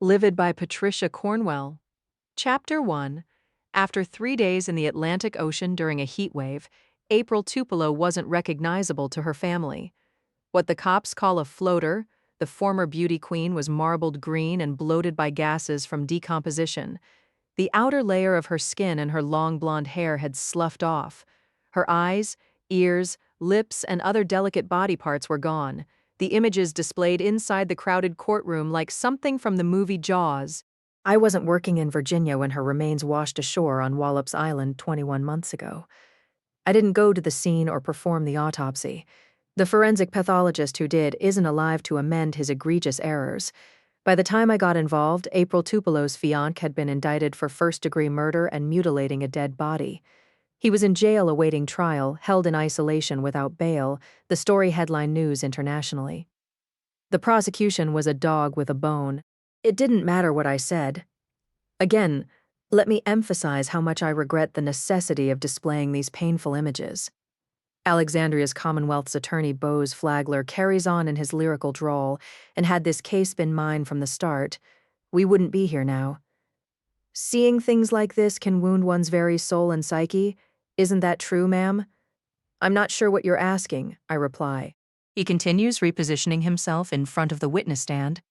Livid by Patricia Cornwell. Chapter 1. After 3 days in the Atlantic Ocean during a heat wave, April Tupelo wasn't recognizable to her family. What the cops call a floater, the former beauty queen was marbled green and bloated by gases from decomposition. The outer layer of her skin and her long blonde hair had sloughed off. Her eyes, ears, lips, and other delicate body parts were gone. The images displayed inside the crowded courtroom like something from the movie Jaws. I wasn't working in Virginia when her remains washed ashore on Wallops Island 21 months ago. I didn't go to the scene or perform the autopsy. The forensic pathologist who did isn't alive to amend his egregious errors. By the time I got involved, April Tupelo's fiancé had been indicted for first-degree murder and mutilating a dead body. He was in jail awaiting trial, held in isolation without bail, the story headline news internationally. The prosecution was a dog with a bone. It didn't matter what I said. Again, let me emphasize how much I regret the necessity of displaying these painful images. Alexandria's Commonwealth's attorney Bose Flagler carries on in his lyrical drawl, and had this case been mine from the start, we wouldn't be here now. Seeing things like this can wound one's very soul and psyche. Isn't that true, ma'am? I'm not sure what you're asking, I reply. He continues repositioning himself in front of the witness stand,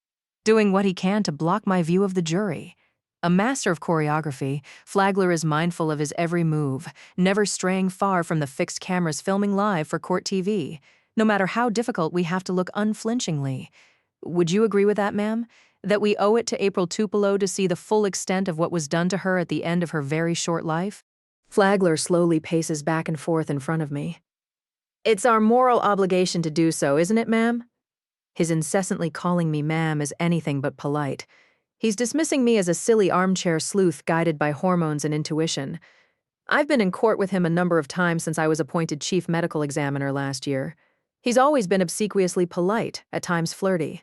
doing what he can to block my view of the jury. A master of choreography, Flagler is mindful of his every move, never straying far from the fixed cameras filming live for court TV, no matter how difficult we have to look unflinchingly. Would you agree with that, ma'am? That we owe it to April Tupelo to see the full extent of what was done to her at the end of her very short life? Flagler slowly paces back and forth in front of me. It's our moral obligation to do so, isn't it, ma'am? His incessantly calling me ma'am is anything but polite. He's dismissing me as a silly armchair sleuth guided by hormones and intuition. I've been in court with him a number of times since I was appointed chief medical examiner last year. He's always been obsequiously polite, at times flirty.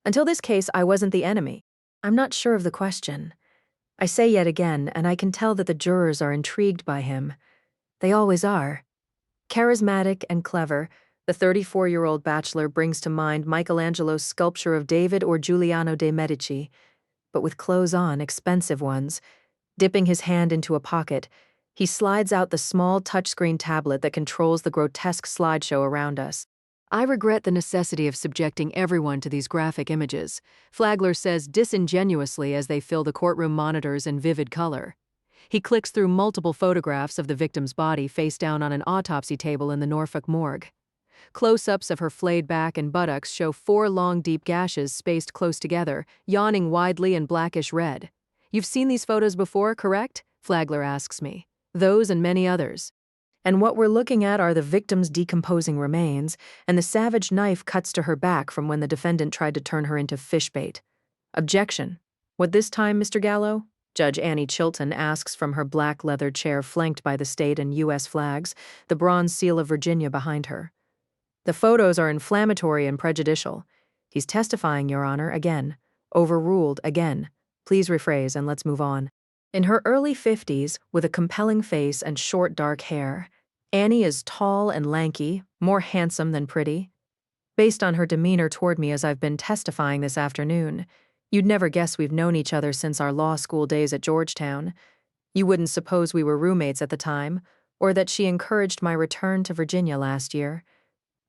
Until this case, I wasn't the enemy. I'm not sure of the question. I say yet again, and I can tell that the jurors are intrigued by him. They always are. Charismatic and clever, the 34-year-old bachelor brings to mind Michelangelo's sculpture of David or Giuliano de' Medici, but with clothes on, expensive ones. Dipping his hand into a pocket, he slides out the small touchscreen tablet that controls the grotesque slideshow around us. I regret the necessity of subjecting everyone to these graphic images, Flagler says disingenuously as they fill the courtroom monitors in vivid color. He clicks through multiple photographs of the victim's body face down on an autopsy table in the Norfolk morgue. Close-ups of her flayed back and buttocks show 4 long, deep gashes spaced close together, yawning widely and blackish red. You've seen these photos before, correct? Flagler asks me. Those and many others. And what we're looking at are the victim's decomposing remains, and the savage knife cuts to her back from when the defendant tried to turn her into fish bait. Objection. What this time, Mr. Gallo? Judge Annie Chilton asks from her black leather chair flanked by the state and U.S. flags, the bronze seal of Virginia behind her. The photos are inflammatory and prejudicial. He's testifying, Your Honor, again. Overruled again. Please rephrase and let's move on. In her early 50s, with a compelling face and short dark hair, Annie is tall and lanky, more handsome than pretty. Based on her demeanor toward me as I've been testifying this afternoon, you'd never guess we've known each other since our law school days at Georgetown. You wouldn't suppose we were roommates at the time, or that she encouraged my return to Virginia last year.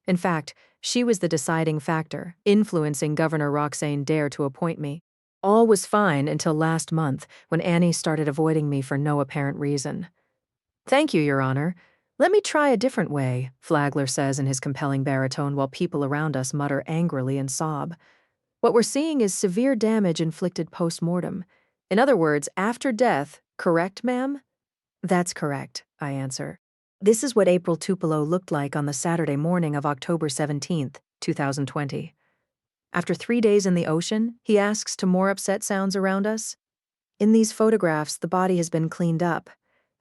In fact, she was the deciding factor, influencing Governor Roxane Dare to appoint me. All was fine until last month, when Annie started avoiding me for no apparent reason. Thank you, Your Honor. Let me try a different way, Flagler says in his compelling baritone while people around us mutter angrily and sob. What we're seeing is severe damage inflicted post-mortem. In other words, after death, correct, ma'am? That's correct, I answer. This is what April Tupelo looked like on the Saturday morning of October 17th, 2020. After 3 days in the ocean, he asks to more upset sounds around us. In these photographs, the body has been cleaned up.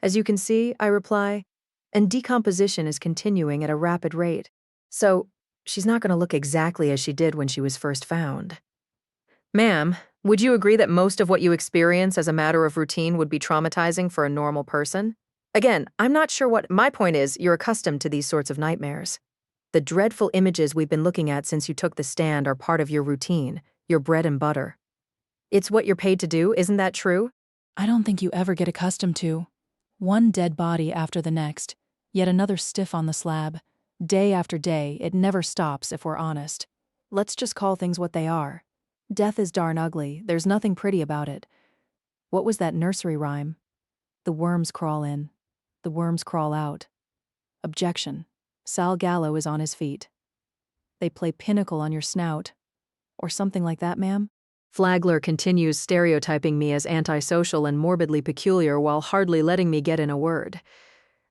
As you can see, I reply, and decomposition is continuing at a rapid rate. So, she's not going to look exactly as she did when she was first found. Ma'am, would you agree that most of what you experience as a matter of routine would be traumatizing for a normal person? Again, I'm not sure what my point is. You're accustomed to these sorts of nightmares. The dreadful images we've been looking at since you took the stand are part of your routine, your bread and butter. It's what you're paid to do, isn't that true? I don't think you ever get accustomed to. One dead body after the next, yet another stiff on the slab. Day after day, it never stops if we're honest. Let's just call things what they are. Death is darn ugly, there's nothing pretty about it. What was that nursery rhyme? The worms crawl in. The worms crawl out. Objection. Sal Gallo is on his feet. They play pinnacle on your snout. Or something like that, ma'am? Flagler continues stereotyping me as antisocial and morbidly peculiar while hardly letting me get in a word.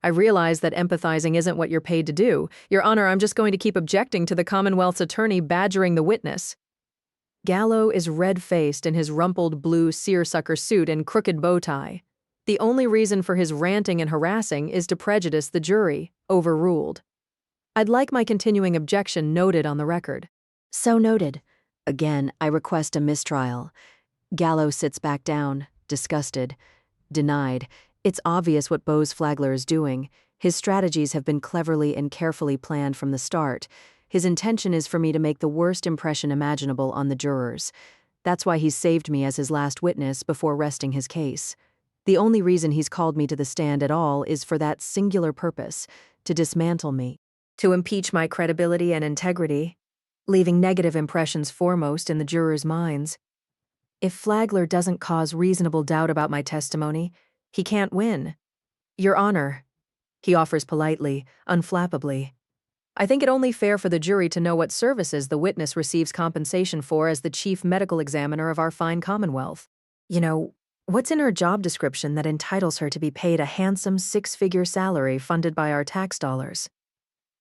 I realize that empathizing isn't what you're paid to do. Your Honor, I'm just going to keep objecting to the Commonwealth's attorney badgering the witness. Gallo is red-faced in his rumpled blue seersucker suit and crooked bow tie. The only reason for his ranting and harassing is to prejudice the jury, overruled. I'd like my continuing objection noted on the record. So noted. Again, I request a mistrial. Gallo sits back down, disgusted. Denied. It's obvious what Bose Flagler is doing. His strategies have been cleverly and carefully planned from the start. His intention is for me to make the worst impression imaginable on the jurors. That's why he's saved me as his last witness before resting his case. The only reason he's called me to the stand at all is for that singular purpose, to dismantle me, to impeach my credibility and integrity, leaving negative impressions foremost in the jurors' minds. If Flagler doesn't cause reasonable doubt about my testimony, he can't win. Your Honor, he offers politely, unflappably. I think it only fair for the jury to know what services the witness receives compensation for as the chief medical examiner of our fine Commonwealth. You know, what's in her job description that entitles her to be paid a handsome six-figure salary funded by our tax dollars?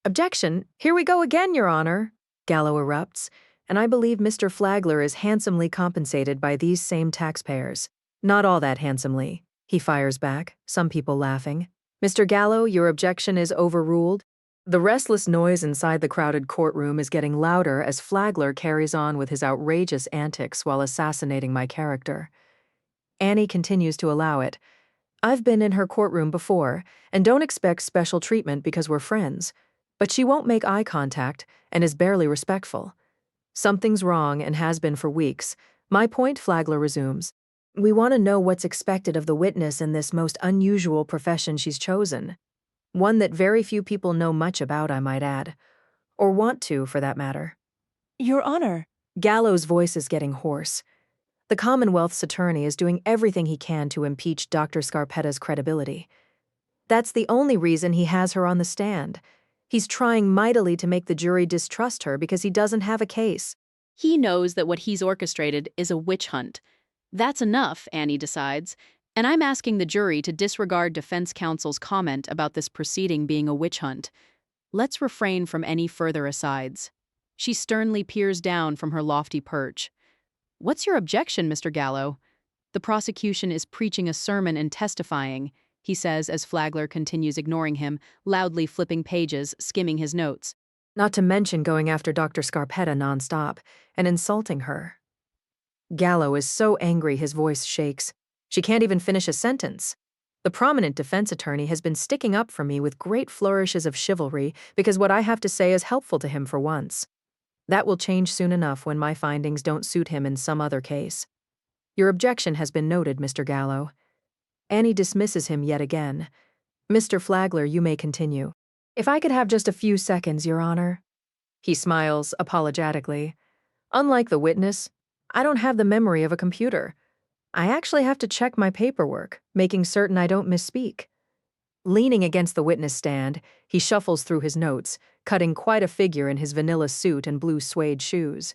Objection! Here we go again, Your Honor, Gallo erupts, and I believe Mr. Flagler is handsomely compensated by these same taxpayers. Not all that handsomely, he fires back, some people laughing. Mr. Gallo, your objection is overruled. The restless noise inside the crowded courtroom is getting louder as Flagler carries on with his outrageous antics while assassinating my character. Annie continues to allow it. I've been in her courtroom before, and don't expect special treatment because we're friends. But she won't make eye contact and is barely respectful. Something's wrong and has been for weeks. My point, Flagler resumes. We want to know what's expected of the witness in this most unusual profession she's chosen. One that very few people know much about, I might add. Or want to, for that matter. Your Honor. Gallo's voice is getting hoarse. The Commonwealth's attorney is doing everything he can to impeach Dr. Scarpetta's credibility. That's the only reason he has her on the stand. He's trying mightily to make the jury distrust her because he doesn't have a case. He knows that what he's orchestrated is a witch hunt. That's enough, Annie decides, and I'm asking the jury to disregard defense counsel's comment about this proceeding being a witch hunt. Let's refrain from any further asides. She sternly peers down from her lofty perch. What's your objection, Mr. Gallo? The prosecution is preaching a sermon and testifying, he says as Flagler continues ignoring him, loudly flipping pages, skimming his notes. Not to mention going after Dr. Scarpetta nonstop and insulting her. Gallo is so angry his voice shakes. She can't even finish a sentence. The prominent defense attorney has been sticking up for me with great flourishes of chivalry because what I have to say is helpful to him for once. That will change soon enough when my findings don't suit him in some other case. Your objection has been noted, Mr. Gallo. Annie dismisses him yet again. Mr. Flagler, you may continue. If I could have just a few seconds, Your Honor. He smiles apologetically. Unlike the witness, I don't have the memory of a computer. I actually have to check my paperwork, making certain I don't misspeak. Leaning against the witness stand, he shuffles through his notes, cutting quite a figure in his vanilla suit and blue suede shoes.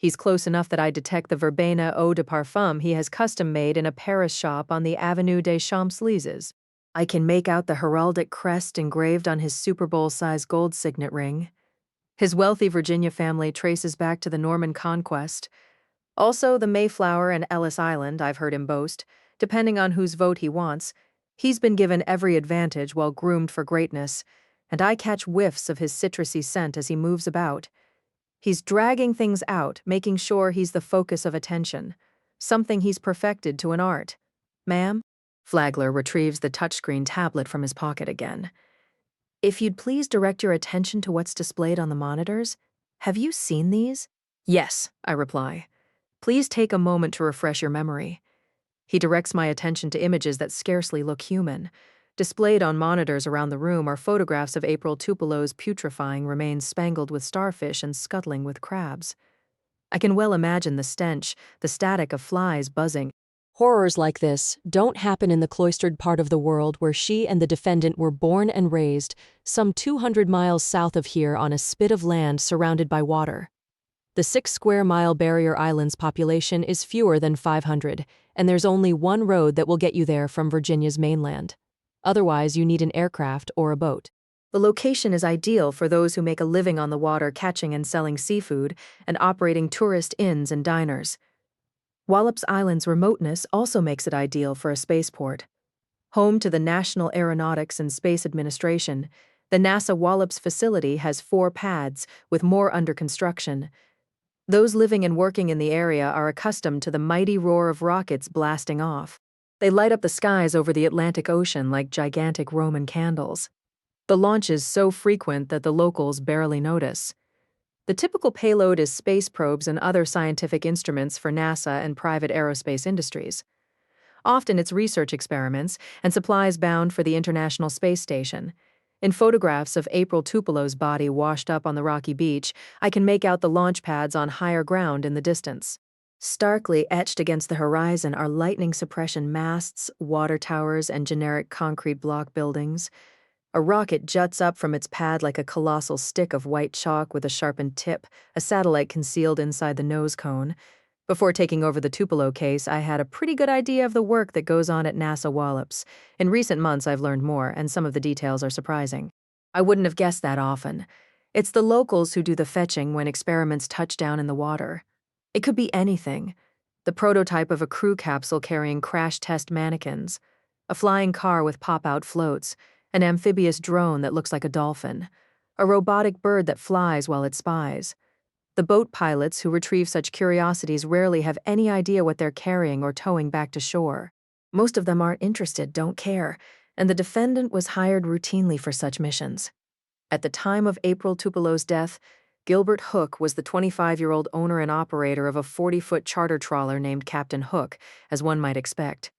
He's close enough that I detect the verbena eau de parfum he has custom-made in a Paris shop on the Avenue des Champs-Élysées. I can make out the heraldic crest engraved on his Super Bowl-sized gold signet ring. His wealthy Virginia family traces back to the Norman Conquest. Also the Mayflower and Ellis Island, I've heard him boast, depending on whose vote he wants. He's been given every advantage while groomed for greatness, and I catch whiffs of his citrusy scent as he moves about. He's dragging things out, making sure he's the focus of attention, something he's perfected to an art. Ma'am? Flagler retrieves the touchscreen tablet from his pocket again. If you'd please direct your attention to what's displayed on the monitors. Have you seen these? Yes, I reply. Please take a moment to refresh your memory. He directs my attention to images that scarcely look human. Displayed on monitors around the room are photographs of April Tupelo's putrefying remains spangled with starfish and scuttling with crabs. I can well imagine the stench, the static of flies buzzing. Horrors like this don't happen in the cloistered part of the world where she and the defendant were born and raised, some 200 miles south of here on a spit of land surrounded by water. The 6-square-mile barrier island's population is fewer than 500, and there's only one road that will get you there from Virginia's mainland. Otherwise, you need an aircraft or a boat. The location is ideal for those who make a living on the water catching and selling seafood and operating tourist inns and diners. Wallops Island's remoteness also makes it ideal for a spaceport. Home to the National Aeronautics and Space Administration, the NASA Wallops facility has 4 pads, with more under construction. Those living and working in the area are accustomed to the mighty roar of rockets blasting off. They light up the skies over the Atlantic Ocean like gigantic Roman candles. The launch is so frequent that the locals barely notice. The typical payload is space probes and other scientific instruments for NASA and private aerospace industries. Often it's research experiments and supplies bound for the International Space Station. In photographs of April Tupelo's body washed up on the rocky beach, I can make out the launch pads on higher ground in the distance. Starkly etched against the horizon are lightning suppression masts, water towers, and generic concrete block buildings. A rocket juts up from its pad like a colossal stick of white chalk with a sharpened tip, a satellite concealed inside the nose cone. Before taking over the Tupelo case, I had a pretty good idea of the work that goes on at NASA Wallops. In recent months, I've learned more, and some of the details are surprising. I wouldn't have guessed that often. It's the locals who do the fetching when experiments touch down in the water. It could be anything. The prototype of a crew capsule carrying crash test mannequins, a flying car with pop-out floats, an amphibious drone that looks like a dolphin, a robotic bird that flies while it spies. The boat pilots who retrieve such curiosities rarely have any idea what they're carrying or towing back to shore. Most of them aren't interested, don't care, and the defendant was hired routinely for such missions. At the time of April Tupelo's death, Gilbert Hooke was the 25-year-old owner and operator of a 40-foot charter trawler named Captain Hooke, as one might expect.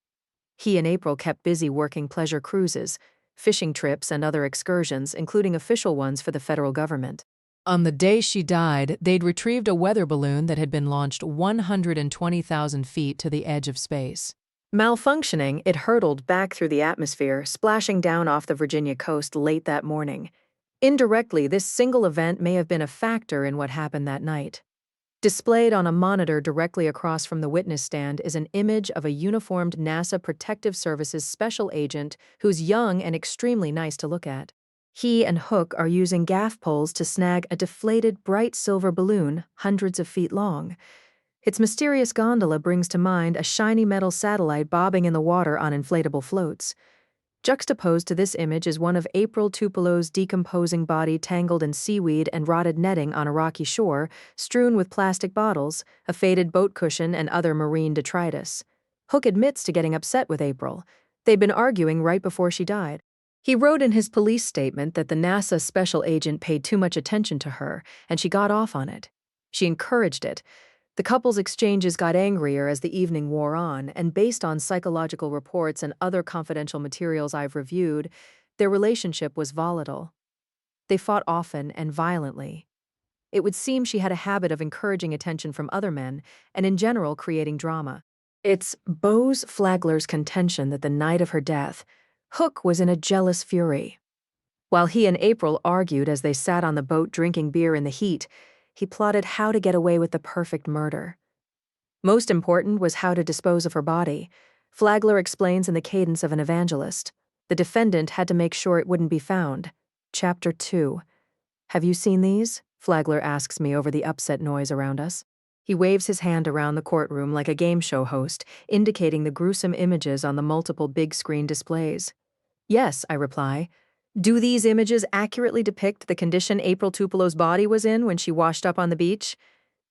He and April kept busy working pleasure cruises, fishing trips, and other excursions, including official ones for the federal government. On the day she died, they'd retrieved a weather balloon that had been launched 120,000 feet to the edge of space. Malfunctioning, it hurtled back through the atmosphere, splashing down off the Virginia coast late that morning. Indirectly, this single event may have been a factor in what happened that night. Displayed on a monitor directly across from the witness stand is an image of a uniformed NASA Protective Services special agent who's young and extremely nice to look at. He and Hooke are using gaff poles to snag a deflated, bright silver balloon hundreds of feet long. Its mysterious gondola brings to mind a shiny metal satellite bobbing in the water on inflatable floats. Juxtaposed to this image is one of April Tupelo's decomposing body tangled in seaweed and rotted netting on a rocky shore, strewn with plastic bottles, a faded boat cushion, and other marine detritus. Hooke admits to getting upset with April. They'd been arguing right before she died. He wrote in his police statement that the NASA special agent paid too much attention to her, and she got off on it. She encouraged it. The couple's exchanges got angrier as the evening wore on, and based on psychological reports and other confidential materials I've reviewed, their relationship was volatile. They fought often and violently. It would seem she had a habit of encouraging attention from other men, and in general creating drama. It's Bose Flagler's contention that the night of her death, Hooke was in a jealous fury. While he and April argued as they sat on the boat drinking beer in the heat, he plotted how to get away with the perfect murder. Most important was how to dispose of her body. Flagler explains in the cadence of an evangelist. The defendant had to make sure it wouldn't be found. Chapter 2. Have you seen these? Flagler asks me over the upset noise around us. He waves his hand around the courtroom like a game show host, indicating the gruesome images on the multiple big-screen displays. Yes, I reply. Do these images accurately depict the condition April Tupelo's body was in when she washed up on the beach?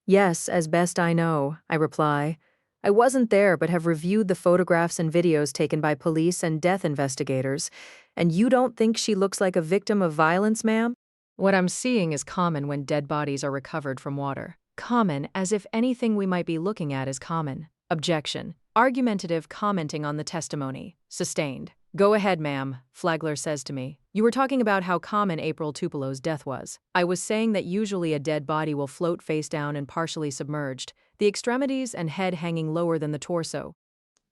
Yes, as best I know, I reply. I wasn't there but have reviewed the photographs and videos taken by police and death investigators. And you don't think she looks like a victim of violence, ma'am? What I'm seeing is common when dead bodies are recovered from water. Common, as if anything we might be looking at is common. Objection. Argumentative commenting on the testimony. Sustained. Go ahead, ma'am, Flagler says to me. You were talking about how common April Tupelo's death was. I was saying that usually a dead body will float face down and partially submerged, the extremities and head hanging lower than the torso.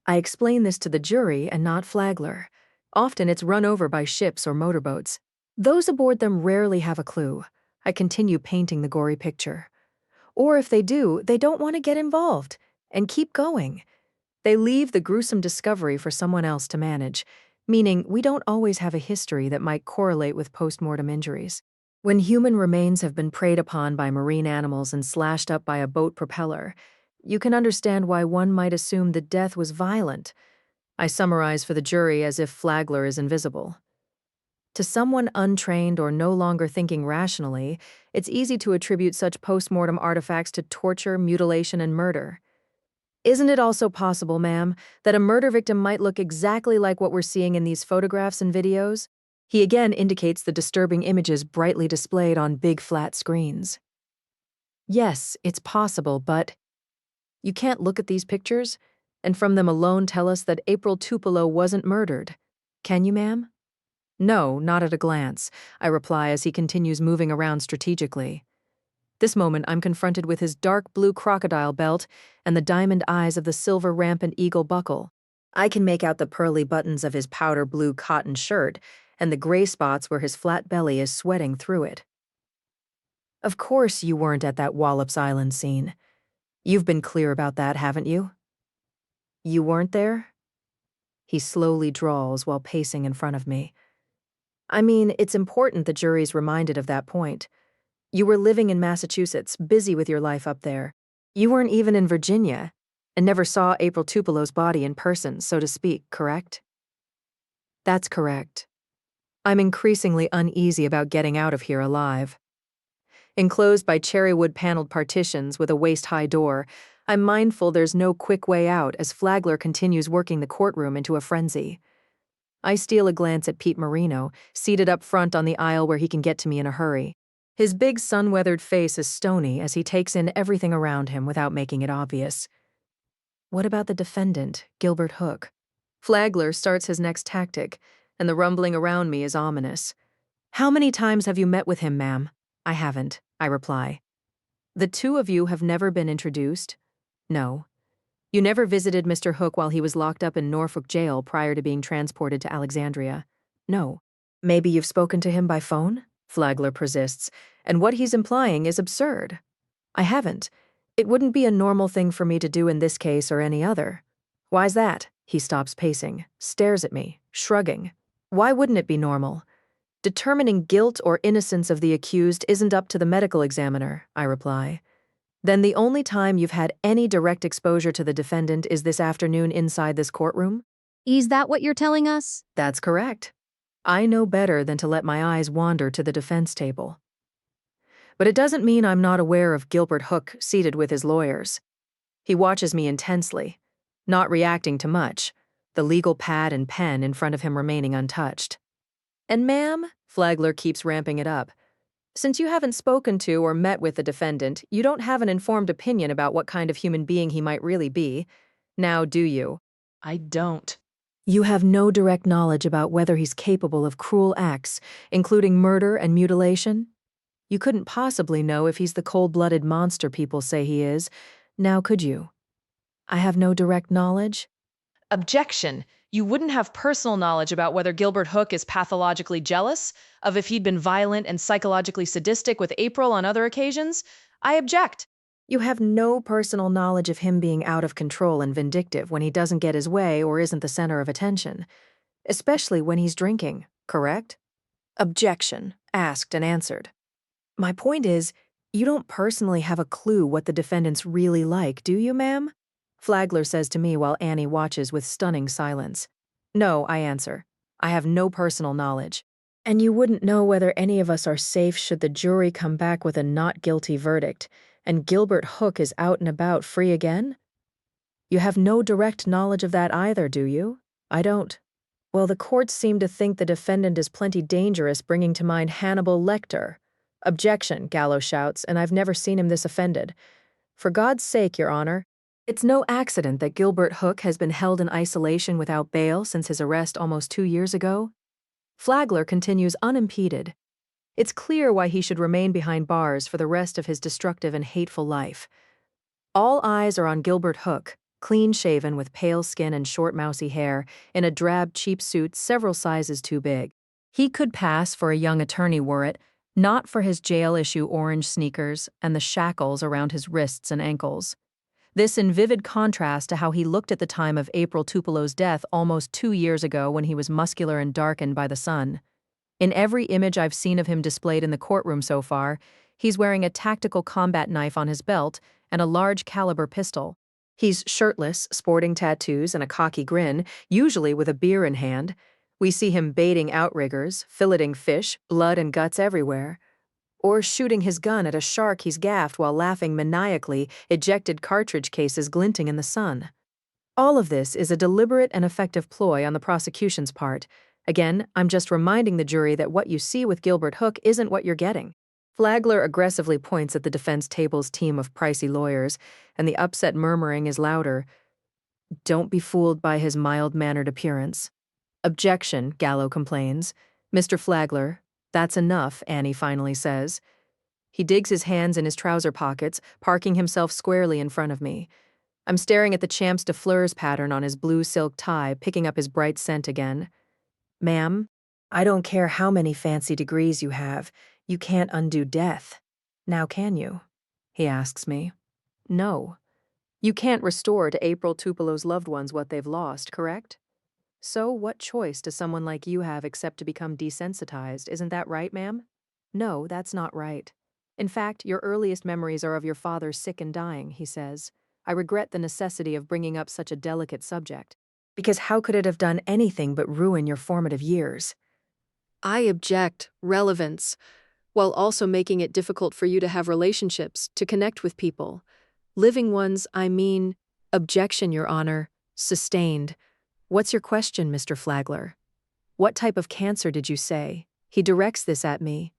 I explain this to the jury and not Flagler. Often it's run over by ships or motorboats. Those aboard them rarely have a clue. I continue painting the gory picture. Or if they do, they don't want to get involved and keep going. They leave the gruesome discovery for someone else to manage, meaning we don't always have a history that might correlate with postmortem injuries. When human remains have been preyed upon by marine animals and slashed up by a boat propeller, you can understand why one might assume the death was violent. I summarize for the jury as if Flagler is invisible. To someone untrained or no longer thinking rationally, it's easy to attribute such postmortem artifacts to torture, mutilation, and murder. Isn't it also possible, ma'am, that a murder victim might look exactly like what we're seeing in these photographs and videos? He again indicates the disturbing images brightly displayed on big flat screens. Yes, it's possible, but you can't look at these pictures and from them alone tell us that April Tupelo wasn't murdered. Can you, ma'am? No, not at a glance, I reply as he continues moving around strategically. This moment I'm confronted with his dark blue crocodile belt and the diamond eyes of the silver rampant eagle buckle. I can make out the pearly buttons of his powder blue cotton shirt and the gray spots where his flat belly is sweating through it. Of course you weren't at that Wallops Island scene. You've been clear about that, haven't you? You weren't there? He slowly drawls while pacing in front of me. I mean, it's important the jury's reminded of that point. You were living in Massachusetts, busy with your life up there. You weren't even in Virginia, and never saw April Tupelo's body in person, so to speak, correct? That's correct. I'm increasingly uneasy about getting out of here alive. Enclosed by cherrywood paneled partitions with a waist-high door, I'm mindful there's no quick way out as Flagler continues working the courtroom into a frenzy. I steal a glance at Pete Marino, seated up front on the aisle where he can get to me in a hurry. His big sun-weathered face is stony as he takes in everything around him without making it obvious. What about the defendant, Gilbert Hooke? Flagler starts his next tactic, and the rumbling around me is ominous. How many times have you met with him, ma'am? I haven't, I reply. The two of you have never been introduced? No. You never visited Mr. Hooke while he was locked up in Norfolk jail prior to being transported to Alexandria? No. Maybe you've spoken to him by phone? Flagler persists, and what he's implying is absurd. I haven't. It wouldn't be a normal thing for me to do in this case or any other. Why's that? He stops pacing, stares at me, shrugging. Why wouldn't it be normal? Determining guilt or innocence of the accused isn't up to the medical examiner, I reply. Then the only time you've had any direct exposure to the defendant is this afternoon inside this courtroom? Is that what you're telling us? That's correct. I know better than to let my eyes wander to the defense table. But it doesn't mean I'm not aware of Gilbert Hooke seated with his lawyers. He watches me intensely, not reacting to much, the legal pad and pen in front of him remaining untouched. And ma'am, Flagler keeps ramping it up, since you haven't spoken to or met with the defendant, you don't have an informed opinion about what kind of human being he might really be. Now, do you? I don't. You have no direct knowledge about whether he's capable of cruel acts, including murder and mutilation? You couldn't possibly know if he's the cold-blooded monster people say he is. Now, could you? I have no direct knowledge? Objection. You wouldn't have personal knowledge about whether Gilbert Hooke is pathologically jealous, of if he'd been violent and psychologically sadistic with April on other occasions? I object. You have no personal knowledge of him being out of control and vindictive when he doesn't get his way or isn't the center of attention, especially when he's drinking, correct? Objection, asked and answered. My point is, you don't personally have a clue what the defendant's really like, do you, ma'am? Flagler says to me while Annie watches with stunning silence. No, I answer. I have no personal knowledge. And you wouldn't know whether any of us are safe should the jury come back with a not guilty verdict, and Gilbert Hooke is out and about free again? You have no direct knowledge of that either, do you? I don't. Well, the courts seem to think the defendant is plenty dangerous, bringing to mind Hannibal Lecter. Objection, Gallo shouts, and I've never seen him this offended. For God's sake, Your Honor. It's no accident that Gilbert Hooke has been held in isolation without bail since his arrest almost 2 years ago. Flagler continues unimpeded. It's clear why he should remain behind bars for the rest of his destructive and hateful life. All eyes are on Gilbert Hooke, clean-shaven with pale skin and short mousy hair, in a drab cheap suit several sizes too big. He could pass for a young attorney were it not for his jail-issue orange sneakers and the shackles around his wrists and ankles. This in vivid contrast to how he looked at the time of April Tupelo's death almost 2 years ago when he was muscular and darkened by the sun. In every image I've seen of him displayed in the courtroom so far, he's wearing a tactical combat knife on his belt and a large caliber pistol. He's shirtless, sporting tattoos and a cocky grin, usually with a beer in hand. We see him baiting outriggers, filleting fish, blood and guts everywhere. Or shooting his gun at a shark he's gaffed while laughing maniacally, ejected cartridge cases glinting in the sun. All of this is a deliberate and effective ploy on the prosecution's part. Again, I'm just reminding the jury that what you see with Gilbert Hooke isn't what you're getting. Flagler aggressively points at the defense table's team of pricey lawyers, and the upset murmuring is louder. Don't be fooled by his mild-mannered appearance. Objection, Gallo complains. Mr. Flagler, that's enough, Annie finally says. He digs his hands in his trouser pockets, parking himself squarely in front of me. I'm staring at the champ's de fleurs pattern on his blue silk tie, picking up his bright scent again. Ma'am, I don't care how many fancy degrees you have, you can't undo death. Now can you? He asks me. No. You can't restore to April Tupelo's loved ones what they've lost, correct? So what choice does someone like you have except to become desensitized, isn't that right, ma'am? No, that's not right. In fact, your earliest memories are of your father sick and dying, he says. I regret the necessity of bringing up such a delicate subject. Because how could it have done anything but ruin your formative years? I object relevance, while also making it difficult for you to have relationships, to connect with people. Living ones, I mean. Objection, Your Honor. Sustained. What's your question, Mr. Flagler? What type of cancer did you say? He directs this at me.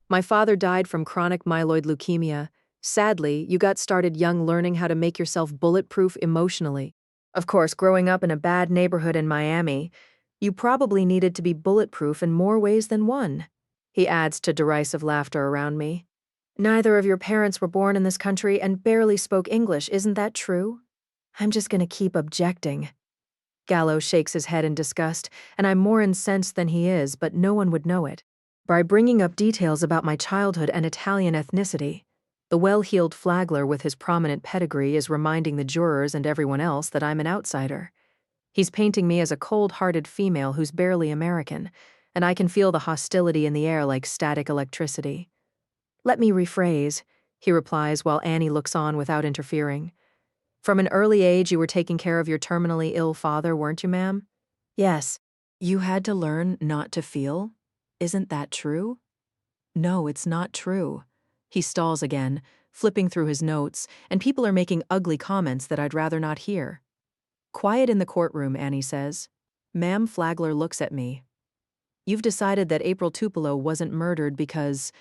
My father died from chronic myeloid leukemia. Sadly, you got started young learning how to make yourself bulletproof emotionally. Of course, growing up in a bad neighborhood in Miami, you probably needed to be bulletproof in more ways than one. He adds to derisive laughter around me. Neither of your parents were born in this country and barely spoke English, isn't that true? I'm just gonna keep objecting. Gallo shakes his head in disgust, and I'm more incensed than he is, but no one would know it. By bringing up details about my childhood and Italian ethnicity, the well-heeled Flagler with his prominent pedigree is reminding the jurors and everyone else that I'm an outsider. He's painting me as a cold-hearted female who's barely American, and I can feel the hostility in the air like static electricity. Let me rephrase, he replies while Annie looks on without interfering. From an early age you were taking care of your terminally ill father, weren't you, ma'am? Yes. You had to learn not to feel? Isn't that true? No, it's not true. He stalls again, flipping through his notes, and people are making ugly comments that I'd rather not hear. Quiet in the courtroom, Annie says. Ma'am. Flagler looks at me. You've decided that April Tupelo wasn't murdered because…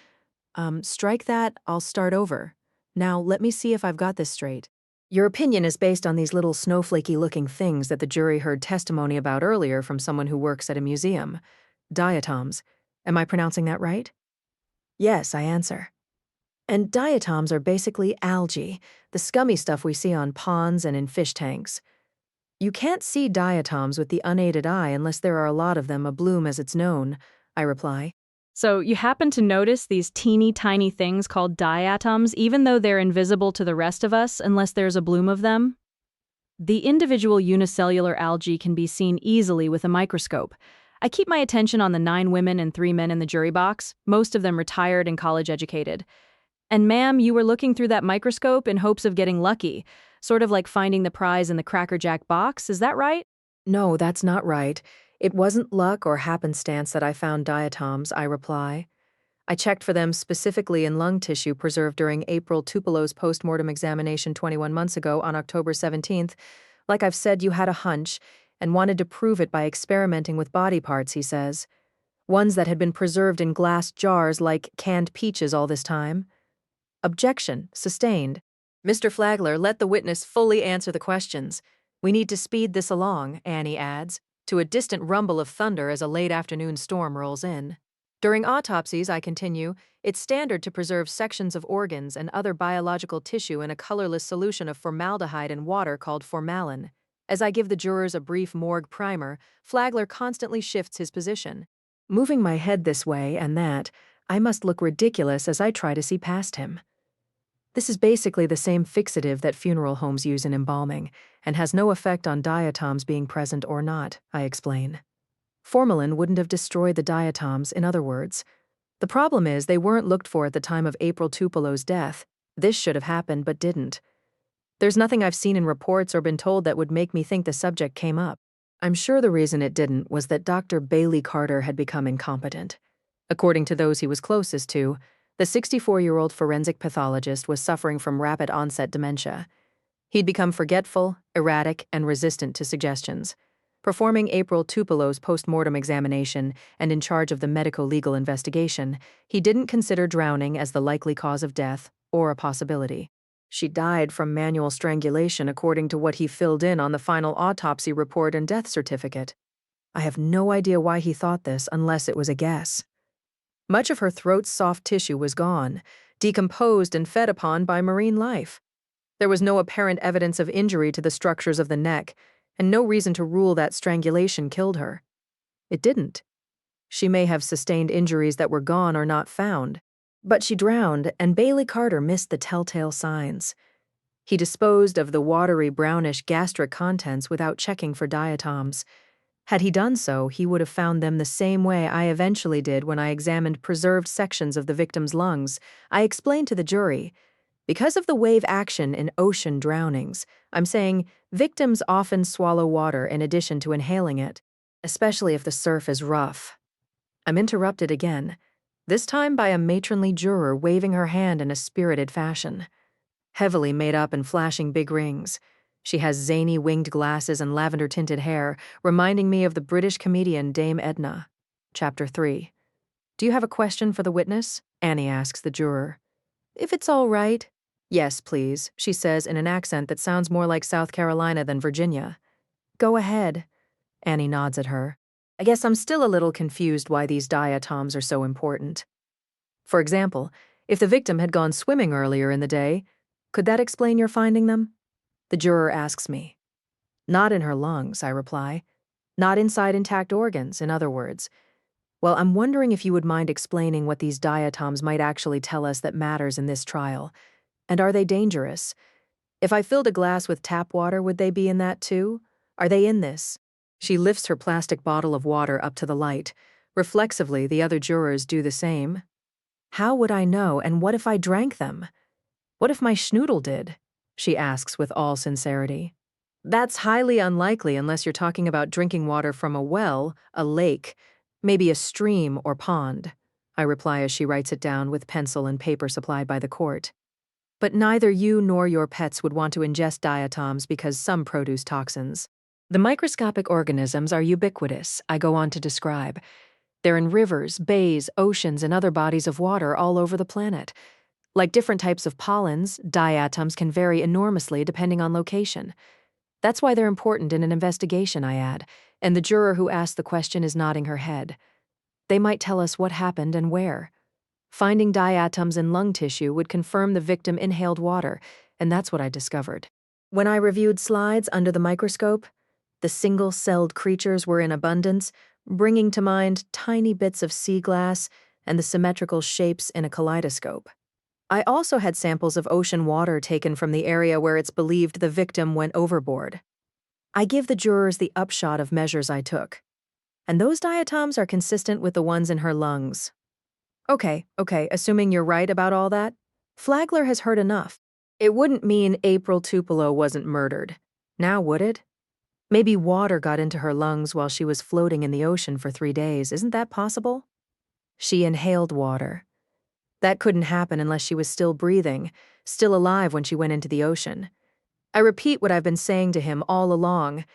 strike that, I'll start over. Now, let me see if I've got this straight. Your opinion is based on these little snowflakey-looking things that the jury heard testimony about earlier from someone who works at a museum. Diatoms. Am I pronouncing that right? Yes, I answer. And diatoms are basically algae, the scummy stuff we see on ponds and in fish tanks. You can't see diatoms with the unaided eye unless there are a lot of them abloom as it's known, I reply. So you happen to notice these teeny tiny things called diatoms, even though they're invisible to the rest of us unless there's a bloom of them? The individual unicellular algae can be seen easily with a microscope. I keep my attention on the 9 women and 3 men in the jury box, most of them retired and college-educated. And ma'am, you were looking through that microscope in hopes of getting lucky, sort of like finding the prize in the Cracker Jack box, is that right? No, that's not right. It wasn't luck or happenstance that I found diatoms, I reply. I checked for them specifically in lung tissue preserved during April Tupelo's post-mortem examination 21 months ago on October 17th. Like I've said, you had a hunch and wanted to prove it by experimenting with body parts, he says. ones that had been preserved in glass jars like canned peaches all this time. Objection, sustained. Mr. Flagler, let the witness fully answer the questions. We need to speed this along, Annie adds, to a distant rumble of thunder as a late afternoon storm rolls in. During autopsies, I continue, it's standard to preserve sections of organs and other biological tissue in a colorless solution of formaldehyde and water called formalin. As I give the jurors a brief morgue primer, Flagler constantly shifts his position. Moving my head this way and that, I must look ridiculous as I try to see past him. This is basically the same fixative that funeral homes use in embalming, and has no effect on diatoms being present or not, I explain. Formalin wouldn't have destroyed the diatoms, in other words. The problem is they weren't looked for at the time of April Tupelo's death. This should have happened but didn't. There's nothing I've seen in reports or been told that would make me think the subject came up. I'm sure the reason it didn't was that Dr. Bailey Carter had become incompetent. According to those he was closest to, the 64-year-old forensic pathologist was suffering from rapid-onset dementia. He'd become forgetful, erratic, and resistant to suggestions. Performing April Tupelo's post-mortem examination and in charge of the medico-legal investigation, he didn't consider drowning as the likely cause of death or a possibility. She died from manual strangulation according to what he filled in on the final autopsy report and death certificate. I have no idea why he thought this unless it was a guess. Much of her throat's soft tissue was gone, decomposed and fed upon by marine life. There was no apparent evidence of injury to the structures of the neck, and no reason to rule that strangulation killed her. It didn't. She may have sustained injuries that were gone or not found, but she drowned, and Bailey Carter missed the telltale signs. He disposed of the watery brownish gastric contents without checking for diatoms. Had he done so, he would have found them the same way I eventually did when I examined preserved sections of the victim's lungs. I explained to the jury, because of the wave action in ocean drownings, I'm saying victims often swallow water in addition to inhaling it, especially if the surf is rough. I'm interrupted again, this time by a matronly juror waving her hand in a spirited fashion. Heavily made up and flashing big rings. She has zany winged glasses and lavender-tinted hair, reminding me of the British comedian Dame Edna. Chapter 3. Do you have a question for the witness? Annie asks the juror. If it's all right. Yes, please, she says in an accent that sounds more like South Carolina than Virginia. Go ahead. Annie nods at her. I guess I'm still a little confused why these diatoms are so important. For example, if the victim had gone swimming earlier in the day, could that explain your finding them? The juror asks me. Not in her lungs, I reply. Not inside intact organs, in other words. Well, I'm wondering if you would mind explaining what these diatoms might actually tell us that matters in this trial. And are they dangerous? If I filled a glass with tap water, would they be in that too? Are they in this? She lifts her plastic bottle of water up to the light. Reflexively, the other jurors do the same. How would I know, and what if I drank them? What if my schnoodle did? She asks with all sincerity. That's highly unlikely unless you're talking about drinking water from a well, a lake, maybe a stream or pond, I reply as she writes it down with pencil and paper supplied by the court. But neither you nor your pets would want to ingest diatoms because some produce toxins. The microscopic organisms are ubiquitous, I go on to describe. They're in rivers, bays, oceans, and other bodies of water all over the planet. Like different types of pollens, diatoms can vary enormously depending on location. That's why they're important in an investigation, I add, and the juror who asked the question is nodding her head. They might tell us what happened and where. Finding diatoms in lung tissue would confirm the victim inhaled water, and that's what I discovered. When I reviewed slides under the microscope, the single-celled creatures were in abundance, bringing to mind tiny bits of sea glass and the symmetrical shapes in a kaleidoscope. I also had samples of ocean water taken from the area where it's believed the victim went overboard. I give the jurors the upshot of measures I took, and those diatoms are consistent with the ones in her lungs. Okay, assuming you're right about all that, Flagler has heard enough. It wouldn't mean April Tupelo wasn't murdered. Now would it? Maybe water got into her lungs while she was floating in the ocean for 3 days. Isn't that possible? She inhaled water. That couldn't happen unless she was still breathing, still alive when she went into the ocean. I repeat what I've been saying to him all along.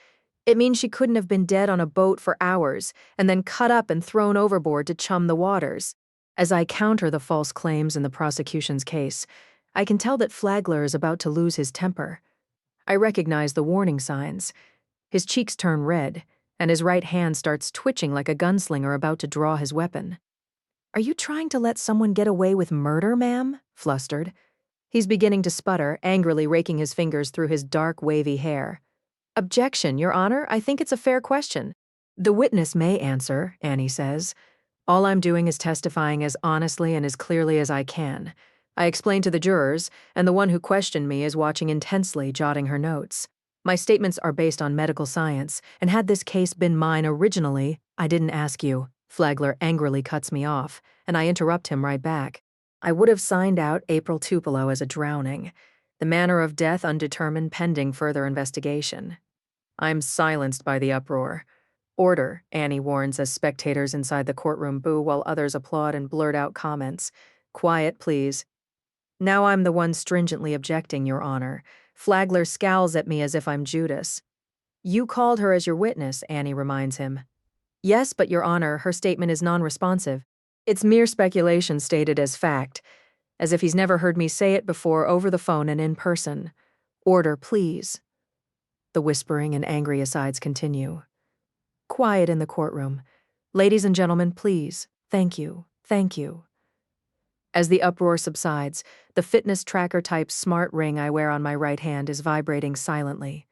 It means she couldn't have been dead on a boat for hours and then cut up and thrown overboard to chum the waters. As I counter the false claims in the prosecution's case, I can tell that Flagler is about to lose his temper. I recognize the warning signs. His cheeks turn red, and his right hand starts twitching like a gunslinger about to draw his weapon. "Are you trying to let someone get away with murder, ma'am?" Flustered. He's beginning to sputter, angrily raking his fingers through his dark, wavy hair. "Objection, Your Honor. I think it's a fair question." "The witness may answer," Annie says. "All I'm doing is testifying as honestly and as clearly as I can. I explain to the jurors, and the one who questioned me is watching intensely, jotting her notes. My statements are based on medical science, and had this case been mine originally, I didn't ask you." Flagler angrily cuts me off, and I interrupt him right back. "I would have signed out April Tupelo as a drowning. The manner of death undetermined pending further investigation." I'm silenced by the uproar. "Order," Annie warns as spectators inside the courtroom boo while others applaud and blurt out comments. "Quiet, please." Now I'm the one stringently objecting, Your Honor. Flagler scowls at me as if I'm Judas. "You called her as your witness," Annie reminds him. "Yes, but Your Honor, her statement is non-responsive. It's mere speculation stated as fact, as if he's never heard me say it before over the phone and in person. Order, please." The whispering and angry asides continue. Quiet in the courtroom. "Ladies and gentlemen, please. Thank you. Thank you." As the uproar subsides, the fitness tracker-type smart ring I wear on my right hand is vibrating silently.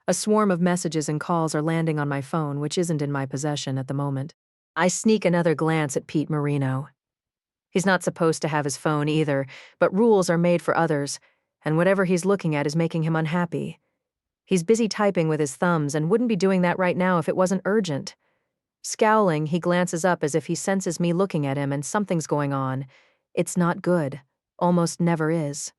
A swarm of messages and calls are landing on my phone, which isn't in my possession at the moment. I sneak another glance at Pete Marino. He's not supposed to have his phone either, but rules are made for others, and whatever he's looking at is making him unhappy. He's busy typing with his thumbs and wouldn't be doing that right now if it wasn't urgent. Scowling, he glances up as if he senses me looking at him and something's going on. It's not good. Almost never is.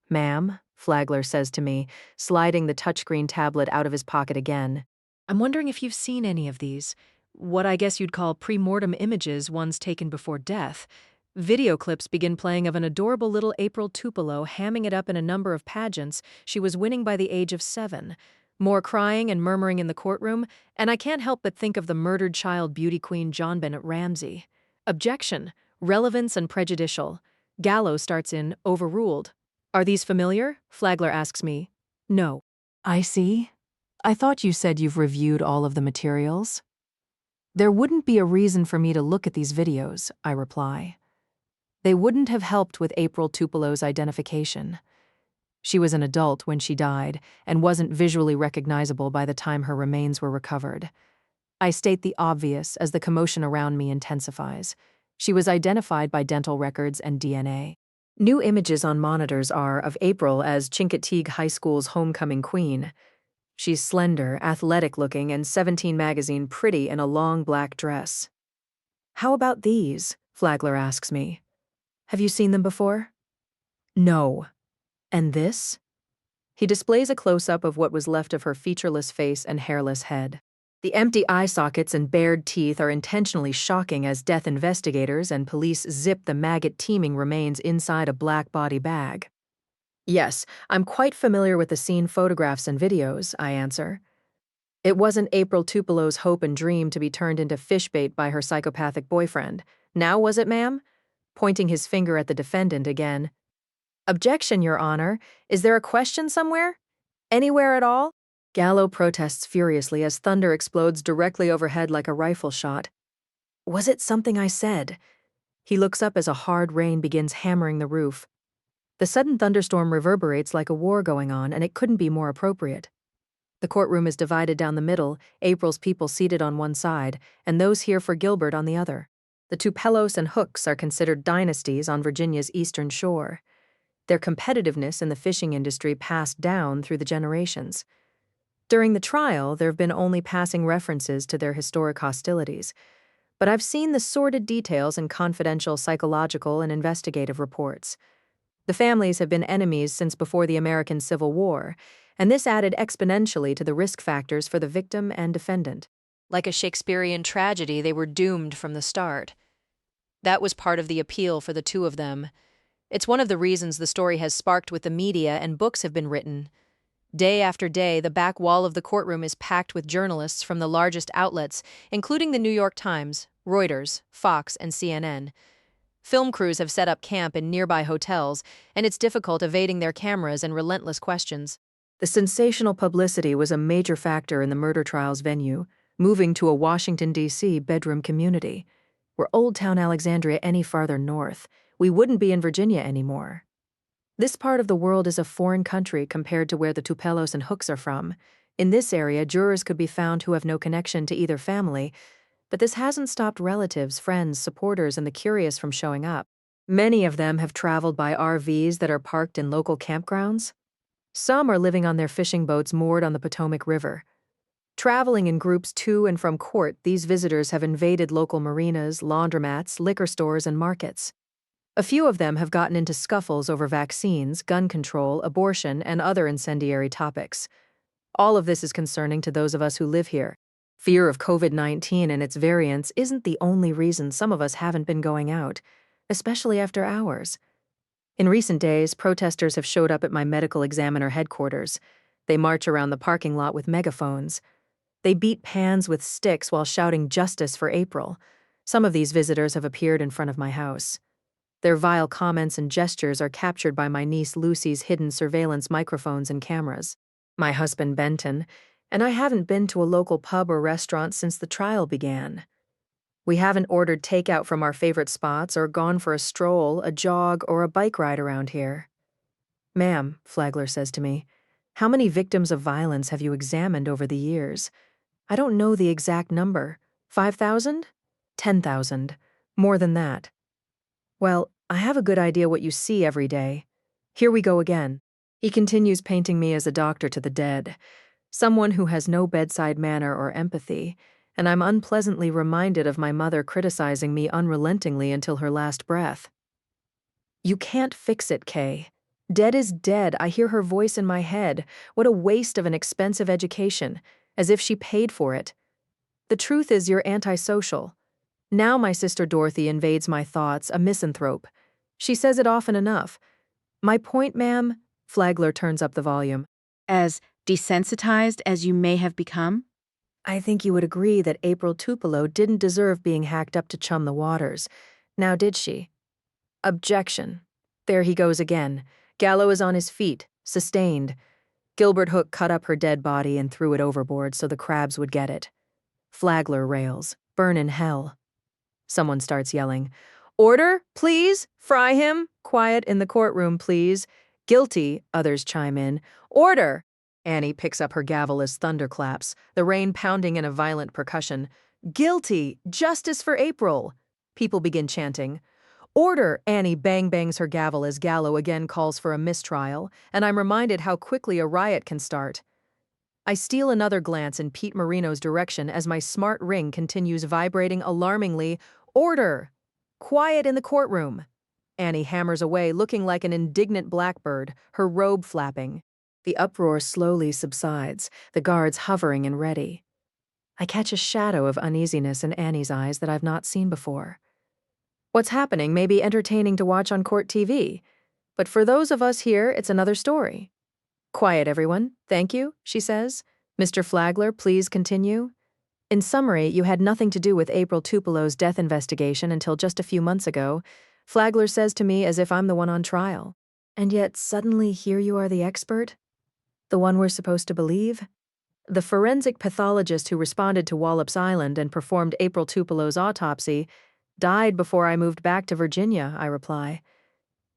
"Ma'am," Flagler says to me, sliding the touchscreen tablet out of his pocket again. I'm wondering if you've seen any of these, what I guess you'd call pre-mortem images, ones taken before death. Video clips begin playing of an adorable little April Tupelo hamming it up in a number of pageants she was winning by the age of 7. More crying and murmuring in the courtroom, and I can't help but think of the murdered child beauty queen John Bennett Ramsey. Objection. Relevance and prejudicial. Gallo starts in overruled. "Are these familiar?" Flagler asks me. "No." "I see. I thought you said you've reviewed all of the materials." "There wouldn't be a reason for me to look at these videos," I reply. They wouldn't have helped with April Tupelo's identification. She was an adult when she died and wasn't visually recognizable by the time her remains were recovered. I state the obvious as the commotion around me intensifies. She was identified by dental records and DNA. New images on monitors are of April as Chincoteague High School's homecoming queen. She's slender, athletic-looking, and 17 magazine pretty in a long black dress. "How about these?" Flagler asks me. "Have you seen them before?" "No." "And this?" He displays a close-up of what was left of her featureless face and hairless head. The empty eye sockets and bared teeth are intentionally shocking as death investigators and police zip the maggot-teeming remains inside a black body bag. "Yes, I'm quite familiar with the scene photographs and videos," I answer. "It wasn't April Tupelo's hope and dream to be turned into fish bait by her psychopathic boyfriend. Now was it, ma'am?" Pointing his finger at the defendant again. "Objection, Your Honor. Is there a question somewhere? Anywhere at all?" Gallo protests furiously as thunder explodes directly overhead like a rifle shot. "Was it something I said?" He looks up as a hard rain begins hammering the roof. The sudden thunderstorm reverberates like a war going on, and it couldn't be more appropriate. The courtroom is divided down the middle, April's people seated on one side, and those here for Gilbert on the other. The Tupelos and Hookes are considered dynasties on Virginia's eastern shore. Their competitiveness in the fishing industry passed down through the generations. During the trial, there have been only passing references to their historic hostilities, but I've seen the sordid details in confidential psychological and investigative reports. The families have been enemies since before the American Civil War, and this added exponentially to the risk factors for the victim and defendant. Like a Shakespearean tragedy, they were doomed from the start. That was part of the appeal for the two of them. It's one of the reasons the story has sparked with the media and books have been written. Day after day, the back wall of the courtroom is packed with journalists from the largest outlets, including the New York Times, Reuters, Fox, and CNN. Film crews have set up camp in nearby hotels, and it's difficult evading their cameras and relentless questions. The sensational publicity was a major factor in the murder trial's venue, moving to a Washington, D.C. bedroom community. Were Old Town Alexandria any farther north, we wouldn't be in Virginia anymore. This part of the world is a foreign country compared to where the Tupelos and Hookes are from. In this area, jurors could be found who have no connection to either family, but this hasn't stopped relatives, friends, supporters, and the curious from showing up. Many of them have traveled by RVs that are parked in local campgrounds. Some are living on their fishing boats moored on the Potomac River. Traveling in groups to and from court, these visitors have invaded local marinas, laundromats, liquor stores, and markets. A few of them have gotten into scuffles over vaccines, gun control, abortion, and other incendiary topics. All of this is concerning to those of us who live here. Fear of COVID-19 and its variants isn't the only reason some of us haven't been going out, especially after hours. In recent days, protesters have showed up at my medical examiner headquarters. They march around the parking lot with megaphones. They beat pans with sticks while shouting justice for April. Some of these visitors have appeared in front of my house. Their vile comments and gestures are captured by my niece Lucy's hidden surveillance microphones and cameras. My husband Benton, and I haven't been to a local pub or restaurant since the trial began. We haven't ordered takeout from our favorite spots or gone for a stroll, a jog, or a bike ride around here. "Ma'am," Flagler says to me, "how many victims of violence have you examined over the years?" "I don't know the exact number. 5,000? 10,000. More than that." "Well, I have a good idea what you see every day. Here we go again." He continues painting me as a doctor to the dead, someone who has no bedside manner or empathy, and I'm unpleasantly reminded of my mother criticizing me unrelentingly until her last breath. "You can't fix it, Kay. Dead is dead. I hear her voice in my head. What a waste of an expensive education, as if she paid for it. The truth is you're antisocial. Now my sister Dorothy invades my thoughts, a misanthrope. She says it often enough. My point, ma'am," Flagler turns up the volume, "As desensitized as you may have become?" "I think you would agree that April Tupelo didn't deserve being hacked up to chum the waters. Now did she?" Objection. There he goes again. Gallo is on his feet, sustained. Gilbert Hooke cut up her dead body and threw it overboard so the crabs would get it. Flagler rails. "Burn in hell." Someone starts yelling, "Order, please! Fry him! Quiet in the courtroom, please!" "Guilty," others chime in. "Order!" Annie picks up her gavel as thunder claps, the rain pounding in a violent percussion. "Guilty! Justice for April!" People begin chanting. "Order!" Annie bang-bangs her gavel as Gallo again calls for a mistrial, and I'm reminded how quickly a riot can start. I steal another glance in Pete Marino's direction as my smart ring continues vibrating alarmingly. "Order! Quiet in the courtroom!" Annie hammers away, looking like an indignant blackbird, her robe flapping. The uproar slowly subsides, the guards hovering and ready. I catch a shadow of uneasiness in Annie's eyes that I've not seen before. What's happening may be entertaining to watch on court TV, but for those of us here, it's another story. "Quiet, everyone. Thank you," she says. "Mr. Flagler, please continue." In summary, you had nothing to do with April Tupelo's death investigation until just a few months ago, Flagler says to me as if I'm the one on trial. And yet suddenly here you are the expert? The one we're supposed to believe? The forensic pathologist who responded to Wallops Island and performed April Tupelo's autopsy died before I moved back to Virginia, I reply.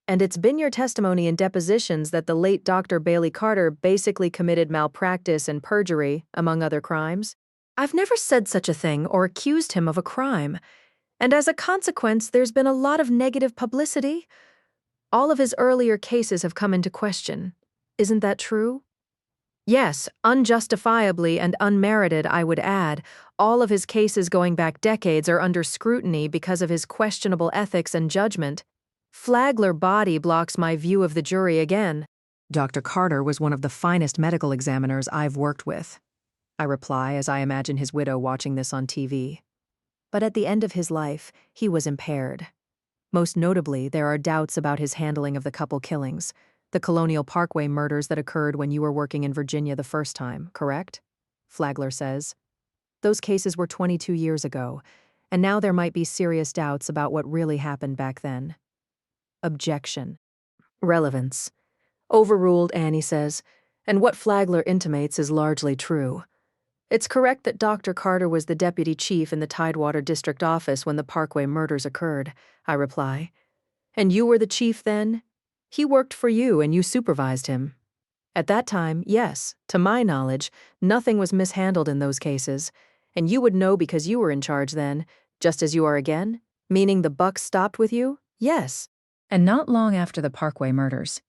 And it's been your testimony in depositions that the late Dr. Bailey Carter basically committed malpractice and perjury, among other crimes. I've never said such a thing or accused him of a crime, and as a consequence, there's been a lot of negative publicity. All of his earlier cases have come into question. Isn't that true? Yes, unjustifiably and unmerited, I would add. All of his cases going back decades are under scrutiny because of his questionable ethics and judgment. Flagler body blocks my view of the jury again. Dr. Carter was one of the finest medical examiners I've worked with, I reply as I imagine his widow watching this on TV. But at the end of his life, he was impaired. Most notably, there are doubts about his handling of the couple killings. The Colonial Parkway murders that occurred when you were working in Virginia the first time, correct? Flagler says. Those cases were 22 years ago, and now there might be serious doubts about what really happened back then. Objection. Relevance. Overruled, Annie says, and what Flagler intimates is largely true. It's correct that Dr. Carter was the deputy chief in the Tidewater District Office when the Parkway murders occurred, I reply. And you were the chief then? He worked for you and you supervised him. At that time, yes, to my knowledge, nothing was mishandled in those cases, and you would know because you were in charge then, just as you are again? Meaning the buck stopped with you? Yes. And not long after the Parkway murders,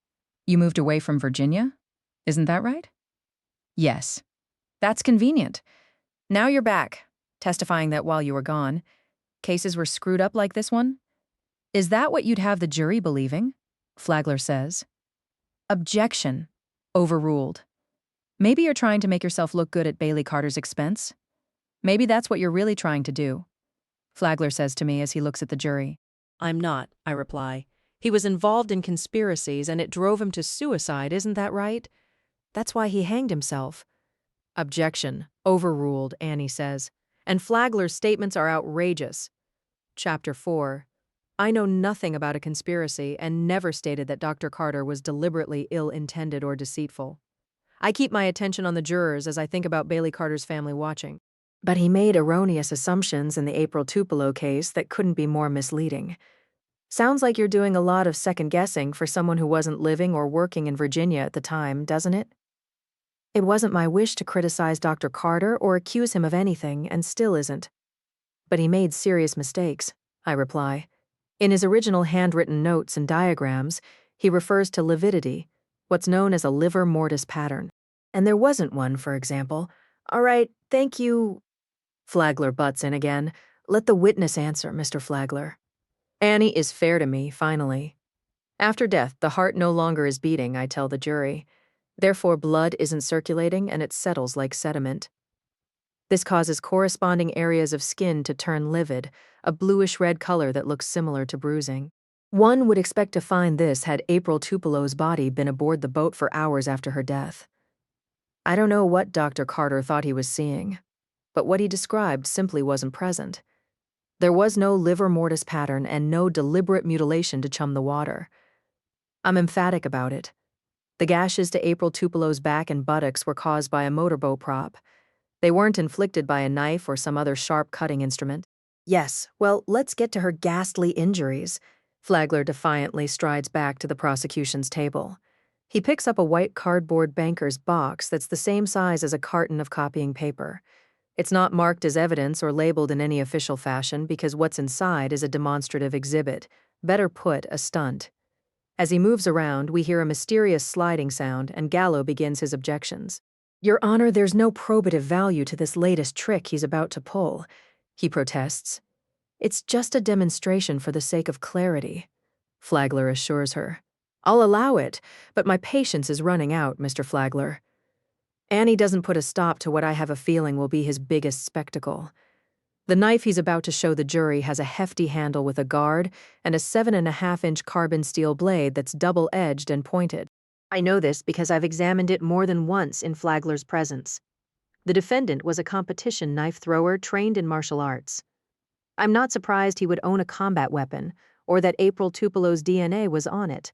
you moved away from Virginia? Isn't that right? Yes. That's convenient. Now you're back, testifying that while you were gone, cases were screwed up like this one? Is that what you'd have the jury believing? Flagler says. Objection. Overruled. Maybe you're trying to make yourself look good at Bailey Carter's expense. Maybe that's what you're really trying to do, Flagler says to me as he looks at the jury. I'm not, I reply. He was involved in conspiracies and it drove him to suicide, isn't that right? That's why he hanged himself. Objection. Overruled, Annie says. And Flagler's statements are outrageous. Chapter 4. I know nothing about a conspiracy and never stated that Dr. Carter was deliberately ill-intended or deceitful. I keep my attention on the jurors as I think about Bailey Carter's family watching. But he made erroneous assumptions in the April Tupelo case that couldn't be more misleading. Sounds like you're doing a lot of second-guessing for someone who wasn't living or working in Virginia at the time, doesn't it? It wasn't my wish to criticize Dr. Carter or accuse him of anything, and still isn't. But he made serious mistakes, I reply. In his original handwritten notes and diagrams, he refers to lividity, what's known as a livor mortis pattern. And there wasn't one, for example. All right, thank you. Flagler butts in again. Let the witness answer, Mr. Flagler. Annie is fair to me, finally. After death, the heart no longer is beating, I tell the jury. Therefore, blood isn't circulating and it settles like sediment. This causes corresponding areas of skin to turn livid, a bluish-red color that looks similar to bruising. One would expect to find this had April Tupelo's body been aboard the boat for hours after her death. I don't know what Dr. Carter thought he was seeing, but what he described simply wasn't present. There was no livor mortis pattern and no deliberate mutilation to chum the water. I'm emphatic about it. The gashes to April Tupelo's back and buttocks were caused by a motorboat prop. They weren't inflicted by a knife or some other sharp cutting instrument. Yes, well, let's get to her ghastly injuries. Flagler defiantly strides back to the prosecution's table. He picks up a white cardboard banker's box that's the same size as a carton of copying paper. It's not marked as evidence or labeled in any official fashion because what's inside is a demonstrative exhibit, better put, a stunt. As he moves around, we hear a mysterious sliding sound and Gallo begins his objections. Your Honor, there's no probative value to this latest trick he's about to pull, he protests. It's just a demonstration for the sake of clarity, Flagler assures her. I'll allow it, but my patience is running out, Mr. Flagler. Annie doesn't put a stop to what I have a feeling will be his biggest spectacle. The knife he's about to show the jury has a hefty handle with a guard and a 7.5-inch carbon steel blade that's double-edged and pointed. I know this because I've examined it more than once in Flagler's presence. The defendant was a competition knife thrower trained in martial arts. I'm not surprised he would own a combat weapon or that April Tupelo's DNA was on it.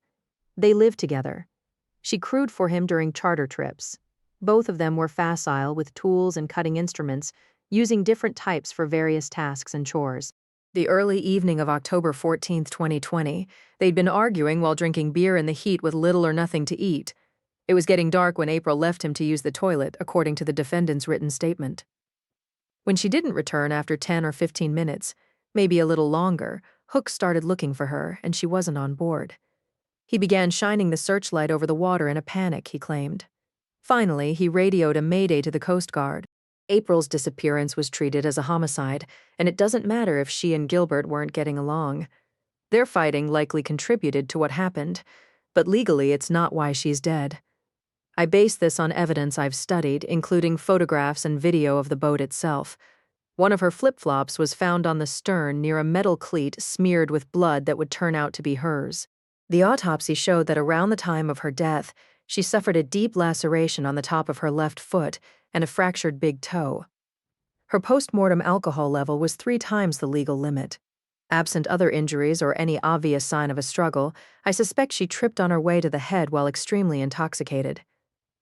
They lived together. She crewed for him during charter trips. Both of them were facile with tools and cutting instruments, using different types for various tasks and chores. The early evening of October 14, 2020, they'd been arguing while drinking beer in the heat with little or nothing to eat. It was getting dark when April left him to use the toilet, according to the defendant's written statement. When she didn't return after 10 or 15 minutes, maybe a little longer, Hooke started looking for her, and she wasn't on board. He began shining the searchlight over the water in a panic, he claimed. Finally, he radioed a mayday to the Coast Guard. April's disappearance was treated as a homicide, and it doesn't matter if she and Gilbert weren't getting along. Their fighting likely contributed to what happened, but legally it's not why she's dead. I base this on evidence I've studied, including photographs and video of the boat itself. One of her flip-flops was found on the stern near a metal cleat smeared with blood that would turn out to be hers. The autopsy showed that around the time of her death, she suffered a deep laceration on the top of her left foot and a fractured big toe. Her post-mortem alcohol level was 3 times the legal limit. Absent other injuries or any obvious sign of a struggle, I suspect she tripped on her way to the head while extremely intoxicated.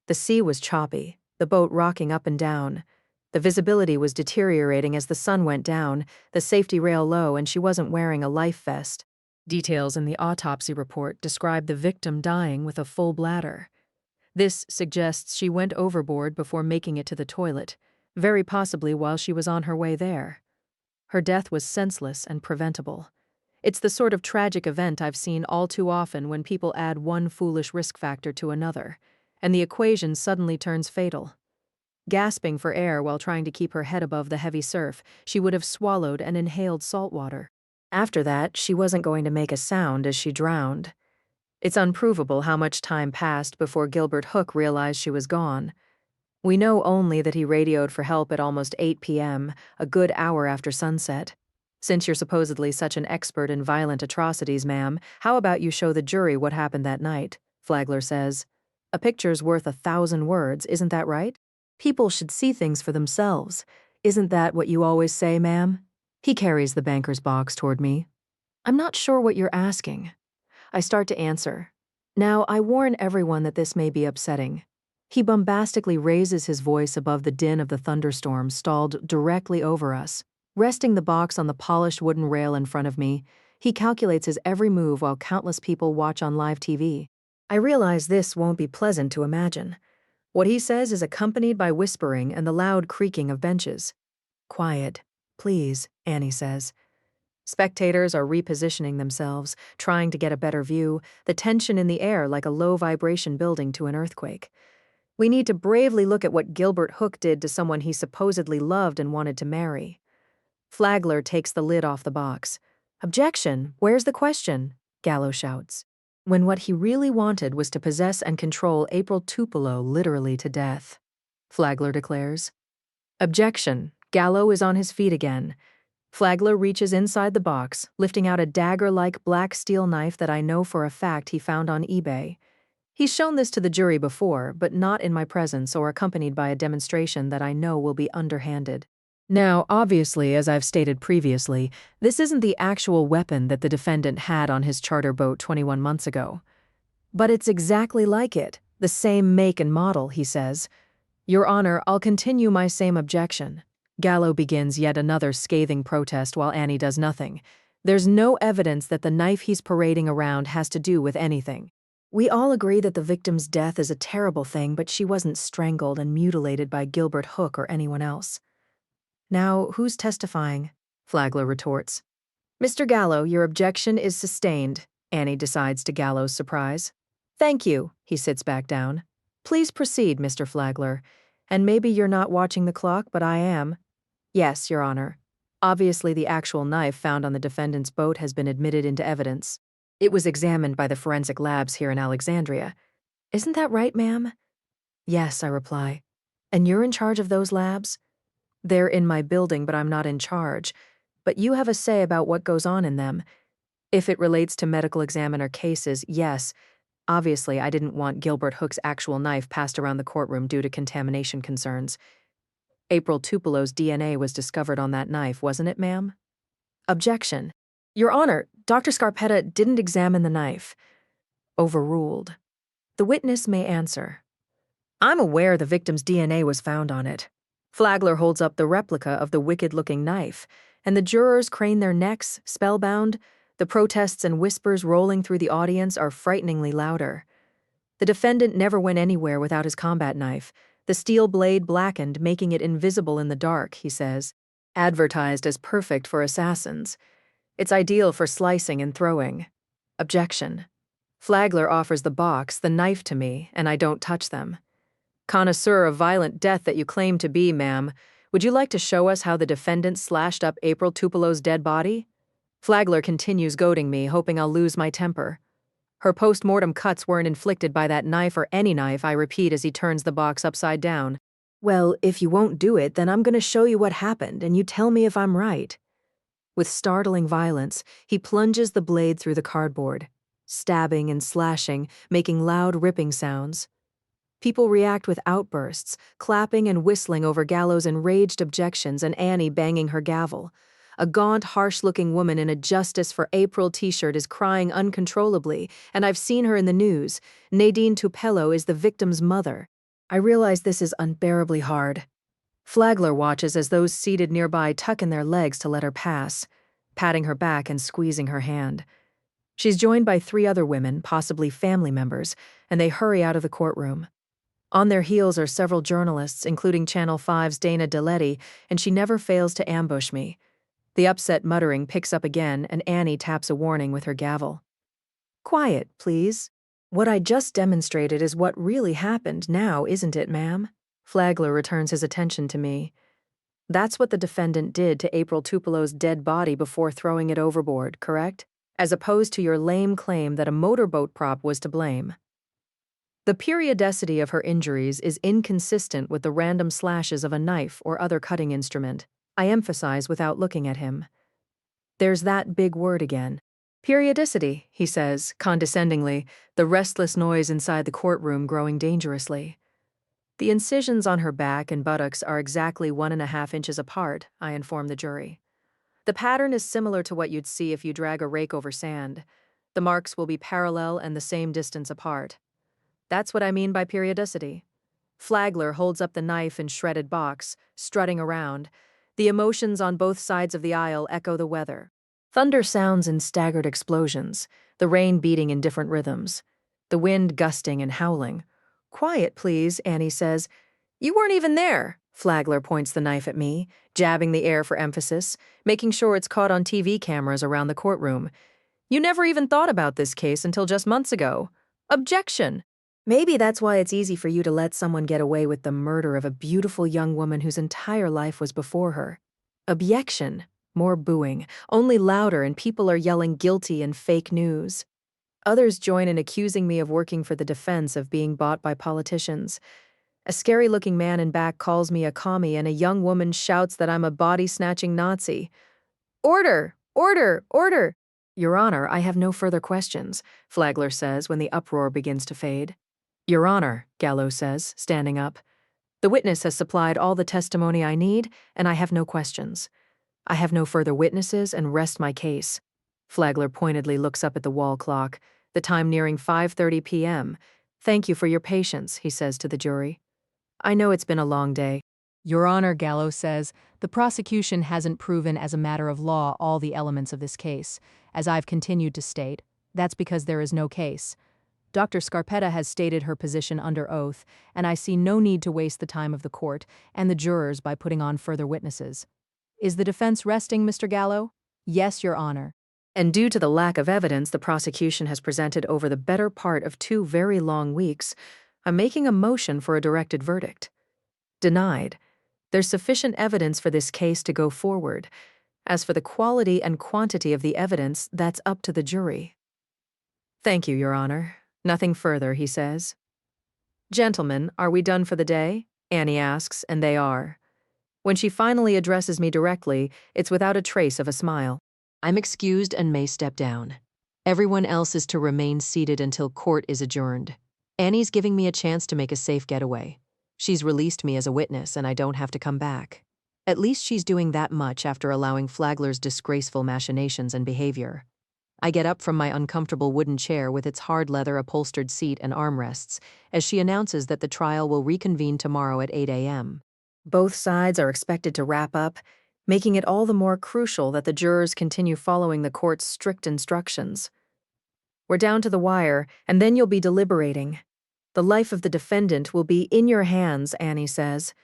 The sea was choppy, the boat rocking up and down. The visibility was deteriorating as the sun went down, the safety rail low, and she wasn't wearing a life vest. Details in the autopsy report describe the victim dying with a full bladder. This suggests she went overboard before making it to the toilet, very possibly while she was on her way there. Her death was senseless and preventable. It's the sort of tragic event I've seen all too often when people add one foolish risk factor to another, and the equation suddenly turns fatal. Gasping for air while trying to keep her head above the heavy surf, she would have swallowed and inhaled salt water. After that, she wasn't going to make a sound as she drowned. It's unprovable how much time passed before Gilbert Hooke realized she was gone. We know only that he radioed for help at almost 8 p.m., a good hour after sunset. Since you're supposedly such an expert in violent atrocities, ma'am, how about you show the jury what happened that night? Flagler says. A picture's worth 1,000 words, isn't that right? People should see things for themselves. Isn't that what you always say, ma'am? He carries the banker's box toward me. I'm not sure what you're asking. I start to answer. Now, I warn everyone that this may be upsetting. He bombastically raises his voice above the din of the thunderstorm stalled directly over us. Resting the box on the polished wooden rail in front of me, he calculates his every move while countless people watch on live TV. I realize this won't be pleasant to imagine. What he says is accompanied by whispering and the loud creaking of benches. Quiet, please, Annie says. Spectators are repositioning themselves, trying to get a better view, the tension in the air like a low-vibration building to an earthquake. We need to bravely look at what Gilbert Hooke did to someone he supposedly loved and wanted to marry. Flagler takes the lid off the box. Objection! Where's the question? Gallo shouts. When what he really wanted was to possess and control April Tupelo literally to death. Flagler declares. Objection! Gallo is on his feet again. Flagler reaches inside the box, lifting out a dagger-like black steel knife that I know for a fact he found on eBay. He's shown this to the jury before, but not in my presence or accompanied by a demonstration that I know will be underhanded. Now, obviously, as I've stated previously, this isn't the actual weapon that the defendant had on his charter boat 21 months ago. But it's exactly like it, the same make and model, he says. Your Honor, I'll continue my same objection. Gallo begins yet another scathing protest while Annie does nothing. There's no evidence that the knife he's parading around has to do with anything. We all agree that the victim's death is a terrible thing, but she wasn't strangled and mutilated by Gilbert Hooke or anyone else. Now, who's testifying? Flagler retorts. Mr. Gallo, your objection is sustained, Annie decides to Gallo's surprise. Thank you, he sits back down. Please proceed, Mr. Flagler. And maybe you're not watching the clock, but I am. Yes, Your Honor. Obviously, the actual knife found on the defendant's boat has been admitted into evidence. It was examined by the forensic labs here in Alexandria. Isn't that right, ma'am? Yes, I reply. And you're in charge of those labs? They're in my building, but I'm not in charge. But you have a say about what goes on in them. If it relates to medical examiner cases, yes. Obviously, I didn't want Gilbert Hooke's actual knife passed around the courtroom due to contamination concerns. April Tupelo's DNA was discovered on that knife, wasn't it, ma'am? Objection. Your Honor, Dr. Scarpetta didn't examine the knife. Overruled. The witness may answer. I'm aware the victim's DNA was found on it. Flagler holds up the replica of the wicked-looking knife, and the jurors crane their necks, spellbound. The protests and whispers rolling through the audience are frighteningly louder. The defendant never went anywhere without his combat knife, the steel blade blackened, making it invisible in the dark, he says. Advertised as perfect for assassins. It's ideal for slicing and throwing. Objection. Flagler offers the box, the knife to me, and I don't touch them. Connoisseur of violent death that you claim to be, ma'am, would you like to show us how the defendant slashed up April Tupelo's dead body? Flagler continues goading me, hoping I'll lose my temper. Her post-mortem cuts weren't inflicted by that knife or any knife, I repeat as he turns the box upside down. Well, if you won't do it, then I'm going to show you what happened, and you tell me if I'm right. With startling violence, he plunges the blade through the cardboard. stabbing and slashing, making loud ripping sounds. People react with outbursts, clapping and whistling over Gallo's enraged objections and Annie banging her gavel. A gaunt, harsh-looking woman in a Justice for April t-shirt is crying uncontrollably, and I've seen her in the news. Nadine Tupelo is the victim's mother. I realize this is unbearably hard. Flagler watches as those seated nearby tuck in their legs to let her pass, patting her back and squeezing her hand. She's joined by 3 other women, possibly family members, and they hurry out of the courtroom. On their heels are several journalists, including Channel 5's Dana Deletti, and she never fails to ambush me. The upset muttering picks up again, and Annie taps a warning with her gavel. Quiet, please. What I just demonstrated is what really happened now, isn't it, ma'am? Flagler returns his attention to me. That's what the defendant did to April Tupelo's dead body before throwing it overboard, correct? As opposed to your lame claim that a motorboat prop was to blame. The periodicity of her injuries is inconsistent with the random slashes of a knife or other cutting instrument, I emphasize without looking at him. There's that big word again. Periodicity, he says, condescendingly, the restless noise inside the courtroom growing dangerously. The incisions on her back and buttocks are exactly 1.5 inches apart, I inform the jury. The pattern is similar to what you'd see if you drag a rake over sand. The marks will be parallel and the same distance apart. That's what I mean by periodicity. Flagler holds up the knife and shredded box, strutting around. The emotions on both sides of the aisle echo the weather. Thunder sounds in staggered explosions, the rain beating in different rhythms, the wind gusting and howling. Quiet, please, Annie says. You weren't even there. Flagler points the knife at me, jabbing the air for emphasis, making sure it's caught on TV cameras around the courtroom. You never even thought about this case until just months ago. Objection! Maybe that's why it's easy for you to let someone get away with the murder of a beautiful young woman whose entire life was before her. Objection! More booing, only louder, and people are yelling guilty and fake news. Others join in accusing me of working for the defense of being bought by politicians. A scary-looking man in back calls me a commie, and a young woman shouts that I'm a body-snatching Nazi. Order! Order! Order! Your Honor, I have no further questions, Flagler says when the uproar begins to fade. Your Honor, Gallo says, standing up. The witness has supplied all the testimony I need, and I have no questions. I have no further witnesses and rest my case. Flagler pointedly looks up at the wall clock, the time nearing 5:30 p.m. Thank you for your patience, he says to the jury. I know it's been a long day. Your Honor, Gallo says, the prosecution hasn't proven as a matter of law all the elements of this case. As I've continued to state, that's because there is no case. Dr. Scarpetta has stated her position under oath, and I see no need to waste the time of the court and the jurors by putting on further witnesses. Is the defense resting, Mr. Gallo? Yes, Your Honor. And due to the lack of evidence the prosecution has presented over the better part of 2 very long weeks, I'm making a motion for a directed verdict. Denied. There's sufficient evidence for this case to go forward. As for the quality and quantity of the evidence, that's up to the jury. Thank you, Your Honor. Nothing further, he says. Gentlemen, are we done for the day? Annie asks, and they are. When she finally addresses me directly, it's without a trace of a smile. I'm excused and may step down. Everyone else is to remain seated until court is adjourned. Annie's giving me a chance to make a safe getaway. She's released me as a witness and I don't have to come back. At least she's doing that much after allowing Flagler's disgraceful machinations and behavior. I get up from my uncomfortable wooden chair with its hard leather upholstered seat and armrests as she announces that the trial will reconvene tomorrow at 8 a.m. Both sides are expected to wrap up, making it all the more crucial that the jurors continue following the court's strict instructions. We're down to the wire, and then you'll be deliberating. The life of the defendant will be in your hands, Annie says.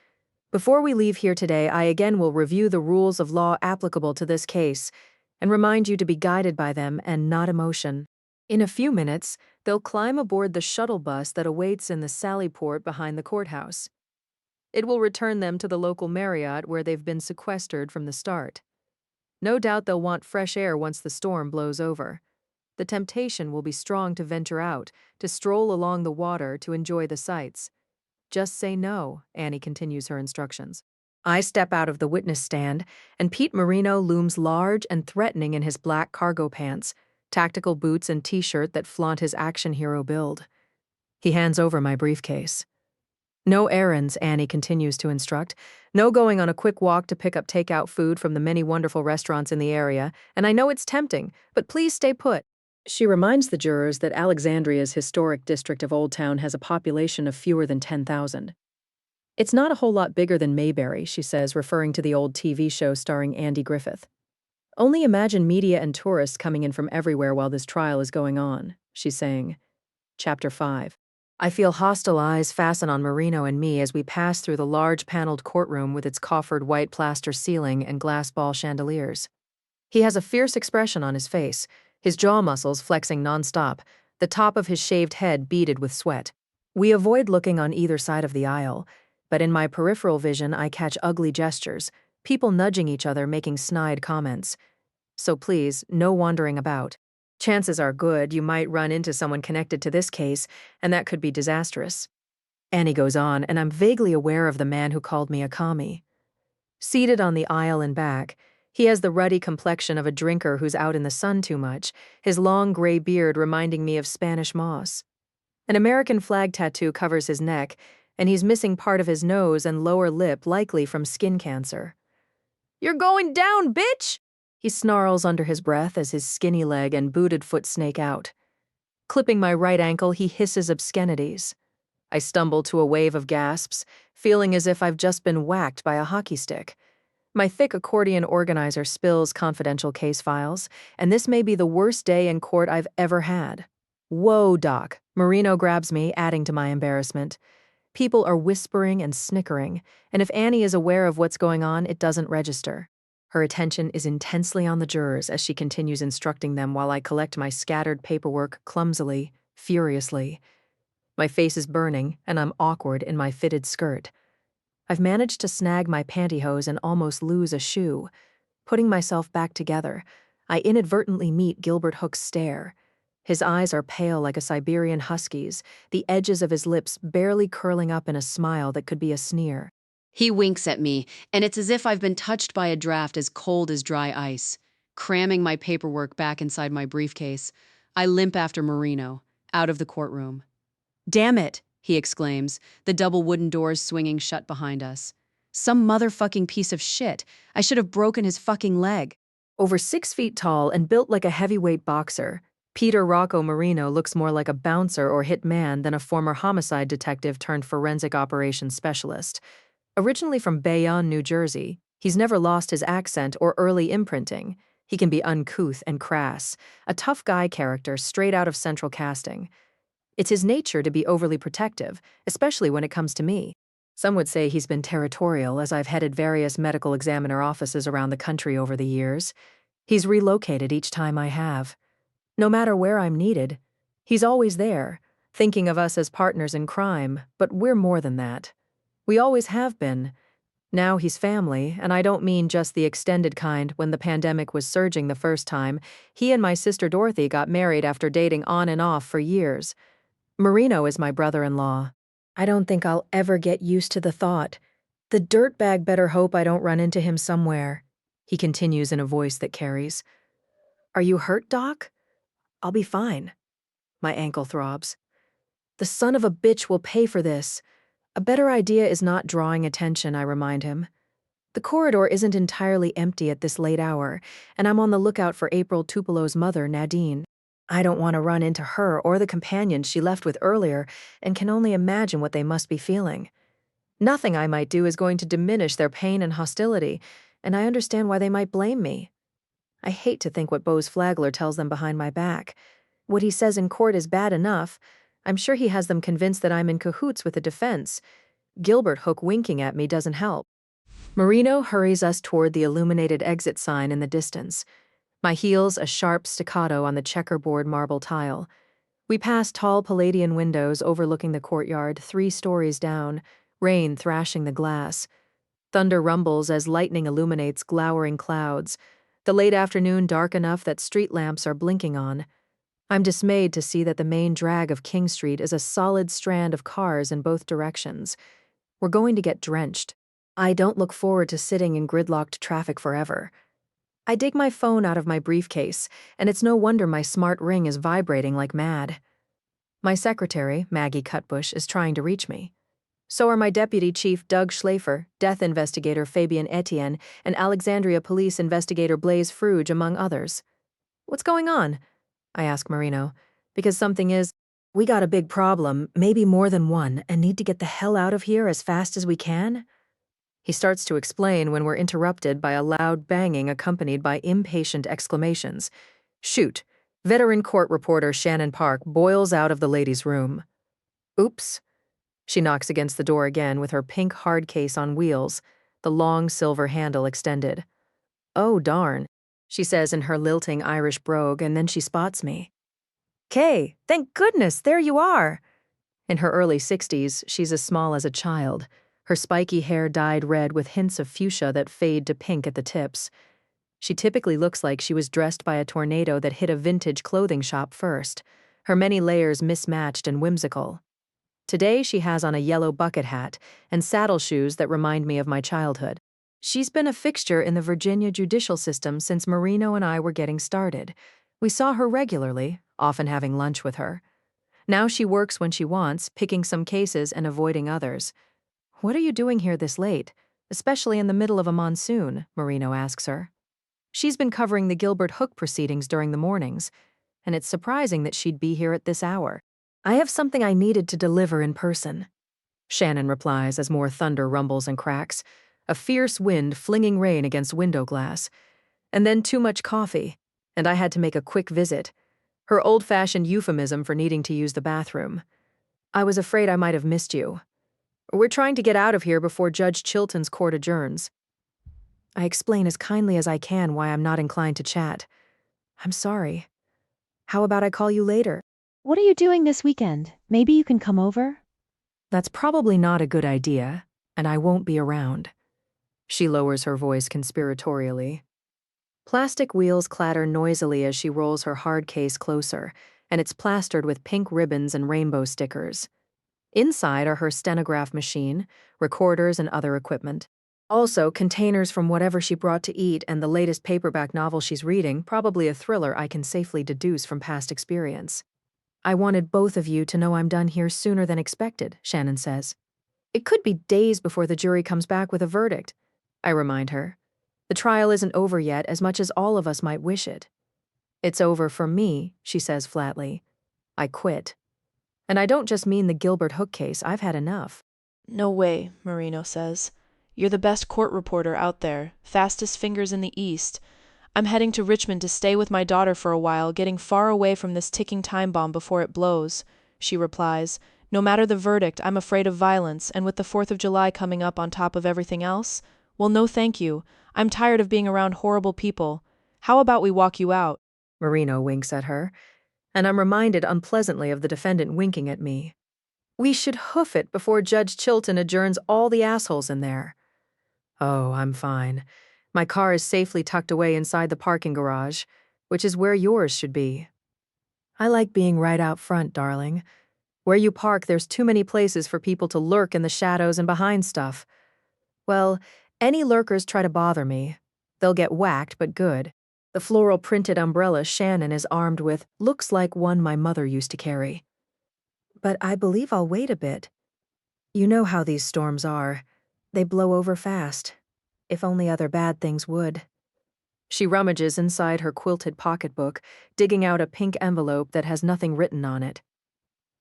Before we leave here today, I again will review the rules of law applicable to this case and remind you to be guided by them and not emotion. In a few minutes, they'll climb aboard the shuttle bus that awaits in the Sally Port behind the courthouse. It will return them to the local Marriott where they've been sequestered from the start. No doubt they'll want fresh air once the storm blows over. The temptation will be strong to venture out, to stroll along the water to enjoy the sights. Just say no, Annie continues her instructions. I step out of the witness stand, and Pete Marino looms large and threatening in his black cargo pants. tactical boots and t-shirt that flaunt his action hero build. He hands over my briefcase. No errands, Annie continues to instruct. No going on a quick walk to pick up takeout food from the many wonderful restaurants in the area, and I know it's tempting, but please stay put. She reminds the jurors that Alexandria's historic district of Old Town has a population of fewer than 10,000. It's not a whole lot bigger than Mayberry, she says, referring to the old TV show starring Andy Griffith. Only imagine media and tourists coming in from everywhere while this trial is going on, she's saying. Chapter 5. I feel hostile eyes fasten on Marino and me as we pass through the large paneled courtroom with its coffered white plaster ceiling and glass ball chandeliers. He has a fierce expression on his face, his jaw muscles flexing nonstop, the top of his shaved head beaded with sweat. We avoid looking on either side of the aisle, but in my peripheral vision I catch ugly gestures, people nudging each other making snide comments. So please, no wandering about. Chances are good you might run into someone connected to this case, and that could be disastrous. Annie goes on, and I'm vaguely aware of the man who called me a commie. Seated on the aisle and back, he has the ruddy complexion of a drinker who's out in the sun too much, his long gray beard reminding me of Spanish moss. An American flag tattoo covers his neck, and he's missing part of his nose and lower lip, likely from skin cancer. "You're going down, bitch!" He snarls under his breath as his skinny leg and booted foot snake out. Clipping my right ankle, he hisses obscenities. I stumble to a wave of gasps, feeling as if I've just been whacked by a hockey stick. My thick accordion organizer spills confidential case files, and this may be the worst day in court I've ever had. "Whoa, Doc." Marino grabs me, adding to my embarrassment. People are whispering and snickering, and if Annie is aware of what's going on, it doesn't register. Her attention is intensely on the jurors as she continues instructing them while I collect my scattered paperwork clumsily, furiously. My face is burning, and I'm awkward in my fitted skirt. I've managed to snag my pantyhose and almost lose a shoe. Putting myself back together, I inadvertently meet Gilbert Hooke's stare. His eyes are pale like a Siberian husky's, the edges of his lips barely curling up in a smile that could be a sneer. He winks at me, and it's as if I've been touched by a draft as cold as dry ice. Cramming my paperwork back inside my briefcase, I limp after Marino, out of the courtroom. "Damn it," he exclaims, the double wooden doors swinging shut behind us. "Some motherfucking piece of shit. I should have broken his fucking leg." Over 6 feet tall and built like a heavyweight boxer, Peter Rocco Marino looks more like a bouncer or hit man than a former homicide detective turned forensic operations specialist. Originally from Bayonne, New Jersey, he's never lost his accent or early imprinting. He can be uncouth and crass, a tough guy character straight out of central casting. It's his nature to be overly protective, especially when it comes to me. Some would say he's been territorial as I've headed various medical examiner offices around the country over the years. He's relocated each time I have. No matter where I'm needed, he's always there, thinking of us as partners in crime, but we're more than that. We always have been. Now he's family, and I don't mean just the extended kind. When the pandemic was surging the first time, he and my sister Dorothy got married after dating on and off for years. Marino is my brother-in-law. I don't think I'll ever get used to the thought. The dirtbag better hope I don't run into him somewhere, he continues in a voice that carries. "Are you hurt, Doc?" "I'll be fine." My ankle throbs. "The son of a bitch will pay for this." A better idea is not drawing attention, I remind him. The corridor isn't entirely empty at this late hour, and I'm on the lookout for April Tupelo's mother, Nadine. I don't want to run into her or the companions she left with earlier, and can only imagine what they must be feeling. Nothing I might do is going to diminish their pain and hostility, and I understand why they might blame me. I hate to think what Bose Flagler tells them behind my back. What he says in court is bad enough. I'm sure he has them convinced that I'm in cahoots with the defense. Gilbert Hooke winking at me doesn't help. Marino hurries us toward the illuminated exit sign in the distance. My heels a sharp staccato on the checkerboard marble tile. We pass tall Palladian windows overlooking the courtyard 3 stories down, rain thrashing the glass. Thunder rumbles as lightning illuminates glowering clouds. The late afternoon dark enough that street lamps are blinking on. I'm dismayed to see that the main drag of King Street is a solid strand of cars in both directions. We're going to get drenched. I don't look forward to sitting in gridlocked traffic forever. I dig my phone out of my briefcase, and it's no wonder my smart ring is vibrating like mad. My secretary, Maggie Cutbush, is trying to reach me. So are my deputy chief Doug Schlafer, death investigator Fabian Etienne, and Alexandria police investigator Blaise Fruge, among others. What's going on? I ask Marino. Because something is, we got a big problem, maybe more than one, and need to get the hell out of here as fast as we can? He starts to explain when we're interrupted by a loud banging accompanied by impatient exclamations. Shoot! Veteran court reporter Shannon Park boils out of the ladies' room. Oops. She knocks against the door again with her pink hard case on wheels, the long silver handle extended. Oh, darn, she says in her lilting Irish brogue, and then she spots me. Kay, thank goodness, there you are. In her early 60s, she's as small as a child, her spiky hair dyed red with hints of fuchsia that fade to pink at the tips. She typically looks like she was dressed by a tornado that hit a vintage clothing shop first, her many layers mismatched and whimsical. Today she has on a yellow bucket hat and saddle shoes that remind me of my childhood. She's been a fixture in the Virginia judicial system since Marino and I were getting started. We saw her regularly, often having lunch with her. Now she works when she wants, picking some cases and avoiding others. What are you doing here this late, especially in the middle of a monsoon? Marino asks her. She's been covering the Gilbert Hooke proceedings during the mornings, and it's surprising that she'd be here at this hour. I have something I needed to deliver in person. Shannon replies as more thunder rumbles and cracks, a fierce wind flinging rain against window glass. And then too much coffee, and I had to make a quick visit. Her old-fashioned euphemism for needing to use the bathroom. I was afraid I might have missed you. We're trying to get out of here before Judge Chilton's court adjourns. I explain as kindly as I can why I'm not inclined to chat. I'm sorry. How about I call you later? What are you doing this weekend? Maybe you can come over? That's probably not a good idea, and I won't be around. She lowers her voice conspiratorially. Plastic wheels clatter noisily as she rolls her hard case closer, and it's plastered with pink ribbons and rainbow stickers. Inside are her stenograph machine, recorders, and other equipment. Also, containers from whatever she brought to eat and the latest paperback novel she's reading, probably a thriller I can safely deduce from past experience. I wanted both of you to know I'm done here sooner than expected, Shannon says. It could be days before the jury comes back with a verdict, I remind her. The trial isn't over yet as much as all of us might wish it. It's over for me, she says flatly. I quit. And I don't just mean the Gilbert Hooke case, I've had enough. No way, Marino says. You're the best court reporter out there, fastest fingers in the East. I'm heading to Richmond to stay with my daughter for a while, getting far away from this ticking time bomb before it blows. She replies, no matter the verdict, I'm afraid of violence, and with the 4th of July coming up on top of everything else? Well, no thank you. I'm tired of being around horrible people. How about we walk you out? Marino winks at her, and I'm reminded unpleasantly of the defendant winking at me. We should hoof it before Judge Chilton adjourns all the assholes in there. Oh, I'm fine. My car is safely tucked away inside the parking garage, which is where yours should be. I like being right out front, darling. Where you park, there's too many places for people to lurk in the shadows and behind stuff. Well, any lurkers try to bother me. They'll get whacked, but good. The floral printed umbrella Shannon is armed with looks like one my mother used to carry. But I believe I'll wait a bit. You know how these storms are. They blow over fast. If only other bad things would. She rummages inside her quilted pocketbook, digging out a pink envelope that has nothing written on it.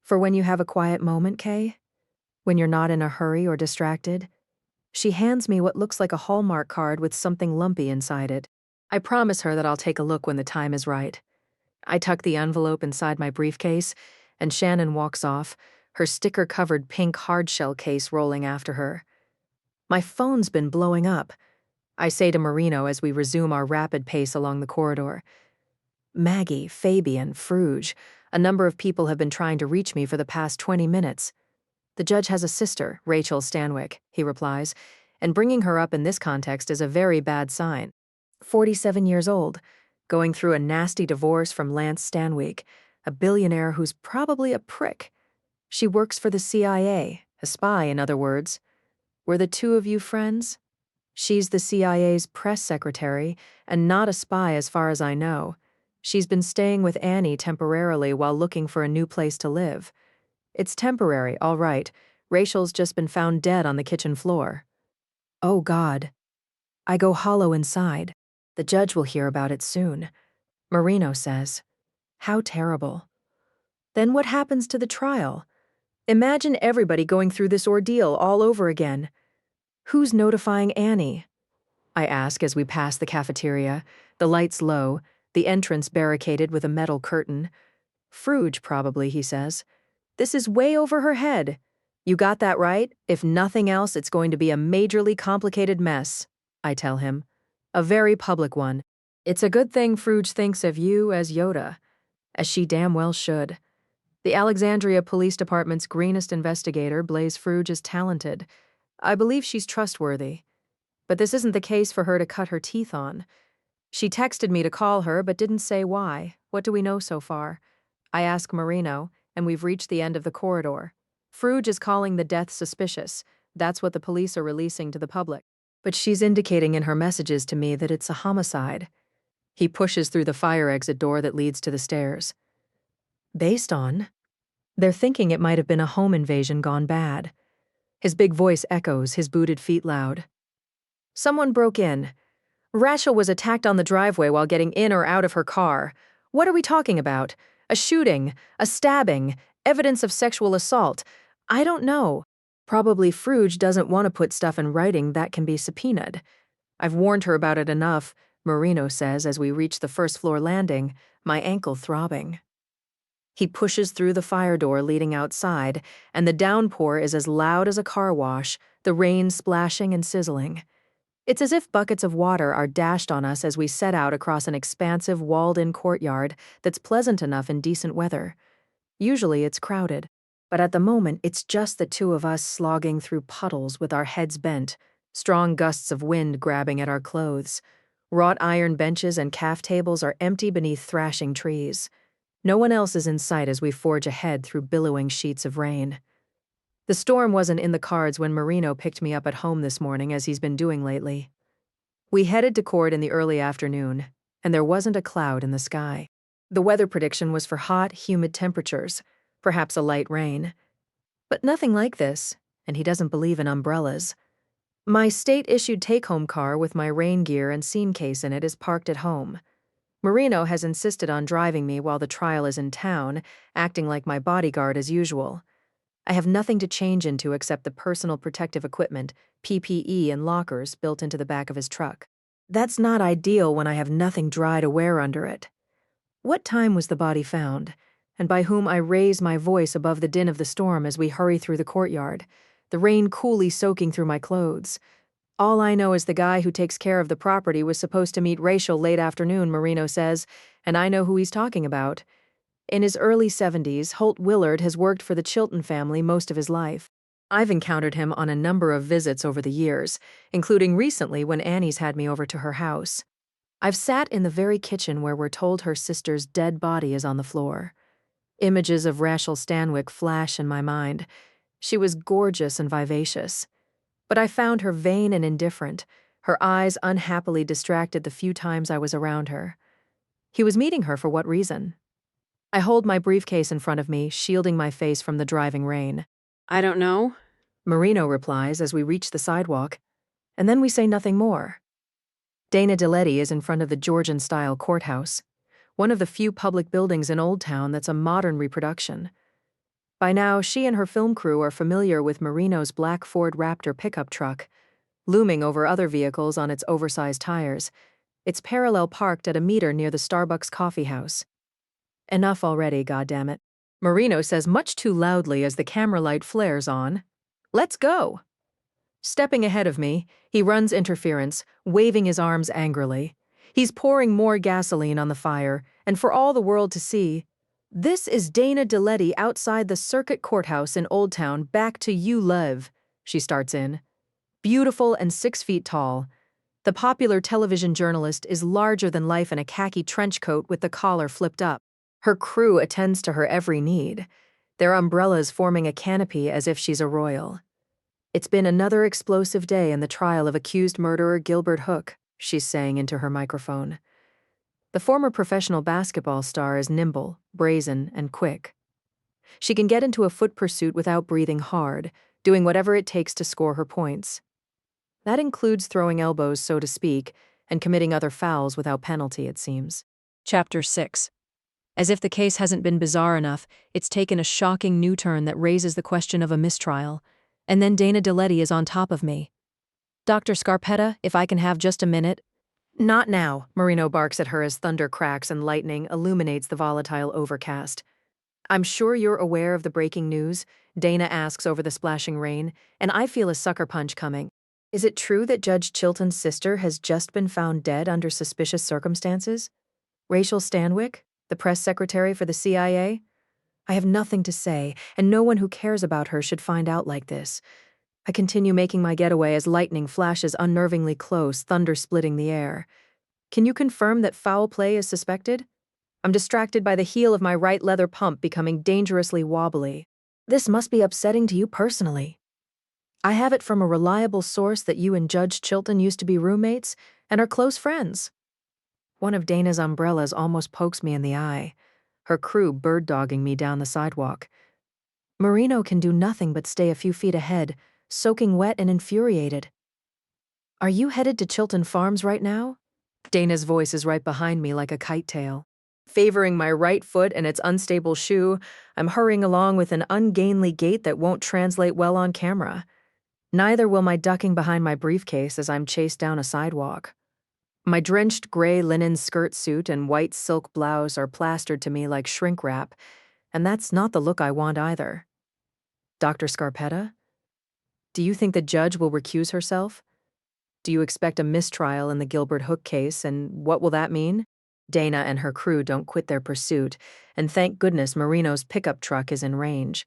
For when you have a quiet moment, Kay? When you're not in a hurry or distracted? She hands me what looks like a Hallmark card with something lumpy inside it. I promise her that I'll take a look when the time is right. I tuck the envelope inside my briefcase, and Shannon walks off, her sticker-covered pink hardshell case rolling after her. My phone's been blowing up, I say to Marino as we resume our rapid pace along the corridor. Maggie, Fabian, Fruge, a number of people have been trying to reach me for the past 20 minutes. The judge has a sister, Rachael Stanwyck, he replies, and bringing her up in this context is a very bad sign. 47 years old, going through a nasty divorce from Lance Stanwyck, a billionaire who's probably a prick. She works for the CIA, a spy in other words. Were the two of you friends? She's the CIA's press secretary and not a spy as far as I know. She's been staying with Annie temporarily while looking for a new place to live. It's temporary, all right. Rachael's just been found dead on the kitchen floor. Oh, God. I go hollow inside. The judge will hear about it soon. Marino says. How terrible. Then what happens to the trial? Imagine everybody going through this ordeal all over again. Who's notifying Annie? I ask as we pass the cafeteria, the lights low, the entrance barricaded with a metal curtain. Fruge, probably, he says. This is way over her head. You got that right? If nothing else, it's going to be a majorly complicated mess, I tell him. A very public one. It's a good thing Fruge thinks of you as Yoda, as she damn well should. The Alexandria Police Department's greenest investigator, Blaise Fruge, is talented. I believe she's trustworthy. But this isn't the case for her to cut her teeth on. She texted me to call her, but didn't say why. What do we know so far? I ask Marino, and we've reached the end of the corridor. Fruge is calling the death suspicious. That's what the police are releasing to the public. But she's indicating in her messages to me that it's a homicide. He pushes through the fire exit door that leads to the stairs. Based on? They're thinking it might have been a home invasion gone bad. His big voice echoes, his booted feet loud. Someone broke in. Rachael was attacked on the driveway while getting in or out of her car. What are we talking about? A shooting, a stabbing, evidence of sexual assault. I don't know. Probably Fruge doesn't want to put stuff in writing that can be subpoenaed. I've warned her about it enough, Marino says as we reach the first-floor landing, my ankle throbbing. He pushes through the fire door leading outside, and the downpour is as loud as a car wash, the rain splashing and sizzling. It's as if buckets of water are dashed on us as we set out across an expansive, walled-in courtyard that's pleasant enough in decent weather. Usually it's crowded, but at the moment it's just the two of us slogging through puddles with our heads bent, strong gusts of wind grabbing at our clothes. Wrought iron benches and calf tables are empty beneath thrashing trees. No one else is in sight as we forge ahead through billowing sheets of rain. The storm wasn't in the cards when Marino picked me up at home this morning, as he's been doing lately. We headed to court in the early afternoon, and there wasn't a cloud in the sky. The weather prediction was for hot, humid temperatures, perhaps a light rain. But nothing like this, and he doesn't believe in umbrellas. My state-issued take-home car with my rain gear and scene case in it is parked at home. Marino has insisted on driving me while the trial is in town, acting like my bodyguard as usual. I have nothing to change into except the personal protective equipment, PPE, and lockers built into the back of his truck. That's not ideal when I have nothing dry to wear under it. What time was the body found, and by whom I raise my voice above the din of the storm as we hurry through the courtyard, the rain coolly soaking through my clothes? All I know is the guy who takes care of the property was supposed to meet Rachael late afternoon, Marino says, and I know who he's talking about. In his early 70s, Holt Willard has worked for the Chilton family most of his life. I've encountered him on a number of visits over the years, including recently when Annie's had me over to her house. I've sat in the very kitchen where we're told her sister's dead body is on the floor. Images of Rachael Stanwyck flash in my mind. She was gorgeous and vivacious. But I found her vain and indifferent, her eyes unhappily distracted the few times I was around her. He was meeting her for what reason? I hold my briefcase in front of me, shielding my face from the driving rain. I don't know. Marino replies as we reach the sidewalk, and then we say nothing more. Dana DeLetti is in front of the Georgian-style courthouse, one of the few public buildings in Old Town that's a modern reproduction. By now, she and her film crew are familiar with Marino's black Ford Raptor pickup truck, looming over other vehicles on its oversized tires. It's parallel parked at a meter near the Starbucks coffee house. Enough already, goddammit. Marino says much too loudly as the camera light flares on. Let's go. Stepping ahead of me, he runs interference, waving his arms angrily. He's pouring more gasoline on the fire, and for all the world to see, this is Dana DeLetti outside the Circuit Courthouse in Old Town, back to you live, she starts in. Beautiful and 6 feet tall. The popular television journalist is larger than life in a khaki trench coat with the collar flipped up. Her crew attends to her every need, their umbrellas forming a canopy as if she's a royal. It's been another explosive day in the trial of accused murderer Gilbert Hooke, she's saying into her microphone. The former professional basketball star is nimble, brazen, and quick. She can get into a foot pursuit without breathing hard, doing whatever it takes to score her points. That includes throwing elbows, so to speak, and committing other fouls without penalty, it seems. Chapter 6. As if the case hasn't been bizarre enough, it's taken a shocking new turn that raises the question of a mistrial. And then Dana DeLetti is on top of me. Dr. Scarpetta, if I can have just a minute. Not now, Marino barks at her as thunder cracks and lightning illuminates the volatile overcast. I'm sure you're aware of the breaking news, Dana asks over the splashing rain, and I feel a sucker punch coming. Is it true that Judge Chilton's sister has just been found dead under suspicious circumstances? Rachael Stanwyck, the press secretary for the CIA? I have nothing to say, and no one who cares about her should find out like this. I continue making my getaway as lightning flashes unnervingly close, thunder splitting the air. Can you confirm that foul play is suspected? I'm distracted by the heel of my right leather pump becoming dangerously wobbly. This must be upsetting to you personally. I have it from a reliable source that you and Judge Chilton used to be roommates and are close friends. One of Dana's umbrellas almost pokes me in the eye, her crew bird-dogging me down the sidewalk. Marino can do nothing but stay a few feet ahead, soaking wet and infuriated. Are you headed to Chilton Farms right now? Dana's voice is right behind me like a kite tail. Favoring my right foot and its unstable shoe, I'm hurrying along with an ungainly gait that won't translate well on camera. Neither will my ducking behind my briefcase as I'm chased down a sidewalk. My drenched gray linen skirt suit and white silk blouse are plastered to me like shrink wrap, and that's not the look I want either. Dr. Scarpetta? Do you think the judge will recuse herself? Do you expect a mistrial in the Gilbert Hooke case, and what will that mean? Dana and her crew don't quit their pursuit, and thank goodness Marino's pickup truck is in range.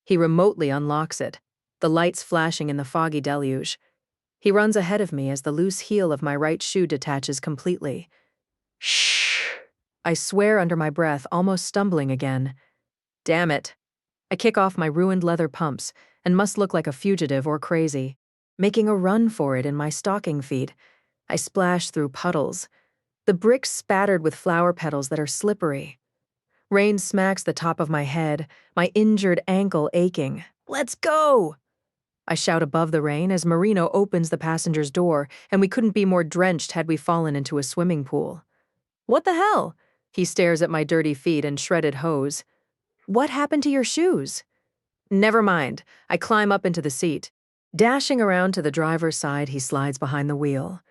He remotely unlocks it, the lights flashing in the foggy deluge. He runs ahead of me as the loose heel of my right shoe detaches completely. Shh! I swear under my breath, almost stumbling again. Damn it. I kick off my ruined leather pumps and must look like a fugitive or crazy. Making a run for it in my stocking feet, I splash through puddles, the bricks spattered with flower petals that are slippery. Rain smacks the top of my head, my injured ankle aching. Let's go! I shout above the rain as Marino opens the passenger's door, and we couldn't be more drenched had we fallen into a swimming pool. What the hell? He stares at my dirty feet and shredded hose. What happened to your shoes? Never mind. I climb up into the seat. Dashing around to the driver's side, he slides behind the wheel.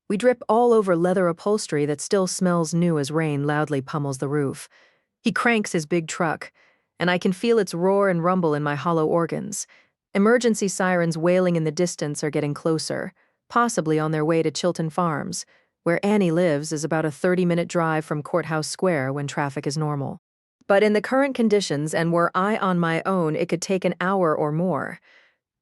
We drip all over leather upholstery that still smells new as rain loudly pummels the roof. He cranks his big truck, and I can feel its roar and rumble in my hollow organs. Emergency sirens wailing in the distance are getting closer, possibly on their way to Chilton Farms, where Annie lives is about a 30-minute drive from Courthouse Square when traffic is normal. But in the current conditions, and were I on my own, it could take an hour or more.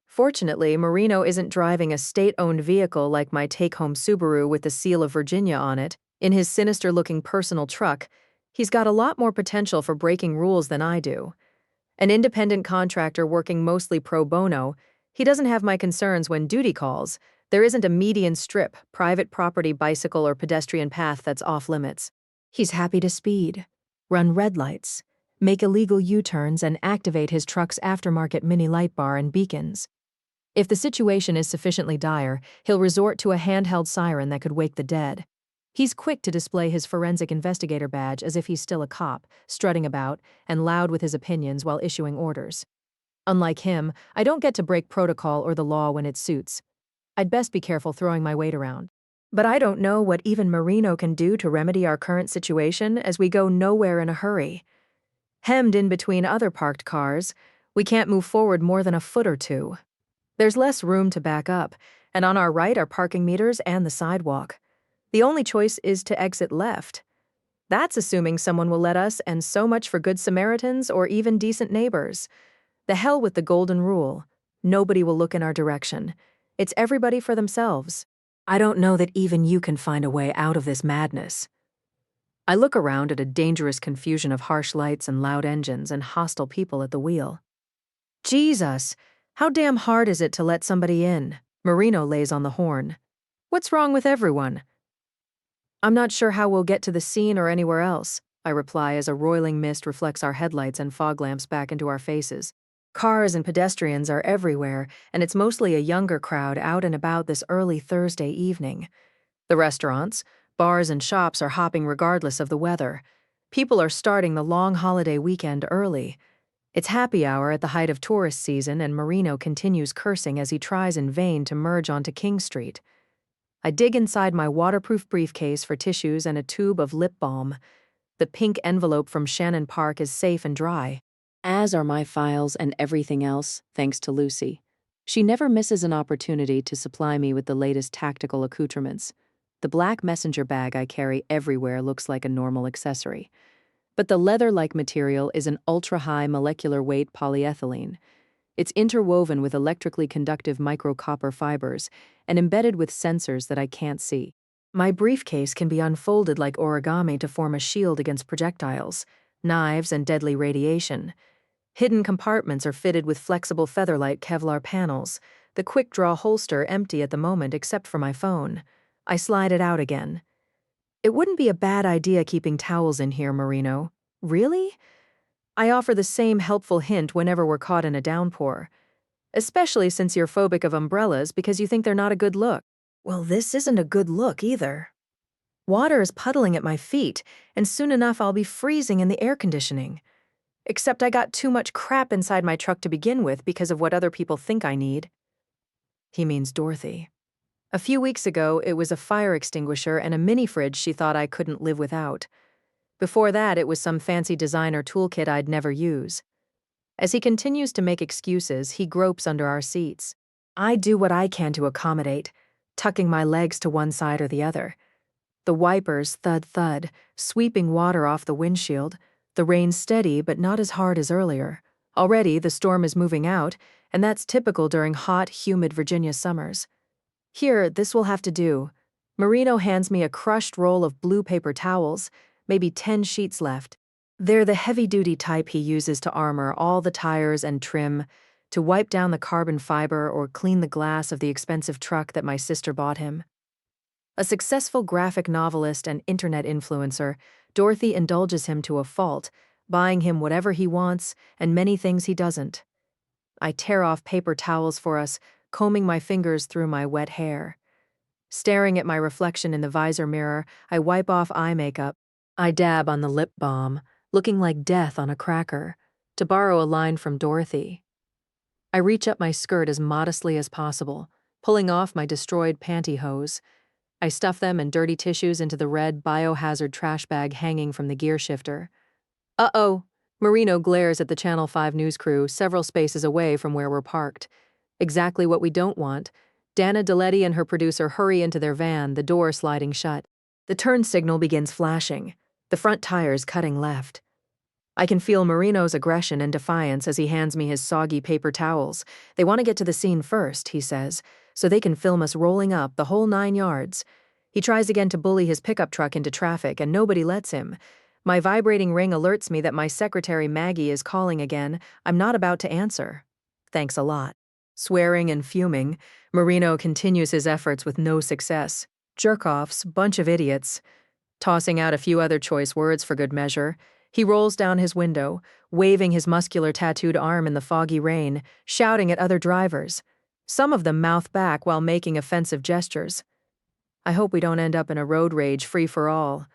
Fortunately, Marino isn't driving a state-owned vehicle like my take-home Subaru with the seal of Virginia on it. In his sinister-looking personal truck, he's got a lot more potential for breaking rules than I do. An independent contractor working mostly pro bono, he doesn't have my concerns when duty calls. There isn't a median strip, private property, bicycle, or pedestrian path that's off-limits. He's happy to speed, run red lights, make illegal U-turns, and activate his truck's aftermarket mini light bar and beacons. If the situation is sufficiently dire, he'll resort to a handheld siren that could wake the dead. He's quick to display his forensic investigator badge as if he's still a cop, strutting about, and loud with his opinions while issuing orders. Unlike him, I don't get to break protocol or the law when it suits. I'd best be careful throwing my weight around. But I don't know what even Marino can do to remedy our current situation as we go nowhere in a hurry. Hemmed in between other parked cars, we can't move forward more than a foot or two. There's less room to back up, and on our right are parking meters and the sidewalk. The only choice is to exit left. That's assuming someone will let us, and so much for good Samaritans or even decent neighbors. The hell with the golden rule. Nobody will look in our direction. It's everybody for themselves. I don't know that even you can find a way out of this madness. I look around at a dangerous confusion of harsh lights and loud engines and hostile people at the wheel. Jesus! How damn hard is it to let somebody in? Marino lays on the horn. What's wrong with everyone? I'm not sure how we'll get to the scene or anywhere else, I reply as a roiling mist reflects our headlights and fog lamps back into our faces. Cars and pedestrians are everywhere, and it's mostly a younger crowd out and about this early Thursday evening. The restaurants, bars, and shops are hopping regardless of the weather. People are starting the long holiday weekend early. It's happy hour at the height of tourist season, and Marino continues cursing as he tries in vain to merge onto King Street. I dig inside my waterproof briefcase for tissues and a tube of lip balm. The pink envelope from Shannon Park is safe and dry, As are my files and everything else, thanks to Lucy. She never misses an opportunity to supply me with the latest tactical accoutrements. The black messenger bag I carry everywhere looks like a normal accessory. But the leather-like material is an ultra-high molecular weight polyethylene. It's interwoven with electrically conductive microcopper fibers and embedded with sensors that I can't see. My briefcase can be unfolded like origami to form a shield against projectiles, knives, and deadly radiation. Hidden compartments are fitted with flexible featherlight Kevlar panels, the quick-draw holster empty at the moment except for my phone. I slide it out again. It wouldn't be a bad idea keeping towels in here, Marino. Really? I offer the same helpful hint whenever we're caught in a downpour. Especially since you're phobic of umbrellas because you think they're not a good look. Well, this isn't a good look either. Water is puddling at my feet, and soon enough I'll be freezing in the air conditioning. Except I got too much crap inside my truck to begin with because of what other people think I need. He means Dorothy. A few weeks ago, it was a fire extinguisher and a mini fridge she thought I couldn't live without. Before that, it was some fancy designer toolkit I'd never use. As he continues to make excuses, he gropes under our seats. I do what I can to accommodate, tucking my legs to one side or the other. The wipers thud-thud, sweeping water off the windshield, the rain steady but not as hard as earlier. Already, the storm is moving out, and that's typical during hot, humid Virginia summers. Here, this will have to do. Marino hands me a crushed roll of blue paper towels, maybe 10 sheets left. They're the heavy-duty type he uses to armor all the tires and trim, to wipe down the carbon fiber or clean the glass of the expensive truck that my sister bought him. A successful graphic novelist and internet influencer, Dorothy indulges him to a fault, buying him whatever he wants and many things he doesn't. I tear off paper towels for us, combing my fingers through my wet hair. Staring at my reflection in the visor mirror, I wipe off eye makeup. I dab on the lip balm, looking like death on a cracker, to borrow a line from Dorothy. I reach up my skirt as modestly as possible, pulling off my destroyed pantyhose. I stuff them and dirty tissues into the red biohazard trash bag hanging from the gear shifter. Uh-oh. Marino glares at the Channel 5 news crew several spaces away from where we're parked. Exactly what we don't want. Dana Deletti and her producer hurry into their van, the door sliding shut. The turn signal begins flashing, the front tires cutting left. I can feel Marino's aggression and defiance as he hands me his soggy paper towels. They want to get to the scene first, he says, so they can film us rolling up the whole 9 yards. He tries again to bully his pickup truck into traffic, and nobody lets him. My vibrating ring alerts me that my secretary Maggie is calling again. I'm not about to answer. Thanks a lot. Swearing and fuming, Marino continues his efforts with no success. Jerk-offs, bunch of idiots. Tossing out a few other choice words for good measure, he rolls down his window, waving his muscular tattooed arm in the foggy rain, shouting at other drivers. Some of them mouth back while making offensive gestures. I hope we don't end up in a road rage free-for-all.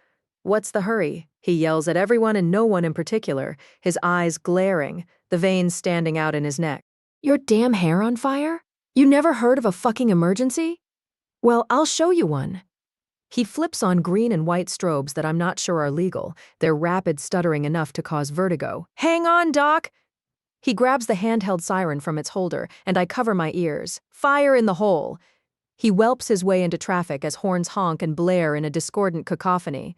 What's the hurry? He yells at everyone and no one in particular, his eyes glaring, the veins standing out in his neck. Your damn hair on fire? You never heard of a fucking emergency? Well, I'll show you one. He flips on green and white strobes that I'm not sure are legal, their rapid stuttering enough to cause vertigo. Hang on, Doc! He grabs the handheld siren from its holder, and I cover my ears. Fire in the hole! He whelps his way into traffic as horns honk and blare in a discordant cacophony.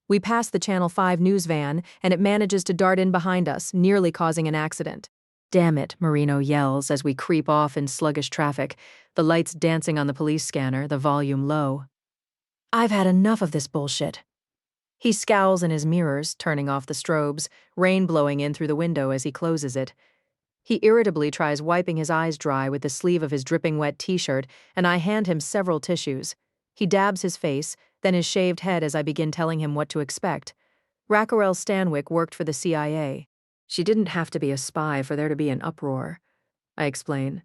We pass the Channel 5 news van, and it manages to dart in behind us, nearly causing an accident. Damn it, Marino yells as we creep off in sluggish traffic, the lights dancing on the police scanner, the volume low. I've had enough of this bullshit. He scowls in his mirrors, turning off the strobes, rain blowing in through the window as he closes it. He irritably tries wiping his eyes dry with the sleeve of his dripping wet t-shirt, and I hand him several tissues. He dabs his face, then his shaved head as I begin telling him what to expect. Rachael Stanwyck worked for the CIA. She didn't have to be a spy for there to be an uproar. I explain.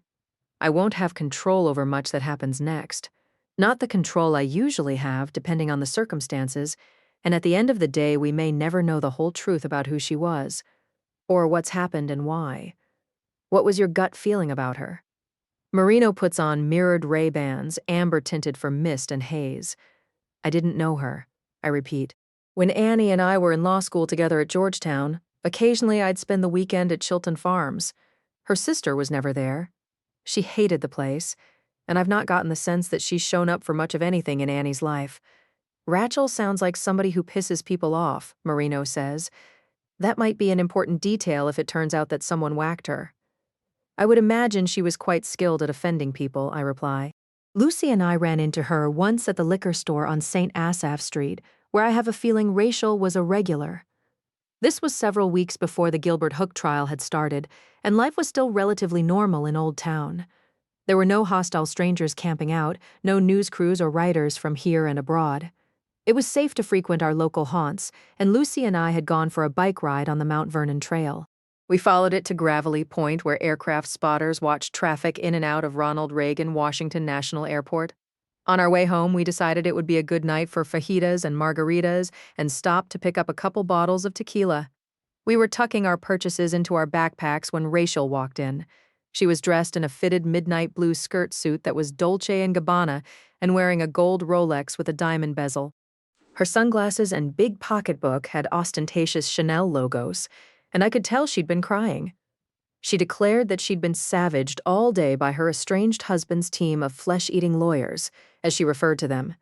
I won't have control over much that happens next. Not the control I usually have, depending on the circumstances, and at the end of the day we may never know the whole truth about who she was, or what's happened and why. What was your gut feeling about her? Marino puts on mirrored Ray-Bans, amber-tinted for mist and haze. I didn't know her, I repeat. When Annie and I were in law school together at Georgetown, occasionally I'd spend the weekend at Chilton Farms. Her sister was never there. She hated the place, and I've not gotten the sense that she's shown up for much of anything in Annie's life. Rachael sounds like somebody who pisses people off, Marino says. That might be an important detail if it turns out that someone whacked her. I would imagine she was quite skilled at offending people, I reply. Lucy and I ran into her once at the liquor store on St. Asaph Street, where I have a feeling Rachael was a regular. This was several weeks before the Gilbert Hooke trial had started, and life was still relatively normal in Old Town. There were no hostile strangers camping out, no news crews or writers from here and abroad. It was safe to frequent our local haunts, and Lucy and I had gone for a bike ride on the Mount Vernon Trail. We followed it to Gravelly Point, where aircraft spotters watched traffic in and out of Ronald Reagan Washington National Airport. On our way home, we decided it would be a good night for fajitas and margaritas and stopped to pick up a couple bottles of tequila. We were tucking our purchases into our backpacks when Rachael walked in. She was dressed in a fitted midnight blue skirt suit that was Dolce & Gabbana and wearing a gold Rolex with a diamond bezel. Her sunglasses and big pocketbook had ostentatious Chanel logos, and I could tell she'd been crying. She declared that she'd been savaged all day by her estranged husband's team of flesh-eating lawyers, as she referred to them.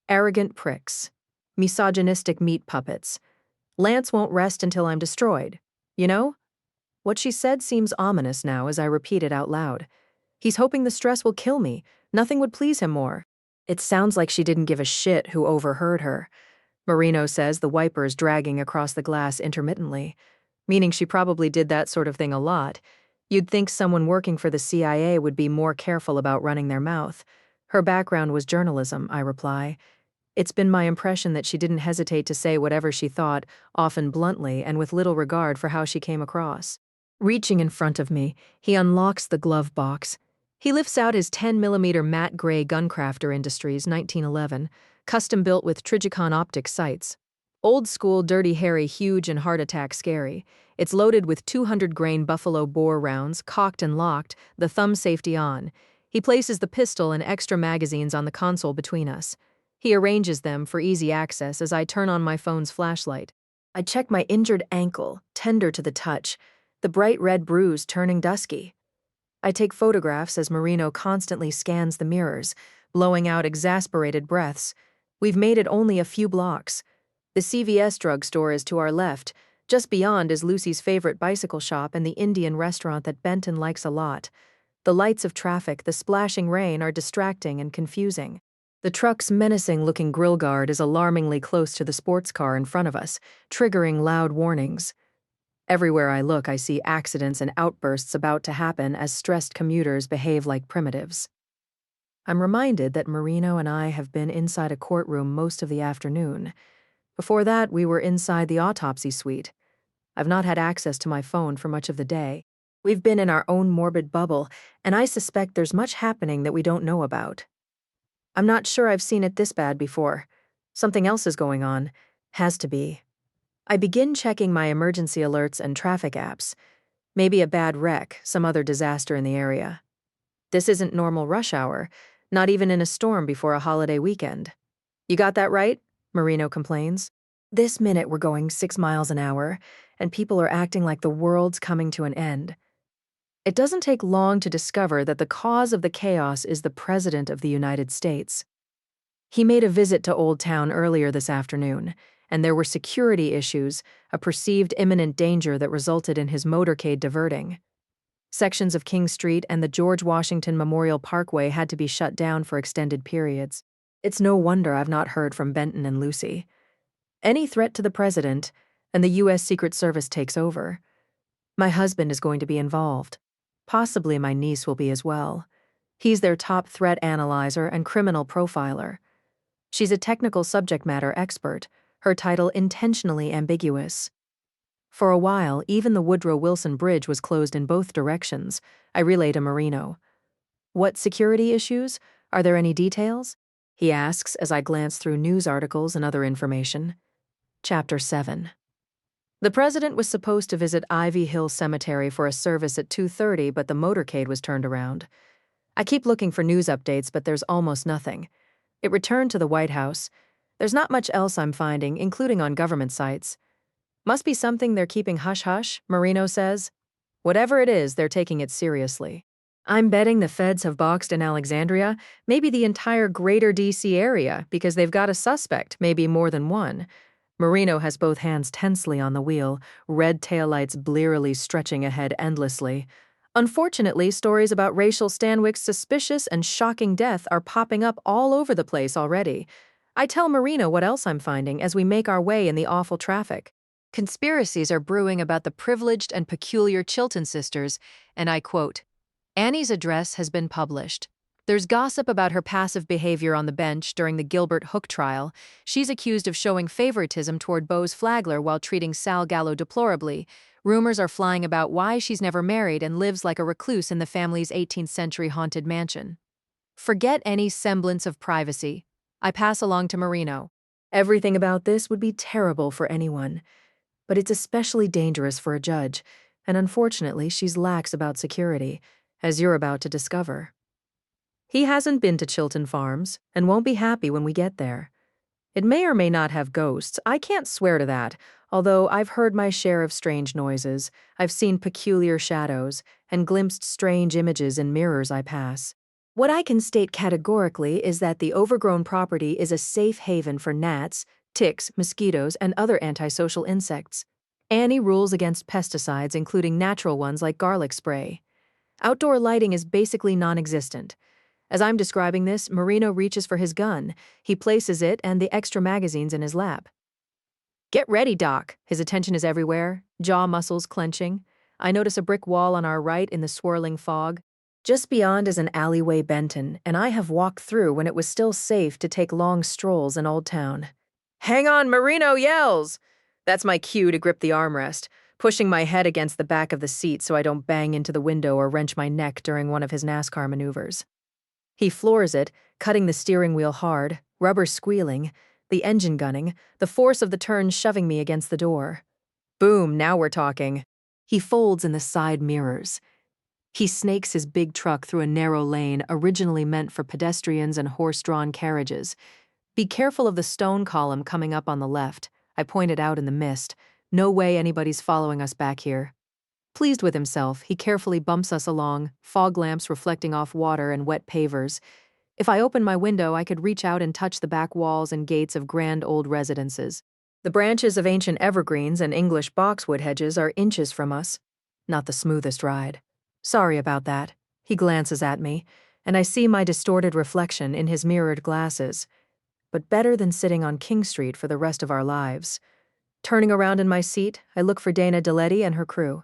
Arrogant pricks. Misogynistic meat puppets. Lance won't rest until I'm destroyed. You know? What she said seems ominous now as I repeat it out loud. He's hoping the stress will kill me. Nothing would please him more. It sounds like she didn't give a shit who overheard her. Marino says, the wipers dragging across the glass intermittently. Meaning she probably did that sort of thing a lot. You'd think someone working for the CIA would be more careful about running their mouth. Her background was journalism, I reply. It's been my impression that she didn't hesitate to say whatever she thought, often bluntly and with little regard for how she came across. Reaching in front of me, he unlocks the glove box. He lifts out his 10mm matte gray Guncrafter Industries 1911, custom built with Trigicon optic sights. Old school, dirty, hairy, huge, and heart attack scary. It's loaded with 200-grain buffalo bore rounds, cocked and locked, the thumb safety on. He places the pistol and extra magazines on the console between us. He arranges them for easy access as I turn on my phone's flashlight. I check my injured ankle, tender to the touch, the bright red bruise turning dusky. I take photographs as Marino constantly scans the mirrors, blowing out exasperated breaths. We've made it only a few blocks. The CVS drugstore is to our left. Just beyond is Lucy's favorite bicycle shop and the Indian restaurant that Benton likes a lot. The lights of traffic, the splashing rain are distracting and confusing. The truck's menacing-looking grill guard is alarmingly close to the sports car in front of us, triggering loud warnings. Everywhere I look, I see accidents and outbursts about to happen as stressed commuters behave like primitives. I'm reminded that Marino and I have been inside a courtroom most of the afternoon. Before that, we were inside the autopsy suite. I've not had access to my phone for much of the day. We've been in our own morbid bubble, and I suspect there's much happening that we don't know about. I'm not sure I've seen it this bad before. Something else is going on. Has to be. I begin checking my emergency alerts and traffic apps. Maybe a bad wreck, some other disaster in the area. This isn't normal rush hour, not even in a storm before a holiday weekend. You got that right? Marino complains. This minute we're going 6 miles an hour, and people are acting like the world's coming to an end. It doesn't take long to discover that the cause of the chaos is the President of the United States. He made a visit to Old Town earlier this afternoon, and there were security issues, a perceived imminent danger that resulted in his motorcade diverting. Sections of King Street and the George Washington Memorial Parkway had to be shut down for extended periods. It's no wonder I've not heard from Benton and Lucy. Any threat to the president, and the U.S. Secret Service takes over. My husband is going to be involved. Possibly my niece will be as well. He's their top threat analyzer and criminal profiler. She's a technical subject matter expert, her title intentionally ambiguous. For a while, even the Woodrow Wilson Bridge was closed in both directions. I relayed to Marino. What security issues? Are there any details? He asks as I glance through news articles and other information. Chapter 7. The president was supposed to visit Ivy Hill Cemetery for a service at 2:30, but the motorcade was turned around. I keep looking for news updates, but there's almost nothing. It returned to the White House. There's not much else I'm finding, including on government sites. Must be something they're keeping hush-hush, Marino says. Whatever it is, they're taking it seriously. I'm betting the feds have boxed in Alexandria, maybe the entire greater D.C. area, because they've got a suspect, maybe more than one. Marino has both hands tensely on the wheel, red taillights blearily stretching ahead endlessly. Unfortunately, stories about Rachael Stanwyck's suspicious and shocking death are popping up all over the place already. I tell Marino what else I'm finding as we make our way in the awful traffic. Conspiracies are brewing about the privileged and peculiar Chilton sisters, and I quote, Annie's address has been published. There's gossip about her passive behavior on the bench during the Gilbert Hooke trial. She's accused of showing favoritism toward Bose Flagler while treating Sal Gallo deplorably. Rumors are flying about why she's never married and lives like a recluse in the family's 18th century haunted mansion. Forget any semblance of privacy. I pass along to Marino. Everything about this would be terrible for anyone, but it's especially dangerous for a judge, and unfortunately she's lax about security, as you're about to discover. He hasn't been to Chilton Farms and won't be happy when we get there. It may or may not have ghosts, I can't swear to that, although I've heard my share of strange noises, I've seen peculiar shadows, and glimpsed strange images in mirrors I pass. What I can state categorically is that the overgrown property is a safe haven for gnats, ticks, mosquitoes, and other antisocial insects. Annie rules against pesticides, including natural ones like garlic spray. Outdoor lighting is basically non-existent. As I'm describing this, Marino reaches for his gun. He places it and the extra magazines in his lap. Get ready, Doc. His attention is everywhere, jaw muscles clenching. I notice a brick wall on our right in the swirling fog. Just beyond is an alleyway Benton, and I have walked through when it was still safe to take long strolls in Old Town. Hang on, Marino yells! That's my cue to grip the armrest, pushing my head against the back of the seat so I don't bang into the window or wrench my neck during one of his NASCAR maneuvers. He floors it, cutting the steering wheel hard, rubber squealing, the engine gunning, the force of the turn shoving me against the door. Boom, now we're talking. He folds in the side mirrors. He snakes his big truck through a narrow lane originally meant for pedestrians and horse-drawn carriages. Be careful of the stone column coming up on the left. I pointed out in the mist. No way anybody's following us back here. Pleased with himself, he carefully bumps us along, fog lamps reflecting off water and wet pavers. If I opened my window, I could reach out and touch the back walls and gates of grand old residences. The branches of ancient evergreens and English boxwood hedges are inches from us. Not the smoothest ride. Sorry about that. He glances at me, and I see my distorted reflection in his mirrored glasses. But better than sitting on King Street for the rest of our lives. Turning around in my seat, I look for Dana Deletti and her crew.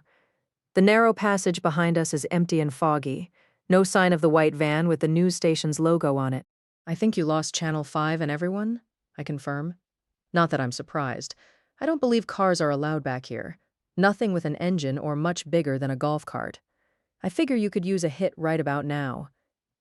The narrow passage behind us is empty and foggy. No sign of the white van with the news station's logo on it. I think you lost Channel 5 and everyone, I confirm. Not that I'm surprised. I don't believe cars are allowed back here. Nothing with an engine or much bigger than a golf cart. I figure you could use a hit right about now.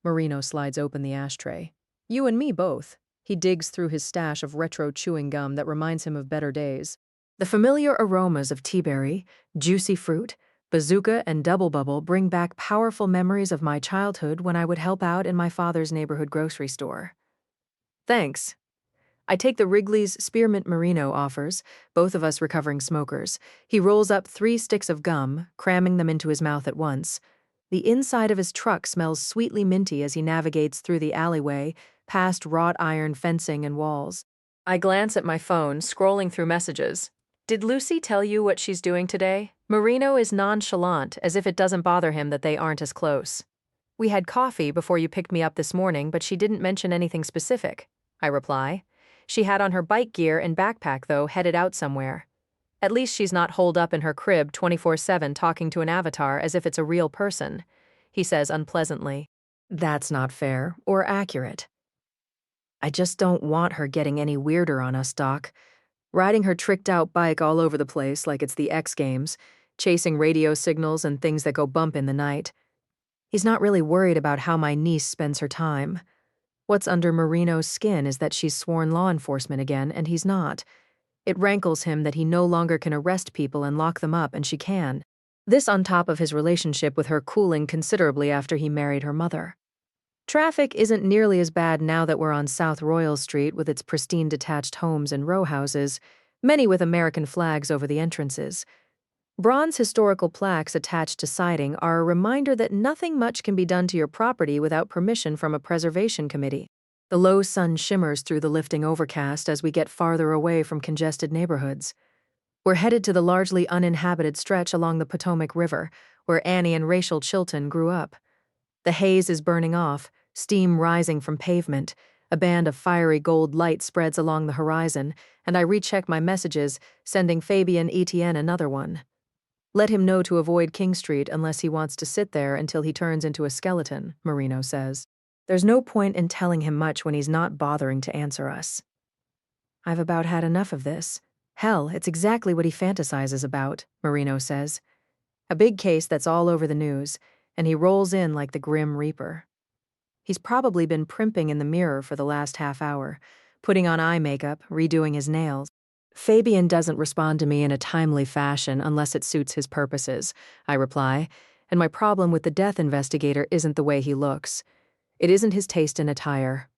Marino slides open the ashtray. You and me both. He digs through his stash of retro chewing gum that reminds him of better days. The familiar aromas of teaberry, juicy fruit, bazooka, and double bubble bring back powerful memories of my childhood when I would help out in my father's neighborhood grocery store. Thanks. I take the Wrigley's Spearmint Marino offers, both of us recovering smokers. He rolls up 3 sticks of gum, cramming them into his mouth at once. The inside of his truck smells sweetly minty as he navigates through the alleyway, past wrought iron fencing and walls. I glance at my phone, scrolling through messages. Did Lucy tell you what she's doing today? Marino is nonchalant, as if it doesn't bother him that they aren't as close. We had coffee before you picked me up this morning, but she didn't mention anything specific. I reply. She had on her bike gear and backpack, though, headed out somewhere. At least she's not holed up in her crib 24/7 talking to an avatar as if it's a real person, he says unpleasantly. That's not fair or accurate. I just don't want her getting any weirder on us, Doc. Riding her tricked-out bike all over the place like it's the X Games, chasing radio signals and things that go bump in the night. He's not really worried about how my niece spends her time. What's under Marino's skin is that she's sworn law enforcement again, and he's not. It rankles him that he no longer can arrest people and lock them up, and she can. This on top of his relationship with her cooling considerably after he married her mother. Traffic isn't nearly as bad now that we're on South Royal Street with its pristine detached homes and row houses, many with American flags over the entrances. Bronze historical plaques attached to siding are a reminder that nothing much can be done to your property without permission from a preservation committee. The low sun shimmers through the lifting overcast as we get farther away from congested neighborhoods. We're headed to the largely uninhabited stretch along the Potomac River, where Annie and Rachael Chilton grew up. The haze is burning off, steam rising from pavement. A band of fiery gold light spreads along the horizon, and I recheck my messages, sending Fabian Etienne another one. Let him know to avoid King Street unless he wants to sit there until he turns into a skeleton, Marino says. There's no point in telling him much when he's not bothering to answer us. I've about had enough of this. Hell, it's exactly what he fantasizes about, Marino says. A big case that's all over the news, and he rolls in like the Grim Reaper. He's probably been primping in the mirror for the last half hour, putting on eye makeup, redoing his nails. Fabian doesn't respond to me in a timely fashion unless it suits his purposes, I reply, and my problem with the death investigator isn't the way he looks. It isn't his taste in attire,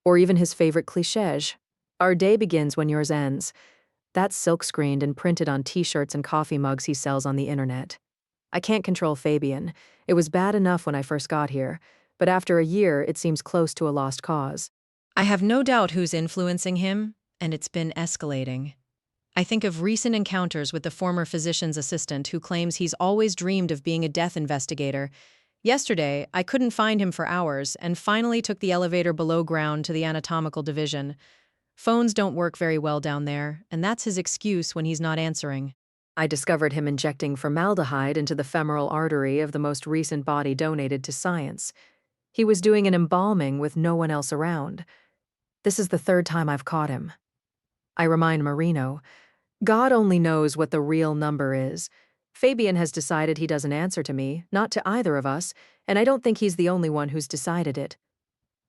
or even his favorite clichés. Our day begins when yours ends. That's silk-screened and printed on t-shirts and coffee mugs he sells on the internet. I can't control Fabian. It was bad enough when I first got here, but after a year it seems close to a lost cause. I have no doubt who's influencing him, and it's been escalating. I think of recent encounters with the former physician's assistant who claims he's always dreamed of being a death investigator. Yesterday, I couldn't find him for hours and finally took the elevator below ground to the anatomical division. Phones don't work very well down there, and that's his excuse when he's not answering. I discovered him injecting formaldehyde into the femoral artery of the most recent body donated to science. He was doing an embalming with no one else around. This is the third time I've caught him. I remind Marino, God only knows what the real number is. Fabian has decided he doesn't answer to me, not to either of us, and I don't think he's the only one who's decided it.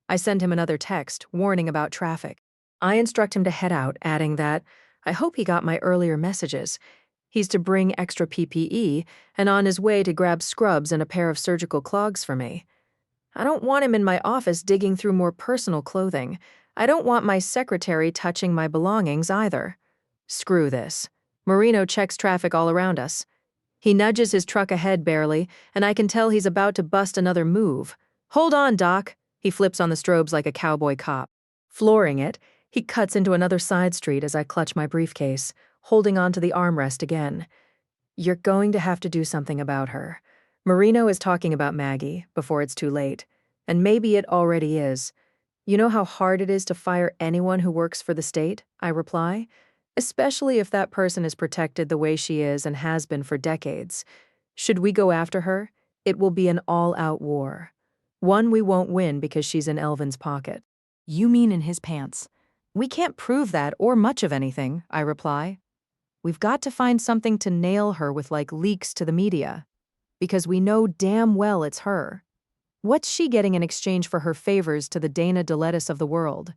I send him another text, warning about traffic. I instruct him to head out, adding that I hope he got my earlier messages. He's to bring extra PPE and on his way to grab scrubs and a pair of surgical clogs for me. I don't want him in my office digging through more personal clothing. I don't want my secretary touching my belongings either. Screw this. Marino checks traffic all around us. He nudges his truck ahead barely, and I can tell he's about to bust another move. Hold on, Doc. He flips on the strobes like a cowboy cop. Flooring it, he cuts into another side street as I clutch my briefcase, holding onto the armrest again. You're going to have to do something about her. Marino is talking about Maggie before it's too late, and maybe it already is. You know how hard it is to fire anyone who works for the state? I reply. Especially if that person is protected the way she is and has been for decades. Should we go after her, it will be an all-out war. One we won't win because she's in Elvin's pocket. You mean in his pants? We can't prove that or much of anything, I reply. We've got to find something to nail her with like leaks to the media. Because we know damn well it's her. What's she getting in exchange for her favors to the Dana DeLettis of the world?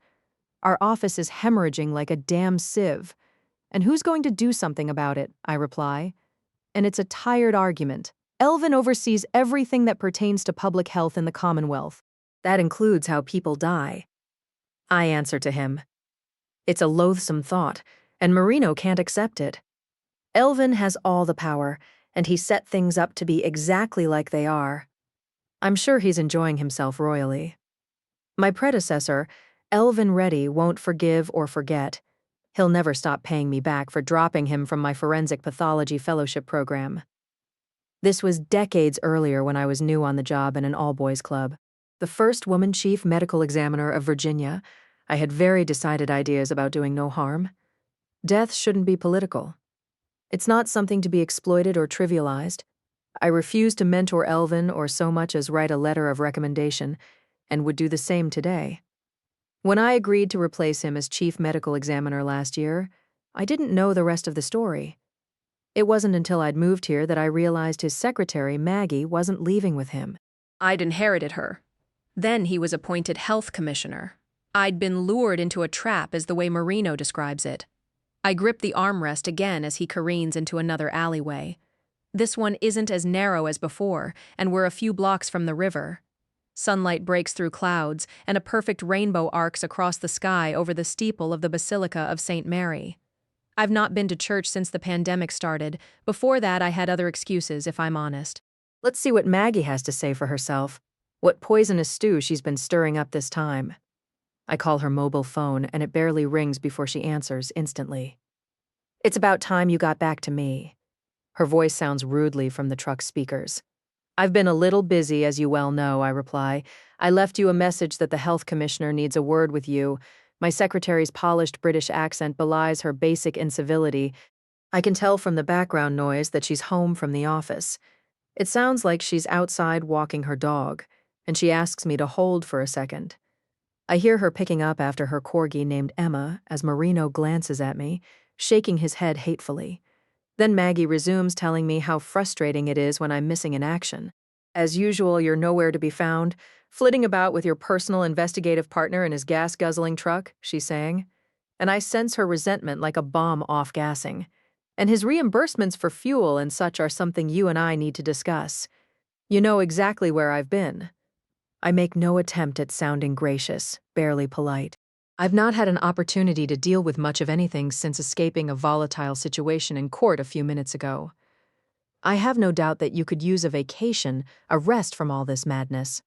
Our office is hemorrhaging like a damn sieve. And who's going to do something about it, I reply. And it's a tired argument. Elvin oversees everything that pertains to public health in the Commonwealth. That includes how people die. I answer to him. It's a loathsome thought, and Marino can't accept it. Elvin has all the power, and he set things up to be exactly like they are. I'm sure he's enjoying himself royally. My predecessor, Elvin Reddy, won't forgive or forget. He'll never stop paying me back for dropping him from my forensic pathology fellowship program. This was decades earlier when I was new on the job in an all-boys club. The first woman chief medical examiner of Virginia, I had very decided ideas about doing no harm. Death shouldn't be political. It's not something to be exploited or trivialized. I refuse to mentor Elvin or so much as write a letter of recommendation, and would do the same today. When I agreed to replace him as chief medical examiner last year, I didn't know the rest of the story. It wasn't until I'd moved here that I realized his secretary, Maggie, wasn't leaving with him. I'd inherited her. Then he was appointed health commissioner. I'd been lured into a trap, as the way Marino describes it. I grip the armrest again as he careens into another alleyway. This one isn't as narrow as before, and we're a few blocks from the river. Sunlight breaks through clouds, and a perfect rainbow arcs across the sky over the steeple of the Basilica of St. Mary. I've not been to church since the pandemic started. Before that, I had other excuses, if I'm honest. Let's see what Maggie has to say for herself. What poisonous stew she's been stirring up this time. I call her mobile phone, and it barely rings before she answers instantly. It's about time you got back to me. Her voice sounds rudely from the truck's speakers. I've been a little busy, as you well know, I reply. I left you a message that the health commissioner needs a word with you. My secretary's polished British accent belies her basic incivility. I can tell from the background noise that she's home from the office. It sounds like she's outside walking her dog, and she asks me to hold for a second. I hear her picking up after her corgi named Emma as Marino glances at me, shaking his head hatefully. Then Maggie resumes telling me how frustrating it is when I'm missing in action. As usual, you're nowhere to be found, flitting about with your personal investigative partner in his gas-guzzling truck, she's saying. And I sense her resentment like a bomb off-gassing. And his reimbursements for fuel and such are something you and I need to discuss. You know exactly where I've been. I make no attempt at sounding gracious, barely polite. I've not had an opportunity to deal with much of anything since escaping a volatile situation in court a few minutes ago. I have no doubt that you could use a vacation, a rest from all this madness.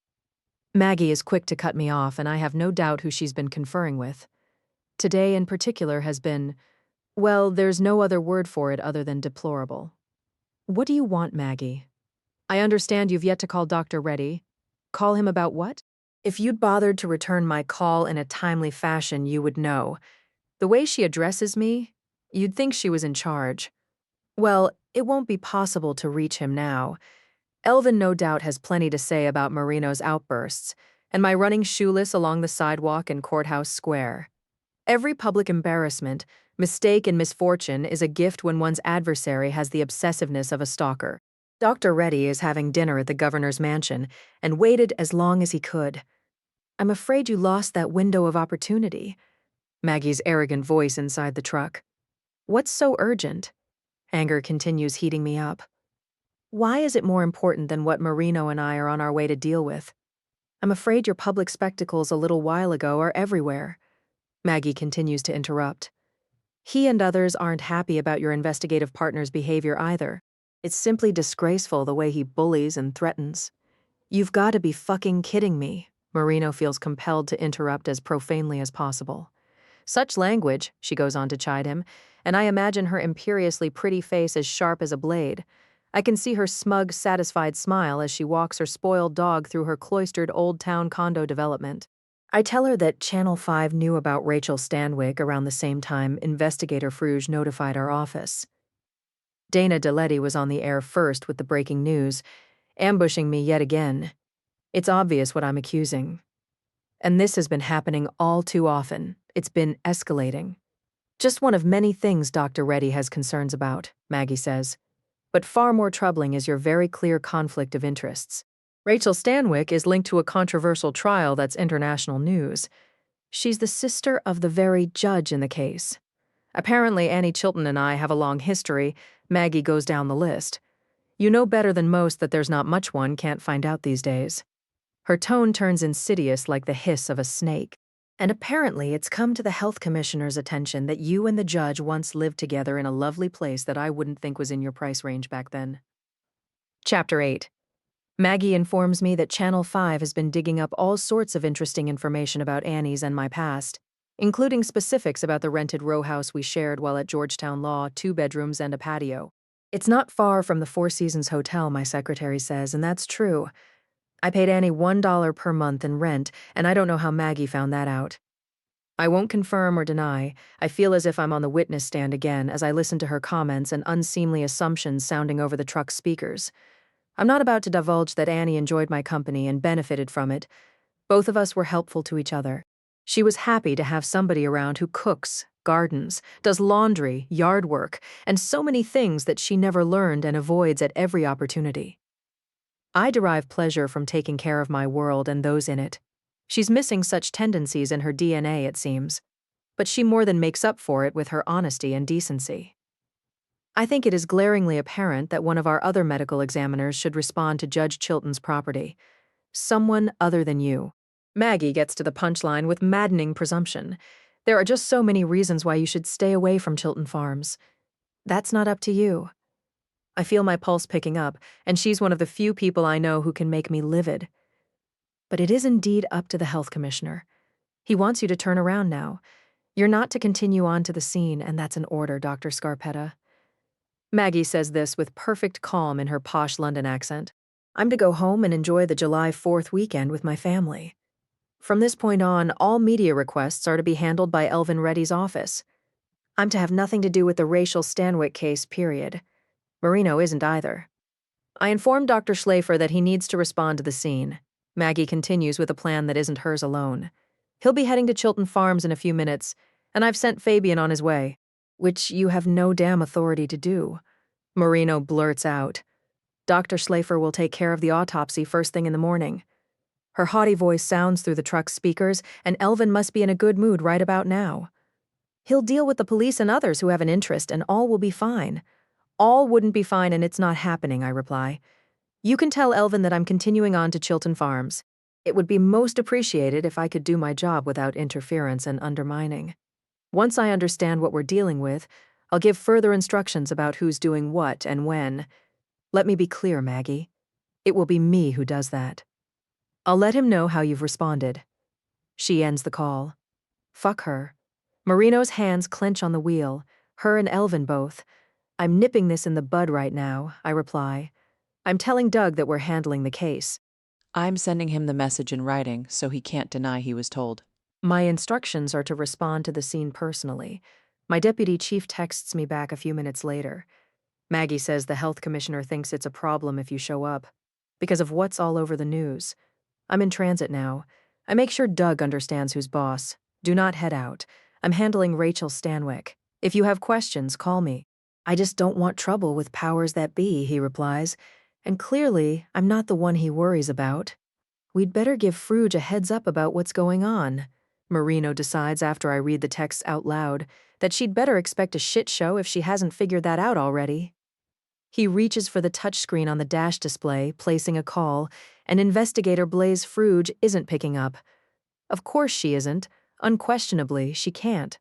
Maggie is quick to cut me off, and I have no doubt who she's been conferring with. Today in particular has been, well, there's no other word for it other than deplorable. What do you want, Maggie? I understand you've yet to call Dr. Reddy. Call him about what? If you'd bothered to return my call in a timely fashion, you would know. The way she addresses me, you'd think she was in charge. Well, it won't be possible to reach him now. Elvin no doubt has plenty to say about Marino's outbursts, and my running shoeless along the sidewalk in Courthouse Square. Every public embarrassment, mistake, and misfortune is a gift when one's adversary has the obsessiveness of a stalker. Dr. Reddy is having dinner at the governor's mansion and waited as long as he could. I'm afraid you lost that window of opportunity. Maggie's arrogant voice inside the truck. What's so urgent? Anger continues heating me up. Why is it more important than what Marino and I are on our way to deal with? I'm afraid your public spectacles a little while ago are everywhere. Maggie continues to interrupt. He and others aren't happy about your investigative partner's behavior either. It's simply disgraceful the way he bullies and threatens. You've got to be fucking kidding me. Marino feels compelled to interrupt as profanely as possible. Such language, she goes on to chide him, and I imagine her imperiously pretty face as sharp as a blade. I can see her smug, satisfied smile as she walks her spoiled dog through her cloistered Old Town condo development. I tell her that Channel 5 knew about Rachael Stanwyck around the same time Investigator Fruge notified our office. Dana DeLetti was on the air first with the breaking news, ambushing me yet again. It's obvious what I'm accusing. And this has been happening all too often. It's been escalating. Just one of many things Dr. Reddy has concerns about, Maggie says. But far more troubling is your very clear conflict of interests. Rachael Stanwyck is linked to a controversial trial that's international news. She's the sister of the very judge in the case. Apparently, Annie Chilton and I have a long history. Maggie goes down the list. You know better than most that there's not much one can't find out these days. Her tone turns insidious like the hiss of a snake. And apparently it's come to the health commissioner's attention that you and the judge once lived together in a lovely place that I wouldn't think was in your price range back then. Chapter 8. Maggie informs me that Channel 5 has been digging up all sorts of interesting information about Annie's and my past, including specifics about the rented row house we shared while at Georgetown Law, 2 bedrooms and a patio. It's not far from the Four Seasons Hotel, my secretary says, and that's true. I paid Annie $1 per month in rent, and I don't know how Maggie found that out. I won't confirm or deny. I feel as if I'm on the witness stand again as I listen to her comments and unseemly assumptions sounding over the truck's speakers. I'm not about to divulge that Annie enjoyed my company and benefited from it. Both of us were helpful to each other. She was happy to have somebody around who cooks, gardens, does laundry, yard work, and so many things that she never learned and avoids at every opportunity. I derive pleasure from taking care of my world and those in it. She's missing such tendencies in her DNA, it seems, but she more than makes up for it with her honesty and decency. I think it is glaringly apparent that one of our other medical examiners should respond to Judge Chilton's property. Someone other than you. Maggie gets to the punchline with maddening presumption. There are just so many reasons why you should stay away from Chilton Farms. That's not up to you. I feel my pulse picking up, and she's one of the few people I know who can make me livid. But it is indeed up to the health commissioner. He wants you to turn around now. You're not to continue on to the scene, and that's an order, Dr. Scarpetta. Maggie says this with perfect calm in her posh London accent. I'm to go home and enjoy the July 4th weekend with my family. From this point on, all media requests are to be handled by Elvin Reddy's office. I'm to have nothing to do with the Rachael Stanwyck case, period. Marino isn't either. I informed Dr. Schlafer that he needs to respond to the scene. Maggie continues with a plan that isn't hers alone. He'll be heading to Chilton Farms in a few minutes, and I've sent Fabian on his way, which you have no damn authority to do. Marino blurts out. Dr. Schlafer will take care of the autopsy first thing in the morning. Her haughty voice sounds through the truck's speakers, and Elvin must be in a good mood right about now. He'll deal with the police and others who have an interest, and all will be fine. All wouldn't be fine, and it's not happening, I reply. You can tell Elvin that I'm continuing on to Chilton Farms. It would be most appreciated if I could do my job without interference and undermining. Once I understand what we're dealing with, I'll give further instructions about who's doing what and when. Let me be clear, Maggie. It will be me who does that. I'll let him know how you've responded. She ends the call. Fuck her. Marino's hands clench on the wheel, her and Elvin both. I'm nipping this in the bud right now, I reply. I'm telling Doug that we're handling the case. I'm sending him the message in writing so he can't deny he was told. My instructions are to respond to the scene personally. My deputy chief texts me back a few minutes later. Maggie says the health commissioner thinks it's a problem if you show up, because of what's all over the news. I'm in transit now. I make sure Doug understands who's boss. Do not head out. I'm handling Rachael Stanwyck. If you have questions, call me. I just don't want trouble with powers that be, he replies. And clearly, I'm not the one he worries about. We'd better give Fruge a heads up about what's going on. Marino decides after I read the text out loud that she'd better expect a shit show if she hasn't figured that out already. He reaches for the touchscreen on the dash display, placing a call, and investigator Blaise Fruge isn't picking up. Of course she isn't. Unquestionably, she can't.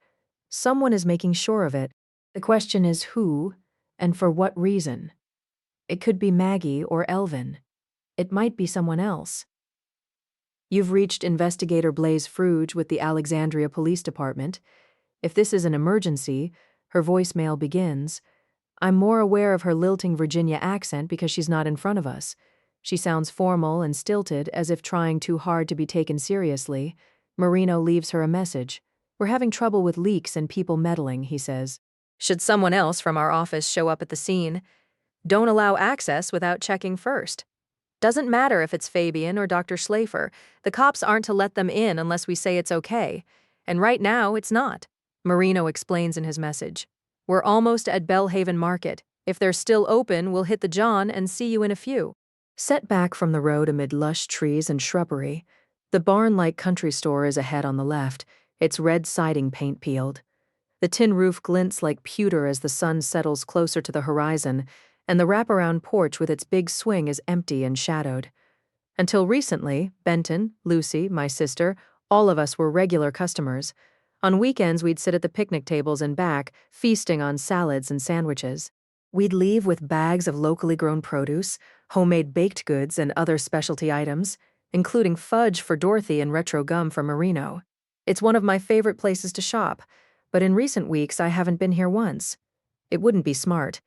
Someone is making sure of it. The question is who, and for what reason. It could be Maggie or Elvin. It might be someone else. You've reached Investigator Blaise Fruge with the Alexandria Police Department. If this is an emergency, her voicemail begins. I'm more aware of her lilting Virginia accent because she's not in front of us. She sounds formal and stilted, as if trying too hard to be taken seriously. Marino leaves her a message. We're having trouble with leaks and people meddling, he says. Should someone else from our office show up at the scene, don't allow access without checking first. Doesn't matter if it's Fabian or Dr. Schlafer. The cops aren't to let them in unless we say it's okay. And right now, it's not. Marino explains in his message. We're almost at Bellhaven Market. If they're still open, we'll hit the John and see you in a few. Set back from the road amid lush trees and shrubbery, the barn-like country store is ahead on the left, its red siding paint peeled. The tin roof glints like pewter as the sun settles closer to the horizon, and the wraparound porch with its big swing is empty and shadowed. Until recently, Benton, Lucy, my sister, all of us were regular customers. On weekends, we'd sit at the picnic tables and back, feasting on salads and sandwiches. We'd leave with bags of locally grown produce, homemade baked goods, and other specialty items, including fudge for Dorothy and retro gum for Marino. It's one of my favorite places to shop, but in recent weeks I haven't been here once. It wouldn't be smart.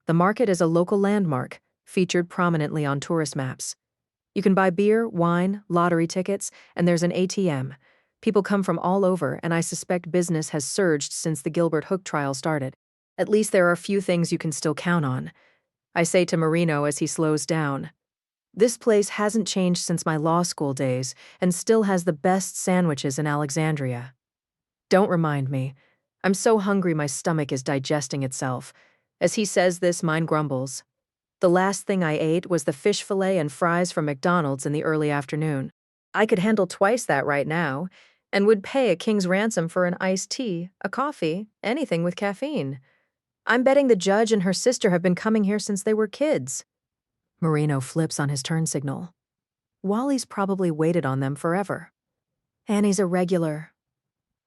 The market is a local landmark, featured prominently on tourist maps. You can buy beer, wine, lottery tickets, and there's an ATM. People come from all over, and I suspect business has surged since the Gilbert Hooke trial started. At least there are a few things you can still count on. I say to Marino as he slows down. This place hasn't changed since my law school days and still has the best sandwiches in Alexandria. Don't remind me. I'm so hungry my stomach is digesting itself. As he says this, mine grumbles. The last thing I ate was the fish fillet and fries from McDonald's in the early afternoon. I could handle twice that right now, and would pay a king's ransom for an iced tea, a coffee, anything with caffeine. I'm betting the judge and her sister have been coming here since they were kids. Marino flips on his turn signal. Wally's probably waited on them forever. Annie's a regular.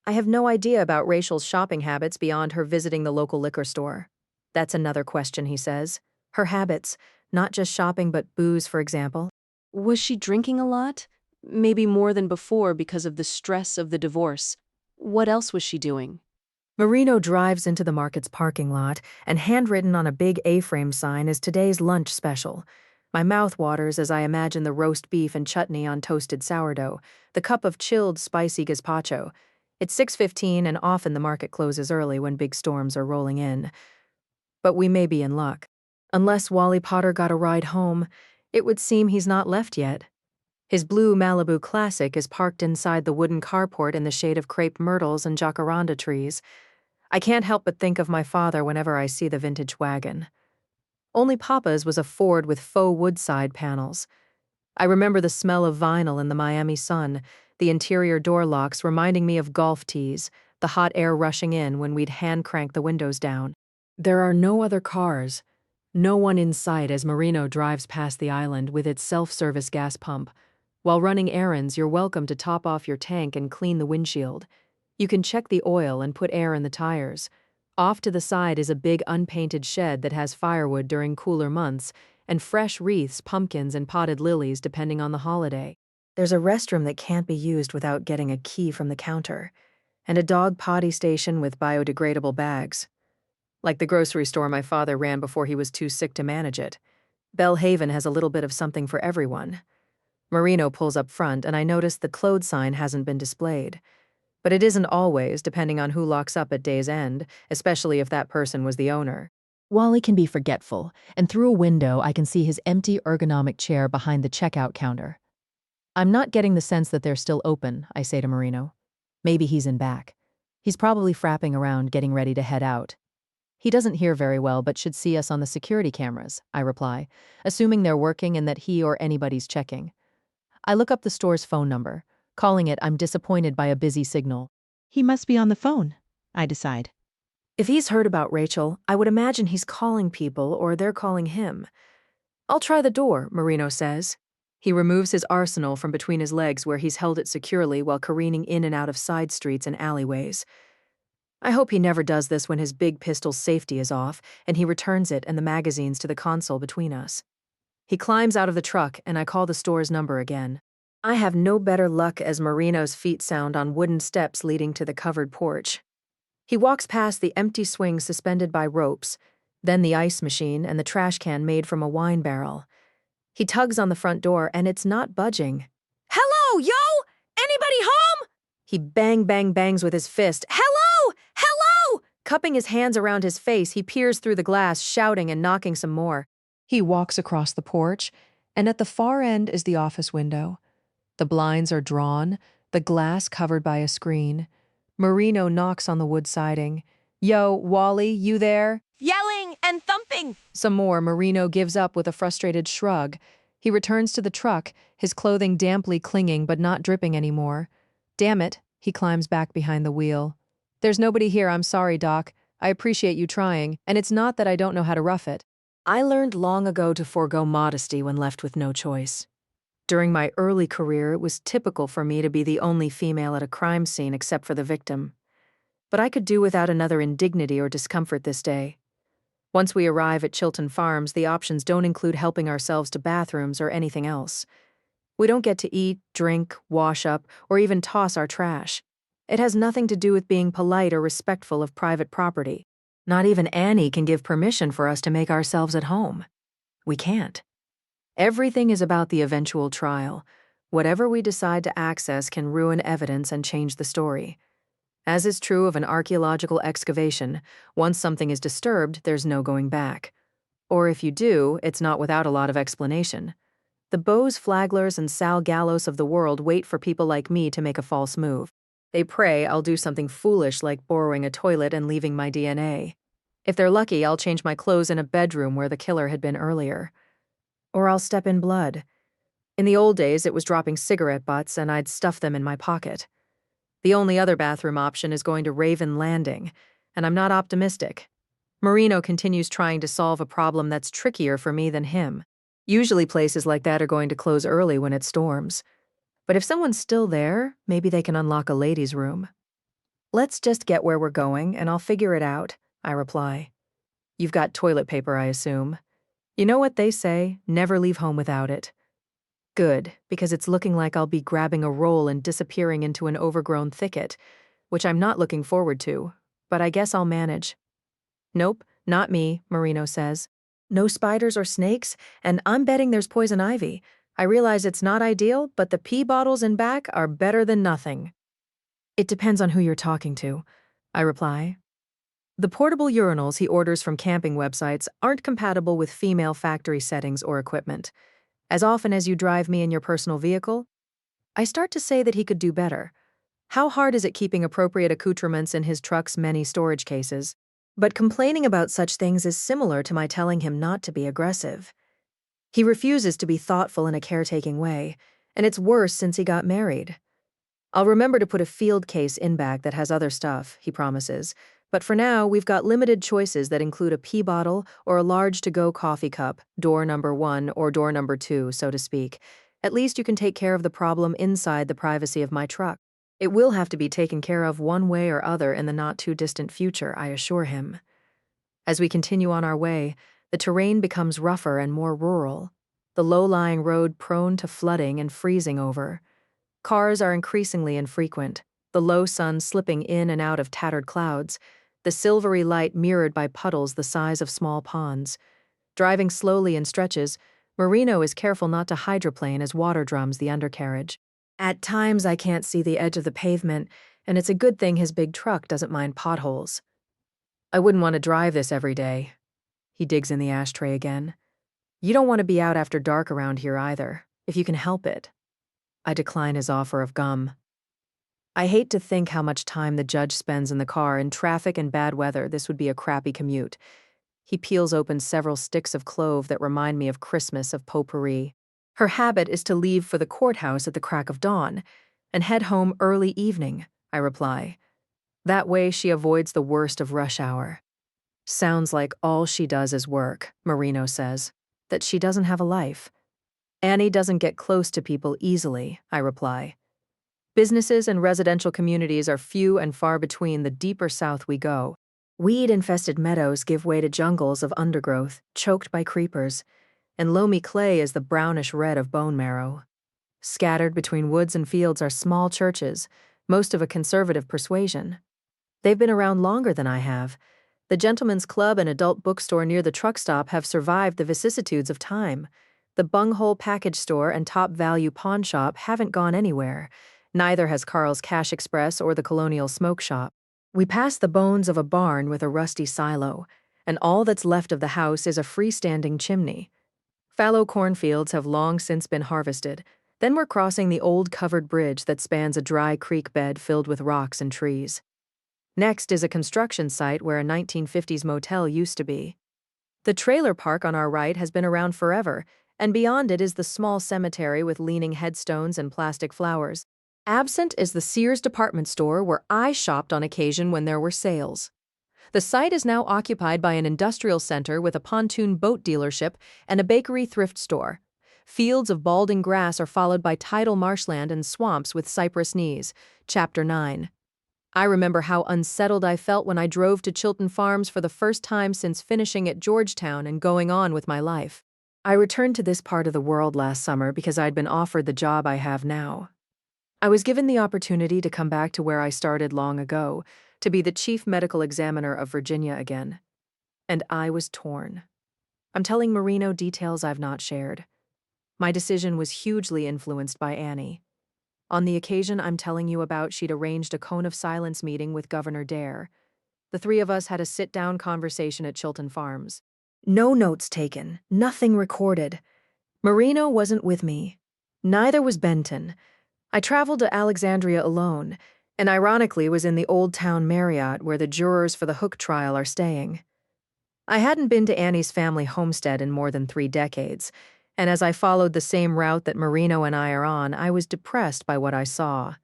I have no idea about Rachael's shopping habits beyond her visiting the local liquor store. That's another question, he says. Her habits, not just shopping but booze, for example. Was she drinking a lot? Maybe more than before because of the stress of the divorce. What else was she doing? Marino drives into the market's parking lot, and handwritten on a big A-frame sign is today's lunch special. My mouth waters as I imagine the roast beef and chutney on toasted sourdough, the cup of chilled, spicy gazpacho. It's 6:15, and often the market closes early when big storms are rolling in. But we may be in luck. Unless Wally Potter got a ride home, it would seem he's not left yet. His blue Malibu Classic is parked inside the wooden carport in the shade of crepe myrtles and jacaranda trees. I can't help but think of my father whenever I see the vintage wagon. Only Papa's was a Ford with faux wood side panels. I remember the smell of vinyl in the Miami sun, the interior door locks reminding me of golf tees, the hot air rushing in when we'd hand crank the windows down. There are no other cars. No one in sight as Marino drives past the island with its self-service gas pump. While running errands, you're welcome to top off your tank and clean the windshield. You can check the oil and put air in the tires. Off to the side is a big unpainted shed that has firewood during cooler months and fresh wreaths, pumpkins, and potted lilies depending on the holiday. There's a restroom that can't be used without getting a key from the counter, and a dog potty station with biodegradable bags. Like the grocery store my father ran before he was too sick to manage it. Bellhaven has a little bit of something for everyone. Marino pulls up front, and I notice the clothes sign hasn't been displayed. But it isn't always, depending on who locks up at day's end, especially if that person was the owner. Wally can be forgetful, and through a window I can see his empty ergonomic chair behind the checkout counter. I'm not getting the sense that they're still open, I say to Marino. Maybe he's in back. He's probably frapping around, getting ready to head out. He doesn't hear very well but should see us on the security cameras, I reply, assuming they're working and that he or anybody's checking. I look up the store's phone number. Calling it, I'm disappointed by a busy signal. He must be on the phone, I decide. If he's heard about Rachael, I would imagine he's calling people or they're calling him. I'll try the door, Marino says. He removes his arsenal from between his legs where he's held it securely while careening in and out of side streets and alleyways. I hope he never does this when his big pistol's safety is off and he returns it and the magazines to the console between us. He climbs out of the truck and I call the store's number again. I have no better luck as Marino's feet sound on wooden steps leading to the covered porch. He walks past the empty swing suspended by ropes, then the ice machine and the trash can made from a wine barrel. He tugs on the front door and it's not budging. "Hello, yo! Anybody home?" He bangs with his fist. "Hello! Hello!" Cupping his hands around his face, he peers through the glass, shouting and knocking some more. He walks across the porch, and at the far end is the office window. The blinds are drawn, the glass covered by a screen. Marino knocks on the wood siding. "Yo, Wally, you there?" Yelling and thumping. Some more. Marino gives up with a frustrated shrug. He returns to the truck, his clothing damply clinging but not dripping anymore. "Damn it," he climbs back behind the wheel. "There's nobody here, I'm sorry, Doc. I appreciate you trying, and it's not that I don't know how to rough it. I learned long ago to forego modesty when left with no choice. During my early career, it was typical for me to be the only female at a crime scene except for the victim. But I could do without another indignity or discomfort this day. Once we arrive at Chilton Farms, the options don't include helping ourselves to bathrooms or anything else. We don't get to eat, drink, wash up, or even toss our trash. It has nothing to do with being polite or respectful of private property. Not even Annie can give permission for us to make ourselves at home. We can't. Everything is about the eventual trial. Whatever we decide to access can ruin evidence and change the story. As is true of an archaeological excavation, once something is disturbed, there's no going back. Or if you do, it's not without a lot of explanation. The Bose Flaglers and Sal Gallos of the world wait for people like me to make a false move. They pray I'll do something foolish like borrowing a toilet and leaving my DNA. If they're lucky, I'll change my clothes in a bedroom where the killer had been earlier. Or I'll step in blood. In the old days, it was dropping cigarette butts and I'd stuff them in my pocket. The only other bathroom option is going to Raven Landing, and I'm not optimistic. Marino continues trying to solve a problem that's trickier for me than him. Usually places like that are going to close early when it storms. But if someone's still there, maybe they can unlock a ladies' room. Let's just get where we're going, and I'll figure it out, I reply. You've got toilet paper, I assume. You know what they say, never leave home without it. Good, because it's looking like I'll be grabbing a roll and disappearing into an overgrown thicket, which I'm not looking forward to, but I guess I'll manage. Nope, not me, Marino says. No spiders or snakes, and I'm betting there's poison ivy. I realize it's not ideal, but the pee bottles in back are better than nothing. It depends on who you're talking to, I reply. The portable urinals he orders from camping websites aren't compatible with female factory settings or equipment. As often as you drive me in your personal vehicle, I start to say that he could do better. How hard is it keeping appropriate accoutrements in his truck's many storage cases? But complaining about such things is similar to my telling him not to be aggressive. He refuses to be thoughtful in a caretaking way, and it's worse since he got married. I'll remember to put a field case in back that has other stuff, he promises, but for now, we've got limited choices that include a pee bottle or a large to-go coffee cup, door number 1 or door number 2, so to speak. At least you can take care of the problem inside the privacy of my truck. It will have to be taken care of one way or other in the not-too-distant future, I assure him. As we continue on our way, the terrain becomes rougher and more rural, the low-lying road prone to flooding and freezing over. Cars are increasingly infrequent, the low sun slipping in and out of tattered clouds, the silvery light mirrored by puddles the size of small ponds. Driving slowly in stretches, Marino is careful not to hydroplane as water drums the undercarriage. At times I can't see the edge of the pavement, and it's a good thing his big truck doesn't mind potholes. I wouldn't want to drive this every day. He digs in the ashtray again. You don't want to be out after dark around here either, if you can help it. I decline his offer of gum. I hate to think how much time the judge spends in the car. In traffic and bad weather, this would be a crappy commute. He peels open several sticks of clove that remind me of Christmas of potpourri. Her habit is to leave for the courthouse at the crack of dawn and head home early evening, I reply. That way she avoids the worst of rush hour. Sounds like all she does is work, Marino says, that she doesn't have a life. Annie doesn't get close to people easily, I reply. Businesses and residential communities are few and far between the deeper south we go. Weed-infested meadows give way to jungles of undergrowth, choked by creepers, and loamy clay is the brownish red of bone marrow. Scattered between woods and fields are small churches, most of a conservative persuasion. They've been around longer than I have. The Gentleman's Club and adult bookstore near the truck stop have survived the vicissitudes of time. The bunghole package store and top-value pawn shop haven't gone anywhere. Neither has Carl's Cash Express or the Colonial Smoke Shop. We pass the bones of a barn with a rusty silo, and all that's left of the house is a freestanding chimney. Fallow cornfields have long since been harvested. Then we're crossing the old covered bridge that spans a dry creek bed filled with rocks and trees. Next is a construction site where a 1950s motel used to be. The trailer park on our right has been around forever, and beyond it is the small cemetery with leaning headstones and plastic flowers. Absent is the Sears department store where I shopped on occasion when there were sales. The site is now occupied by an industrial center with a pontoon boat dealership and a bakery thrift store. Fields of balding grass are followed by tidal marshland and swamps with cypress knees. Chapter 9. I remember how unsettled I felt when I drove to Chilton Farms for the first time since finishing at Georgetown and going on with my life. I returned to this part of the world last summer because I'd been offered the job I have now. I was given the opportunity to come back to where I started long ago, to be the chief medical examiner of Virginia again. And I was torn. I'm telling Marino details I've not shared. My decision was hugely influenced by Annie. On the occasion I'm telling you about, she'd arranged a cone of silence meeting with Governor Dare. The three of us had a sit-down conversation at Chilton Farms. No notes taken, nothing recorded. Marino wasn't with me. Neither was Benton. I traveled to Alexandria alone, and ironically was in the Old Town Marriott where the jurors for the Hooke trial are staying. I hadn't been to Annie's family homestead in more than 3 decades, and as I followed the same route that Marino and I are on, I was depressed by what I saw.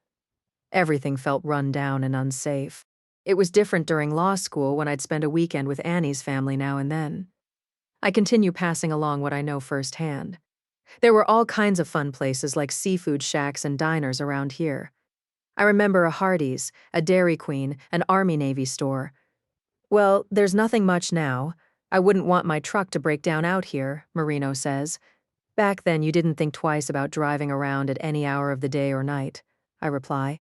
Everything felt run down and unsafe. It was different during law school when I'd spend a weekend with Annie's family now and then. I continue passing along what I know firsthand. There were all kinds of fun places like seafood shacks and diners around here. I remember a Hardee's, a Dairy Queen, an Army-Navy store. Well, there's nothing much now. I wouldn't want my truck to break down out here, Marino says. Back then, you didn't think twice about driving around at any hour of the day or night, I reply.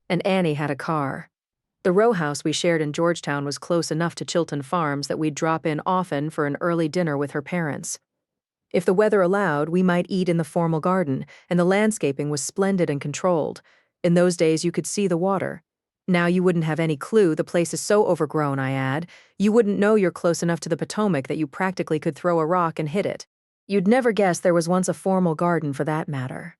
And Annie had a car. The row house we shared in Georgetown was close enough to Chilton Farms that we'd drop in often for an early dinner with her parents. If the weather allowed, we might eat in the formal garden, and the landscaping was splendid and controlled. In those days, you could see the water. Now you wouldn't have any clue. The place is so overgrown, I add. You wouldn't know you're close enough to the Potomac that you practically could throw a rock and hit it. You'd never guess there was once a formal garden for that matter.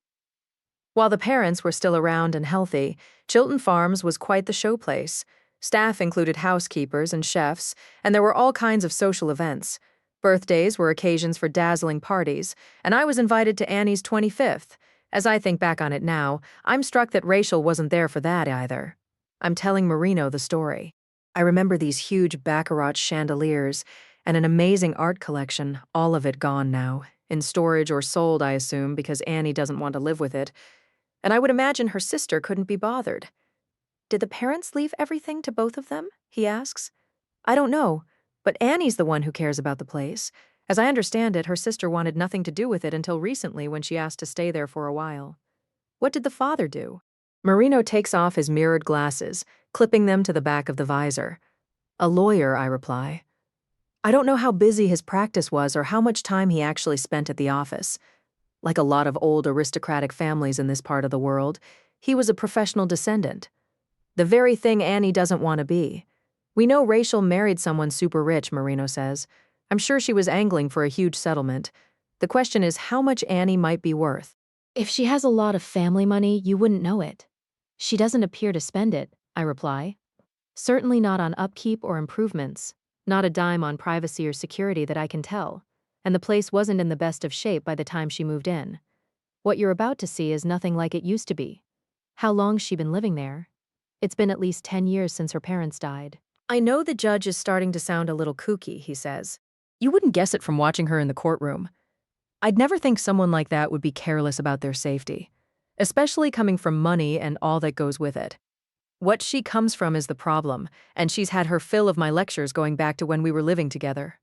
While the parents were still around and healthy, Chilton Farms was quite the showplace. Staff included housekeepers and chefs, and there were all kinds of social events. Birthdays were occasions for dazzling parties, and I was invited to Annie's 25th. As I think back on it now, I'm struck that Rachael wasn't there for that either. I'm telling Marino the story. I remember these huge baccarat chandeliers and an amazing art collection, all of it gone now, in storage or sold, I assume, because Annie doesn't want to live with it. And I would imagine her sister couldn't be bothered. Did the parents leave everything to both of them? He asks. I don't know, but Annie's the one who cares about the place. As I understand it, her sister wanted nothing to do with it until recently when she asked to stay there for a while. What did the father do? Marino takes off his mirrored glasses, clipping them to the back of the visor. A lawyer, I reply. I don't know how busy his practice was or how much time he actually spent at the office. Like a lot of old aristocratic families in this part of the world, he was a professional descendant. The very thing Annie doesn't want to be. We know Rachael married someone super rich, Marino says. I'm sure she was angling for a huge settlement. The question is how much Annie might be worth. If she has a lot of family money, you wouldn't know it. She doesn't appear to spend it, I reply. Certainly not on upkeep or improvements, not a dime on privacy or security that I can tell, and the place wasn't in the best of shape by the time she moved in. What you're about to see is nothing like it used to be. How long's she been living there? It's been at least 10 years since her parents died. I know the judge is starting to sound a little kooky, he says. You wouldn't guess it from watching her in the courtroom. I'd never think someone like that would be careless about their safety, especially coming from money and all that goes with it. What she comes from is the problem, and she's had her fill of my lectures going back to when we were living together.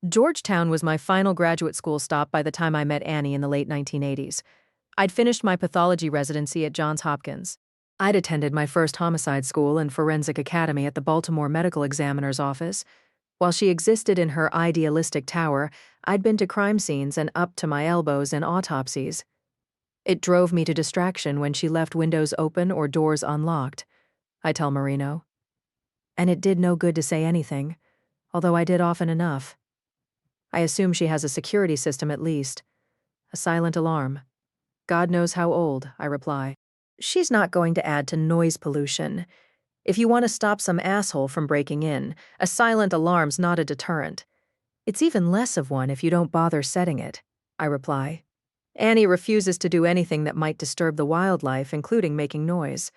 Georgetown was my final graduate school stop by the time I met Annie in the late 1980s. I'd finished my pathology residency at Johns Hopkins. I'd attended my first homicide school and forensic academy at the Baltimore Medical Examiner's office. While she existed in her idealistic tower, I'd been to crime scenes and up to my elbows in autopsies. It drove me to distraction when she left windows open or doors unlocked, I tell Marino. And it did no good to say anything, although I did often enough. I assume she has a security system at least. A silent alarm. God knows how old, I reply. She's not going to add to noise pollution. If you want to stop some asshole from breaking in, a silent alarm's not a deterrent. It's even less of one if you don't bother setting it, I reply. Annie refuses to do anything that might disturb the wildlife, including making noise.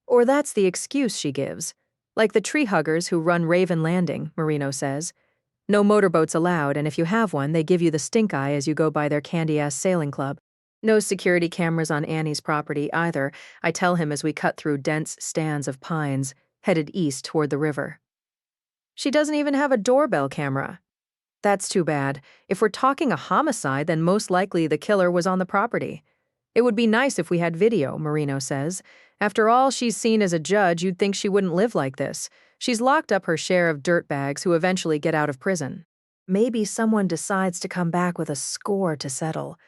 Or that's the excuse she gives. Like the tree huggers who run Raven Landing, Marino says. No motorboats allowed, and if you have one, they give you the stink eye as you go by their candy-ass sailing club. No security cameras on Annie's property either, I tell him as we cut through dense stands of pines, headed east toward the river. She doesn't even have a doorbell camera. That's too bad. If we're talking a homicide, then most likely the killer was on the property. It would be nice if we had video, Marino says. After all she's seen as a judge, you'd think she wouldn't live like this. She's locked up her share of dirtbags who eventually get out of prison. Maybe someone decides to come back with a score to settle.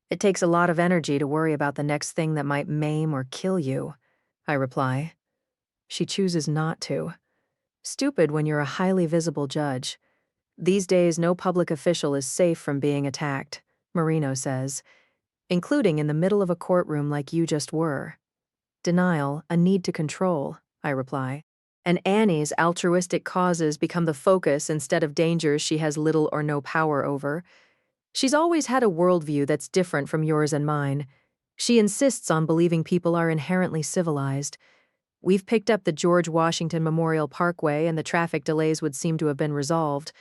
It takes a lot of energy to worry about the next thing that might maim or kill you, I reply. She chooses not to. Stupid when you're a highly visible judge. These days, no public official is safe from being attacked, Marino says, including in the middle of a courtroom like you just were. Denial, a need to control, I reply. And Annie's altruistic causes become the focus instead of dangers she has little or no power over. She's always had a worldview that's different from yours and mine. She insists on believing people are inherently civilized. We've picked up the George Washington Memorial Parkway and the traffic delays would seem to have been resolved.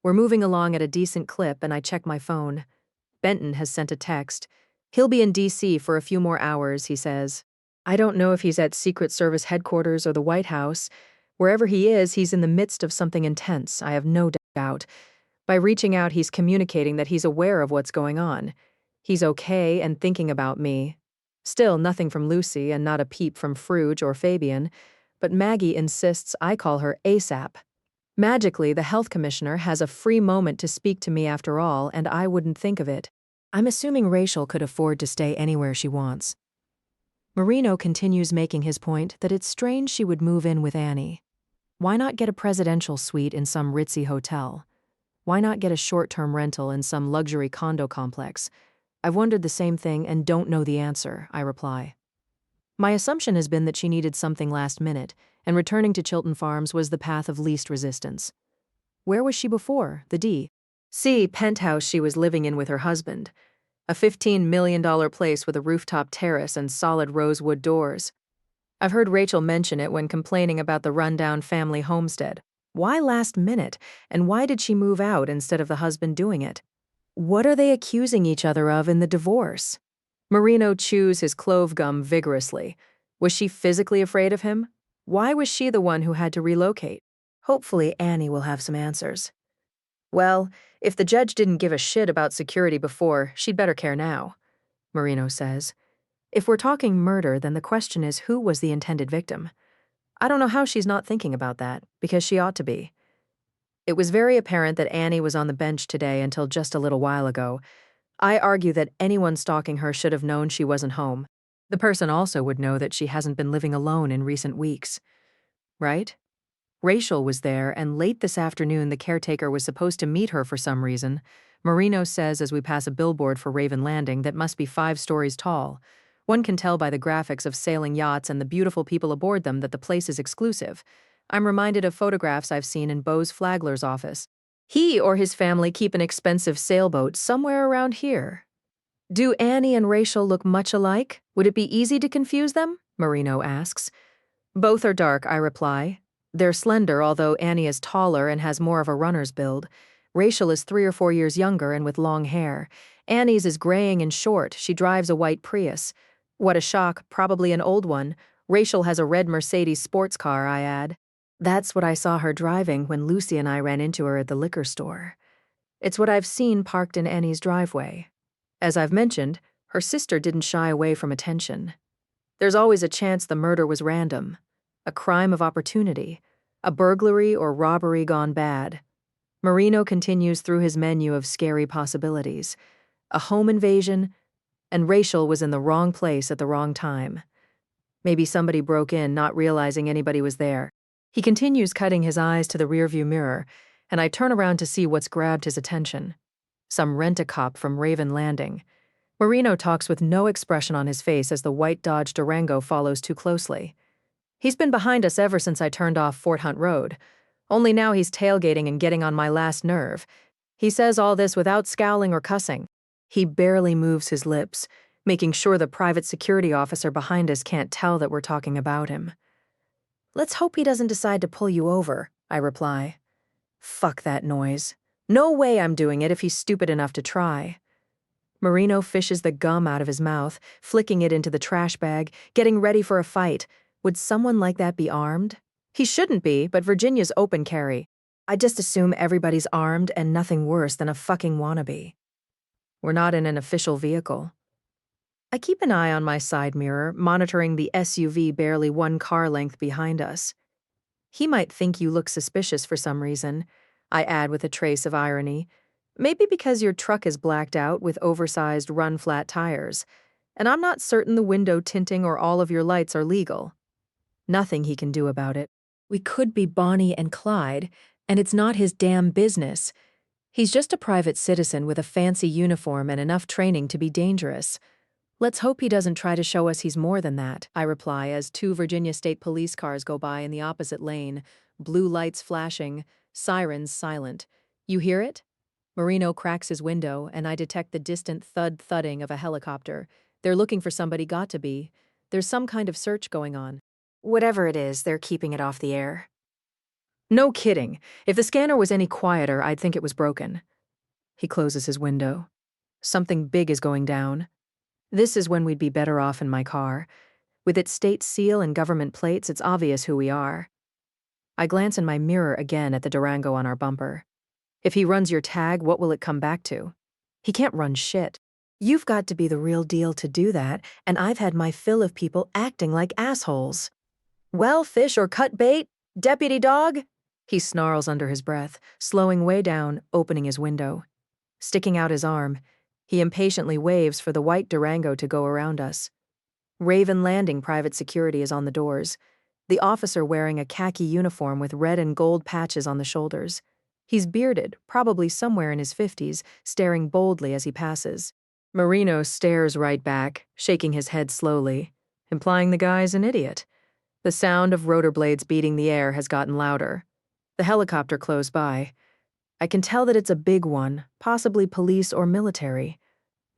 We're moving along at a decent clip and I check my phone. Benton has sent a text. He'll be in D.C. for a few more hours, he says. I don't know if he's at Secret Service headquarters or the White House. Wherever he is, he's in the midst of something intense, I have no doubt. By reaching out, he's communicating that he's aware of what's going on. He's okay and thinking about me. Still, nothing from Lucy and not a peep from Fruge or Fabian, but Maggie insists I call her ASAP. Magically, the health commissioner has a free moment to speak to me after all, and I wouldn't think of it. I'm assuming Rachael could afford to stay anywhere she wants. Marino continues making his point that it's strange she would move in with Annie. Why not get a presidential suite in some ritzy hotel? Why not get a short-term rental in some luxury condo complex? I've wondered the same thing and don't know the answer, I reply. My assumption has been that she needed something last minute, and returning to Chilton Farms was the path of least resistance. Where was she before, the D.C. penthouse she was living in with her husband? A $15 million place with a rooftop terrace and solid rosewood doors. I've heard Rachael mention it when complaining about the rundown family homestead. Why last minute, and why did she move out instead of the husband doing it? What are they accusing each other of in the divorce? Marino chews his clove gum vigorously. Was she physically afraid of him? Why was she the one who had to relocate? Hopefully Annie will have some answers. Well, if the judge didn't give a shit about security before, she'd better care now, Marino says. If we're talking murder, then the question is who was the intended victim? I don't know how she's not thinking about that, because she ought to be. It was very apparent that Annie was on the bench today until just a little while ago. I argue that anyone stalking her should have known she wasn't home. The person also would know that she hasn't been living alone in recent weeks. Right? Rachael was there, and late this afternoon the caretaker was supposed to meet her for some reason. Marino says as we pass a billboard for Raven Landing that must be 5 stories tall. One can tell by the graphics of sailing yachts and the beautiful people aboard them that the place is exclusive. I'm reminded of photographs I've seen in Bose Flagler's office. He or his family keep an expensive sailboat somewhere around here. Do Annie and Rachael look much alike? Would it be easy to confuse them? Marino asks. Both are dark, I reply. They're slender, although Annie is taller and has more of a runner's build. Rachael is 3 or 4 years younger and with long hair. Annie's is graying and short. She drives a white Prius. What a shock, probably an old one. Rachael has a red Mercedes sports car, I add. That's what I saw her driving when Lucy and I ran into her at the liquor store. It's what I've seen parked in Annie's driveway. As I've mentioned, her sister didn't shy away from attention. There's always a chance the murder was random. A crime of opportunity, a burglary or robbery gone bad. Marino continues through his menu of scary possibilities. A home invasion, and Rachael was in the wrong place at the wrong time. Maybe somebody broke in, not realizing anybody was there. He continues cutting his eyes to the rearview mirror, and I turn around to see what's grabbed his attention. Some rent-a-cop from Raven Landing. Marino talks with no expression on his face as the white Dodge Durango follows too closely. He's been behind us ever since I turned off Fort Hunt Road. Only now he's tailgating and getting on my last nerve. He says all this without scowling or cussing. He barely moves his lips, making sure the private security officer behind us can't tell that we're talking about him. Let's hope he doesn't decide to pull you over, I reply. Fuck that noise. No way I'm doing it if he's stupid enough to try. Marino fishes the gum out of his mouth, flicking it into the trash bag, getting ready for a fight. Would someone like that be armed? He shouldn't be, but Virginia's open carry. I just assume everybody's armed and nothing worse than a fucking wannabe. We're not in an official vehicle. I keep an eye on my side mirror, monitoring the SUV barely 1 car length behind us. He might think you look suspicious for some reason, I add with a trace of irony. Maybe because your truck is blacked out with oversized run-flat tires, and I'm not certain the window tinting or all of your lights are legal. Nothing he can do about it. We could be Bonnie and Clyde, and it's not his damn business. He's just a private citizen with a fancy uniform and enough training to be dangerous. Let's hope he doesn't try to show us he's more than that, I reply as 2 Virginia State police cars go by in the opposite lane, blue lights flashing, sirens silent. You hear it? Marino cracks his window, and I detect the distant thudding of a helicopter. They're looking for somebody, got to be. There's some kind of search going on. Whatever it is, they're keeping it off the air. No kidding. If the scanner was any quieter, I'd think it was broken. He closes his window. Something big is going down. This is when we'd be better off in my car. With its state seal and government plates, it's obvious who we are. I glance in my mirror again at the Durango on our bumper. If he runs your tag, what will it come back to? He can't run shit. You've got to be the real deal to do that, and I've had my fill of people acting like assholes. Well, fish or cut bait, deputy dog? He snarls under his breath, slowing way down, opening his window. Sticking out his arm, he impatiently waves for the white Durango to go around us. Raven Landing private security is on the doors, the officer wearing a khaki uniform with red and gold patches on the shoulders. He's bearded, probably somewhere in his 50s, staring boldly as he passes. Marino stares right back, shaking his head slowly, implying the guy's an idiot. The sound of rotor blades beating the air has gotten louder. The helicopter close by. I can tell that it's a big one, possibly police or military.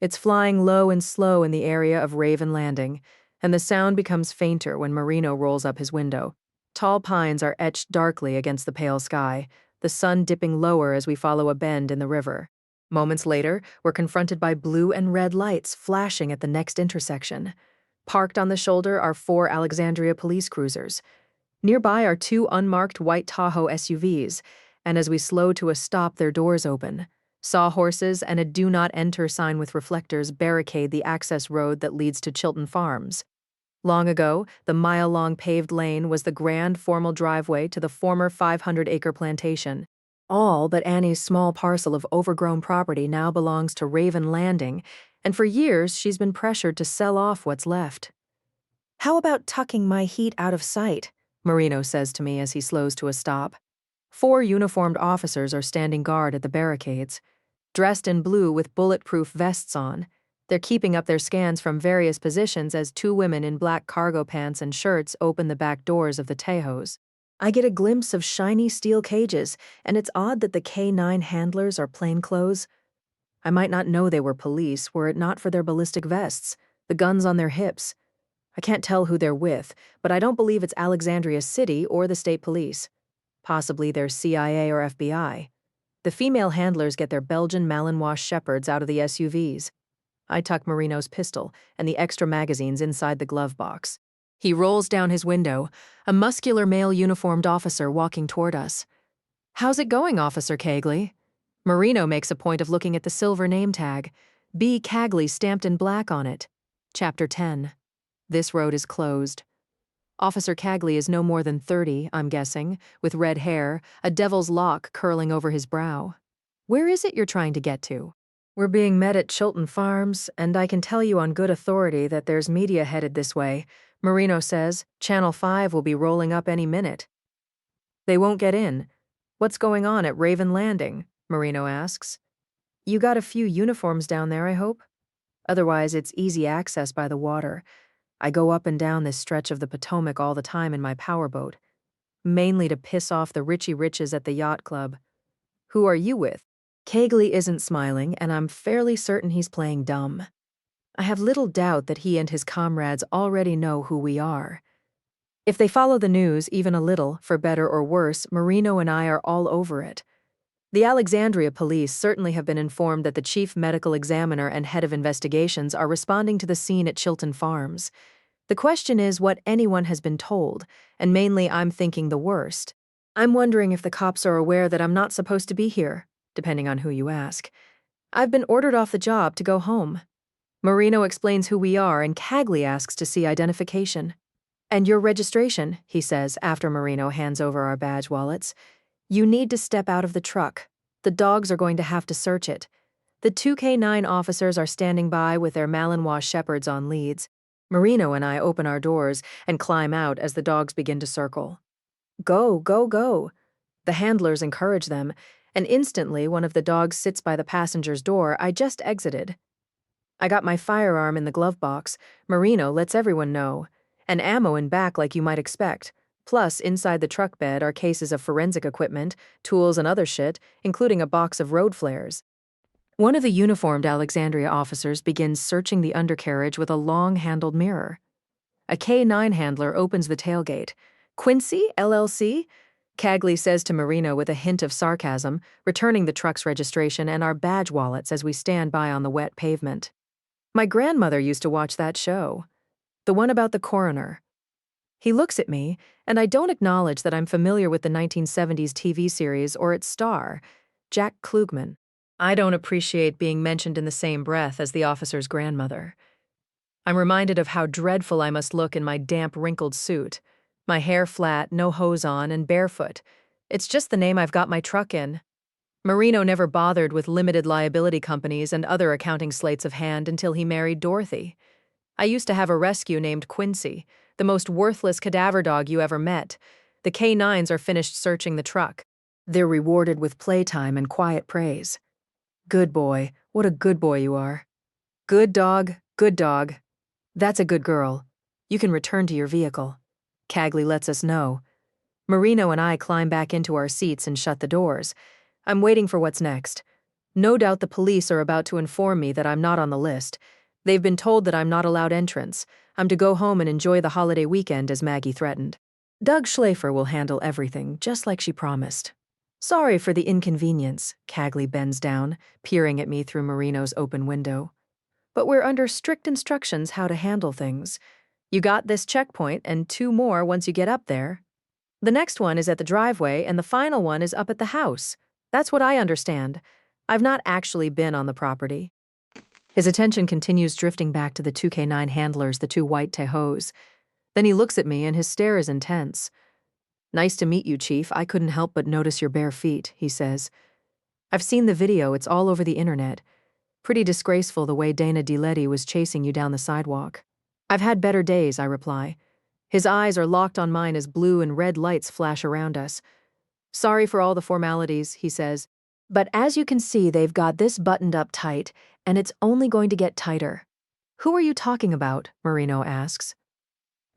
It's flying low and slow in the area of Raven Landing, and the sound becomes fainter when Marino rolls up his window. Tall pines are etched darkly against the pale sky, the sun dipping lower as we follow a bend in the river. Moments later, we're confronted by blue and red lights flashing at the next intersection. Parked on the shoulder are 4 Alexandria police cruisers. Nearby are 2 unmarked white Tahoe SUVs, and as we slow to a stop, their doors open. Sawhorses and a "Do Not Enter" sign with reflectors barricade the access road that leads to Chilton Farms. Long ago, the mile-long paved lane was the grand formal driveway to the former 500-acre plantation. All but Annie's small parcel of overgrown property now belongs to Raven Landing, and for years she's been pressured to sell off what's left. "How about tucking my heat out of sight?" Marino says to me as he slows to a stop. 4 uniformed officers are standing guard at the barricades. Dressed in blue with bulletproof vests on, they're keeping up their scans from various positions as 2 women in black cargo pants and shirts open the back doors of the Tahoes. I get a glimpse of shiny steel cages, and it's odd that the K9 handlers are plainclothes. I might not know they were police were it not for their ballistic vests, the guns on their hips. I can't tell who they're with, but I don't believe it's Alexandria City or the state police. Possibly they're CIA or FBI. The female handlers get their Belgian Malinois shepherds out of the SUVs. I tuck Marino's pistol and the extra magazines inside the glove box. He rolls down his window, a muscular male uniformed officer walking toward us. "How's it going, Officer Cagley?" Marino makes a point of looking at the silver name tag, B. Cagley stamped in black on it. Chapter 10. This road is closed. Officer Cagley is no more than 30, I'm guessing, with red hair, a devil's lock curling over his brow. "Where is it you're trying to get to?" "We're being met at Chilton Farms, and I can tell you on good authority that there's media headed this way. Marino says Channel 5 will be rolling up any minute." "They won't get in. What's going on at Raven Landing?" Marino asks. "You got a few uniforms down there, I hope? Otherwise, it's easy access by the water. I go up and down this stretch of the Potomac all the time in my powerboat, mainly to piss off the Richie Riches at the yacht club." "Who are you with?" Cagley isn't smiling, and I'm fairly certain he's playing dumb. I have little doubt that he and his comrades already know who we are. If they follow the news even a little, for better or worse, Marino and I are all over it. The Alexandria police certainly have been informed that the chief medical examiner and head of investigations are responding to the scene at Chilton Farms. The question is what anyone has been told, and mainly I'm thinking the worst. I'm wondering if the cops are aware that I'm not supposed to be here, depending on who you ask. I've been ordered off the job to go home. Marino explains who we are, and Cagley asks to see identification. "And your registration," he says after Marino hands over our badge wallets. "You need to step out of the truck. The dogs are going to have to search it. The 2K9 officers are standing by with their Malinois shepherds on leads. Marino and I open our doors and climb out as the dogs begin to circle. Go, go, go. The handlers encourage them, and instantly one of the dogs sits by the passenger's door I just exited. I got my firearm in the glove box. Marino lets everyone know. And ammo in back like you might expect. Plus, inside the truck bed are cases of forensic equipment, tools and other shit, including a box of road flares. One of the uniformed Alexandria officers begins searching the undercarriage with a long-handled mirror. A K9 handler opens the tailgate. Quincy, LLC? Cagley says to Marino with a hint of sarcasm, returning the truck's registration and our badge wallets as we stand by on the wet pavement. My grandmother used to watch that show. The one about the coroner. He looks at me, and I don't acknowledge that I'm familiar with the 1970s TV series or its star, Jack Klugman. I don't appreciate being mentioned in the same breath as the officer's grandmother. I'm reminded of how dreadful I must look in my damp, wrinkled suit. My hair flat, no hose on, and barefoot. It's just the name I've got my truck in. Marino never bothered with limited liability companies and other accounting slates of hand until he married Dorothy. I used to have a rescue named Quincy, the most worthless cadaver dog you ever met. The K9s are finished searching the truck. They're rewarded with playtime and quiet praise. Good boy, what a good boy you are. Good dog, good dog. That's a good girl. You can return to your vehicle. Cagley lets us know. Marino and I climb back into our seats and shut the doors. I'm waiting for what's next. No doubt the police are about to inform me that I'm not on the list. They've been told that I'm not allowed entrance. I'm to go home and enjoy the holiday weekend as Maggie threatened. Doug Schlafer will handle everything, just like she promised. Sorry for the inconvenience, Cagley bends down, peering at me through Marino's open window. But we're under strict instructions how to handle things. You got this checkpoint and 2 more once you get up there. The next one is at the driveway and the final one is up at the house. That's what I understand. I've not actually been on the property. His attention continues drifting back to the 2K9 handlers, the 2 white Tahoes. Then he looks at me and his stare is intense. Nice to meet you, Chief. I couldn't help but notice your bare feet, he says. I've seen the video. It's all over the internet. Pretty disgraceful the way Dana DiLetti was chasing you down the sidewalk. I've had better days, I reply. His eyes are locked on mine as blue and red lights flash around us. Sorry for all the formalities, he says. But as you can see, they've got this buttoned up tight, and it's only going to get tighter. Who are you talking about? Marino asks.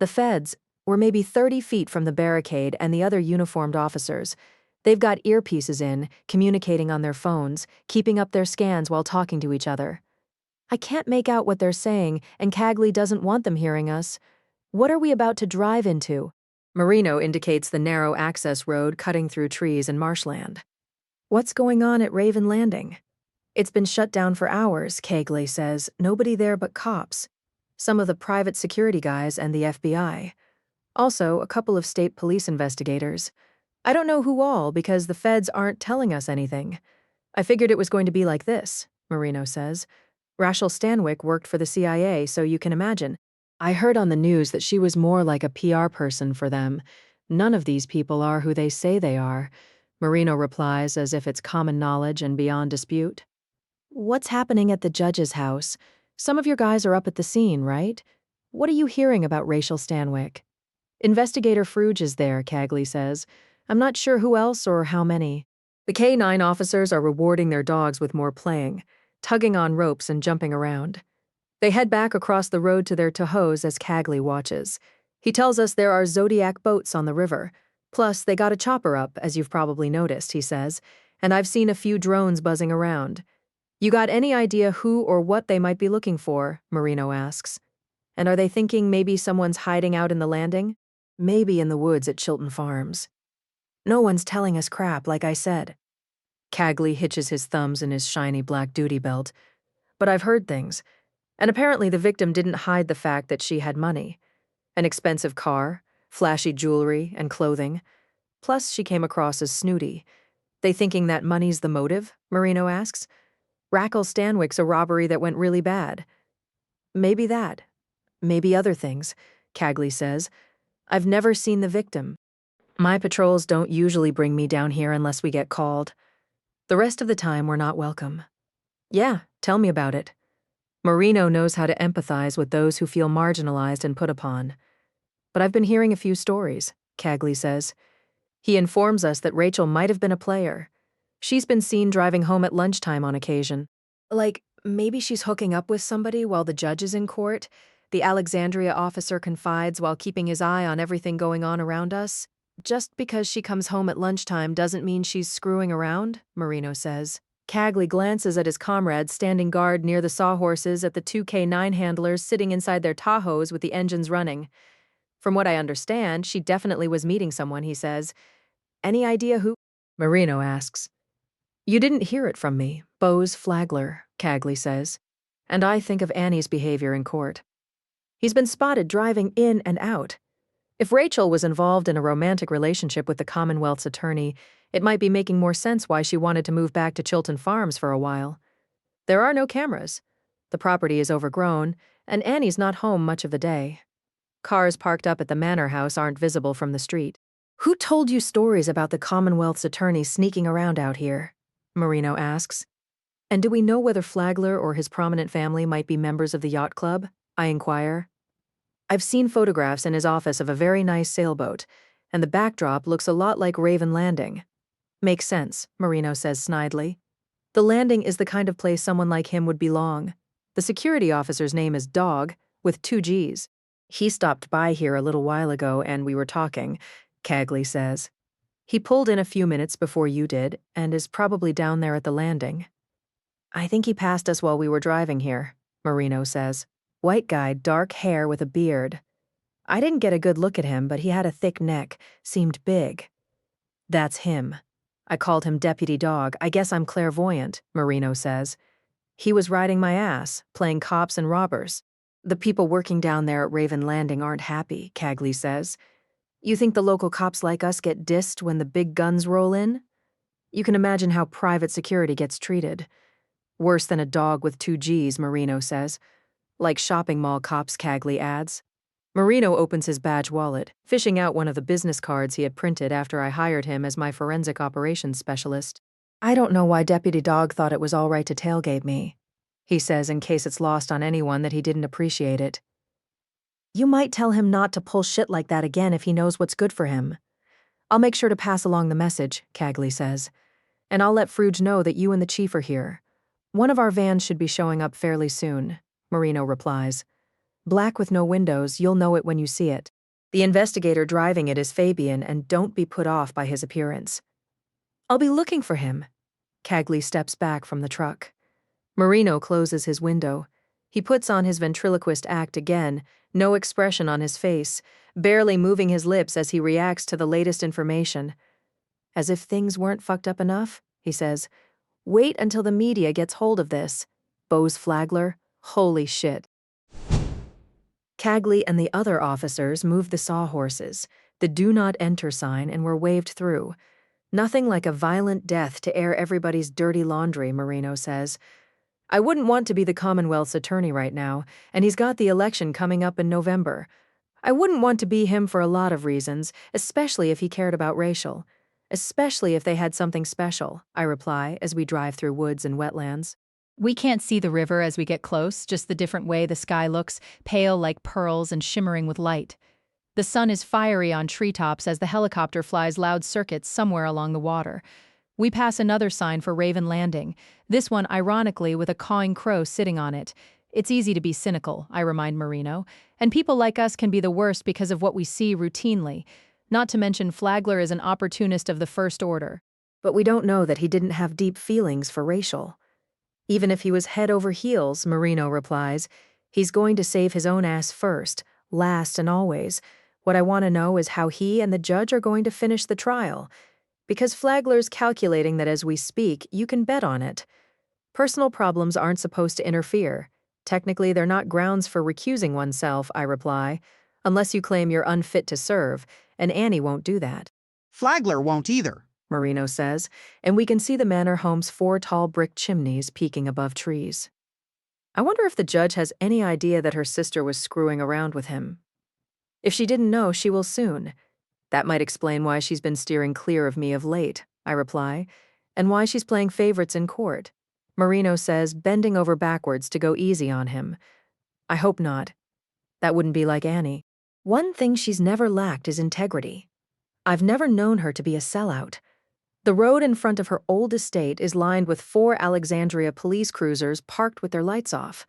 The feds. We're maybe 30 feet from the barricade and the other uniformed officers. They've got earpieces in, communicating on their phones, keeping up their scans while talking to each other. I can't make out what they're saying, and Cagley doesn't want them hearing us. What are we about to drive into? Marino indicates the narrow access road cutting through trees and marshland. What's going on at Raven Landing? It's been shut down for hours, Cagley says. Nobody there but cops. Some of the private security guys and the FBI. Also, a couple of state police investigators. I don't know who all, because the feds aren't telling us anything. I figured it was going to be like this, Marino says. Rachael Stanwyck worked for the CIA, so you can imagine. I heard on the news that she was more like a PR person for them. None of these people are who they say they are, Marino replies as if it's common knowledge and beyond dispute. What's happening at the judge's house? Some of your guys are up at the scene, right? What are you hearing about Rachael Stanwyck? Investigator Fruge is there, Cagley says. I'm not sure who else or how many. The K9 officers are rewarding their dogs with more playing, tugging on ropes and jumping around. They head back across the road to their Tahoes as Cagley watches. He tells us there are Zodiac boats on the river. Plus, they got a chopper up, as you've probably noticed, he says, and I've seen a few drones buzzing around. You got any idea who or what they might be looking for? Marino asks. And are they thinking maybe someone's hiding out in the landing? Maybe in the woods at Chilton Farms. No one's telling us crap, like I said. Cagley hitches his thumbs in his shiny black duty belt. But I've heard things. And apparently the victim didn't hide the fact that she had money. An expensive car, flashy jewelry, and clothing. Plus, she came across as snooty. They thinking that money's the motive? Marino asks. Rachael Stanwyck's a robbery that went really bad. Maybe that. Maybe other things, Cagley says. I've never seen the victim. My patrols don't usually bring me down here unless we get called. The rest of the time, we're not welcome. Yeah, tell me about it. Marino knows how to empathize with those who feel marginalized and put upon. But I've been hearing a few stories, Cagley says. He informs us that Rachael might have been a player. She's been seen driving home at lunchtime on occasion. Like, maybe she's hooking up with somebody while the judge is in court, the Alexandria officer confides while keeping his eye on everything going on around us. Just because she comes home at lunchtime doesn't mean she's screwing around, Marino says. Cagley glances at his comrades standing guard near the sawhorses at the 2K9 handlers sitting inside their Tahoes with the engines running. From what I understand, she definitely was meeting someone, he says. Any idea who? Marino asks. You didn't hear it from me, Bose Flagler, Cagley says. And I think of Annie's behavior in court. He's been spotted driving in and out. If Rachael was involved in a romantic relationship with the Commonwealth's attorney, it might be making more sense why she wanted to move back to Chilton Farms for a while. There are no cameras. The property is overgrown, and Annie's not home much of the day. Cars parked up at the manor house aren't visible from the street. Who told you stories about the Commonwealth's attorney sneaking around out here? Marino asks. And do we know whether Flagler or his prominent family might be members of the yacht club? I inquire. I've seen photographs in his office of a very nice sailboat, and the backdrop looks a lot like Raven Landing. Makes sense, Marino says snidely. The Landing is the kind of place someone like him would belong. The security officer's name is Dog, with 2 G's. He stopped by here a little while ago and we were talking, Cagley says. He pulled in a few minutes before you did, and is probably down there at the Landing. I think he passed us while we were driving here, Marino says. White guy, dark hair with a beard. I didn't get a good look at him, but he had a thick neck, seemed big. That's him. I called him Deputy Dog. I guess I'm clairvoyant, Marino says. He was riding my ass, playing cops and robbers. The people working down there at Raven Landing aren't happy, Cagley says. You think the local cops like us get dissed when the big guns roll in? You can imagine how private security gets treated. Worse than a dog with 2 G's, Marino says. Like shopping mall cops, Cagley adds. Marino opens his badge wallet, fishing out one of the business cards he had printed after I hired him as my forensic operations specialist. I don't know why Deputy Dog thought it was all right to tailgate me, he says in case it's lost on anyone that he didn't appreciate it. You might tell him not to pull shit like that again if he knows what's good for him. I'll make sure to pass along the message, Cagley says. And I'll let Fruge know that you and the chief are here. One of our vans should be showing up fairly soon, Marino replies. Black with no windows, you'll know it when you see it. The investigator driving it is Fabian, and don't be put off by his appearance. I'll be looking for him. Cagley steps back from the truck. Marino closes his window. He puts on his ventriloquist act again, no expression on his face, barely moving his lips as he reacts to the latest information. As if things weren't fucked up enough, he says. Wait until the media gets hold of this. Bose Flagler, holy shit. Cagley and the other officers moved the sawhorses, the do not enter sign, and were waved through. Nothing like a violent death to air everybody's dirty laundry, Marino says. I wouldn't want to be the Commonwealth's attorney right now, and he's got the election coming up in November. I wouldn't want to be him for a lot of reasons, especially if he cared about Rachael. Especially if they had something special, I reply as we drive through woods and wetlands. We can't see the river as we get close, just the different way the sky looks, pale like pearls and shimmering with light. The sun is fiery on treetops as the helicopter flies loud circuits somewhere along the water. We pass another sign for Raven Landing, this one ironically with a cawing crow sitting on it. It's easy to be cynical, I remind Marino, and people like us can be the worst because of what we see routinely. Not to mention Flagler is an opportunist of the first order. But we don't know that he didn't have deep feelings for Rachael. Even if he was head over heels, Marino replies, he's going to save his own ass first, last and always. What I want to know is how he and the judge are going to finish the trial. Because Flagler's calculating that as we speak, you can bet on it. Personal problems aren't supposed to interfere. Technically, they're not grounds for recusing oneself, I reply, unless you claim you're unfit to serve, and Annie won't do that. Flagler won't either, Marino says, and we can see the manor home's 4 tall brick chimneys peeking above trees. I wonder if the judge has any idea that her sister was screwing around with him. If she didn't know, she will soon. That might explain why she's been steering clear of me of late, I reply, and why she's playing favorites in court. Marino says, bending over backwards to go easy on him. I hope not. That wouldn't be like Annie. One thing she's never lacked is integrity. I've never known her to be a sellout. The road in front of her old estate is lined with 4 Alexandria police cruisers parked with their lights off.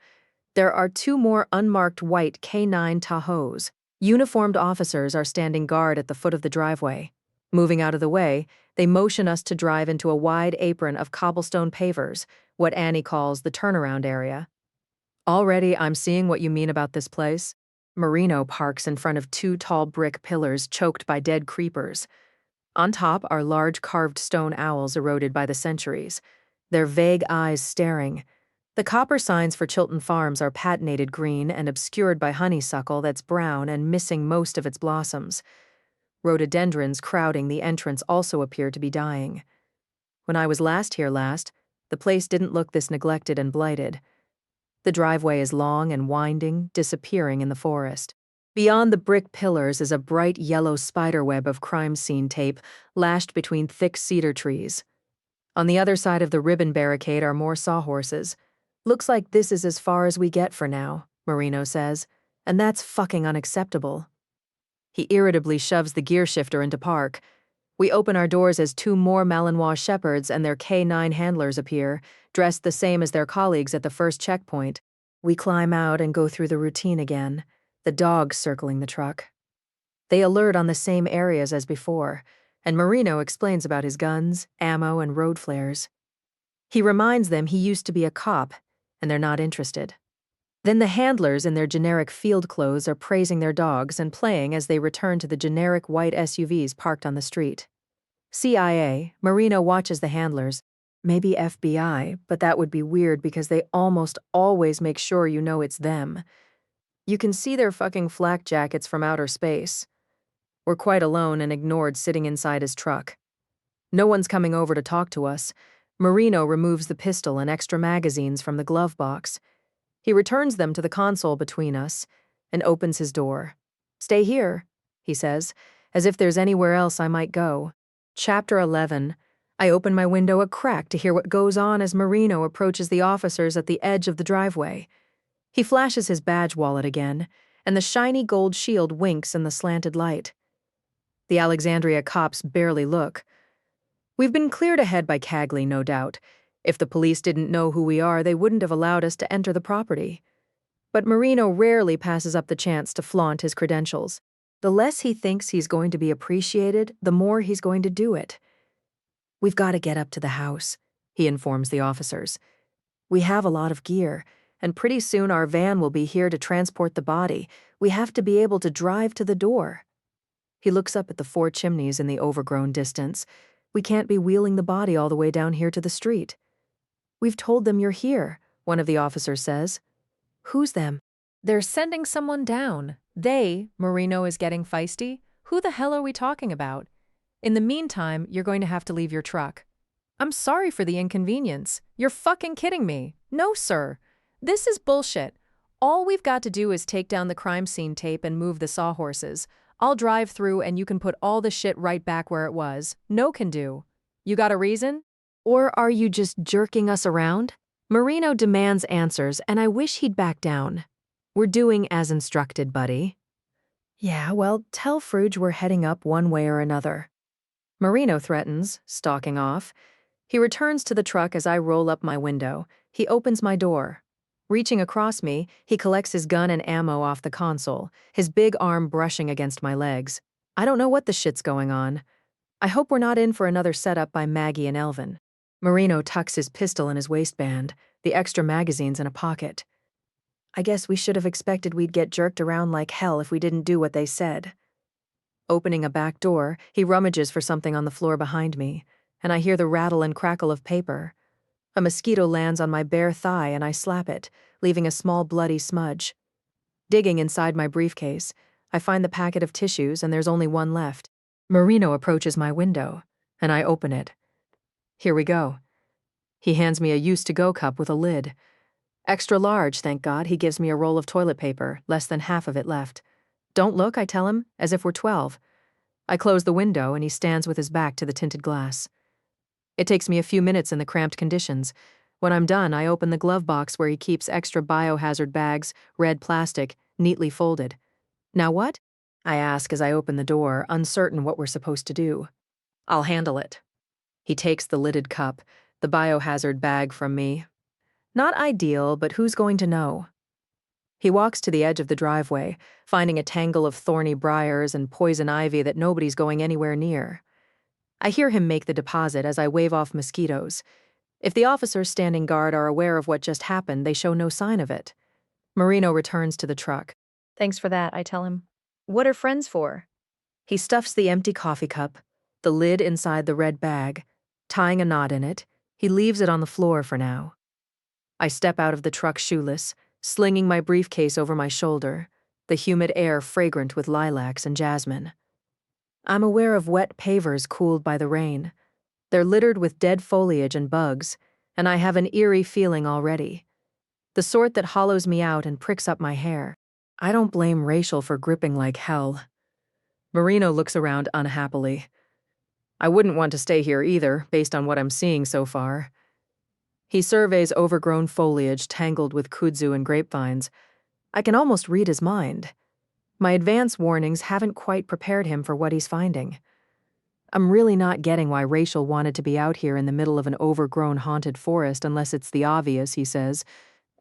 There are 2 more unmarked white K9 Tahoes. Uniformed officers are standing guard at the foot of the driveway. Moving out of the way, they motion us to drive into a wide apron of cobblestone pavers, what Annie calls the turnaround area. Already I'm seeing what you mean about this place. Marino parks in front of 2 tall brick pillars choked by dead creepers. On top are large carved stone owls eroded by the centuries, their vague eyes staring. The copper signs for Chilton Farms are patinated green and obscured by honeysuckle that's brown and missing most of its blossoms. Rhododendrons crowding the entrance also appear to be dying. When I was here last, the place didn't look this neglected and blighted. The driveway is long and winding, disappearing in the forest. Beyond the brick pillars is a bright yellow spiderweb of crime scene tape lashed between thick cedar trees. On the other side of the ribbon barricade are more sawhorses. Looks like this is as far as we get for now, Marino says, and that's fucking unacceptable. He irritably shoves the gear shifter into park. We open our doors as 2 more Malinois shepherds and their K9 handlers appear, dressed the same as their colleagues at the first checkpoint. We climb out and go through the routine again, the dogs circling the truck. They alert on the same areas as before, and Marino explains about his guns, ammo, and road flares. He reminds them he used to be a cop, and they're not interested. Then the handlers in their generic field clothes are praising their dogs and playing as they return to the generic white SUVs parked on the street. CIA, Marino watches the handlers. Maybe FBI, but that would be weird because they almost always make sure you know it's them. You can see their fucking flak jackets from outer space. We're quite alone and ignored sitting inside his truck. No one's coming over to talk to us. Marino removes the pistol and extra magazines from the glove box. He returns them to the console between us and opens his door. Stay here, he says, as if there's anywhere else I might go. Chapter 11. I open my window a crack to hear what goes on as Marino approaches the officers at the edge of the driveway. He flashes his badge wallet again, and the shiny gold shield winks in the slanted light. The Alexandria cops barely look. We've been cleared ahead by Cagley, no doubt. If the police didn't know who we are, they wouldn't have allowed us to enter the property. But Marino rarely passes up the chance to flaunt his credentials. The less he thinks he's going to be appreciated, the more he's going to do it. We've got to get up to the house, he informs the officers. We have a lot of gear, and pretty soon our van will be here to transport the body. We have to be able to drive to the door. He looks up at the 4 chimneys in the overgrown distance. We can't be wheeling the body all the way down here to the street. We've told them you're here, one of the officers says. Who's them? They're sending someone down. Marino is getting feisty. Who the hell are we talking about? In the meantime, you're going to have to leave your truck. I'm sorry for the inconvenience. You're fucking kidding me. No, sir. This is bullshit. All we've got to do is take down the crime scene tape and move the sawhorses. I'll drive through and you can put all the shit right back where it was. No can do. You got a reason? Or are you just jerking us around? Marino demands answers, and I wish he'd back down. We're doing as instructed, buddy. Yeah, well, tell Fruge we're heading up one way or another. Marino threatens, stalking off. He returns to the truck as I roll up my window. He opens my door. Reaching across me, he collects his gun and ammo off the console, his big arm brushing against my legs. I don't know what the shit's going on. I hope we're not in for another setup by Maggie and Elvin. Marino tucks his pistol in his waistband, the extra magazines in a pocket. I guess we should have expected we'd get jerked around like hell if we didn't do what they said. Opening a back door, he rummages for something on the floor behind me, and I hear the rattle and crackle of paper. A mosquito lands on my bare thigh and I slap it, leaving a small bloody smudge. Digging inside my briefcase, I find the packet of tissues and there's only one left. Marino approaches my window, and I open it. Here we go. He hands me a used-to-go cup with a lid. Extra large, thank God. He gives me a roll of toilet paper, less than half of it left. Don't look, I tell him, as if we're 12. I close the window and he stands with his back to the tinted glass. It takes me a few minutes in the cramped conditions. When I'm done, I open the glove box where he keeps extra biohazard bags, red plastic, neatly folded. Now what? I ask as I open the door, uncertain what we're supposed to do. I'll handle it. He takes the lidded cup, the biohazard bag from me. Not ideal, but who's going to know? He walks to the edge of the driveway, finding a tangle of thorny briars and poison ivy that nobody's going anywhere near. I hear him make the deposit as I wave off mosquitoes. If the officers standing guard are aware of what just happened, they show no sign of it. Marino returns to the truck. Thanks for that, I tell him. What are friends for? He stuffs the empty coffee cup, the lid inside the red bag. Tying a knot in it, he leaves it on the floor for now. I step out of the truck shoeless, slinging my briefcase over my shoulder, the humid air fragrant with lilacs and jasmine. I'm aware of wet pavers cooled by the rain. They're littered with dead foliage and bugs, and I have an eerie feeling already. The sort that hollows me out and pricks up my hair. I don't blame Rachael for gripping like hell. Marino looks around unhappily. I wouldn't want to stay here either, based on what I'm seeing so far. He surveys overgrown foliage tangled with kudzu and grapevines. I can almost read his mind. My advance warnings haven't quite prepared him for what he's finding. I'm really not getting why Rachael wanted to be out here in the middle of an overgrown haunted forest unless it's the obvious, he says.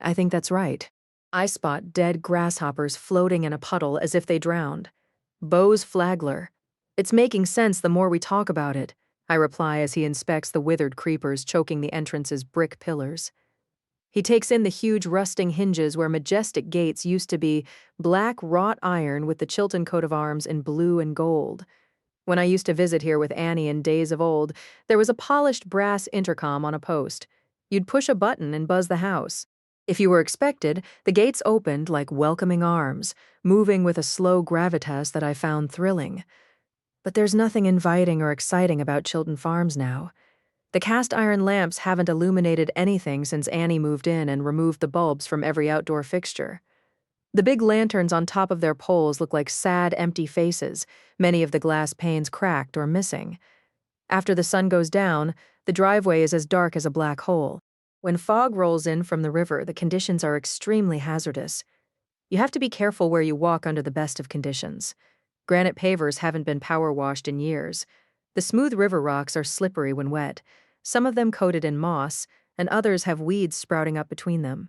I think that's right. I spot dead grasshoppers floating in a puddle as if they drowned. Bose flagler. It's making sense the more we talk about it, I reply as he inspects the withered creepers choking the entrance's brick pillars. He takes in the huge rusting hinges where majestic gates used to be, black wrought iron with the Chilton coat of arms in blue and gold. When I used to visit here with Annie in days of old, there was a polished brass intercom on a post. You'd push a button and buzz the house. If you were expected, the gates opened like welcoming arms, moving with a slow gravitas that I found thrilling. But there's nothing inviting or exciting about Chilton Farms now. The cast iron lamps haven't illuminated anything since Annie moved in and removed the bulbs from every outdoor fixture. The big lanterns on top of their poles look like sad, empty faces, many of the glass panes cracked or missing. After the sun goes down, the driveway is as dark as a black hole. When fog rolls in from the river, the conditions are extremely hazardous. You have to be careful where you walk under the best of conditions. Granite pavers haven't been power washed in years. The smooth river rocks are slippery when wet, some of them coated in moss, and others have weeds sprouting up between them.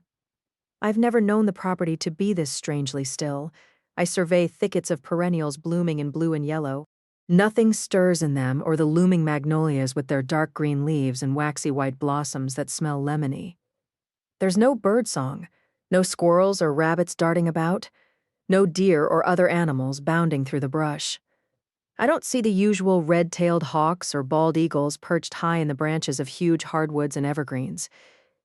I've never known the property to be this strangely still. I survey thickets of perennials blooming in blue and yellow. Nothing stirs in them or the looming magnolias with their dark green leaves and waxy white blossoms that smell lemony. There's no birdsong, no squirrels or rabbits darting about, no deer or other animals bounding through the brush. I don't see the usual red-tailed hawks or bald eagles perched high in the branches of huge hardwoods and evergreens.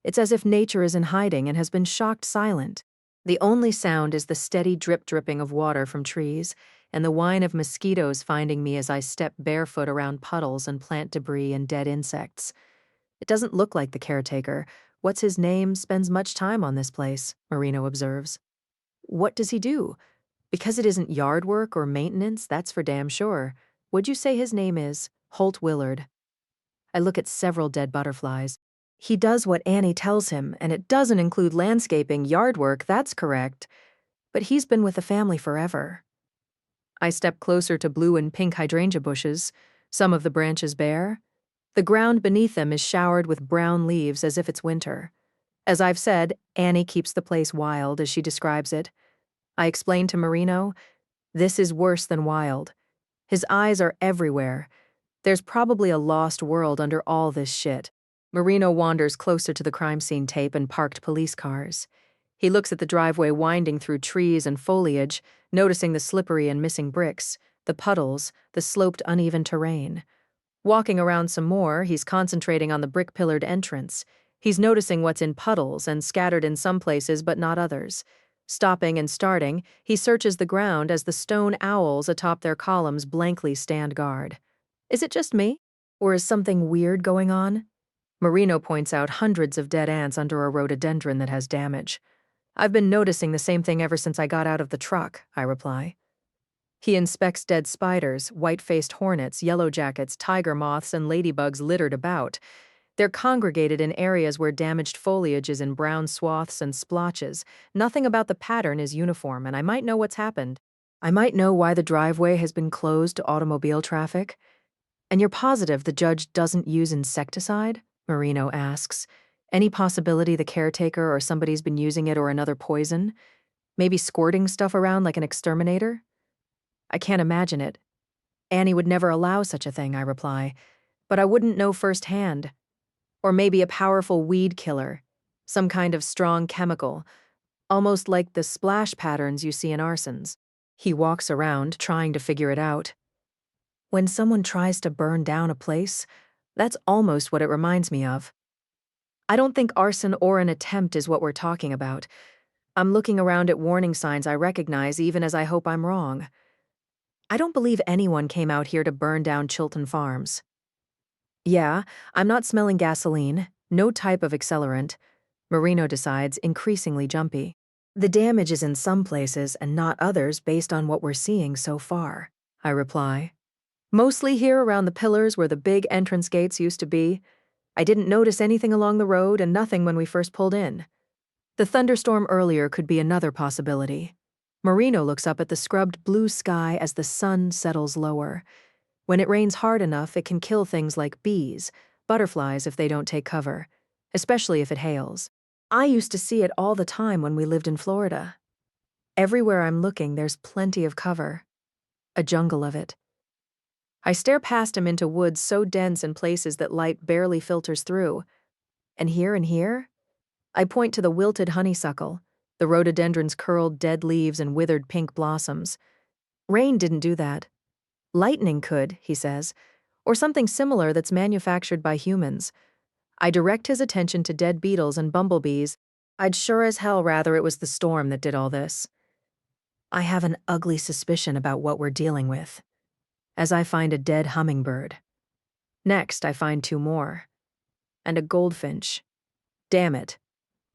It's as if nature is in hiding and has been shocked silent. The only sound is the steady drip-dripping of water from trees and the whine of mosquitoes finding me as I step barefoot around puddles and plant debris and dead insects. It doesn't look like the caretaker. What's his name spends much time on this place, Marino observes. What does he do? Because it isn't yard work or maintenance, that's for damn sure. Would you say his name is Holt Willard? I look at several dead butterflies. He does what Annie tells him, and it doesn't include landscaping, yard work, that's correct. But he's been with the family forever. I step closer to blue and pink hydrangea bushes, some of the branches bare. The ground beneath them is showered with brown leaves as if it's winter. As I've said, Annie keeps the place wild, as she describes it. I explain to Marino, this is worse than wild. His eyes are everywhere. There's probably a lost world under all this shit. Marino wanders closer to the crime scene tape and parked police cars. He looks at the driveway winding through trees and foliage, noticing the slippery and missing bricks, the puddles, the sloped uneven terrain. Walking around some more, he's concentrating on the brick-pillared entrance. He's noticing what's in puddles and scattered in some places but not others. Stopping and starting, he searches the ground as the stone owls atop their columns blankly stand guard. Is it just me? Or is something weird going on? Marino points out hundreds of dead ants under a rhododendron that has damage. I've been noticing the same thing ever since I got out of the truck, I reply. He inspects dead spiders, white-faced hornets, yellow jackets, tiger moths, and ladybugs littered about. They're congregated in areas where damaged foliage is in brown swaths and splotches. Nothing about the pattern is uniform, and I might know what's happened. I might know why the driveway has been closed to automobile traffic. And you're positive the judge doesn't use insecticide? Marino asks. Any possibility the caretaker or somebody's been using it or another poison? Maybe squirting stuff around like an exterminator? I can't imagine it. Annie would never allow such a thing, I reply. But I wouldn't know firsthand. Or maybe a powerful weed killer. Some kind of strong chemical. Almost like the splash patterns you see in arsons. He walks around, trying to figure it out. When someone tries to burn down a place, that's almost what it reminds me of. I don't think arson or an attempt is what we're talking about. I'm looking around at warning signs I recognize even as I hope I'm wrong. I don't believe anyone came out here to burn down Chilton Farms. Yeah, I'm not smelling gasoline, no type of accelerant. Marino decides, increasingly jumpy. The damage is in some places and not others based on what we're seeing so far, I reply. Mostly here around the pillars where the big entrance gates used to be. I didn't notice anything along the road and nothing when we first pulled in. The thunderstorm earlier could be another possibility. Marino looks up at the scrubbed blue sky as the sun settles lower. When it rains hard enough, it can kill things like bees, butterflies if they don't take cover, especially if it hails. I used to see it all the time when we lived in Florida. Everywhere I'm looking, there's plenty of cover. A jungle of it. I stare past him into woods so dense in places that light barely filters through. And here, I point to the wilted honeysuckle, the rhododendron's curled dead leaves and withered pink blossoms. Rain didn't do that. Lightning could, he says, or something similar that's manufactured by humans. I direct his attention to dead beetles and bumblebees. I'd sure as hell rather it was the storm that did all this. I have an ugly suspicion about what we're dealing with. As I find a dead hummingbird. Next, I find 2 more. And a goldfinch. Damn it.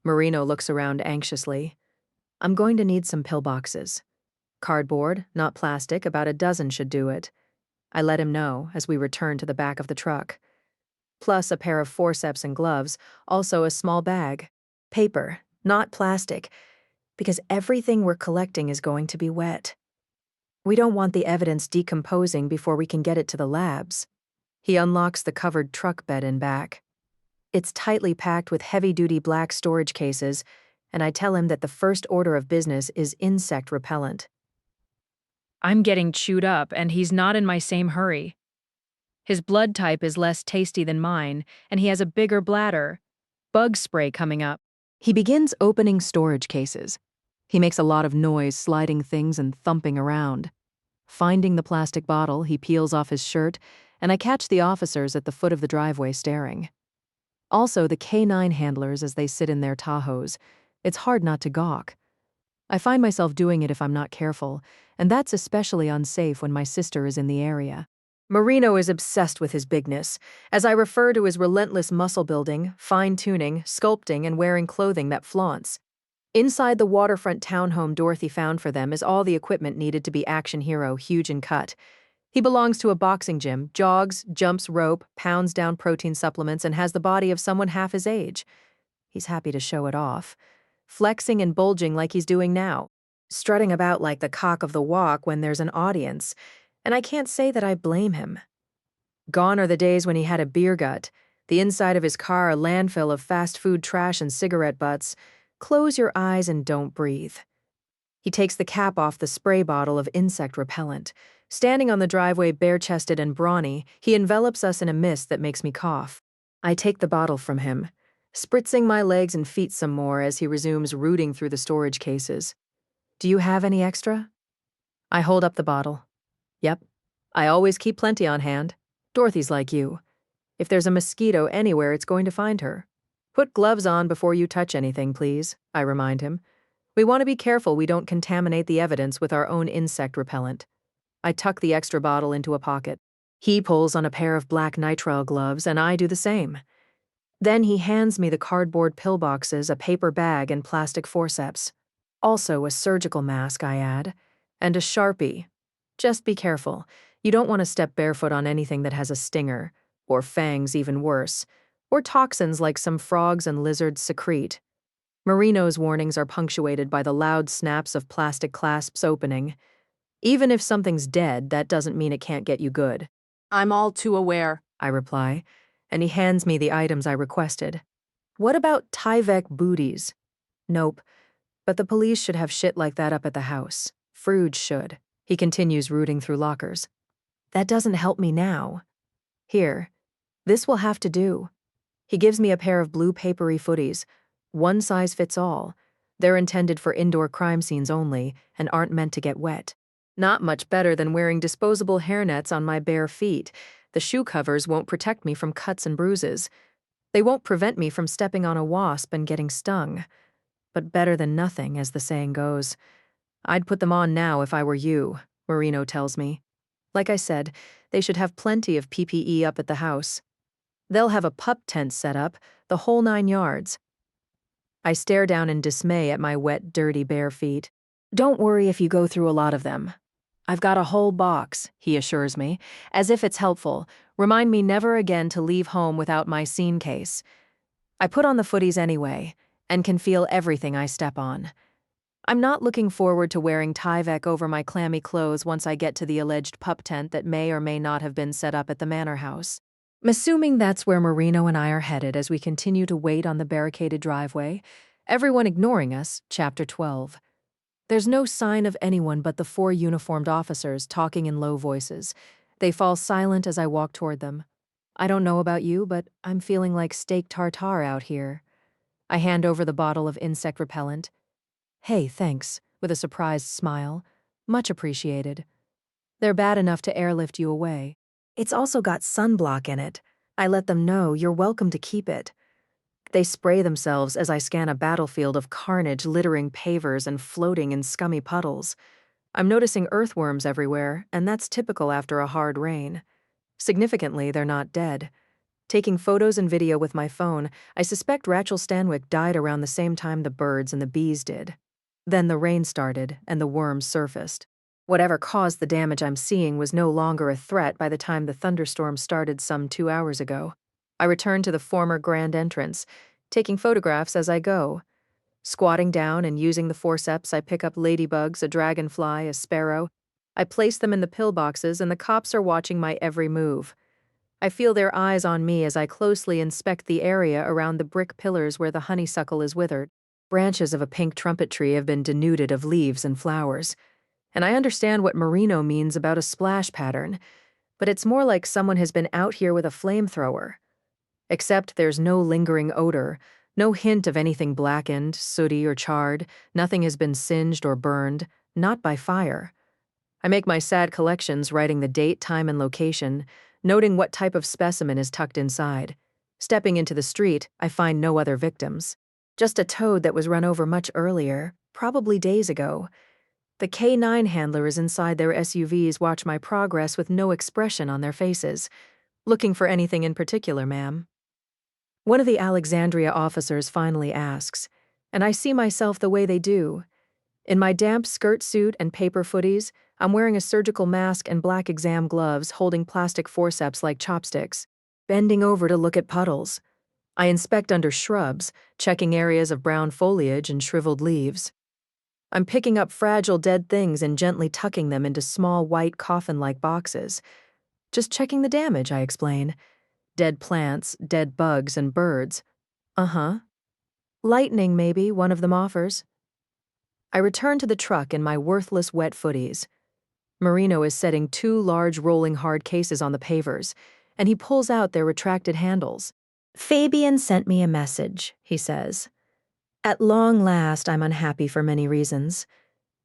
Marino looks around anxiously. I'm going to need some pillboxes. Cardboard, not plastic, about a dozen should do it. I let him know as we return to the back of the truck. Plus a pair of forceps and gloves, also a small bag. Paper, not plastic, because everything we're collecting is going to be wet. We don't want the evidence decomposing before we can get it to the labs. He unlocks the covered truck bed in back. It's tightly packed with heavy-duty black storage cases, and I tell him that the first order of business is insect repellent. I'm getting chewed up, and he's not in my same hurry. His blood type is less tasty than mine, and he has a bigger bladder. Bug spray coming up. He begins opening storage cases. He makes a lot of noise sliding things and thumping around. Finding the plastic bottle, he peels off his shirt, and I catch the officers at the foot of the driveway staring. Also the K9 handlers as they sit in their Tahoes. It's hard not to gawk. I find myself doing it if I'm not careful, and that's especially unsafe when my sister is in the area. Marino is obsessed with his bigness, as I refer to his relentless muscle building, fine-tuning, sculpting, and wearing clothing that flaunts. Inside the waterfront townhome Dorothy found for them is all the equipment needed to be action hero, huge and cut. He belongs to a boxing gym, jogs, jumps rope, pounds down protein supplements, and has the body of someone half his age. He's happy to show it off, flexing and bulging like he's doing now, strutting about like the cock of the walk when there's an audience, and I can't say that I blame him. Gone are the days when he had a beer gut, the inside of his car a landfill of fast food trash and cigarette butts. Close your eyes and don't breathe. He takes the cap off the spray bottle of insect repellent. Standing on the driveway bare-chested and brawny, he envelops us in a mist that makes me cough. I take the bottle from him, spritzing my legs and feet some more as he resumes rooting through the storage cases. Do you have any extra? I hold up the bottle. Yep. I always keep plenty on hand. Dorothy's like you. If there's a mosquito anywhere, it's going to find her. Put gloves on before you touch anything, please, I remind him. We want to be careful we don't contaminate the evidence with our own insect repellent. I tuck the extra bottle into a pocket. He pulls on a pair of black nitrile gloves, and I do the same. Then he hands me the cardboard pillboxes, a paper bag, and plastic forceps. Also a surgical mask, I add, and a Sharpie. Just be careful. You don't want to step barefoot on anything that has a stinger, or fangs even worse, or toxins like some frogs and lizards secrete. Marino's warnings are punctuated by the loud snaps of plastic clasps opening. Even if something's dead, that doesn't mean it can't get you good. I'm all too aware, I reply, and he hands me the items I requested. What about Tyvek booties? Nope, but the police should have shit like that up at the house. Froude should. He continues rooting through lockers. That doesn't help me now. Here, this will have to do. He gives me a pair of blue papery footies. One size fits all. They're intended for indoor crime scenes only and aren't meant to get wet. Not much better than wearing disposable hairnets on my bare feet. The shoe covers won't protect me from cuts and bruises. They won't prevent me from stepping on a wasp and getting stung. But better than nothing, as the saying goes. I'd put them on now if I were you, Marino tells me. Like I said, they should have plenty of PPE up at the house. They'll have a pup tent set up, the whole 9 yards. I stare down in dismay at my wet, dirty bare feet. Don't worry if you go through a lot of them. I've got a whole box, he assures me, as if it's helpful. Remind me never again to leave home without my scene case. I put on the footies anyway, and can feel everything I step on. I'm not looking forward to wearing Tyvek over my clammy clothes once I get to the alleged pup tent that may or may not have been set up at the manor house. I'm assuming that's where Marino and I are headed as we continue to wait on the barricaded driveway, everyone ignoring us, Chapter 12. There's no sign of anyone but the 4 uniformed officers talking in low voices. They fall silent as I walk toward them. I don't know about you, but I'm feeling like steak tartare out here. I hand over the bottle of insect repellent. Hey, thanks, with a surprised smile. Much appreciated. They're bad enough to airlift you away. It's also got sunblock in it. I let them know you're welcome to keep it. They spray themselves as I scan a battlefield of carnage littering pavers and floating in scummy puddles. I'm noticing earthworms everywhere, and that's typical after a hard rain. Significantly, they're not dead. Taking photos and video with my phone, I suspect Rachael Stanwyck died around the same time the birds and the bees did. Then the rain started, and the worms surfaced. Whatever caused the damage I'm seeing was no longer a threat by the time the thunderstorm started some 2 hours ago. I return to the former grand entrance, taking photographs as I go. Squatting down and using the forceps, I pick up ladybugs, a dragonfly, a sparrow. I place them in the pillboxes, and the cops are watching my every move. I feel their eyes on me as I closely inspect the area around the brick pillars where the honeysuckle is withered. Branches of a pink trumpet tree have been denuded of leaves and flowers. And I understand what Marino means about a splash pattern, but it's more like someone has been out here with a flamethrower. Except there's no lingering odor, no hint of anything blackened, sooty, or charred. Nothing has been singed or burned, not by fire. I make my sad collections, writing the date, time, and location, noting what type of specimen is tucked inside. Stepping into the street, I find no other victims. Just a toad that was run over much earlier, probably days ago. The K9 handlers inside their SUVs watch my progress with no expression on their faces. Looking for anything in particular, ma'am? One of the Alexandria officers finally asks, and I see myself the way they do. In my damp skirt suit and paper footies, I'm wearing a surgical mask and black exam gloves holding plastic forceps like chopsticks, bending over to look at puddles. I inspect under shrubs, checking areas of brown foliage and shriveled leaves. I'm picking up fragile dead things and gently tucking them into small white coffin-like boxes. Just checking the damage, I explain. Dead plants, dead bugs, and birds. Uh-huh. Lightning, maybe, one of them offers. I return to the truck in my worthless wet footies. Marino is setting 2 large rolling hard cases on the pavers, and he pulls out their retracted handles. Fabian sent me a message, he says. At long last, I'm unhappy for many reasons.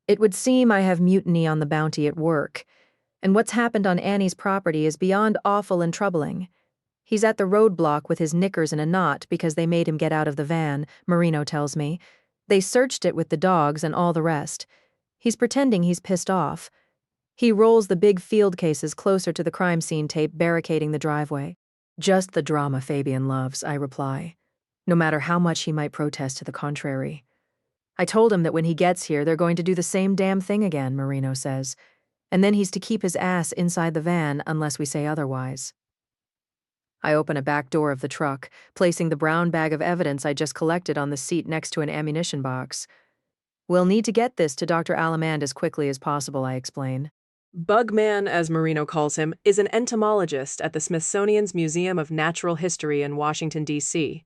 It would seem I have mutiny on the bounty at work, and what's happened on Annie's property is beyond awful and troubling. He's at the roadblock with his knickers in a knot because they made him get out of the van, Marino tells me. They searched it with the dogs and all the rest. He's pretending he's pissed off. He rolls the big field cases closer to the crime scene tape barricading the driveway. Just the drama Fabian loves, I reply, no matter how much he might protest to the contrary. I told him that when he gets here, they're going to do the same damn thing again, Marino says. and then he's to keep his ass inside the van unless we say otherwise. I open a back door of the truck, placing the brown bag of evidence I just collected on the seat next to an ammunition box. We'll need to get this to Dr. Alamand as quickly as possible, I explain. Bugman, as Marino calls him, is an entomologist at the Smithsonian's Museum of Natural History in Washington, D.C.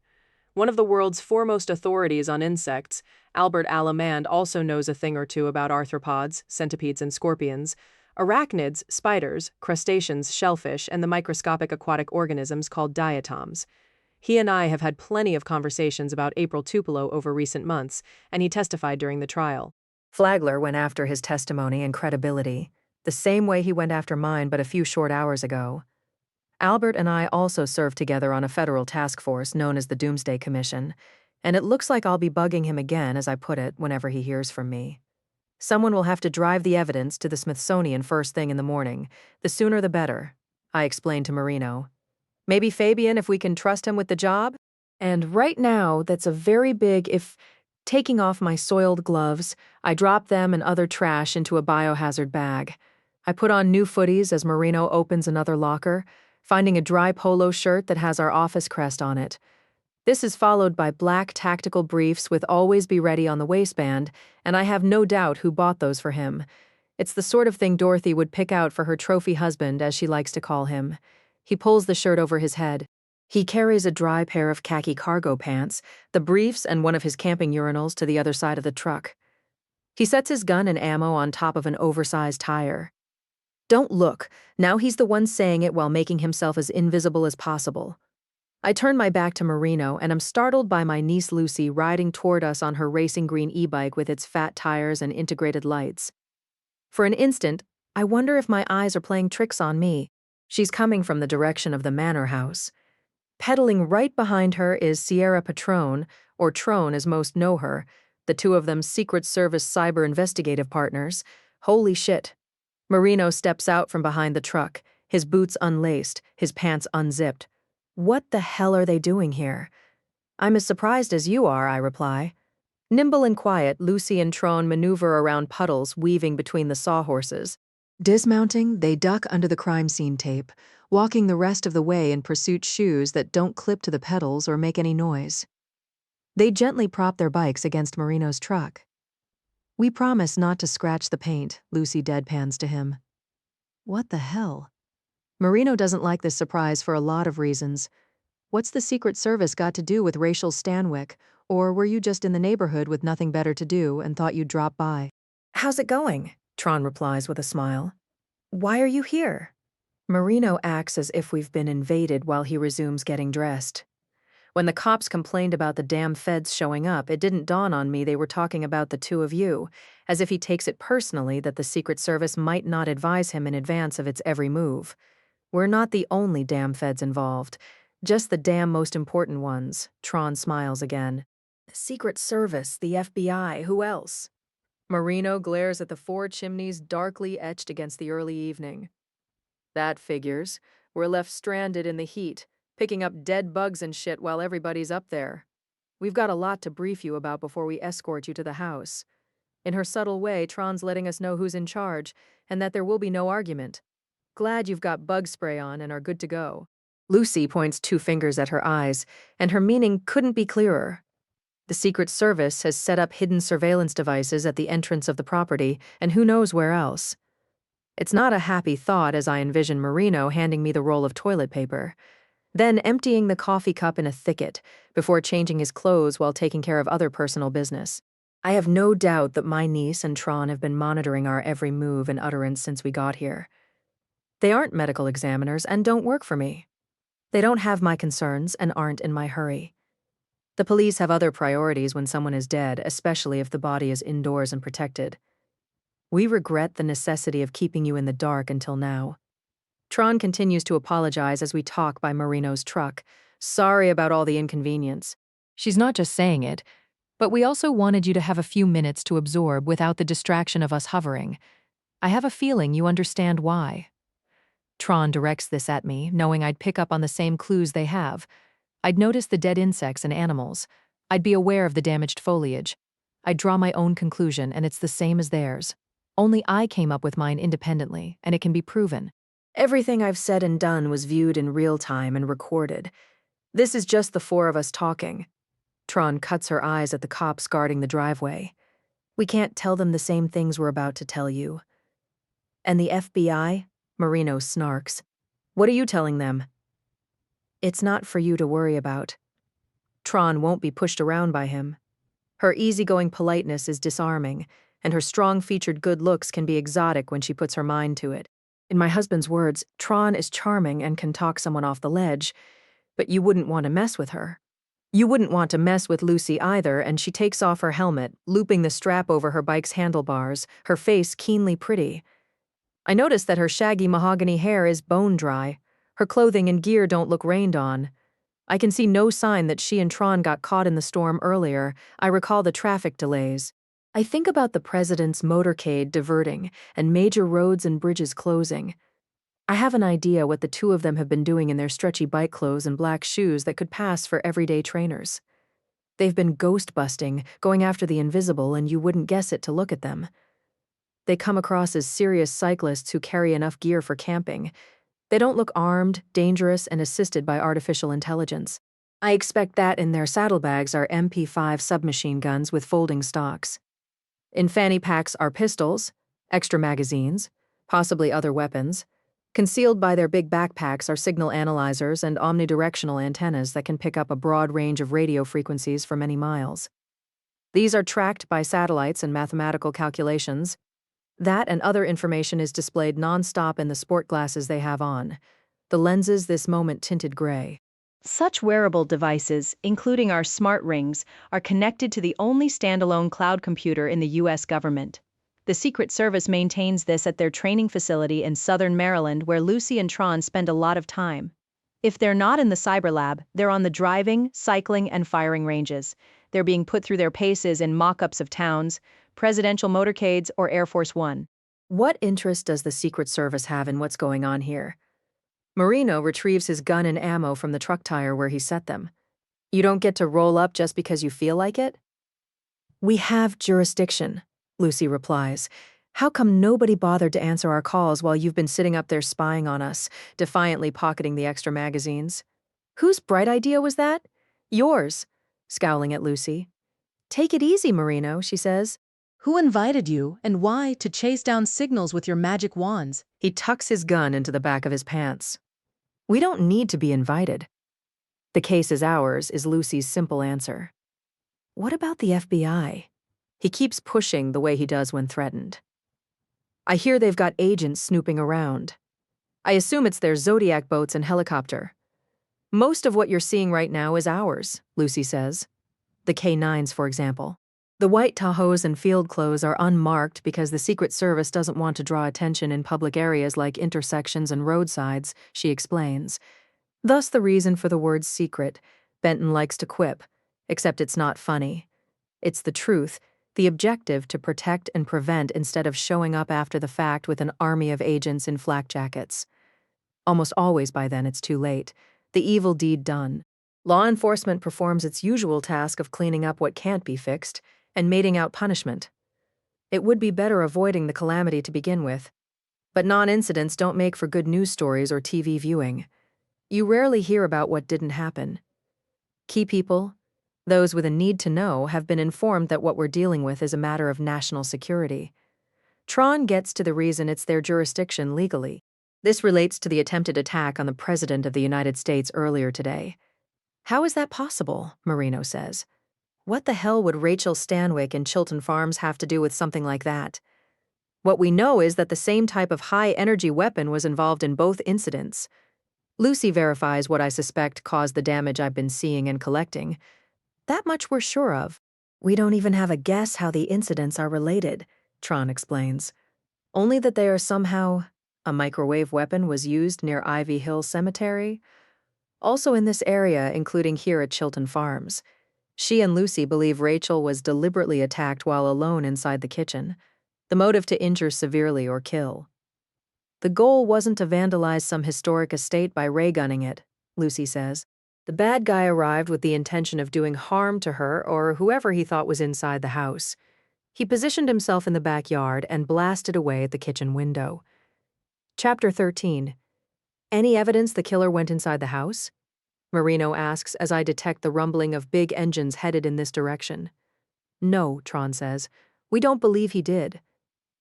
One of the world's foremost authorities on insects, Albert Alamand also knows a thing or two about arthropods, centipedes and scorpions, arachnids, spiders, crustaceans, shellfish, and the microscopic aquatic organisms called diatoms. He and I have had plenty of conversations about April Tupelo over recent months, and he testified during the trial. Flagler went after his testimony and credibility, the same way he went after mine but a few short hours ago. Albert and I also served together on a federal task force known as the Doomsday Commission, and it looks like I'll be bugging him again, as I put it, whenever he hears from me. Someone will have to drive the evidence to the Smithsonian first thing in the morning. The sooner the better, I explained to Marino. Maybe Fabian, if we can trust him with the job? And right now, that's a very big if. Taking off my soiled gloves, I drop them and other trash into a biohazard bag. I put on new footies as Marino opens another locker, finding a dry polo shirt that has our office crest on it. This is followed by black tactical briefs with "Always Be Ready" on the waistband, and I have no doubt who bought those for him. It's the sort of thing Dorothy would pick out for her trophy husband, as she likes to call him. He pulls the shirt over his head. He carries a dry pair of khaki cargo pants, the briefs, and one of his camping urinals to the other side of the truck. He sets his gun and ammo on top of an oversized tire. Don't look. Now he's the one saying it while making himself as invisible as possible. I turn my back to Marino and am startled by my niece Lucy riding toward us on her racing green e-bike with its fat tires and integrated lights. For an instant, I wonder if my eyes are playing tricks on me. She's coming from the direction of the manor house. Pedaling right behind her is Sierra Patrone, or Trone as most know her, the two of them Secret Service cyber investigative partners. Holy shit. Marino steps out from behind the truck, his boots unlaced, his pants unzipped. What the hell are they doing here? I'm as surprised as you are, I reply. Nimble and quiet, Lucy and Trone maneuver around puddles weaving between the sawhorses. Dismounting, they duck under the crime scene tape, walking the rest of the way in pursuit shoes that don't clip to the pedals or make any noise. They gently prop their bikes against Marino's truck. We promise not to scratch the paint, Lucy deadpans to him. What the hell? Marino doesn't like this surprise for a lot of reasons. What's the Secret Service got to do with Rachael Stanwyck, or were you just in the neighborhood with nothing better to do and thought you'd drop by? How's it going? Tron replies with a smile. Why are you here? Marino acts as if we've been invaded while he resumes getting dressed. When the cops complained about the damn feds showing up, it didn't dawn on me they were talking about the two of you, as if he takes it personally that the Secret Service might not advise him in advance of its every move. We're not the only damn feds involved, just the damn most important ones. Tron smiles again. The Secret Service, the FBI, who else? Marino glares at the four chimneys darkly etched against the early evening. That figures. We're left stranded in the heat, picking up dead bugs and shit while everybody's up there. We've got a lot to brief you about before we escort you to the house. In her subtle way, Tron's letting us know who's in charge, and that there will be no argument. Glad you've got bug spray on and are good to go. Lucy points two fingers at her eyes, and her meaning couldn't be clearer. The Secret Service has set up hidden surveillance devices at the entrance of the property, and who knows where else. It's not a happy thought as I envision Marino handing me the roll of toilet paper, then emptying the coffee cup in a thicket before changing his clothes while taking care of other personal business. I have no doubt that my niece and Tron have been monitoring our every move and utterance since we got here. They aren't medical examiners and don't work for me. They don't have my concerns and aren't in my hurry. The police have other priorities when someone is dead, especially if the body is indoors and protected. We regret the necessity of keeping you in the dark until now. Tron continues to apologize as we talk by Marino's truck. Sorry about all the inconvenience. She's not just saying it, but we also wanted you to have a few minutes to absorb without the distraction of us hovering. I have a feeling you understand why. Tron directs this at me, knowing I'd pick up on the same clues they have. I'd notice the dead insects and animals. I'd be aware of the damaged foliage. I'd draw my own conclusion, and it's the same as theirs. Only I came up with mine independently, and it can be proven. Everything I've said and done was viewed in real time and recorded. This is just the four of us talking. Tron cuts her eyes at the cops guarding the driveway. We can't tell them the same things we're about to tell you. And the FBI? Marino snarks. What are you telling them? It's not for you to worry about. Tron won't be pushed around by him. Her easygoing politeness is disarming, and her strong-featured good looks can be exotic when she puts her mind to it. In my husband's words, Tron is charming and can talk someone off the ledge, but you wouldn't want to mess with her. You wouldn't want to mess with Lucy either, and she takes off her helmet, looping the strap over her bike's handlebars, her face keenly pretty. I notice that her shaggy mahogany hair is bone dry. Her clothing and gear don't look rained on. I can see no sign that she and Tron got caught in the storm earlier. I recall the traffic delays. I think about the president's motorcade diverting and major roads and bridges closing. I have an idea what the two of them have been doing in their stretchy bike clothes and black shoes that could pass for everyday trainers. They've been ghost busting, going after the invisible, and you wouldn't guess it to look at them. They come across as serious cyclists who carry enough gear for camping. They don't look armed, dangerous, and assisted by artificial intelligence. I expect that in their saddlebags are MP5 submachine guns with folding stocks. In fanny packs are pistols, extra magazines, possibly other weapons. Concealed by their big backpacks are signal analyzers and omnidirectional antennas that can pick up a broad range of radio frequencies for many miles. These are tracked by satellites and mathematical calculations. That and other information is displayed non-stop in the sport glasses they have on. The lenses this moment tinted gray. Such wearable devices, including our smart rings, are connected to the only standalone cloud computer in the U.S. government. The Secret Service maintains this at their training facility in southern Maryland, where Lucy and Tron spend a lot of time. If they're not in the cyber lab, they're on the driving, cycling, and firing ranges. They're being put through their paces in mock-ups of towns, presidential motorcades, or Air Force One. What interest does the Secret Service have in what's going on here? Marino retrieves his gun and ammo from the truck tire where he set them. You don't get to roll up just because you feel like it? We have jurisdiction, Lucy replies. How come nobody bothered to answer our calls while you've been sitting up there spying on us, defiantly pocketing the extra magazines? Whose bright idea was that? Yours, scowling at Lucy. Take it easy, Marino, she says. Who invited you, and why, to chase down signals with your magic wands? He tucks his gun into the back of his pants. We don't need to be invited. The case is ours, is Lucy's simple answer. What about the FBI? He keeps pushing the way he does when threatened. I hear they've got agents snooping around. I assume it's their Zodiac boats and helicopter. Most of what you're seeing right now is ours, Lucy says. The K-9s, for example. The white Tahoes and field clothes are unmarked because the Secret Service doesn't want to draw attention in public areas like intersections and roadsides, she explains. Thus the reason for the word secret. Benton likes to quip, except it's not funny. It's the truth, the objective to protect and prevent instead of showing up after the fact with an army of agents in flak jackets. Almost always by then it's too late. The evil deed done. Law enforcement performs its usual task of cleaning up what can't be fixed and meting out punishment. It would be better avoiding the calamity to begin with. But non-incidents don't make for good news stories or TV viewing. You rarely hear about what didn't happen. Key people, those with a need to know, have been informed that what we're dealing with is a matter of national security. Tron gets to the reason it's their jurisdiction legally. This relates to the attempted attack on the President of the United States earlier today. How is that possible? Marino says. What the hell would Rachael Stanwyck and Chilton Farms have to do with something like that? What we know is that the same type of high-energy weapon was involved in both incidents. Lucy verifies what I suspect caused the damage I've been seeing and collecting. That much we're sure of. We don't even have a guess how the incidents are related, Tron explains. Only that they are somehow... A microwave weapon was used near Ivy Hill Cemetery. Also in this area, including here at Chilton Farms. She and Lucy believe Rachael was deliberately attacked while alone inside the kitchen, the motive to injure severely or kill. The goal wasn't to vandalize some historic estate by ray-gunning it, Lucy says. The bad guy arrived with the intention of doing harm to her or whoever he thought was inside the house. He positioned himself in the backyard and blasted away at the kitchen window. Chapter 13. Any evidence the killer went inside the house? Marino asks as I detect the rumbling of big engines headed in this direction. No, Tron says. We don't believe he did.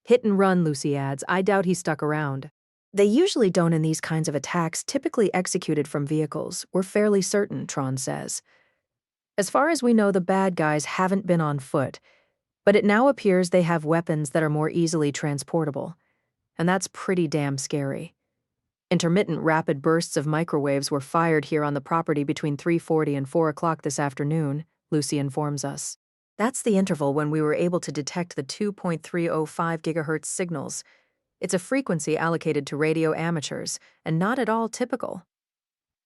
Hit and run, Lucy adds. I doubt he stuck around. They usually don't in these kinds of attacks, typically executed from vehicles. We're fairly certain, Tron says. As far as we know, the bad guys haven't been on foot, but it now appears they have weapons that are more easily transportable. And that's pretty damn scary. Intermittent rapid bursts of microwaves were fired here on the property between 3:40 and 4 o'clock this afternoon, Lucy informs us. That's the interval when we were able to detect the 2.305 gigahertz signals. It's a frequency allocated to radio amateurs, and not at all typical.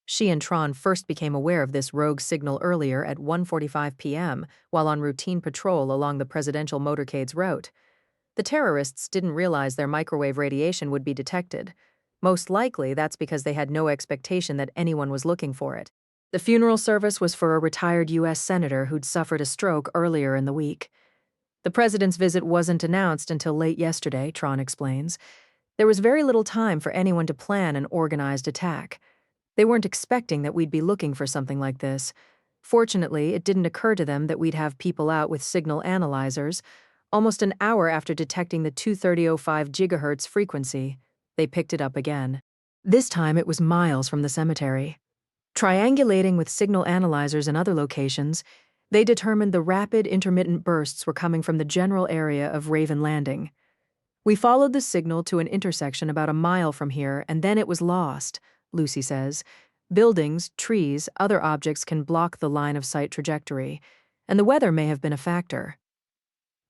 She and Tron first became aware of this rogue signal earlier at 1:45 p.m. while on routine patrol along the presidential motorcade's route. The terrorists didn't realize their microwave radiation would be detected. Most likely, that's because they had no expectation that anyone was looking for it. The funeral service was for a retired U.S. senator who'd suffered a stroke earlier in the week. The president's visit wasn't announced until late yesterday, Tron explains. There was very little time for anyone to plan an organized attack. They weren't expecting that we'd be looking for something like this. Fortunately, it didn't occur to them that we'd have people out with signal analyzers. Almost an hour after detecting the 230.05 gigahertz frequency, they picked it up again. This time it was miles from the cemetery. Triangulating with signal analyzers in other locations, they determined the rapid intermittent bursts were coming from the general area of Raven Landing. We followed the signal to an intersection about a mile from here, and then it was lost, Lucy says. Buildings, trees, other objects can block the line of sight trajectory, and the weather may have been a factor.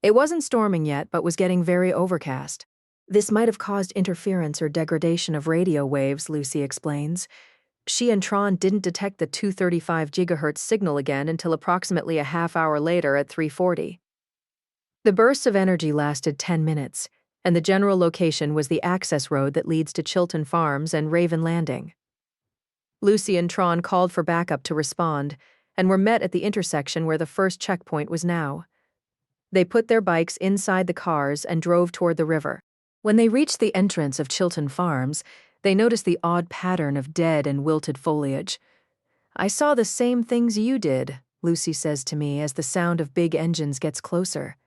It wasn't storming yet, but was getting very overcast. This might have caused interference or degradation of radio waves, Lucy explains. She and Tron didn't detect the 235 gigahertz signal again until approximately a half hour later at 3:40. The bursts of energy lasted 10 minutes, and the general location was the access road that leads to Chilton Farms and Raven Landing. Lucy and Tron called for backup to respond, and were met at the intersection where the first checkpoint was now. They put their bikes inside the cars and drove toward the river. When they reached the entrance of Chilton Farms, they noticed the odd pattern of dead and wilted foliage. I saw the same things you did, Lucy says to me as the sound of big engines gets closer.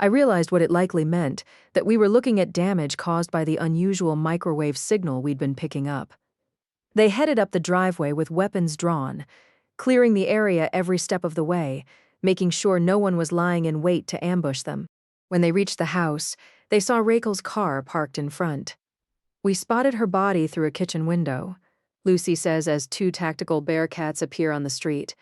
I realized what it likely meant, that we were looking at damage caused by the unusual microwave signal we'd been picking up. They headed up the driveway with weapons drawn, clearing the area every step of the way, making sure no one was lying in wait to ambush them. When they reached the house, they saw Rachael's car parked in front. We spotted her body through a kitchen window, Lucy says as two tactical Bearcats appear on the street.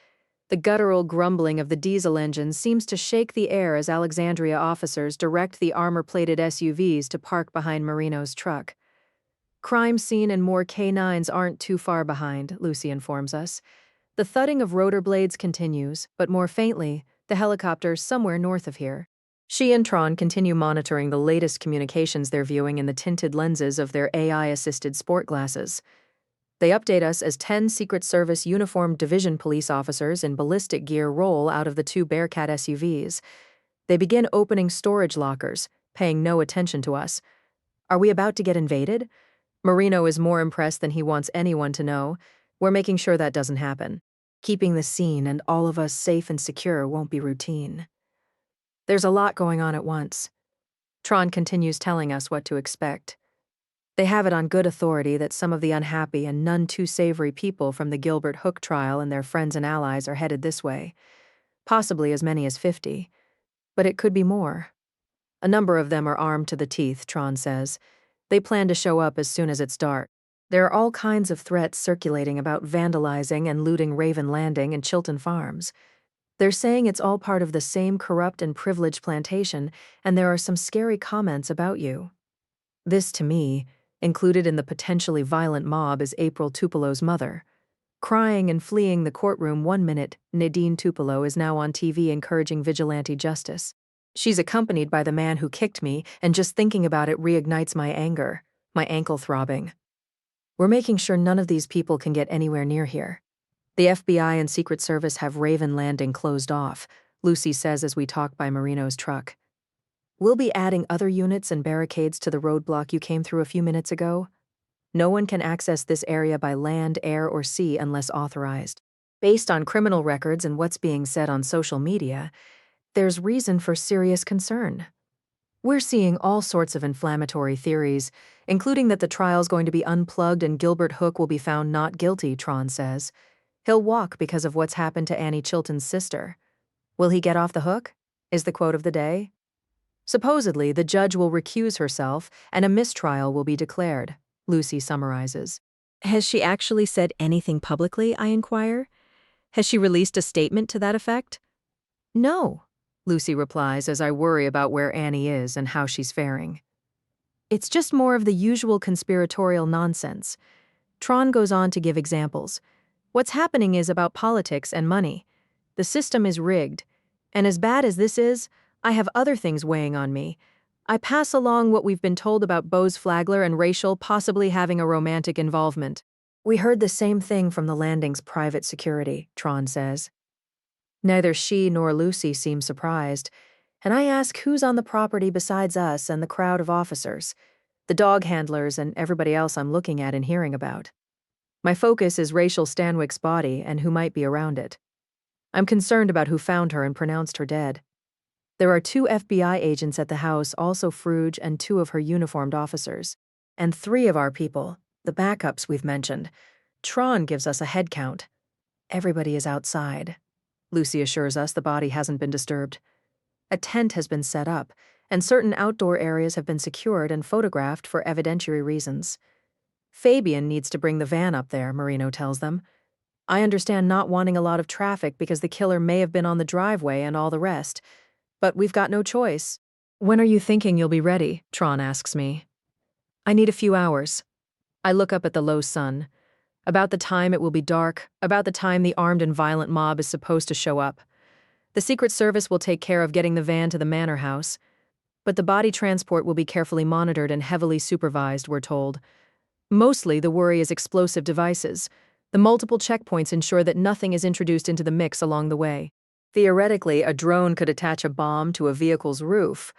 The guttural grumbling of the diesel engine seems to shake the air as Alexandria officers direct the armor-plated SUVs to park behind Marino's truck. Crime scene and more K9s aren't too far behind, Lucy informs us. The thudding of rotor blades continues, but more faintly, the helicopter somewhere north of here. She and Tron continue monitoring the latest communications they're viewing in the tinted lenses of their AI-assisted sport glasses. They update us as 10 Secret Service uniformed division police officers in ballistic gear roll out of the two Bearcat SUVs. They begin opening storage lockers, paying no attention to us. Are we about to get invaded? Marino is more impressed than he wants anyone to know. We're making sure that doesn't happen. Keeping the scene and all of us safe and secure won't be routine. There's a lot going on at once. Tron continues telling us what to expect. They have it on good authority that some of the unhappy and none too savory people from the Gilbert Hooke trial and their friends and allies are headed this way. Possibly as many as 50. But it could be more. A number of them are armed to the teeth, Tron says. They plan to show up as soon as it's dark. There are all kinds of threats circulating about vandalizing and looting Raven Landing and Chilton Farms. They're saying it's all part of the same corrupt and privileged plantation, and there are some scary comments about you. This, to me, included in the potentially violent mob, is April Tupelo's mother. Crying and fleeing the courtroom one minute, Nadine Tupelo is now on TV encouraging vigilante justice. She's accompanied by the man who kicked me, and just thinking about it reignites my anger, my ankle throbbing. We're making sure none of these people can get anywhere near here. The FBI and Secret Service have Raven Landing closed off, Lucy says as we talk by Marino's truck. We'll be adding other units and barricades to the roadblock you came through a few minutes ago. No one can access this area by land, air, or sea unless authorized. Based on criminal records and what's being said on social media, there's reason for serious concern. We're seeing all sorts of inflammatory theories, including that the trial's going to be unplugged and Gilbert Hooke will be found not guilty, Tron says. He'll walk because of what's happened to Annie Chilton's sister. Will he get off the hook? Is the quote of the day. Supposedly, the judge will recuse herself and a mistrial will be declared, Lucy summarizes. Has she actually said anything publicly, I inquire? Has she released a statement to that effect? No, Lucy replies as I worry about where Annie is and how she's faring. It's just more of the usual conspiratorial nonsense. Tron goes on to give examples. What's happening is about politics and money. The system is rigged. And as bad as this is, I have other things weighing on me. I pass along what we've been told about Bose Flagler and Rachael possibly having a romantic involvement. We heard the same thing from the landing's private security, Tron says. Neither she nor Lucy seem surprised, and I ask who's on the property besides us and the crowd of officers, the dog handlers and everybody else I'm looking at and hearing about. My focus is Rachael Stanwyck's body and who might be around it. I'm concerned about who found her and pronounced her dead. There are 2 FBI agents at the house, also Fruge and 2 of her uniformed officers. And 3 of our people, the backups we've mentioned. Tron gives us a head count. Everybody is outside. Lucy assures us the body hasn't been disturbed. A tent has been set up, and certain outdoor areas have been secured and photographed for evidentiary reasons. Fabian needs to bring the van up there, Marino tells them. I understand not wanting a lot of traffic because the killer may have been on the driveway and all the rest, but we've got no choice. When are you thinking you'll be ready? Tron asks me. I need a few hours. I look up at the low sun. About the time it will be dark, about the time the armed and violent mob is supposed to show up. The Secret Service will take care of getting the van to the manor house, but the body transport will be carefully monitored and heavily supervised, we're told. Mostly the worry is explosive devices. The multiple checkpoints ensure that nothing is introduced into the mix along the way. Theoretically, a drone could attach a bomb to a vehicle's roof,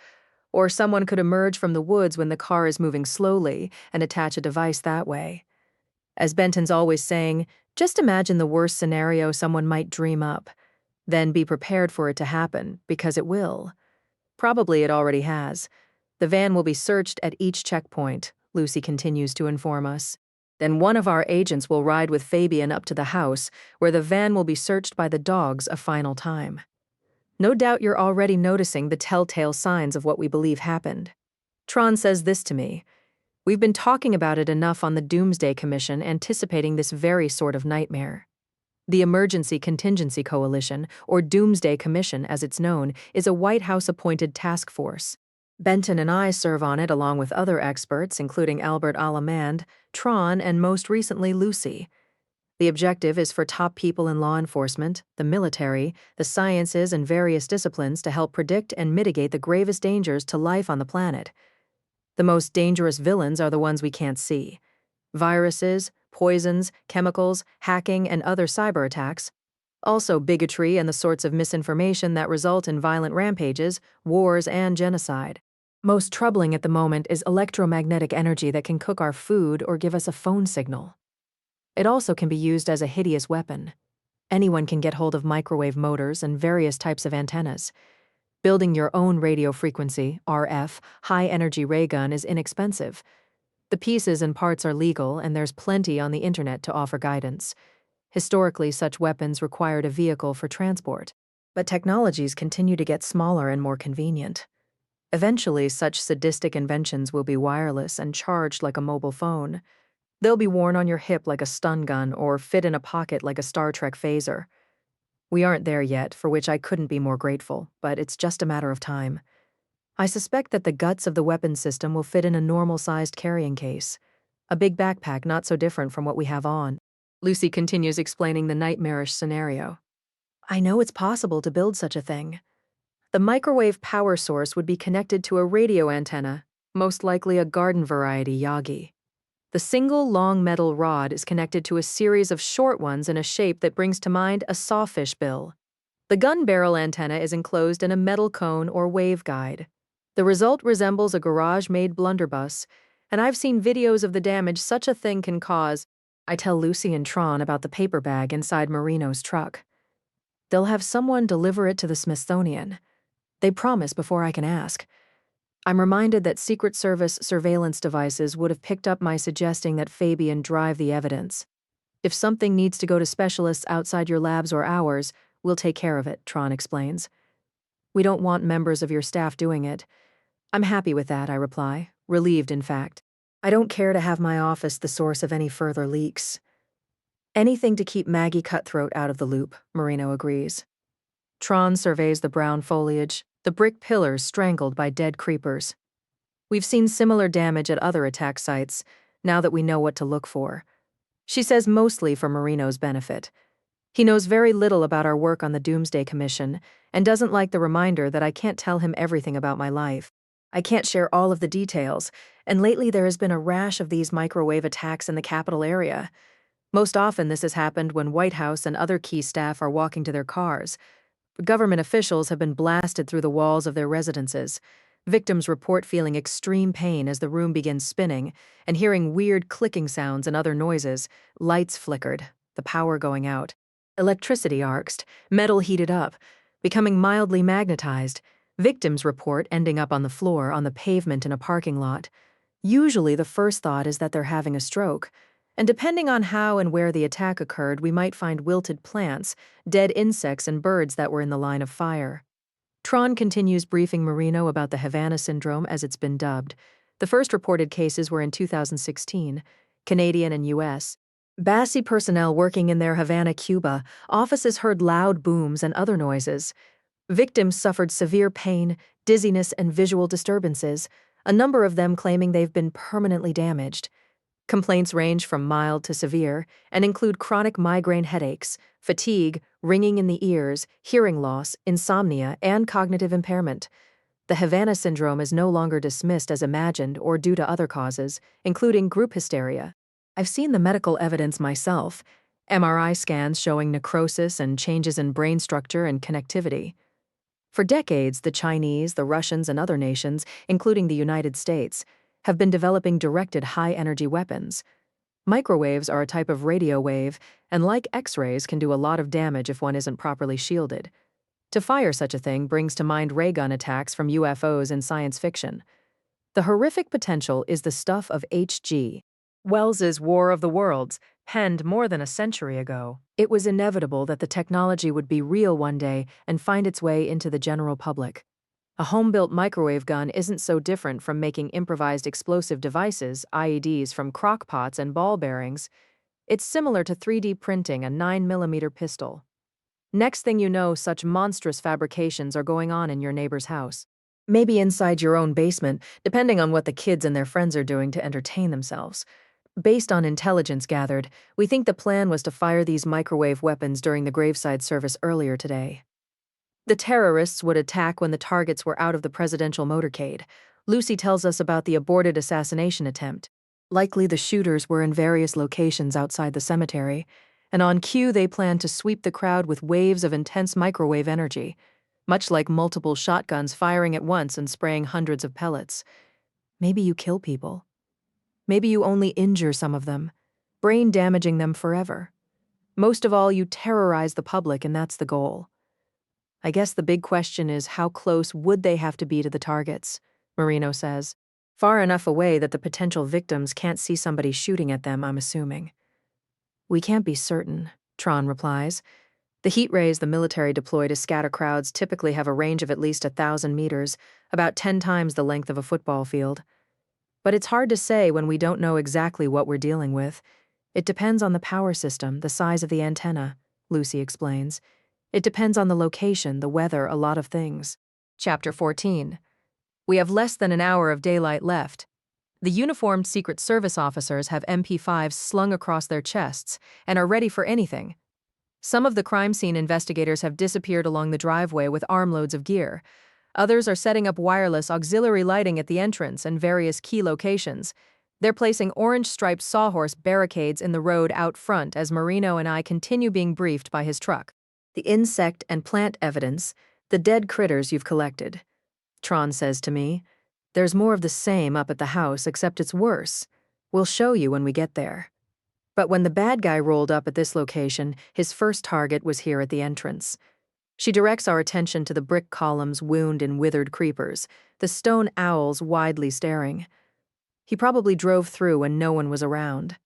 or someone could emerge from the woods when the car is moving slowly and attach a device that way. As Benton's always saying, just imagine the worst scenario someone might dream up. Then be prepared for it to happen, because it will. Probably it already has. The van will be searched at each checkpoint, Lucy continues to inform us. Then one of our agents will ride with Fabian up to the house, where the van will be searched by the dogs a final time. No doubt you're already noticing the telltale signs of what we believe happened. Tron says this to me. We've been talking about it enough on the Doomsday Commission, anticipating this very sort of nightmare. The Emergency Contingency Coalition, or Doomsday Commission as it's known, is a White House-appointed task force. Benton and I serve on it along with other experts, including Albert Alamand, Tron, and most recently Lucy. The objective is for top people in law enforcement, the military, the sciences, and various disciplines to help predict and mitigate the gravest dangers to life on the planet. The most dangerous villains are the ones we can't see. Viruses, poisons, chemicals, hacking, and other cyber attacks. Also bigotry and the sorts of misinformation that result in violent rampages, wars, and genocide. Most troubling at the moment is electromagnetic energy that can cook our food or give us a phone signal. It also can be used as a hideous weapon. Anyone can get hold of microwave motors and various types of antennas. Building your own radio frequency, RF, high-energy ray gun is inexpensive. The pieces and parts are legal, and there's plenty on the internet to offer guidance. Historically, such weapons required a vehicle for transport, but technologies continue to get smaller and more convenient. Eventually, such sadistic inventions will be wireless and charged like a mobile phone. They'll be worn on your hip like a stun gun or fit in a pocket like a Star Trek phaser. We aren't there yet, for which I couldn't be more grateful, but it's just a matter of time. I suspect that the guts of the weapon system will fit in a normal-sized carrying case. A big backpack not so different from what we have on. Lucy continues explaining the nightmarish scenario. I know it's possible to build such a thing. The microwave power source would be connected to a radio antenna, most likely a garden-variety Yagi. The single long metal rod is connected to a series of short ones in a shape that brings to mind a sawfish bill. The gun barrel antenna is enclosed in a metal cone or waveguide. The result resembles a garage-made blunderbuss, and I've seen videos of the damage such a thing can cause. I tell Lucy and Tron about the paper bag inside Marino's truck. They'll have someone deliver it to the Smithsonian. They promise before I can ask. I'm reminded that Secret Service surveillance devices would have picked up my suggesting that Fabian drive the evidence. If something needs to go to specialists outside your labs or ours, we'll take care of it, Tron explains. We don't want members of your staff doing it. I'm happy with that, I reply, relieved in fact. I don't care to have my office the source of any further leaks. Anything to keep Maggie Cutthroat out of the loop, Marino agrees. Tron surveys the brown foliage, the brick pillars strangled by dead creepers. We've seen similar damage at other attack sites, now that we know what to look for. She says mostly for Marino's benefit. He knows very little about our work on the Doomsday Commission and doesn't like the reminder that I can't tell him everything about my life. I can't share all of the details, and lately there has been a rash of these microwave attacks in the capital area. Most often this has happened when White House and other key staff are walking to their cars. Government officials have been blasted through the walls of their residences. Victims report feeling extreme pain as the room begins spinning and hearing weird clicking sounds and other noises. Lights flickered, the power going out. Electricity arcsed, metal heated up, becoming mildly magnetized. Victims report ending up on the floor, on the pavement in a parking lot. Usually the first thought is that they're having a stroke. And depending on how and where the attack occurred, we might find wilted plants, dead insects, and birds that were in the line of fire. Tron continues briefing Marino about the Havana Syndrome, as it's been dubbed. The first reported cases were in 2016, Canadian and U.S. Bassi personnel working in their Havana, Cuba, offices heard loud booms and other noises. Victims suffered severe pain, dizziness, and visual disturbances, a number of them claiming they've been permanently damaged. Complaints range from mild to severe and include chronic migraine headaches, fatigue, ringing in the ears, hearing loss, insomnia, and cognitive impairment. The Havana Syndrome is no longer dismissed as imagined or due to other causes, including group hysteria. I've seen the medical evidence myself, MRI scans showing necrosis and changes in brain structure and connectivity. For decades, the Chinese, the Russians, and other nations, including the United States, have been developing directed high-energy weapons. Microwaves are a type of radio wave, and like X-rays can do a lot of damage if one isn't properly shielded. To fire such a thing brings to mind ray gun attacks from UFOs in science fiction. The horrific potential is the stuff of H.G. Wells's War of the Worlds, penned more than a century ago. It was inevitable that the technology would be real one day and find its way into the general public. A home-built microwave gun isn't so different from making improvised explosive devices, IEDs, from crockpots and ball bearings. It's similar to 3D printing a 9mm pistol. Next thing you know, such monstrous fabrications are going on in your neighbor's house. Maybe inside your own basement, depending on what the kids and their friends are doing to entertain themselves. Based on intelligence gathered, we think the plan was to fire these microwave weapons during the graveside service earlier today. The terrorists would attack when the targets were out of the presidential motorcade. Lucy tells us about the aborted assassination attempt. Likely the shooters were in various locations outside the cemetery, and on cue they planned to sweep the crowd with waves of intense microwave energy, much like multiple shotguns firing at once and spraying hundreds of pellets. Maybe you kill people. Maybe you only injure some of them, brain damaging them forever. Most of all, you terrorize the public, and that's the goal. I guess the big question is, how close would they have to be to the targets? Marino says. Far enough away that the potential victims can't see somebody shooting at them, I'm assuming. We can't be certain, Tron replies. The heat rays the military deploy to scatter crowds typically have a range of at least 1,000 meters, about 10 times the length of a football field. But it's hard to say when we don't know exactly what we're dealing with. It depends on the power system, the size of the antenna, Lucy explains. It depends on the location, the weather, a lot of things. Chapter 14. We have less than an hour of daylight left. The uniformed Secret Service officers have MP5s slung across their chests and are ready for anything. Some of the crime scene investigators have disappeared along the driveway with armloads of gear. Others are setting up wireless auxiliary lighting at the entrance and various key locations. They're placing orange-striped sawhorse barricades in the road out front as Marino and I continue being briefed by his truck. The insect and plant evidence, the dead critters you've collected. Tron says to me. There's more of the same up at the house, except it's worse. We'll show you when we get there. But when the bad guy rolled up at this location, his first target was here at the entrance. She directs our attention to the brick columns wound in withered creepers, the stone owls widely staring. He probably drove through when no one was around.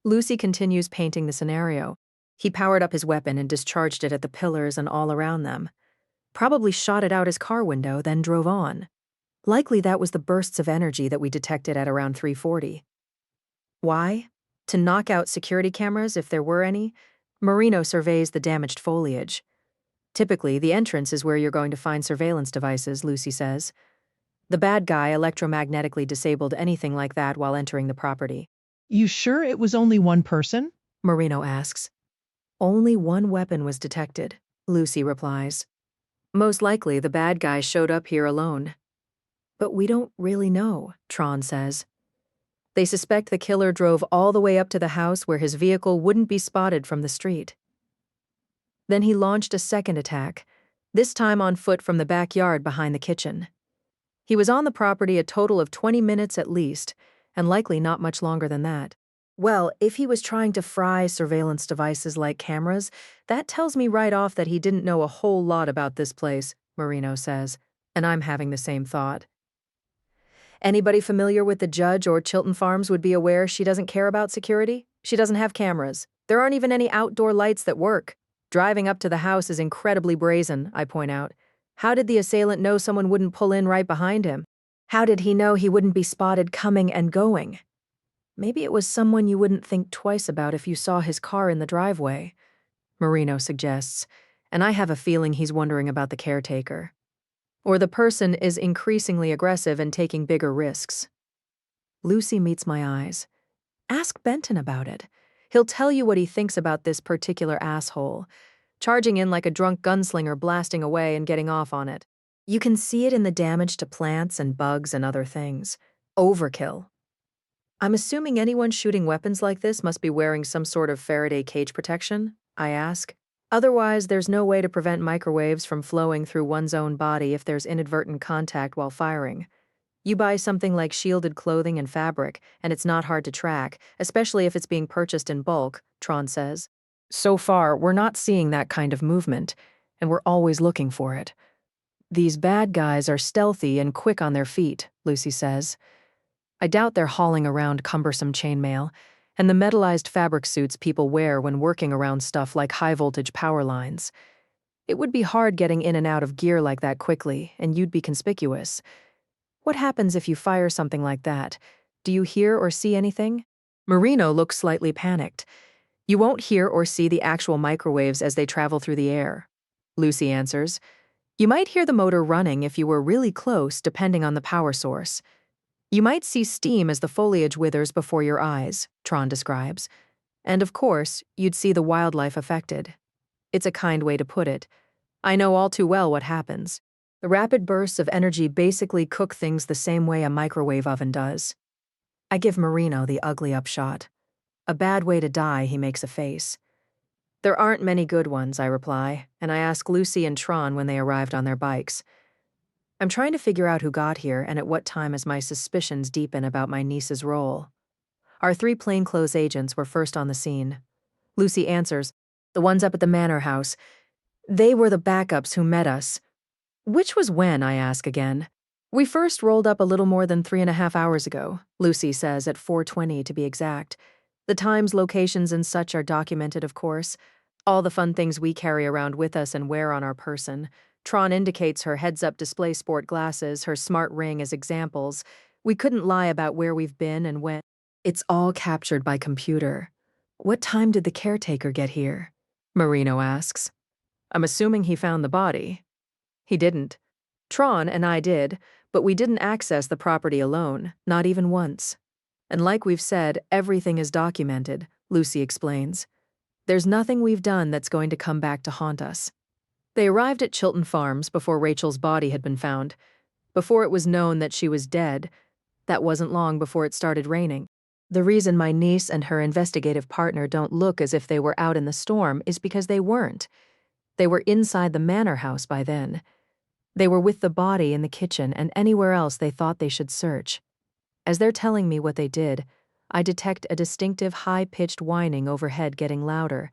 Lucy continues painting the scenario. He powered up his weapon and discharged it at the pillars and all around them. Probably shot it out his car window, then drove on. Likely that was the bursts of energy that we detected at around 3:40. Why? To knock out security cameras, if there were any. Marino surveys the damaged foliage. Typically, the entrance is where you're going to find surveillance devices, Lucy says. The bad guy electromagnetically disabled anything like that while entering the property. You sure it was only one person? Marino asks. Only one weapon was detected, Lucy replies. Most likely the bad guy showed up here alone. But we don't really know, Tron says. They suspect the killer drove all the way up to the house where his vehicle wouldn't be spotted from the street. Then he launched a second attack, this time on foot from the backyard behind the kitchen. He was on the property a total of 20 minutes at least, and likely not much longer than that. Well, if he was trying to fry surveillance devices like cameras, that tells me right off that he didn't know a whole lot about this place, Marino says, and I'm having the same thought. Anybody familiar with the judge or Chilton Farms would be aware she doesn't care about security. She doesn't have cameras. There aren't even any outdoor lights that work. Driving up to the house is incredibly brazen, I point out. How did the assailant know someone wouldn't pull in right behind him? How did he know he wouldn't be spotted coming and going? Maybe it was someone you wouldn't think twice about if you saw his car in the driveway, Marino suggests, and I have a feeling he's wondering about the caretaker. Or the person is increasingly aggressive and taking bigger risks. Lucy meets my eyes. Ask Benton about it. He'll tell you what he thinks about this particular asshole, charging in like a drunk gunslinger, blasting away and getting off on it. You can see it in the damage to plants and bugs and other things. Overkill. I'm assuming anyone shooting weapons like this must be wearing some sort of Faraday cage protection, I ask. Otherwise, there's no way to prevent microwaves from flowing through one's own body if there's inadvertent contact while firing. You buy something like shielded clothing and fabric, and it's not hard to track, especially if it's being purchased in bulk, Tron says. So far, we're not seeing that kind of movement, and we're always looking for it. These bad guys are stealthy and quick on their feet, Lucy says. I doubt they're hauling around cumbersome chainmail, and the metallized fabric suits people wear when working around stuff like high-voltage power lines. It would be hard getting in and out of gear like that quickly, and you'd be conspicuous. What happens if you fire something like that? Do you hear or see anything? Marino looks slightly panicked. You won't hear or see the actual microwaves as they travel through the air, Lucy answers. You might hear the motor running if you were really close, depending on the power source. You might see steam as the foliage withers before your eyes, Tron describes. And of course, you'd see the wildlife affected. It's a kind way to put it. I know all too well what happens. The rapid bursts of energy basically cook things the same way a microwave oven does. I give Marino the ugly upshot. A bad way to die, he makes a face. There aren't many good ones, I reply, and I ask Lucy and Tron when they arrived on their bikes. I'm trying to figure out who got here and at what time as my suspicions deepen about my niece's role. Our 3 plainclothes agents were first on the scene. Lucy answers, the ones up at the manor house. They were the backups who met us. Which was when, I ask again. We first rolled up a little more than 3.5 hours ago, Lucy says, at 4:20 to be exact. The times, locations, and such are documented, of course. All the fun things we carry around with us and wear on our person. Tron indicates her heads-up display sport glasses, her smart ring as examples. We couldn't lie about where we've been and when. It's all captured by computer. What time did the caretaker get here? Marino asks. I'm assuming he found the body. He didn't. Tron and I did, but we didn't access the property alone, not even once. And like we've said, everything is documented, Lucy explains. There's nothing we've done that's going to come back to haunt us. They arrived at Chilton Farms before Rachael's body had been found, before it was known that she was dead. That wasn't long before it started raining. The reason my niece and her investigative partner don't look as if they were out in the storm is because they weren't. They were inside the manor house by then. They were with the body in the kitchen and anywhere else they thought they should search. As they're telling me what they did, I detect a distinctive high-pitched whining overhead getting louder.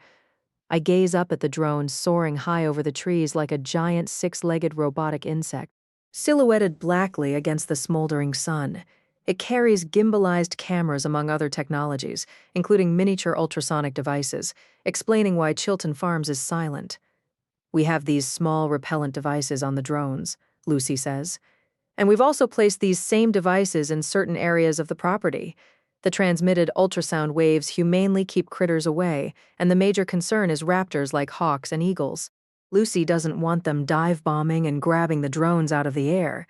I gaze up at the drone soaring high over the trees like a giant six-legged robotic insect, silhouetted blackly against the smoldering sun. It carries gimbalized cameras among other technologies, including miniature ultrasonic devices, explaining why Chilton Farms is silent. We have these small repellent devices on the drones, Lucy says. And we've also placed these same devices in certain areas of the property. The transmitted ultrasound waves humanely keep critters away, and the major concern is raptors like hawks and eagles. Lucy doesn't want them dive-bombing and grabbing the drones out of the air.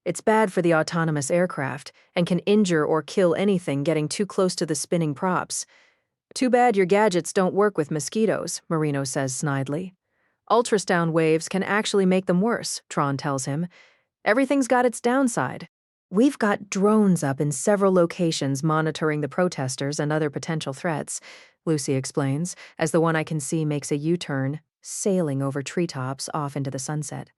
It's bad for the autonomous aircraft and can injure or kill anything getting too close to the spinning props. Too bad your gadgets don't work with mosquitoes, Marino says snidely. Ultrasound waves can actually make them worse, Tron tells him. Everything's got its downside. We've got drones up in several locations monitoring the protesters and other potential threats, Lucy explains, as the one I can see makes a U-turn, sailing over treetops off into the sunset.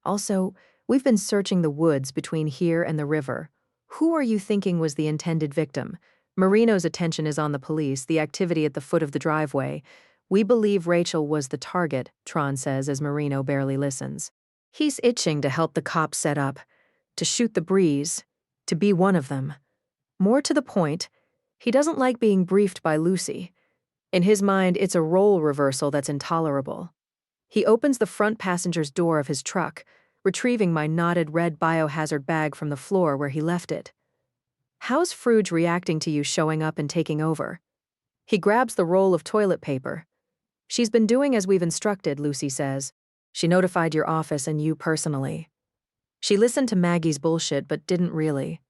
Also, we've been searching the woods between here and the river. Who are you thinking was the intended victim? Marino's attention is on the police, the activity at the foot of the driveway. We believe Rachael was the target, Tron says as Marino barely listens. He's itching to help the cops set up, to shoot the breeze, to be one of them. More to the point, he doesn't like being briefed by Lucy. In his mind, it's a role reversal that's intolerable. He opens the front passenger's door of his truck, retrieving my knotted red biohazard bag from the floor where he left it. How's Frouge reacting to you showing up and taking over? He grabs the roll of toilet paper. She's been doing as we've instructed, Lucy says. She notified your office and you personally. She listened to Maggie's bullshit, but didn't really.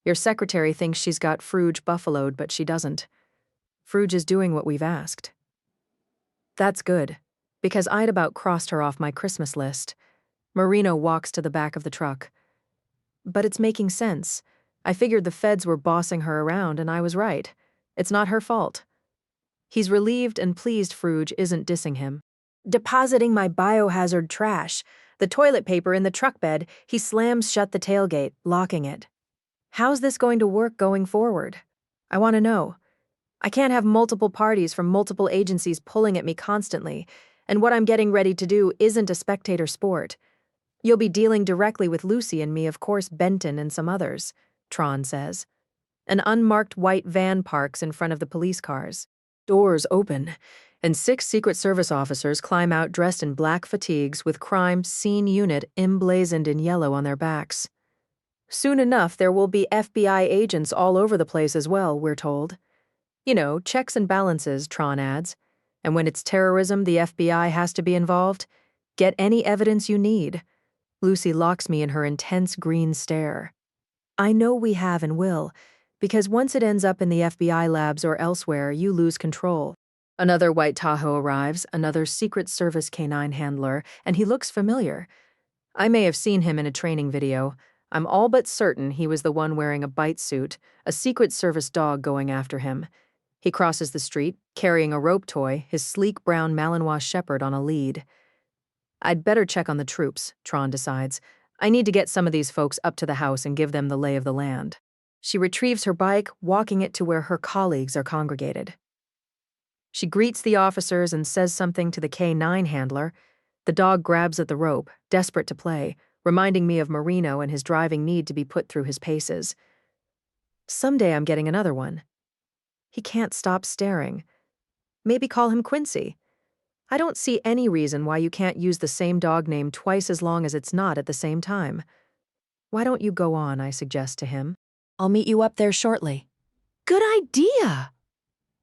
Your secretary thinks she's got Frouge buffaloed, but she doesn't. Frouge is doing what we've asked. That's good, because I'd about crossed her off my Christmas list. Marino walks to the back of the truck. But it's making sense. I figured the feds were bossing her around, and I was right. It's not her fault. He's relieved and pleased Frouge isn't dissing him. Depositing my biohazard trash, the toilet paper in the truck bed, he slams shut the tailgate, locking it. How's this going to work going forward? I want to know. I can't have multiple parties from multiple agencies pulling at me constantly, and what I'm getting ready to do isn't a spectator sport. You'll be dealing directly with Lucy and me, of course, Benton and some others, Tron says. An unmarked white van parks in front of the police cars. Doors open, and 6 Secret Service officers climb out dressed in black fatigues with crime scene unit emblazoned in yellow on their backs. Soon enough, there will be FBI agents all over the place as well, we're told. You know, checks and balances, Tron adds. And when it's terrorism, the FBI has to be involved. Get any evidence you need. Lucy locks me in her intense green stare. I know we have and will, because once it ends up in the FBI labs or elsewhere, you lose control. Another white Tahoe arrives, another Secret Service canine handler, and he looks familiar. I may have seen him in a training video. I'm all but certain he was the one wearing a bite suit, a Secret Service dog going after him. He crosses the street, carrying a rope toy, his sleek brown Malinois shepherd on a lead. I'd better check on the troops, Tron decides. I need to get some of these folks up to the house and give them the lay of the land. She retrieves her bike, walking it to where her colleagues are congregated. She greets the officers and says something to the K9 handler. The dog grabs at the rope, desperate to play, reminding me of Marino and his driving need to be put through his paces. Someday I'm getting another one. He can't stop staring. Maybe call him Quincy. I don't see any reason why you can't use the same dog name twice as long as it's not at the same time. Why don't you go on, I suggest to him. I'll meet you up there shortly. Good idea.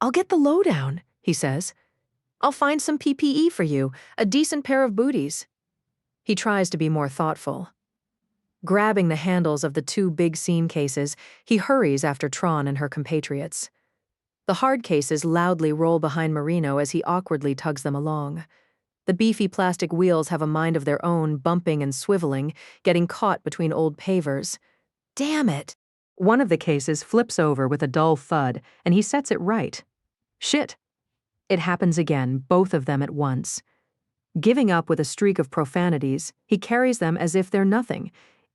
I'll get the lowdown, he says. I'll find some PPE for you, a decent pair of booties. He tries to be more thoughtful. Grabbing the handles of the 2 big scene cases, he hurries after Tron and her compatriots. The hard cases loudly roll behind Marino as he awkwardly tugs them along. The beefy plastic wheels have a mind of their own, bumping and swiveling, getting caught between old pavers. Damn it! One of the cases flips over with a dull thud, and he sets it right. Shit! It happens again, both of them at once. Giving up with a streak of profanities, he carries them as if they're nothing.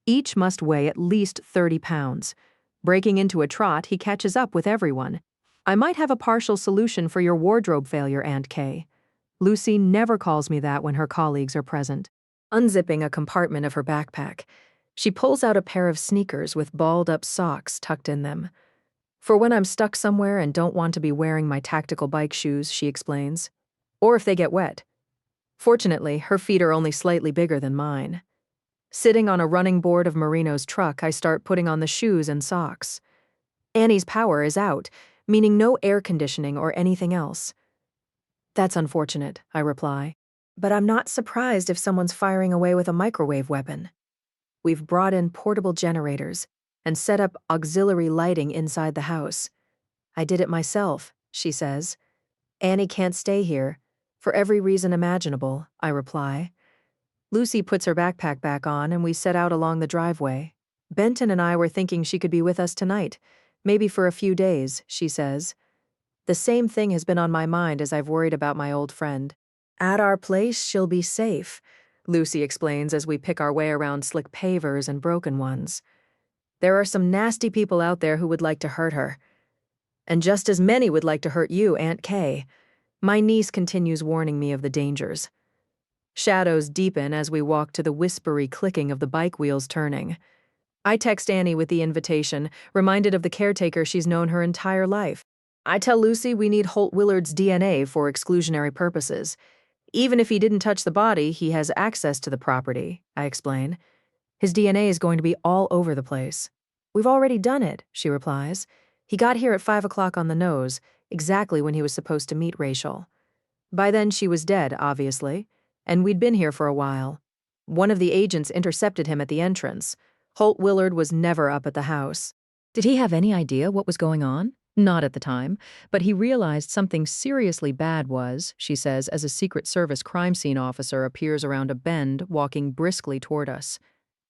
Each must weigh at least 30 pounds. Breaking into a trot, he catches up with everyone. I might have a partial solution for your wardrobe failure, Aunt Kay. Lucy never calls me that when her colleagues are present. Unzipping a compartment of her backpack, she pulls out a pair of sneakers with balled-up socks tucked in them. For when I'm stuck somewhere and don't want to be wearing my tactical bike shoes, she explains. Or if they get wet. Fortunately, her feet are only slightly bigger than mine. Sitting on a running board of Marino's truck, I start putting on the shoes and socks. Annie's power is out, meaning no air conditioning or anything else. That's unfortunate, I reply. But I'm not surprised if someone's firing away with a microwave weapon. We've brought in portable generators and set up auxiliary lighting inside the house. I did it myself, she says. Annie can't stay here, for every reason imaginable, I reply. Lucy puts her backpack back on and we set out along the driveway. Benton and I were thinking she could be with us tonight, maybe for a few days, she says. The same thing has been on my mind as I've worried about my old friend. At our place, she'll be safe, Lucy explains as we pick our way around slick pavers and broken ones. There are some nasty people out there who would like to hurt her. And just as many would like to hurt you, Aunt Kay. My niece continues warning me of the dangers. Shadows deepen as we walk to the whispery clicking of the bike wheels turning. I text Annie with the invitation, reminded of the caretaker she's known her entire life. I tell Lucy we need Holt Willard's DNA for exclusionary purposes. Even if he didn't touch the body, he has access to the property, I explain. His DNA is going to be all over the place. We've already done it, she replies. He got here at 5 o'clock on the nose, exactly when he was supposed to meet Rachael. By then she was dead, obviously, and we'd been here for a while. One of the agents intercepted him at the entrance. Holt Willard was never up at the house. Did he have any idea what was going on? Not at the time, but he realized something seriously bad was, she says, as a Secret Service crime scene officer appears around a bend, walking briskly toward us.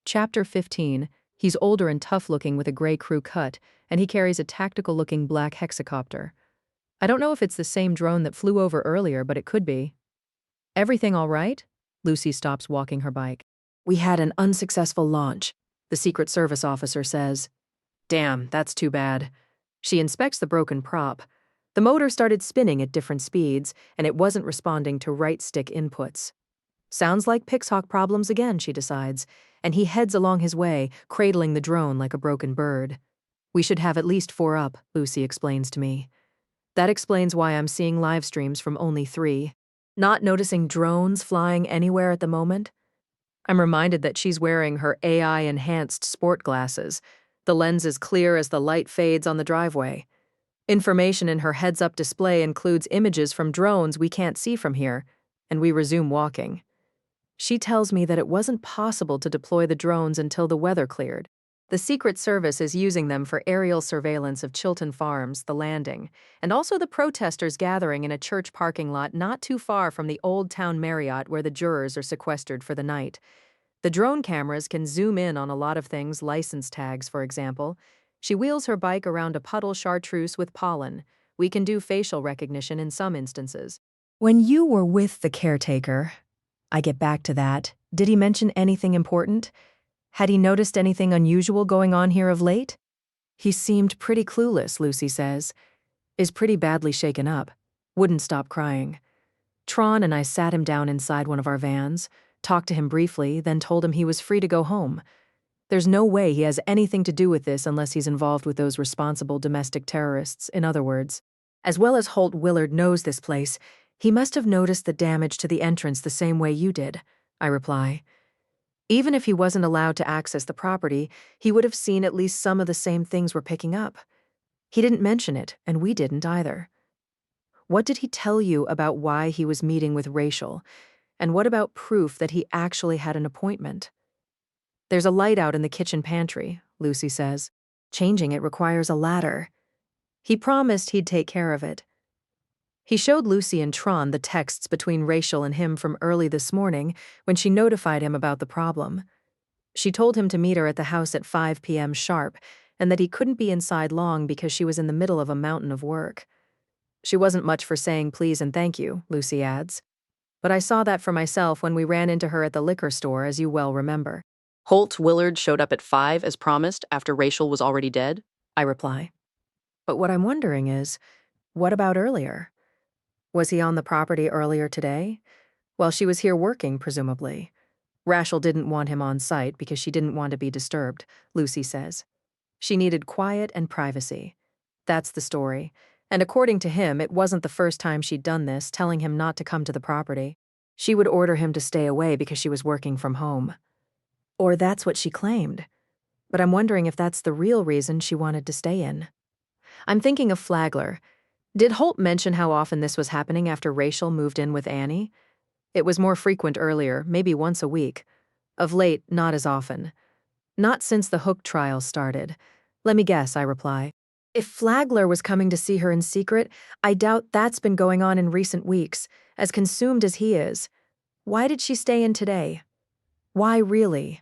Chapter 15. He's older and tough-looking with a gray crew cut, and he carries a tactical-looking black hexacopter. I don't know if it's the same drone that flew over earlier, but it could be. Everything all right? Lucy stops walking her bike. We had an unsuccessful launch, the Secret Service officer says. Damn, that's too bad. She inspects the broken prop. The motor started spinning at different speeds, and it wasn't responding to right stick inputs. Sounds like Pixhawk problems again, she decides, and he heads along his way, cradling the drone like a broken bird. We should have at least 4 up, Lucy explains to me. That explains why I'm seeing live streams from only 3. Not noticing drones flying anywhere at the moment? I'm reminded that she's wearing her AI-enhanced sport glasses. The lens is clear as the light fades on the driveway. Information in her heads-up display includes images from drones we can't see from here, and we resume walking. She tells me that it wasn't possible to deploy the drones until the weather cleared. The Secret Service is using them for aerial surveillance of Chilton Farms, the landing, and also the protesters gathering in a church parking lot not too far from the Old Town Marriott where the jurors are sequestered for the night. The drone cameras can zoom in on a lot of things, license tags, for example. She wheels her bike around a puddle chartreuse with pollen. We can do facial recognition in some instances. When you were with the caretaker, I get back to that. Did he mention anything important? Had he noticed anything unusual going on here of late? He seemed pretty clueless, Lucy says. Is pretty badly shaken up. Wouldn't stop crying. Tron and I sat him down inside one of our vans, talked to him briefly, then told him he was free to go home. There's no way he has anything to do with this unless he's involved with those responsible domestic terrorists, in other words. As well as Holt Willard knows this place, he must have noticed the damage to the entrance the same way you did, I reply. Even if he wasn't allowed to access the property, he would have seen at least some of the same things we're picking up. He didn't mention it, and we didn't either. What did he tell you about why he was meeting with Rachael? And what about proof that he actually had an appointment? There's a light out in the kitchen pantry, Lucy says. Changing it requires a ladder. He promised he'd take care of it. He showed Lucy and Tron the texts between Rachael and him from early this morning when she notified him about the problem. She told him to meet her at the house at 5 p.m. sharp and that he couldn't be inside long because she was in the middle of a mountain of work. She wasn't much for saying please and thank you, Lucy adds. but I saw that for myself when we ran into her at the liquor store, as you well remember. Holt Willard showed up at 5 as promised after Rachael was already dead? I reply. But what I'm wondering is, what about earlier? Was he on the property earlier today? Well, she was here working, presumably. Rachael didn't want him on site because she didn't want to be disturbed, Lucy says. She needed quiet and privacy. That's the story. And according to him, it wasn't the first time she'd done this, telling him not to come to the property. She would order him to stay away because she was working from home. Or that's what she claimed. But I'm wondering if that's the real reason she wanted to stay in. I'm thinking of Flagler. Did Holt mention how often this was happening after Rachael moved in with Annie? It was more frequent earlier, maybe once a week. Of late, not as often. Not since the Hooke trial started. Let me guess, I reply. If Flagler was coming to see her in secret, I doubt that's been going on in recent weeks, as consumed as he is. Why did she stay in today? Why really?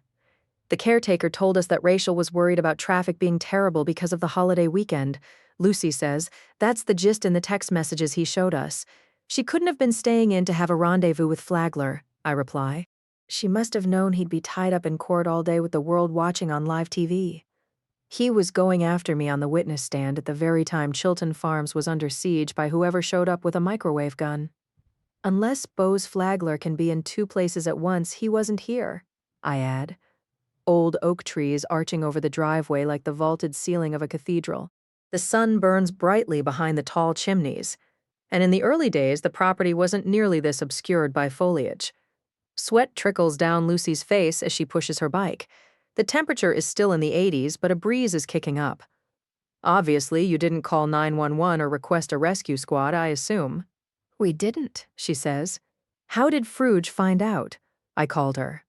The caretaker told us that Rachael was worried about traffic being terrible because of the holiday weekend. Lucy says that's the gist in the text messages he showed us. She couldn't have been staying in to have a rendezvous with Flagler, I reply. She must have known he'd be tied up in court all day with the world watching on live TV. He was going after me on the witness stand at the very time Chilton Farms was under siege by whoever showed up with a microwave gun. Unless Bose Flagler can be in 2 places at once, he wasn't here, I add. Old oak trees arching over the driveway like the vaulted ceiling of a cathedral. The sun burns brightly behind the tall chimneys. And in the early days, the property wasn't nearly this obscured by foliage. Sweat trickles down Lucy's face as she pushes her bike. The temperature is still in the 80s, but a breeze is kicking up. Obviously, you didn't call 911 or request a rescue squad, I assume. We didn't, she says. How did Fruge find out? I called her.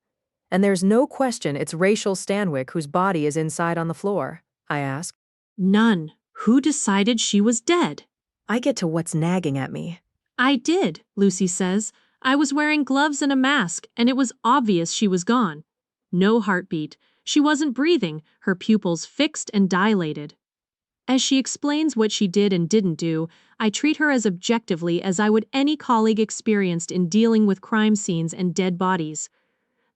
And there's no question it's Rachael Stanwyck whose body is inside on the floor, I ask. None. Who decided she was dead? I get to what's nagging at me. I did, Lucy says. I was wearing gloves and a mask, and it was obvious she was gone. No heartbeat. She wasn't breathing, her pupils fixed and dilated. As she explains what she did and didn't do, I treat her as objectively as I would any colleague experienced in dealing with crime scenes and dead bodies.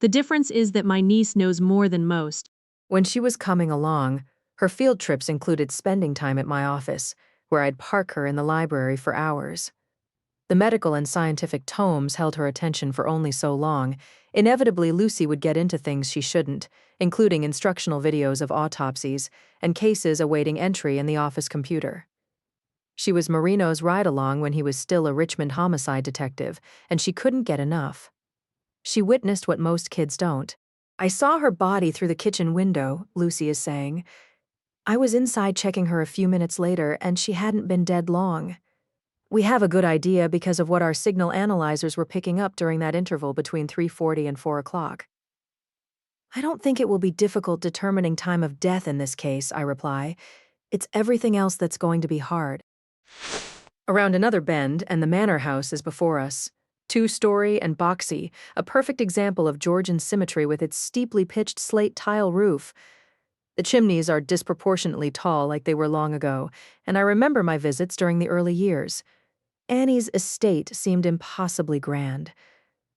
The difference is that my niece knows more than most. When she was coming along, her field trips included spending time at my office, where I'd park her in the library for hours. The medical and scientific tomes held her attention for only so long. Inevitably, Lucy would get into things she shouldn't, including instructional videos of autopsies and cases awaiting entry in the office computer. She was Marino's ride-along when he was still a Richmond homicide detective, and she couldn't get enough. She witnessed what most kids don't. I saw her body through the kitchen window, Lucy is saying. I was inside checking her a few minutes later, and she hadn't been dead long. We have a good idea because of what our signal analyzers were picking up during that interval between 3:40 and 4 o'clock. I don't think it will be difficult determining time of death in this case, I reply. It's everything else that's going to be hard. Around another bend, and the manor house is before us. 2-story and boxy, a perfect example of Georgian symmetry with its steeply pitched slate tile roof. The chimneys are disproportionately tall like they were long ago, and I remember my visits during the early years. Annie's estate seemed impossibly grand.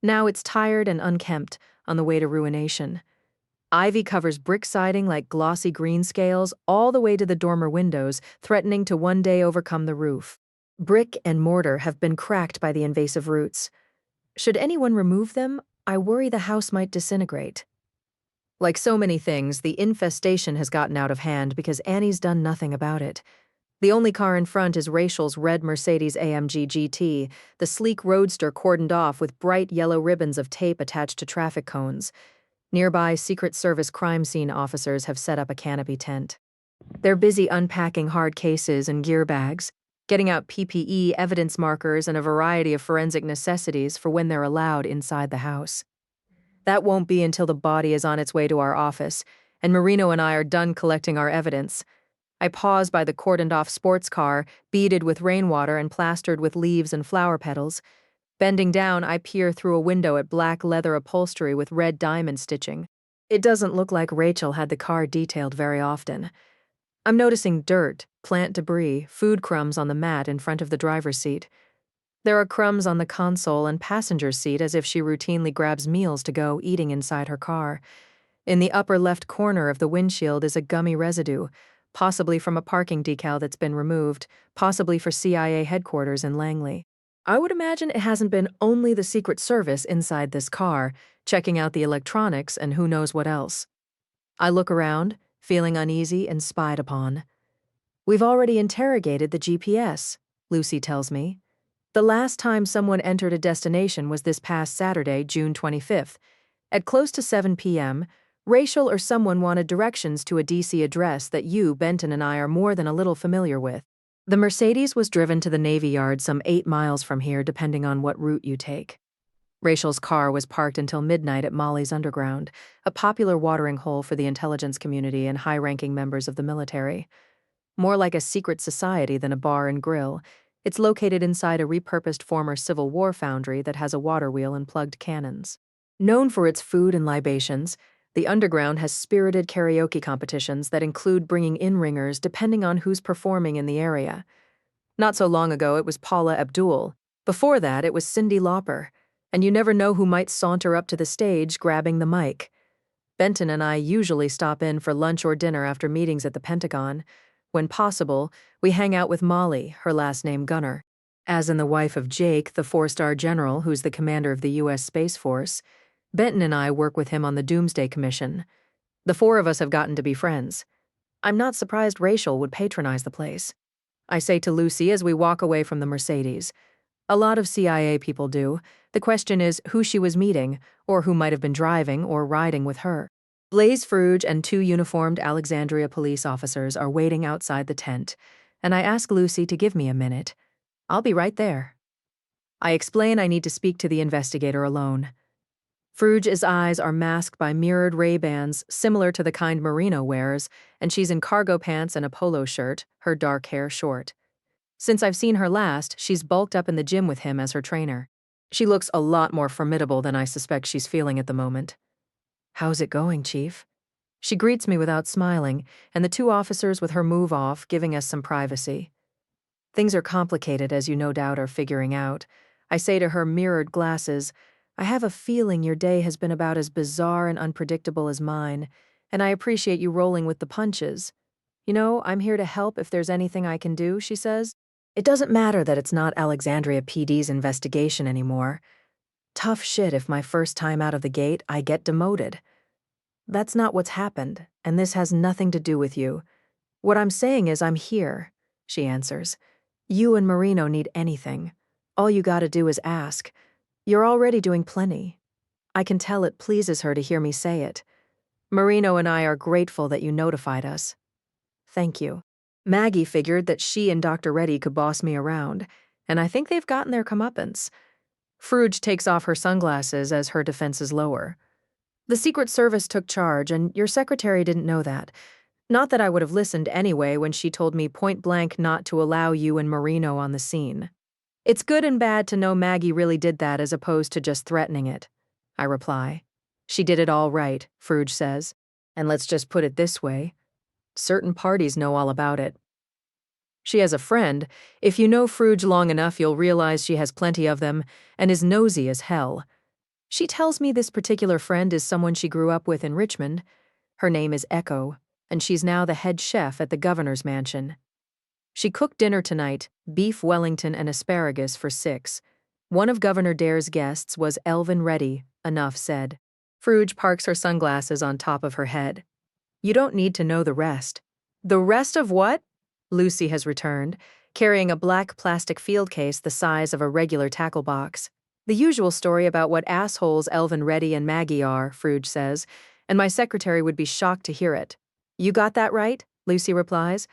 Now it's tired and unkempt, on the way to ruination. Ivy covers brick siding like glossy green scales all the way to the dormer windows, threatening to one day overcome the roof. Brick and mortar have been cracked by the invasive roots. Should anyone remove them, I worry the house might disintegrate. Like so many things, the infestation has gotten out of hand because Annie's done nothing about it. The only car in front is Rachael's red Mercedes-AMG GT, the sleek roadster cordoned off with bright yellow ribbons of tape attached to traffic cones. Nearby, Secret Service crime scene officers have set up a canopy tent. They're busy unpacking hard cases and gear bags, getting out PPE, evidence markers, and a variety of forensic necessities for when they're allowed inside the house. That won't be until the body is on its way to our office, and Marino and I are done collecting our evidence. I pause by the cordoned-off sports car, beaded with rainwater and plastered with leaves and flower petals. Bending down, I peer through a window at black leather upholstery with red diamond stitching. It doesn't look like Rachael had the car detailed very often. I'm noticing dirt, plant debris, food crumbs on the mat in front of the driver's seat. There are crumbs on the console and passenger seat as if she routinely grabs meals to go eating inside her car. In the upper left corner of the windshield is a gummy residue, possibly from a parking decal that's been removed, possibly for CIA headquarters in Langley. I would imagine it hasn't been only the Secret Service inside this car, checking out the electronics and who knows what else. I look around, feeling uneasy and spied upon. We've already interrogated the GPS, Lucy tells me. The last time someone entered a destination was this past Saturday, June 25th. At close to 7 p.m., Rachael or someone wanted directions to a DC address that you, Benton, and I are more than a little familiar with. The Mercedes was driven to the Navy Yard some 8 miles from here, depending on what route you take. Rachael's car was parked until midnight at Molly's Underground, a popular watering hole for the intelligence community and high-ranking members of the military. More like a secret society than a bar and grill, it's located inside a repurposed former Civil War foundry that has a water wheel and plugged cannons. Known for its food and libations, the Underground has spirited karaoke competitions that include bringing in ringers depending on who's performing in the area. Not so long ago, it was Paula Abdul. Before that, it was Cyndi Lauper. And you never know who might saunter up to the stage grabbing the mic. Benton and I usually stop in for lunch or dinner after meetings at the Pentagon. When possible, we hang out with Molly, her last name Gunner. As in the wife of Jake, the 4-star general who's the commander of the U.S. Space Force, Benton and I work with him on the Doomsday Commission. The 4 of us have gotten to be friends. I'm not surprised Rachael would patronize the place. I say to Lucy as we walk away from the Mercedes. A lot of CIA people do. The question is who she was meeting, or who might have been driving or riding with her. Blaze Frouge and 2 uniformed Alexandria police officers are waiting outside the tent, and I ask Lucy to give me a minute. I'll be right there. I explain I need to speak to the investigator alone. Frouge's eyes are masked by mirrored Ray-Bans similar to the kind Marino wears, and she's in cargo pants and a polo shirt, her dark hair short. Since I've seen her last, she's bulked up in the gym with him as her trainer. She looks a lot more formidable than I suspect she's feeling at the moment. "How's it going, Chief?" She greets me without smiling, and the 2 officers with her move off, giving us some privacy. Things are complicated, as you no doubt are figuring out. I say to her mirrored glasses, "I have a feeling your day has been about as bizarre and unpredictable as mine, and I appreciate you rolling with the punches. You know, I'm here to help if there's anything I can do," she says. It doesn't matter that it's not Alexandria PD's investigation anymore. Tough shit if my first time out of the gate I get demoted. That's not what's happened, and this has nothing to do with you. What I'm saying is I'm here, she answers. You and Marino need anything. All you gotta do is ask. You're already doing plenty. I can tell it pleases her to hear me say it. Marino and I are grateful that you notified us. Thank you. Maggie figured that she and Dr. Reddy could boss me around, and I think they've gotten their comeuppance. Frouge takes off her sunglasses as her defenses lower. The Secret Service took charge, and your secretary didn't know that. Not that I would have listened anyway when she told me point blank not to allow you and Marino on the scene. It's good and bad to know Maggie really did that as opposed to just threatening it, I reply. She did it all right, Frouge says. And let's just put it this way. Certain parties know all about it. She has a friend. If you know Frouge long enough, you'll realize she has plenty of them and is nosy as hell. She tells me this particular friend is someone she grew up with in Richmond. Her name is Echo, and she's now the head chef at the governor's mansion. She cooked dinner tonight, beef Wellington and asparagus for 6. One of Governor Dare's guests was Elvin Reddy, enough said. Frouge parks her sunglasses on top of her head. You don't need to know the rest. The rest of what? Lucy has returned, carrying a black plastic field case the size of a regular tackle box. The usual story about what assholes Elvin Reddy and Maggie are, Frouge says, and my secretary would be shocked to hear it. You got that right, Lucy replies.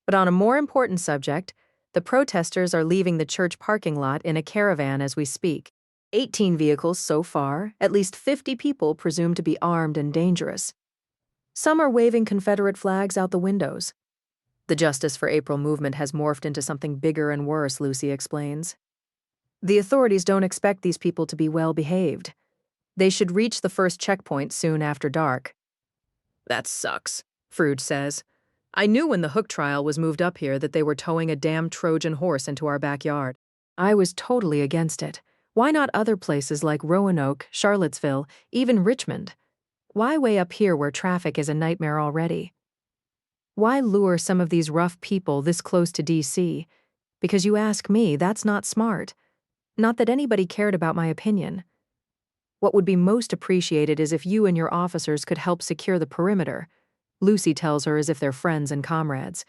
But on a more important subject, the protesters are leaving the church parking lot in a caravan as we speak. 18 vehicles so far, at least 50 people presumed to be armed and dangerous. Some are waving Confederate flags out the windows. The Justice for April movement has morphed into something bigger and worse, Lucy explains. The authorities don't expect these people to be well behaved. They should reach the first checkpoint soon after dark. That sucks, Frouge says. I knew when the Hooke trial was moved up here that they were towing a damn Trojan horse into our backyard. I was totally against it. Why not other places like Roanoke, Charlottesville, even Richmond? Why way up here where traffic is a nightmare already? Why lure some of these rough people this close to D.C.? Because you ask me, that's not smart. Not that anybody cared about my opinion. What would be most appreciated is if you and your officers could help secure the perimeter. Lucy tells her as if they're friends and comrades.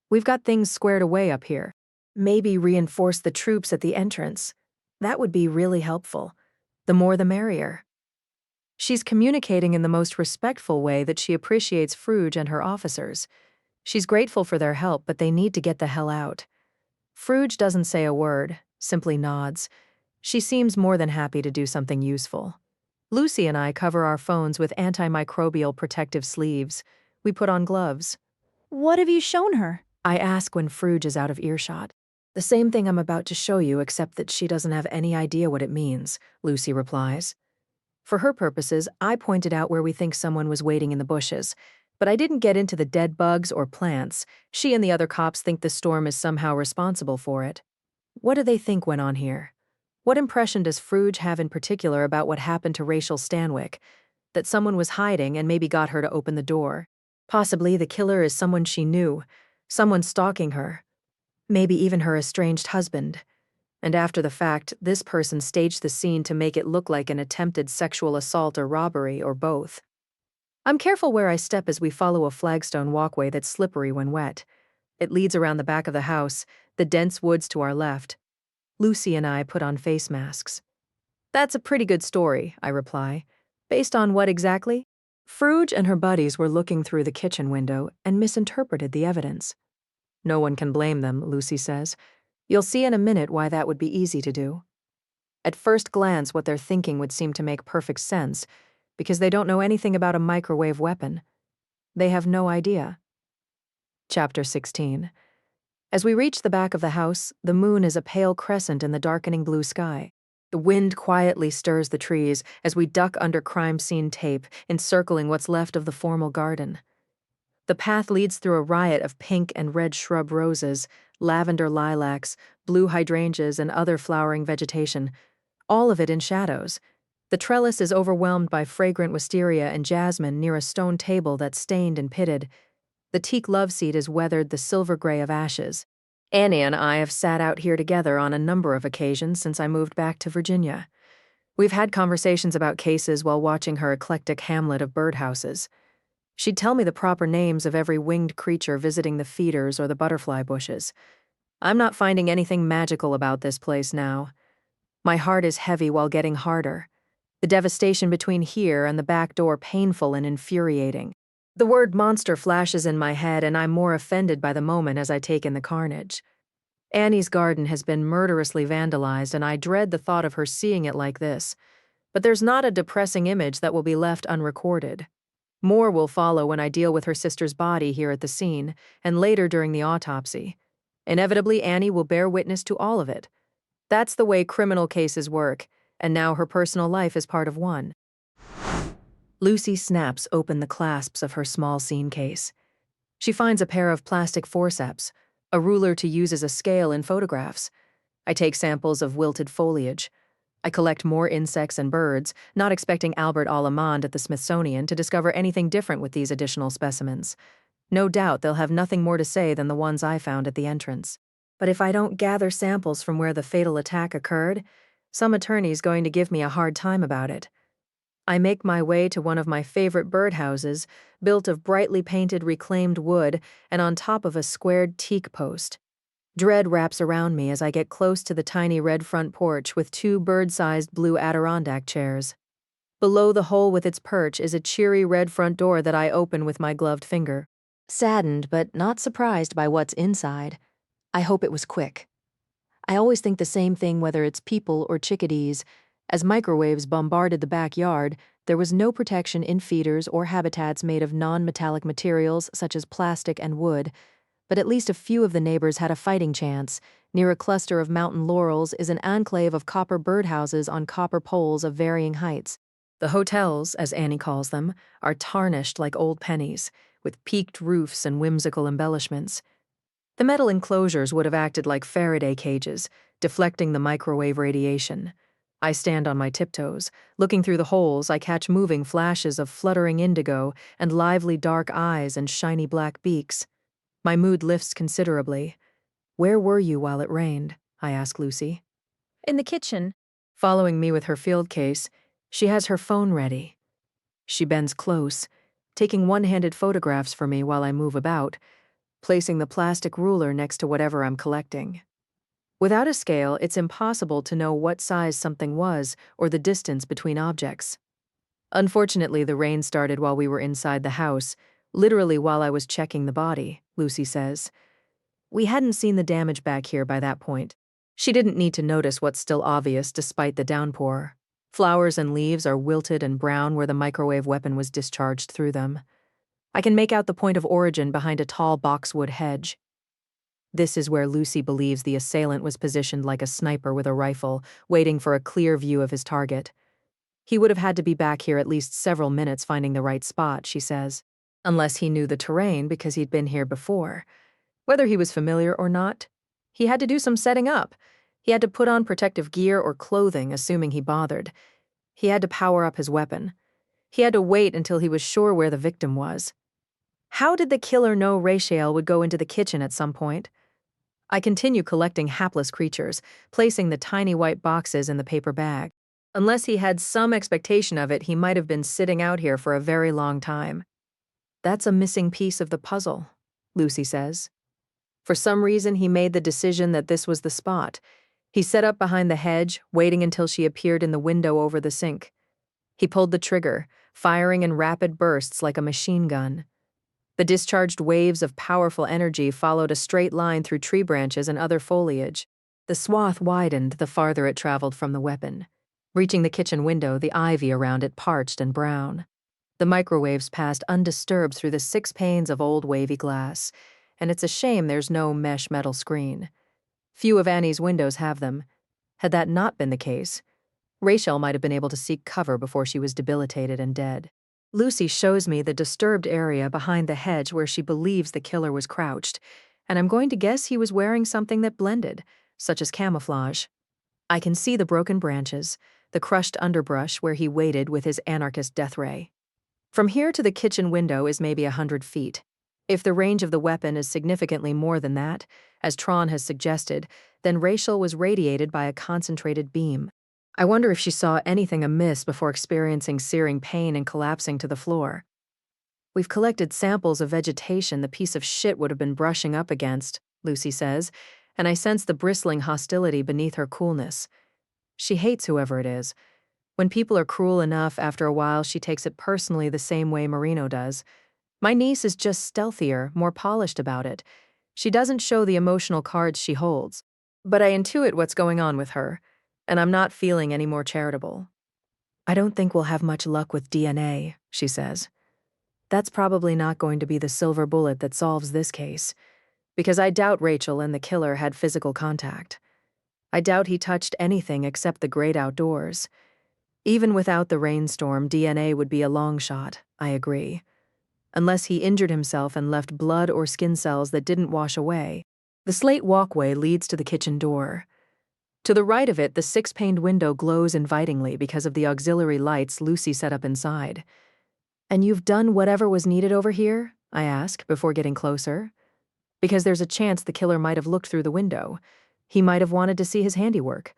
We've got things squared away up here. Maybe reinforce the troops at the entrance. That would be really helpful. The more the merrier. She's communicating in the most respectful way that she appreciates Fruge and her officers. She's grateful for their help, but they need to get the hell out. Fruge doesn't say a word, simply nods. She seems more than happy to do something useful. Lucy and I cover our phones with antimicrobial protective sleeves. We put on gloves. What have you shown her? I ask when Fruge is out of earshot. The same thing I'm about to show you, except that she doesn't have any idea what it means, Lucy replies. For her purposes, I pointed out where we think someone was waiting in the bushes, but I didn't get into the dead bugs or plants. She and the other cops think the storm is somehow responsible for it. What do they think went on here? What impression does Fruge have in particular about what happened to Rachael Stanwyck? That someone was hiding and maybe got her to open the door. Possibly the killer is someone she knew, someone stalking her. Maybe even her estranged husband. And after the fact, this person staged the scene to make it look like an attempted sexual assault or robbery, or both. I'm careful where I step as we follow a flagstone walkway that's slippery when wet. It leads around the back of the house, the dense woods to our left. Lucy and I put on face masks. That's a pretty good story, I reply. Based on what exactly? Fruge and her buddies were looking through the kitchen window and misinterpreted the evidence. No one can blame them, Lucy says. You'll see in a minute why that would be easy to do. At first glance, what they're thinking would seem to make perfect sense, because they don't know anything about a microwave weapon. They have no idea. Chapter 16. As we reach the back of the house, the moon is a pale crescent in the darkening blue sky. The wind quietly stirs the trees as we duck under crime scene tape, encircling what's left of the formal garden. The path leads through a riot of pink and red shrub roses, lavender lilacs, blue hydrangeas, and other flowering vegetation, all of it in shadows. The trellis is overwhelmed by fragrant wisteria and jasmine near a stone table that's stained and pitted. The teak love seat is weathered the silver gray of ashes. Annie and I have sat out here together on a number of occasions since I moved back to Virginia. We've had conversations about cases while watching her eclectic hamlet of birdhouses. She'd tell me the proper names of every winged creature visiting the feeders or the butterfly bushes. I'm not finding anything magical about this place now. My heart is heavy while getting harder. The devastation between here and the back door painful and infuriating. The word monster flashes in my head, and I'm more offended by the moment as I take in the carnage. Annie's garden has been murderously vandalized, and I dread the thought of her seeing it like this. But there's not a depressing image that will be left unrecorded. More will follow when I deal with her sister's body here at the scene, and later during the autopsy. Inevitably, Annie will bear witness to all of it. That's the way criminal cases work, and now her personal life is part of one. Lucy snaps open the clasps of her small scene case. She finds a pair of plastic forceps, a ruler to use as a scale in photographs. I take samples of wilted foliage. I collect more insects and birds, not expecting Albert Allemande at the Smithsonian to discover anything different with these additional specimens. No doubt they'll have nothing more to say than the ones I found at the entrance. But if I don't gather samples from where the fatal attack occurred, some attorney's going to give me a hard time about it. I make my way to one of my favorite birdhouses, built of brightly painted reclaimed wood and on top of a squared teak post. Dread wraps around me as I get close to the tiny red front porch with two bird-sized blue Adirondack chairs. Below the hole with its perch is a cheery red front door that I open with my gloved finger. Saddened but not surprised by what's inside, I hope it was quick. I always think the same thing whether it's people or chickadees. As microwaves bombarded the backyard, there was no protection in feeders or habitats made of non-metallic materials such as plastic and wood, but at least a few of the neighbors had a fighting chance. Near a cluster of mountain laurels is an enclave of copper birdhouses on copper poles of varying heights. The hotels, as Annie calls them, are tarnished like old pennies, with peaked roofs and whimsical embellishments. The metal enclosures would have acted like Faraday cages, deflecting the microwave radiation. I stand on my tiptoes. Looking through the holes, I catch moving flashes of fluttering indigo and lively dark eyes and shiny black beaks. My mood lifts considerably. "Where were you while it rained?" I ask Lucy. In the kitchen. Following me with her field case, she has her phone ready. She bends close, taking one-handed photographs for me while I move about, placing the plastic ruler next to whatever I'm collecting. Without a scale, it's impossible to know what size something was or the distance between objects. Unfortunately, the rain started while we were inside the house, literally while I was checking the body, Lucy says. We hadn't seen the damage back here by that point. She didn't need to notice what's still obvious despite the downpour. Flowers and leaves are wilted and brown where the microwave weapon was discharged through them. I can make out the point of origin behind a tall boxwood hedge. This is where Lucy believes the assailant was positioned like a sniper with a rifle, waiting for a clear view of his target. He would have had to be back here at least several minutes finding the right spot, she says, unless he knew the terrain because he'd been here before. Whether he was familiar or not, he had to do some setting up. He had to put on protective gear or clothing, assuming he bothered. He had to power up his weapon. He had to wait until he was sure where the victim was. How did the killer know Rachael would go into the kitchen at some point? I continue collecting hapless creatures, placing the tiny white boxes in the paper bag. Unless he had some expectation of it, he might have been sitting out here for a very long time. That's a missing piece of the puzzle, Lucy says. For some reason, he made the decision that this was the spot. He set up behind the hedge, waiting until she appeared in the window over the sink. He pulled the trigger, firing in rapid bursts like a machine gun. The discharged waves of powerful energy followed a straight line through tree branches and other foliage. The swath widened the farther it traveled from the weapon. Reaching the kitchen window, the ivy around it parched and brown. The microwaves passed undisturbed through the 6 panes of old wavy glass, and it's a shame there's no mesh metal screen. Few of Annie's windows have them. Had that not been the case, Rachael might have been able to seek cover before she was debilitated and dead. Lucy shows me the disturbed area behind the hedge where she believes the killer was crouched, and I'm going to guess he was wearing something that blended, such as camouflage. I can see the broken branches, the crushed underbrush where he waited with his anarchist death ray. From here to the kitchen window is maybe 100 feet. If the range of the weapon is significantly more than that, as Tron has suggested, then Rachael was radiated by a concentrated beam. I wonder if she saw anything amiss before experiencing searing pain and collapsing to the floor. We've collected samples of vegetation the piece of shit would have been brushing up against, Lucy says, and I sense the bristling hostility beneath her coolness. She hates whoever it is. When people are cruel enough, after a while she takes it personally the same way Marino does. My niece is just stealthier, more polished about it. She doesn't show the emotional cards she holds. But I intuit what's going on with her, and I'm not feeling any more charitable. I don't think we'll have much luck with DNA, she says. That's probably not going to be the silver bullet that solves this case, because I doubt Rachael and the killer had physical contact. I doubt he touched anything except the great outdoors. Even without the rainstorm, DNA would be a long shot, I agree. Unless he injured himself and left blood or skin cells that didn't wash away. The slate walkway leads to the kitchen door. To the right of it, the 6-paned window glows invitingly because of the auxiliary lights Lucy set up inside. And you've done whatever was needed over here? I ask, before getting closer. Because there's a chance the killer might have looked through the window. He might have wanted to see his handiwork.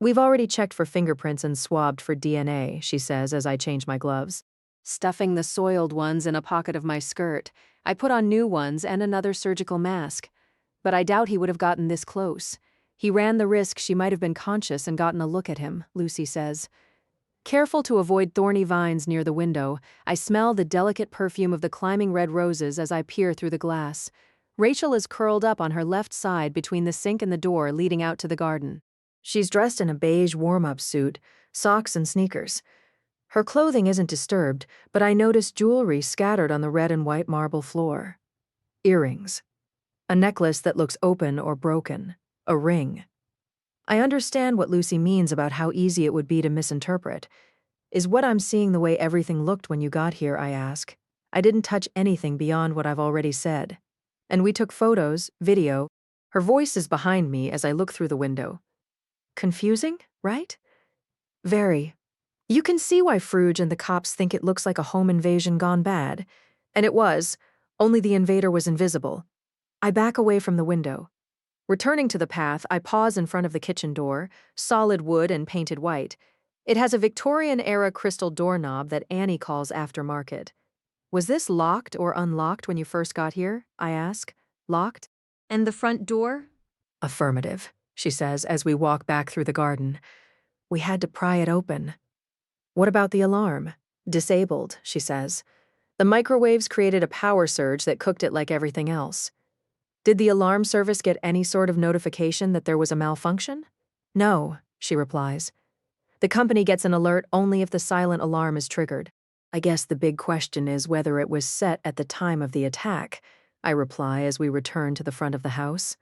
We've already checked for fingerprints and swabbed for DNA, she says as I change my gloves. Stuffing the soiled ones in a pocket of my skirt, I put on new ones and another surgical mask. But I doubt he would have gotten this close. He ran the risk she might have been conscious and gotten a look at him, Lucy says. Careful to avoid thorny vines near the window, I smell the delicate perfume of the climbing red roses as I peer through the glass. Rachael is curled up on her left side between the sink and the door leading out to the garden. She's dressed in a beige warm-up suit, socks and sneakers. Her clothing isn't disturbed, but I notice jewelry scattered on the red and white marble floor. Earrings. A necklace that looks open or broken. A ring. I understand what Lucy means about how easy it would be to misinterpret. Is what I'm seeing the way everything looked when you got here, I ask. I didn't touch anything beyond what I've already said. And we took photos, video. Her voice is behind me as I look through the window. Confusing, right? Very. You can see why Frouge and the cops think it looks like a home invasion gone bad. And it was, only the invader was invisible. I back away from the window. Returning to the path, I pause in front of the kitchen door, solid wood and painted white. It has a Victorian-era crystal doorknob that Annie calls aftermarket. Was this locked or unlocked when you first got here? I ask. Locked? And the front door? Affirmative, she says as we walk back through the garden. We had to pry it open. What about the alarm? Disabled, she says. The microwaves created a power surge that cooked it like everything else. Did the alarm service get any sort of notification that there was a malfunction? No, she replies. The company gets an alert only if the silent alarm is triggered. I guess the big question is whether it was set at the time of the attack, I reply as we return to the front of the house.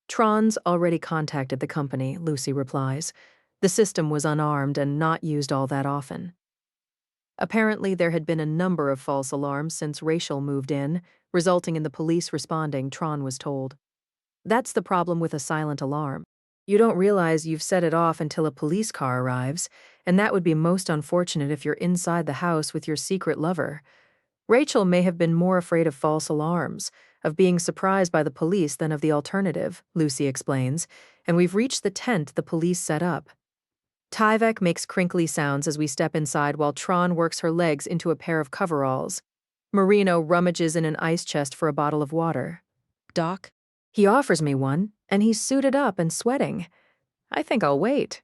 Tron's already contacted the company, Lucy replies. The system was unarmed and not used all that often. Apparently, there had been a number of false alarms since Rachael moved in, resulting in the police responding, Tron was told. That's the problem with a silent alarm. You don't realize you've set it off until a police car arrives, and that would be most unfortunate if you're inside the house with your secret lover. Rachael may have been more afraid of false alarms, of being surprised by the police than of the alternative, Lucy explains, and we've reached the tent the police set up. Tyvek makes crinkly sounds as we step inside while Tron works her legs into a pair of coveralls. Marino rummages in an ice chest for a bottle of water. Doc? He offers me one, and he's suited up and sweating. I think I'll wait.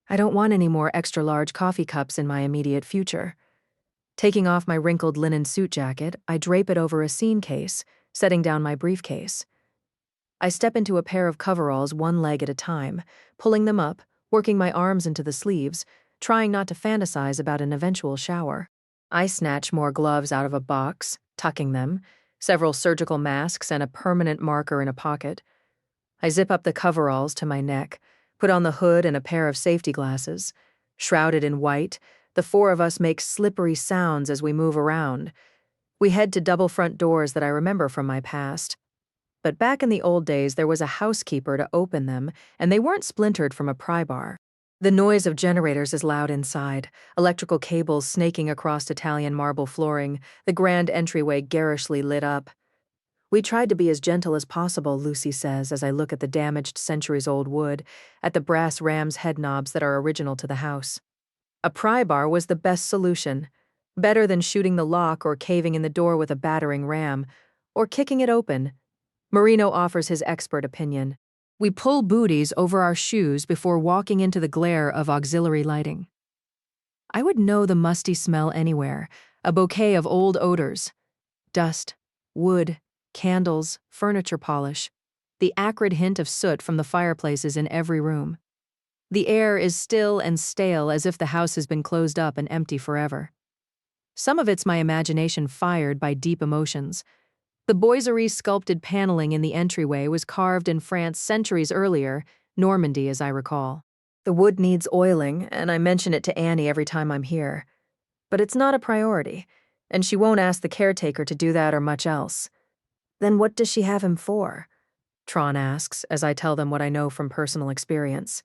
I don't want any more extra-large coffee cups in my immediate future. Taking off my wrinkled linen suit jacket, I drape it over a scene case, setting down my briefcase. I step into a pair of coveralls one leg at a time, pulling them up, working my arms into the sleeves, trying not to fantasize about an eventual shower. I snatch more gloves out of a box, tucking them, several surgical masks and a permanent marker in a pocket. I zip up the coveralls to my neck, put on the hood and a pair of safety glasses. Shrouded in white, the four of us make slippery sounds as we move around. We head to double front doors that I remember from my past. But back in the old days, there was a housekeeper to open them, and they weren't splintered from a pry bar. The noise of generators is loud inside, electrical cables snaking across Italian marble flooring, the grand entryway garishly lit up. We tried to be as gentle as possible, Lucy says as I look at the damaged centuries-old wood, at the brass ram's head knobs that are original to the house. A pry bar was the best solution, better than shooting the lock or caving in the door with a battering ram, or kicking it open. Marino offers his expert opinion. We pull booties over our shoes before walking into the glare of auxiliary lighting. I would know the musty smell anywhere, a bouquet of old odors. Dust, wood, candles, furniture polish, the acrid hint of soot from the fireplaces in every room. The air is still and stale as if the house has been closed up and empty forever. Some of it's my imagination fired by deep emotions. The boiserie sculpted paneling in the entryway was carved in France centuries earlier, Normandy as I recall. The wood needs oiling, and I mention it to Annie every time I'm here. But it's not a priority, and she won't ask the caretaker to do that or much else. Then what does she have him for? Tron asks, as I tell them what I know from personal experience.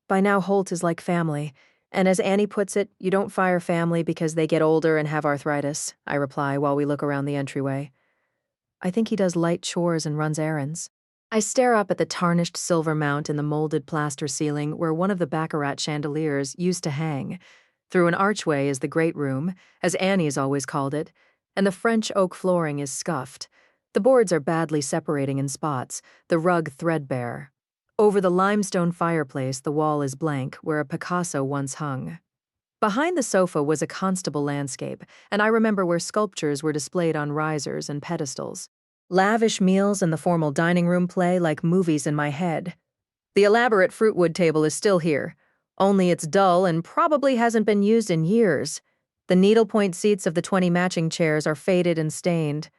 By now Holt is like family, and as Annie puts it, you don't fire family because they get older and have arthritis, I reply while we look around the entryway. I think he does light chores and runs errands. I stare up at the tarnished silver mount in the molded plaster ceiling where one of the baccarat chandeliers used to hang. Through an archway is the great room, as Annie's always called it, and the French oak flooring is scuffed. The boards are badly separating in spots, the rug threadbare. Over the limestone fireplace, the wall is blank, where a Picasso once hung. Behind the sofa was a Constable landscape, and I remember where sculptures were displayed on risers and pedestals. Lavish meals and the formal dining room play like movies in my head. The elaborate fruitwood table is still here, only it's dull and probably hasn't been used in years. The needlepoint seats of the 20 matching chairs are faded and stained.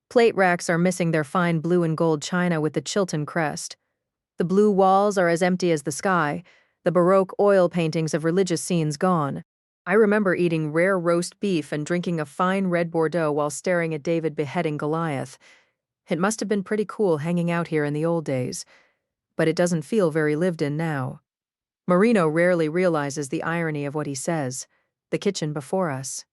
Plate racks are missing their fine blue and gold china with the Chilton crest. The blue walls are as empty as the sky, the Baroque oil paintings of religious scenes gone. I remember eating rare roast beef and drinking a fine red Bordeaux while staring at David beheading Goliath. It must have been pretty cool hanging out here in the old days. but it doesn't feel very lived in now. Marino rarely realizes the irony of what he says. The kitchen before us.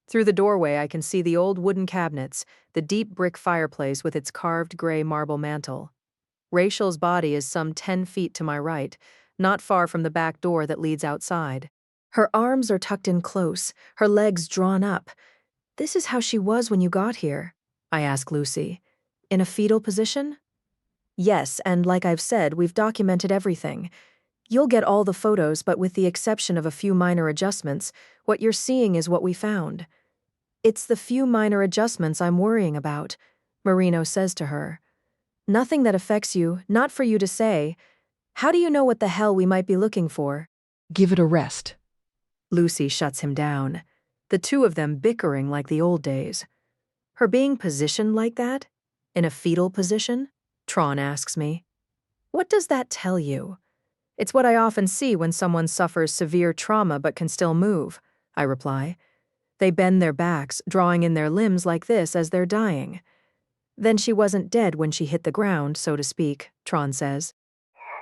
Through the doorway, I can see the old wooden cabinets, the deep brick fireplace with its carved gray marble mantel. Rachael's body is some 10 feet to my right, not far from the back door that leads outside. Her arms are tucked in close, her legs drawn up. This is how she was when you got here, I ask Lucy. In a fetal position? Yes, and like I've said, we've documented everything. You'll get all the photos, but with the exception of a few minor adjustments, what you're seeing is what we found. It's the few minor adjustments I'm worrying about, Marino says to her. Nothing that affects you, not for you to say. How do you know what the hell we might be looking for? Give it a rest. Lucy shuts him down, the two of them bickering like the old days. Her being positioned like that? In a fetal position? Tron asks me. What does that tell you? It's what I often see when someone suffers severe trauma but can still move, I reply. They bend their backs, drawing in their limbs like this as they're dying. Then she wasn't dead when she hit the ground, so to speak, Tron says.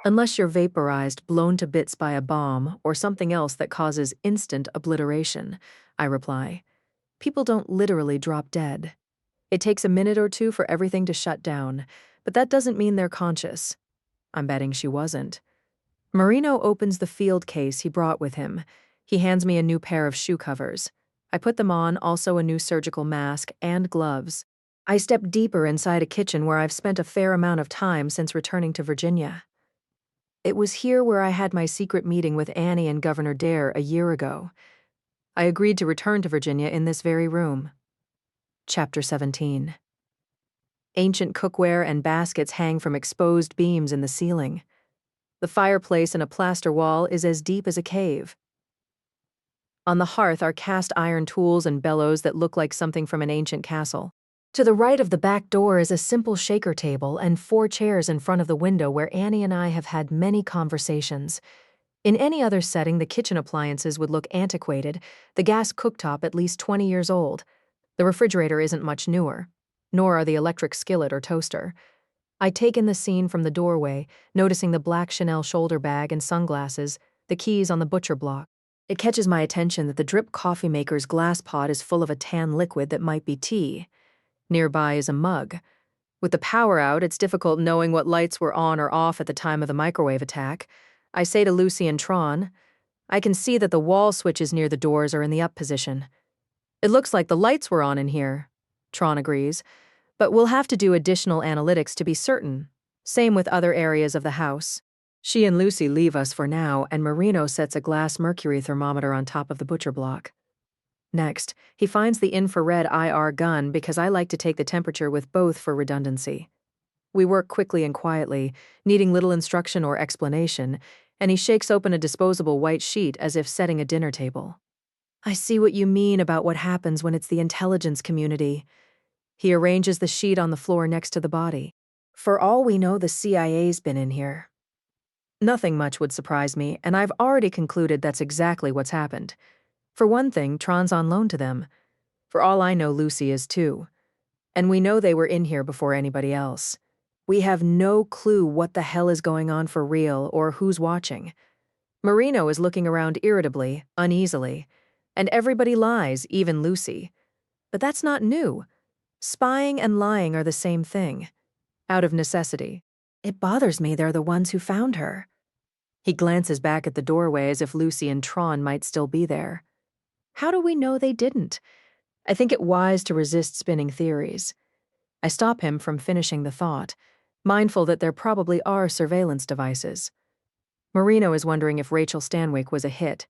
Unless you're vaporized, blown to bits by a bomb, or something else that causes instant obliteration, I reply. People don't literally drop dead. It takes a minute or two for everything to shut down, but that doesn't mean they're conscious. I'm betting she wasn't. Marino opens the field case he brought with him. He hands me a new pair of shoe covers. I put them on, also a new surgical mask and gloves. I step deeper inside a kitchen where I've spent a fair amount of time since returning to Virginia. It was here where I had my secret meeting with Annie and Governor Dare a year ago. I agreed to return to Virginia in this very room. Chapter 17. Ancient cookware and baskets hang from exposed beams in the ceiling. The fireplace in a plaster wall is as deep as a cave. On the hearth are cast iron tools and bellows that look like something from an ancient castle. To the right of the back door is a simple shaker table and 4 chairs in front of the window where Annie and I have had many conversations. In any other setting, the kitchen appliances would look antiquated, the gas cooktop at least 20 years old. The refrigerator isn't much newer, nor are the electric skillet or toaster. I take in the scene from the doorway, noticing the black Chanel shoulder bag and sunglasses, the keys on the butcher block. It catches my attention that the drip coffee maker's glass pot is full of a tan liquid that might be tea. Nearby is a mug. With the power out, it's difficult knowing what lights were on or off at the time of the microwave attack. I say to Lucy and Tron, I can see that the wall switches near the doors are in the up position. It looks like the lights were on in here. Tron agrees, but we'll have to do additional analytics to be certain. Same with other areas of the house. She and Lucy leave us for now, and Marino sets a glass mercury thermometer on top of the butcher block. Next, he finds the infrared IR gun because I like to take the temperature with both for redundancy. We work quickly and quietly, needing little instruction or explanation, and he shakes open a disposable white sheet as if setting a dinner table. I see what you mean about what happens when it's the intelligence community. He arranges the sheet on the floor next to the body. For all we know, the CIA's been in here. Nothing much would surprise me, and I've already concluded that's exactly what's happened. For one thing, Tron's on loan to them. For all I know, Lucy is too. And we know they were in here before anybody else. We have no clue what the hell is going on for real or who's watching. Marino is looking around irritably, uneasily, and everybody lies, even Lucy. But that's not new. Spying and lying are the same thing. Out of necessity. It bothers me they're the ones who found her. He glances back at the doorway as if Lucy and Tron might still be there. How do we know they didn't? I think it wise to resist spinning theories. I stop him from finishing the thought, mindful that there probably are surveillance devices. Marino is wondering if Rachael Stanwyck was a hit.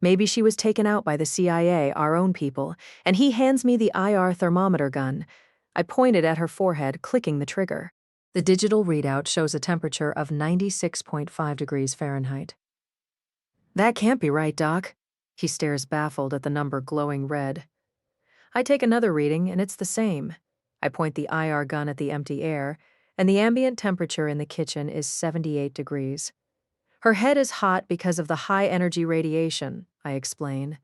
Maybe she was taken out by the CIA, our own people, and he hands me the IR thermometer gun. I point it at her forehead, clicking the trigger. The digital readout shows a temperature of 96.5 degrees Fahrenheit. That can't be right, Doc. He stares baffled at the number glowing red. I take another reading, and it's the same. I point the IR gun at the empty air, and the ambient temperature in the kitchen is 78 degrees. Her head is hot because of the high-energy radiation, I explain.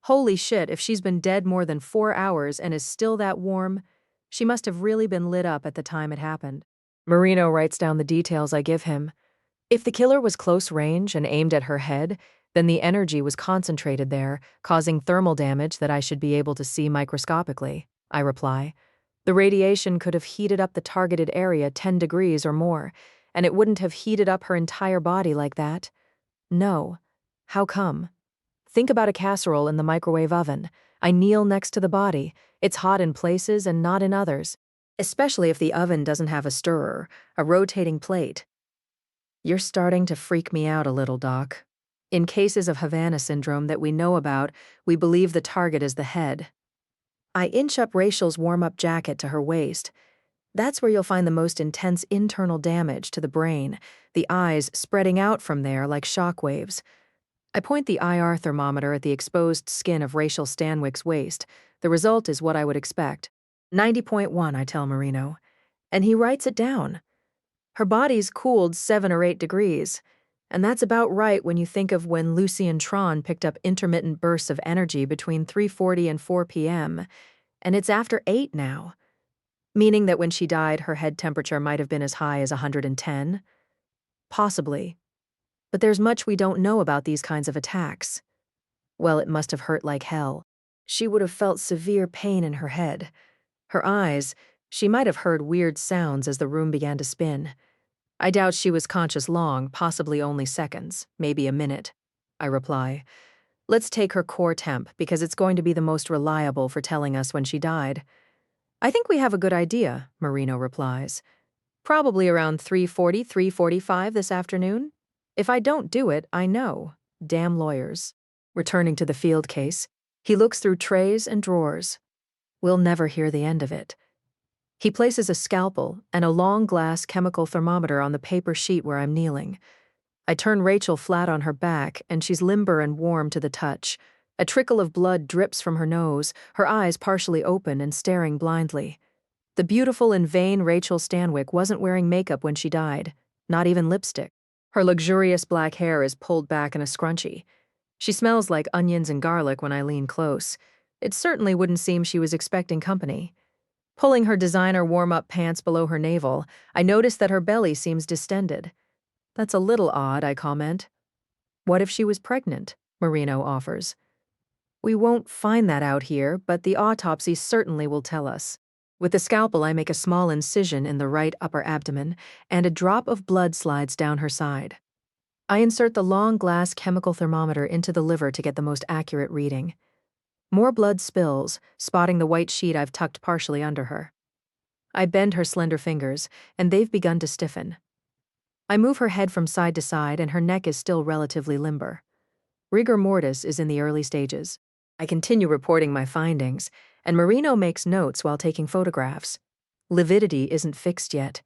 Holy shit, if she's been dead more than 4 hours and is still that warm, she must have really been lit up at the time it happened. Marino writes down the details I give him. If the killer was close range and aimed at her head, then the energy was concentrated there, causing thermal damage that I should be able to see microscopically, I reply. The radiation could have heated up the targeted area 10 degrees or more, and it wouldn't have heated up her entire body like that. No. How come? Think about a casserole in the microwave oven. I kneel next to the body. It's hot in places and not in others, especially if the oven doesn't have a stirrer, a rotating plate. You're starting to freak me out a little, Doc. In cases of Havana Syndrome that we know about, we believe the target is the head. I inch up Rachael's warm-up jacket to her waist. That's where you'll find the most intense internal damage to the brain, the eyes spreading out from there like shock waves. I point the IR thermometer at the exposed skin of Rachael Stanwyck's waist. The result is what I would expect. 90.1, I tell Marino. And he writes it down. Her body's cooled 7 or 8 degrees. And that's about right when you think of when Lucy and Tron picked up intermittent bursts of energy between 3:40 and 4 p.m., and it's after 8 now. Meaning that when she died, her head temperature might have been as high as 110? Possibly. But there's much we don't know about these kinds of attacks. Well, it must have hurt like hell. She would have felt severe pain in her head. Her eyes, she might have heard weird sounds as the room began to spin. I doubt she was conscious long, possibly only seconds, maybe a minute. I reply. Let's take her core temp because it's going to be the most reliable for telling us when she died. I think we have a good idea, Marino replies. Probably around 3:40, 3:45 this afternoon. If I don't do it, I know. Damn lawyers. Returning to the field case, he looks through trays and drawers. We'll never hear the end of it. He places a scalpel and a long glass chemical thermometer on the paper sheet where I'm kneeling. I turn Rachael flat on her back, and she's limber and warm to the touch. A trickle of blood drips from her nose, her eyes partially open and staring blindly. The beautiful and vain Rachael Stanwyck wasn't wearing makeup when she died, not even lipstick. Her luxurious black hair is pulled back in a scrunchie. She smells like onions and garlic when I lean close. It certainly wouldn't seem she was expecting company. Pulling her designer warm-up pants below her navel, I notice that her belly seems distended. That's a little odd, I comment. What if she was pregnant? Marino offers. We won't find that out here, but the autopsy certainly will tell us. With the scalpel, I make a small incision in the right upper abdomen, and a drop of blood slides down her side. I insert the long glass chemical thermometer into the liver to get the most accurate reading. More blood spills, spotting the white sheet I've tucked partially under her. I bend her slender fingers, and they've begun to stiffen. I move her head from side to side, and her neck is still relatively limber. Rigor mortis is in the early stages. I continue reporting my findings, and Marino makes notes while taking photographs. Lividity isn't fixed yet.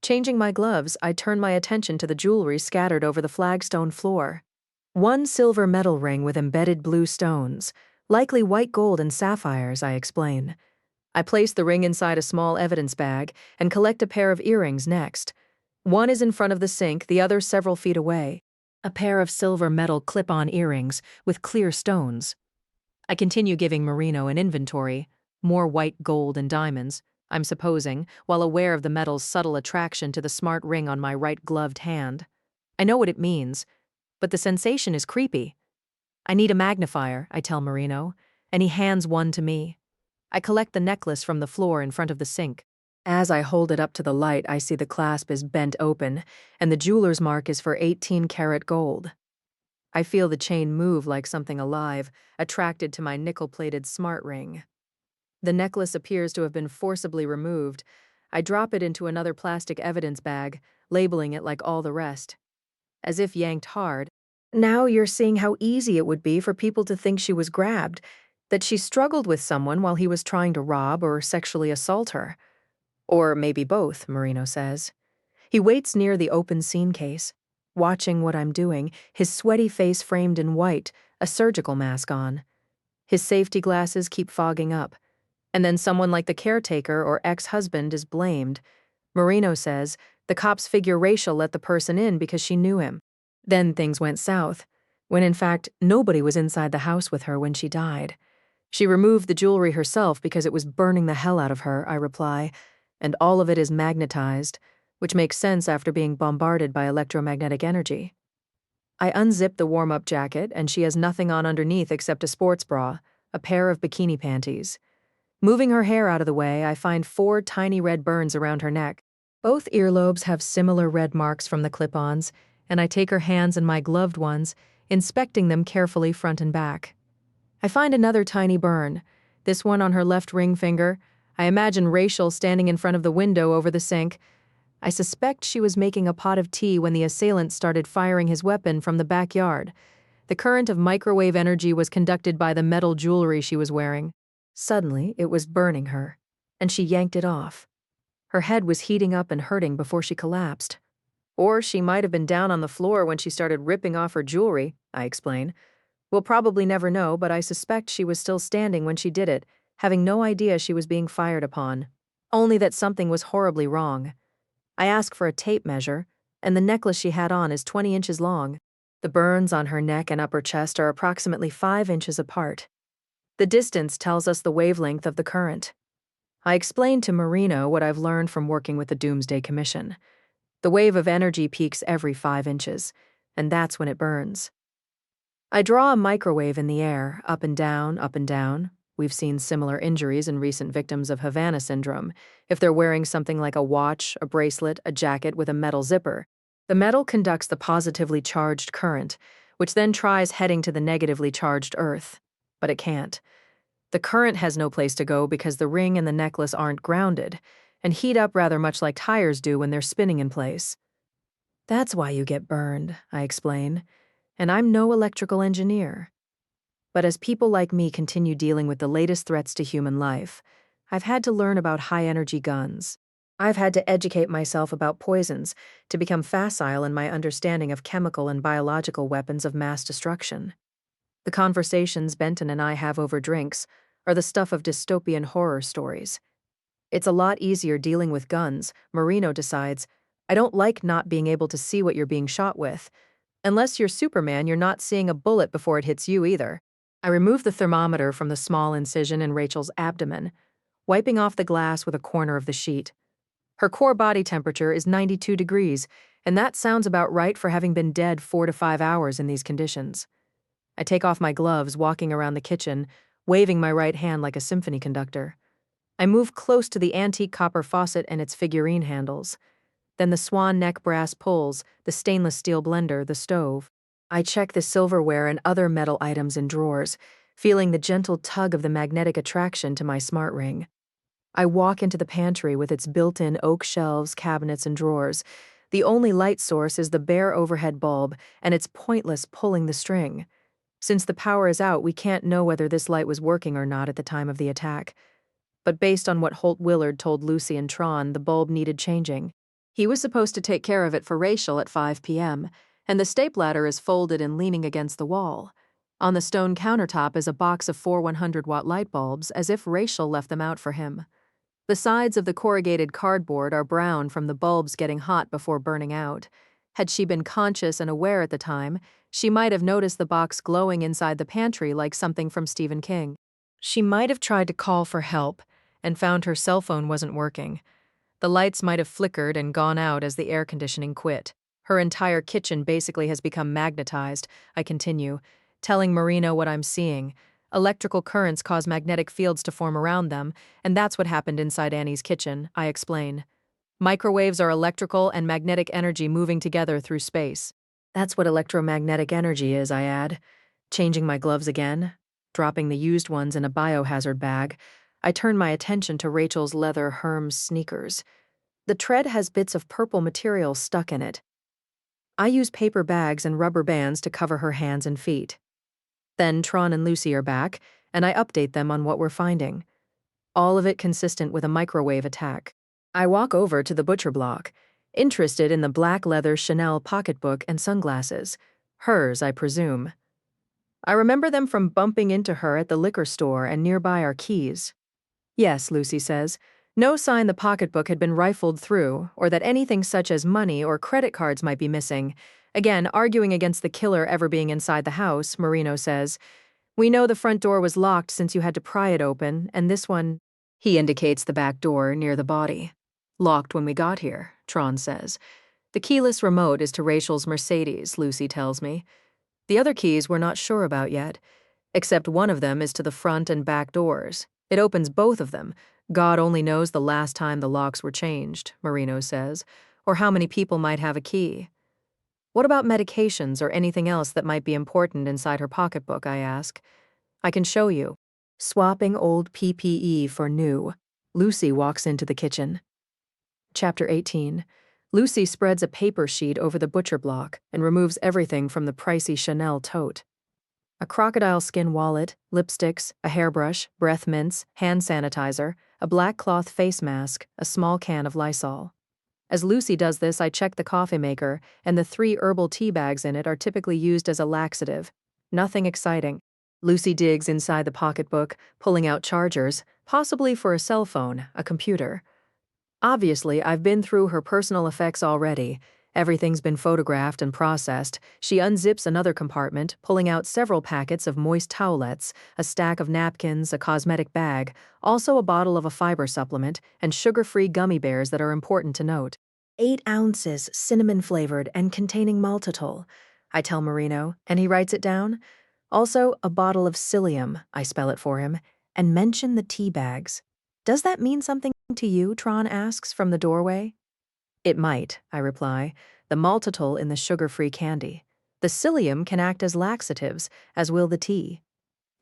Changing my gloves, I turn my attention to the jewelry scattered over the flagstone floor. One silver metal ring with embedded blue stones, likely white gold and sapphires, I explain. I place the ring inside a small evidence bag and collect a pair of earrings next. One is in front of the sink, the other several feet away. A pair of silver metal clip-on earrings with clear stones. I continue giving Marino an inventory, more white gold and diamonds, I'm supposing, while aware of the metal's subtle attraction to the smart ring on my right gloved hand. I know what it means, but the sensation is creepy. I need a magnifier, I tell Marino, and he hands one to me. I collect the necklace from the floor in front of the sink. As I hold it up to the light, I see the clasp is bent open, and the jeweler's mark is for 18-karat gold. I feel the chain move like something alive, attracted to my nickel-plated smart ring. The necklace appears to have been forcibly removed. I drop it into another plastic evidence bag, labeling it like all the rest. As if yanked hard, now you're seeing how easy it would be for people to think she was grabbed, that she struggled with someone while he was trying to rob or sexually assault her. Or maybe both, Marino says. He waits near the open scene case, watching what I'm doing, his sweaty face framed in white, a surgical mask on. His safety glasses keep fogging up. And then someone like the caretaker or ex-husband is blamed. Marino says the cops figure Rachael let the person in because she knew him. Then things went south, when in fact nobody was inside the house with her when she died. She removed the jewelry herself because it was burning the hell out of her, I reply, and all of it is magnetized. which makes sense after being bombarded by electromagnetic energy. I unzip the warm-up jacket, and she has nothing on underneath except a sports bra, a pair of bikini panties. Moving her hair out of the way, I find 4 tiny red burns around her neck. Both earlobes have similar red marks from the clip-ons, and I take her hands and my gloved ones, inspecting them carefully front and back. I find another tiny burn, this one on her left ring finger. I imagine Rachael standing in front of the window over the sink. I suspect she was making a pot of tea when the assailant started firing his weapon from the backyard. The current of microwave energy was conducted by the metal jewelry she was wearing. Suddenly, it was burning her, and she yanked it off. Her head was heating up and hurting before she collapsed. Or she might have been down on the floor when she started ripping off her jewelry, I explain. We'll probably never know, but I suspect she was still standing when she did it, having no idea she was being fired upon. Only that something was horribly wrong. I ask for a tape measure, and the necklace she had on is 20 inches long. The burns on her neck and upper chest are approximately 5 inches apart. The distance tells us the wavelength of the current. I explained to Marino what I've learned from working with the Doomsday Commission. The wave of energy peaks every 5 inches, and that's when it burns. I draw a microwave in the air, up and down, up and down. We've seen similar injuries in recent victims of Havana Syndrome, if they're wearing something like a watch, a bracelet, a jacket with a metal zipper. The metal conducts the positively charged current, which then tries heading to the negatively charged earth. But it can't. The current has no place to go because the ring and the necklace aren't grounded, and heat up rather much like tires do when they're spinning in place. That's why you get burned, I explain, and I'm no electrical engineer. But as people like me continue dealing with the latest threats to human life, I've had to learn about high-energy guns. I've had to educate myself about poisons to become facile in my understanding of chemical and biological weapons of mass destruction. The conversations Benton and I have over drinks are the stuff of dystopian horror stories. It's a lot easier dealing with guns, Marino decides. I don't like not being able to see what you're being shot with. Unless you're Superman, you're not seeing a bullet before it hits you either. I remove the thermometer from the small incision in Rachael's abdomen, wiping off the glass with a corner of the sheet. Her core body temperature is 92 degrees, and that sounds about right for having been dead 4 to 5 hours in these conditions. I take off my gloves, walking around the kitchen, waving my right hand like a symphony conductor. I move close to the antique copper faucet and its figurine handles. Then the swan neck brass pulls, the stainless steel blender, the stove. I check the silverware and other metal items in drawers, feeling the gentle tug of the magnetic attraction to my smart ring. I walk into the pantry with its built-in oak shelves, cabinets, and drawers. The only light source is the bare overhead bulb, and it's pointless pulling the string. Since the power is out, we can't know whether this light was working or not at the time of the attack. But based on what Holt Willard told Lucy and Tron, the bulb needed changing. He was supposed to take care of it for Rachael at 5 p.m., and the stapladder is folded and leaning against the wall. On the stone countertop is a box of 4 100-watt light bulbs, as if Rachael left them out for him. The sides of the corrugated cardboard are brown from the bulbs getting hot before burning out. Had she been conscious and aware at the time, she might have noticed the box glowing inside the pantry like something from Stephen King. She might have tried to call for help and found her cell phone wasn't working. The lights might have flickered and gone out as the air conditioning quit. Her entire kitchen basically has become magnetized, I continue, telling Marino what I'm seeing. Electrical currents cause magnetic fields to form around them, and that's what happened inside Annie's kitchen, I explain. Microwaves are electrical and magnetic energy moving together through space. That's what electromagnetic energy is, I add. Changing my gloves again, dropping the used ones in a biohazard bag, I turn my attention to Rachael's leather Hermes sneakers. The tread has bits of purple material stuck in it. I use paper bags and rubber bands to cover her hands and feet. Then Tron and Lucy are back, and I update them on what we're finding. All of it consistent with a microwave attack. I walk over to the butcher block, interested in the black leather Chanel pocketbook and sunglasses. Hers, I presume. I remember them from bumping into her at the liquor store, and nearby are keys. Yes, Lucy says. No sign the pocketbook had been rifled through, or that anything such as money or credit cards might be missing. Again, arguing against the killer ever being inside the house, Marino says, "We know the front door was locked since you had to pry it open, and this one," he indicates the back door near the body, "locked when we got here. Tron says. The keyless remote is to Rachael's Mercedes, Lucy tells me. The other keys we're not sure about yet, except one of them is to the front and back doors. It opens both of them. God only knows the last time the locks were changed, Marino says, or how many people might have a key. What about medications or anything else that might be important inside her pocketbook, I ask. I can show you. Swapping old PPE for new. Lucy walks into the kitchen. Chapter 18. Lucy spreads a paper sheet over the butcher block and removes everything from the pricey Chanel tote. A crocodile skin wallet, lipsticks, a hairbrush, breath mints, hand sanitizer, a black cloth face mask, a small can of Lysol. As Lucy does this, I check the coffee maker, and the 3 herbal tea bags in it are typically used as a laxative. Nothing exciting. Lucy digs inside the pocketbook, pulling out chargers, possibly for a cell phone, a computer. Obviously, I've been through her personal effects already. Everything's been photographed and processed. She unzips another compartment, pulling out several packets of moist towelettes, a stack of napkins, a cosmetic bag, also a bottle of a fiber supplement, and sugar-free gummy bears that are important to note. 8 ounces, cinnamon-flavored, and containing maltitol, I tell Marino, and he writes it down. Also, a bottle of psyllium, I spell it for him, and mention the tea bags. Does that mean something to you, Tron asks from the doorway. It might, I reply, the maltitol in the sugar-free candy. The psyllium can act as laxatives, as will the tea.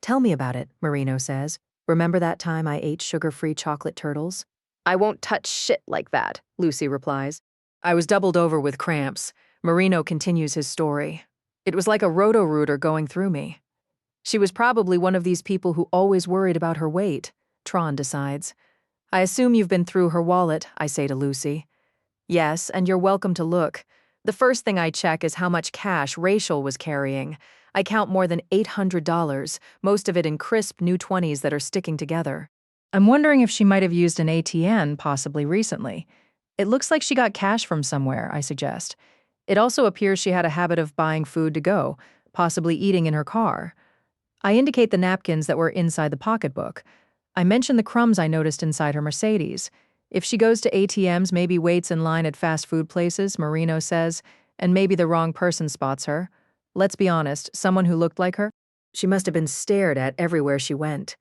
Tell me about it, Marino says. Remember that time I ate sugar-free chocolate turtles? I won't touch shit like that, Lucy replies. I was doubled over with cramps. Marino continues his story. It was like a roto-rooter going through me. She was probably one of these people who always worried about her weight, Tron decides. I assume you've been through her wallet, I say to Lucy. Yes, and you're welcome to look. The first thing I check is how much cash Rachael was carrying. I count more than $800, most of it in crisp new 20s that are sticking together. I'm wondering if she might have used an ATM, possibly recently. It looks like she got cash from somewhere, I suggest. It also appears she had a habit of buying food to go, possibly eating in her car. I indicate the napkins that were inside the pocketbook. I mention the crumbs I noticed inside her Mercedes. If she goes to ATMs, maybe waits in line at fast food places, Marino says, and maybe the wrong person spots her. Let's be honest, someone who looked like her? She must have been stared at everywhere she went.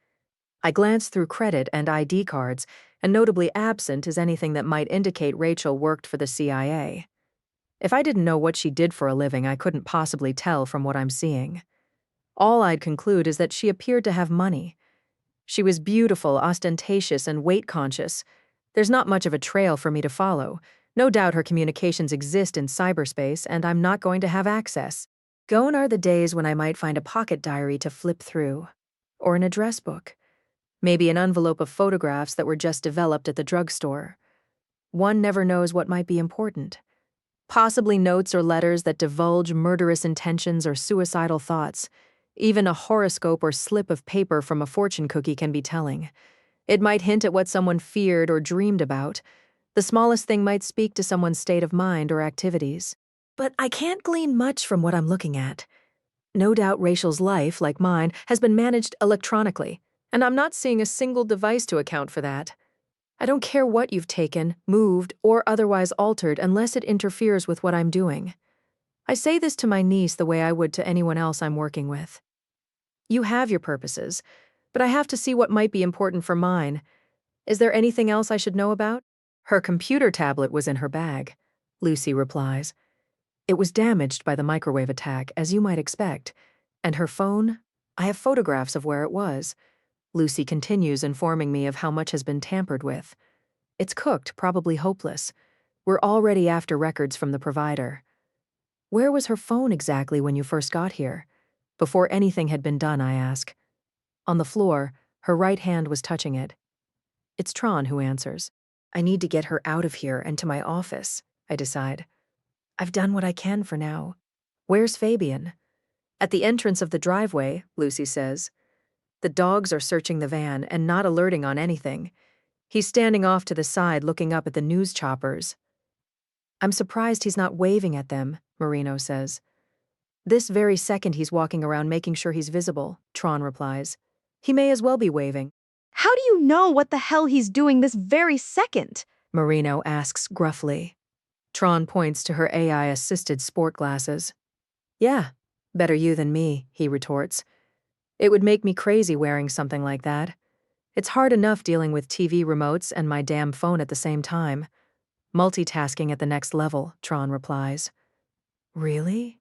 I glance through credit and ID cards, and notably absent is anything that might indicate Rachael worked for the CIA. If I didn't know what she did for a living, I couldn't possibly tell from what I'm seeing. All I'd conclude is that she appeared to have money. She was beautiful, ostentatious, and weight-conscious. There's not much of a trail for me to follow. No doubt her communications exist in cyberspace, and I'm not going to have access. Gone are the days when I might find a pocket diary to flip through. Or an address book. Maybe an envelope of photographs that were just developed at the drugstore. One never knows what might be important. Possibly notes or letters that divulge murderous intentions or suicidal thoughts. Even a horoscope or slip of paper from a fortune cookie can be telling. It might hint at what someone feared or dreamed about. The smallest thing might speak to someone's state of mind or activities. But I can't glean much from what I'm looking at. No doubt Rachael's life, like mine, has been managed electronically, and I'm not seeing a single device to account for that. I don't care what you've taken, moved, or otherwise altered unless it interferes with what I'm doing. I say this to my niece the way I would to anyone else I'm working with. You have your purposes, but I have to see what might be important for mine. Is there anything else I should know about? Her computer tablet was in her bag, Lucy replies. It was damaged by the microwave attack, as you might expect. And her phone? I have photographs of where it was. Lucy continues informing me of how much has been tampered with. It's cooked, probably hopeless. We're already after records from the provider. Where was her phone exactly when you first got here? Before anything had been done, I ask. On the floor, her right hand was touching it. It's Tron who answers. I need to get her out of here and to my office, I decide. I've done what I can for now. Where's Fabian? At the entrance of the driveway, Lucy says. The dogs are searching the van and not alerting on anything. He's standing off to the side looking up at the news choppers. I'm surprised he's not waving at them, Marino says. This very second he's walking around making sure he's visible, Tron replies. He may as well be waving. How do you know what the hell he's doing this very second? Marino asks gruffly. Tron points to her AI-assisted sport glasses. Yeah, better you than me, he retorts. It would make me crazy wearing something like that. It's hard enough dealing with TV remotes and my damn phone at the same time. Multitasking at the next level, Tron replies. Really?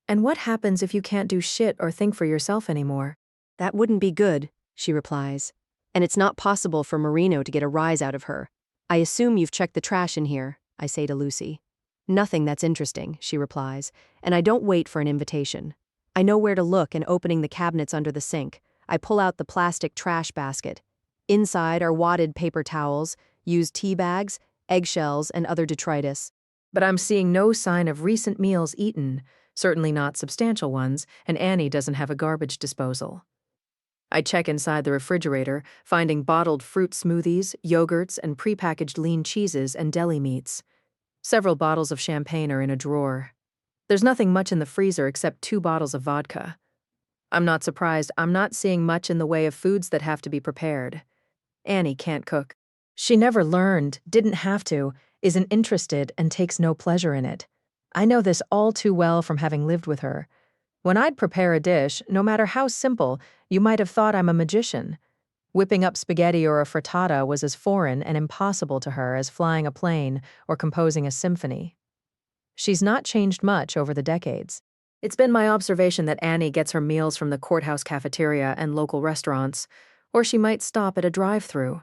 And what happens if you can't do shit or think for yourself anymore? That wouldn't be good, she replies. And it's not possible for Marino to get a rise out of her. I assume you've checked the trash in here, I say to Lucy. Nothing that's interesting, she replies, and I don't wait for an invitation. I know where to look, and opening the cabinets under the sink, I pull out the plastic trash basket. Inside are wadded paper towels, used tea bags, eggshells, and other detritus. But I'm seeing no sign of recent meals eaten, certainly not substantial ones, and Annie doesn't have a garbage disposal. I check inside the refrigerator, finding bottled fruit smoothies, yogurts, and prepackaged lean cheeses and deli meats. Several bottles of champagne are in a drawer. There's nothing much in the freezer except 2 bottles of vodka. I'm not surprised I'm not seeing much in the way of foods that have to be prepared. Annie can't cook. She never learned, didn't have to, isn't interested, and takes no pleasure in it. I know this all too well from having lived with her. When I'd prepare a dish, no matter how simple, you might have thought I'm a magician. Whipping up spaghetti or a frittata was as foreign and impossible to her as flying a plane or composing a symphony. She's not changed much over the decades. It's been my observation that Annie gets her meals from the courthouse cafeteria and local restaurants, or she might stop at a drive-thru.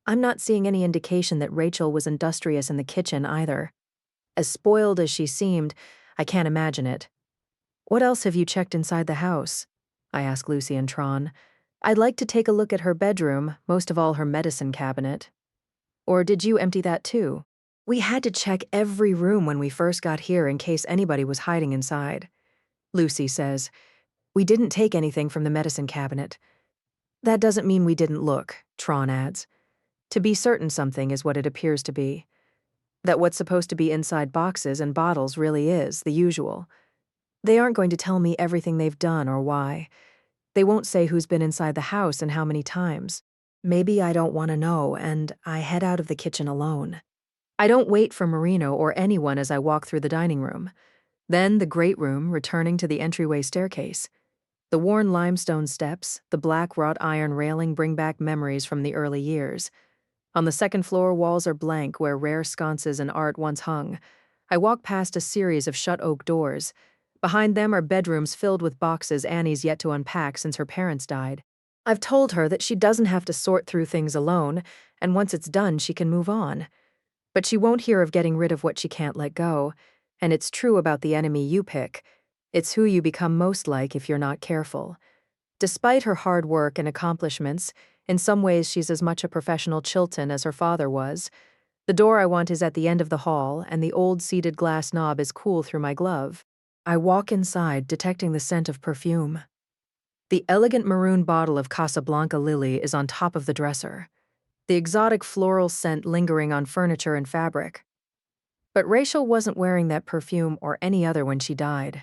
I'm not seeing any indication that Rachael was industrious in the kitchen either. As spoiled as she seemed, I can't imagine it. What else have you checked inside the house? I ask Lucy and Tron. I'd like to take a look at her bedroom, most of all her medicine cabinet. Or did you empty that too? We had to check every room when we first got here in case anybody was hiding inside. Lucy says, we didn't take anything from the medicine cabinet. That doesn't mean we didn't look, Tron adds. To be certain something is what it appears to be. That what's supposed to be inside boxes and bottles really is the usual. They aren't going to tell me everything they've done or why. They won't say who's been inside the house and how many times. Maybe I don't want to know, and I head out of the kitchen alone. I don't wait for Marino or anyone as I walk through the dining room. Then the great room, returning to the entryway staircase. The worn limestone steps, the black wrought iron railing bring back memories from the early years. On the second floor, walls are blank where rare sconces and art once hung. I walk past a series of shut oak doors. Behind them are bedrooms filled with boxes Annie's yet to unpack since her parents died. I've told her that she doesn't have to sort through things alone, and once it's done, she can move on. But she won't hear of getting rid of what she can't let go, and it's true about the enemy you pick. It's who you become most like if you're not careful. Despite her hard work and accomplishments, in some ways she's as much a professional Chilton as her father was. The door I want is at the end of the hall, and the old seated glass knob is cool through my glove. I walk inside, detecting the scent of perfume. The elegant maroon bottle of Casablanca Lily is on top of the dresser, the exotic floral scent lingering on furniture and fabric. But Rachael wasn't wearing that perfume or any other when she died.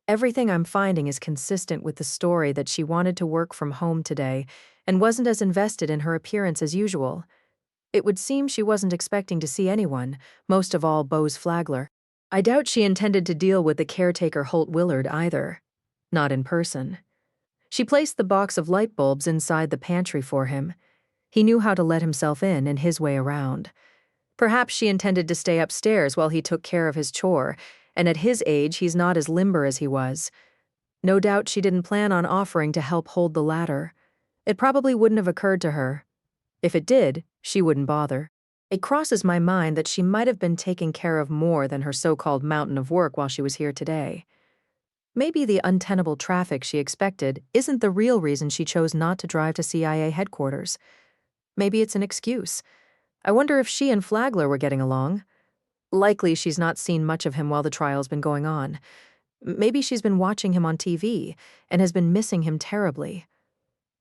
Everything I'm finding is consistent with the story that she wanted to work from home today and wasn't as invested in her appearance as usual. It would seem she wasn't expecting to see anyone, most of all Bose Flagler. I doubt she intended to deal with the caretaker Holt Willard either. Not in person. She placed the box of light bulbs inside the pantry for him. He knew how to let himself in his way around. Perhaps she intended to stay upstairs while he took care of his chore, and at his age he's not as limber as he was. No doubt she didn't plan on offering to help hold the ladder. It probably wouldn't have occurred to her. If it did, she wouldn't bother. It crosses my mind that she might have been taking care of more than her so-called mountain of work while she was here today. Maybe the untenable traffic she expected isn't the real reason she chose not to drive to CIA headquarters. Maybe it's an excuse. I wonder if she and Flagler were getting along. Likely she's not seen much of him while the trial's been going on. Maybe she's been watching him on TV and has been missing him terribly.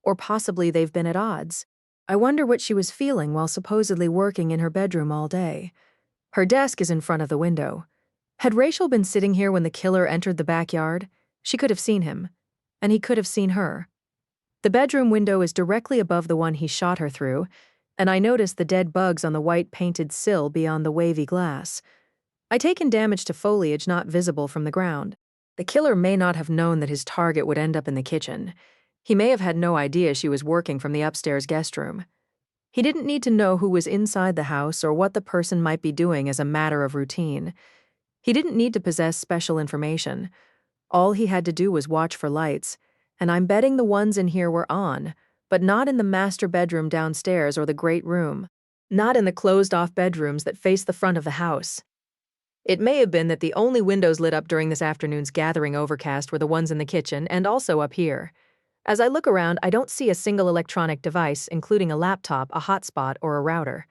Or possibly they've been at odds. I wonder what she was feeling while supposedly working in her bedroom all day. Her desk is in front of the window. Had Rachael been sitting here when the killer entered the backyard, she could have seen him, and he could have seen her. The bedroom window is directly above the one he shot her through, and I noticed the dead bugs on the white painted sill beyond the wavy glass. I take in damage to foliage not visible from the ground. The killer may not have known that his target would end up in the kitchen. He may have had no idea she was working from the upstairs guest room. He didn't need to know who was inside the house or what the person might be doing as a matter of routine. He didn't need to possess special information. All he had to do was watch for lights, and I'm betting the ones in here were on, but not in the master bedroom downstairs or the great room, not in the closed-off bedrooms that face the front of the house. It may have been that the only windows lit up during this afternoon's gathering overcast were the ones in the kitchen and also up here. As I look around, I don't see a single electronic device, including a laptop, a hotspot, or a router.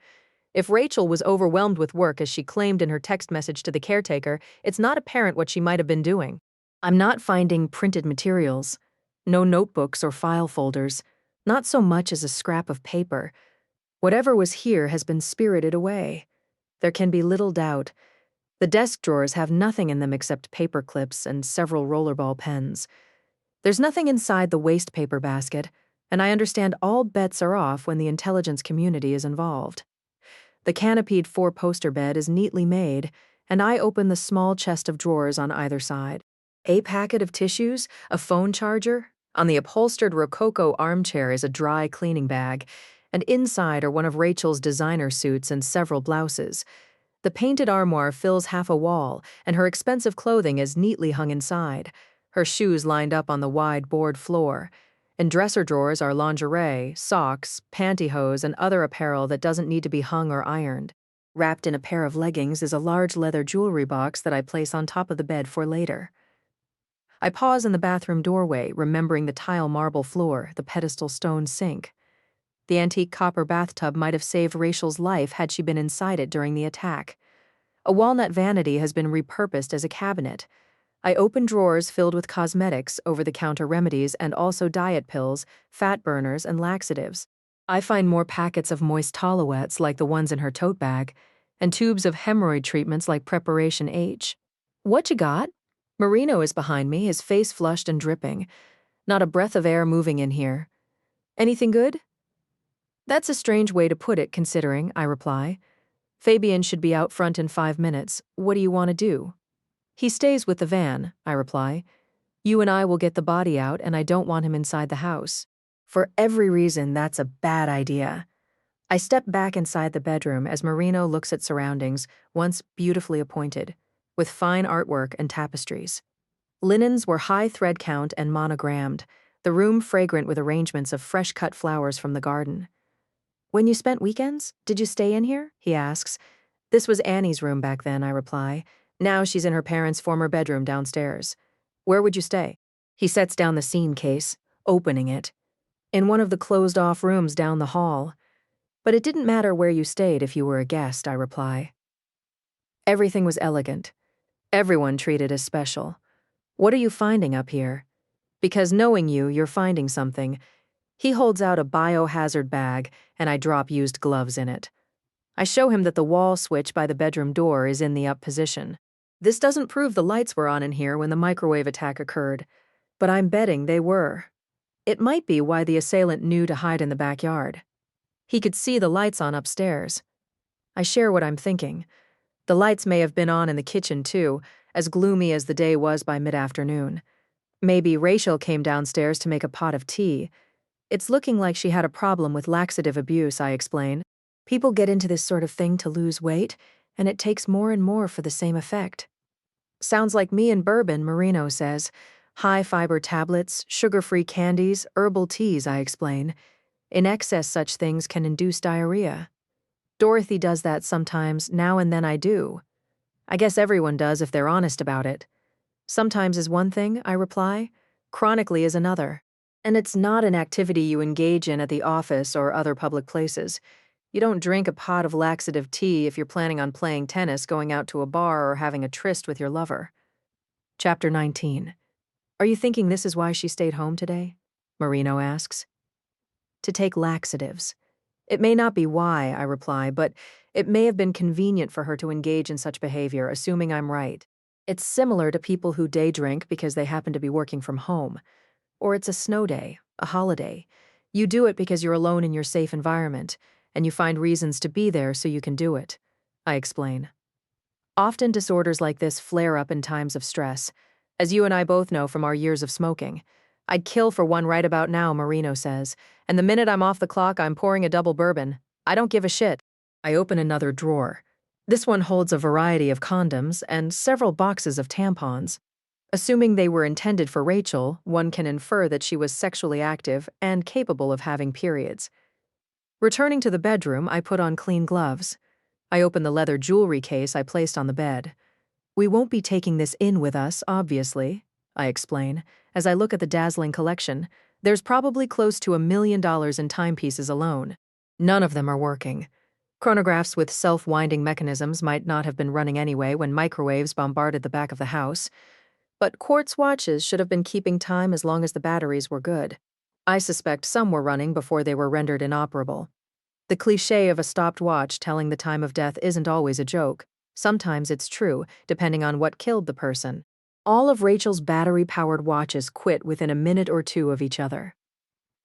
If Rachael was overwhelmed with work as she claimed in her text message to the caretaker, it's not apparent what she might have been doing. I'm not finding printed materials. No notebooks or file folders. Not so much as a scrap of paper. Whatever was here has been spirited away. There can be little doubt. The desk drawers have nothing in them except paper clips and several rollerball pens. There's nothing inside the waste paper basket, and I understand all bets are off when the intelligence community is involved. The canopied four-poster bed is neatly made, and I open the small chest of drawers on either side. A packet of tissues, a phone charger. On the upholstered Rococo armchair is a dry cleaning bag, and inside are one of Rachael's designer suits and several blouses. The painted armoire fills half a wall, and her expensive clothing is neatly hung inside, her shoes lined up on the wide board floor. In dresser drawers are lingerie, socks, pantyhose, and other apparel that doesn't need to be hung or ironed. Wrapped in a pair of leggings is a large leather jewelry box that I place on top of the bed for later. I pause in the bathroom doorway, remembering the tile marble floor, the pedestal stone sink. The antique copper bathtub might have saved Rachael's life had she been inside it during the attack. A walnut vanity has been repurposed as a cabinet. I open drawers filled with cosmetics, over-the-counter remedies, and also diet pills, fat burners, and laxatives. I find more packets of moist towelettes like the ones in her tote bag, and tubes of hemorrhoid treatments like Preparation H. What you got? Marino is behind me, his face flushed and dripping. Not a breath of air moving in here. Anything good? That's a strange way to put it, considering, I reply. Fabian should be out front in 5 minutes. What do you want to do? He stays with the van, I reply. You and I will get the body out, and I don't want him inside the house. For every reason, that's a bad idea. I step back inside the bedroom as Marino looks at surroundings, once beautifully appointed, with fine artwork and tapestries. Linens were high thread count and monogrammed, the room fragrant with arrangements of fresh-cut flowers from the garden. When you spent weekends, did you stay in here? He asks. This was Annie's room back then, I reply. Now she's in her parents' former bedroom downstairs. Where would you stay? He sets down the scene case, opening it. In one of the closed-off rooms down the hall. But it didn't matter where you stayed if you were a guest, I reply. Everything was elegant. Everyone treated as special. What are you finding up here? Because knowing you, you're finding something. He holds out a biohazard bag, and I drop used gloves in it. I show him that the wall switch by the bedroom door is in the up position. This doesn't prove the lights were on in here when the microwave attack occurred, but I'm betting they were. It might be why the assailant knew to hide in the backyard. He could see the lights on upstairs. I share what I'm thinking. The lights may have been on in the kitchen, too, as gloomy as the day was by mid-afternoon. Maybe Rachael came downstairs to make a pot of tea. It's looking like she had a problem with laxative abuse, I explain. People get into this sort of thing to lose weight, and it takes more and more for the same effect. Sounds like me and bourbon, Marino says. High-fiber tablets, sugar-free candies, herbal teas, I explain. In excess, such things can induce diarrhea. Dorothy does that sometimes, now and then I do. I guess everyone does if they're honest about it. Sometimes is one thing, I reply. Chronically is another. And it's not an activity you engage in at the office or other public places. You don't drink a pot of laxative tea if you're planning on playing tennis, going out to a bar, or having a tryst with your lover. Chapter 19. Are you thinking this is why she stayed home today? Marino asks. To take laxatives. It may not be why, I reply, but it may have been convenient for her to engage in such behavior, assuming I'm right. It's similar to people who day drink because they happen to be working from home. Or it's a snow day, a holiday. You do it because you're alone in your safe environment, and you find reasons to be there so you can do it, I explain. Often disorders like this flare up in times of stress, as you and I both know from our years of smoking. I'd kill for one right about now, Marino says, and the minute I'm off the clock, I'm pouring a double bourbon. I don't give a shit. I open another drawer. This one holds a variety of condoms and several boxes of tampons. Assuming they were intended for Rachael, one can infer that she was sexually active and capable of having periods. Returning to the bedroom, I put on clean gloves. I open the leather jewelry case I placed on the bed. We won't be taking this in with us, obviously, I explain, as I look at the dazzling collection. There's probably close to $1 million in timepieces alone. None of them are working. Chronographs with self-winding mechanisms might not have been running anyway when microwaves bombarded the back of the house, but quartz watches should have been keeping time as long as the batteries were good. I suspect some were running before they were rendered inoperable. The cliché of a stopped watch telling the time of death isn't always a joke. Sometimes it's true, depending on what killed the person. All of Rachel's battery-powered watches quit within a minute or two of each other.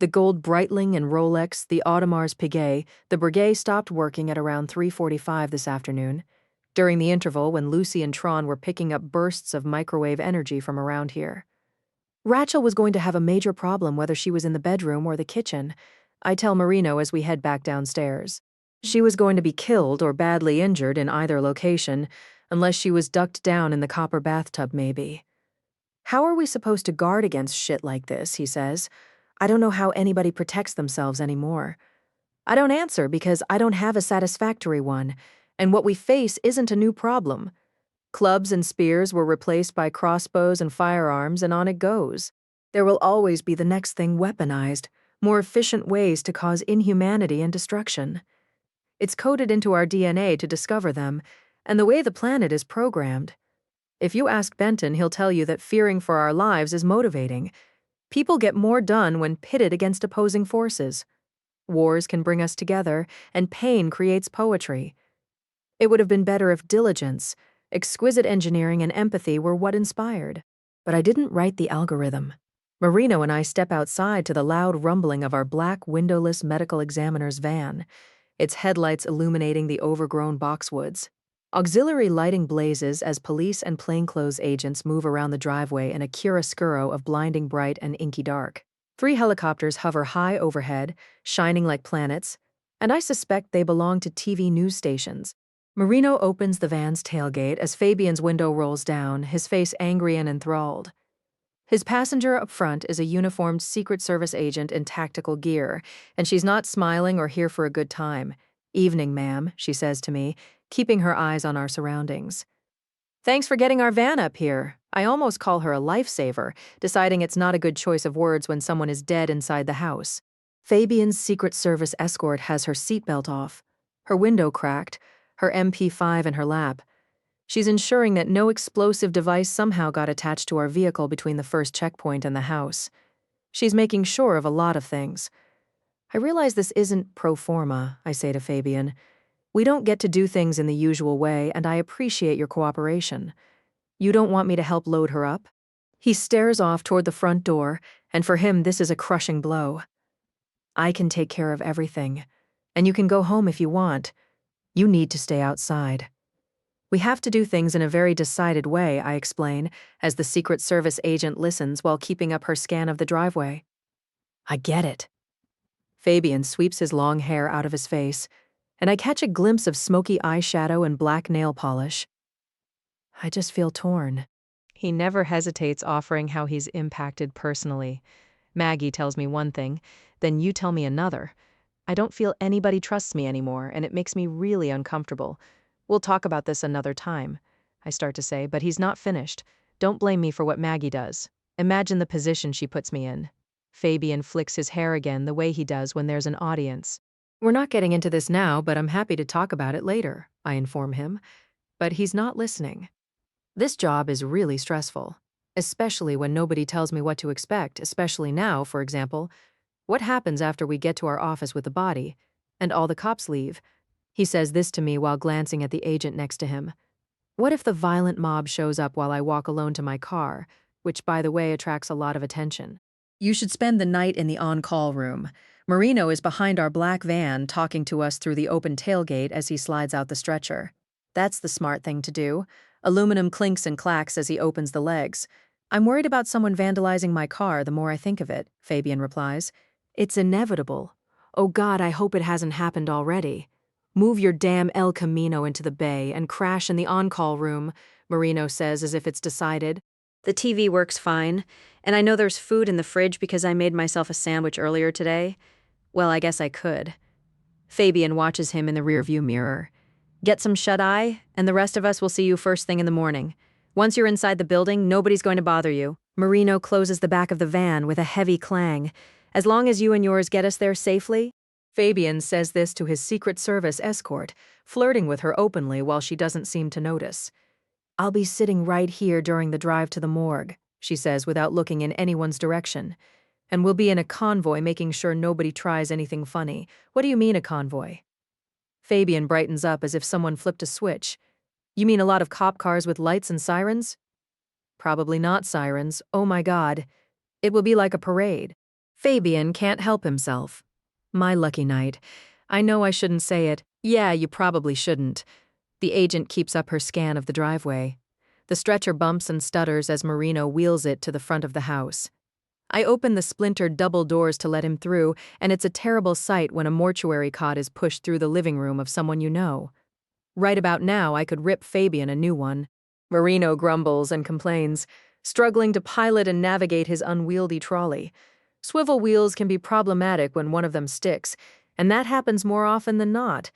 The gold Breitling and Rolex, the Audemars Piguet, the Breguet stopped working at around 3:45 this afternoon, during the interval when Lucy and Tron were picking up bursts of microwave energy from around here. Rachael was going to have a major problem whether she was in the bedroom or the kitchen, I tell Marino as we head back downstairs. She was going to be killed or badly injured in either location, unless she was ducked down in the copper bathtub maybe. How are we supposed to guard against shit like this, he says. I don't know how anybody protects themselves anymore. I don't answer because I don't have a satisfactory one, and what we face isn't a new problem. Clubs and spears were replaced by crossbows and firearms, and on it goes. There will always be the next thing weaponized, more efficient ways to cause inhumanity and destruction. It's coded into our DNA to discover them, and the way the planet is programmed. If you ask Benton, he'll tell you that fearing for our lives is motivating. People get more done when pitted against opposing forces. Wars can bring us together, and pain creates poetry. It would have been better if diligence, exquisite engineering, and empathy were what inspired. But I didn't write the algorithm. Marino and I step outside to the loud rumbling of our black windowless medical examiner's van, its headlights illuminating the overgrown boxwoods. Auxiliary lighting blazes as police and plainclothes agents move around the driveway in a chiaroscuro of blinding bright and inky dark. 3 helicopters hover high overhead, shining like planets, and I suspect they belong to TV news stations. Marino opens the van's tailgate as Fabian's window rolls down, his face angry and enthralled. His passenger up front is a uniformed Secret Service agent in tactical gear, and she's not smiling or here for a good time. "Evening, ma'am," she says to me, keeping her eyes on our surroundings. "Thanks for getting our van up here." I almost call her a lifesaver, deciding it's not a good choice of words when someone is dead inside the house. Fabian's Secret Service escort has her seatbelt off, her window cracked, her MP5 in her lap. She's ensuring that no explosive device somehow got attached to our vehicle between the first checkpoint and the house. She's making sure of a lot of things. I realize this isn't pro forma, I say to Fabian. We don't get to do things in the usual way, and I appreciate your cooperation. You don't want me to help load her up? He stares off toward the front door, and for him this is a crushing blow. I can take care of everything, and you can go home if you want. You need to stay outside. We have to do things in a very decided way, I explain, as the Secret Service agent listens while keeping up her scan of the driveway. I get it. Fabian sweeps his long hair out of his face, and I catch a glimpse of smoky eyeshadow and black nail polish. I just feel torn. He never hesitates offering how he's impacted personally. Maggie tells me one thing, then you tell me another. I don't feel anybody trusts me anymore, and it makes me really uncomfortable. We'll talk about this another time, I start to say, but he's not finished. Don't blame me for what Maggie does. Imagine the position she puts me in. Fabian flicks his hair again the way he does when there's an audience. We're not getting into this now, but I'm happy to talk about it later, I inform him. But he's not listening. This job is really stressful, especially when nobody tells me what to expect, especially now, for example. What happens after we get to our office with the body, and all the cops leave? He says this to me while glancing at the agent next to him. What if the violent mob shows up while I walk alone to my car, which, by the way, attracts a lot of attention? You should spend the night in the on-call room. Marino is behind our black van talking to us through the open tailgate as he slides out the stretcher. That's the smart thing to do. Aluminum clinks and clacks as he opens the legs. I'm worried about someone vandalizing my car the more I think of it, Fabian replies. It's inevitable. Oh God, I hope it hasn't happened already. Move your damn El Camino into the bay and crash in the on-call room, Marino says as if it's decided. The TV works fine, and I know there's food in the fridge because I made myself a sandwich earlier today. Well, I guess I could. Fabian watches him in the rearview mirror. Get some shut-eye, and the rest of us will see you first thing in the morning. Once you're inside the building, nobody's going to bother you. Marino closes the back of the van with a heavy clang. As long as you and yours get us there safely. Fabian says this to his Secret Service escort, flirting with her openly while she doesn't seem to notice. I'll be sitting right here during the drive to the morgue, she says without looking in anyone's direction. And we'll be in a convoy making sure nobody tries anything funny. What do you mean a convoy? Fabian brightens up as if someone flipped a switch. You mean a lot of cop cars with lights and sirens? Probably not sirens. Oh my God. It will be like a parade. Fabian can't help himself. My lucky night. I know I shouldn't say it. Yeah, you probably shouldn't. The agent keeps up her scan of the driveway. The stretcher bumps and stutters as Marino wheels it to the front of the house. I open the splintered double doors to let him through, and it's a terrible sight when a mortuary cot is pushed through the living room of someone you know. Right about now, I could rip Fabian a new one. Marino grumbles and complains, struggling to pilot and navigate his unwieldy trolley. Swivel wheels can be problematic when one of them sticks, and that happens more often than not.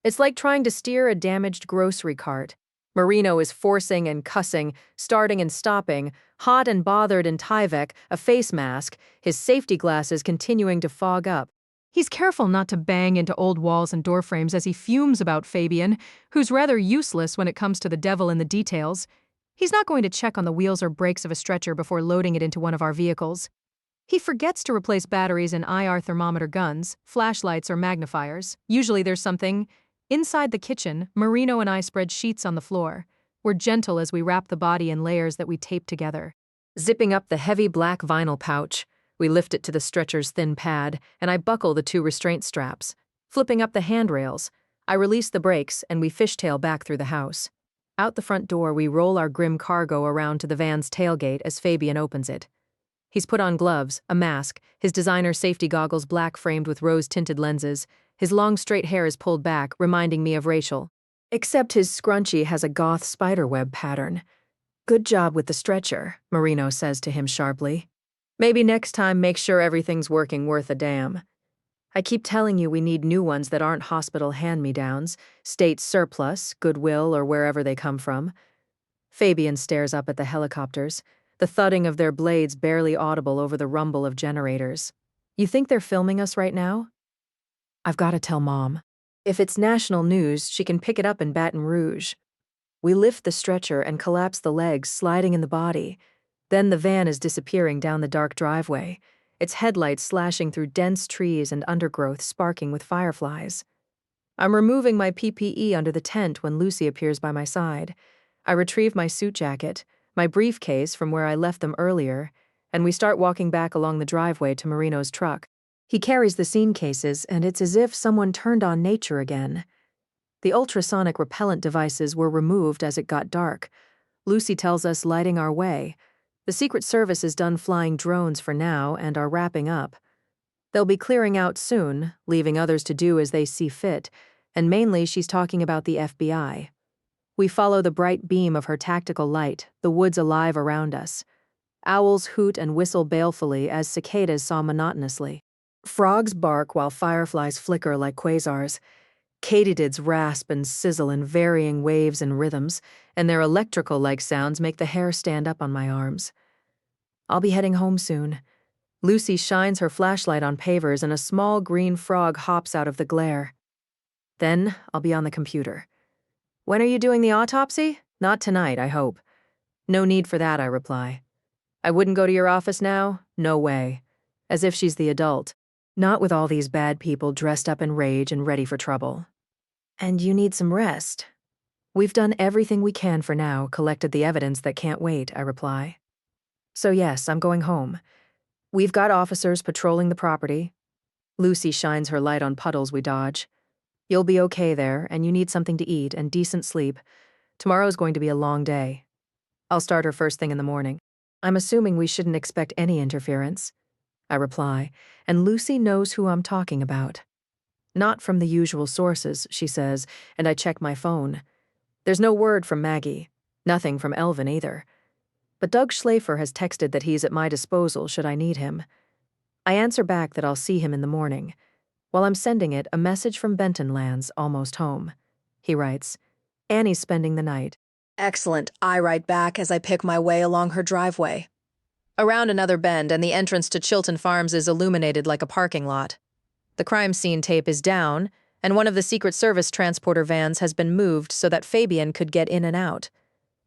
It's like trying to steer a damaged grocery cart. Marino is forcing and cussing, starting and stopping, hot and bothered in Tyvek, a face mask, his safety glasses continuing to fog up. He's careful not to bang into old walls and door frames as he fumes about Fabian, who's rather useless when it comes to the devil in the details. He's not going to check on the wheels or brakes of a stretcher before loading it into one of our vehicles. He forgets to replace batteries in IR thermometer guns, flashlights, or magnifiers. Usually there's something. Inside the kitchen, Marino and I spread sheets on the floor. We're gentle as we wrap the body in layers that we tape together. Zipping up the heavy black vinyl pouch, we lift it to the stretcher's thin pad, and I buckle the 2 restraint straps. Flipping up the handrails, I release the brakes, and we fishtail back through the house. Out the front door, we roll our grim cargo around to the van's tailgate as Fabian opens it. He's put on gloves, a mask, his designer safety goggles black framed with rose-tinted lenses. His long straight hair is pulled back, reminding me of Rachael. Except his scrunchie has a goth spiderweb pattern. Good job with the stretcher, Marino says to him sharply. Maybe next time make sure everything's working worth a damn. I keep telling you we need new ones that aren't hospital hand-me-downs, state surplus, Goodwill, or wherever they come from. Fabian stares up at the helicopters, the thudding of their blades barely audible over the rumble of generators. You think they're filming us right now? I've got to tell Mom. If it's national news, she can pick it up in Baton Rouge. We lift the stretcher and collapse the legs, sliding in the body. Then the van is disappearing down the dark driveway, its headlights slashing through dense trees and undergrowth sparking with fireflies. I'm removing my PPE under the tent when Lucy appears by my side. I retrieve my suit jacket, my briefcase from where I left them earlier, and we start walking back along the driveway to Marino's truck. He carries the scene cases, and it's as if someone turned on nature again. The ultrasonic repellent devices were removed as it got dark. Lucy tells us lighting our way. The Secret Service is done flying drones for now and are wrapping up. They'll be clearing out soon, leaving others to do as they see fit, and mainly she's talking about the FBI. We follow the bright beam of her tactical light, the woods alive around us. Owls hoot and whistle balefully as cicadas saw monotonously. Frogs bark while fireflies flicker like quasars. Katydids rasp and sizzle in varying waves and rhythms, and their electrical-like sounds make the hair stand up on my arms. I'll be heading home soon. Lucy shines her flashlight on pavers and a small green frog hops out of the glare. Then I'll be on the computer. When are you doing the autopsy? Not tonight, I hope. No need for that, I reply. I wouldn't go to your office now? No way. As if she's the adult. Not with all these bad people dressed up in rage and ready for trouble. And you need some rest. We've done everything we can for now, collected the evidence that can't wait, I reply. So yes, I'm going home. We've got officers patrolling the property. Lucy shines her light on puddles we dodge. You'll be okay there, and you need something to eat and decent sleep. Tomorrow's going to be a long day. I'll start her first thing in the morning. I'm assuming we shouldn't expect any interference. I reply, and Lucy knows who I'm talking about. Not from the usual sources, she says, and I check my phone. There's no word from Maggie. Nothing from Elvin either. But Doug Schlafer has texted that he's at my disposal should I need him. I answer back that I'll see him in the morning. While I'm sending it, a message from Benton lands, almost home. He writes, Annie's spending the night. Excellent, I write back as I pick my way along her driveway. Around another bend, and the entrance to Chilton Farms is illuminated like a parking lot. The crime scene tape is down, and one of the Secret Service transporter vans has been moved so that Fabian could get in and out.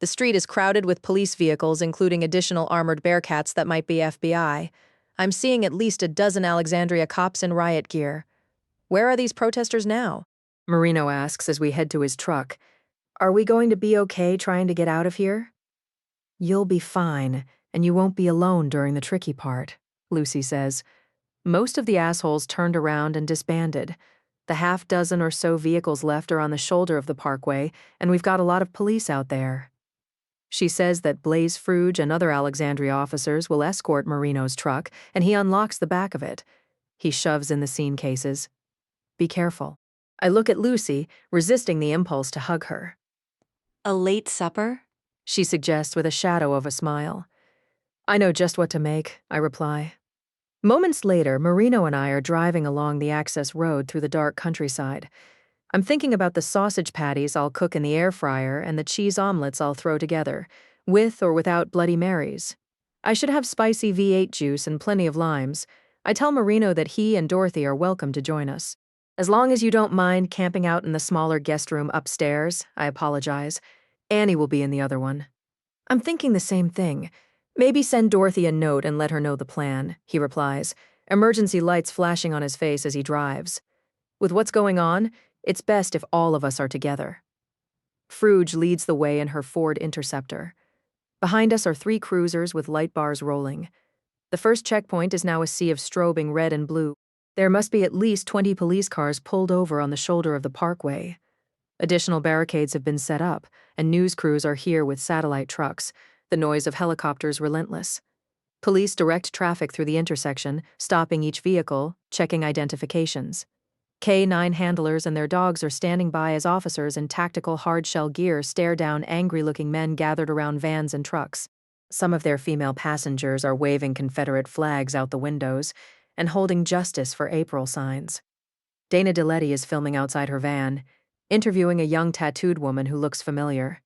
The street is crowded with police vehicles, including additional armored Bearcats that might be FBI. I'm seeing at least a dozen Alexandria cops in riot gear. Where are these protesters now? Marino asks as we head to his truck. Are we going to be okay trying to get out of here? You'll be fine, and you won't be alone during the tricky part, Lucy says. Most of the assholes turned around and disbanded. The half-dozen or so vehicles left are on the shoulder of the parkway, and we've got a lot of police out there. She says that Blaze Fruge and other Alexandria officers will escort Marino's truck, and he unlocks the back of it. He shoves in the scene cases. Be careful. I look at Lucy, resisting the impulse to hug her. A late supper? She suggests with a shadow of a smile. I know just what to make, I reply. Moments later, Marino and I are driving along the access road through the dark countryside. I'm thinking about the sausage patties I'll cook in the air fryer and the cheese omelets I'll throw together, with or without Bloody Marys. I should have spicy V8 juice and plenty of limes. I tell Marino that he and Dorothy are welcome to join us. As long as you don't mind camping out in the smaller guest room upstairs, I apologize. Annie will be in the other one. I'm thinking the same thing. Maybe send Dorothy a note and let her know the plan, he replies, emergency lights flashing on his face as he drives. With what's going on, it's best if all of us are together. Fruge leads the way in her Ford Interceptor. Behind us are 3 cruisers with light bars rolling. The first checkpoint is now a sea of strobing red and blue. There must be at least 20 police cars pulled over on the shoulder of the parkway. Additional barricades have been set up, and news crews are here with satellite trucks, the noise of helicopters relentless. Police direct traffic through the intersection, stopping each vehicle, checking identifications. K-9 handlers and their dogs are standing by as officers in tactical hard-shell gear stare down angry-looking men gathered around vans and trucks. Some of their female passengers are waving Confederate flags out the windows and holding Justice for April signs. Dana DeLetti is filming outside her van, interviewing a young tattooed woman who looks familiar.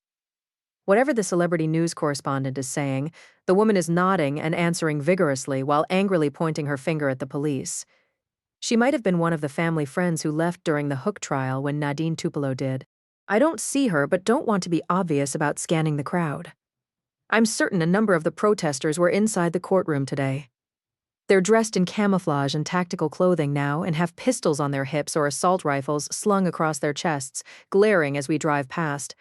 Whatever the celebrity news correspondent is saying, the woman is nodding and answering vigorously while angrily pointing her finger at the police. She might have been one of the family friends who left during the Hooke trial when Nadine Tupelo did. I don't see her but don't want to be obvious about scanning the crowd. I'm certain a number of the protesters were inside the courtroom today. They're dressed in camouflage and tactical clothing now and have pistols on their hips or assault rifles slung across their chests, glaring as we drive past.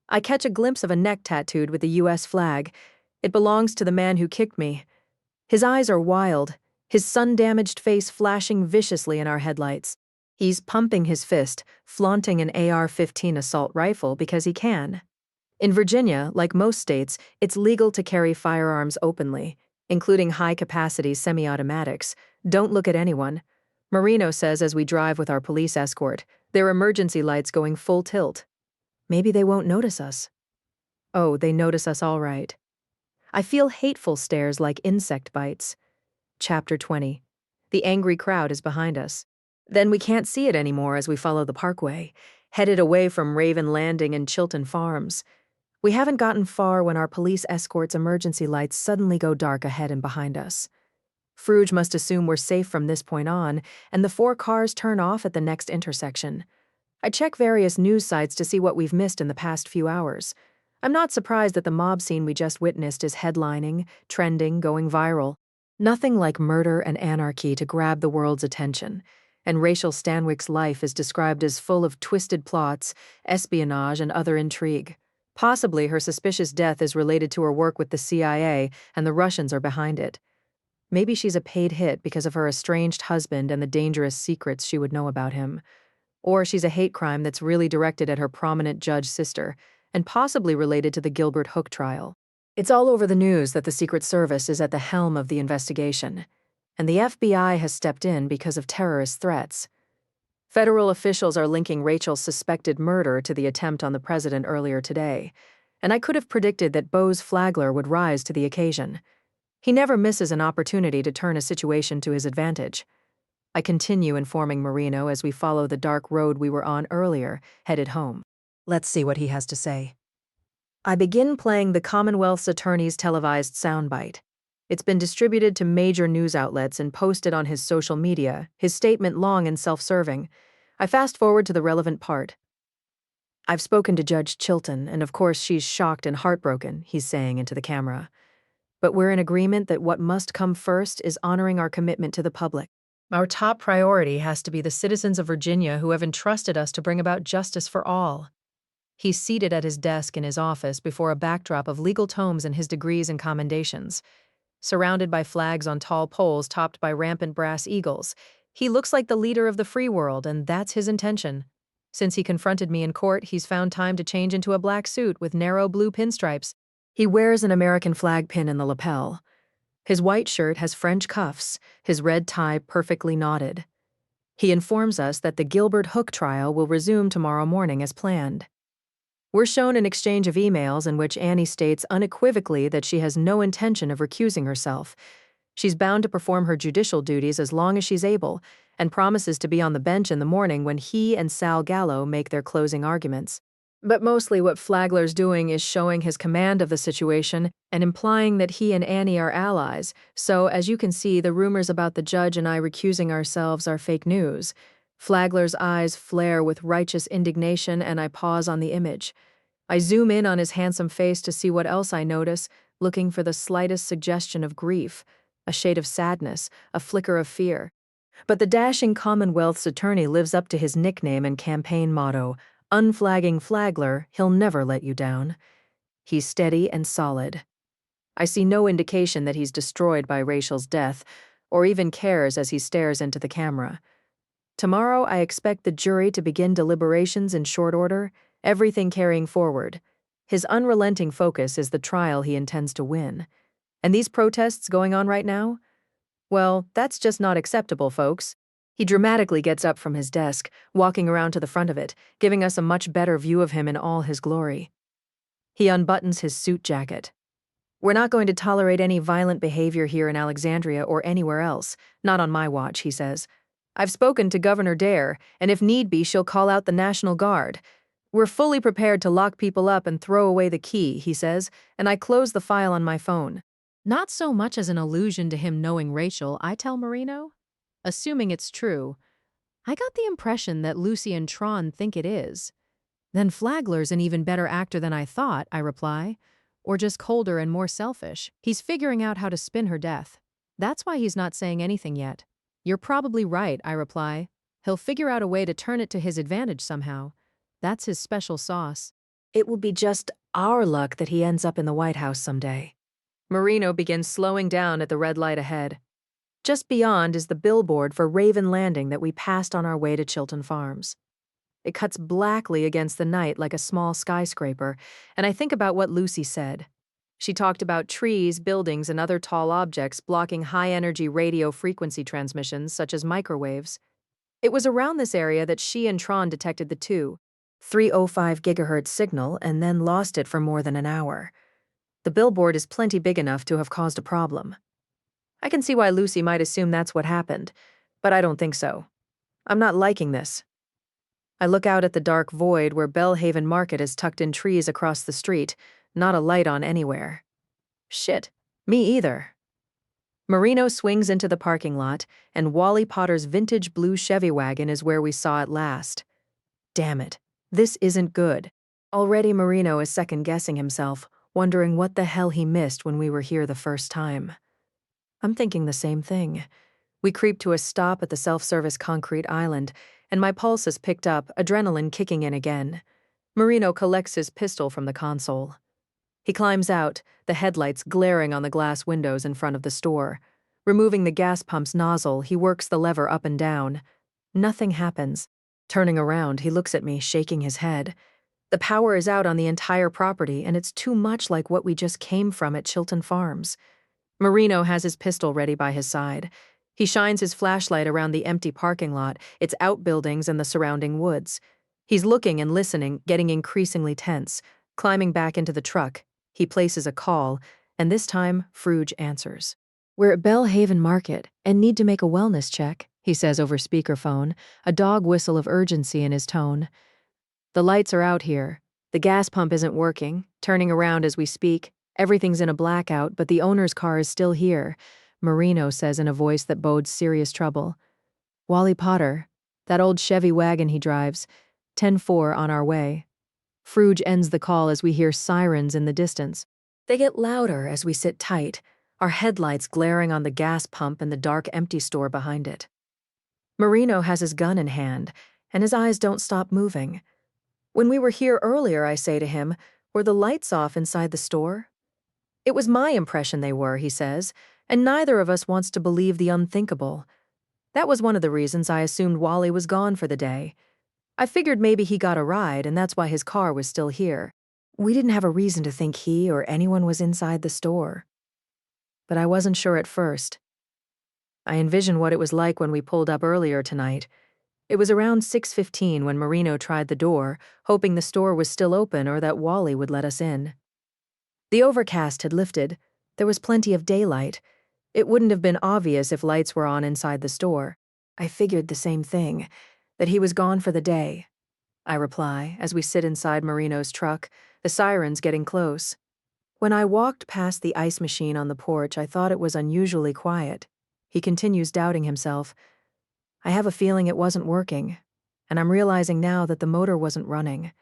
I catch a glimpse of a neck tattooed with the U.S. flag. It belongs to the man who kicked me. His eyes are wild, his sun-damaged face flashing viciously in our headlights. He's pumping his fist, flaunting an AR-15 assault rifle because he can. In Virginia, like most states, it's legal to carry firearms openly, including high-capacity semi-automatics. Don't look at anyone. Marino says as we drive with our police escort, their emergency lights going full tilt. Maybe they won't notice us. Oh, they notice us all right. I feel hateful stares like insect bites. Chapter 20. The angry crowd is behind us. Then we can't see it anymore as we follow the parkway, headed away from Raven Landing and Chilton Farms. We haven't gotten far when our police escort's emergency lights suddenly go dark ahead and behind us. Fruge must assume we're safe from this point on, and the 4 cars turn off at the next intersection. I check various news sites to see what we've missed in the past few hours. I'm not surprised that the mob scene we just witnessed is headlining, trending, going viral. Nothing like murder and anarchy to grab the world's attention, and Rachael Stanwyck's life is described as full of twisted plots, espionage, and other intrigue. Possibly her suspicious death is related to her work with the CIA, and the Russians are behind it. Maybe she's a paid hit because of her estranged husband and the dangerous secrets she would know about him. Or she's a hate crime that's really directed at her prominent judge sister and possibly related to the Gilbert Hooke trial. It's all over the news that the Secret Service is at the helm of the investigation, and the FBI has stepped in because of terrorist threats. Federal officials are linking Rachael's suspected murder to the attempt on the president earlier today, and I could have predicted that Bose Flagler would rise to the occasion. He never misses an opportunity to turn a situation to his advantage. I continue informing Marino as we follow the dark road we were on earlier, headed home. Let's see what he has to say. I begin playing the Commonwealth's attorney's televised soundbite. It's been distributed to major news outlets and posted on his social media, his statement long and self-serving. I fast forward to the relevant part. I've spoken to Judge Chilton, and of course she's shocked and heartbroken, he's saying into the camera. But we're in agreement that what must come first is honoring our commitment to the public. Our top priority has to be the citizens of Virginia who have entrusted us to bring about justice for all. He's seated at his desk in his office before a backdrop of legal tomes and his degrees and commendations. Surrounded by flags on tall poles topped by rampant brass eagles, he looks like the leader of the free world, and that's his intention. Since he confronted me in court, he's found time to change into a black suit with narrow blue pinstripes. He wears an American flag pin in the lapel. His white shirt has French cuffs, his red tie perfectly knotted. He informs us that the Gilbert Hooke trial will resume tomorrow morning as planned. We're shown an exchange of emails in which Annie states unequivocally that she has no intention of recusing herself. She's bound to perform her judicial duties as long as she's able, and promises to be on the bench in the morning when he and Sal Gallo make their closing arguments. But mostly what Flagler's doing is showing his command of the situation and implying that he and Annie are allies, so as you can see, the rumors about the judge and I recusing ourselves are fake news. Flagler's eyes flare with righteous indignation, and I pause on the image. I zoom in on his handsome face to see what else I notice, looking for the slightest suggestion of grief, a shade of sadness, a flicker of fear. But the dashing Commonwealth's attorney lives up to his nickname and campaign motto, unflagging Flagler, he'll never let you down. He's steady and solid. I see no indication that he's destroyed by Rachael's death, or even cares as he stares into the camera. Tomorrow, I expect the jury to begin deliberations in short order, everything carrying forward. His unrelenting focus is the trial he intends to win. And these protests going on right now? Well, that's just not acceptable, folks. He dramatically gets up from his desk, walking around to the front of it, giving us a much better view of him in all his glory. He unbuttons his suit jacket. We're not going to tolerate any violent behavior here in Alexandria or anywhere else, not on my watch, he says. I've spoken to Governor Dare, and if need be, she'll call out the National Guard. We're fully prepared to lock people up and throw away the key, he says, and I close the file on my phone. Not so much as an allusion to him knowing Rachael, I tell Marino. Assuming it's true, I got the impression that Lucy and Tron think it is. Then Flagler's an even better actor than I thought, I reply. Or just colder and more selfish. He's figuring out how to spin her death. That's why he's not saying anything yet. You're probably right, I reply. He'll figure out a way to turn it to his advantage somehow. That's his special sauce. It will be just our luck that he ends up in the White House someday. Marino begins slowing down at the red light ahead. Just beyond is the billboard for Raven Landing that we passed on our way to Chilton Farms. It cuts blackly against the night like a small skyscraper, and I think about what Lucy said. She talked about trees, buildings, and other tall objects blocking high-energy radio frequency transmissions, such as microwaves. It was around this area that she and Tron detected the 305 gigahertz signal and then lost it for more than an hour. The billboard is plenty big enough to have caused a problem. I can see why Lucy might assume that's what happened, but I don't think so. I'm not liking this. I look out at the dark void where Bellhaven Market is tucked in trees across the street, not a light on anywhere. Shit, me either. Marino swings into the parking lot, and Wally Potter's vintage blue Chevy wagon is where we saw it last. Damn it, this isn't good. Already Marino is second-guessing himself, wondering what the hell he missed when we were here the first time. I'm thinking the same thing. We creep to a stop at the self-service concrete island, and my pulse is picked up, adrenaline kicking in again. Marino collects his pistol from the console. He climbs out, the headlights glaring on the glass windows in front of the store. Removing the gas pump's nozzle, he works the lever up and down. Nothing happens. Turning around, he looks at me, shaking his head. The power is out on the entire property, and it's too much like what we just came from at Chilton Farms. Marino has his pistol ready by his side. He shines his flashlight around the empty parking lot, its outbuildings, and the surrounding woods. He's looking and listening, getting increasingly tense. Climbing back into the truck, he places a call, and this time, Fruge answers. We're at Bellhaven Market and need to make a wellness check, he says over speakerphone, a dog whistle of urgency in his tone. The lights are out here. The gas pump isn't working. Turning around as we speak, everything's in a blackout, but the owner's car is still here, Marino says in a voice that bodes serious trouble. Wally Potter, that old Chevy wagon he drives, 10-4 on our way. Fruge ends the call as we hear sirens in the distance. They get louder as we sit tight, our headlights glaring on the gas pump and the dark empty store behind it. Marino has his gun in hand, and his eyes don't stop moving. When we were here earlier, I say to him, were the lights off inside the store? It was my impression they were, he says, and neither of us wants to believe the unthinkable. That was one of the reasons I assumed Wally was gone for the day. I figured maybe he got a ride, and that's why his car was still here. We didn't have a reason to think he or anyone was inside the store. But I wasn't sure at first. I envisioned what it was like when we pulled up earlier tonight. It was around 6:15 when Marino tried the door, hoping the store was still open or that Wally would let us in. The overcast had lifted. There was plenty of daylight. It wouldn't have been obvious if lights were on inside the store. I figured the same thing, that he was gone for the day. I reply, as we sit inside Marino's truck, the sirens getting close. When I walked past the ice machine on the porch, I thought it was unusually quiet. He continues doubting himself. I have a feeling it wasn't working, and I'm realizing now that the motor wasn't running.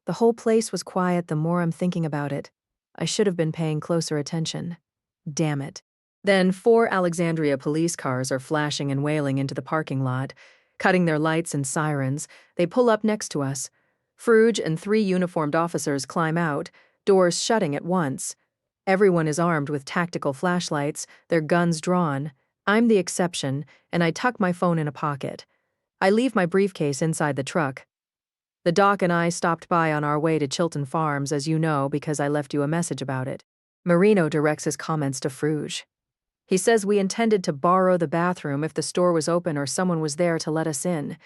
The whole place was quiet the more I'm thinking about it. I should have been paying closer attention. Damn it. Then 4 Alexandria police cars are flashing and wailing into the parking lot. Cutting their lights and sirens, they pull up next to us. Fruge and 3 uniformed officers climb out, doors shutting at once. Everyone is armed with tactical flashlights, their guns drawn. I'm the exception, and I tuck my phone in a pocket. I leave my briefcase inside the truck. The doc and I stopped by on our way to Chilton Farms, as you know, because I left you a message about it. Marino directs his comments to Fruge. He says we intended to borrow the bathroom if the store was open or someone was there to let us in.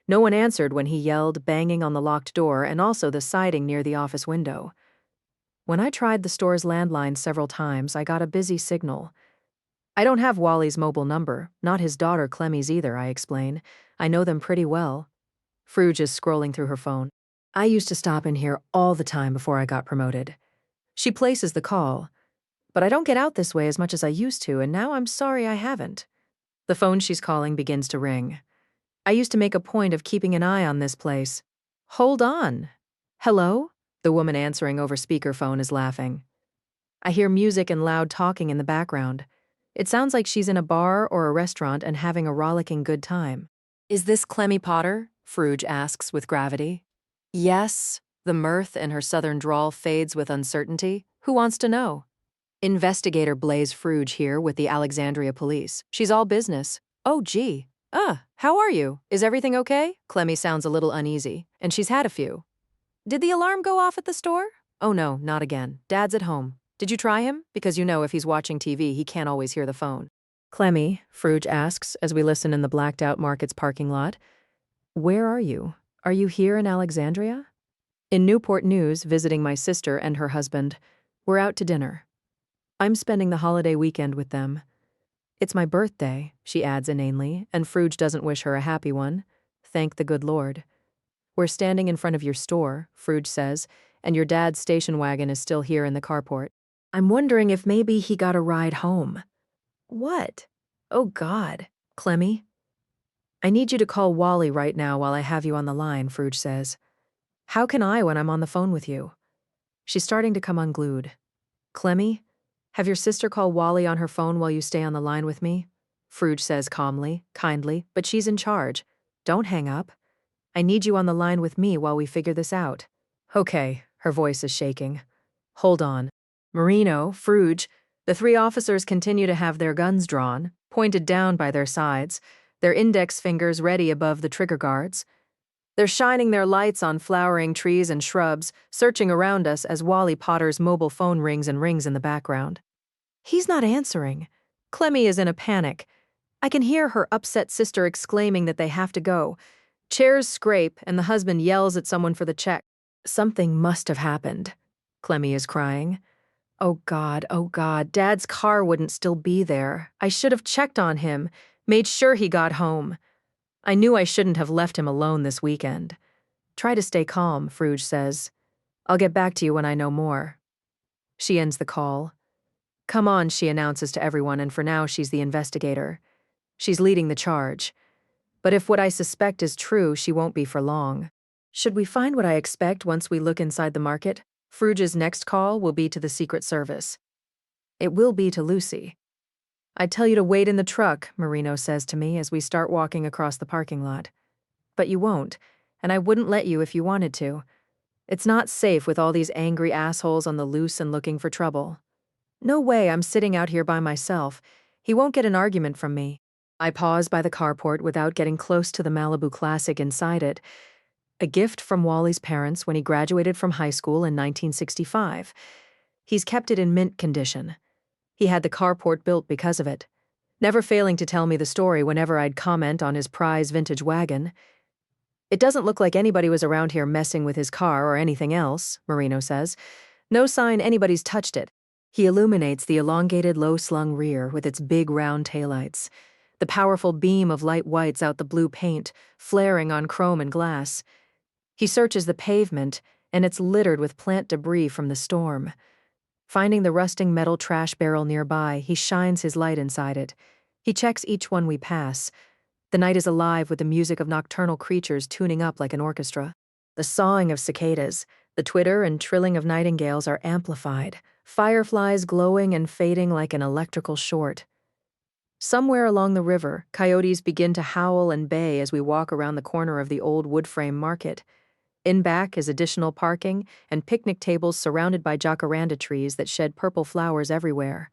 No one answered when he yelled, banging on the locked door and also the siding near the office window. When I tried the store's landline several times, I got a busy signal. I don't have Wally's mobile number, not his daughter Clemmy's either, I explain. I know them pretty well. Fruge is scrolling through her phone. I used to stop in here all the time before I got promoted. She places the call. But I don't get out this way as much as I used to, and now I'm sorry I haven't. The phone she's calling begins to ring. I used to make a point of keeping an eye on this place. Hold on. Hello? The woman answering over speakerphone is laughing. I hear music and loud talking in the background. It sounds like she's in a bar or a restaurant and having a rollicking good time. Is this Clemmy Potter? Fruge asks with gravity. Yes. The mirth in her southern drawl fades with uncertainty. Who wants to know? Investigator Blaze Fruge here with the Alexandria police. She's all business. Oh, gee. How are you? Is everything okay? Clemmy sounds a little uneasy, and she's had a few. Did the alarm go off at the store? Oh no, not again. Dad's at home. Did you try him? Because you know if he's watching TV, he can't always hear the phone. Clemmy, Fruge asks as we listen in the blacked-out market's parking lot. Where are you? Are you here in Alexandria? In Newport News, visiting my sister and her husband. We're out to dinner. I'm spending the holiday weekend with them. It's my birthday, she adds inanely, and Fruge doesn't wish her a happy one. Thank the good Lord. We're standing in front of your store, Fruge says, and your dad's station wagon is still here in the carport. I'm wondering if maybe he got a ride home. What? Oh, God. Clemmy? I need you to call Wally right now while I have you on the line, Fruge says. How can I when I'm on the phone with you? She's starting to come unglued. Clemmy? Have your sister call Wally on her phone while you stay on the line with me? Fruge says calmly, kindly, but she's in charge. Don't hang up. I need you on the line with me while we figure this out. Okay, her voice is shaking. Hold on. Marino, Fruge, the 3 officers continue to have their guns drawn, pointed down by their sides, their index fingers ready above the trigger guards. They're shining their lights on flowering trees and shrubs, searching around us as Wally Potter's mobile phone rings and rings in the background. He's not answering. Clemmy is in a panic. I can hear her upset sister exclaiming that they have to go. Chairs scrape, and the husband yells at someone for the check. Something must have happened. Clemmy is crying. Oh God, Dad's car wouldn't still be there. I should have checked on him, made sure he got home. I knew I shouldn't have left him alone this weekend. Try to stay calm, Fruge says. I'll get back to you when I know more. She ends the call. Come on, she announces to everyone, and for now she's the investigator. She's leading the charge. But if what I suspect is true, she won't be for long. Should we find what I expect once we look inside the market, Fruge's next call will be to the Secret Service. It will be to Lucy. I'd tell you to wait in the truck, Marino says to me as we start walking across the parking lot. But you won't, and I wouldn't let you if you wanted to. It's not safe with all these angry assholes on the loose and looking for trouble. No way I'm sitting out here by myself. He won't get an argument from me. I pause by the carport without getting close to the Malibu Classic inside it. A gift from Wally's parents when he graduated from high school in 1965. He's kept it in mint condition. He had the carport built because of it, never failing to tell me the story whenever I'd comment on his prize vintage wagon. It doesn't look like anybody was around here messing with his car or anything else, Marino says. No sign anybody's touched it. He illuminates the elongated, low-slung rear with its big, round taillights, the powerful beam of light whites out the blue paint, flaring on chrome and glass. He searches the pavement, and it's littered with plant debris from the storm. Finding the rusting metal trash barrel nearby, he shines his light inside it. He checks each one we pass. The night is alive with the music of nocturnal creatures tuning up like an orchestra. The sawing of cicadas, the twitter and trilling of nightingales are amplified, fireflies glowing and fading like an electrical short. Somewhere along the river, coyotes begin to howl and bay as we walk around the corner of the old wood-frame market. In back is additional parking and picnic tables surrounded by jacaranda trees that shed purple flowers everywhere.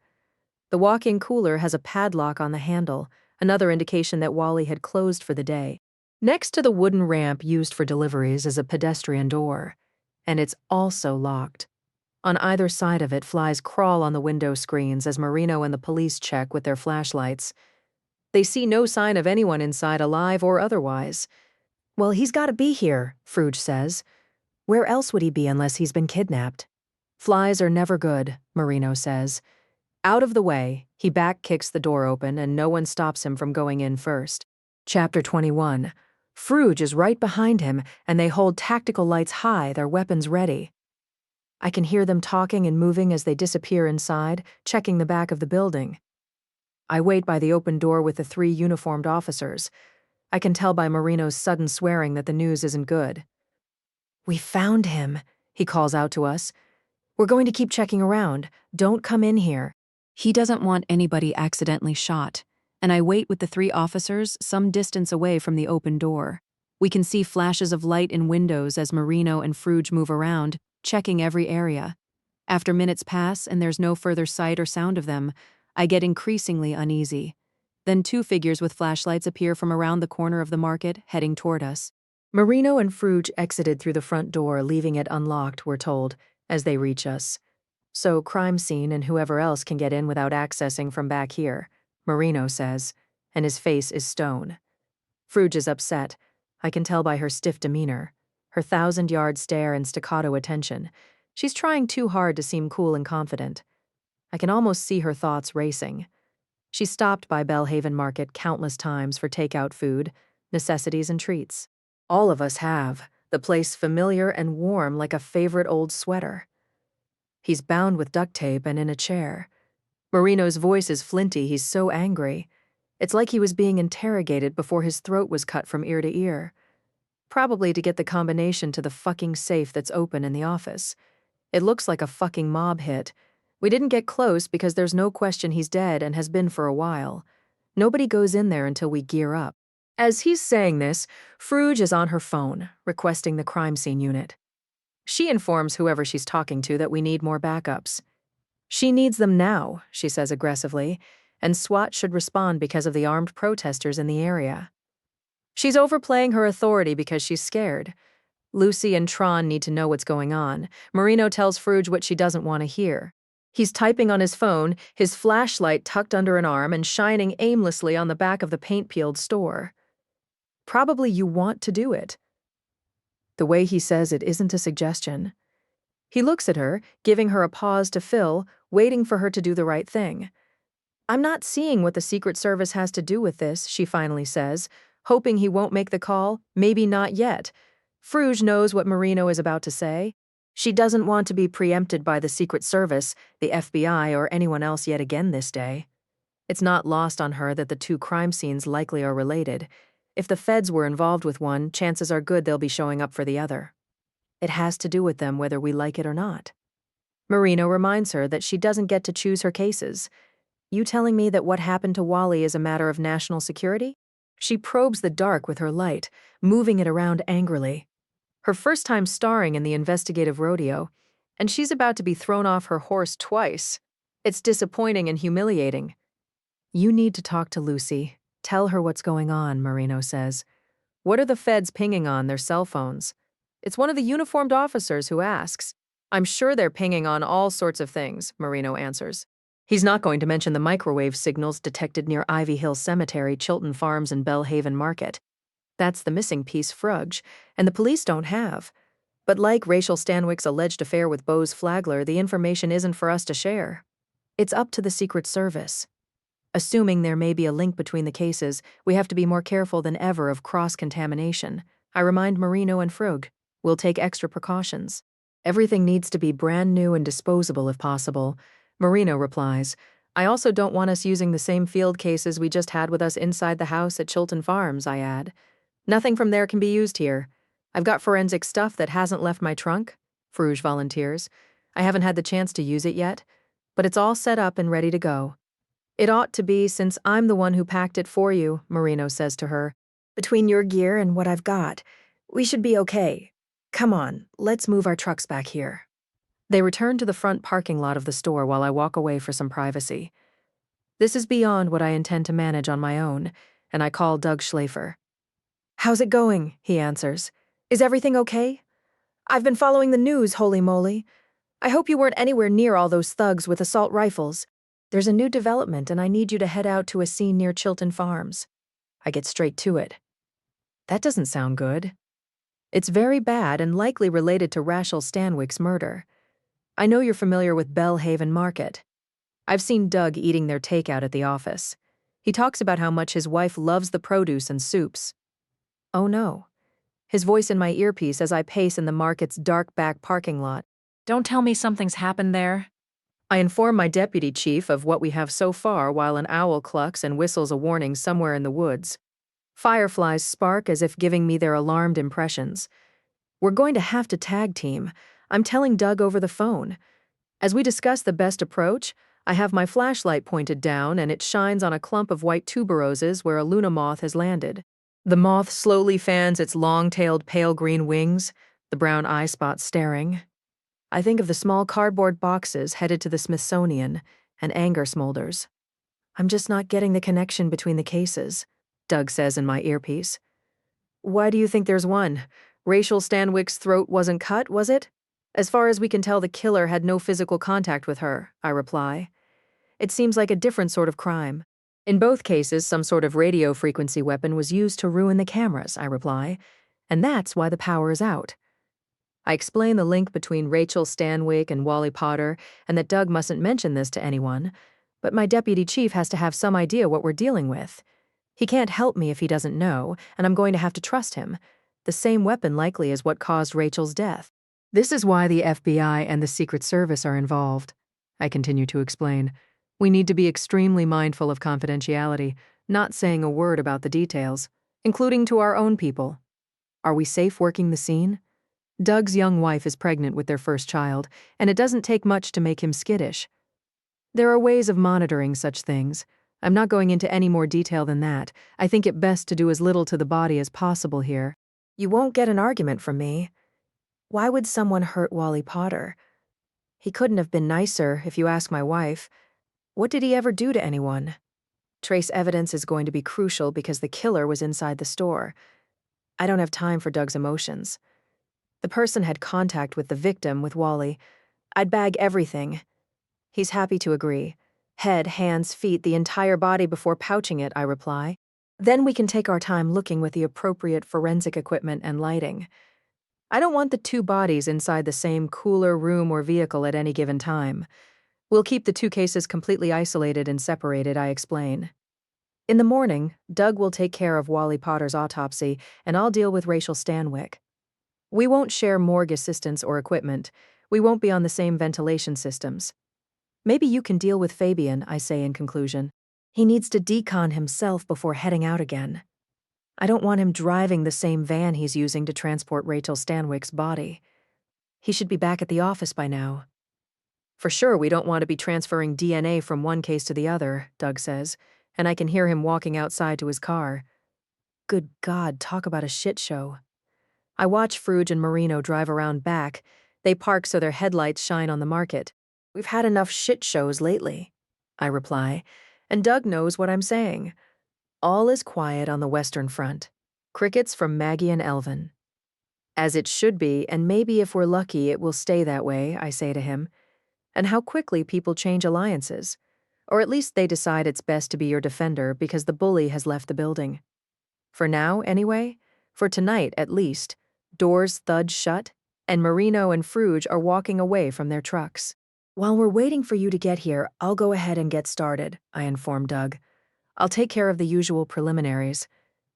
The walk-in cooler has a padlock on the handle, another indication that Wally had closed for the day. Next to the wooden ramp used for deliveries is a pedestrian door, and it's also locked. On either side of it, flies crawl on the window screens as Marino and the police check with their flashlights. They see no sign of anyone inside, alive or otherwise. Well, he's got to be here, Fruge says. Where else would he be unless he's been kidnapped? Flies are never good, Marino says. Out of the way, he back kicks the door open and no one stops him from going in first. Chapter 21. Fruge is right behind him and they hold tactical lights high, their weapons ready. I can hear them talking and moving as they disappear inside, checking the back of the building. I wait by the open door with the 3 uniformed officers. I can tell by Marino's sudden swearing that the news isn't good. We found him, he calls out to us. We're going to keep checking around. Don't come in here. He doesn't want anybody accidentally shot, and I wait with the 3 officers some distance away from the open door. We can see flashes of light in windows as Marino and Fruge move around, checking every area. After minutes pass and there's no further sight or sound of them, I get increasingly uneasy. Then 2 figures with flashlights appear from around the corner of the market, heading toward us. Marino and Fruge exited through the front door, leaving it unlocked, we're told, as they reach us. So crime scene and whoever else can get in without accessing from back here, Marino says, and his face is stone. Fruge is upset. I can tell by her stiff demeanor, her 1,000-yard stare and staccato attention. She's trying too hard to seem cool and confident. I can almost see her thoughts racing. She stopped by Belhaven Market countless times for takeout food, necessities, and treats. All of us have, the place familiar and warm like a favorite old sweater. He's bound with duct tape and in a chair. Marino's voice is flinty, he's so angry. It's like he was being interrogated before his throat was cut from ear to ear. Probably to get the combination to the fucking safe that's open in the office. It looks like a fucking mob hit. We didn't get close because there's no question he's dead and has been for a while. Nobody goes in there until we gear up. As he's saying this, Fruge is on her phone, requesting the crime scene unit. She informs whoever she's talking to that we need more backups. She needs them now, she says aggressively, and SWAT should respond because of the armed protesters in the area. She's overplaying her authority because she's scared. Lucy and Tron need to know what's going on. Marino tells Fruge what she doesn't want to hear. He's typing on his phone, his flashlight tucked under an arm and shining aimlessly on the back of the paint-peeled store. Probably you want to do it. The way he says it isn't a suggestion. He looks at her, giving her a pause to fill, waiting for her to do the right thing. I'm not seeing what the Secret Service has to do with this, she finally says, hoping he won't make the call, maybe not yet. Fruge knows what Marino is about to say. She doesn't want to be preempted by the Secret Service, the FBI, or anyone else yet again this day. It's not lost on her that the two crime scenes likely are related. If the feds were involved with one, chances are good they'll be showing up for the other. It has to do with them whether we like it or not. Marino reminds her that she doesn't get to choose her cases. You telling me that what happened to Wally is a matter of national security? She probes the dark with her light, moving it around angrily. Her first time starring in the investigative rodeo, and she's about to be thrown off her horse twice. It's disappointing and humiliating. You need to talk to Lucy. Tell her what's going on, Marino says. What are the feds pinging on their cell phones? It's one of the uniformed officers who asks. I'm sure they're pinging on all sorts of things, Marino answers. He's not going to mention the microwave signals detected near Ivy Hill Cemetery, Chilton Farms, and Bellhaven Market. That's the missing piece Fruge, and the police don't have. But like Rachael Stanwyck's alleged affair with Bose Flagler, the information isn't for us to share. It's up to the Secret Service. Assuming there may be a link between the cases, we have to be more careful than ever of cross-contamination. I remind Marino and Fruge. We'll take extra precautions. Everything needs to be brand new and disposable if possible. Marino replies, I also don't want us using the same field cases we just had with us inside the house at Chilton Farms, I add. Nothing from there can be used here. I've got forensic stuff that hasn't left my trunk, Fruge volunteers. I haven't had the chance to use it yet, but it's all set up and ready to go. It ought to be since I'm the one who packed it for you, Marino says to her. Between your gear and what I've got, we should be okay. Come on, let's move our trucks back here. They return to the front parking lot of the store while I walk away for some privacy. This is beyond what I intend to manage on my own, and I call Doug Schlafer. How's it going? He answers. Is everything okay? I've been following the news, holy moly. I hope you weren't anywhere near all those thugs with assault rifles. There's a new development, and I need you to head out to a scene near Chilton Farms. I get straight to it. That doesn't sound good. It's very bad and likely related to Rachael Stanwyck's murder. I know you're familiar with Bellhaven Market. I've seen Doug eating their takeout at the office. He talks about how much his wife loves the produce and soups. Oh no. His voice in my earpiece as I pace in the market's dark back parking lot. Don't tell me something's happened there. I inform my deputy chief of what we have so far while an owl clucks and whistles a warning somewhere in the woods. Fireflies spark as if giving me their alarmed impressions. We're going to have to tag team. I'm telling Doug over the phone. As we discuss the best approach, I have my flashlight pointed down and it shines on a clump of white tuberoses where a Luna moth has landed. The moth slowly fans its long-tailed pale green wings, the brown eye spots staring. I think of the small cardboard boxes headed to the Smithsonian, and anger smolders. I'm just not getting the connection between the cases, Doug says in my earpiece. Why do you think there's one? Rachael Stanwyck's throat wasn't cut, was it? As far as we can tell, the killer had no physical contact with her, I reply. It seems like a different sort of crime. In both cases, some sort of radio frequency weapon was used to ruin the cameras, I reply, and that's why the power is out. I explain the link between Rachael Stanwyck and Wally Potter and that Doug mustn't mention this to anyone, but my deputy chief has to have some idea what we're dealing with. He can't help me if he doesn't know, and I'm going to have to trust him. The same weapon likely is what caused Rachael's death. This is why the FBI and the Secret Service are involved, I continue to explain. We need to be extremely mindful of confidentiality, not saying a word about the details, including to our own people. Are we safe working the scene? Doug's young wife is pregnant with their first child, and it doesn't take much to make him skittish. There are ways of monitoring such things. I'm not going into any more detail than that. I think it best to do as little to the body as possible here. You won't get an argument from me. Why would someone hurt Wally Potter? He couldn't have been nicer, if you ask my wife. What did he ever do to anyone? Trace evidence is going to be crucial because the killer was inside the store. I don't have time for Doug's emotions. The person had contact with the victim, with Wally. I'd bag everything. He's happy to agree. Head, hands, feet, the entire body before pouching it, I reply. Then we can take our time looking with the appropriate forensic equipment and lighting. I don't want the two bodies inside the same cooler, room, or vehicle at any given time. We'll keep the two cases completely isolated and separated, I explain. In the morning, Doug will take care of Wally Potter's autopsy, and I'll deal with Rachael Stanwyck. We won't share morgue assistance or equipment. We won't be on the same ventilation systems. Maybe you can deal with Fabian, I say in conclusion. He needs to decon himself before heading out again. I don't want him driving the same van he's using to transport Rachael Stanwyck's body. He should be back at the office by now. For sure, we don't want to be transferring DNA from one case to the other, Doug says, and I can hear him walking outside to his car. Good God, talk about a shit show. I watch Fruge and Marino drive around back. They park so their headlights shine on the market. We've had enough shit shows lately, I reply, and Doug knows what I'm saying. All is quiet on the Western Front. Crickets from Maggie and Elvin. As it should be, and maybe if we're lucky it will stay that way, I say to him. And how quickly people change alliances. Or at least they decide it's best to be your defender because the bully has left the building. For now, anyway, for tonight at least, doors thud shut, and Marino and Fruge are walking away from their trucks. While we're waiting for you to get here, I'll go ahead and get started, I inform Doug. I'll take care of the usual preliminaries,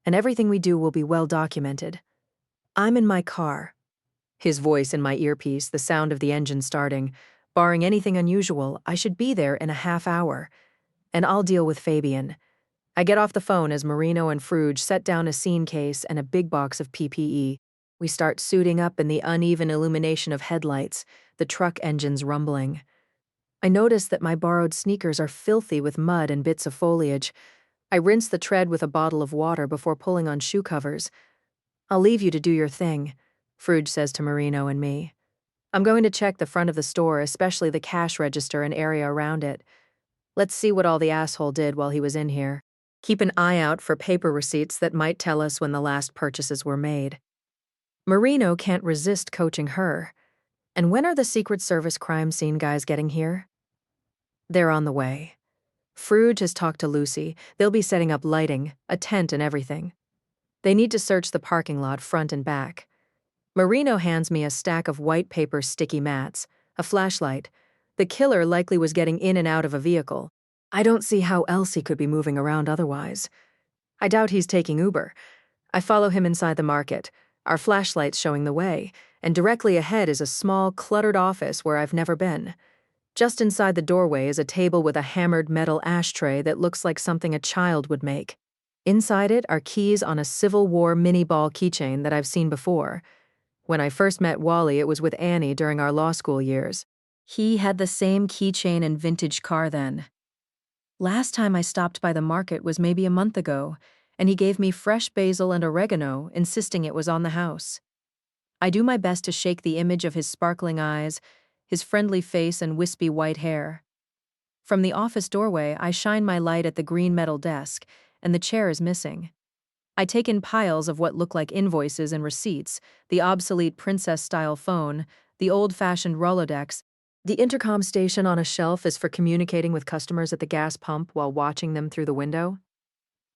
and everything we do will be well documented. I'm in my car. His voice in my earpiece, the sound of the engine starting. Barring anything unusual, I should be there in a half hour. And I'll deal with Fabian. I get off the phone as Marino and Fruge set down a scene case and a big box of PPE. We start suiting up in the uneven illumination of headlights, the truck engines rumbling. I notice that my borrowed sneakers are filthy with mud and bits of foliage. I rinse the tread with a bottle of water before pulling on shoe covers. I'll leave you to do your thing, Fruge says to Marino and me. I'm going to check the front of the store, especially the cash register and area around it. Let's see what all the asshole did while he was in here. Keep an eye out for paper receipts that might tell us when the last purchases were made. Marino can't resist coaching her. And when are the Secret Service crime scene guys getting here? They're on the way. Fruge has talked to Lucy. They'll be setting up lighting, a tent and everything. They need to search the parking lot front and back. Marino hands me a stack of white paper sticky mats, a flashlight. The killer likely was getting in and out of a vehicle. I don't see how else he could be moving around otherwise. I doubt he's taking Uber. I follow him inside the market, our flashlights showing the way, and directly ahead is a small, cluttered office where I've never been. Just inside the doorway is a table with a hammered metal ashtray that looks like something a child would make. Inside it are keys on a Civil War mini-ball keychain that I've seen before. When I first met Wally, it was with Annie during our law school years. He had the same keychain and vintage car then. Last time I stopped by the market was maybe a month ago, and he gave me fresh basil and oregano, insisting it was on the house. I do my best to shake the image of his sparkling eyes, his friendly face and wispy white hair. From the office doorway, I shine my light at the green metal desk, and the chair is missing. I take in piles of what look like invoices and receipts, the obsolete princess-style phone, the old-fashioned Rolodex. The intercom station on a shelf is for communicating with customers at the gas pump while watching them through the window.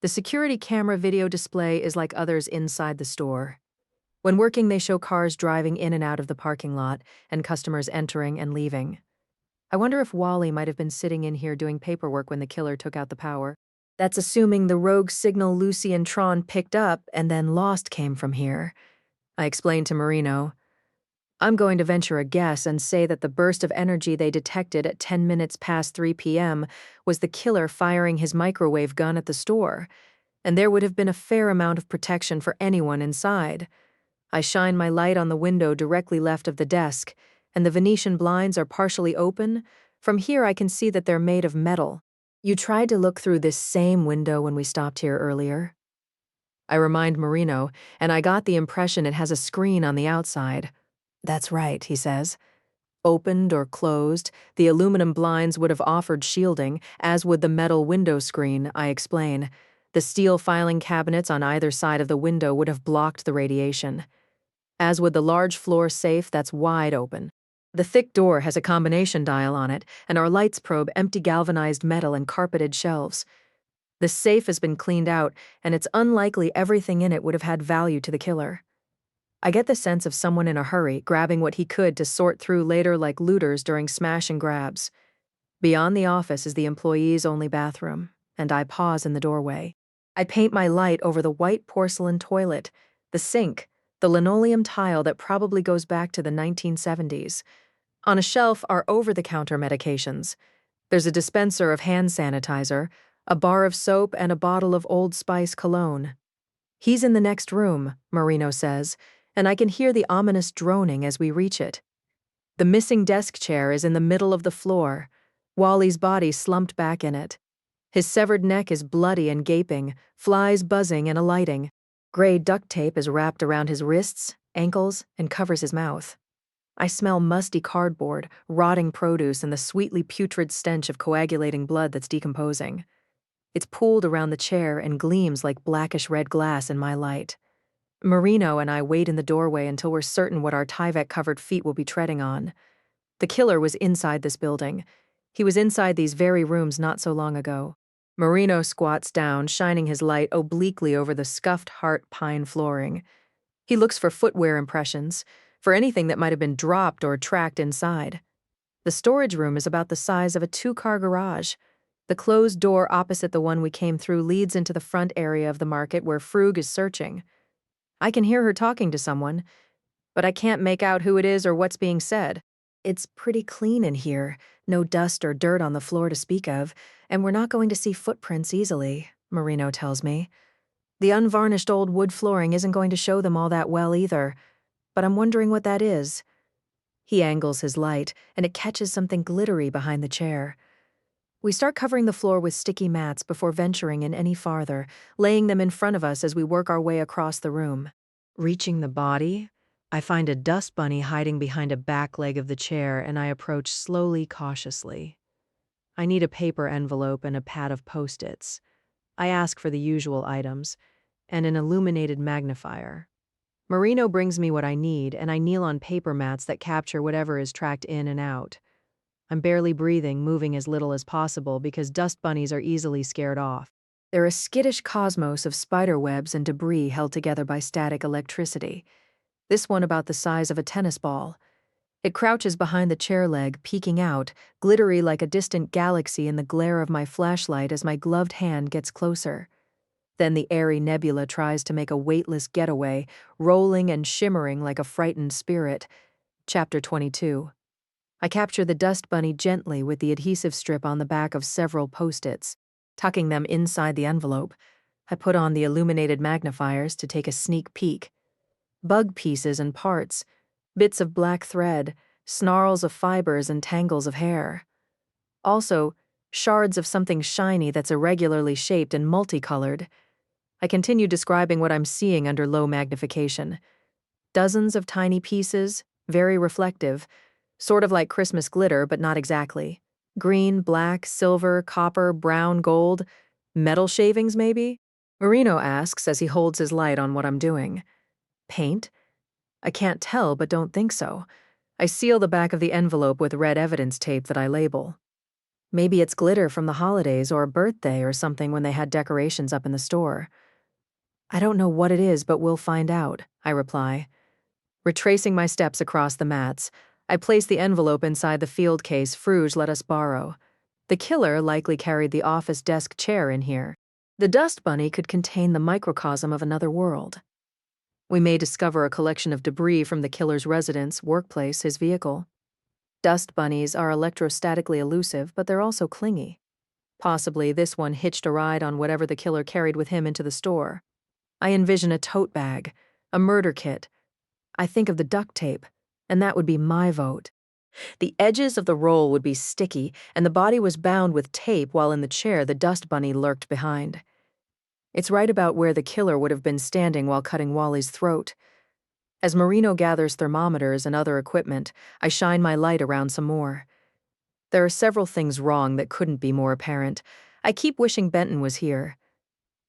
The security camera video display is like others inside the store. When working, they show cars driving in and out of the parking lot and customers entering and leaving. I wonder if Wally might have been sitting in here doing paperwork when the killer took out the power. That's assuming the rogue signal Lucy and Tron picked up and then lost came from here. I explained to Marino. I'm going to venture a guess and say that the burst of energy they detected at 10 minutes past 3 p.m. was the killer firing his microwave gun at the store, and there would have been a fair amount of protection for anyone inside. I shine my light on the window directly left of the desk, and the Venetian blinds are partially open. From here I can see that they're made of metal. You tried to look through this same window when we stopped here earlier? I remind Marino, and I got the impression it has a screen on the outside. That's right, he says. Opened or closed, the aluminum blinds would have offered shielding, as would the metal window screen, I explain. The steel filing cabinets on either side of the window would have blocked the radiation. As would the large floor safe that's wide open. The thick door has a combination dial on it, and our lights probe empty galvanized metal and carpeted shelves. The safe has been cleaned out, and it's unlikely everything in it would have had value to the killer. I get the sense of someone in a hurry, grabbing what he could to sort through later like looters during smash and grabs. Beyond the office is the employees' only bathroom, and I pause in the doorway. I paint my light over the white porcelain toilet, the sink, the linoleum tile that probably goes back to the 1970s. On a shelf are over-the-counter medications. There's a dispenser of hand sanitizer, a bar of soap, and a bottle of Old Spice cologne. He's in the next room, Marino says, and I can hear the ominous droning as we reach it. The missing desk chair is in the middle of the floor, Wally's body slumped back in it. His severed neck is bloody and gaping, flies buzzing and alighting. Gray duct tape is wrapped around his wrists, ankles, and covers his mouth. I smell musty cardboard, rotting produce, and the sweetly putrid stench of coagulating blood that's decomposing. It's pooled around the chair and gleams like blackish-red glass in my light. Marino and I wait in the doorway until we're certain what our Tyvek-covered feet will be treading on. The killer was inside this building. He was inside these very rooms not so long ago. Marino squats down, shining his light obliquely over the scuffed heart pine flooring. He looks for footwear impressions, for anything that might have been dropped or tracked inside. The storage room is about the size of a 2-car garage. The closed door opposite the one we came through leads into the front area of the market where Frug is searching. I can hear her talking to someone, but I can't make out who it is or what's being said. It's pretty clean in here, no dust or dirt on the floor to speak of, and we're not going to see footprints easily, Marino tells me. The unvarnished old wood flooring isn't going to show them all that well either, but I'm wondering what that is. He angles his light, and it catches something glittery behind the chair. We start covering the floor with sticky mats before venturing in any farther, laying them in front of us as we work our way across the room. Reaching the body, I find a dust bunny hiding behind a back leg of the chair, and I approach slowly, cautiously. I need a paper envelope and a pad of Post-its. I ask for the usual items, and an illuminated magnifier. Marino brings me what I need, and I kneel on paper mats that capture whatever is tracked in and out. I'm barely breathing, moving as little as possible because dust bunnies are easily scared off. They're a skittish cosmos of spider webs and debris held together by static electricity. This one about the size of a tennis ball. It crouches behind the chair leg, peeking out, glittery like a distant galaxy in the glare of my flashlight as my gloved hand gets closer. Then the airy nebula tries to make a weightless getaway, rolling and shimmering like a frightened spirit. Chapter 22. I capture the dust bunny gently with the adhesive strip on the back of several Post-its. Tucking them inside the envelope, I put on the illuminated magnifiers to take a sneak peek. Bug pieces and parts, bits of black thread, snarls of fibers and tangles of hair. Also, shards of something shiny that's irregularly shaped and multicolored. I continue describing what I'm seeing under low magnification. Dozens of tiny pieces, very reflective, sort of like Christmas glitter, but not exactly. Green, black, silver, copper, brown, gold. Metal shavings, maybe? Marino asks as he holds his light on what I'm doing. Paint? I can't tell, but don't think so. I seal the back of the envelope with red evidence tape that I label. Maybe it's glitter from the holidays or a birthday or something when they had decorations up in the store. I don't know what it is, but we'll find out, I reply. Retracing my steps across the mats, I place the envelope inside the field case Frug let us borrow. The killer likely carried the office desk chair in here. The dust bunny could contain the microcosm of another world. We may discover a collection of debris from the killer's residence, workplace, his vehicle. Dust bunnies are electrostatically elusive, but they're also clingy. Possibly this one hitched a ride on whatever the killer carried with him into the store. I envision a tote bag, a murder kit. I think of the duct tape, and that would be my vote. The edges of the roll would be sticky, and the body was bound with tape while in the chair the dust bunny lurked behind. It's right about where the killer would have been standing while cutting Wally's throat. As Marino gathers thermometers and other equipment, I shine my light around some more. There are several things wrong that couldn't be more apparent. I keep wishing Benton was here.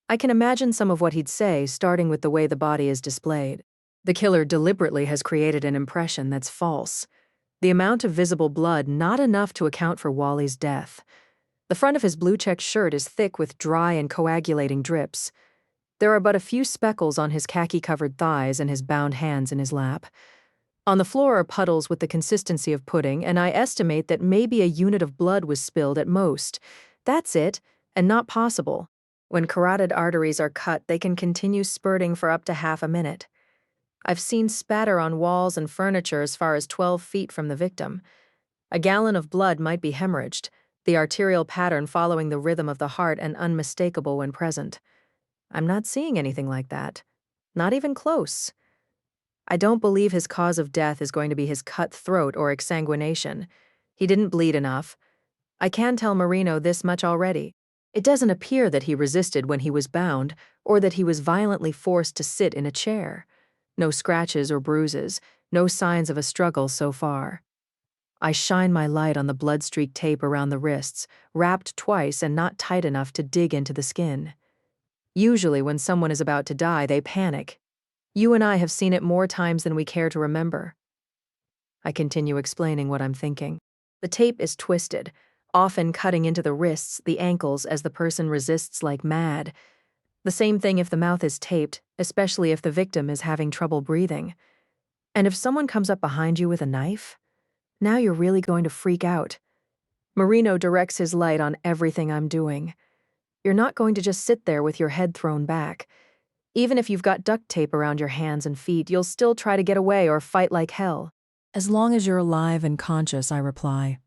I can imagine some of what he'd say, starting with the way the body is displayed. The killer deliberately has created an impression that's false. The amount of visible blood not enough to account for Wally's death. The front of his blue-checked shirt is thick with dry and coagulating drips. There are but a few speckles on his khaki-covered thighs and his bound hands in his lap. On the floor are puddles with the consistency of pudding, and I estimate that maybe a unit of blood was spilled at most. That's it, and not possible. When carotid arteries are cut, they can continue spurting for up to half a minute. I've seen spatter on walls and furniture as far as 12 feet from the victim. A gallon of blood might be hemorrhaged, the arterial pattern following the rhythm of the heart and unmistakable when present. I'm not seeing anything like that. Not even close. I don't believe his cause of death is going to be his cut throat or exsanguination. He didn't bleed enough. I can tell Marino this much already. It doesn't appear that he resisted when he was bound, or that he was violently forced to sit in a chair. No scratches or bruises, no signs of a struggle so far. I shine my light on the blood-streaked tape around the wrists, wrapped twice and not tight enough to dig into the skin. Usually when someone is about to die, they panic. You and I have seen it more times than we care to remember. I continue explaining what I'm thinking. The tape is twisted, often cutting into the wrists, the ankles, as the person resists like mad. The same thing if the mouth is taped, especially if the victim is having trouble breathing. And if someone comes up behind you with a knife, now you're really going to freak out. Marino directs his light on everything I'm doing. You're not going to just sit there with your head thrown back. Even if you've got duct tape around your hands and feet, you'll still try to get away or fight like hell. As long as you're alive and conscious, I reply.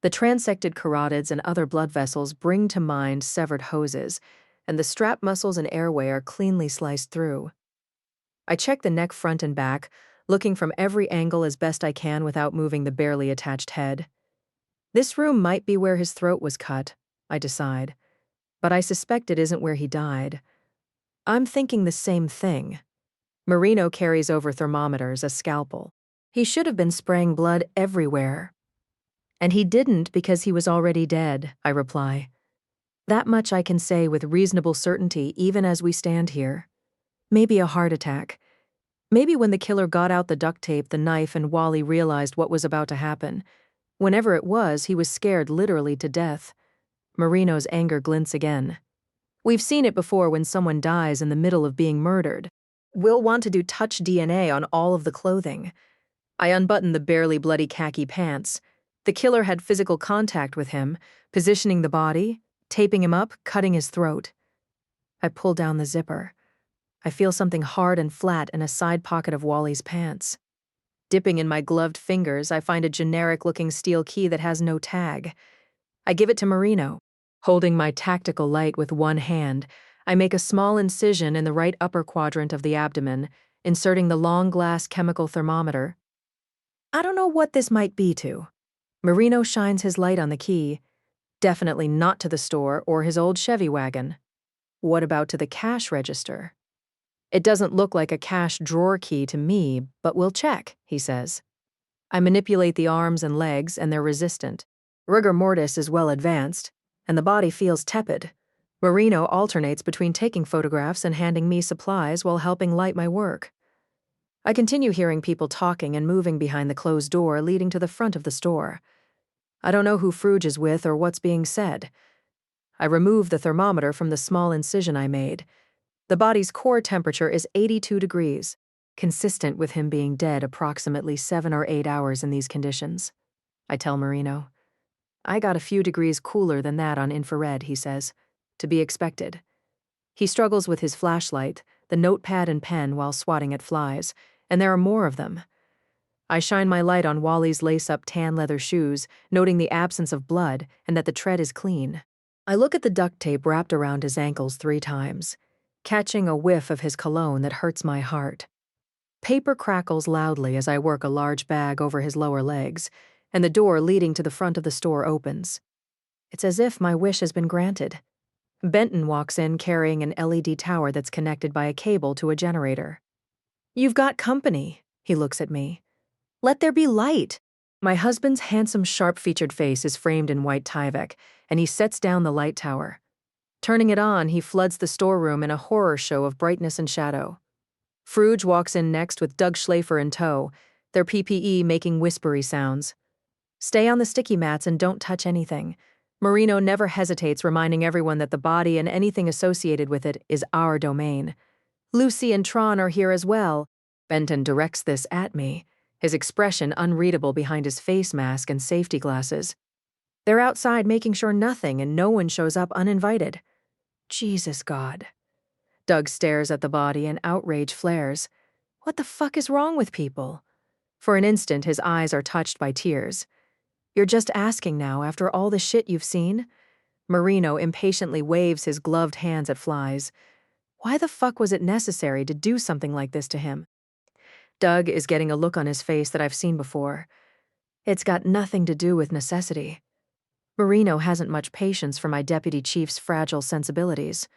The transected carotids and other blood vessels bring to mind severed hoses, and the strap muscles and airway are cleanly sliced through. I check the neck front and back, looking from every angle as best I can without moving the barely attached head. This room might be where his throat was cut, I decide, but I suspect it isn't where he died. I'm thinking the same thing. Marino carries over thermometers, a scalpel. He should have been spraying blood everywhere. And he didn't because he was already dead, I reply. That much I can say with reasonable certainty even as we stand here. Maybe a heart attack. Maybe when the killer got out the duct tape, the knife, and Wally realized what was about to happen. Whenever it was, he was scared literally to death. Marino's anger glints again. We've seen it before when someone dies in the middle of being murdered. We'll want to do touch DNA on all of the clothing. I unbutton the barely bloody khaki pants. The killer had physical contact with him, positioning the body, taping him up, cutting his throat. I pull down the zipper. I feel something hard and flat in a side pocket of Wally's pants. Dipping in my gloved fingers, I find a generic-looking steel key that has no tag. I give it to Marino. Holding my tactical light with one hand, I make a small incision in the right upper quadrant of the abdomen, inserting the long glass chemical thermometer. I don't know what this might be to. Marino shines his light on the key. Definitely not to the store or his old Chevy wagon. What about to the cash register? It doesn't look like a cash drawer key to me, but we'll check, he says. I manipulate the arms and legs, and they're resistant. Rigor mortis is well advanced, and the body feels tepid. Marino alternates between taking photographs and handing me supplies while helping light my work. I continue hearing people talking and moving behind the closed door leading to the front of the store. I don't know who Fruge is with or what's being said. I remove the thermometer from the small incision I made. The body's core temperature is 82 degrees, consistent with him being dead approximately 7 or 8 hours in these conditions. I tell Marino. I got a few degrees cooler than that on infrared, he says. To be expected. He struggles with his flashlight, the notepad and pen while swatting at flies, and there are more of them. I shine my light on Wally's lace-up tan leather shoes, noting the absence of blood and that the tread is clean. I look at the duct tape wrapped around his ankles 3 times, catching a whiff of his cologne that hurts my heart. Paper crackles loudly as I work a large bag over his lower legs, and the door leading to the front of the store opens. It's as if my wish has been granted. Benton walks in carrying an LED tower that's connected by a cable to a generator. You've got company, he looks at me. Let there be light. My husband's handsome, sharp-featured face is framed in white Tyvek, and he sets down the light tower. Turning it on, he floods the storeroom in a horror show of brightness and shadow. Frouge walks in next with Doug Schlafer in tow, their PPE making whispery sounds. Stay on the sticky mats and don't touch anything. Marino never hesitates, reminding everyone that the body and anything associated with it is our domain. Lucy and Tron are here as well. Benton directs this at me, his expression unreadable behind his face mask and safety glasses. They're outside making sure nothing and no one shows up uninvited. Jesus God. Doug stares at the body and outrage flares. What the fuck is wrong with people? For an instant, his eyes are touched by tears. You're just asking now, after all the shit you've seen? Marino impatiently waves his gloved hands at Flies. Why the fuck was it necessary to do something like this to him? Doug is getting a look on his face that I've seen before. It's got nothing to do with necessity. Marino hasn't much patience for my deputy chief's fragile sensibilities.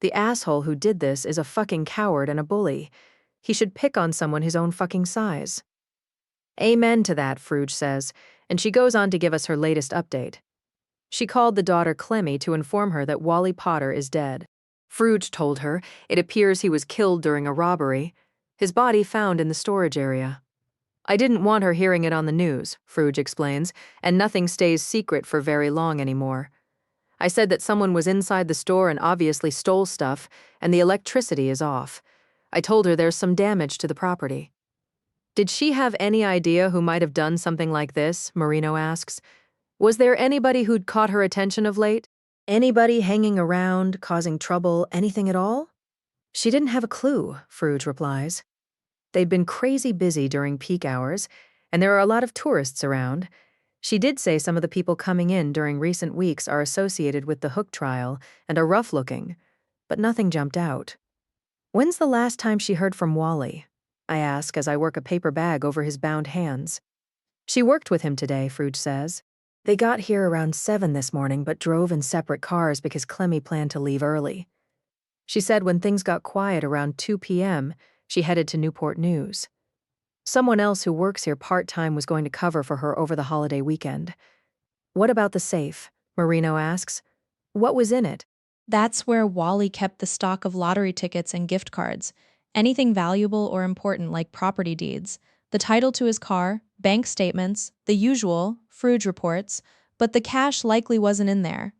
The asshole who did this is a fucking coward and a bully. He should pick on someone his own fucking size. Amen to that, Frouge says, and she goes on to give us her latest update. She called the daughter Clemmy to inform her that Wally Potter is dead. Frouge told her it appears he was killed during a robbery, his body found in the storage area. I didn't want her hearing it on the news, Frouge explains, and nothing stays secret for very long anymore. I said that someone was inside the store and obviously stole stuff, and the electricity is off. I told her there's some damage to the property. Did she have any idea who might have done something like this? Marino asks. Was there anybody who'd caught her attention of late? Anybody hanging around, causing trouble, anything at all? She didn't have a clue, Frouge replies. They'd been crazy busy during peak hours, and there are a lot of tourists around. She did say some of the people coming in during recent weeks are associated with the Hooke trial and are rough-looking, but nothing jumped out. When's the last time she heard from Wally? I ask as I work a paper bag over his bound hands. She worked with him today, Frouge says. They got here around 7 this morning but drove in separate cars because Clemmy planned to leave early. She said when things got quiet around 2 p.m., she headed to Newport News. Someone else who works here part-time was going to cover for her over the holiday weekend. What about the safe? Marino asks. What was in it? That's where Wally kept the stock of lottery tickets and gift cards, anything valuable or important like property deeds, the title to his car, bank statements, the usual, Frouge reports, but the cash likely wasn't in there.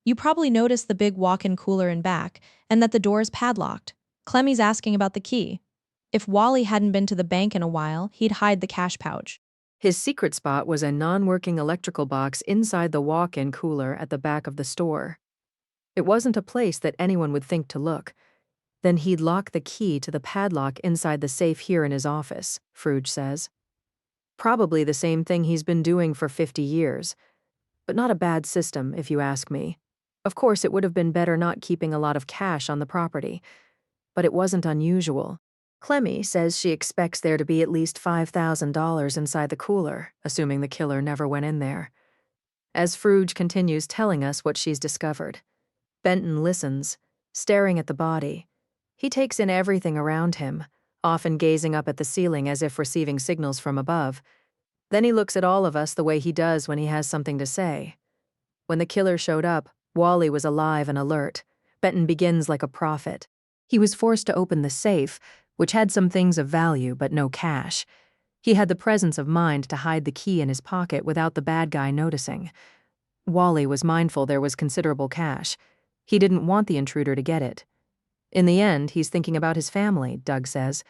You probably noticed the big walk-in cooler in back, and that the door is padlocked. Clemmy's asking about the key. If Wally hadn't been to the bank in a while, he'd hide the cash pouch. His secret spot was a non-working electrical box inside the walk-in cooler at the back of the store. It wasn't a place that anyone would think to look. Then he'd lock the key to the padlock inside the safe here in his office, Frouge says. Probably the same thing he's been doing for 50 years. But not a bad system, if you ask me. Of course, it would have been better not keeping a lot of cash on the property. But it wasn't unusual. Clemmy says she expects there to be at least $5,000 inside the cooler, assuming the killer never went in there. As Frouge continues telling us what she's discovered, Benton listens, staring at the body. He takes in everything around him, often gazing up at the ceiling as if receiving signals from above. Then he looks at all of us the way he does when he has something to say. When the killer showed up, Wally was alive and alert. Benton begins like a prophet. He was forced to open the safe, which had some things of value but no cash. He had the presence of mind to hide the key in his pocket without the bad guy noticing. Wally was mindful there was considerable cash. He didn't want the intruder to get it. In the end, he's thinking about his family, Doug says.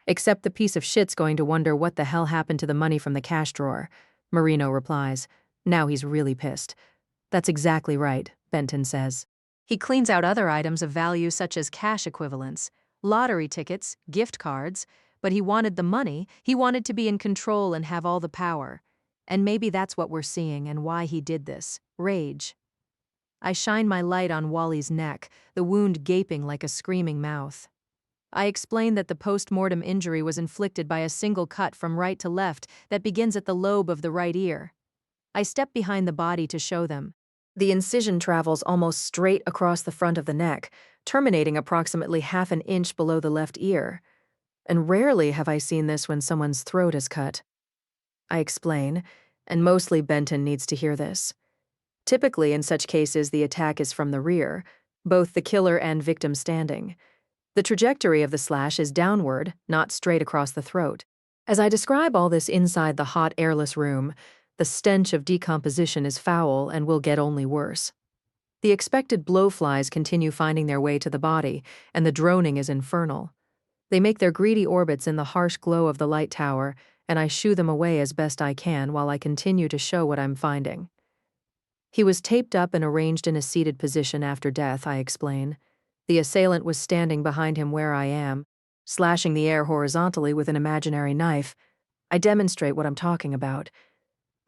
Except the piece of shit's going to wonder what the hell happened to the money from the cash drawer, Marino replies. Now he's really pissed. That's exactly right, Benton says. He cleans out other items of value such as cash equivalents, lottery tickets, gift cards, but he wanted the money, he wanted to be in control and have all the power. And maybe that's what we're seeing and why he did this. Rage. I shine my light on Wally's neck, the wound gaping like a screaming mouth. I explain that the post-mortem injury was inflicted by a single cut from right to left that begins at the lobe of the right ear. I step behind the body to show them. The incision travels almost straight across the front of the neck, terminating approximately half an inch below the left ear. And rarely have I seen this when someone's throat is cut. I explain, and mostly Benton needs to hear this. Typically, in such cases, the attack is from the rear, both the killer and victim standing. The trajectory of the slash is downward, not straight across the throat. As I describe all this inside the hot, airless room, the stench of decomposition is foul and will get only worse. The expected blowflies continue finding their way to the body, and the droning is infernal. They make their greedy orbits in the harsh glow of the light tower, and I shoo them away as best I can while I continue to show what I'm finding. He was taped up and arranged in a seated position after death, I explain. The assailant was standing behind him where I am, slashing the air horizontally with an imaginary knife. I demonstrate what I'm talking about.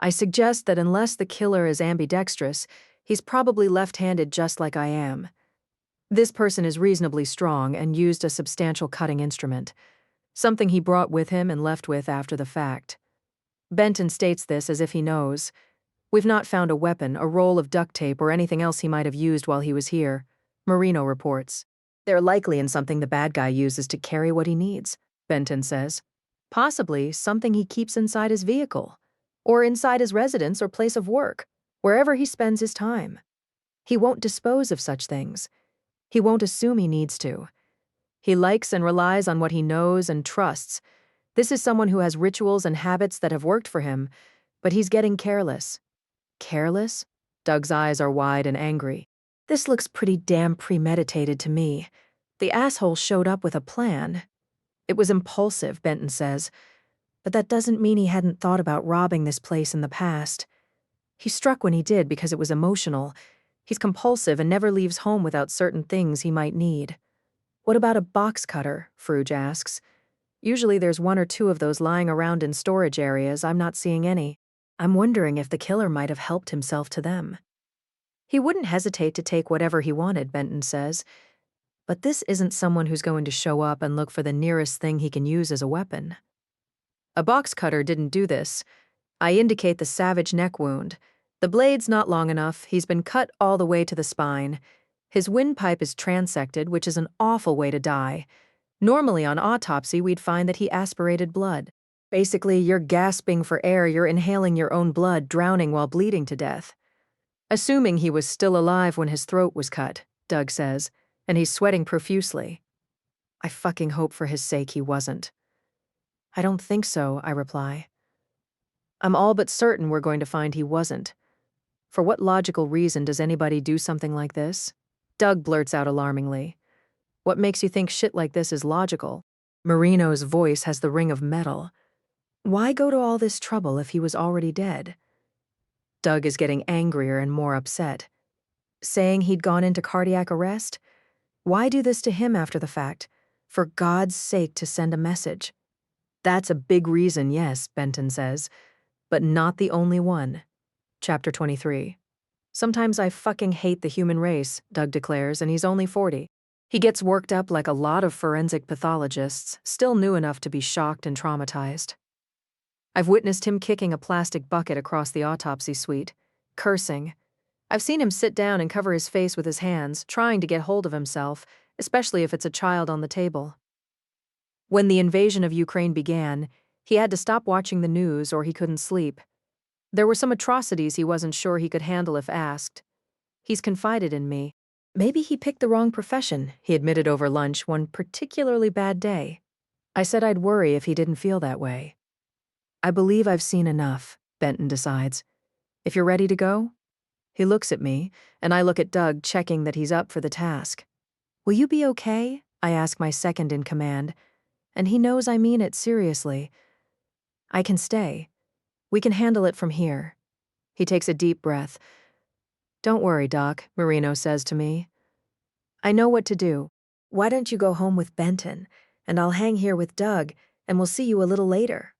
I suggest that unless the killer is ambidextrous, he's probably left-handed just like I am. This person is reasonably strong and used a substantial cutting instrument, something he brought with him and left with after the fact. Benton states this as if he knows. We've not found a weapon, a roll of duct tape, or anything else he might have used while he was here, Marino reports. They're likely in something the bad guy uses to carry what he needs, Benton says. Possibly something he keeps inside his vehicle, or inside his residence or place of work, wherever he spends his time. He won't dispose of such things. He won't assume he needs to. He likes and relies on what he knows and trusts. This is someone who has rituals and habits that have worked for him, but he's getting careless. Careless? Doug's eyes are wide and angry. This looks pretty damn premeditated to me. The asshole showed up with a plan. It was impulsive, Benton says, but that doesn't mean he hadn't thought about robbing this place in the past. He struck when he did because it was emotional. He's compulsive and never leaves home without certain things he might need. What about a box cutter? Fruge asks. Usually there's one or two of those lying around in storage areas. I'm not seeing any. I'm wondering if the killer might have helped himself to them. He wouldn't hesitate to take whatever he wanted, Benton says. But this isn't someone who's going to show up and look for the nearest thing he can use as a weapon. A box cutter didn't do this. I indicate the savage neck wound. The blade's not long enough. He's been cut all the way to the spine. His windpipe is transected, which is an awful way to die. Normally on autopsy, we'd find that he aspirated blood. Basically, you're gasping for air, you're inhaling your own blood, drowning while bleeding to death. Assuming he was still alive when his throat was cut, Doug says, and he's sweating profusely. I fucking hope for his sake he wasn't. I don't think so, I reply. I'm all but certain we're going to find he wasn't. For what logical reason does anybody do something like this? Doug blurts out alarmingly. What makes you think shit like this is logical? Marino's voice has the ring of metal. Why go to all this trouble if he was already dead? Doug is getting angrier and more upset. Saying he'd gone into cardiac arrest? Why do this to him after the fact? For God's sake, to send a message. That's a big reason, yes, Benton says, but not the only one. Chapter 23. Sometimes I fucking hate the human race, Doug declares, and he's only 40. He gets worked up like a lot of forensic pathologists, still new enough to be shocked and traumatized. I've witnessed him kicking a plastic bucket across the autopsy suite, cursing. I've seen him sit down and cover his face with his hands, trying to get hold of himself, especially if it's a child on the table. When the invasion of Ukraine began, he had to stop watching the news or he couldn't sleep. There were some atrocities he wasn't sure he could handle if asked. He's confided in me. Maybe he picked the wrong profession, he admitted over lunch one particularly bad day. I said I'd worry if he didn't feel that way. I believe I've seen enough, Benton decides. If you're ready to go? He looks at me, and I look at Doug, checking that he's up for the task. Will you be okay? I ask my second in command, and he knows I mean it seriously. I can stay. We can handle it from here. He takes a deep breath. Don't worry, Doc, Marino says to me. I know what to do. Why don't you go home with Benton, and I'll hang here with Doug, and we'll see you a little later.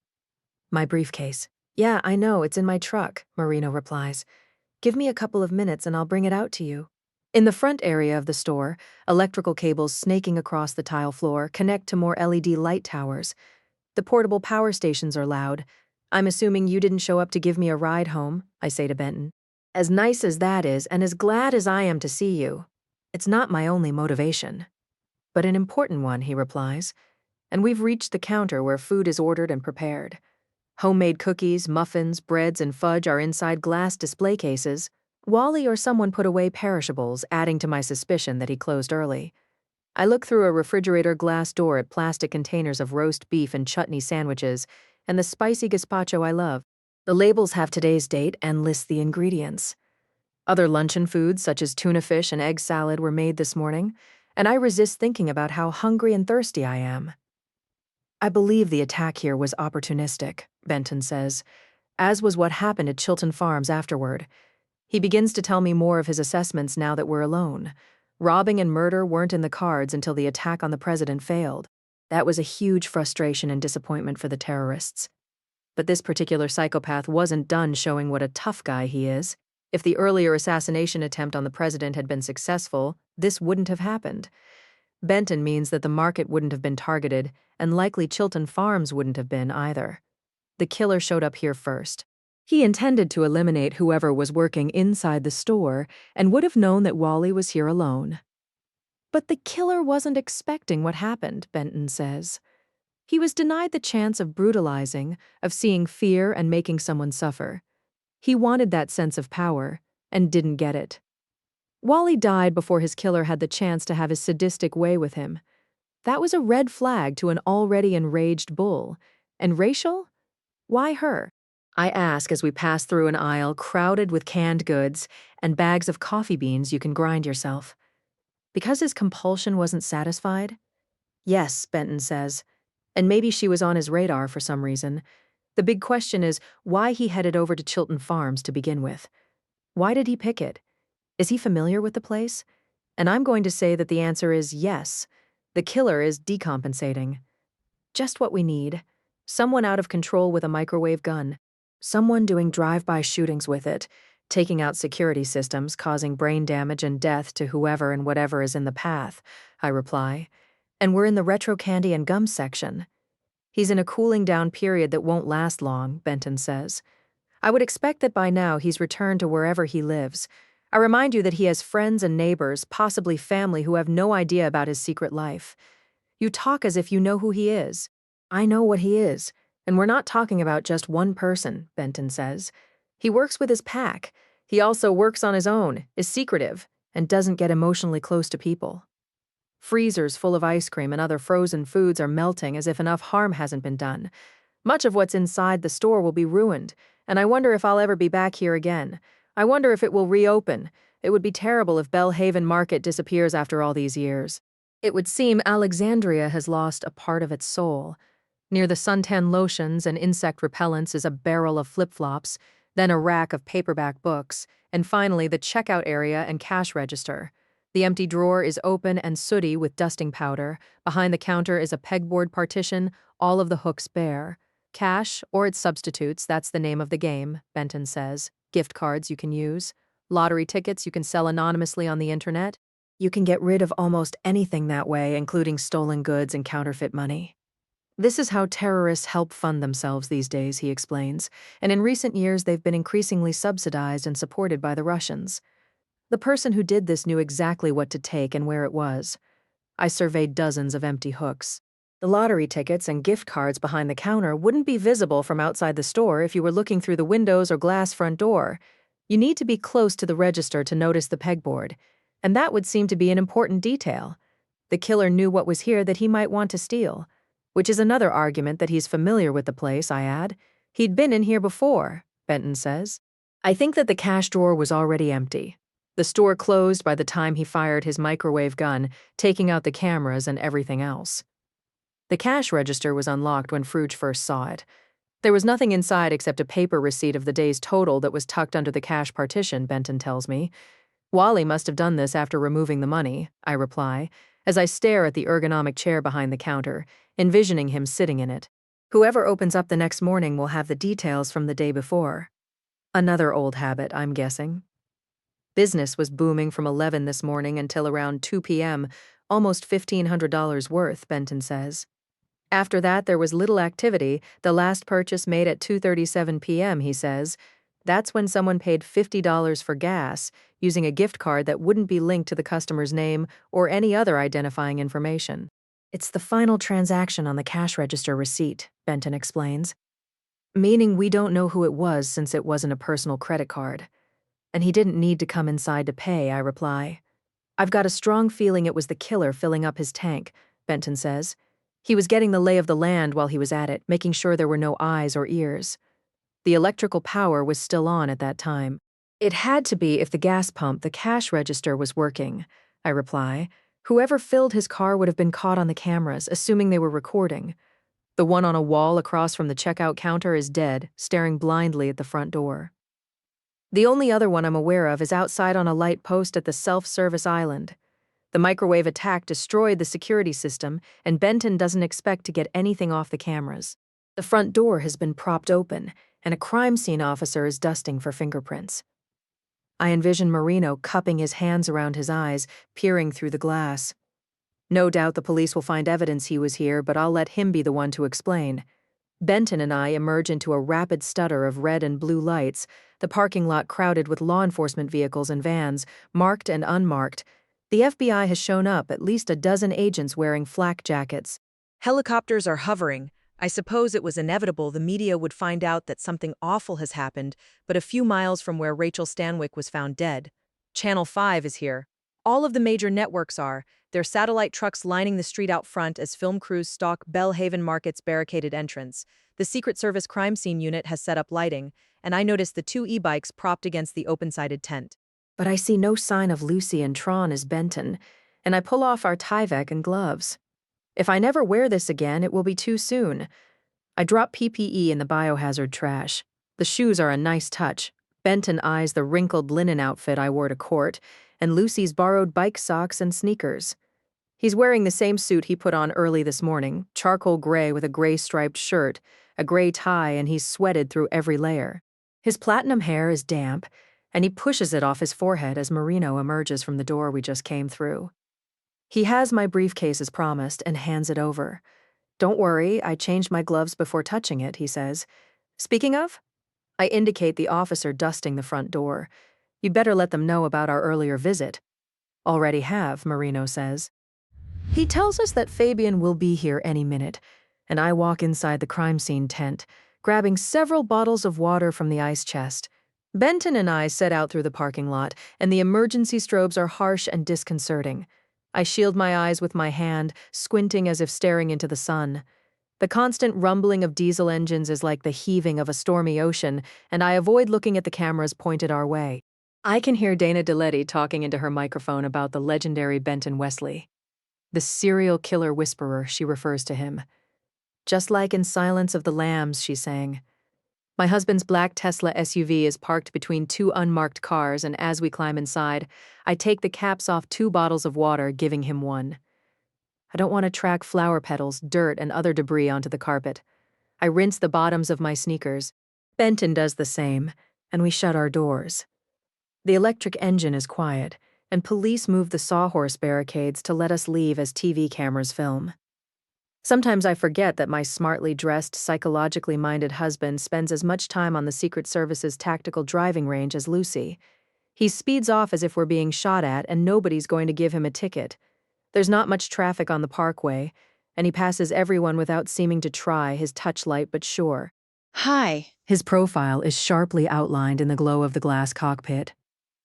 My briefcase. Yeah, I know, it's in my truck, Marino replies. Give me a couple of minutes and I'll bring it out to you. In the front area of the store, electrical cables snaking across the tile floor connect to more LED light towers. The portable power stations are loud. I'm assuming you didn't show up to give me a ride home, I say to Benton. As nice as that is, and as glad as I am to see you, it's not my only motivation. But an important one, he replies. and we've reached the counter where food is ordered and prepared. Homemade cookies, muffins, breads, and fudge are inside glass display cases. Wally or someone put away perishables, adding to my suspicion that he closed early. I look through a refrigerator glass door at plastic containers of roast beef and chutney sandwiches and the spicy gazpacho I love. The labels have today's date and list the ingredients. Other luncheon foods, such as tuna fish and egg salad, were made this morning, and I resist thinking about how hungry and thirsty I am. I believe the attack here was opportunistic, Benton says, as was what happened at Chilton Farms afterward. He begins to tell me more of his assessments now that we're alone. Robbing and murder weren't in the cards until the attack on the president failed. That was a huge frustration and disappointment for the terrorists. But this particular psychopath wasn't done showing what a tough guy he is. If the earlier assassination attempt on the president had been successful, this wouldn't have happened. Benton means that the market wouldn't have been targeted, and likely Chilton Farms wouldn't have been either. The killer showed up here first. He intended to eliminate whoever was working inside the store and would have known that Wally was here alone. But the killer wasn't expecting what happened, Benton says. He was denied the chance of brutalizing, of seeing fear and making someone suffer. He wanted that sense of power, and didn't get it. Wally died before his killer had the chance to have his sadistic way with him. That was a red flag to an already enraged bull. And Rachael? Why her? I ask as we pass through an aisle crowded with canned goods and bags of coffee beans you can grind yourself. Because his compulsion wasn't satisfied? Yes, Benton says. And maybe she was on his radar for some reason. The big question is why he headed over to Chilton Farms to begin with. Why did he pick it? Is he familiar with the place? And I'm going to say that the answer is yes. The killer is decompensating. Just what we need. Someone out of control with a microwave gun. Someone doing drive-by shootings with it, taking out security systems, causing brain damage and death to whoever and whatever is in the path, I reply. And we're in the retro candy and gum section. He's in a cooling down period that won't last long, Benton says. I would expect that by now he's returned to wherever he lives. I remind you that he has friends and neighbors, possibly family, who have no idea about his secret life. You talk as if you know who he is. I know what he is, and we're not talking about just one person, Benton says. He works with his pack. He also works on his own, is secretive, and doesn't get emotionally close to people. Freezers full of ice cream and other frozen foods are melting as if enough harm hasn't been done. Much of what's inside the store will be ruined, and I wonder if I'll ever be back here again. I wonder if it will reopen. It would be terrible if Bellhaven Market disappears after all these years. It would seem Alexandria has lost a part of its soul. Near the suntan lotions and insect repellents is a barrel of flip-flops, then a rack of paperback books, and finally the checkout area and cash register. The empty drawer is open and sooty with dusting powder. Behind the counter is a pegboard partition, all of the hooks bare. Cash, or its substitutes, that's the name of the game, Benton says. Gift cards you can use. Lottery tickets you can sell anonymously on the internet. You can get rid of almost anything that way, including stolen goods and counterfeit money. This is how terrorists help fund themselves these days, he explains, and in recent years they've been increasingly subsidized and supported by the Russians. The person who did this knew exactly what to take and where it was. I surveyed dozens of empty hooks. The lottery tickets and gift cards behind the counter wouldn't be visible from outside the store if you were looking through the windows or glass front door. You need to be close to the register to notice the pegboard, and that would seem to be an important detail. The killer knew what was here that he might want to steal, which is another argument that he's familiar with the place, I add. He'd been in here before, Benton says. I think that the cash drawer was already empty. The store closed by the time he fired his microwave gun, taking out the cameras and everything else. The cash register was unlocked when Fruge first saw it. There was nothing inside except a paper receipt of the day's total that was tucked under the cash partition, Benton tells me. Wally must have done this after removing the money, I reply, as I stare at the ergonomic chair behind the counter, envisioning him sitting in it. Whoever opens up the next morning will have the details from the day before. Another old habit, I'm guessing. Business was booming from 11 this morning until around 2 p.m., almost $1,500 worth, Benton says. After that, there was little activity, the last purchase made at 2:37 p.m., he says. That's when someone paid $50 for gas, using a gift card that wouldn't be linked to the customer's name or any other identifying information. It's the final transaction on the cash register receipt, Benton explains. Meaning we don't know who it was since it wasn't a personal credit card. And he didn't need to come inside to pay, I reply. I've got a strong feeling it was the killer filling up his tank, Benton says. He was getting the lay of the land while he was at it, making sure there were no eyes or ears. The electrical power was still on at that time. It had to be if the gas pump, the cash register, was working, I reply. Whoever filled his car would have been caught on the cameras, assuming they were recording. The one on a wall across from the checkout counter is dead, staring blindly at the front door. The only other one I'm aware of is outside on a light post at the self-service island. The microwave attack destroyed the security system, and Benton doesn't expect to get anything off the cameras. The front door has been propped open, and a crime scene officer is dusting for fingerprints. I envision Marino cupping his hands around his eyes, peering through the glass. No doubt the police will find evidence he was here, but I'll let him be the one to explain. Benton and I emerge into a rapid stutter of red and blue lights, the parking lot crowded with law enforcement vehicles and vans, marked and unmarked. The FBI has shown up, at least a dozen agents wearing flak jackets. Helicopters are hovering. I suppose it was inevitable the media would find out that something awful has happened, but a few miles from where Rachael Stanwyck was found dead. Channel 5 is here. All of the major networks are, their satellite trucks lining the street out front as film crews stalk Bellhaven Market's barricaded entrance. The Secret Service crime scene unit has set up lighting, and I noticed the 2 e-bikes propped against the open-sided tent. But I see no sign of Lucy and Tron as Benton, and I pull off our Tyvek and gloves. If I never wear this again, it will be too soon. I drop PPE in the biohazard trash. The shoes are a nice touch. Benton eyes the wrinkled linen outfit I wore to court, and Lucy's borrowed bike socks and sneakers. He's wearing the same suit he put on early this morning, charcoal gray with a gray striped shirt, a gray tie, and he's sweated through every layer. His platinum hair is damp, and he pushes it off his forehead as Marino emerges from the door we just came through. He has my briefcase as promised and hands it over. Don't worry, I changed my gloves before touching it, he says. Speaking of, I indicate the officer dusting the front door. You'd better let them know about our earlier visit. Already have, Marino says. He tells us that Fabian will be here any minute, and I walk inside the crime scene tent, grabbing several bottles of water from the ice chest. Benton and I set out through the parking lot, and the emergency strobes are harsh and disconcerting. I shield my eyes with my hand, squinting as if staring into the sun. The constant rumbling of diesel engines is like the heaving of a stormy ocean, and I avoid looking at the cameras pointed our way. I can hear Dana DeLetti talking into her microphone about the legendary Benton Wesley. The serial killer whisperer, she refers to him. Just like in Silence of the Lambs, she sang. My husband's black Tesla SUV is parked between 2 unmarked cars, and as we climb inside, I take the caps off 2 bottles of water, giving him one. I don't want to track flower petals, dirt, and other debris onto the carpet. I rinse the bottoms of my sneakers. Benton does the same, and we shut our doors. The electric engine is quiet, and police move the sawhorse barricades to let us leave as TV cameras film. Sometimes I forget that my smartly dressed, psychologically minded husband spends as much time on the Secret Service's tactical driving range as Lucy. He speeds off as if we're being shot at and nobody's going to give him a ticket. There's not much traffic on the parkway, and he passes everyone without seeming to try, his touch light but sure. Hi. His profile is sharply outlined in the glow of the glass cockpit,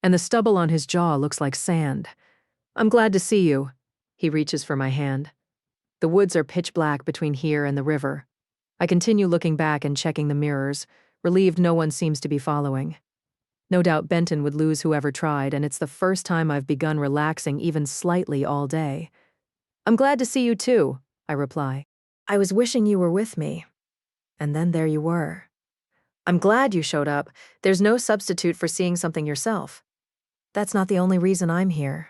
and the stubble on his jaw looks like sand. I'm glad to see you. He reaches for my hand. The woods are pitch black between here and the river. I continue looking back and checking the mirrors, relieved no one seems to be following. No doubt Benton would lose whoever tried, and it's the first time I've begun relaxing even slightly all day. I'm glad to see you too, I reply. I was wishing you were with me. And then there you were. I'm glad you showed up. There's no substitute for seeing something yourself. That's not the only reason I'm here.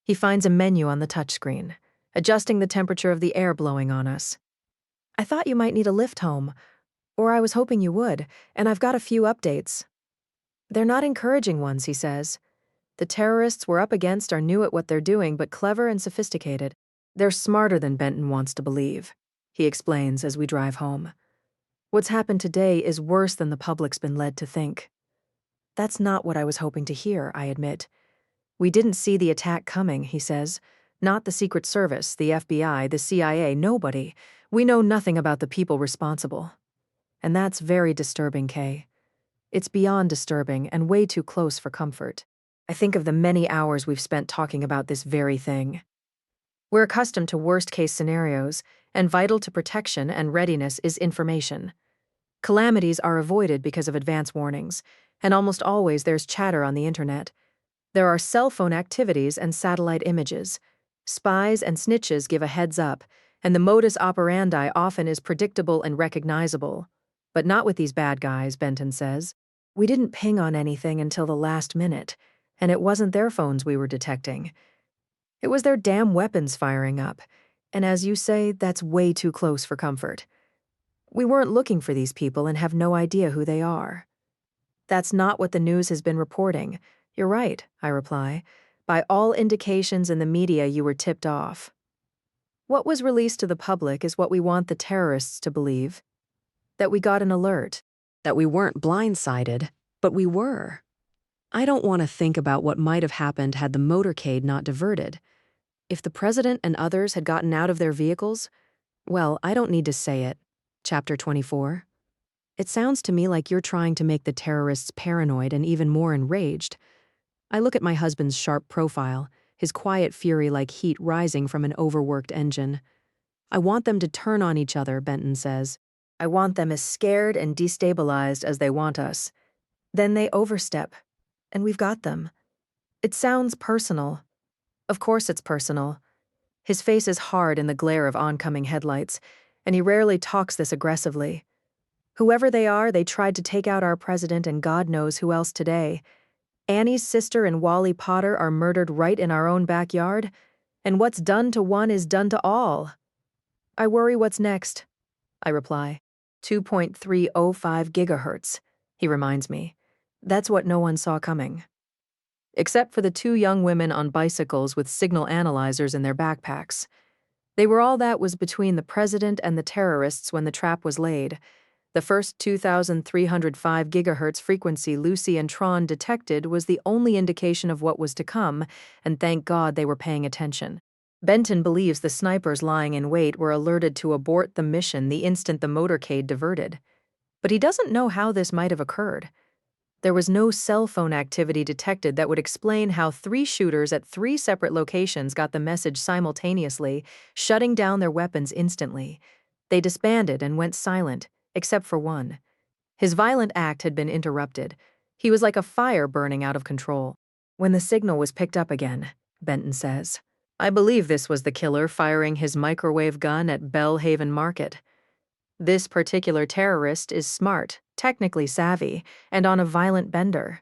He finds a menu on the touchscreen, adjusting the temperature of the air blowing on us. I thought you might need a lift home, or I was hoping you would, and I've got a few updates. They're not encouraging ones, he says. The terrorists we're up against are new at what they're doing, but clever and sophisticated. They're smarter than Benton wants to believe, he explains as we drive home. What's happened today is worse than the public's been led to think. That's not what I was hoping to hear, I admit. We didn't see the attack coming, he says, Not the Secret Service, the FBI, the CIA, nobody. We know nothing about the people responsible. And that's very disturbing, Kay. It's beyond disturbing and way too close for comfort. I think of the many hours we've spent talking about this very thing. We're accustomed to worst-case scenarios, and vital to protection and readiness is information. Calamities are avoided because of advance warnings, and almost always there's chatter on the internet. There are cell phone activities and satellite images. Spies and snitches give a heads up, and the modus operandi often is predictable and recognizable. But not with these bad guys, Benton says. We didn't ping on anything until the last minute, and it wasn't their phones we were detecting. It was their damn weapons firing up, and as you say, that's way too close for comfort. We weren't looking for these people and have no idea who they are. That's not what the news has been reporting. You're right, I reply. By all indications in the media, you were tipped off. What was released to the public is what we want the terrorists to believe. That we got an alert. That we weren't blindsided, but we were. I don't want to think about what might have happened had the motorcade not diverted. If the president and others had gotten out of their vehicles, well, I don't need to say it. Chapter 24. It sounds to me like you're trying to make the terrorists paranoid and even more enraged. I look at my husband's sharp profile, his quiet fury like heat rising from an overworked engine. I want them to turn on each other, Benton says. I want them as scared and destabilized as they want us. Then they overstep, and we've got them. It sounds personal. Of course it's personal. His face is hard in the glare of oncoming headlights, and he rarely talks this aggressively. Whoever they are, they tried to take out our president and God knows who else today. Annie's sister and Wally Potter are murdered right in our own backyard, and what's done to one is done to all. I worry what's next, I reply. 2.305 gigahertz, he reminds me. That's what no one saw coming. Except for the two young women on bicycles with signal analyzers in their backpacks. They were all that was between the president and the terrorists when the trap was laid. The first 2,305 gigahertz frequency Lucy and Tron detected was the only indication of what was to come, and thank God they were paying attention. Benton believes the snipers lying in wait were alerted to abort the mission the instant the motorcade diverted. But he doesn't know how this might have occurred. There was no cell phone activity detected that would explain how 3 shooters at 3 separate locations got the message simultaneously, shutting down their weapons instantly. They disbanded and went silent, except for one. His violent act had been interrupted. He was like a fire burning out of control. When the signal was picked up again, Benton says, I believe this was the killer firing his microwave gun at Bellhaven Market. This particular terrorist is smart, technically savvy, and on a violent bender.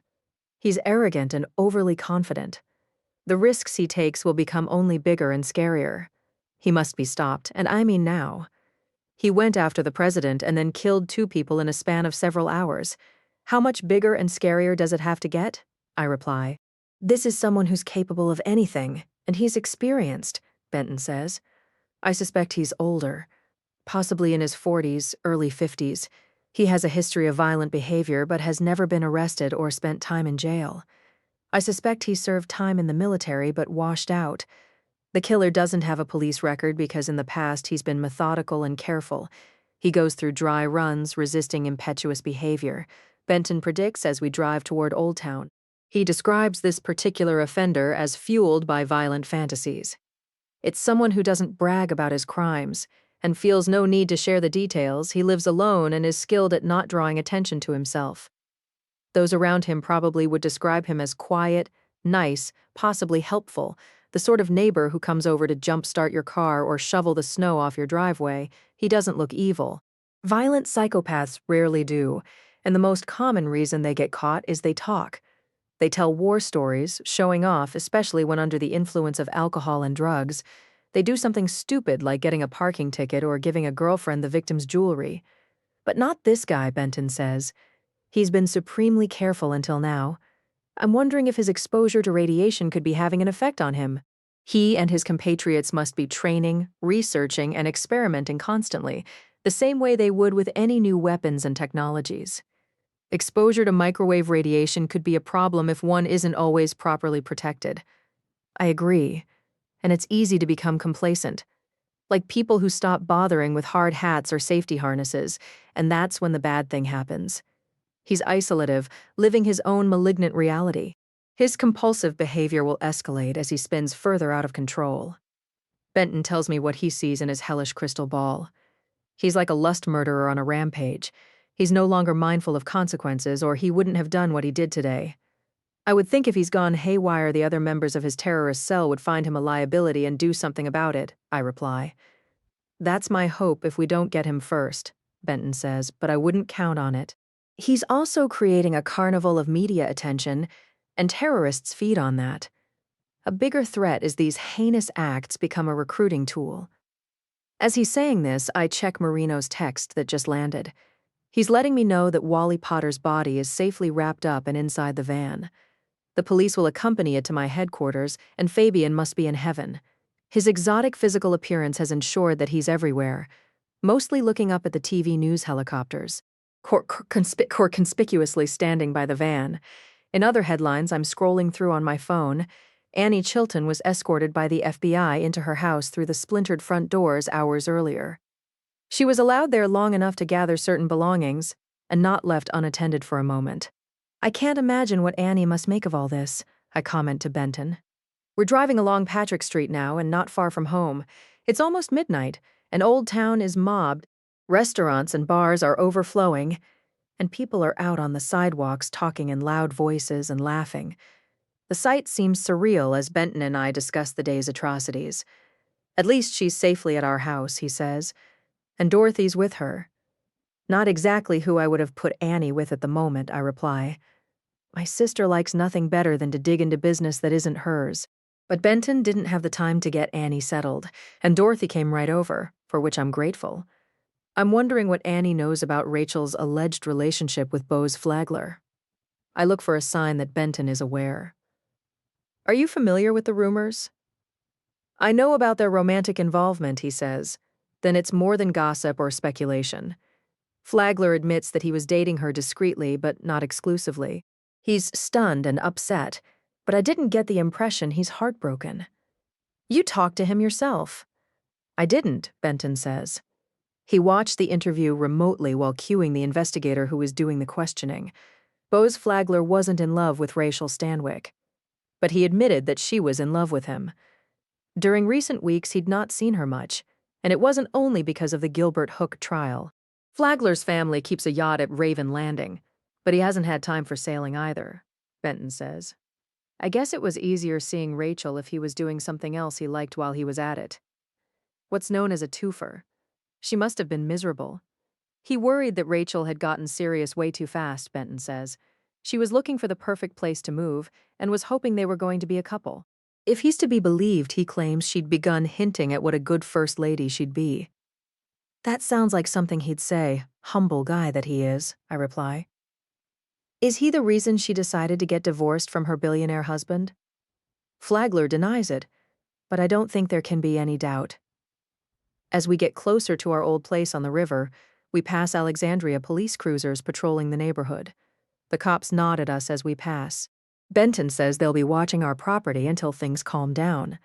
He's arrogant and overly confident. The risks he takes will become only bigger and scarier. He must be stopped, and I mean now. He went after the president and then killed 2 people in a span of several hours. How much bigger and scarier does it have to get? I reply. This is someone who's capable of anything, and he's experienced, Benton says. I suspect he's older, possibly in his 40s, early 50s. He has a history of violent behavior but has never been arrested or spent time in jail. I suspect he served time in the military but washed out. The killer doesn't have a police record because in the past he's been methodical and careful. He goes through dry runs, resisting impetuous behavior, Benton predicts as we drive toward Old Town. He describes this particular offender as fueled by violent fantasies. It's someone who doesn't brag about his crimes and feels no need to share the details. He lives alone and is skilled at not drawing attention to himself. Those around him probably would describe him as quiet, nice, possibly helpful, the sort of neighbor who comes over to jumpstart your car or shovel the snow off your driveway. He doesn't look evil. Violent psychopaths rarely do, and the most common reason they get caught is they talk. They tell war stories, showing off, especially when under the influence of alcohol and drugs. They do something stupid like getting a parking ticket or giving a girlfriend the victim's jewelry. But not this guy, Benton says. He's been supremely careful until now. I'm wondering if his exposure to radiation could be having an effect on him. He and his compatriots must be training, researching, and experimenting constantly, the same way they would with any new weapons and technologies. Exposure to microwave radiation could be a problem if one isn't always properly protected. I agree. and it's easy to become complacent. Like people who stop bothering with hard hats or safety harnesses, and that's when the bad thing happens. He's isolative, living his own malignant reality. His compulsive behavior will escalate as he spins further out of control. Benton tells me what he sees in his hellish crystal ball. He's like a lust murderer on a rampage. He's no longer mindful of consequences, or he wouldn't have done what he did today. I would think if he's gone haywire, the other members of his terrorist cell would find him a liability and do something about it, I reply. That's my hope if we don't get him first, Benton says, but I wouldn't count on it. He's also creating a carnival of media attention, and terrorists feed on that. A bigger threat is these heinous acts become a recruiting tool. As he's saying this, I check Marino's text that just landed. He's letting me know that Wally Potter's body is safely wrapped up and inside the van. The police will accompany it to my headquarters, and Fabian must be in heaven. His exotic physical appearance has ensured that he's everywhere, mostly looking up at the TV news helicopters, conspicuously standing by the van. In other headlines I'm scrolling through on my phone, Annie Chilton was escorted by the FBI into her house through the splintered front doors hours earlier. She was allowed there long enough to gather certain belongings and not left unattended for a moment. I can't imagine what Annie must make of all this, I comment to Benton. We're driving along Patrick Street now and not far from home. It's almost midnight, and Old Town is mobbed. Restaurants and bars are overflowing, and people are out on the sidewalks talking in loud voices and laughing. The sight seems surreal as Benton and I discuss the day's atrocities. At least she's safely at our house, he says, and Dorothy's with her. Not exactly who I would have put Annie with at the moment, I reply. My sister likes nothing better than to dig into business that isn't hers. But Benton didn't have the time to get Annie settled, and Dorothy came right over, for which I'm grateful. I'm wondering what Annie knows about Rachael's alleged relationship with Bose Flagler. I look for a sign that Benton is aware. Are you familiar with the rumors? I know about their romantic involvement, he says. Then it's more than gossip or speculation. Flagler admits that he was dating her discreetly, but not exclusively. He's stunned and upset, but I didn't get the impression he's heartbroken. You talked to him yourself. I didn't, Benton says. He watched the interview remotely while cueing the investigator who was doing the questioning. Bose Flagler wasn't in love with Rachael Stanwyck, but he admitted that she was in love with him. During recent weeks, he'd not seen her much, and it wasn't only because of the Gilbert Hooke trial. Flagler's family keeps a yacht at Raven Landing, but he hasn't had time for sailing either, Benton says. I guess it was easier seeing Rachael if he was doing something else he liked while he was at it. What's known as a twofer. She must have been miserable. He worried that Rachael had gotten serious way too fast, Benton says. She was looking for the perfect place to move and was hoping they were going to be a couple. If he's to be believed, he claims she'd begun hinting at what a good first lady she'd be. That sounds like something he'd say, humble guy that he is, I reply. Is he the reason she decided to get divorced from her billionaire husband? Flagler denies it, but I don't think there can be any doubt. As we get closer to our old place on the river, we pass Alexandria police cruisers patrolling the neighborhood. The cops nod at us as we pass. Benton says they'll be watching our property until things calm down.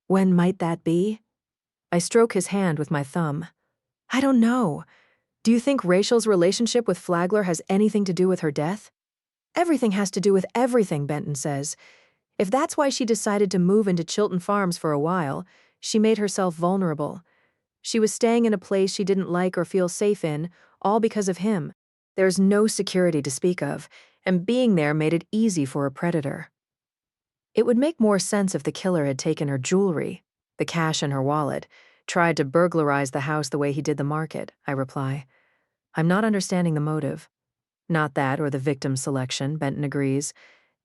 When might that be? I stroke his hand with my thumb. I don't know. Do you think Rachael's relationship with Flagler has anything to do with her death? Everything has to do with everything, Benton says. If that's why she decided to move into Chilton Farms for a while, she made herself vulnerable. She was staying in a place she didn't like or feel safe in, all because of him. There's no security to speak of, and being there made it easy for a predator. It would make more sense if the killer had taken her jewelry, the cash in her wallet, tried to burglarize the house the way he did the market, I reply. I'm not understanding the motive. Not that or the victim selection, Benton agrees,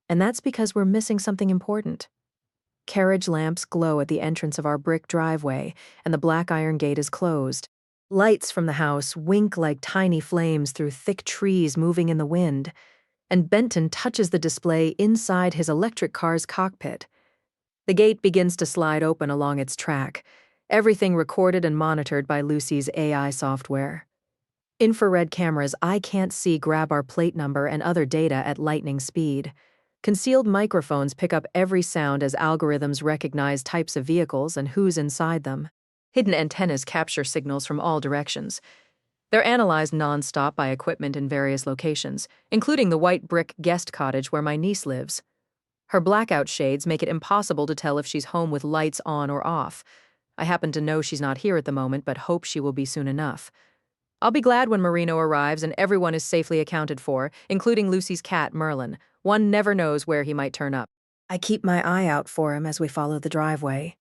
and that's because we're missing something important. Carriage lamps glow at the entrance of our brick driveway, and the black iron gate is closed. Lights from the house wink like tiny flames through thick trees moving in the wind, and Benton touches the display inside his electric car's cockpit. The gate begins to slide open along its track, everything recorded and monitored by Lucy's AI software. Infrared cameras I can't see grab our plate number and other data at lightning speed. Concealed microphones pick up every sound as algorithms recognize types of vehicles and who's inside them. Hidden antennas capture signals from all directions. They're analyzed non-stop by equipment in various locations, including the white brick guest cottage where my niece lives. Her blackout shades make it impossible to tell if she's home with lights on or off. I happen to know she's not here at the moment, but hope she will be soon enough. I'll be glad when Marino arrives and everyone is safely accounted for, including Lucy's cat, Merlin. One never knows where he might turn up. I keep my eye out for him as we follow the driveway.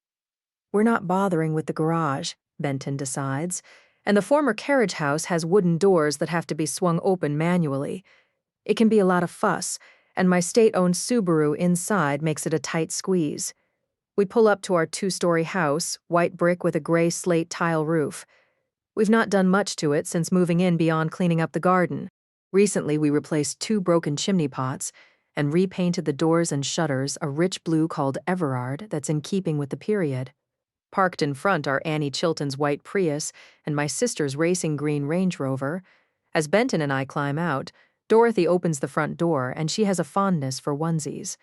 We're not bothering with the garage, Benton decides, and the former carriage house has wooden doors that have to be swung open manually. It can be a lot of fuss, and my state-owned Subaru inside makes it a tight squeeze. We pull up to our 2-story house, white brick with a gray slate tile roof. We've not done much to it since moving in beyond cleaning up the garden. Recently, we replaced 2 broken chimney pots and repainted the doors and shutters a rich blue called Everard that's in keeping with the period. Parked in front are Annie Chilton's white Prius and my sister's racing green Range Rover. As Benton and I climb out, Dorothy opens the front door and she has a fondness for onesies.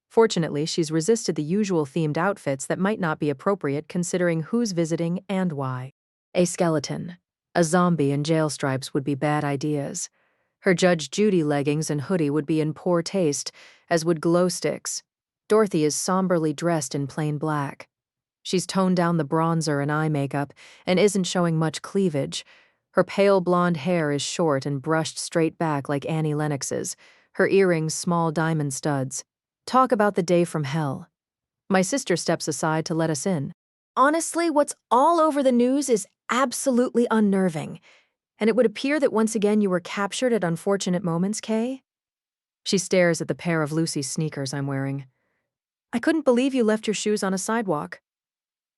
Fortunately, she's resisted the usual themed outfits that might not be appropriate considering who's visiting and why. A skeleton, a zombie, and jail stripes would be bad ideas. Her Judge Judy leggings and hoodie would be in poor taste, as would glow sticks. Dorothy is somberly dressed in plain black. She's toned down the bronzer and eye makeup and isn't showing much cleavage. Her pale blonde hair is short and brushed straight back like Annie Lennox's, her earrings small diamond studs. Talk about the day from hell. My sister steps aside to let us in. Honestly, what's all over the news is absolutely unnerving, and it would appear that once again you were captured at unfortunate moments, Kay? She stares at the pair of Lucy's sneakers I'm wearing. I couldn't believe you left your shoes on a sidewalk.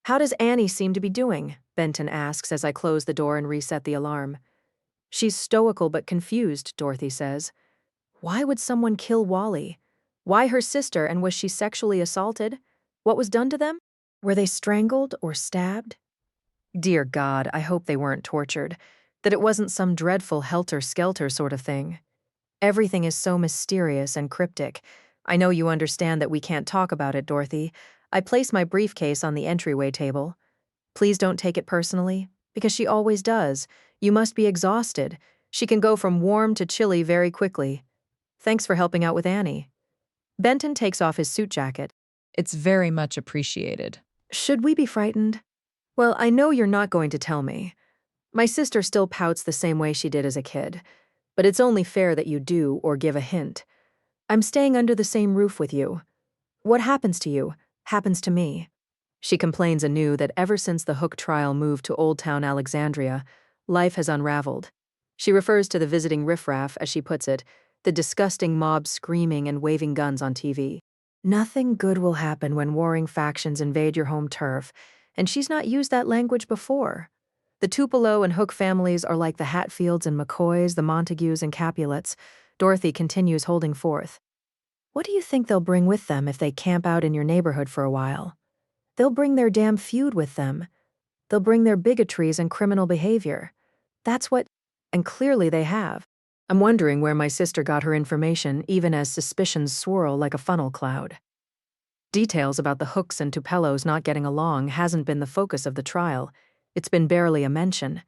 How does Annie seem to be doing? Benton asks as I close the door and reset the alarm. She's stoical but confused, Dorothy says. Why would someone kill Wally? Why her sister, and was she sexually assaulted? What was done to them? Were they strangled or stabbed? Dear God, I hope they weren't tortured, that it wasn't some dreadful helter-skelter sort of thing. Everything is so mysterious and cryptic. I know you understand that we can't talk about it, Dorothy. I place my briefcase on the entryway table. Please don't take it personally, because she always does. You must be exhausted. She can go from warm to chilly very quickly. Thanks for helping out with Annie. Benton takes off his suit jacket. It's very much appreciated. Should we be frightened? Well, I know you're not going to tell me. My sister still pouts the same way she did as a kid, but it's only fair that you do or give a hint. I'm staying under the same roof with you. What happens to you happens to me. She complains anew that ever since the Hooke trial moved to Old Town Alexandria, life has unraveled. She refers to the visiting riffraff, as she puts it, the disgusting mob screaming and waving guns on TV. Nothing good will happen when warring factions invade your home turf, and she's not used that language before. The Tupelo and Hooke families are like the Hatfields and McCoys, the Montagues and Capulets. Dorothy continues holding forth. What do you think they'll bring with them if they camp out in your neighborhood for a while? They'll bring their damn feud with them. They'll bring their bigotries and criminal behavior. That's what, and clearly they have. I'm wondering where my sister got her information, even as suspicions swirl like a funnel cloud. Details about the Hookes and Tupelos not getting along hasn't been the focus of the trial. It's been barely a mention.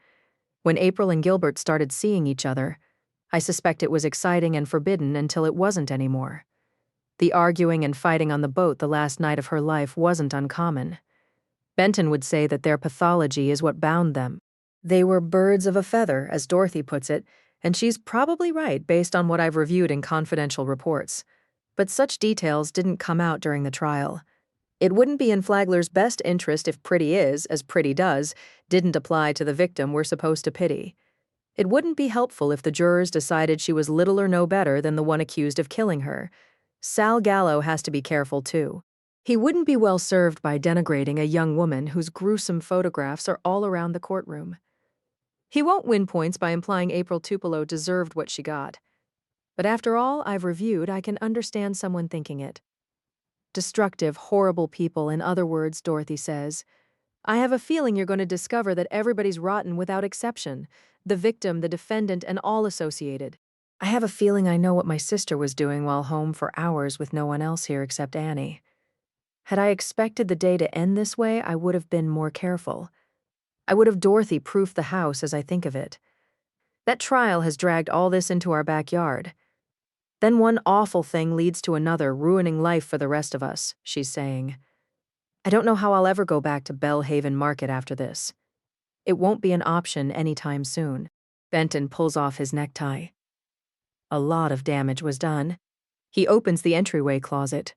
When April and Gilbert started seeing each other, I suspect it was exciting and forbidden until it wasn't anymore. The arguing and fighting on the boat the last night of her life wasn't uncommon. Benton would say that their pathology is what bound them. They were birds of a feather, as Dorothy puts it, and she's probably right based on what I've reviewed in confidential reports. But such details didn't come out during the trial. It wouldn't be in Flagler's best interest if pretty is, as pretty does, didn't apply to the victim we're supposed to pity. It wouldn't be helpful if the jurors decided she was little or no better than the one accused of killing her. Sal Gallo has to be careful, too. He wouldn't be well served by denigrating a young woman whose gruesome photographs are all around the courtroom. He won't win points by implying April Tupelo deserved what she got. But after all I've reviewed, I can understand someone thinking it. Destructive, horrible people, in other words, Dorothy says. I have a feeling you're going to discover that everybody's rotten without exception, the victim, the defendant, and all associated. I have a feeling I know what my sister was doing while home for hours with no one else here except Annie. Had I expected the day to end this way, I would have been more careful. I would have Dorothy proofed the house as I think of it. That trial has dragged all this into our backyard. Then one awful thing leads to another, ruining life for the rest of us, she's saying. I don't know how I'll ever go back to Bellhaven Market after this. It won't be an option anytime soon. Benton pulls off his necktie. A lot of damage was done. He opens the entryway closet.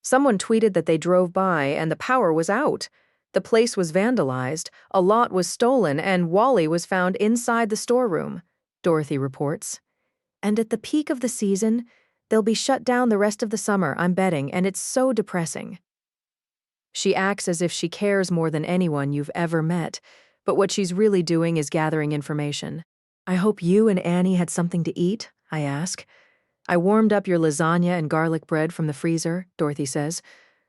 Someone tweeted that they drove by and the power was out. The place was vandalized, a lot was stolen, and Wally was found inside the storeroom, Dorothy reports. And at the peak of the season, they'll be shut down the rest of the summer, I'm betting, and it's so depressing. She acts as if she cares more than anyone you've ever met, but what she's really doing is gathering information. I hope you and Annie had something to eat, I ask. I warmed up your lasagna and garlic bread from the freezer, Dorothy says.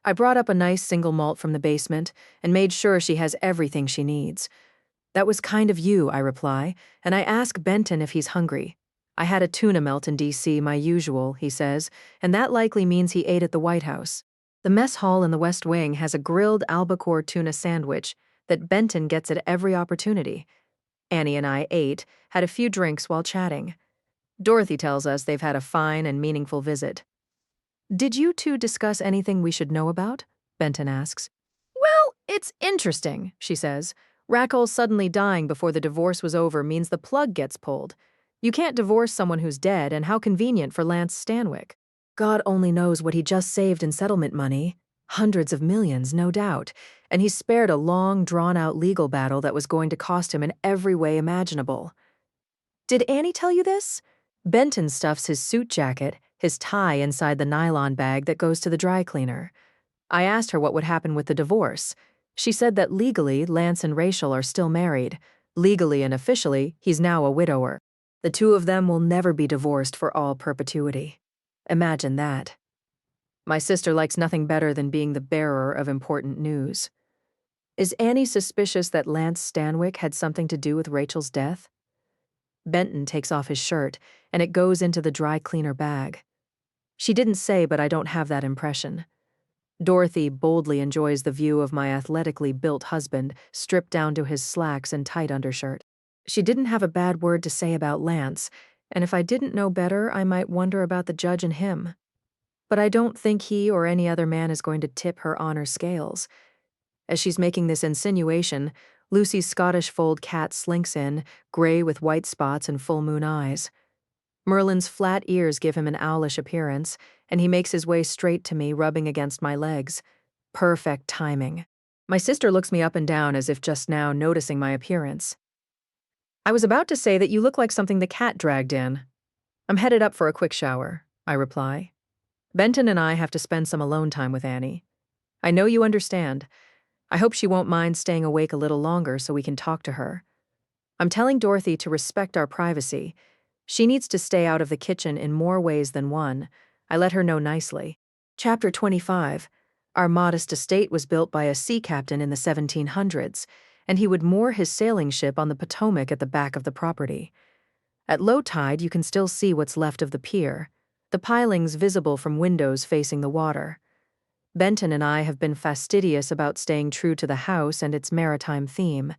I brought up a nice single malt from the basement and made sure she has everything she needs. That was kind of you, I reply, and I ask Benton if he's hungry. I had a tuna melt in D.C., my usual, he says, and that likely means he ate at the White House. The mess hall in the West Wing has a grilled albacore tuna sandwich that Benton gets at every opportunity. Annie and I ate, had a few drinks while chatting. Dorothy tells us they've had a fine and meaningful visit. Did you two discuss anything we should know about? Benton asks. Well, it's interesting, she says. Rachael suddenly dying before the divorce was over means the plug gets pulled. You can't divorce someone who's dead, and how convenient for Lance Stanwyck. God only knows what he just saved in settlement money. Hundreds of millions, no doubt. And he spared a long, drawn-out legal battle that was going to cost him in every way imaginable. Did Annie tell you this? Benton stuffs his suit jacket, his tie inside the nylon bag that goes to the dry cleaner. I asked her what would happen with the divorce. She said that legally, Lance and Rachael are still married. Legally and officially, he's now a widower. The two of them will never be divorced for all perpetuity. Imagine that. My sister likes nothing better than being the bearer of important news. Is Annie suspicious that Lance Stanwyck had something to do with Rachel's death? Benton takes off his shirt, and it goes into the dry cleaner bag. She didn't say, but I don't have that impression. Dorothy boldly enjoys the view of my athletically built husband, stripped down to his slacks and tight undershirt. She didn't have a bad word to say about Lance, and if I didn't know better, I might wonder about the judge and him. But I don't think he or any other man is going to tip her honor scales. As she's making this insinuation, Lucy's Scottish fold cat slinks in, gray with white spots and full moon eyes. Merlin's flat ears give him an owlish appearance, and he makes his way straight to me, rubbing against my legs. Perfect timing. My sister looks me up and down as if just now noticing my appearance. I was about to say that you look like something the cat dragged in. I'm headed up for a quick shower, I reply. Benton and I have to spend some alone time with Annie. I know you understand. I hope she won't mind staying awake a little longer so we can talk to her. I'm telling Dorothy to respect our privacy. She needs to stay out of the kitchen in more ways than one. I let her know nicely. Chapter 25. Our modest estate was built by a sea captain in the 1700s, and he would moor his sailing ship on the Potomac at the back of the property. At low tide, you can still see what's left of the pier, the pilings visible from windows facing the water. Benton and I have been fastidious about staying true to the house and its maritime theme.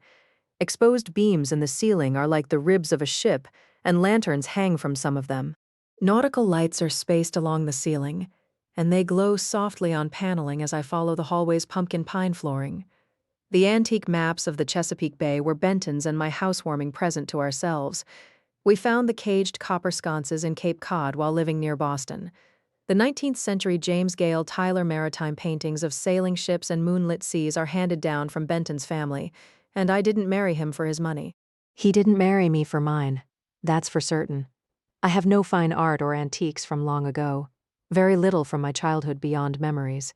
Exposed beams in the ceiling are like the ribs of a ship, and lanterns hang from some of them. Nautical lights are spaced along the ceiling, and they glow softly on paneling as I follow the hallway's pumpkin pine flooring. The antique maps of the Chesapeake Bay were Benton's and my housewarming present to ourselves. We found the caged copper sconces in Cape Cod while living near Boston. The 19th century James Gale Tyler maritime paintings of sailing ships and moonlit seas are handed down from Benton's family, and I didn't marry him for his money. He didn't marry me for mine. That's for certain. I have no fine art or antiques from long ago. Very little from my childhood beyond memories.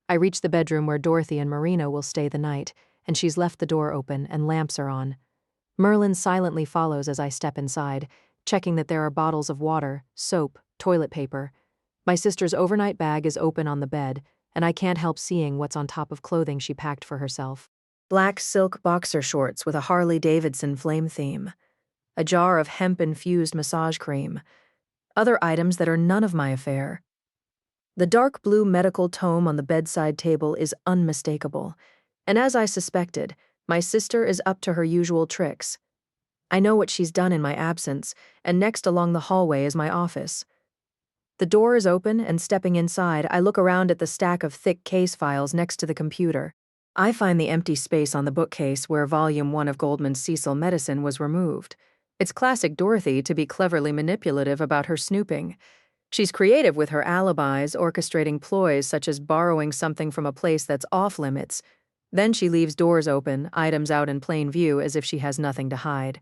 I reach the bedroom where Dorothy and Marino will stay the night, and she's left the door open and lamps are on. Merlin silently follows as I step inside, checking that there are bottles of water, soap, toilet paper. My sister's overnight bag is open on the bed, and I can't help seeing what's on top of clothing she packed for herself. Black silk boxer shorts with a Harley-Davidson flame theme. a jar of hemp-infused massage cream, other items that are none of my affair. The dark blue medical tome on the bedside table is unmistakable, and as I suspected, my sister is up to her usual tricks. I know what she's done in my absence, and next along the hallway is my office. The door is open, and stepping inside, I look around at the stack of thick case files next to the computer. I find the empty space on the bookcase where Volume 1 of Goldman's Cecil Medicine was removed. It's classic Dorothy to be cleverly manipulative about her snooping. She's creative with her alibis, orchestrating ploys such as borrowing something from a place that's off-limits. Then she leaves doors open, items out in plain view as if she has nothing to hide.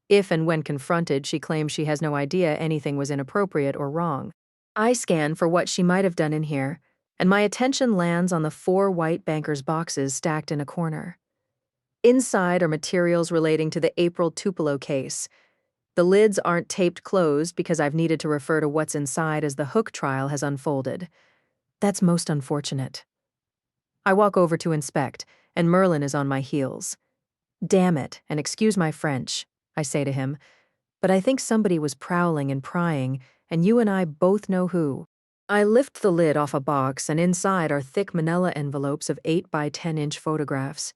If and when confronted, she claims she has no idea anything was inappropriate or wrong. I scan for what she might have done in here, and my attention lands on the 4 white banker's boxes stacked in a corner. Inside are materials relating to the April Tupelo case. The lids aren't taped closed because I've needed to refer to what's inside as the Hooke trial has unfolded. That's most unfortunate. I walk over to inspect, and Merlin is on my heels. Damn it, and excuse my French, I say to him, but I think somebody was prowling and prying, and you and I both know who. I lift the lid off a box, and inside are thick manila envelopes of 8 by 10-inch photographs.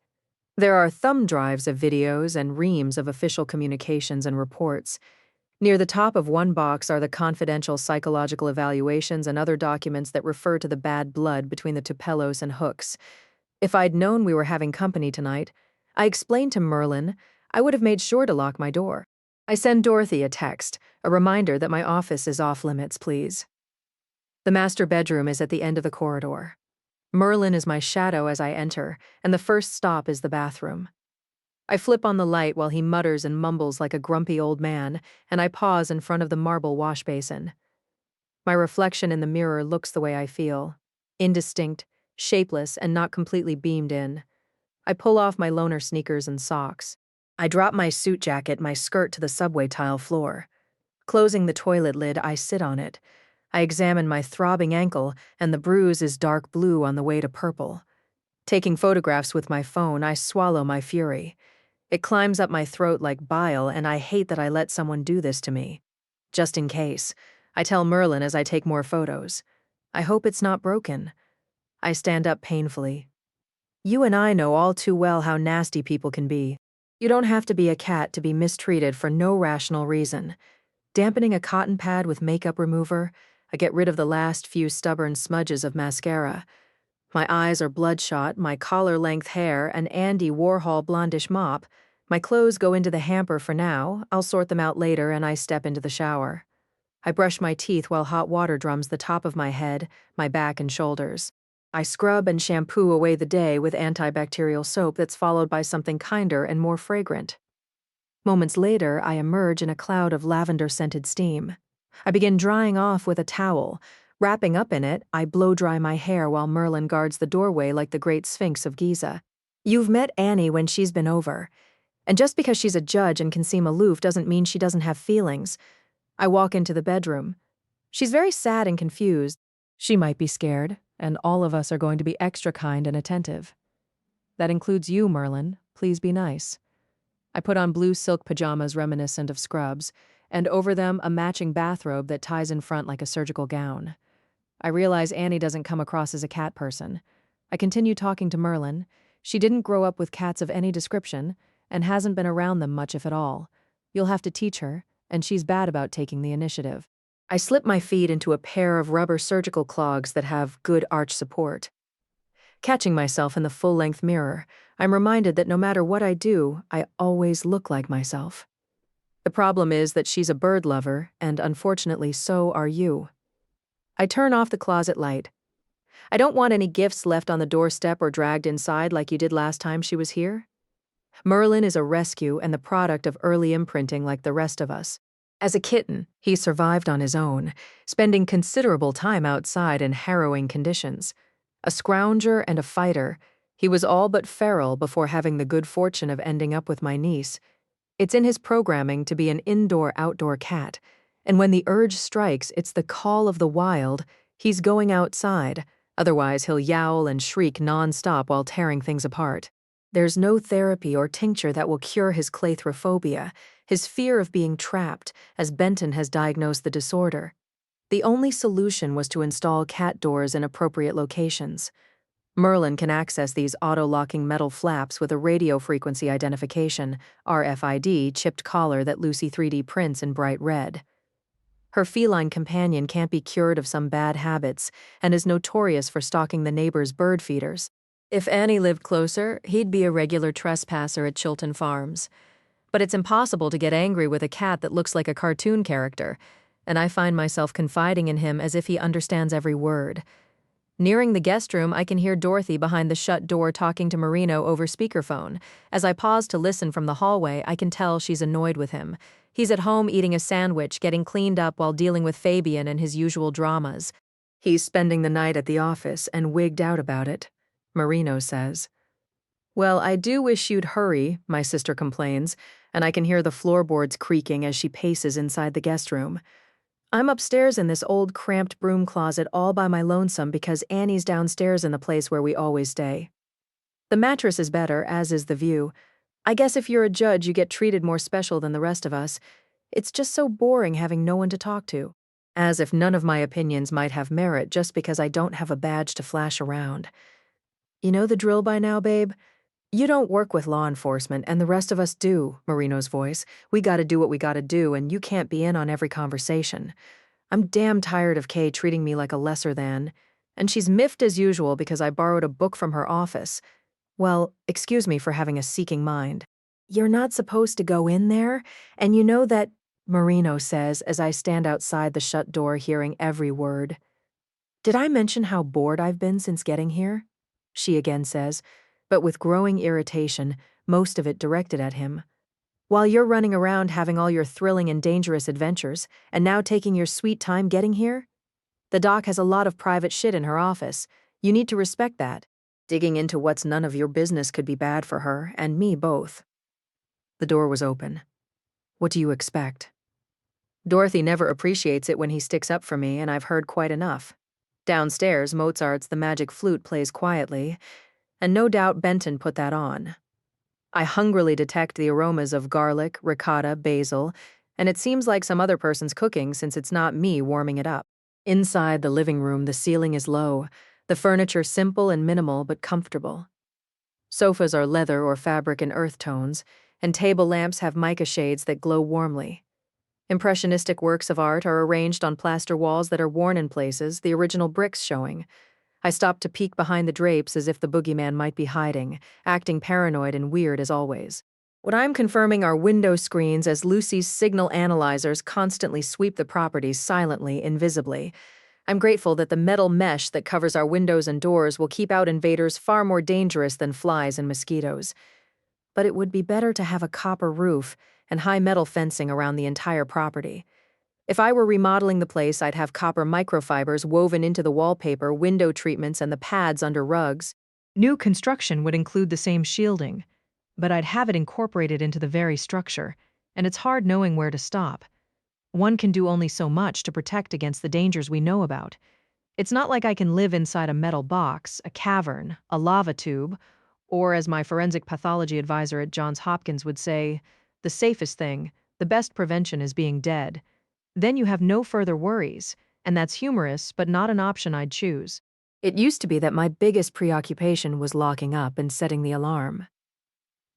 There are thumb drives of videos and reams of official communications and reports. Near the top of one box are the confidential psychological evaluations and other documents that refer to the bad blood between the Tupelos and Hookes. If I'd known we were having company tonight, I explained to Merlin I would have made sure to lock my door. I send Dorothy a text, a reminder that my office is off limits, please. The master bedroom is at the end of the corridor. Merlin is my shadow as I enter, and the first stop is the bathroom. I flip on the light while he mutters and mumbles like a grumpy old man, and I pause in front of the marble wash basin. My reflection in the mirror looks the way I feel, indistinct, shapeless, and not completely beamed in. I pull off my loner sneakers and socks. I drop my suit jacket, my skirt to the subway tile floor. Closing the toilet lid, I sit on it. I examine my throbbing ankle, and the bruise is dark blue on the way to purple. Taking photographs with my phone, I swallow my fury. It climbs up my throat like bile, and I hate that I let someone do this to me. Just in case, I tell Merlin as I take more photos. I hope it's not broken. I stand up painfully. You and I know all too well how nasty people can be. You don't have to be a cat to be mistreated for no rational reason. Dampening a cotton pad with makeup remover, I get rid of the last few stubborn smudges of mascara. My eyes are bloodshot, my collar-length hair, an Andy Warhol blondish mop. My clothes go into the hamper for now, I'll sort them out later, and I step into the shower. I brush my teeth while hot water drums the top of my head, my back and shoulders. I scrub and shampoo away the day with antibacterial soap that's followed by something kinder and more fragrant. Moments later, I emerge in a cloud of lavender-scented steam. I begin drying off with a towel. Wrapping up in it, I blow-dry my hair while Merlin guards the doorway like the Great Sphinx of Giza. You've met Annie when she's been over. And just because she's a judge and can seem aloof doesn't mean she doesn't have feelings. I walk into the bedroom. She's very sad and confused. She might be scared, and all of us are going to be extra kind and attentive. That includes you, Merlin. Please be nice. I put on blue silk pajamas reminiscent of Scrubs, and over them a matching bathrobe that ties in front like a surgical gown. I realize Annie doesn't come across as a cat person. I continue talking to Merlin. She didn't grow up with cats of any description, and hasn't been around them much if at all. You'll have to teach her, and she's bad about taking the initiative. I slip my feet into a pair of rubber surgical clogs that have good arch support. Catching myself in the full-length mirror, I'm reminded that no matter what I do, I always look like myself. The problem is that she's a bird lover, and unfortunately so are you. I turn off the closet light. I don't want any gifts left on the doorstep or dragged inside like you did last time she was here. Merlin is a rescue and the product of early imprinting like the rest of us. As a kitten, he survived on his own, spending considerable time outside in harrowing conditions. A scrounger and a fighter, he was all but feral before having the good fortune of ending up with my niece. It's in his programming to be an indoor-outdoor cat, and when the urge strikes, it's the call of the wild. He's going outside, otherwise he'll yowl and shriek non-stop while tearing things apart. There's no therapy or tincture that will cure his claustrophobia, his fear of being trapped, as Benton has diagnosed the disorder. The only solution was to install cat doors in appropriate locations. Merlin can access these auto-locking metal flaps with a radio frequency identification, RFID, chipped collar that Lucy 3D prints in bright red. Her feline companion can't be cured of some bad habits and is notorious for stalking the neighbors' bird feeders. If Annie lived closer, he'd be a regular trespasser at Chilton Farms. But it's impossible to get angry with a cat that looks like a cartoon character, and I find myself confiding in him as if he understands every word. Nearing the guest room, I can hear Dorothy behind the shut door talking to Marino over speakerphone. As I pause to listen from the hallway, I can tell she's annoyed with him. He's at home eating a sandwich, getting cleaned up while dealing with Fabian and his usual dramas. He's spending the night at the office and wigged out about it, Marino says. Well, I do wish you'd hurry, my sister complains, and I can hear the floorboards creaking as she paces inside the guest room. I'm upstairs in this old cramped broom closet all by my lonesome because Annie's downstairs in the place where we always stay. The mattress is better, as is the view. I guess if you're a judge, you get treated more special than the rest of us. It's just so boring having no one to talk to. As if none of my opinions might have merit just because I don't have a badge to flash around. You know the drill by now, babe? You don't work with law enforcement, and the rest of us do, Marino's voice. We gotta do what we gotta do, and you can't be in on every conversation. I'm damn tired of Kay treating me like a lesser than, and she's miffed as usual because I borrowed a book from her office. Well, excuse me for having a seeking mind. You're not supposed to go in there, and you know that, Marino says as I stand outside the shut door hearing every word. Did I mention how bored I've been since getting here? She again says, but with growing irritation, most of it directed at him. While you're running around having all your thrilling and dangerous adventures, and now taking your sweet time getting here? The doc has a lot of private shit in her office. You need to respect that. Digging into what's none of your business could be bad for her, and me both. The door was open. What do you expect? Dorothy never appreciates it when he sticks up for me, and I've heard quite enough. Downstairs, Mozart's The Magic Flute plays quietly, and no doubt Benton put that on. I hungrily detect the aromas of garlic, ricotta, basil, and it seems like some other person's cooking since it's not me warming it up. Inside the living room, the ceiling is low, the furniture simple and minimal but comfortable. Sofas are leather or fabric in earth tones, and table lamps have mica shades that glow warmly. Impressionistic works of art are arranged on plaster walls that are worn in places, the original bricks showing. I stop to peek behind the drapes as if the boogeyman might be hiding, acting paranoid and weird as always. What I'm confirming are window screens as Lucy's signal analyzers constantly sweep the property silently, invisibly. I'm grateful that the metal mesh that covers our windows and doors will keep out invaders far more dangerous than flies and mosquitoes. But it would be better to have a copper roof and high metal fencing around the entire property. If I were remodeling the place, I'd have copper microfibers woven into the wallpaper, window treatments, and the pads under rugs. New construction would include the same shielding, but I'd have it incorporated into the very structure, and it's hard knowing where to stop. One can do only so much to protect against the dangers we know about. It's not like I can live inside a metal box, a cavern, a lava tube, or, as my forensic pathology advisor at Johns Hopkins would say, the safest thing, the best prevention is being dead. Then you have no further worries, and that's humorous, but not an option I'd choose. It used to be that my biggest preoccupation was locking up and setting the alarm.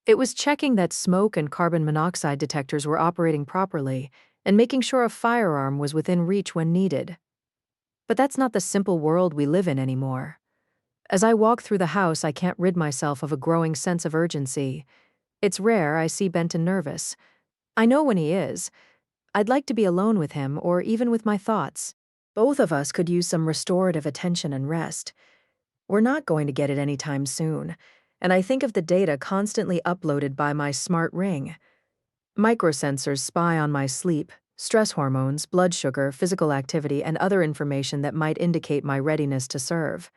It was checking that smoke and carbon monoxide detectors were operating properly and making sure a firearm was within reach when needed. But that's not the simple world we live in anymore. As I walk through the house, I can't rid myself of a growing sense of urgency. It's rare I see Benton nervous. I know when he is. I'd like to be alone with him, or even with my thoughts. Both of us could use some restorative attention and rest. We're not going to get it anytime soon, and I think of the data constantly uploaded by my smart ring. Microsensors spy on my sleep, stress hormones, blood sugar, physical activity, and other information that might indicate my readiness to serve.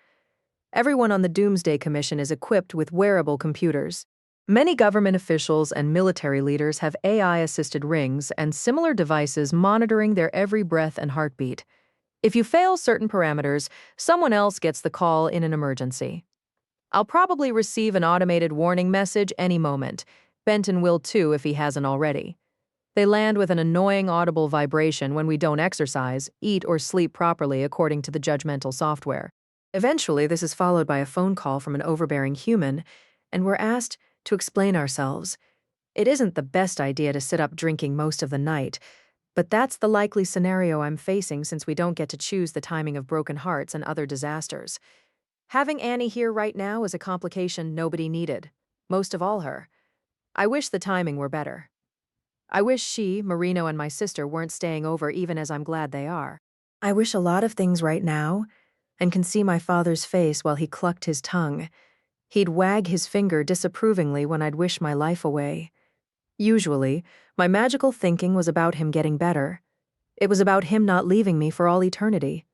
Everyone on the Doomsday Commission is equipped with wearable computers. Many government officials and military leaders have AI-assisted rings and similar devices monitoring their every breath and heartbeat. If you fail certain parameters, someone else gets the call in an emergency. I'll probably receive an automated warning message any moment. Benton will too if he hasn't already. They land with an annoying audible vibration when we don't exercise, eat, or sleep properly according to the judgmental software. Eventually, this is followed by a phone call from an overbearing human, and we're asked to explain ourselves. It isn't the best idea to sit up drinking most of the night, but that's the likely scenario I'm facing since we don't get to choose the timing of broken hearts and other disasters. Having Annie here right now is a complication nobody needed, most of all her. I wish the timing were better. I wish she, Marino, and my sister weren't staying over even as I'm glad they are. I wish a lot of things right now, and can see my father's face while he clucked his tongue. He'd wag his finger disapprovingly when I'd wish my life away. Usually, my magical thinking was about him getting better. It was about him not leaving me for all eternity.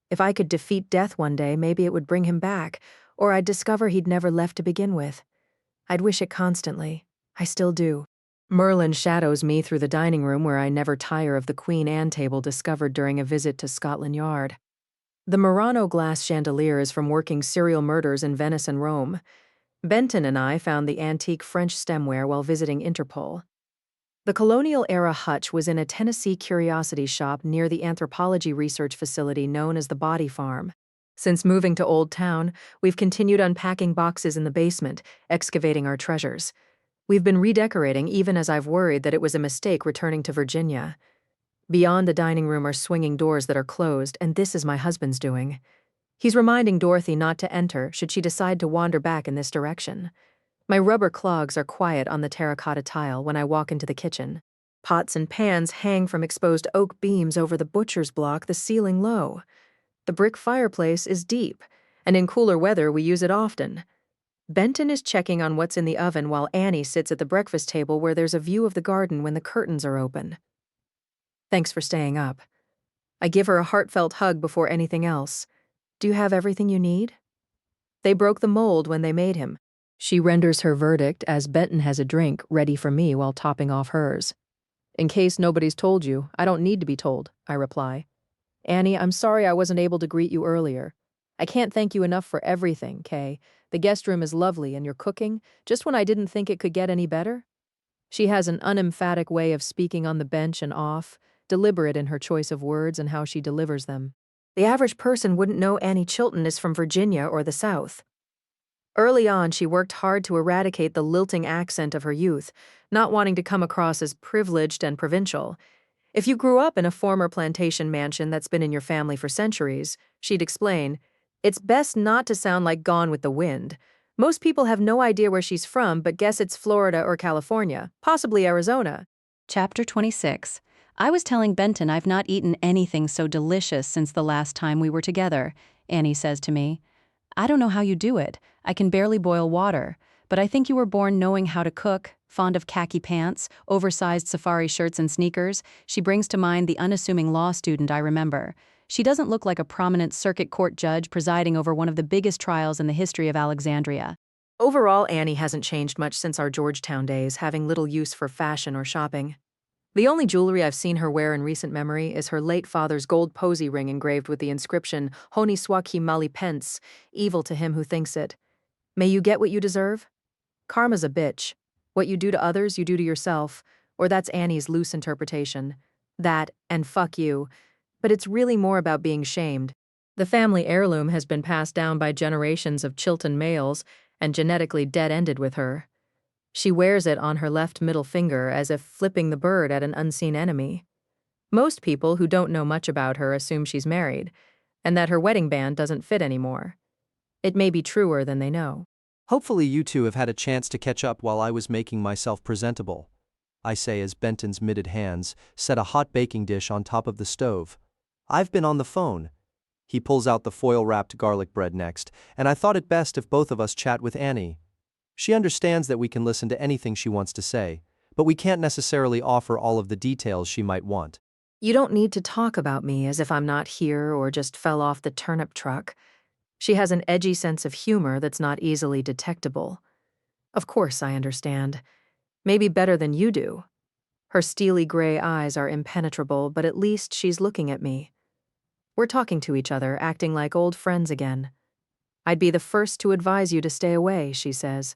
If I could defeat death one day, maybe it would bring him back, or I'd discover he'd never left to begin with. I'd wish it constantly. I still do. Merlin shadows me through the dining room where I never tire of the Queen Anne table discovered during a visit to Scotland Yard. The Murano glass chandelier is from working serial murders in Venice and Rome. Benton and I found the antique French stemware while visiting Interpol. The colonial-era hutch was in a Tennessee curiosity shop near the anthropology research facility known as the Body Farm. Since moving to Old Town, we've continued unpacking boxes in the basement, excavating our treasures. We've been redecorating even as I've worried that it was a mistake returning to Virginia. Beyond the dining room are swinging doors that are closed, and this is my husband's doing. He's reminding Dorothy not to enter should she decide to wander back in this direction. My rubber clogs are quiet on the terracotta tile when I walk into the kitchen. Pots and pans hang from exposed oak beams over the butcher's block, the ceiling low. The brick fireplace is deep, and in cooler weather we use it often. Benton is checking on what's in the oven while Annie sits at the breakfast table where there's a view of the garden when the curtains are open. Thanks for staying up. I give her a heartfelt hug before anything else. Do you have everything you need? They broke the mold when they made him. She renders her verdict as Benton has a drink ready for me while topping off hers. In case nobody's told you, I don't need to be told, I reply. Annie, I'm sorry I wasn't able to greet you earlier. I can't thank you enough for everything, Kay. The guest room is lovely and your cooking, just when I didn't think it could get any better. She has an unemphatic way of speaking on the bench and off, deliberate in her choice of words and how she delivers them. The average person wouldn't know Annie Chilton is from Virginia or the South. Early on, she worked hard to eradicate the lilting accent of her youth, not wanting to come across as privileged and provincial. If you grew up in a former plantation mansion that's been in your family for centuries, she'd explain, it's best not to sound like Gone with the Wind. Most people have no idea where she's from, but guess it's Florida or California, possibly Arizona. Chapter 26. I was telling Benton I've not eaten anything so delicious since the last time we were together, Annie says to me. I don't know how you do it. I can barely boil water, but I think you were born knowing how to cook, fond of khaki pants, oversized safari shirts and sneakers. She brings to mind the unassuming law student I remember. She doesn't look like a prominent circuit court judge presiding over one of the biggest trials in the history of Alexandria. Overall, Annie hasn't changed much since our Georgetown days, having little use for fashion or shopping. The only jewelry I've seen her wear in recent memory is her late father's gold posy ring engraved with the inscription, Honi soit qui mal y pense, evil to him who thinks it. May you get what you deserve? Karma's a bitch. What you do to others, you do to yourself, or that's Annie's loose interpretation. That, and fuck you. But it's really more about being shamed. The family heirloom has been passed down by generations of Chilton males and genetically dead-ended with her. She wears it on her left middle finger as if flipping the bird at an unseen enemy. Most people who don't know much about her assume she's married, and that her wedding band doesn't fit anymore. It may be truer than they know. Hopefully you two have had a chance to catch up while I was making myself presentable, I say as Benton's mitted hands set a hot baking dish on top of the stove. I've been on the phone. He pulls out the foil-wrapped garlic bread next, and I thought it best if both of us chat with Annie. She understands that we can listen to anything she wants to say, but we can't necessarily offer all of the details she might want. You don't need to talk about me as if I'm not here or just fell off the turnip truck. She has an edgy sense of humor that's not easily detectable. Of course I understand. Maybe better than you do. Her steely gray eyes are impenetrable, but at least she's looking at me. We're talking to each other, acting like old friends again. I'd be the first to advise you to stay away, she says.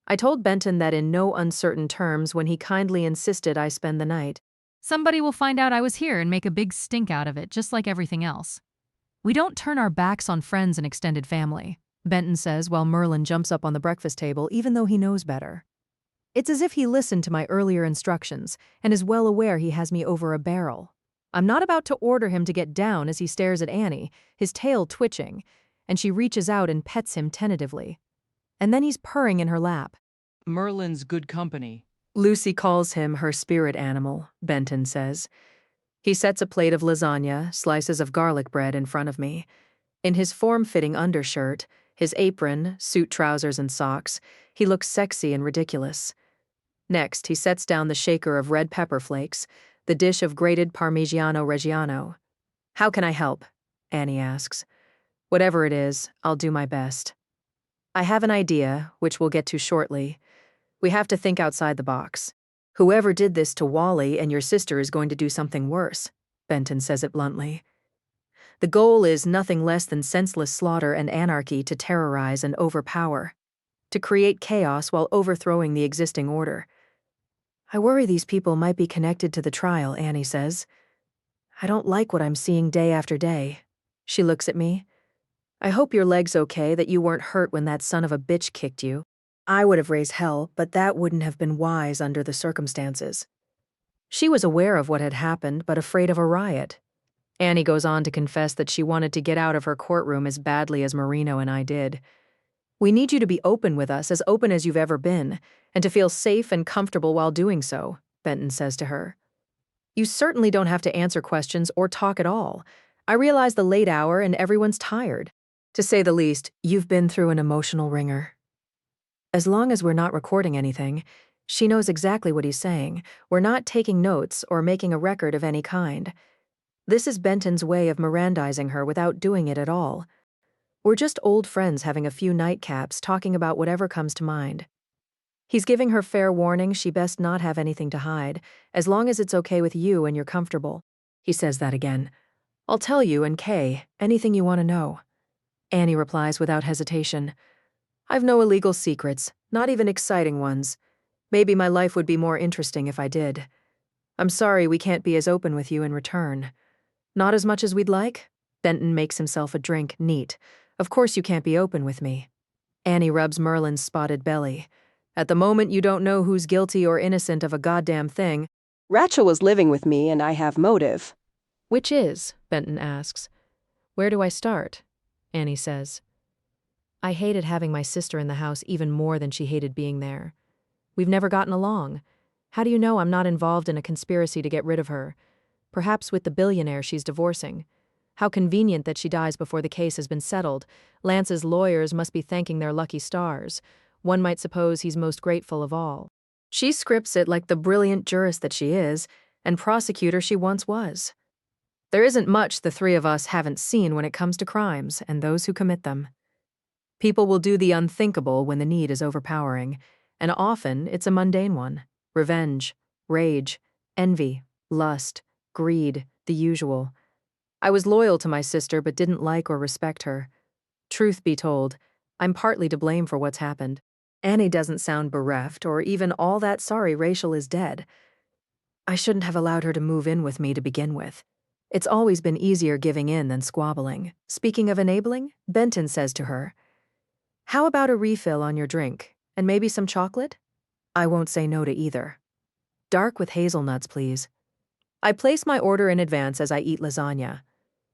I told Benton that in no uncertain terms when he kindly insisted I spend the night. Somebody will find out I was here and make a big stink out of it, just like everything else. We don't turn our backs on friends and extended family, Benton says while Merlin jumps up on the breakfast table even though he knows better. It's as if he listened to my earlier instructions and is well aware he has me over a barrel. I'm not about to order him to get down as he stares at Annie, his tail twitching, and she reaches out and pets him tentatively. And then he's purring in her lap. Merlin's good company. Lucy calls him her spirit animal, Benton says. He sets a plate of lasagna, slices of garlic bread in front of me. In his form-fitting undershirt, his apron, suit trousers and socks, he looks sexy and ridiculous. Next, he sets down the shaker of red pepper flakes, the dish of grated Parmigiano Reggiano. How can I help? Annie asks. Whatever it is, I'll do my best. I have an idea, which we'll get to shortly. We have to think outside the box. Whoever did this to Wally and your sister is going to do something worse, Benton says it bluntly. The goal is nothing less than senseless slaughter and anarchy to terrorize and overpower, to create chaos while overthrowing the existing order. I worry these people might be connected to the trial, Annie says. I don't like what I'm seeing day after day. She looks at me. I hope your leg's okay, that you weren't hurt when that son of a bitch kicked you. I would have raised hell, but that wouldn't have been wise under the circumstances. She was aware of what had happened, but afraid of a riot. Annie goes on to confess that she wanted to get out of her courtroom as badly as Marino and I did. We need you to be open with us, as open as you've ever been, and to feel safe and comfortable while doing so, Benton says to her. You certainly don't have to answer questions or talk at all. I realize the late hour and everyone's tired. To say the least, you've been through an emotional ringer. As long as we're not recording anything, she knows exactly what he's saying. We're not taking notes or making a record of any kind. This is Benton's way of Mirandizing her without doing it at all. We're just old friends having a few nightcaps talking about whatever comes to mind. He's giving her fair warning she best not have anything to hide, as long as it's okay with you and you're comfortable. He says that again. I'll tell you and Kay anything you want to know. Annie replies without hesitation. I've no illegal secrets, not even exciting ones. Maybe my life would be more interesting if I did. I'm sorry we can't be as open with you in return. Not as much as we'd like? Benton makes himself a drink neat. Of course you can't be open with me. Annie rubs Merlin's spotted belly. At the moment you don't know who's guilty or innocent of a goddamn thing. Rachael was living with me and I have motive. Which is? Benton asks. Where do I start? Annie says. I hated having my sister in the house even more than she hated being there. We've never gotten along. How do you know I'm not involved in a conspiracy to get rid of her? Perhaps with the billionaire she's divorcing. How convenient that she dies before the case has been settled. Lance's lawyers must be thanking their lucky stars. One might suppose he's most grateful of all. She scripts it like the brilliant jurist that she is, and prosecutor she once was. There isn't much the three of us haven't seen when it comes to crimes and those who commit them. People will do the unthinkable when the need is overpowering, and often it's a mundane one. Revenge, rage, envy, lust, greed, the usual. I was loyal to my sister but didn't like or respect her. Truth be told, I'm partly to blame for what's happened. Annie doesn't sound bereft or even all that sorry Rachael is dead. I shouldn't have allowed her to move in with me to begin with. It's always been easier giving in than squabbling. Speaking of enabling, Benton says to her, how about a refill on your drink, and maybe some chocolate? I won't say no to either. Dark with hazelnuts, please. I place my order in advance as I eat lasagna.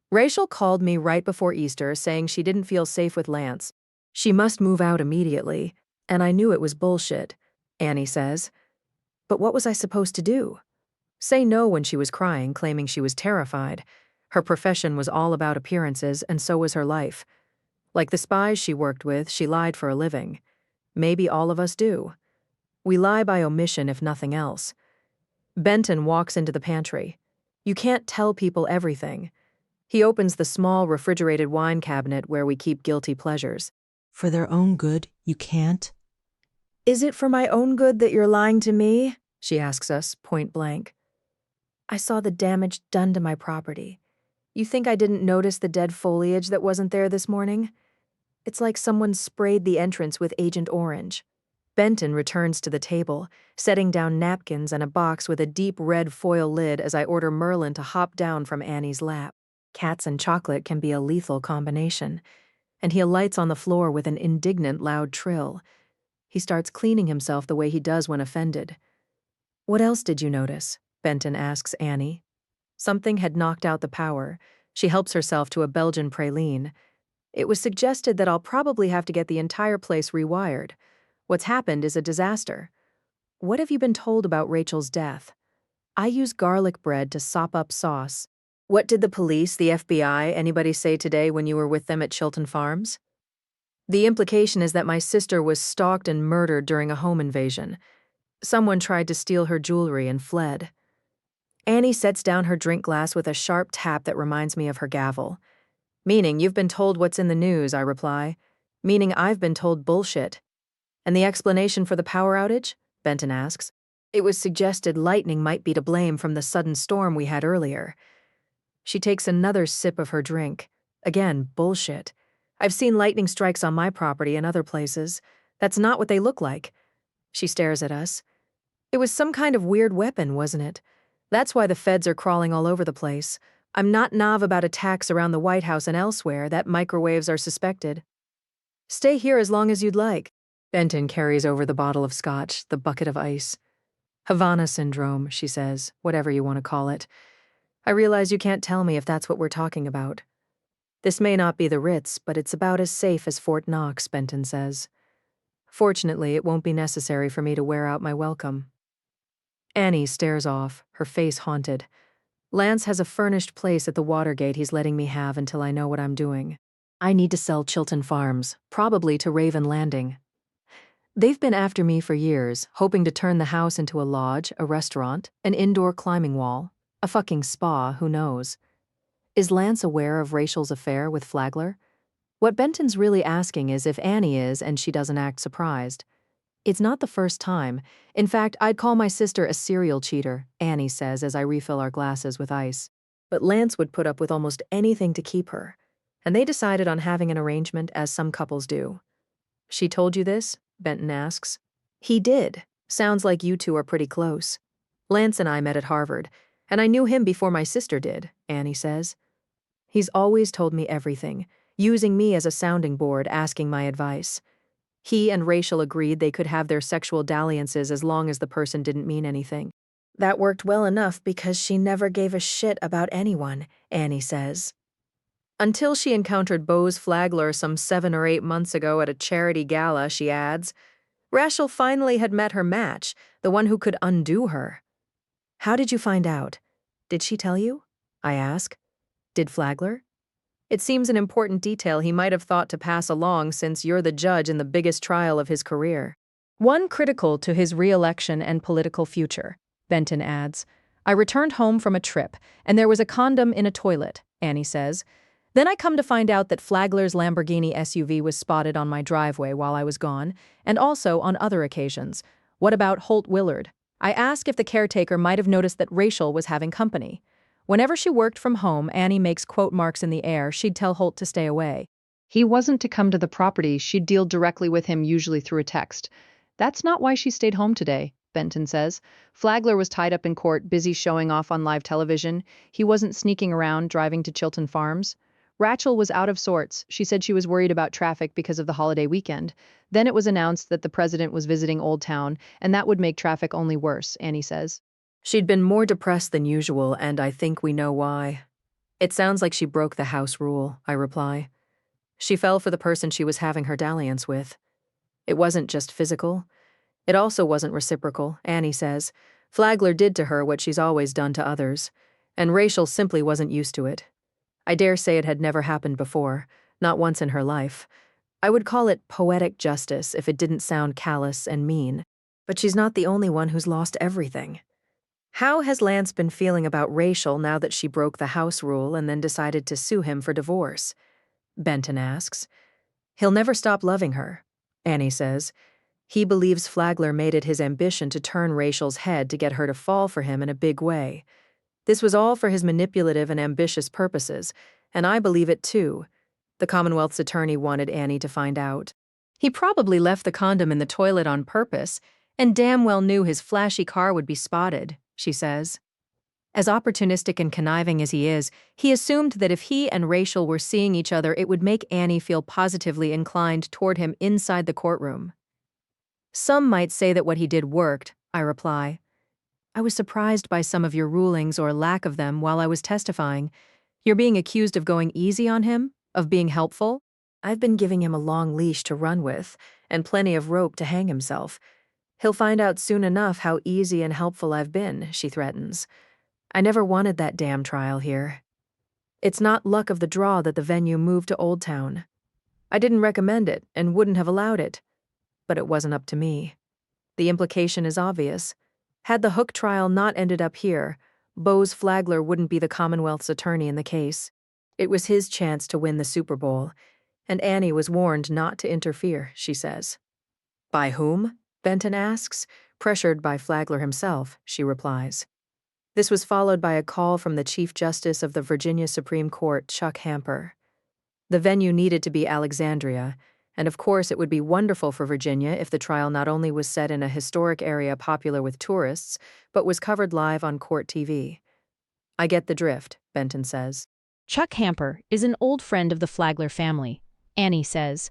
Rachael called me right before Easter saying she didn't feel safe with Lance. She must move out immediately, and I knew it was bullshit, Annie says. But what was I supposed to do? Say no when she was crying, claiming she was terrified. Her profession was all about appearances, and so was her life. Like the spies she worked with, she lied for a living. Maybe all of us do. We lie by omission if nothing else. Benton walks into the pantry. You can't tell people everything. He opens the small refrigerated wine cabinet where we keep guilty pleasures. For their own good, you can't? Is it for my own good that you're lying to me? She asks us, point blank. I saw the damage done to my property. You think I didn't notice the dead foliage that wasn't there this morning? It's like someone sprayed the entrance with Agent Orange. Benton returns to the table, setting down napkins and a box with a deep red foil lid as I order Merlin to hop down from Annie's lap. Cats and chocolate can be a lethal combination, and he alights on the floor with an indignant loud trill. He starts cleaning himself the way he does when offended. "What else did you notice?" Benton asks Annie. Something had knocked out the power. She helps herself to a Belgian praline. "It was suggested that I'll probably have to get the entire place rewired. What's happened is a disaster." "What have you been told about Rachel's death?" "I use garlic bread to sop up sauce." "What did the police, the FBI, anybody say today when you were with them at Chilton Farms?" "The implication is that my sister was stalked and murdered during a home invasion. Someone tried to steal her jewelry and fled." Annie sets down her drink glass with a sharp tap that reminds me of her gavel. "Meaning you've been told what's in the news," I reply. "Meaning I've been told bullshit." "And the explanation for the power outage?" Benton asks. "It was suggested lightning might be to blame from the sudden storm we had earlier." She takes another sip of her drink. Again, bullshit. "I've seen lightning strikes on my property and other places. That's not what they look like." She stares at us. "It was some kind of weird weapon, wasn't it? That's why the feds are crawling all over the place. I'm not naive about attacks around the White House and elsewhere that microwaves are suspected." "Stay here as long as you'd like." Benton carries over the bottle of scotch, the bucket of ice. "Havana Syndrome," she says, "whatever you want to call it. I realize you can't tell me if that's what we're talking about." "This may not be the Ritz, but it's about as safe as Fort Knox," Benton says. "Fortunately, it won't be necessary for me to wear out my welcome." Annie stares off, her face haunted. "Lance has a furnished place at the Watergate he's letting me have until I know what I'm doing. I need to sell Chilton Farms, probably to Raven Landing. They've been after me for years, hoping to turn the house into a lodge, a restaurant, an indoor climbing wall, a fucking spa, who knows. Is Lance aware of Rachel's affair with Flagler? What Benton's really asking is if Annie is and she doesn't act surprised. It's not the first time. In fact, I'd call my sister a serial cheater, Annie says as I refill our glasses with ice. But Lance would put up with almost anything to keep her. And they decided on having an arrangement as some couples do. "She told you this?" Benton asks. "He did. Sounds like you two are pretty close. Lance and I met at Harvard, and I knew him before my sister did," Annie says. "He's always told me everything, using me as a sounding board, asking my advice. He and Rachael agreed they could have their sexual dalliances as long as the person didn't mean anything. That worked well enough because she never gave a shit about anyone," Annie says. "Until she encountered Bose Flagler some 7 or 8 months ago at a charity gala," she adds. "Rachael finally had met her match, the one who could undo her." "How did you find out? Did she tell you?" I ask. "Did Flagler?" "It seems an important detail he might have thought to pass along since you're the judge in the biggest trial of his career. One critical to his re-election and political future," Benton adds. "I returned home from a trip, and there was a condom in a toilet," Annie says. "Then I come to find out that Flagler's Lamborghini SUV was spotted on my driveway while I was gone, and also on other occasions. What about Holt Willard? I ask if the caretaker might have noticed that Rachael was having company. Whenever she worked from home, Annie makes quote marks in the air, she'd tell Holt to stay away. He wasn't to come to the property, she'd deal directly with him, usually through a text. That's not why she stayed home today," Benton says. "Flagler was tied up in court, busy showing off on live television. He wasn't sneaking around, driving to Chilton Farms. Rachael was out of sorts. She said she was worried about traffic because of the holiday weekend. Then it was announced that the president was visiting Old Town, and that would make traffic only worse," Annie says. "She'd been more depressed than usual, and I think we know why." "It sounds like she broke the house rule," I reply. "She fell for the person she was having her dalliance with. It wasn't just physical. It also wasn't reciprocal," Annie says. "Flagler did to her what she's always done to others, and Rachael simply wasn't used to it. I dare say it had never happened before, not once in her life. I would call it poetic justice if it didn't sound callous and mean. But she's not the only one who's lost everything." "How has Lance been feeling about Rachael now that she broke the house rule and then decided to sue him for divorce?" Benton asks. "He'll never stop loving her," Annie says. "He believes Flagler made it his ambition to turn Rachel's head to get her to fall for him in a big way. This was all for his manipulative and ambitious purposes, and I believe it too. The Commonwealth's attorney wanted Annie to find out. He probably left the condom in the toilet on purpose and damn well knew his flashy car would be spotted, she says. As opportunistic and conniving as he is, he assumed that if he and Rachael were seeing each other, it would make Annie feel positively inclined toward him inside the courtroom. Some might say that what he did worked, I reply. I was surprised by some of your rulings or lack of them while I was testifying. You're being accused of going easy on him, of being helpful. I've been giving him a long leash to run with, and plenty of rope to hang himself. He'll find out soon enough how easy and helpful I've been, she threatens. I never wanted that damn trial here. It's not luck of the draw that the venue moved to Old Town. I didn't recommend it and wouldn't have allowed it. But it wasn't up to me. The implication is obvious. Had the Hooke trial not ended up here, Bose Flagler wouldn't be the Commonwealth's attorney in the case. It was his chance to win the Super Bowl, and Annie was warned not to interfere, she says. By whom? Benton asks. Pressured by Flagler himself, she replies. This was followed by a call from the Chief Justice of the Virginia Supreme Court, Chuck Hamper. The venue needed to be Alexandria, and of course it would be wonderful for Virginia if the trial not only was set in a historic area popular with tourists, but was covered live on court TV. I get the drift, Benton says. Chuck Hamper is an old friend of the Flagler family, Annie says.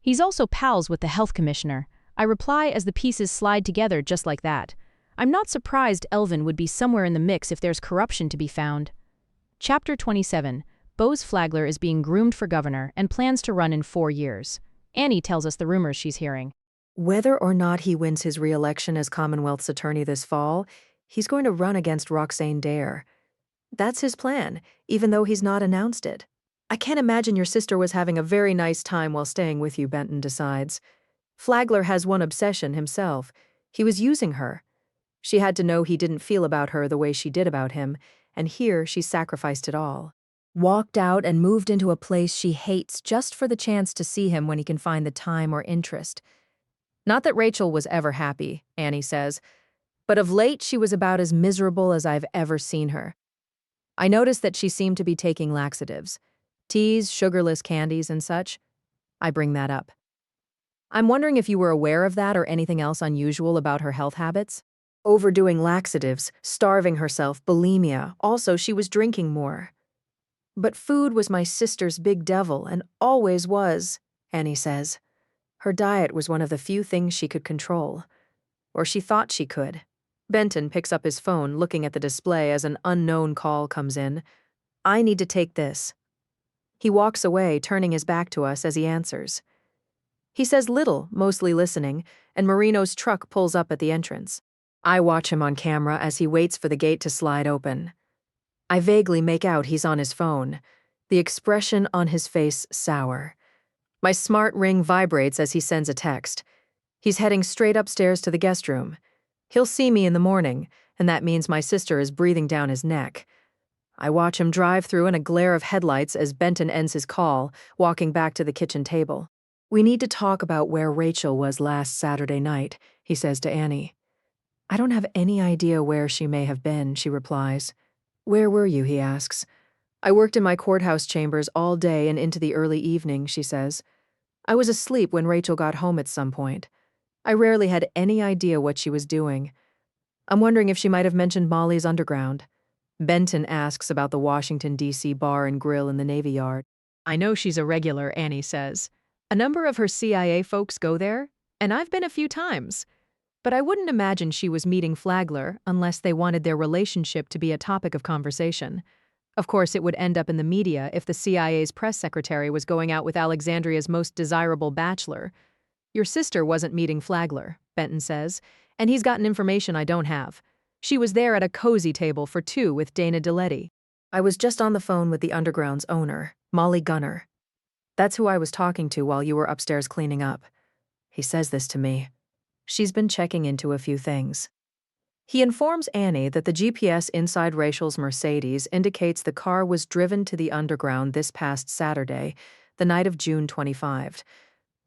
He's also pals with the health commissioner. I reply as the pieces slide together just like that. I'm not surprised Elvin would be somewhere in the mix if there's corruption to be found. Chapter 27. Bose Flagler is being groomed for governor and plans to run in 4 years. Annie tells us the rumors she's hearing. Whether or not he wins his re-election as Commonwealth's attorney this fall, he's going to run against Roxane Dare. That's his plan, even though he's not announced it. I can't imagine your sister was having a very nice time while staying with you, Benton decides. Flagler has one obsession himself. He was using her. She had to know he didn't feel about her the way she did about him, and here she sacrificed it all. Walked out and moved into a place she hates just for the chance to see him when he can find the time or interest. Not that Rachael was ever happy, Annie says, but of late she was about as miserable as I've ever seen her. I noticed that she seemed to be taking laxatives, teas, sugarless candies, and such. I bring that up. I'm wondering if you were aware of that or anything else unusual about her health habits? Overdoing laxatives, starving herself, bulimia. Also, she was drinking more. But food was my sister's big devil and always was, Annie says. Her diet was one of the few things she could control. Or she thought she could. Benton picks up his phone, looking at the display as an unknown call comes in. I need to take this. He walks away, turning his back to us as he answers. He says little, mostly listening, and Marino's truck pulls up at the entrance. I watch him on camera as he waits for the gate to slide open. I vaguely make out he's on his phone, the expression on his face sour. My smart ring vibrates as he sends a text. He's heading straight upstairs to the guest room. He'll see me in the morning, and that means my sister is breathing down his neck. I watch him drive through in a glare of headlights as Benton ends his call, walking back to the kitchen table. We need to talk about where Rachael was last Saturday night, he says to Annie. I don't have any idea where she may have been, she replies. Where were you, he asks. I worked in my courthouse chambers all day and into the early evening, she says. I was asleep when Rachael got home at some point. I rarely had any idea what she was doing. I'm wondering if she might have mentioned Molly's Underground. Benton asks about the Washington, D.C. bar and grill in the Navy Yard. I know she's a regular, Annie says. A number of her CIA folks go there, and I've been a few times. But I wouldn't imagine she was meeting Flagler unless they wanted their relationship to be a topic of conversation. Of course, it would end up in the media if the CIA's press secretary was going out with Alexandria's most desirable bachelor. Your sister wasn't meeting Flagler, Benton says, and he's gotten information I don't have. She was there at a cozy table for 2 with Dana DeLetti. I was just on the phone with the Underground's owner, Molly Gunner. That's who I was talking to while you were upstairs cleaning up. He says this to me. She's been checking into a few things. He informs Annie that the GPS inside Rachael's Mercedes indicates the car was driven to the Underground this past Saturday, the night of June 25.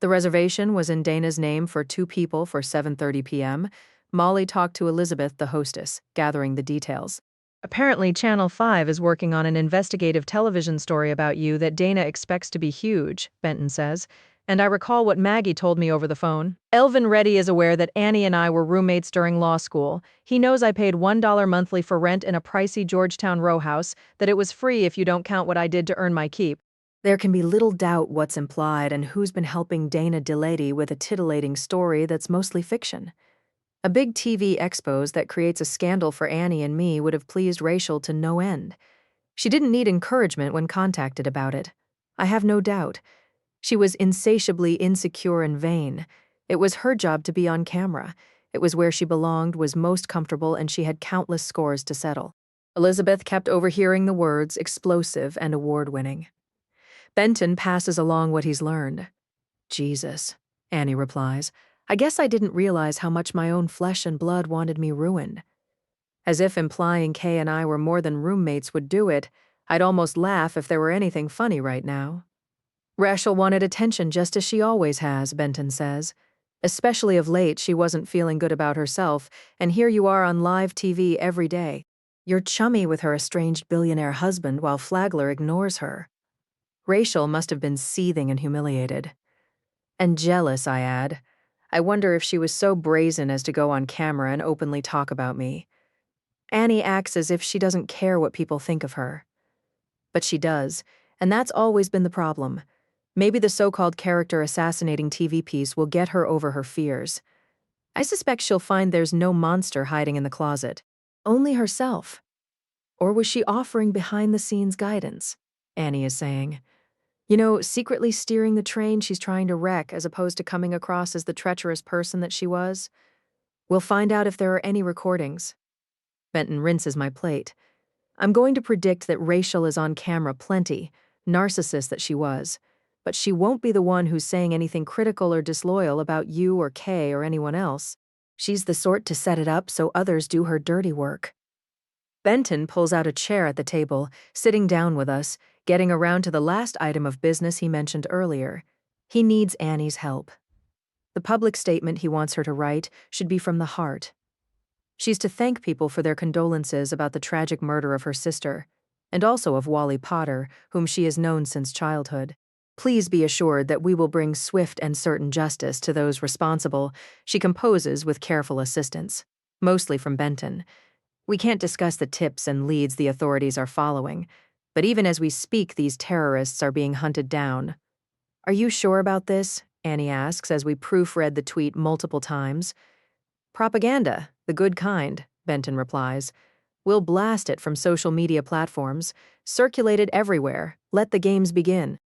The reservation was in Dana's name for 2 people for 7:30 p.m. Molly talked to Elizabeth, the hostess, gathering the details. Apparently, Channel 5 is working on an investigative television story about you that Dana expects to be huge, Benton says. And I recall what Maggie told me over the phone. Elvin Reddy is aware that Annie and I were roommates during law school. He knows I paid $1 monthly for rent in a pricey Georgetown row house, that it was free if you don't count what I did to earn my keep. There can be little doubt what's implied and who's been helping Dana Delady with a titillating story that's mostly fiction. A big TV expose that creates a scandal for Annie and me would have pleased Rachael to no end. She didn't need encouragement when contacted about it. I have no doubt. She was insatiably insecure and vain. It was her job to be on camera. It was where she belonged, was most comfortable, and she had countless scores to settle. Elizabeth kept overhearing the words explosive and award-winning. Benton passes along what he's learned. Jesus, Annie replies. I guess I didn't realize how much my own flesh and blood wanted me ruined. As if implying Kay and I were more than roommates would do it, I'd almost laugh if there were anything funny right now. Rachael wanted attention just as she always has, Benton says. Especially of late, she wasn't feeling good about herself, and here you are on live TV every day. You're chummy with her estranged billionaire husband while Flagler ignores her. Rachael must have been seething and humiliated. And jealous, I add. I wonder if she was so brazen as to go on camera and openly talk about me. Annie acts as if she doesn't care what people think of her. But she does, and that's always been the problem. Maybe the so-called character assassinating TV piece will get her over her fears. I suspect she'll find there's no monster hiding in the closet, only herself. Or was she offering behind-the-scenes guidance? Annie is saying. You know, secretly steering the train she's trying to wreck as opposed to coming across as the treacherous person that she was. We'll find out if there are any recordings. Benton rinses my plate. I'm going to predict that Rachael is on camera plenty, narcissist that she was, but she won't be the one who's saying anything critical or disloyal about you or Kay or anyone else. She's the sort to set it up so others do her dirty work. Benton pulls out a chair at the table, sitting down with us, getting around to the last item of business he mentioned earlier. He needs Annie's help. The public statement he wants her to write should be from the heart. She's to thank people for their condolences about the tragic murder of her sister, and also of Wally Potter, whom she has known since childhood. Please be assured that we will bring swift and certain justice to those responsible, she composes with careful assistance, mostly from Benton. We can't discuss the tips and leads the authorities are following, but even as we speak, these terrorists are being hunted down. Are you sure about this? Annie asks as we proofread the tweet multiple times. Propaganda, the good kind, Benton replies. We'll blast it from social media platforms, circulate it everywhere, let the games begin.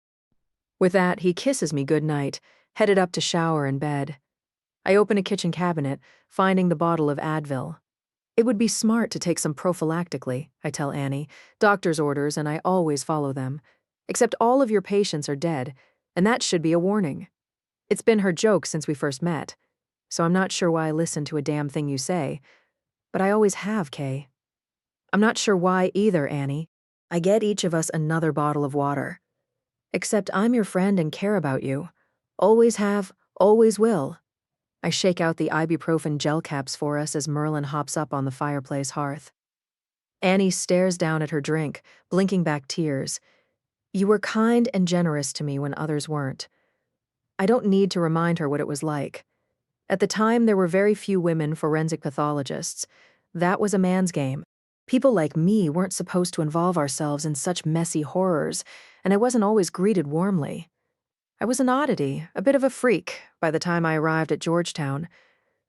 With that, he kisses me goodnight, headed up to shower and bed. I open a kitchen cabinet, finding the bottle of Advil. It would be smart to take some prophylactically, I tell Annie. Doctor's orders, and I always follow them. Except all of your patients are dead, and that should be a warning. It's been her joke since we first met, so I'm not sure why I listen to a damn thing you say. But I always have, Kay. I'm not sure why either, Annie. I get each of us another bottle of water. Except I'm your friend and care about you. Always have, always will. I shake out the ibuprofen gel caps for us as Merlin hops up on the fireplace hearth. Annie stares down at her drink, blinking back tears. You were kind and generous to me when others weren't. I don't need to remind her what it was like. At the time, there were very few women forensic pathologists. That was a man's game. People like me weren't supposed to involve ourselves in such messy horrors, and I wasn't always greeted warmly. I was an oddity, a bit of a freak, by the time I arrived at Georgetown.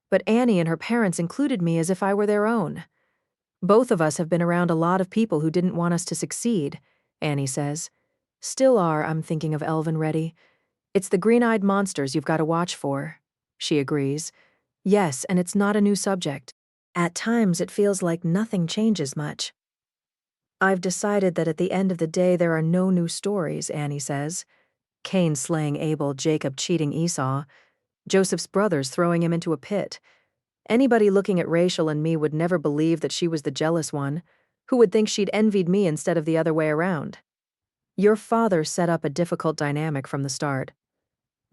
But Annie and her parents included me as if I were their own. Both of us have been around a lot of people who didn't want us to succeed, Annie says. Still are, I'm thinking of Elvin Reddy. It's the green-eyed monsters you've got to watch for. She agrees. Yes, and it's not a new subject. At times it feels like nothing changes much. I've decided that at the end of the day there are no new stories, Annie says. Cain slaying Abel, Jacob cheating Esau, Joseph's brothers throwing him into a pit. Anybody looking at Rachael and me would never believe that she was the jealous one, who would think she'd envied me instead of the other way around. Your father set up a difficult dynamic from the start.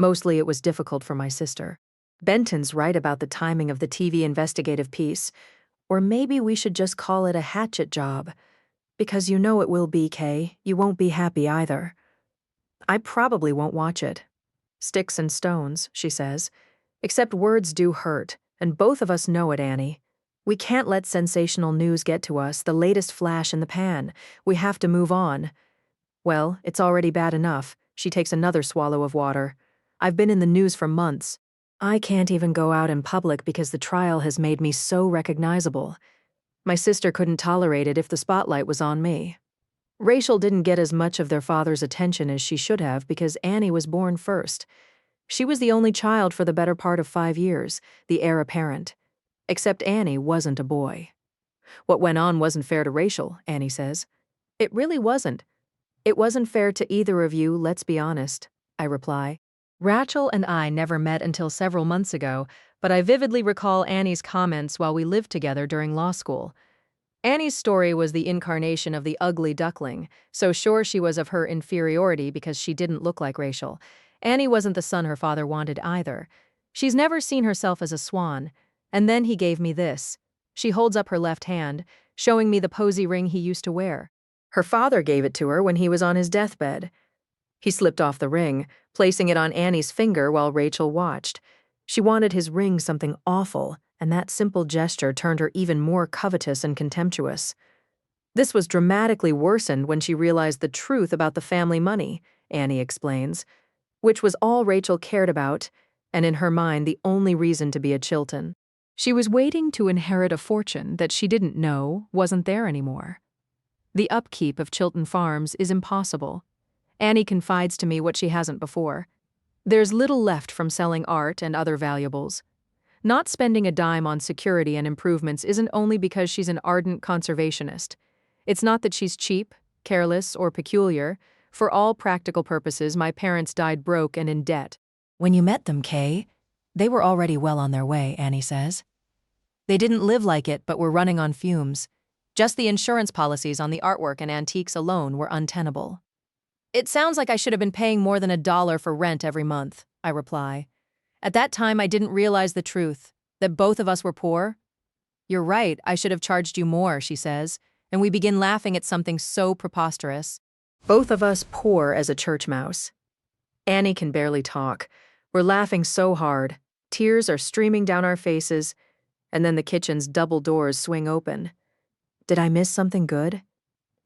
Mostly it was difficult for my sister. Benton's right about the timing of the TV investigative piece. Or maybe we should just call it a hatchet job. Because you know it will be, Kay. You won't be happy either. I probably won't watch it. Sticks and stones, she says. Except words do hurt, and both of us know it, Annie. We can't let sensational news get to us, the latest flash in the pan. We have to move on. Well, it's already bad enough. She takes another swallow of water. I've been in the news for months. I can't even go out in public because the trial has made me so recognizable. My sister couldn't tolerate it if the spotlight was on me. Rachael didn't get as much of their father's attention as she should have because Annie was born first. She was the only child for the better part of 5 years, the heir apparent. Except Annie wasn't a boy. What went on wasn't fair to Rachael, Annie says. It really wasn't. It wasn't fair to either of you, let's be honest, I reply. Rachael and I never met until several months ago, but I vividly recall Annie's comments while we lived together during law school. Annie's story was the incarnation of the ugly duckling, so sure she was of her inferiority because she didn't look like Rachael. Annie wasn't the son her father wanted either. She's never seen herself as a swan. And then he gave me this. She holds up her left hand, showing me the posy ring he used to wear. Her father gave it to her when he was on his deathbed. He slipped off the ring, placing it on Annie's finger while Rachael watched. She wanted his ring something awful, and that simple gesture turned her even more covetous and contemptuous. This was dramatically worsened when she realized the truth about the family money, Annie explains, which was all Rachael cared about, and in her mind the only reason to be a Chilton. She was waiting to inherit a fortune that she didn't know wasn't there anymore. The upkeep of Chilton Farms is impossible. Annie confides to me what she hasn't before. There's little left from selling art and other valuables. Not spending a dime on security and improvements isn't only because she's an ardent conservationist. It's not that she's cheap, careless, or peculiar. For all practical purposes, my parents died broke and in debt. When you met them, Kay, they were already well on their way, Annie says. They didn't live like it, but were running on fumes. Just the insurance policies on the artwork and antiques alone were untenable. It sounds like I should have been paying more than $1 for rent every month, I reply. At that time, I didn't realize the truth, that both of us were poor. You're right, I should have charged you more, she says, and we begin laughing at something so preposterous. Both of us poor as a church mouse. Annie can barely talk. We're laughing so hard. Tears are streaming down our faces, and then the kitchen's double doors swing open. Did I miss something good?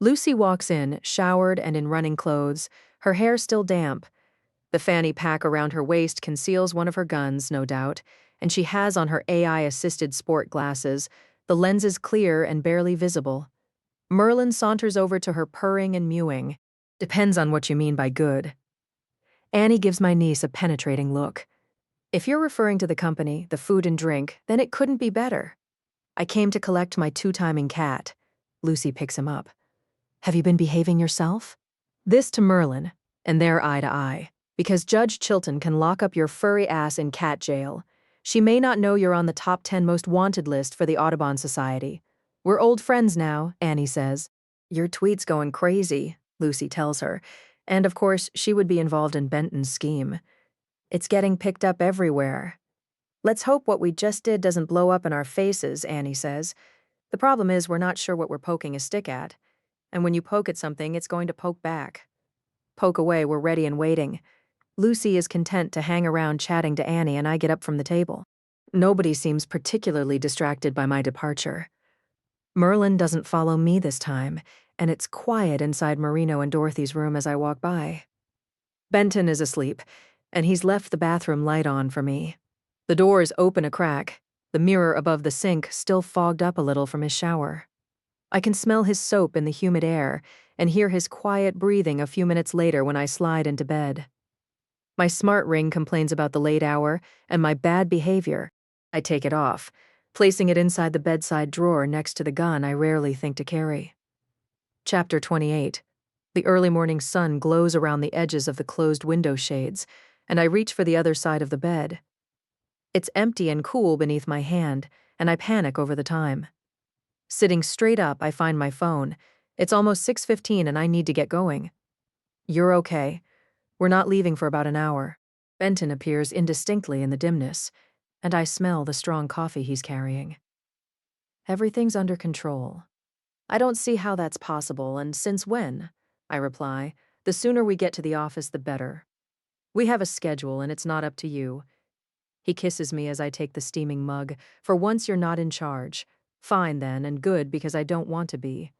Lucy walks in, showered and in running clothes, her hair still damp. The fanny pack around her waist conceals one of her guns, no doubt, and she has on her AI-assisted sport glasses, the lenses clear and barely visible. Merlin saunters over to her purring and mewing. Depends on what you mean by good. Annie gives my niece a penetrating look. If you're referring to the company, the food and drink, then it couldn't be better. I came to collect my two-timing cat. Lucy picks him up. Have you been behaving yourself? This to Merlin, and they're eye to eye, because Judge Chilton can lock up your furry ass in cat jail. She may not know you're on the top 10 most wanted list for the Audubon Society. We're old friends now, Annie says. Your tweet's going crazy, Lucy tells her, and of course she would be involved in Benton's scheme. It's getting picked up everywhere. Let's hope what we just did doesn't blow up in our faces, Annie says. The problem is we're not sure what we're poking a stick at. And when you poke at something, it's going to poke back. Poke away, we're ready and waiting. Lucy is content to hang around chatting to Annie, and I get up from the table. Nobody seems particularly distracted by my departure. Merlin doesn't follow me this time, and it's quiet inside Marino and Dorothy's room as I walk by. Benton is asleep, and he's left the bathroom light on for me. The doors open a crack, the mirror above the sink still fogged up a little from his shower. I can smell his soap in the humid air and hear his quiet breathing a few minutes later when I slide into bed. My smart ring complains about the late hour and my bad behavior. I take it off, placing it inside the bedside drawer next to the gun I rarely think to carry. Chapter 28. The early morning sun glows around the edges of the closed window shades, and I reach for the other side of the bed. It's empty and cool beneath my hand, and I panic over the time. Sitting straight up, I find my phone. It's almost 6:15 and I need to get going. You're okay. We're not leaving for about an hour. Benton appears indistinctly in the dimness, and I smell the strong coffee he's carrying. Everything's under control. I don't see how that's possible, and since when? I reply. The sooner we get to the office, the better. We have a schedule, and it's not up to you. He kisses me as I take the steaming mug. For once you're not in charge. Fine then, and good because I don't want to be.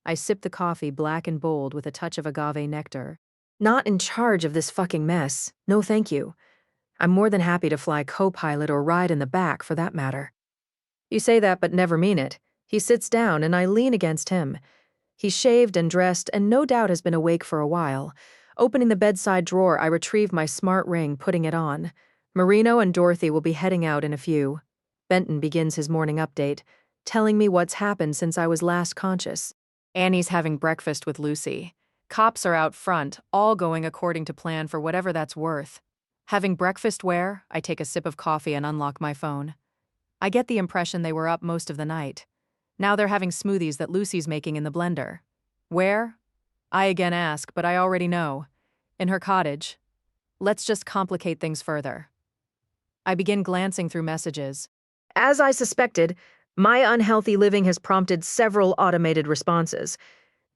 I sip the coffee black and bold with a touch of agave nectar. Not in charge of this fucking mess. No thank you. I'm more than happy to fly co-pilot or ride in the back for that matter. You say that but never mean it. He sits down and I lean against him. He's shaved and dressed and no doubt has been awake for a while. Opening the bedside drawer, I retrieve my smart ring, putting it on. Marino and Dorothy will be heading out in a few. Benton begins his morning update, telling me what's happened since I was last conscious. Annie's having breakfast with Lucy. Cops are out front, all going according to plan for whatever that's worth. Having breakfast where? I take a sip of coffee and unlock my phone. I get the impression they were up most of the night. Now they're having smoothies that Lucy's making in the blender. Where? I again ask, but I already know. In her cottage. Let's just complicate things further. I begin glancing through messages. As I suspected, my unhealthy living has prompted several automated responses.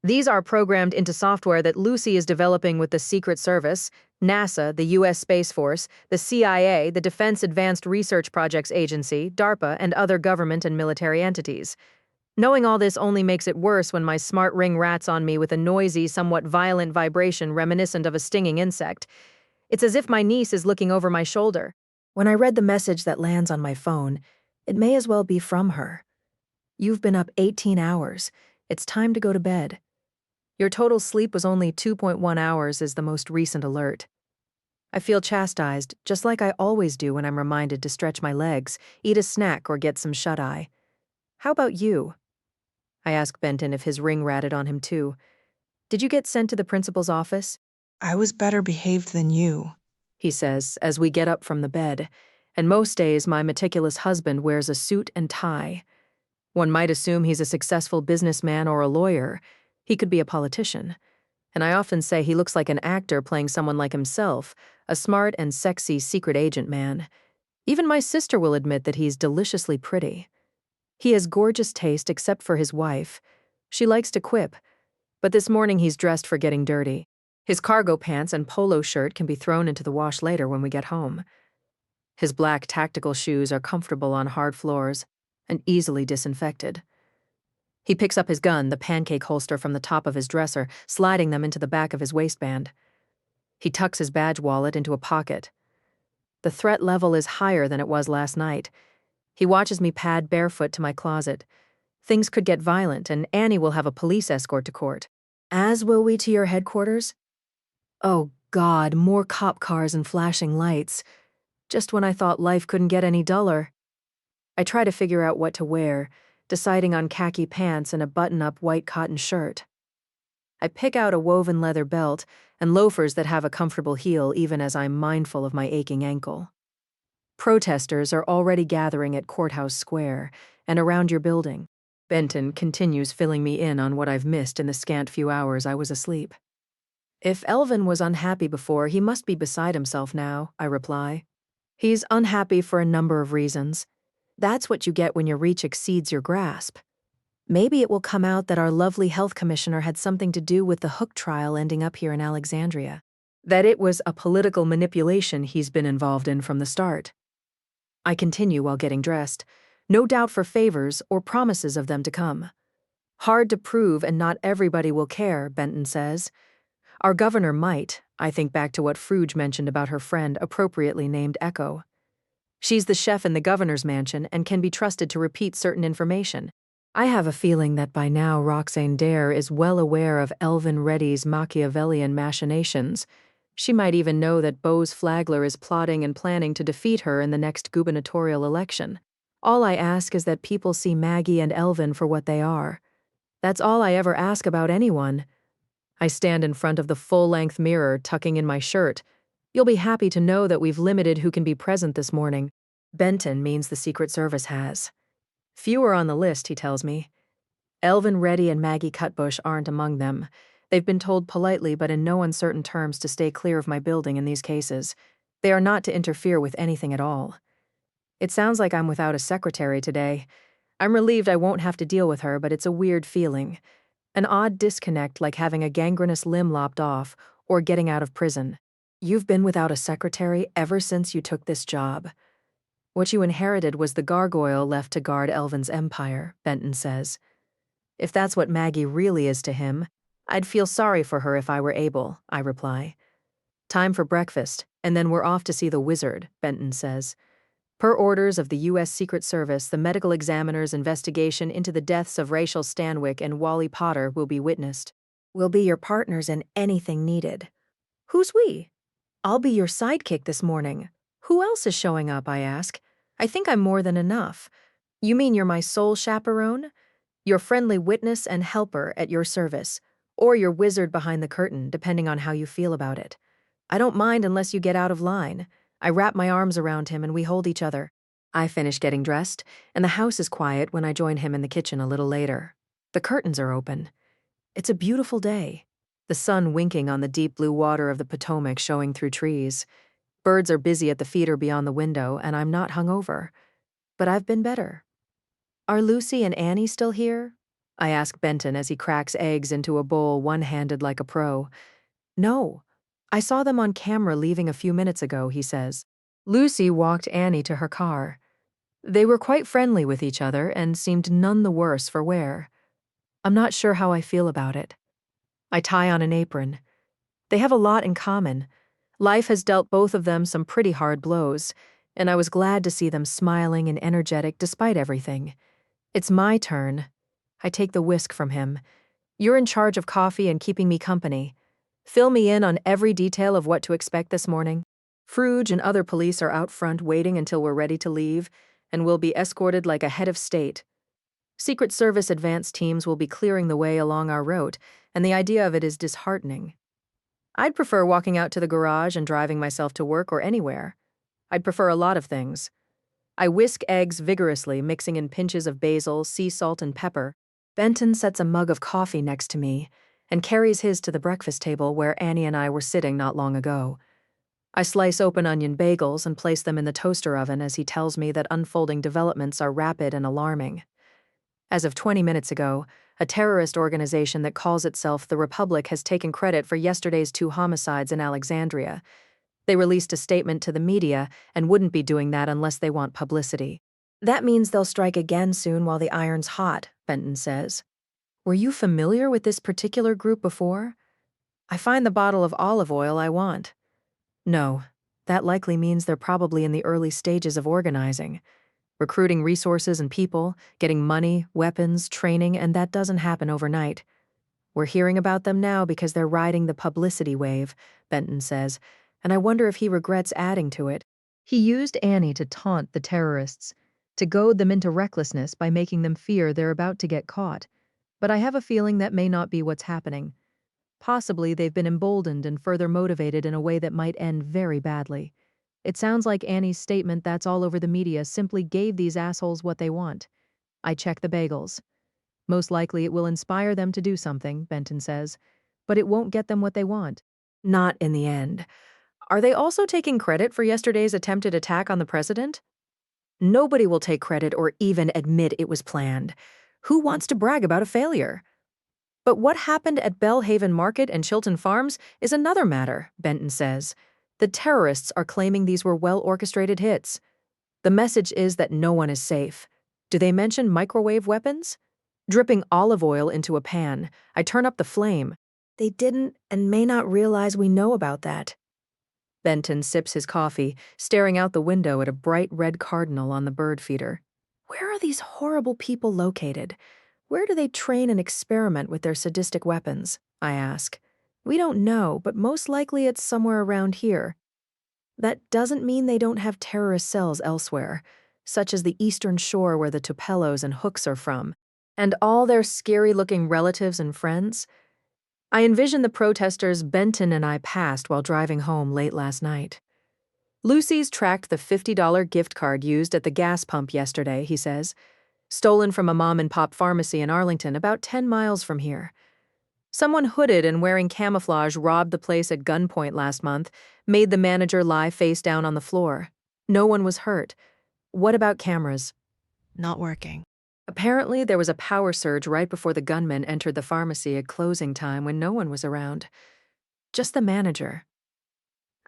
These are programmed into software that Lucy is developing with the Secret Service, NASA, the U.S. Space Force, the CIA, the Defense Advanced Research Projects Agency, DARPA, and other government and military entities. Knowing all this only makes it worse when my smart ring rats on me with a noisy, somewhat violent vibration reminiscent of a stinging insect. It's as if my niece is looking over my shoulder. When I read the message that lands on my phone, it may as well be from her. You've been up 18 hours. It's time to go to bed. Your total sleep was only 2.1 hours is the most recent alert. I feel chastised, just like I always do when I'm reminded to stretch my legs, eat a snack, or get some shut-eye. How about you? I ask Benton if his ring ratted on him too. Did you get sent to the principal's office? I was better behaved than you, he says as we get up from the bed, and most days my meticulous husband wears a suit and tie. One might assume he's a successful businessman or a lawyer. He could be a politician. And I often say he looks like an actor playing someone like himself, a smart and sexy secret agent man. Even my sister will admit that he's deliciously pretty. He has gorgeous taste except for his wife. She likes to quip, but this morning he's dressed for getting dirty. His cargo pants and polo shirt can be thrown into the wash later when we get home. His black tactical shoes are comfortable on hard floors and easily disinfected. He picks up his gun, the pancake holster from the top of his dresser, sliding them into the back of his waistband. He tucks his badge wallet into a pocket. The threat level is higher than it was last night. He watches me pad barefoot to my closet. Things could get violent, and Annie will have a police escort to court. As will we to your headquarters? Oh, God, more cop cars and flashing lights. Just when I thought life couldn't get any duller. I try to figure out what to wear, deciding on khaki pants and a button-up white cotton shirt. I pick out a woven leather belt and loafers that have a comfortable heel even as I'm mindful of my aching ankle. Protesters are already gathering at Courthouse Square and around your building. Benton continues filling me in on what I've missed in the scant few hours I was asleep. If Elvin was unhappy before, he must be beside himself now, I reply. He's unhappy for a number of reasons. That's what you get when your reach exceeds your grasp. Maybe it will come out that our lovely health commissioner had something to do with the Hooke trial ending up here in Alexandria. That it was a political manipulation he's been involved in from the start. I continue while getting dressed, no doubt for favors or promises of them to come. Hard to prove and not everybody will care, Benton says. Our governor might. I think back to what Fruge mentioned about her friend appropriately named Echo. She's the chef in the governor's mansion and can be trusted to repeat certain information. I have a feeling that by now Roxane Dare is well aware of Elvin Reddy's Machiavellian machinations. She might even know that Bose Flagler is plotting and planning to defeat her in the next gubernatorial election. All I ask is that people see Maggie and Elvin for what they are. That's all I ever ask about anyone. I stand in front of the full-length mirror, tucking in my shirt. You'll be happy to know that we've limited who can be present this morning. Benton means the Secret Service has. Few are on the list, he tells me. Elvin Reddy and Maggie Cutbush aren't among them. They've been told politely but in no uncertain terms to stay clear of my building in these cases. They are not to interfere with anything at all. It sounds like I'm without a secretary today. I'm relieved I won't have to deal with her, but it's a weird feeling. An odd disconnect like having a gangrenous limb lopped off or getting out of prison. You've been without a secretary ever since you took this job. What you inherited was the gargoyle left to guard Elvin's empire, Benton says. If that's what Maggie really is to him, I'd feel sorry for her if I were able, I reply. Time for breakfast, and then we're off to see the wizard, Benton says. Per orders of the U.S. Secret Service, the medical examiner's investigation into the deaths of Rachael Stanwyck and Wally Potter will be witnessed. We'll be your partners in anything needed. Who's we? I'll be your sidekick this morning. Who else is showing up, I ask. I think I'm more than enough. You mean you're my sole chaperone? Your friendly witness and helper at your service, or your wizard behind the curtain, depending on how you feel about it. I don't mind unless you get out of line. I wrap my arms around him and we hold each other. I finish getting dressed, and the house is quiet when I join him in the kitchen a little later. The curtains are open. It's a beautiful day. The sun winking on the deep blue water of the Potomac showing through trees. Birds are busy at the feeder beyond the window, and I'm not hungover. But I've been better. Are Lucy and Annie still here? I ask Benton as he cracks eggs into a bowl one-handed like a pro. No. I saw them on camera leaving a few minutes ago, he says. Lucy walked Annie to her car. They were quite friendly with each other and seemed none the worse for wear. I'm not sure how I feel about it. I tie on an apron. They have a lot in common. Life has dealt both of them some pretty hard blows, and I was glad to see them smiling and energetic despite everything. It's my turn. I take the whisk from him. You're in charge of coffee and keeping me company. Fill me in on every detail of what to expect this morning. Fruge and other police are out front waiting until we're ready to leave, and we'll be escorted like a head of state. Secret Service advance teams will be clearing the way along our route, and the idea of it is disheartening. I'd prefer walking out to the garage and driving myself to work or anywhere. I'd prefer a lot of things. I whisk eggs vigorously, mixing in pinches of basil, sea salt, and pepper. Benton sets a mug of coffee next to me and carries his to the breakfast table where Annie and I were sitting not long ago. I slice open onion bagels and place them in the toaster oven as he tells me that unfolding developments are rapid and alarming. As of 20 minutes ago, a terrorist organization that calls itself the Republic has taken credit for yesterday's 2 homicides in Alexandria. They released a statement to the media and wouldn't be doing that unless they want publicity. That means they'll strike again soon while the iron's hot, Benton says. Were you familiar with this particular group before? I find the bottle of olive oil I want. No, that likely means they're probably in the early stages of organizing. Recruiting resources and people, getting money, weapons, training, and that doesn't happen overnight. We're hearing about them now because they're riding the publicity wave, Benton says, and I wonder if he regrets adding to it. He used Annie to taunt the terrorists, to goad them into recklessness by making them fear they're about to get caught. But I have a feeling that may not be what's happening. Possibly they've been emboldened and further motivated in a way that might end very badly. It sounds like Annie's statement that's all over the media simply gave these assholes what they want. I check the bagels. Most likely it will inspire them to do something, Benton says, but it won't get them what they want. Not in the end. Are they also taking credit for yesterday's attempted attack on the president? Nobody will take credit or even admit it was planned. Who wants to brag about a failure? But what happened at Bellhaven Market and Chilton Farms is another matter, Benton says. The terrorists are claiming these were well-orchestrated hits. The message is that no one is safe. Do they mention microwave weapons? Dripping olive oil into a pan, I turn up the flame. They didn't and may not realize we know about that. Benton sips his coffee, staring out the window at a bright red cardinal on the bird feeder. Where are these horrible people located? Where do they train and experiment with their sadistic weapons? I ask. We don't know, but most likely it's somewhere around here. That doesn't mean they don't have terrorist cells elsewhere, such as the eastern shore where the Tupellos and Hooks are from, and all their scary-looking relatives and friends. I envision the protesters Benton and I passed while driving home late last night. Lucy's tracked the $50 gift card used at the gas pump yesterday, he says. Stolen from a mom-and-pop pharmacy in Arlington, about 10 miles from here. Someone hooded and wearing camouflage robbed the place at gunpoint last month, made the manager lie face down on the floor. No one was hurt. What about cameras? Not working. Apparently, there was a power surge right before the gunman entered the pharmacy at closing time when no one was around. Just the manager.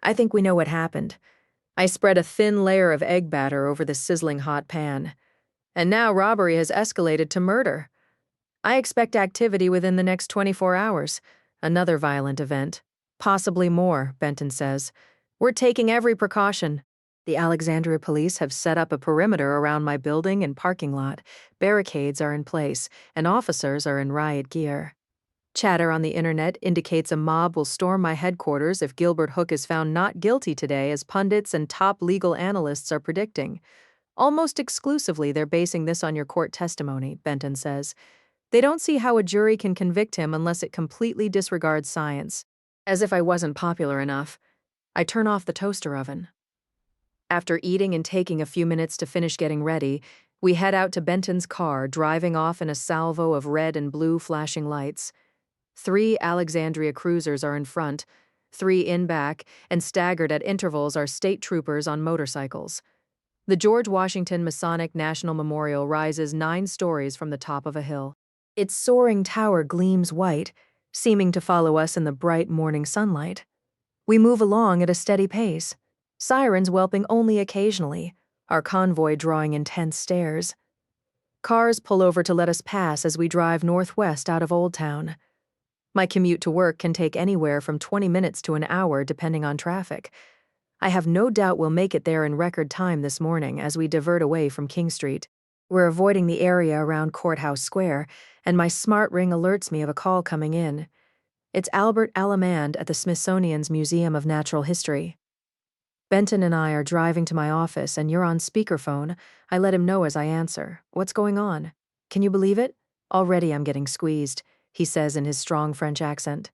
I think we know what happened. I spread a thin layer of egg batter over the sizzling hot pan. And now robbery has escalated to murder. I expect activity within the next 24 hours. Another violent event. Possibly more, Benton says. We're taking every precaution. The Alexandria police have set up a perimeter around my building and parking lot. Barricades are in place, and officers are in riot gear. Chatter on the internet indicates a mob will storm my headquarters if Gilbert Hooke is found not guilty today, as pundits and top legal analysts are predicting. Almost exclusively, they're basing this on your court testimony, Benton says. They don't see how a jury can convict him unless it completely disregards science. As if I wasn't popular enough, I turn off the toaster oven. After eating and taking a few minutes to finish getting ready, we head out to Benton's car, driving off in a salvo of red and blue flashing lights. 3 Alexandria cruisers are in front, 3 in back, and staggered at intervals are state troopers on motorcycles. The George Washington Masonic National Memorial rises 9 stories from the top of a hill. Its soaring tower gleams white, seeming to follow us in the bright morning sunlight. We move along at a steady pace, sirens whelping only occasionally, our convoy drawing intense stares. Cars pull over to let us pass as we drive northwest out of Old Town. My commute to work can take anywhere from 20 minutes to an hour depending on traffic. I have no doubt we'll make it there in record time this morning as we divert away from King Street. We're avoiding the area around Courthouse Square, and my smart ring alerts me of a call coming in. It's Albert Alamand at the Smithsonian's Museum of Natural History. Benton and I are driving to my office, and you're on speakerphone. I let him know as I answer. What's going on? Can you believe it? Already I'm getting squeezed, he says in his strong French accent.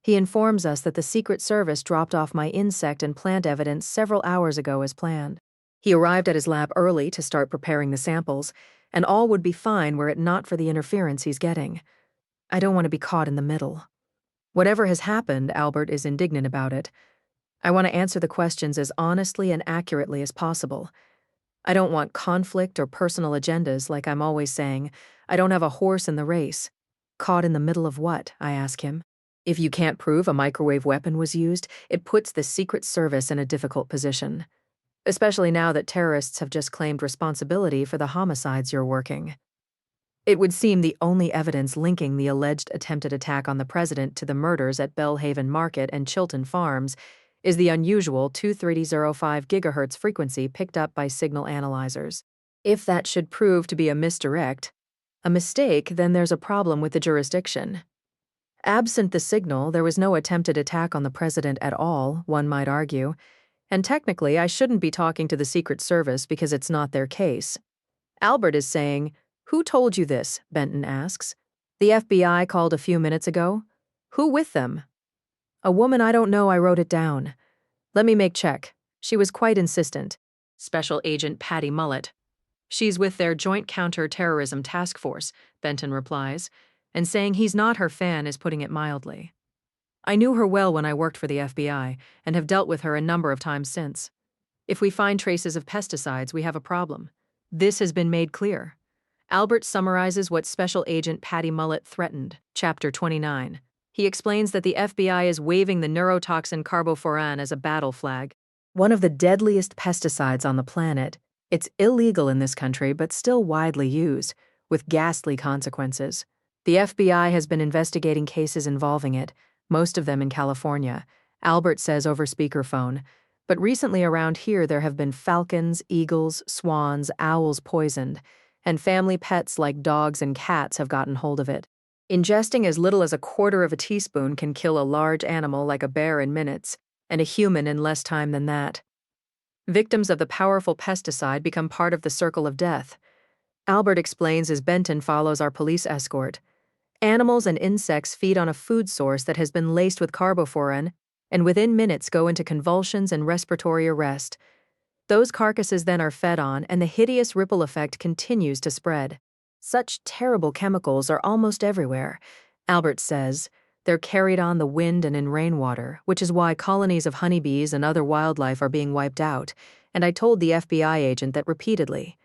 He informs us that the Secret Service dropped off my insect and plant evidence several hours ago as planned. He arrived at his lab early to start preparing the samples, and all would be fine were it not for the interference he's getting. I don't want to be caught in the middle. Whatever has happened, Albert is indignant about it. I want to answer the questions as honestly and accurately as possible. I don't want conflict or personal agendas like I'm always saying. I don't have a horse in the race. Caught in the middle of what? I ask him. If you can't prove a microwave weapon was used, it puts the Secret Service in a difficult position. Especially now that terrorists have just claimed responsibility for the homicides you're working. It would seem the only evidence linking the alleged attempted attack on the president to the murders at Bellhaven Market and Chilton Farms is the unusual 230.05 GHz frequency picked up by signal analyzers. If that should prove to be a misdirect, a mistake, then there's a problem with the jurisdiction. Absent the signal, there was no attempted attack on the president at all, one might argue, and technically I shouldn't be talking to the Secret Service because it's not their case. Albert is saying, "Who told you this?" Benton asks. "The FBI called a few minutes ago. Who with them?" "A woman I don't know. I wrote it down." "Let me make check." She was quite insistent. "Special Agent Patty Mullet." "She's with their Joint Counter-Terrorism Task Force," Benton replies, and saying he's not her fan is putting it mildly. "I knew her well when I worked for the FBI, and have dealt with her a number of times since. If we find traces of pesticides, we have a problem. This has been made clear." Albert summarizes what Special Agent Patty Mullet threatened, Chapter 29. He explains that the FBI is waving the neurotoxin carbofuran as a battle flag, one of the deadliest pesticides on the planet. It's illegal in this country, but still widely used, with ghastly consequences. The FBI has been investigating cases involving it, most of them in California, Albert says over speakerphone, but recently around here there have been falcons, eagles, swans, owls poisoned, and family pets like dogs and cats have gotten hold of it. Ingesting as little as a quarter of a teaspoon can kill a large animal like a bear in minutes, and a human in less time than that. Victims of the powerful pesticide become part of the circle of death. Albert explains as Benton follows our police escort. Animals and insects feed on a food source that has been laced with carbofuran, and within minutes go into convulsions and respiratory arrest. Those carcasses then are fed on, and the hideous ripple effect continues to spread. Such terrible chemicals are almost everywhere, Albert says. They're carried on the wind and in rainwater, which is why colonies of honeybees and other wildlife are being wiped out, and I told the FBI agent that repeatedly.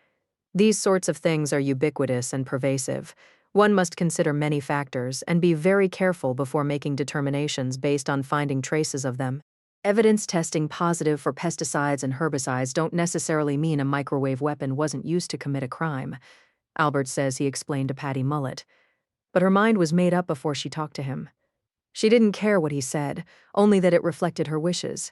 These sorts of things are ubiquitous and pervasive. One must consider many factors and be very careful before making determinations based on finding traces of them. Evidence testing positive for pesticides and herbicides don't necessarily mean a microwave weapon wasn't used to commit a crime, Albert says he explained to Patty Mullet. But her mind was made up before she talked to him. She didn't care what he said, only that it reflected her wishes.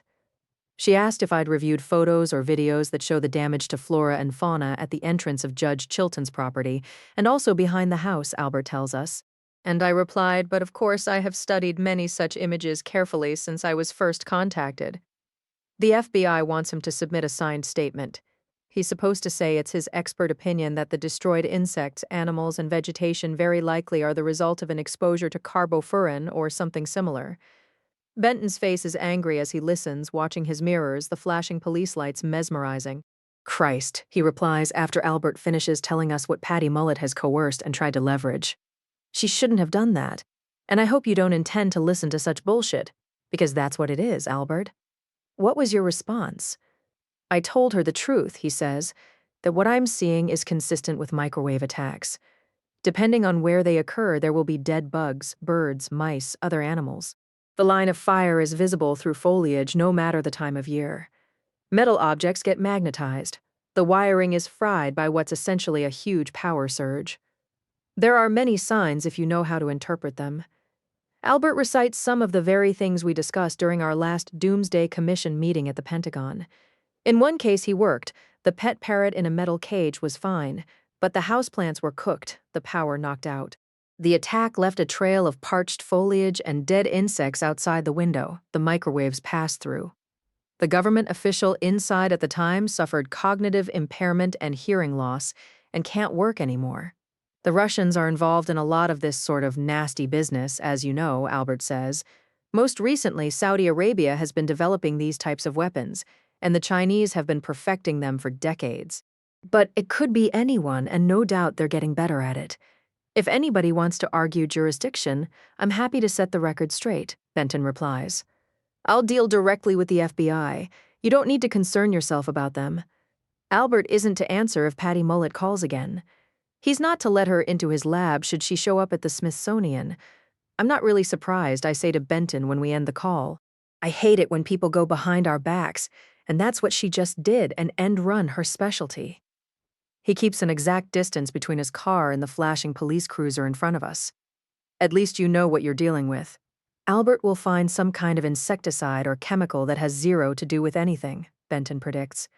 She asked if I'd reviewed photos or videos that show the damage to flora and fauna at the entrance of Judge Chilton's property, and also behind the house, Albert tells us. And I replied, but of course I have studied many such images carefully since I was first contacted. The FBI wants him to submit a signed statement. He's supposed to say it's his expert opinion that the destroyed insects, animals, and vegetation very likely are the result of an exposure to carbofuran or something similar. Benton's face is angry as he listens, watching his mirrors, the flashing police lights mesmerizing. Christ, he replies after Albert finishes telling us what Patty Mullet has coerced and tried to leverage. She shouldn't have done that. And I hope you don't intend to listen to such bullshit, because that's what it is, Albert. What was your response? I told her the truth, he says, that what I'm seeing is consistent with microwave attacks. Depending on where they occur, there will be dead bugs, birds, mice, other animals. The line of fire is visible through foliage no matter the time of year. Metal objects get magnetized. The wiring is fried by what's essentially a huge power surge. There are many signs if you know how to interpret them. Albert recites some of the very things we discussed during our last Doomsday Commission meeting at the Pentagon. In one case he worked, the pet parrot in a metal cage was fine, but the houseplants were cooked, the power knocked out. The attack left a trail of parched foliage and dead insects outside the window the microwaves passed through. The government official inside at the time suffered cognitive impairment and hearing loss and can't work anymore. The Russians are involved in a lot of this sort of nasty business, as you know, Albert says. Most recently, Saudi Arabia has been developing these types of weapons, and the Chinese have been perfecting them for decades. But it could be anyone, and no doubt they're getting better at it. If anybody wants to argue jurisdiction, I'm happy to set the record straight, Benton replies. I'll deal directly with the FBI. You don't need to concern yourself about them. Albert isn't to answer if Patty Mullet calls again. He's not to let her into his lab should she show up at the Smithsonian. I'm not really surprised, I say to Benton when we end the call. I hate it when people go behind our backs, and that's what she just did, an end run her specialty. He keeps an exact distance between his car and the flashing police cruiser in front of us. At least you know what you're dealing with. Albert will find some kind of insecticide or chemical that has zero to do with anything, Benton predicts.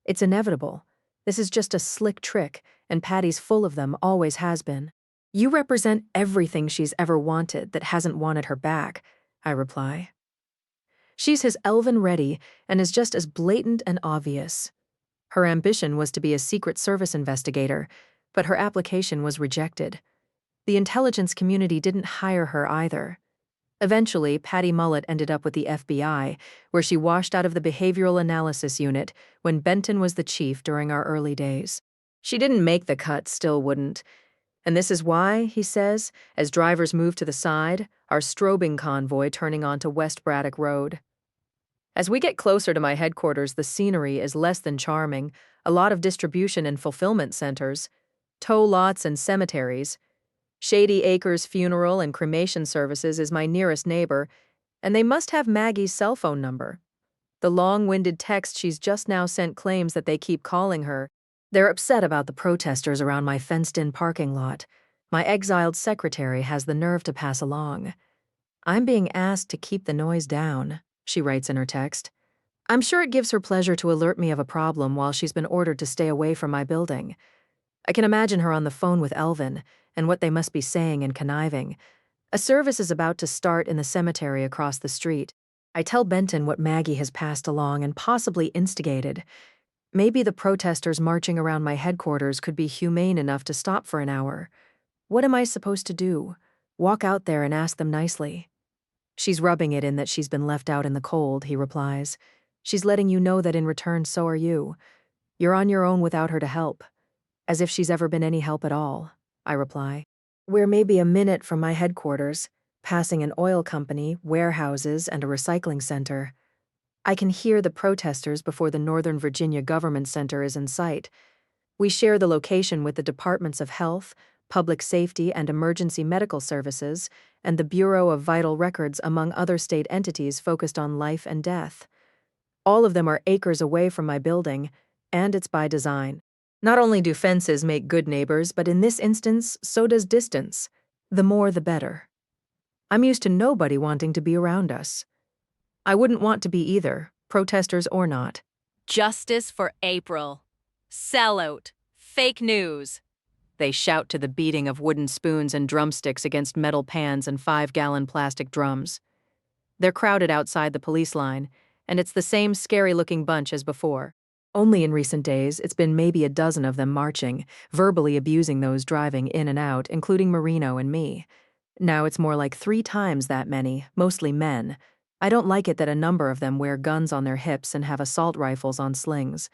It's inevitable. This is just a slick trick, and Patty's full of them, always has been. You represent everything she's ever wanted that hasn't wanted her back, I reply. She's his elven ready and is just as blatant and obvious. Her ambition was to be a Secret Service investigator, but her application was rejected. The intelligence community didn't hire her either. Eventually, Patty Mullet ended up with the FBI, where she washed out of the Behavioral Analysis Unit when Benton was the chief during our early days. She didn't make the cut, still wouldn't. And this is why, he says, as drivers move to the side, our strobing convoy turning onto West Braddock Road. As we get closer to my headquarters, the scenery is less than charming, a lot of distribution and fulfillment centers, tow lots and cemeteries. Shady Acres Funeral and Cremation Services is my nearest neighbor, and they must have Maggie's cell phone number. The long-winded text she's just now sent claims that they keep calling her. They're upset about the protesters around my fenced-in parking lot. My exiled secretary has the nerve to pass along. I'm being asked to keep the noise down, she writes in her text. I'm sure it gives her pleasure to alert me of a problem while she's been ordered to stay away from my building. I can imagine her on the phone with Elvin, and what they must be saying and conniving. A service is about to start in the cemetery across the street. I tell Benton what Maggie has passed along and possibly instigated. Maybe the protesters marching around my headquarters could be humane enough to stop for an hour. What am I supposed to do? Walk out there and ask them nicely. She's rubbing it in that she's been left out in the cold, he replies. She's letting you know that in return so are you. You're on your own without her to help. As if she's ever been any help at all, I reply. We're maybe a minute from my headquarters, passing an oil company, warehouses, and a recycling center. I can hear the protesters before the Northern Virginia Government Center is in sight. We share the location with the Departments of Health, Public Safety and Emergency Medical Services, and the Bureau of Vital Records, among other state entities focused on life and death. All of them are acres away from my building, and it's by design. Not only do fences make good neighbors, but in this instance, so does distance. The more, the better. I'm used to nobody wanting to be around us. I wouldn't want to be either, protesters or not. Justice for April. Sellout. Fake news. They shout to the beating of wooden spoons and drumsticks against metal pans and 5-gallon plastic drums. They're crowded outside the police line, and it's the same scary-looking bunch as before. Only in recent days, it's been maybe a dozen of them marching, verbally abusing those driving in and out, including Marino and me. Now it's more like 3 times that many, mostly men. I don't like it that a number of them wear guns on their hips and have assault rifles on slings.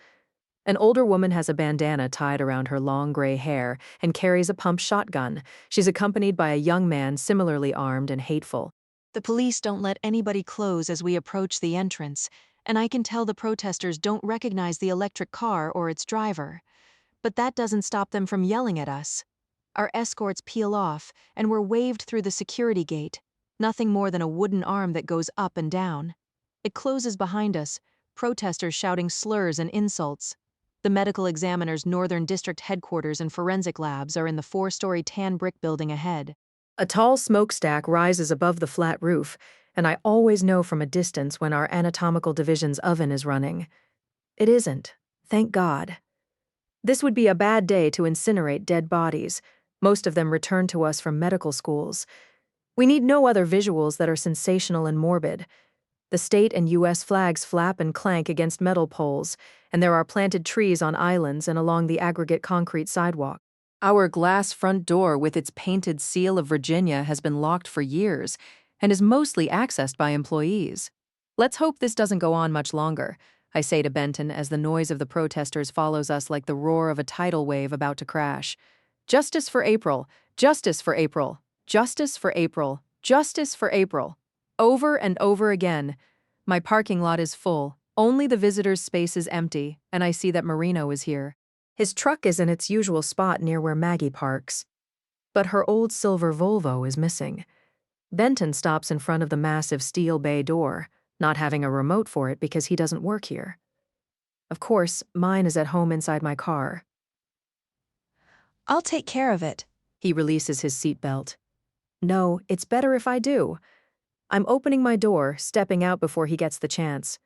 An older woman has a bandana tied around her long gray hair and carries a pump shotgun. She's accompanied by a young man similarly armed and hateful. The police don't let anybody close as we approach the entrance, and I can tell the protesters don't recognize the electric car or its driver. But that doesn't stop them from yelling at us. Our escorts peel off, and we're waved through the security gate, nothing more than a wooden arm that goes up and down. It closes behind us, protesters shouting slurs and insults. The medical examiner's Northern District headquarters and forensic labs are in the 4-story tan brick building ahead. A tall smokestack rises above the flat roof, and I always know from a distance when our anatomical division's oven is running. It isn't, thank God. This would be a bad day to incinerate dead bodies, most of them returned to us from medical schools. We need no other visuals that are sensational and morbid. The state and U.S. flags flap and clank against metal poles, and there are planted trees on islands and along the aggregate concrete sidewalk. Our glass front door with its painted seal of Virginia has been locked for years and is mostly accessed by employees. Let's hope this doesn't go on much longer, I say to Benton as the noise of the protesters follows us like the roar of a tidal wave about to crash. Justice for April! Justice for April! Justice for April! Justice for April! Over and over again. My parking lot is full, only the visitor's space is empty, and I see that Marino is here. His truck is in its usual spot near where Maggie parks. But her old silver Volvo is missing. Benton stops in front of the massive steel bay door, not having a remote for it because he doesn't work here. Of course, mine is at home inside my car. I'll take care of it. He releases his seatbelt. No, it's better if I do. I'm opening my door, stepping out before he gets the chance.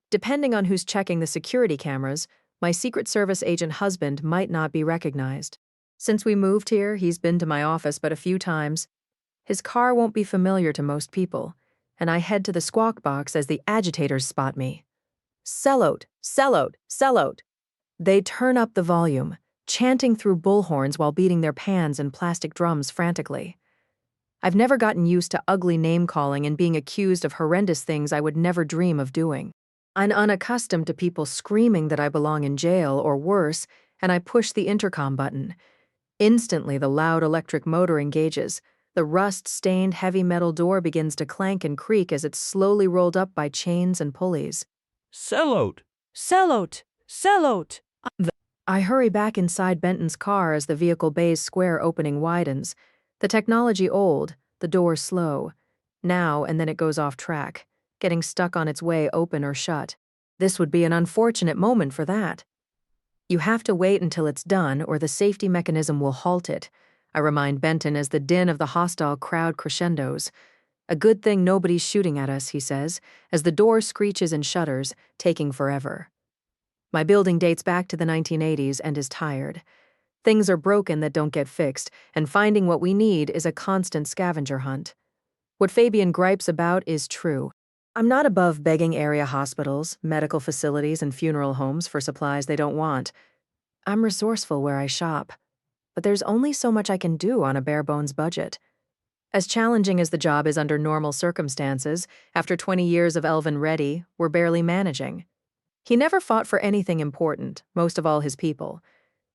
Depending on who's checking the security cameras, my Secret Service agent husband might not be recognized. Since we moved here, he's been to my office but a few times. His car won't be familiar to most people, and I head to the squawk box as the agitators spot me. Sellout! Sellout! Sellout! They turn up the volume, chanting through bullhorns while beating their pans and plastic drums frantically. I've never gotten used to ugly name-calling and being accused of horrendous things I would never dream of doing. I'm unaccustomed to people screaming that I belong in jail or worse, and I push the intercom button. Instantly, the loud electric motor engages. The rust-stained heavy metal door begins to clank and creak as it's slowly rolled up by chains and pulleys. Sellout! Sellout! Sellout! I hurry back inside Benton's car as the vehicle bay's square opening widens. The technology old, the door slow. Now and then it goes off track, getting stuck on its way open or shut. This would be an unfortunate moment for that. You have to wait until it's done or the safety mechanism will halt it, I remind Benton as the din of the hostile crowd crescendos. A good thing nobody's shooting at us, he says, as the door screeches and shutters, taking forever. My building dates back to the 1980s and is tired. Things are broken that don't get fixed, and finding what we need is a constant scavenger hunt. What Fabian gripes about is true. I'm not above begging area hospitals, medical facilities, and funeral homes for supplies they don't want. I'm resourceful where I shop. But there's only so much I can do on a bare-bones budget. As challenging as the job is under normal circumstances, after 20 years of Elvin Reddy, we're barely managing. He never fought for anything important, most of all his people.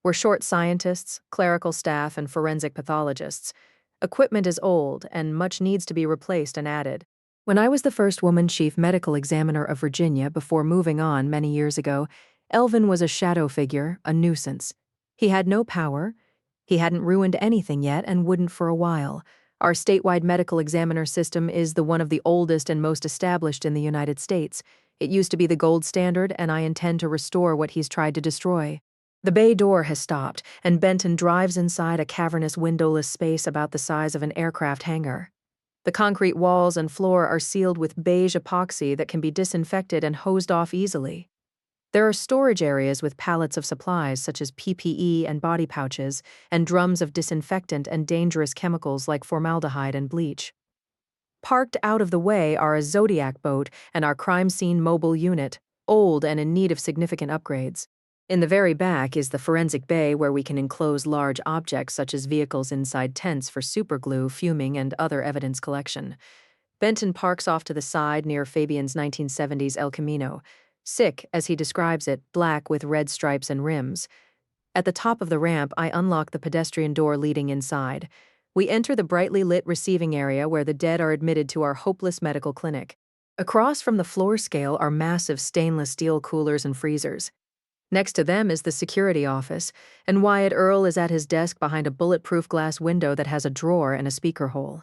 We're short scientists, clerical staff, and forensic pathologists. Equipment is old, and much needs to be replaced and added. When I was the first woman chief medical examiner of Virginia before moving on many years ago, Elvin was a shadow figure, a nuisance. He had no power. He hadn't ruined anything yet and wouldn't for a while. Our statewide medical examiner system is the one of the oldest and most established in the United States. It used to be the gold standard, and I intend to restore what he's tried to destroy. The bay door has stopped, and Benton drives inside a cavernous windowless space about the size of an aircraft hangar. The concrete walls and floor are sealed with beige epoxy that can be disinfected and hosed off easily. There are storage areas with pallets of supplies such as PPE and body pouches, and drums of disinfectant and dangerous chemicals like formaldehyde and bleach. Parked out of the way are a Zodiac boat and our crime scene mobile unit, old and in need of significant upgrades. In the very back is the forensic bay where we can enclose large objects such as vehicles inside tents for superglue, fuming, and other evidence collection. Benton parks off to the side near Fabian's 1970s El Camino. Sick, as he describes it, black with red stripes and rims. At the top of the ramp, I unlock the pedestrian door leading inside. We enter the brightly lit receiving area where the dead are admitted to our hopeless medical clinic. Across from the floor scale are massive stainless steel coolers and freezers. Next to them is the security office, and Wyatt Earl is at his desk behind a bulletproof glass window that has a drawer and a speaker hole.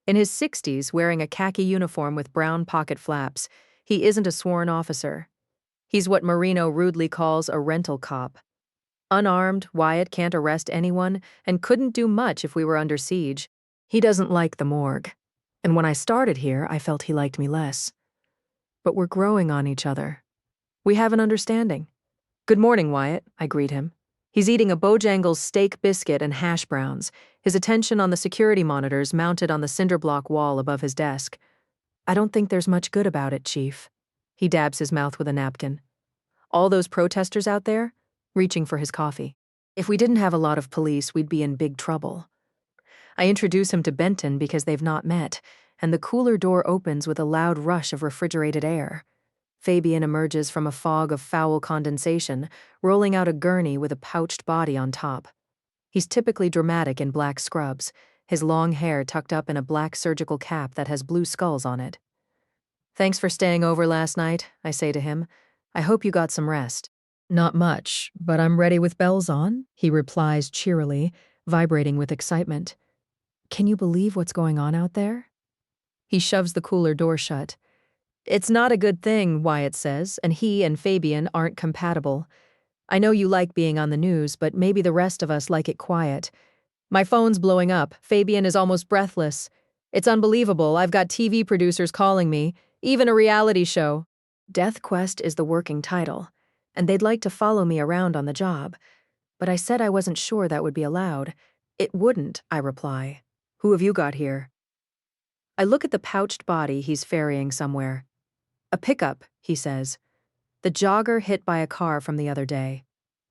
In his 60s, wearing a khaki uniform with brown pocket flaps, he isn't a sworn officer. He's what Marino rudely calls a rental cop. Unarmed, Wyatt can't arrest anyone and couldn't do much if we were under siege. He doesn't like the morgue. And when I started here, I felt he liked me less. But we're growing on each other. We have an understanding. Good morning, Wyatt, I greet him. He's eating a Bojangles steak biscuit and hash browns, his attention on the security monitors mounted on the cinder block wall above his desk. I don't think there's much good about it, Chief. He dabs his mouth with a napkin. All those protesters out there, reaching for his coffee. If we didn't have a lot of police, we'd be in big trouble. I introduce him to Benton because they've not met, and the cooler door opens with a loud rush of refrigerated air. Fabian emerges from a fog of foul condensation, rolling out a gurney with a pouched body on top. He's typically dramatic in black scrubs, his long hair tucked up in a black surgical cap that has blue skulls on it. Thanks for staying over last night, I say to him. I hope you got some rest. Not much, but I'm ready with bells on, he replies cheerily, vibrating with excitement. Can you believe what's going on out there? He shoves the cooler door shut. It's not a good thing, Wyatt says, and he and Fabian aren't compatible. I know you like being on the news, but maybe the rest of us like it quiet. My phone's blowing up. Fabian is almost breathless. It's unbelievable. I've got TV producers calling me, even a reality show. Death Quest is the working title, and they'd like to follow me around on the job. But I said I wasn't sure that would be allowed. It wouldn't, I reply. Who have you got here? I look at the pouched body he's ferrying somewhere. A pickup, he says. The jogger hit by a car from the other day.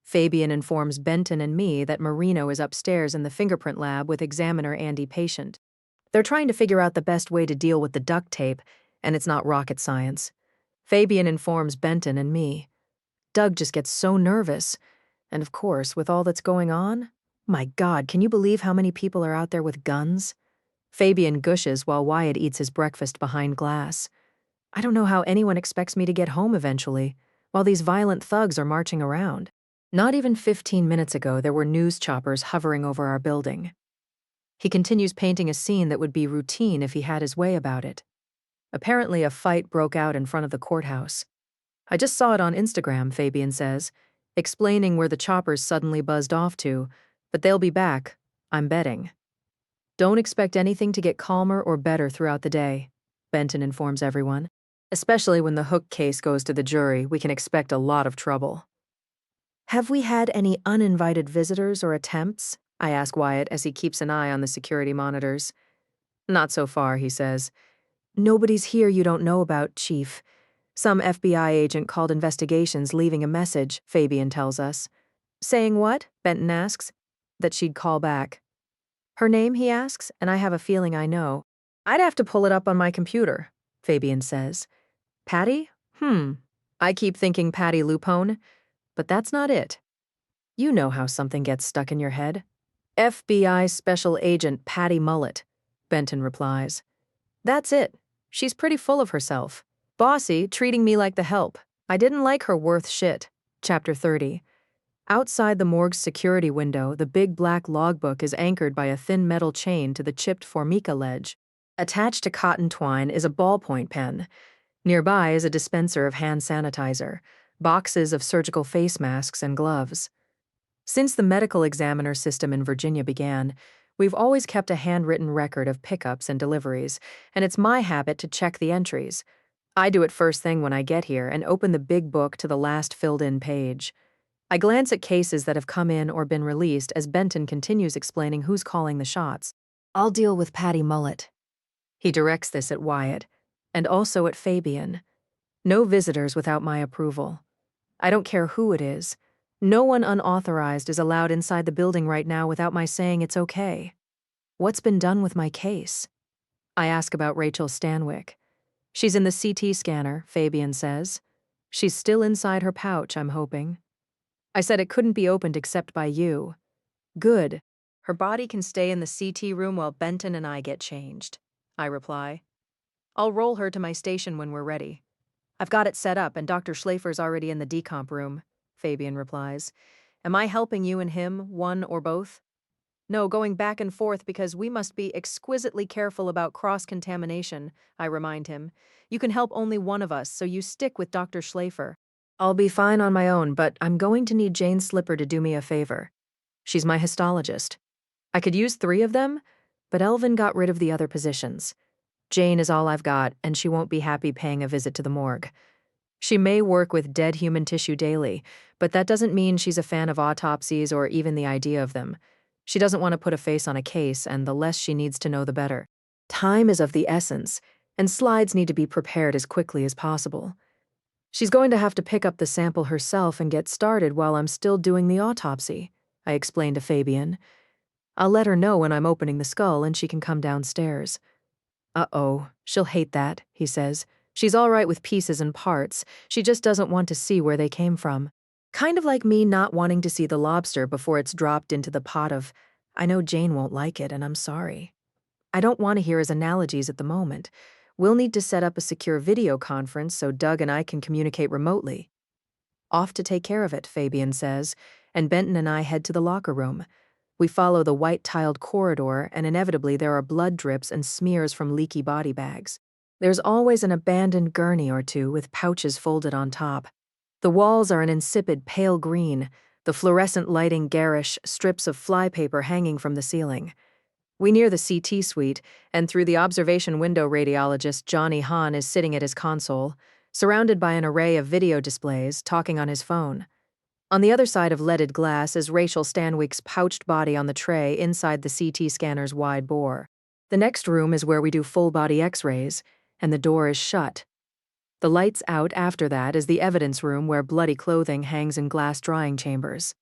Fabian informs Benton and me that Marino is upstairs in the fingerprint lab with examiner Andy Patient. They're trying to figure out the best way to deal with the duct tape, and it's not rocket science. Fabian informs Benton and me. Doug just gets so nervous. And of course, with all that's going on, my God, can you believe how many people are out there with guns? Fabian gushes while Wyatt eats his breakfast behind glass. I don't know how anyone expects me to get home eventually, while these violent thugs are marching around. Not even 15 minutes ago, there were news choppers hovering over our building. He continues painting a scene that would be routine if he had his way about it. Apparently, a fight broke out in front of the courthouse. I just saw it on Instagram, Fabian says, explaining where the choppers suddenly buzzed off to, but they'll be back, I'm betting. Don't expect anything to get calmer or better throughout the day, Benton informs everyone. Especially when the Hooke case goes to the jury, we can expect a lot of trouble. Have we had any uninvited visitors or attempts? I ask Wyatt as he keeps an eye on the security monitors. Not so far, he says. Nobody's here you don't know about, Chief. Some FBI agent called investigations leaving a message, Fabian tells us. Saying what? Benton asks. That she'd call back. Her name, he asks, and I have a feeling I know. I'd have to pull it up on my computer, Fabian says. Patty? I keep thinking Patty Lupone, but that's not it. You know how something gets stuck in your head. FBI Special Agent Patty Mullet, Benton replies. That's it. She's pretty full of herself. Bossy, treating me like the help. I didn't like her worth shit. Chapter 30. Outside the morgue's security window, the big black logbook is anchored by a thin metal chain to the chipped formica ledge. Attached to cotton twine is a ballpoint pen. Nearby is a dispenser of hand sanitizer, boxes of surgical face masks and gloves. Since the medical examiner system in Virginia began, we've always kept a handwritten record of pickups and deliveries, and it's my habit to check the entries. I do it first thing when I get here and open the big book to the last filled-in page. I glance at cases that have come in or been released as Benton continues explaining who's calling the shots. I'll deal with Patty Mullet. He directs this at Wyatt, and also at Fabian. No visitors without my approval. I don't care who it is. No one unauthorized is allowed inside the building right now without my saying it's okay. What's been done with my case? I ask about Rachael Stanwyck. She's in the CT scanner, Fabian says. She's still inside her pouch, I'm hoping. I said it couldn't be opened except by you. Good. Her body can stay in the CT room while Benton and I get changed, I reply. I'll roll her to my station when we're ready. I've got it set up and Dr. Schlafer's already in the decomp room, Fabian replies. Am I helping you and him, one or both? No, going back and forth because we must be exquisitely careful about cross-contamination, I remind him. You can help only one of us, so you stick with Dr. Schlafer. I'll be fine on my own, but I'm going to need Jane Slipper to do me a favor. She's my histologist. I could use 3 of them, but Elvin got rid of the other positions. Jane is all I've got, and she won't be happy paying a visit to the morgue. She may work with dead human tissue daily, but that doesn't mean she's a fan of autopsies or even the idea of them. She doesn't want to put a face on a case, and the less she needs to know, the better. Time is of the essence, and slides need to be prepared as quickly as possible. She's going to have to pick up the sample herself and get started while I'm still doing the autopsy, I explained to Fabian. I'll let her know when I'm opening the skull and she can come downstairs. Uh-oh, she'll hate that, he says. She's all right with pieces and parts. She just doesn't want to see where they came from. Kind of like me not wanting to see the lobster before it's dropped into the pot of, I know Jane won't like it and I'm sorry. I don't want to hear his analogies at the moment. We'll need to set up a secure video conference so Doug and I can communicate remotely. Off to take care of it, Fabian says, and Benton and I head to the locker room. We follow the white-tiled corridor, and inevitably there are blood drips and smears from leaky body bags. There's always an abandoned gurney or two with pouches folded on top. The walls are an insipid pale green, the fluorescent lighting garish, strips of flypaper hanging from the ceiling. We near the CT suite, and through the observation window radiologist Johnny Hahn is sitting at his console, surrounded by an array of video displays, talking on his phone. On the other side of leaded glass is Rachael Stanwyck's pouched body on the tray inside the CT scanner's wide bore. The next room is where we do full-body x-rays, and the door is shut. The lights out after that is the evidence room where bloody clothing hangs in glass drying chambers.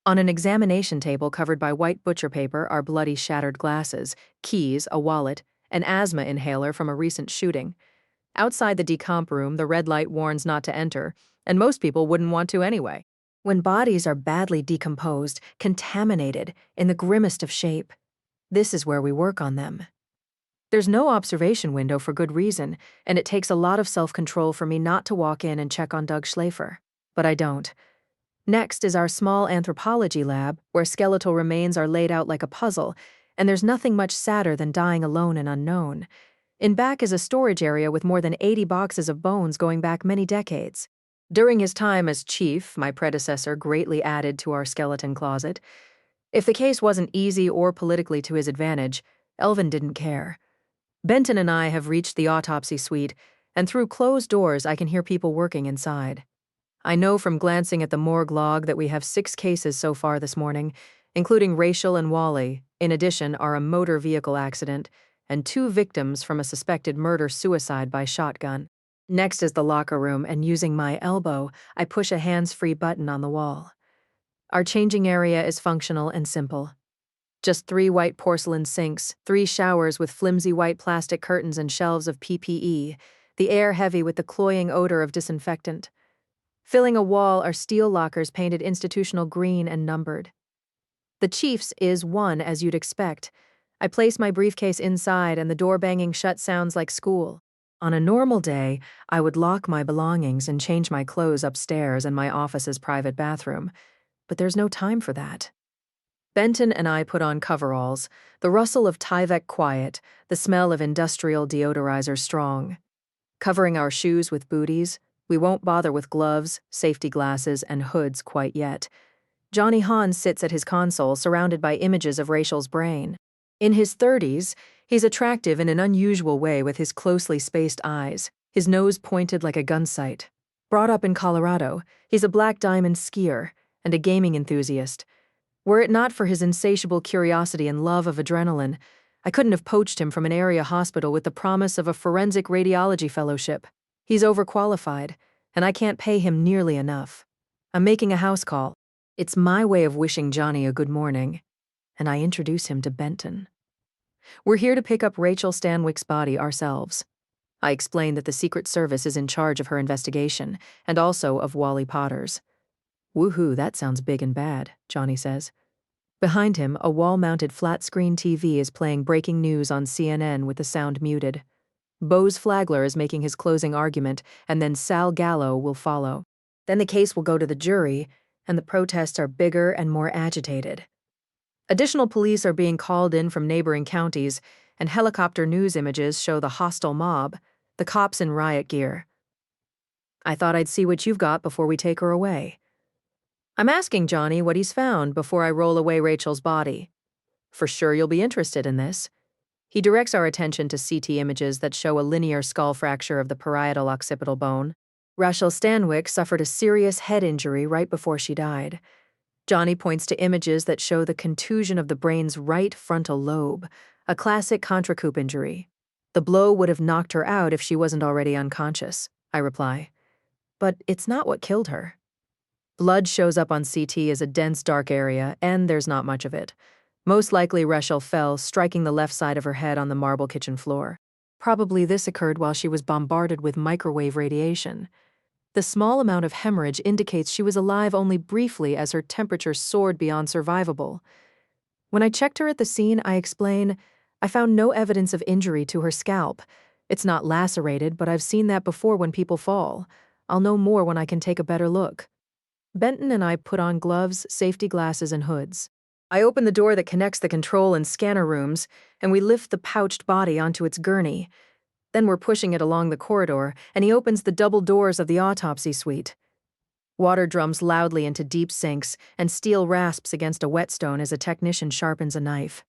On an examination table covered by white butcher paper are bloody shattered glasses, keys, a wallet, an asthma inhaler from a recent shooting. Outside the decomp room, the red light warns not to enter, and most people wouldn't want to anyway. When bodies are badly decomposed, contaminated, in the grimmest of shape, this is where we work on them. There's no observation window for good reason, and it takes a lot of self-control for me not to walk in and check on Doug Schlafer. But I don't. Next is our small anthropology lab, where skeletal remains are laid out like a puzzle, and there's nothing much sadder than dying alone and unknown. In back is a storage area with more than 80 boxes of bones going back many decades. During his time as chief, my predecessor greatly added to our skeleton closet. If the case wasn't easy or politically to his advantage, Elvin didn't care. Benton and I have reached the autopsy suite, and through closed doors I can hear people working inside. I know from glancing at the morgue log that we have 6 cases so far this morning, including Rachael and Wally. In addition are a motor vehicle accident and 2 victims from a suspected murder-suicide by shotgun. Next is the locker room, and using my elbow, I push a hands-free button on the wall. Our changing area is functional and simple. Just 3 white porcelain sinks, 3 showers with flimsy white plastic curtains and shelves of PPE, the air heavy with the cloying odor of disinfectant. Filling a wall are steel lockers painted institutional green and numbered. The chief's is 1, as you'd expect. I place my briefcase inside, and the door banging shut sounds like school. On a normal day, I would lock my belongings and change my clothes upstairs in my office's private bathroom. but there's no time for that. Benton and I put on coveralls, the rustle of Tyvek quiet, the smell of industrial deodorizer strong. Covering our shoes with booties, we won't bother with gloves, safety glasses, and hoods quite yet. Johnny Hahn sits at his console surrounded by images of Rachael's brain. In his 30s, he's attractive in an unusual way with his closely spaced eyes, his nose pointed like a gun sight. Brought up in Colorado, he's a black diamond skier and a gaming enthusiast. Were it not for his insatiable curiosity and love of adrenaline, I couldn't have poached him from an area hospital with the promise of a forensic radiology fellowship. He's overqualified, and I can't pay him nearly enough. I'm making a house call. It's my way of wishing Johnny a good morning, and I introduce him to Benton. We're here to pick up Rachael Stanwyck's body ourselves. I explain that the Secret Service is in charge of her investigation, and also of Wally Potter's. Woohoo, that sounds big and bad, Johnny says. Behind him, a wall-mounted flat-screen TV is playing breaking news on CNN with the sound muted. Bose Flagler is making his closing argument, and then Sal Gallo will follow. Then the case will go to the jury, and the protests are bigger and more agitated. Additional police are being called in from neighboring counties, and helicopter news images show the hostile mob, the cops in riot gear. I thought I'd see what you've got before we take her away. I'm asking Johnny what he's found before I roll away Rachael's body. For sure you'll be interested in this. He directs our attention to CT images that show a linear skull fracture of the parietal occipital bone. Rachael Stanwyck suffered a serious head injury right before she died. Johnny points to images that show the contusion of the brain's right frontal lobe, a classic contracoup injury. The blow would have knocked her out if she wasn't already unconscious, I reply. But it's not what killed her. Blood shows up on CT as a dense, dark area, and there's not much of it. Most likely Rachael fell, striking the left side of her head on the marble kitchen floor. Probably this occurred while she was bombarded with microwave radiation. The small amount of hemorrhage indicates she was alive only briefly as her temperature soared beyond survivable. When I checked her at the scene, I explain, I found no evidence of injury to her scalp. It's not lacerated, but I've seen that before when people fall. I'll know more when I can take a better look. Benton and I put on gloves, safety glasses, and hoods. I open the door that connects the control and scanner rooms, and we lift the pouched body onto its gurney. Then we're pushing it along the corridor, and he opens the double doors of the autopsy suite. Water drums loudly into deep sinks, and steel rasps against a whetstone as a technician sharpens a knife.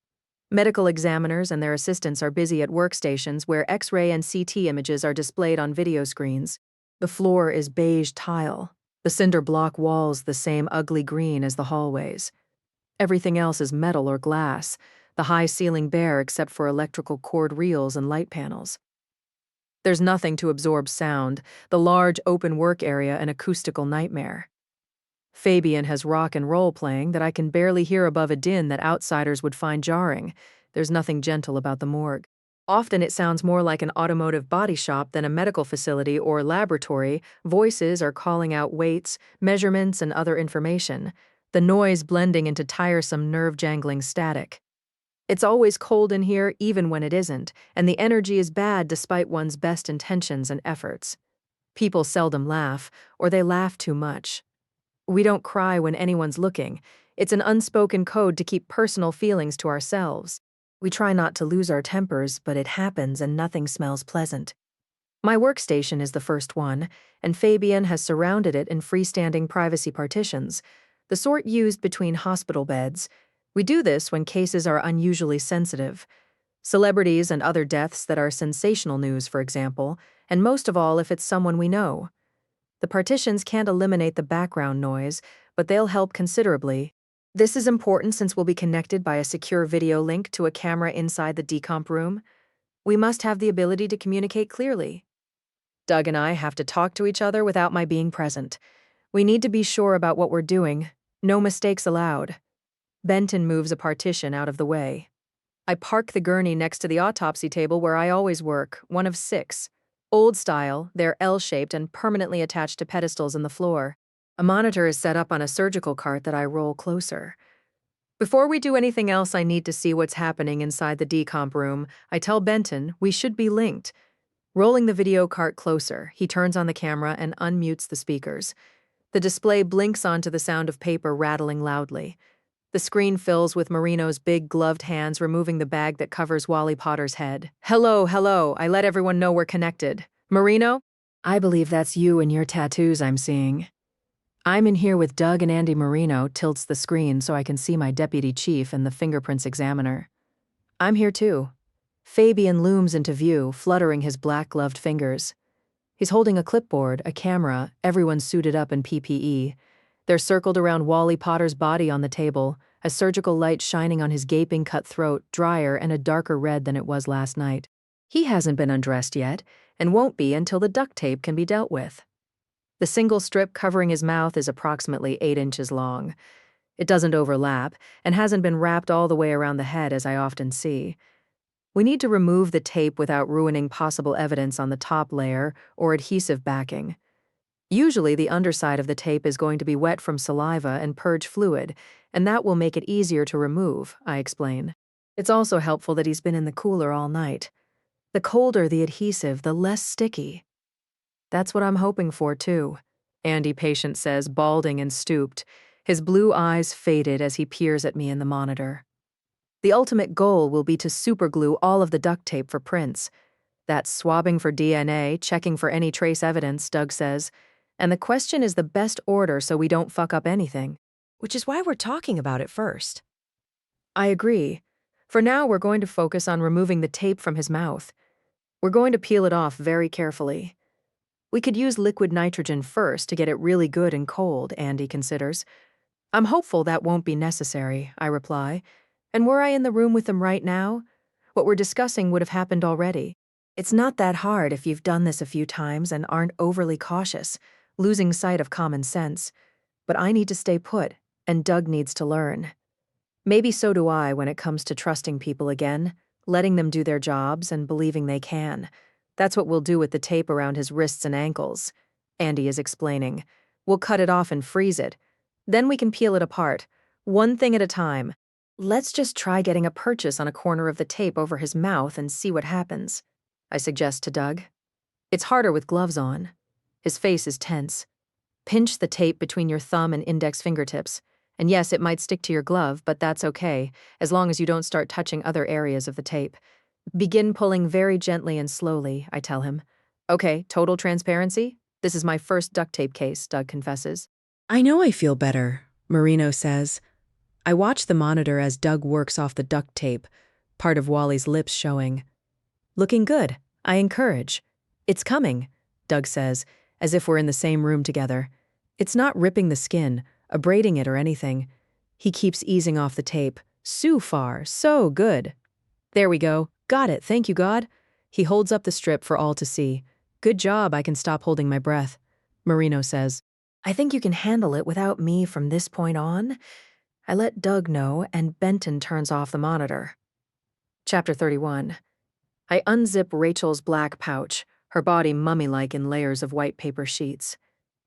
Medical examiners and their assistants are busy at workstations where X-ray and CT images are displayed on video screens. The floor is beige tile. The cinder block walls the same ugly green as the hallways. Everything else is metal or glass, the high ceiling bare except for electrical cord reels and light panels. There's nothing to absorb sound, the large open work area an acoustical nightmare. Fabian has rock and roll playing that I can barely hear above a din that outsiders would find jarring. There's nothing gentle about the morgue. Often it sounds more like an automotive body shop than a medical facility or laboratory. Voices are calling out weights, measurements, and other information, the noise blending into tiresome nerve-jangling static. It's always cold in here even when it isn't, and the energy is bad despite one's best intentions and efforts. People seldom laugh, or they laugh too much. We don't cry when anyone's looking. It's an unspoken code to keep personal feelings to ourselves. We try not to lose our tempers, but it happens and nothing smells pleasant. My workstation is the first one, and Fabian has surrounded it in freestanding privacy partitions, the sort used between hospital beds. We do this when cases are unusually sensitive. Celebrities and other deaths that are sensational news, for example, and most of all if it's someone we know. The partitions can't eliminate the background noise, but they'll help considerably. This is important since we'll be connected by a secure video link to a camera inside the decomp room. We must have the ability to communicate clearly. Doug and I have to talk to each other without my being present. We need to be sure about what we're doing. No mistakes allowed. Benton moves a partition out of the way. I park the gurney next to the autopsy table where I always work, one of 6. Old style, they're L-shaped and permanently attached to pedestals in the floor. A monitor is set up on a surgical cart that I roll closer. Before we do anything else, I need to see what's happening inside the decomp room. I tell Benton we should be linked. Rolling the video cart closer, he turns on the camera and unmutes the speakers. The display blinks onto the sound of paper rattling loudly. The screen fills with Marino's big gloved hands removing the bag that covers Wally Potter's head. Hello, hello, I let everyone know we're connected. Marino? I believe that's you and your tattoos I'm seeing. I'm in here with Doug and Andy. Marino tilts the screen so I can see my deputy chief and the fingerprints examiner. I'm here too. Fabian looms into view, fluttering his black-gloved fingers. He's holding a clipboard, a camera, everyone suited up in PPE. They're circled around Wally Potter's body on the table, a surgical light shining on his gaping cut throat, drier and a darker red than it was last night. He hasn't been undressed yet, and won't be until the duct tape can be dealt with. The single strip covering his mouth is approximately 8 inches long. It doesn't overlap, and hasn't been wrapped all the way around the head as I often see. We need to remove the tape without ruining possible evidence on the top layer or adhesive backing. Usually the underside of the tape is going to be wet from saliva and purge fluid, and that will make it easier to remove, I explain. It's also helpful that he's been in the cooler all night. The colder the adhesive, the less sticky. That's what I'm hoping for, too, Andy Patient says, balding and stooped, his blue eyes faded as he peers at me in the monitor. The ultimate goal will be to superglue all of the duct tape for prints. That's swabbing for DNA, checking for any trace evidence, Doug says. And the question is the best order so we don't fuck up anything. Which is why we're talking about it first. I agree. For now, we're going to focus on removing the tape from his mouth. We're going to peel it off very carefully. We could use liquid nitrogen first to get it really good and cold, Andy considers. I'm hopeful that won't be necessary, I reply. And were I in the room with them right now, what we're discussing would have happened already. It's not that hard if you've done this a few times and aren't overly cautious, losing sight of common sense. But I need to stay put, and Doug needs to learn. Maybe so do I when it comes to trusting people again, letting them do their jobs and believing they can. That's what we'll do with the tape around his wrists and ankles, Andy is explaining. We'll cut it off and freeze it. Then we can peel it apart, one thing at a time. Let's just try getting a purchase on a corner of the tape over his mouth and see what happens, I suggest to Doug. It's harder with gloves on. His face is tense. Pinch the tape between your thumb and index fingertips. And yes, it might stick to your glove, but that's okay, as long as you don't start touching other areas of the tape. Begin pulling very gently and slowly, I tell him. Okay, total transparency? This is my first duct tape case, Doug confesses. I know I feel better, Marino says. I watch the monitor as Doug works off the duct tape, part of Wally's lips showing. Looking good, I encourage. It's coming, Doug says, as if we're in the same room together. It's not ripping the skin, abrading it or anything. He keeps easing off the tape. So far, so good. There we go. Got it, thank you, God. He holds up the strip for all to see. Good job, I can stop holding my breath. Marino says, I think you can handle it without me from this point on. I let Doug know, and Benton turns off the monitor. Chapter 31. I unzip Rachel's black pouch, her body mummy-like in layers of white paper sheets.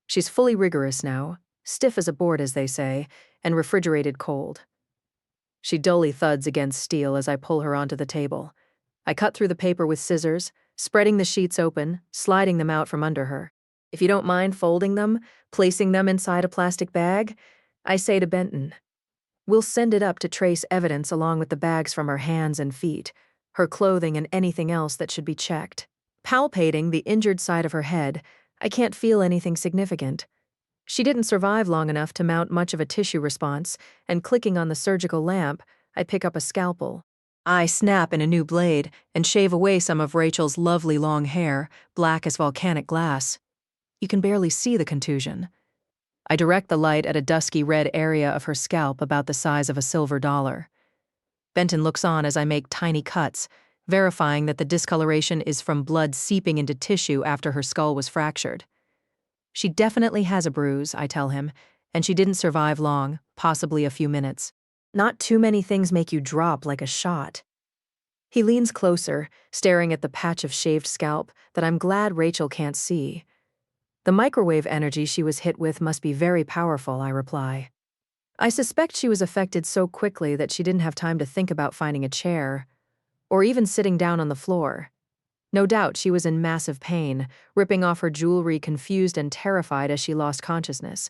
She's fully rigorous now, stiff as a board, as they say, and refrigerated cold. She dully thuds against steel as I pull her onto the table. I cut through the paper with scissors, spreading the sheets open, sliding them out from under her. If you don't mind folding them, placing them inside a plastic bag, I say to Benton. We'll send it up to trace evidence along with the bags from her hands and feet, her clothing and anything else that should be checked. Palpating the injured side of her head, I can't feel anything significant. She didn't survive long enough to mount much of a tissue response, and clicking on the surgical lamp, I pick up a scalpel. I snap in a new blade and shave away some of Rachel's lovely long hair, black as volcanic glass. You can barely see the contusion. I direct the light at a dusky red area of her scalp about the size of a silver dollar. Benton looks on as I make tiny cuts, verifying that the discoloration is from blood seeping into tissue after her skull was fractured. She definitely has a bruise, I tell him, and she didn't survive long, possibly a few minutes. Not too many things make you drop like a shot. He leans closer, staring at the patch of shaved scalp that I'm glad Rachael can't see. The microwave energy she was hit with must be very powerful, I reply. I suspect she was affected so quickly that she didn't have time to think about finding a chair, or even sitting down on the floor. No doubt she was in massive pain, ripping off her jewelry, confused and terrified as she lost consciousness.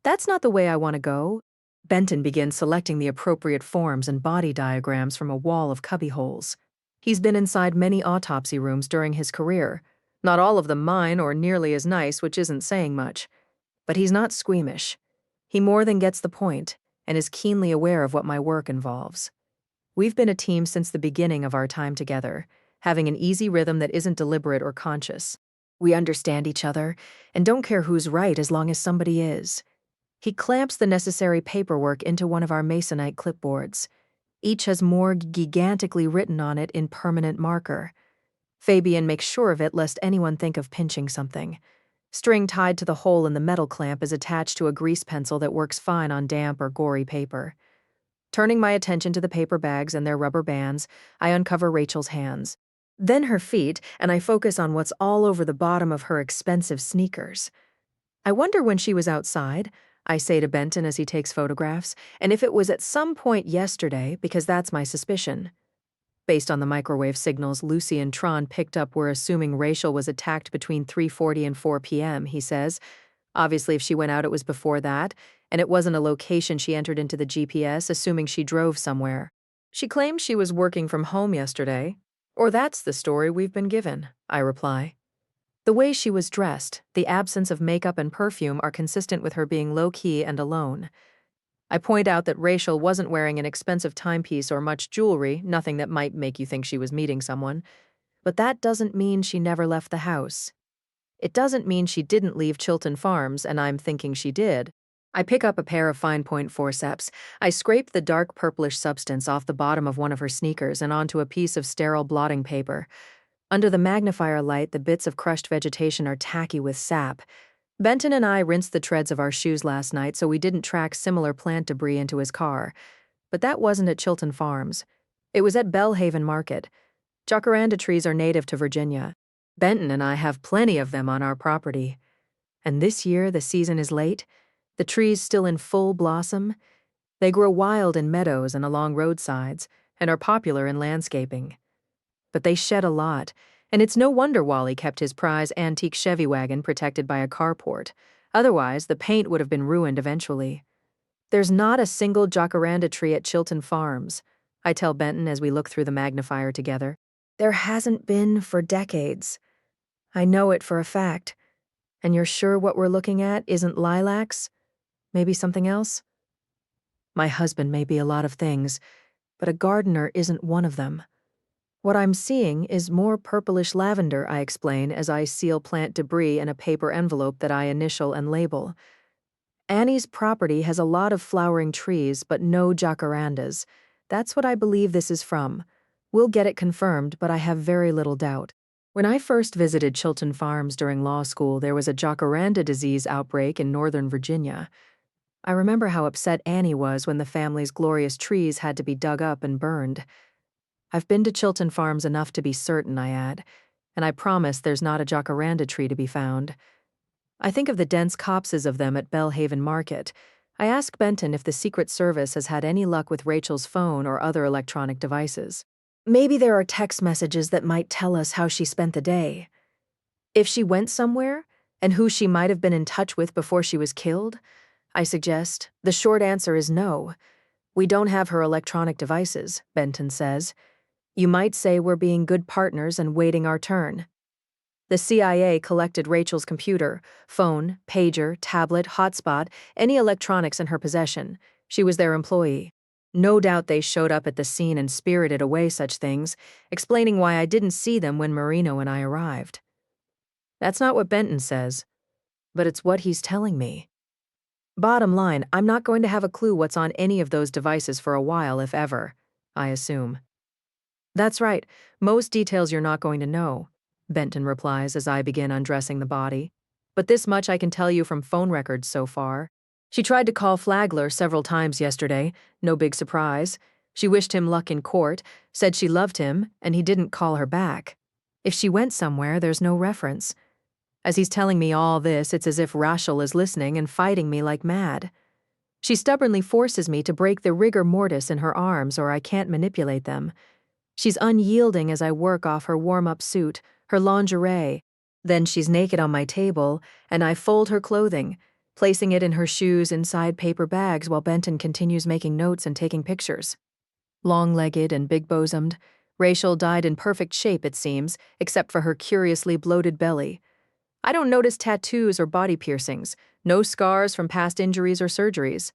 That's not the way I want to go. Benton begins selecting the appropriate forms and body diagrams from a wall of cubbyholes. He's been inside many autopsy rooms during his career. Not all of them mine or nearly as nice, which isn't saying much. But he's not squeamish. He more than gets the point and is keenly aware of what my work involves. We've been a team since the beginning of our time together, having an easy rhythm that isn't deliberate or conscious. We understand each other and don't care who's right as long as somebody is. He clamps the necessary paperwork into one of our masonite clipboards. Each has more gigantically written on it in permanent marker. Fabian makes sure of it lest anyone think of pinching something. String tied to the hole in the metal clamp is attached to a grease pencil that works fine on damp or gory paper. Turning my attention to the paper bags and their rubber bands, I uncover Rachael's hands. Then her feet, and I focus on what's all over the bottom of her expensive sneakers. I wonder when she was outside, I say to Benton as he takes photographs, and if it was at some point yesterday, because that's my suspicion. Based on the microwave signals Lucy and Tron picked up, we're assuming Rachael was attacked between 3:40 and 4 p.m., he says. Obviously, if she went out, it was before that, and it wasn't a location she entered into the GPS, assuming she drove somewhere. She claims she was working from home yesterday. Or that's the story we've been given, I reply. The way she was dressed, the absence of makeup and perfume are consistent with her being low-key and alone. I point out that Rachael wasn't wearing an expensive timepiece or much jewelry, nothing that might make you think she was meeting someone. But that doesn't mean she never left the house. It doesn't mean she didn't leave Chilton Farms, and I'm thinking she did. I pick up a pair of fine-point forceps. I scrape the dark purplish substance off the bottom of one of her sneakers and onto a piece of sterile blotting paper. Under the magnifier light, the bits of crushed vegetation are tacky with sap. Benton and I rinsed the treads of our shoes last night so we didn't track similar plant debris into his car. But that wasn't at Chilton Farms. It was at Bellhaven Market. Jacaranda trees are native to Virginia. Benton and I have plenty of them on our property. And this year the season is late, the trees still in full blossom. They grow wild in meadows and along roadsides and are popular in landscaping. But they shed a lot, and it's no wonder Wally kept his prize antique Chevy wagon protected by a carport. Otherwise, the paint would have been ruined eventually. There's not a single jacaranda tree at Chilton Farms, I tell Benton as we look through the magnifier together. There hasn't been for decades. I know it for a fact. And you're sure what we're looking at isn't lilacs? Maybe something else? My husband may be a lot of things, but a gardener isn't one of them. What I'm seeing is more purplish lavender, I explain as I seal plant debris in a paper envelope that I initial and label. Annie's property has a lot of flowering trees, but no jacarandas. That's what I believe this is from. We'll get it confirmed, but I have very little doubt. When I first visited Chilton Farms during law school, there was a jacaranda disease outbreak in Northern Virginia. I remember how upset Annie was when the family's glorious trees had to be dug up and burned. I've been to Chilton Farms enough to be certain, I add, and I promise there's not a jacaranda tree to be found. I think of the dense copses of them at Bellhaven Market. I ask Benton if the Secret Service has had any luck with Rachael's phone or other electronic devices. Maybe there are text messages that might tell us how she spent the day. If she went somewhere, and who she might have been in touch with before she was killed, I suggest. The short answer is no. We don't have her electronic devices, Benton says. You might say we're being good partners and waiting our turn. The CIA collected Rachael's computer, phone, pager, tablet, hotspot, any electronics in her possession. She was their employee. No doubt they showed up at the scene and spirited away such things, explaining why I didn't see them when Marino and I arrived. That's not what Benton says, but it's what he's telling me. Bottom line, I'm not going to have a clue what's on any of those devices for a while, if ever, I assume. That's right, most details you're not going to know, Benton replies as I begin undressing the body. But this much I can tell you from phone records so far. She tried to call Flagler several times yesterday, no big surprise. She wished him luck in court, said she loved him, and he didn't call her back. If she went somewhere, there's no reference. As he's telling me all this, it's as if Rachael is listening and fighting me like mad. She stubbornly forces me to break the rigor mortis in her arms or I can't manipulate them. She's unyielding as I work off her warm-up suit, her lingerie. Then she's naked on my table, and I fold her clothing, placing it in her shoes inside paper bags while Benton continues making notes and taking pictures. Long-legged and big-bosomed, Rachael died in perfect shape, it seems, except for her curiously bloated belly. I don't notice tattoos or body piercings, no scars from past injuries or surgeries.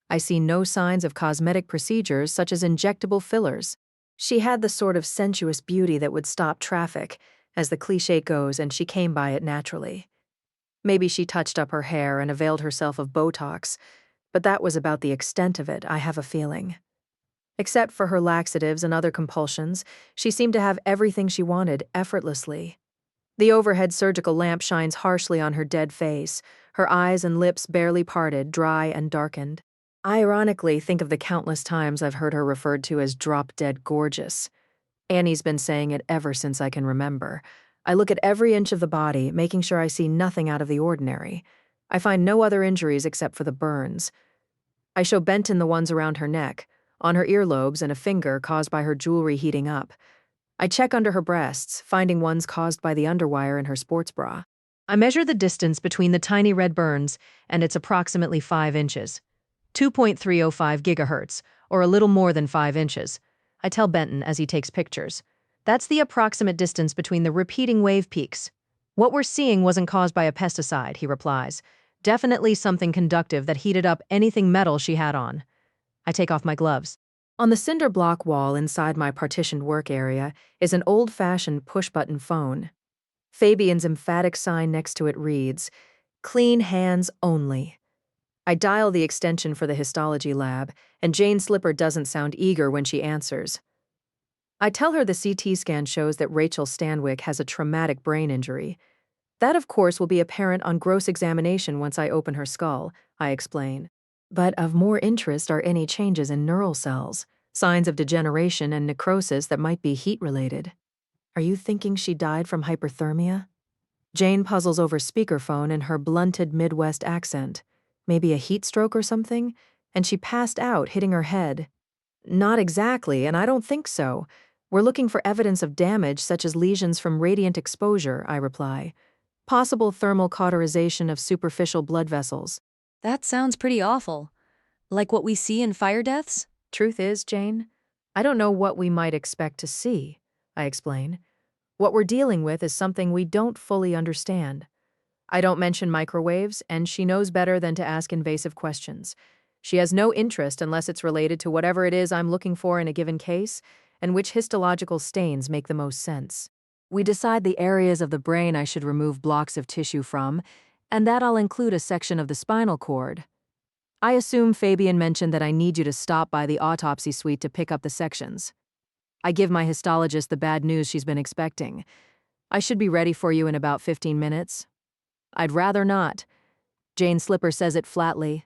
I see no signs of cosmetic procedures such as injectable fillers. She had the sort of sensuous beauty that would stop traffic, as the cliché goes, and she came by it naturally. Maybe she touched up her hair and availed herself of Botox, but that was about the extent of it, I have a feeling. Except for her laxatives and other compulsions, she seemed to have everything she wanted effortlessly. The overhead surgical lamp shines harshly on her dead face, her eyes and lips barely parted, dry and darkened. I ironically think of the countless times I've heard her referred to as drop-dead gorgeous. Annie's been saying it ever since I can remember. I look at every inch of the body, making sure I see nothing out of the ordinary. I find no other injuries except for the burns. I show Benton the ones around her neck, on her earlobes and a finger caused by her jewelry heating up. I check under her breasts, finding ones caused by the underwire in her sports bra. I measure the distance between the tiny red burns, and it's approximately 5 inches. 2.305 gigahertz, or a little more than 5 inches. I tell Benton as he takes pictures. That's the approximate distance between the repeating wave peaks. What we're seeing wasn't caused by a pesticide, he replies. Definitely something conductive that heated up anything metal she had on. I take off my gloves. On the cinder block wall inside my partitioned work area is an old-fashioned push-button phone. Fabian's emphatic sign next to it reads, "Clean hands only." I dial the extension for the histology lab, and Jane Slipper doesn't sound eager when she answers. I tell her the CT scan shows that Rachael Stanwyck has a traumatic brain injury. That, of course, will be apparent on gross examination once I open her skull, I explain. But of more interest are any changes in neural cells, signs of degeneration and necrosis that might be heat-related. Are you thinking she died from hyperthermia? Jane puzzles over speakerphone in her blunted Midwest accent. Maybe a heat stroke or something? And she passed out, hitting her head. Not exactly, and I don't think so. We're looking for evidence of damage such as lesions from radiant exposure, I reply. Possible thermal cauterization of superficial blood vessels. That sounds pretty awful. Like what we see in fire deaths? Truth is, Jane, I don't know what we might expect to see, I explain. What we're dealing with is something we don't fully understand. I don't mention microwaves, and she knows better than to ask invasive questions. She has no interest unless it's related to whatever it is I'm looking for in a given case, and which histological stains make the most sense. We decide the areas of the brain I should remove blocks of tissue from, and that I'll include a section of the spinal cord. I assume Fabian mentioned that I need you to stop by the autopsy suite to pick up the sections. I give my histologist the bad news she's been expecting. I should be ready for you in about 15 minutes. I'd rather not. Jane Slipper says it flatly.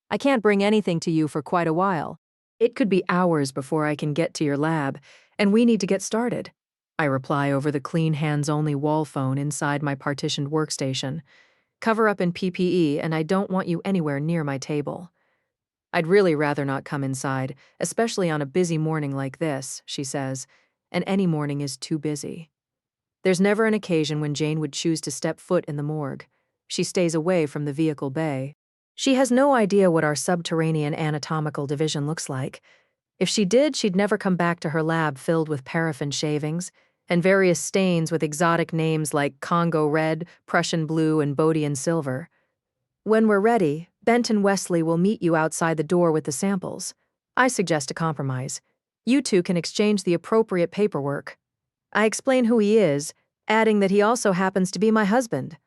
I can't bring anything to you for quite a while. It could be hours before I can get to your lab, and we need to get started. I reply over the clean hands-only wall phone inside my partitioned workstation. Cover up in PPE, and I don't want you anywhere near my table. I'd really rather not come inside, especially on a busy morning like this, she says, and any morning is too busy. There's never an occasion when Jane would choose to step foot in the morgue. She stays away from the vehicle bay. She has no idea what our subterranean anatomical division looks like. If she did, she'd never come back to her lab filled with paraffin shavings and various stains with exotic names like Congo Red, Prussian Blue, and Bodian Silver. When we're ready, Benton Wesley will meet you outside the door with the samples. I suggest a compromise. You two can exchange the appropriate paperwork. I explain who he is, adding that he also happens to be my husband.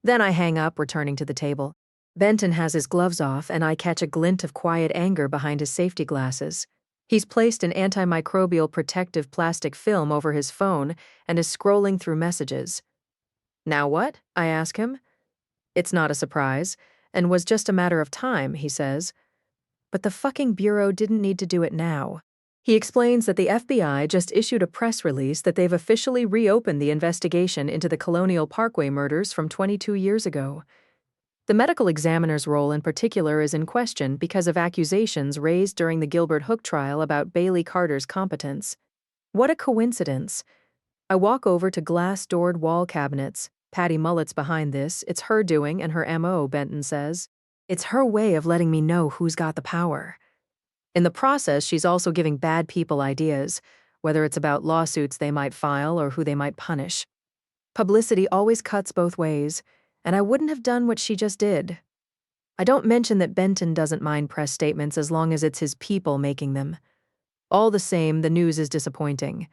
Then I hang up, returning to the table. Benton has his gloves off, and I catch a glint of quiet anger behind his safety glasses. He's placed an antimicrobial protective plastic film over his phone and is scrolling through messages. Now what? I ask him. It's not a surprise, and was just a matter of time, he says. But the fucking Bureau didn't need to do it now. He explains that the FBI just issued a press release that they've officially reopened the investigation into the Colonial Parkway murders from 22 years ago. The medical examiner's role in particular is in question because of accusations raised during the Gilbert Hooke trial about Bailey Carter's competence. What a coincidence. I walk over to glass-doored wall cabinets. Patty Mullet's behind this. It's her doing and her MO, Benton says. It's her way of letting me know who's got the power. In the process, she's also giving bad people ideas, whether it's about lawsuits they might file or who they might punish. Publicity always cuts both ways, and I wouldn't have done what she just did. I don't mention that Benton doesn't mind press statements as long as it's his people making them. All the same, the news is disappointing.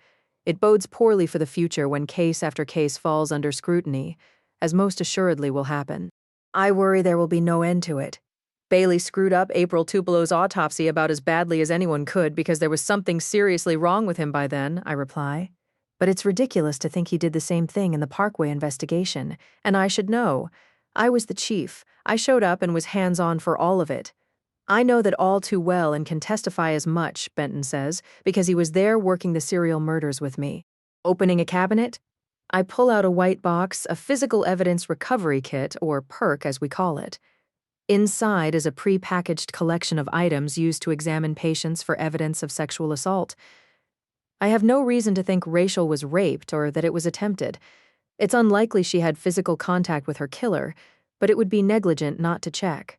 It bodes poorly for the future when case after case falls under scrutiny, as most assuredly will happen. I worry there will be no end to it. Bailey screwed up April Tupelo's autopsy about as badly as anyone could because there was something seriously wrong with him by then, I reply. But it's ridiculous to think he did the same thing in the Parkway investigation, and I should know. I was the chief. I showed up and was hands-on for all of it. I know that all too well and can testify as much, Benton says, because he was there working the serial murders with me. Opening a cabinet? I pull out a white box, a physical evidence recovery kit, or PERC as we call it. Inside is a pre-packaged collection of items used to examine patients for evidence of sexual assault. I have no reason to think Rachael was raped or that it was attempted. It's unlikely she had physical contact with her killer, but it would be negligent not to check.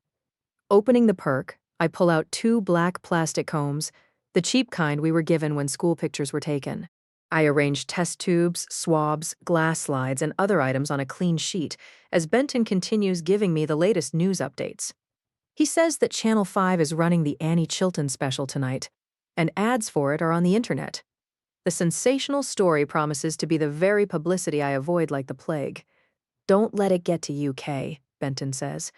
Opening the PERC, I pull out 2 black plastic combs, the cheap kind we were given when school pictures were taken. I arrange test tubes, swabs, glass slides, and other items on a clean sheet as Benton continues giving me the latest news updates. He says that Channel 5 is running the Annie Chilton special tonight, and ads for it are on the internet. The sensational story promises to be the very publicity I avoid like the plague. Don't let it get to you, Kay, Benton says.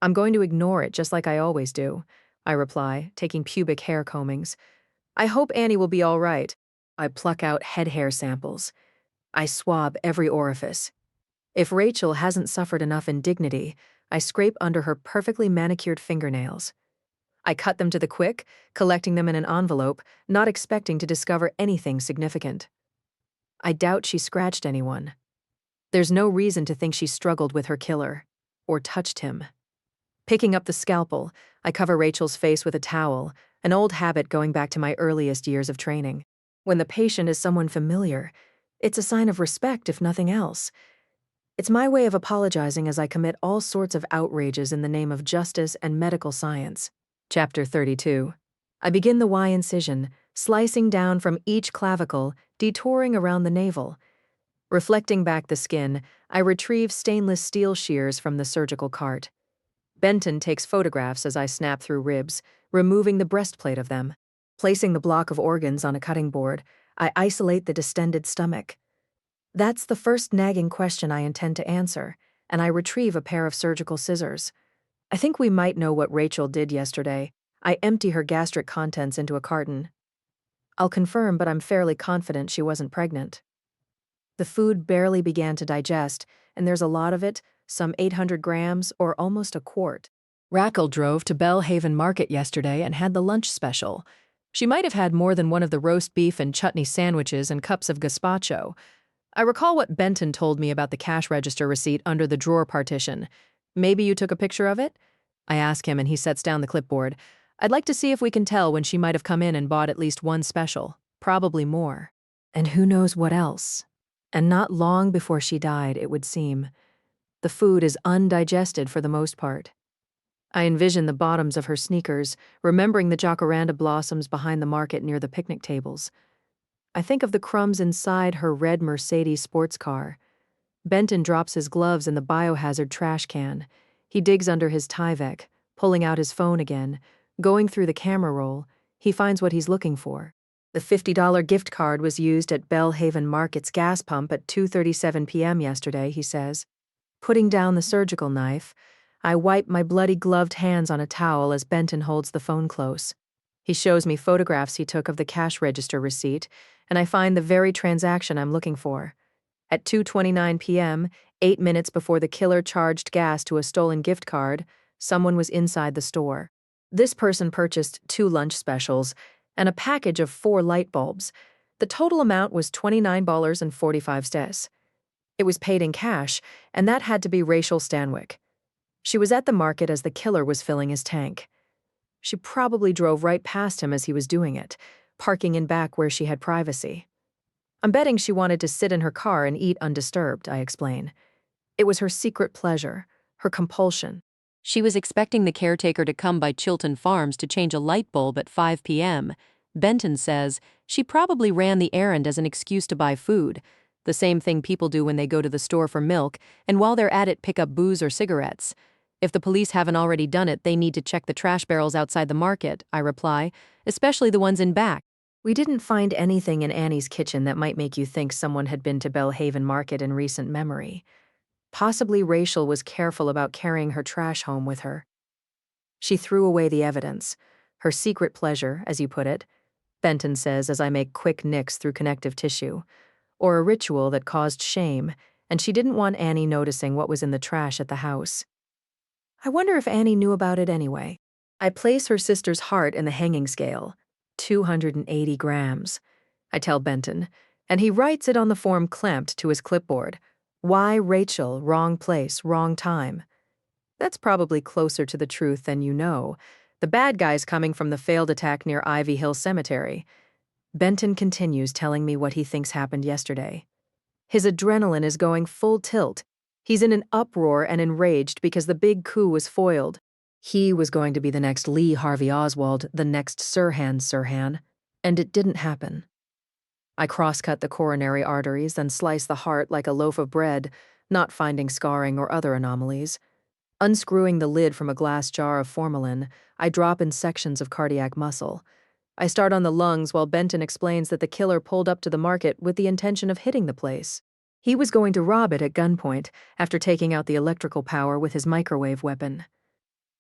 I'm going to ignore it just like I always do, I reply, taking pubic hair combings. I hope Annie will be all right. I pluck out head hair samples. I swab every orifice. If Rachael hasn't suffered enough indignity, I scrape under her perfectly manicured fingernails. I cut them to the quick, collecting them in an envelope, not expecting to discover anything significant. I doubt she scratched anyone. There's no reason to think she struggled with her killer, or touched him. Picking up the scalpel, I cover Rachael's face with a towel, an old habit going back to my earliest years of training. When the patient is someone familiar, it's a sign of respect if nothing else. It's my way of apologizing as I commit all sorts of outrages in the name of justice and medical science. Chapter 32. I begin the Y incision, slicing down from each clavicle, detouring around the navel. Reflecting back the skin, I retrieve stainless steel shears from the surgical cart. Benton takes photographs as I snap through ribs, removing the breastplate of them. Placing the block of organs on a cutting board, I isolate the distended stomach. That's the first nagging question I intend to answer, and I retrieve a pair of surgical scissors. I think we might know what Rachael did yesterday. I empty her gastric contents into a carton. I'll confirm, but I'm fairly confident she wasn't pregnant. The food barely began to digest, and there's a lot of it, some 800 grams or almost a quart. Rachael drove to Bellhaven Market yesterday and had the lunch special. She might have had more than one of the roast beef and chutney sandwiches and cups of gazpacho. I recall what Benton told me about the cash register receipt under the drawer partition. Maybe you took a picture of it? I ask him and he sets down the clipboard. I'd like to see if we can tell when she might have come in and bought at least one special. Probably more. And who knows what else? And not long before she died, it would seem. The food is undigested for the most part. I envision the bottoms of her sneakers, remembering the jacaranda blossoms behind the market near the picnic tables. I think of the crumbs inside her red Mercedes sports car. Benton drops his gloves in the biohazard trash can. He digs under his Tyvek, pulling out his phone again. Going through the camera roll, he finds what he's looking for. The $50 gift card was used at Bellhaven Market's gas pump at 2:37 p.m. yesterday, he says. Putting down the surgical knife, I wipe my bloody gloved hands on a towel as Benton holds the phone close. He shows me photographs he took of the cash register receipt, and I find the very transaction I'm looking for. At 2:29 p.m., 8 minutes before the killer charged gas to a stolen gift card, someone was inside the store. This person purchased 2 lunch specials and a package of 4 light bulbs. The total amount was $29.45. It was paid in cash, and that had to be Rachael Stanwyck. She was at the market as the killer was filling his tank. She probably drove right past him as he was doing it, parking in back where she had privacy. I'm betting she wanted to sit in her car and eat undisturbed, I explain. It was her secret pleasure, her compulsion. She was expecting the caretaker to come by Chilton Farms to change a light bulb at 5 p.m. Benton says she probably ran the errand as an excuse to buy food, the same thing people do when they go to the store for milk, and while they're at it pick up booze or cigarettes. If the police haven't already done it, they need to check the trash barrels outside the market, I reply, especially the ones in back. We didn't find anything in Annie's kitchen that might make you think someone had been to Bellhaven Market in recent memory. Possibly Rachael was careful about carrying her trash home with her. She threw away the evidence, her secret pleasure, as you put it, Benton says as I make quick nicks through connective tissue, or a ritual that caused shame, and she didn't want Annie noticing what was in the trash at the house. I wonder if Annie knew about it anyway. I place her sister's heart in the hanging scale, 280 grams. I tell Benton, and he writes it on the form clamped to his clipboard. Why Rachael, wrong place, wrong time. That's probably closer to the truth than you know. The bad guy's coming from the failed attack near Ivy Hill Cemetery. Benton continues telling me what he thinks happened yesterday. His adrenaline is going full tilt. He's in an uproar and enraged because the big coup was foiled. He was going to be the next Lee Harvey Oswald, the next Sirhan, and it didn't happen. I cross-cut the coronary arteries, then slice the heart like a loaf of bread, not finding scarring or other anomalies. Unscrewing the lid from a glass jar of formalin, I drop in sections of cardiac muscle. I start on the lungs while Benton explains that the killer pulled up to the market with the intention of hitting the place. He was going to rob it at gunpoint after taking out the electrical power with his microwave weapon.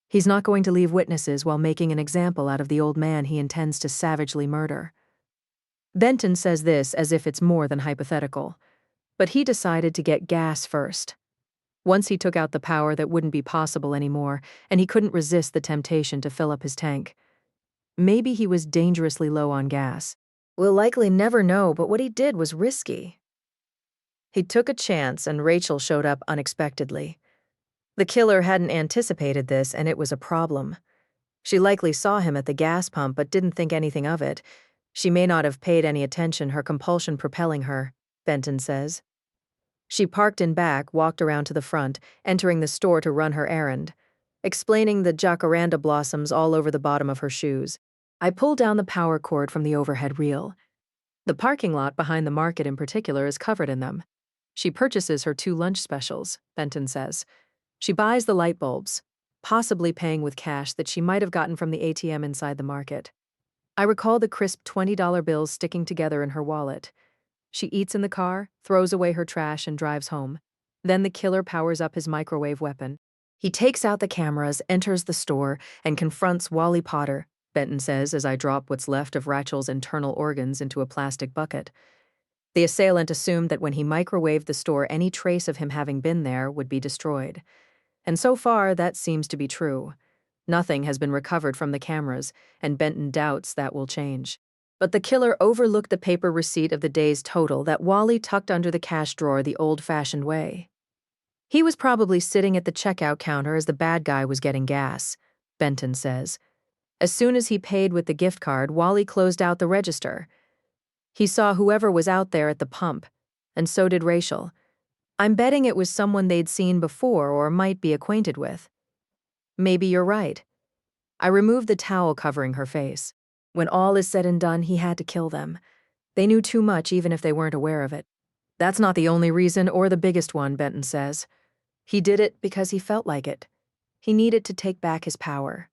He's not going to leave witnesses while making an example out of the old man he intends to savagely murder. Benton says this as if it's more than hypothetical, but he decided to get gas first. Once he took out the power that wouldn't be possible anymore, and he couldn't resist the temptation to fill up his tank. Maybe he was dangerously low on gas. We'll likely never know, but what he did was risky. He took a chance, and Rachael showed up unexpectedly. The killer hadn't anticipated this, and it was a problem. She likely saw him at the gas pump but didn't think anything of it. She may not have paid any attention, her compulsion propelling her, Benton says. She parked in back, walked around to the front, entering the store to run her errand, explaining the jacaranda blossoms all over the bottom of her shoes. I pull down the power cord from the overhead reel. The parking lot behind the market in particular is covered in them. She purchases her 2 lunch specials, Benton says. She buys the light bulbs, possibly paying with cash that she might have gotten from the ATM inside the market. I recall the crisp $20 bills sticking together in her wallet. She eats in the car, throws away her trash, and drives home. Then the killer powers up his microwave weapon. He takes out the cameras, enters the store, and confronts Wally Potter, Benton says as I drop what's left of Rachael's internal organs into a plastic bucket. The assailant assumed that when he microwaved the store, any trace of him having been there would be destroyed. And so far, that seems to be true. Nothing has been recovered from the cameras, and Benton doubts that will change. But the killer overlooked the paper receipt of the day's total that Wally tucked under the cash drawer the old-fashioned way. He was probably sitting at the checkout counter as the bad guy was getting gas, Benton says. As soon as he paid with the gift card, Wally closed out the register. He saw whoever was out there at the pump, and so did Rachael. I'm betting it was someone they'd seen before or might be acquainted with. Maybe you're right. I removed the towel covering her face. When all is said and done, he had to kill them. They knew too much even if they weren't aware of it. That's not the only reason or the biggest one, Benton says. He did it because he felt like it. He needed to take back his power.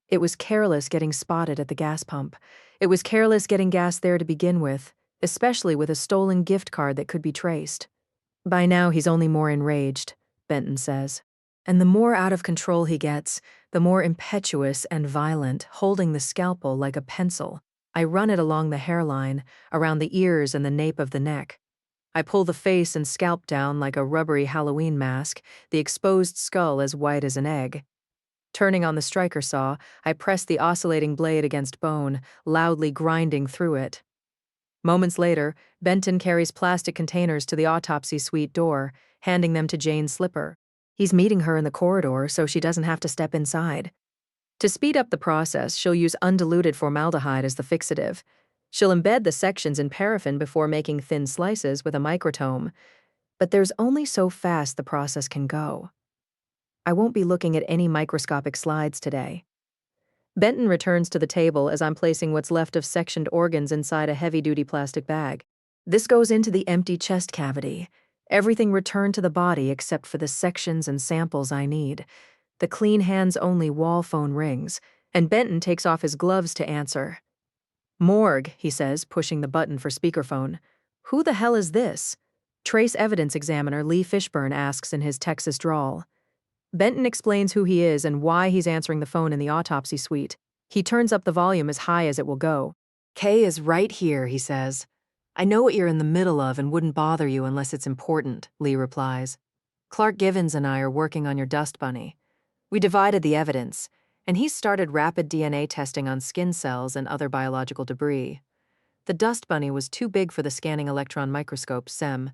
It was careless getting spotted at the gas pump. It was careless getting gas there to begin with, especially with a stolen gift card that could be traced. By now he's only more enraged, Benton says. And the more out of control he gets, the more impetuous and violent, holding the scalpel like a pencil. I run it along the hairline, around the ears and the nape of the neck. I pull the face and scalp down like a rubbery Halloween mask, the exposed skull as white as an egg. Turning on the striker saw, I press the oscillating blade against bone, loudly grinding through it. Moments later, Benton carries plastic containers to the autopsy suite door, handing them to Jane Slipper. He's meeting her in the corridor so she doesn't have to step inside. To speed up the process, she'll use undiluted formaldehyde as the fixative. She'll embed the sections in paraffin before making thin slices with a microtome, but there's only so fast the process can go. I won't be looking at any microscopic slides today. Benton returns to the table as I'm placing what's left of sectioned organs inside a heavy-duty plastic bag. This goes into the empty chest cavity. Everything returned to the body except for the sections and samples I need. The clean hands-only wall phone rings, and Benton takes off his gloves to answer. "Morgue," he says, pushing the button for speakerphone. "Who the hell is this?" Trace evidence examiner Lee Fishburne asks in his Texas drawl. Benton explains who he is and why he's answering the phone in the autopsy suite. He turns up the volume as high as it will go. "Kay is right here," he says. "I know what you're in the middle of and wouldn't bother you unless it's important," Lee replies. "Clark Givens and I are working on your dust bunny. We divided the evidence, and he's started rapid DNA testing on skin cells and other biological debris. The dust bunny was too big for the scanning electron microscope, SEM.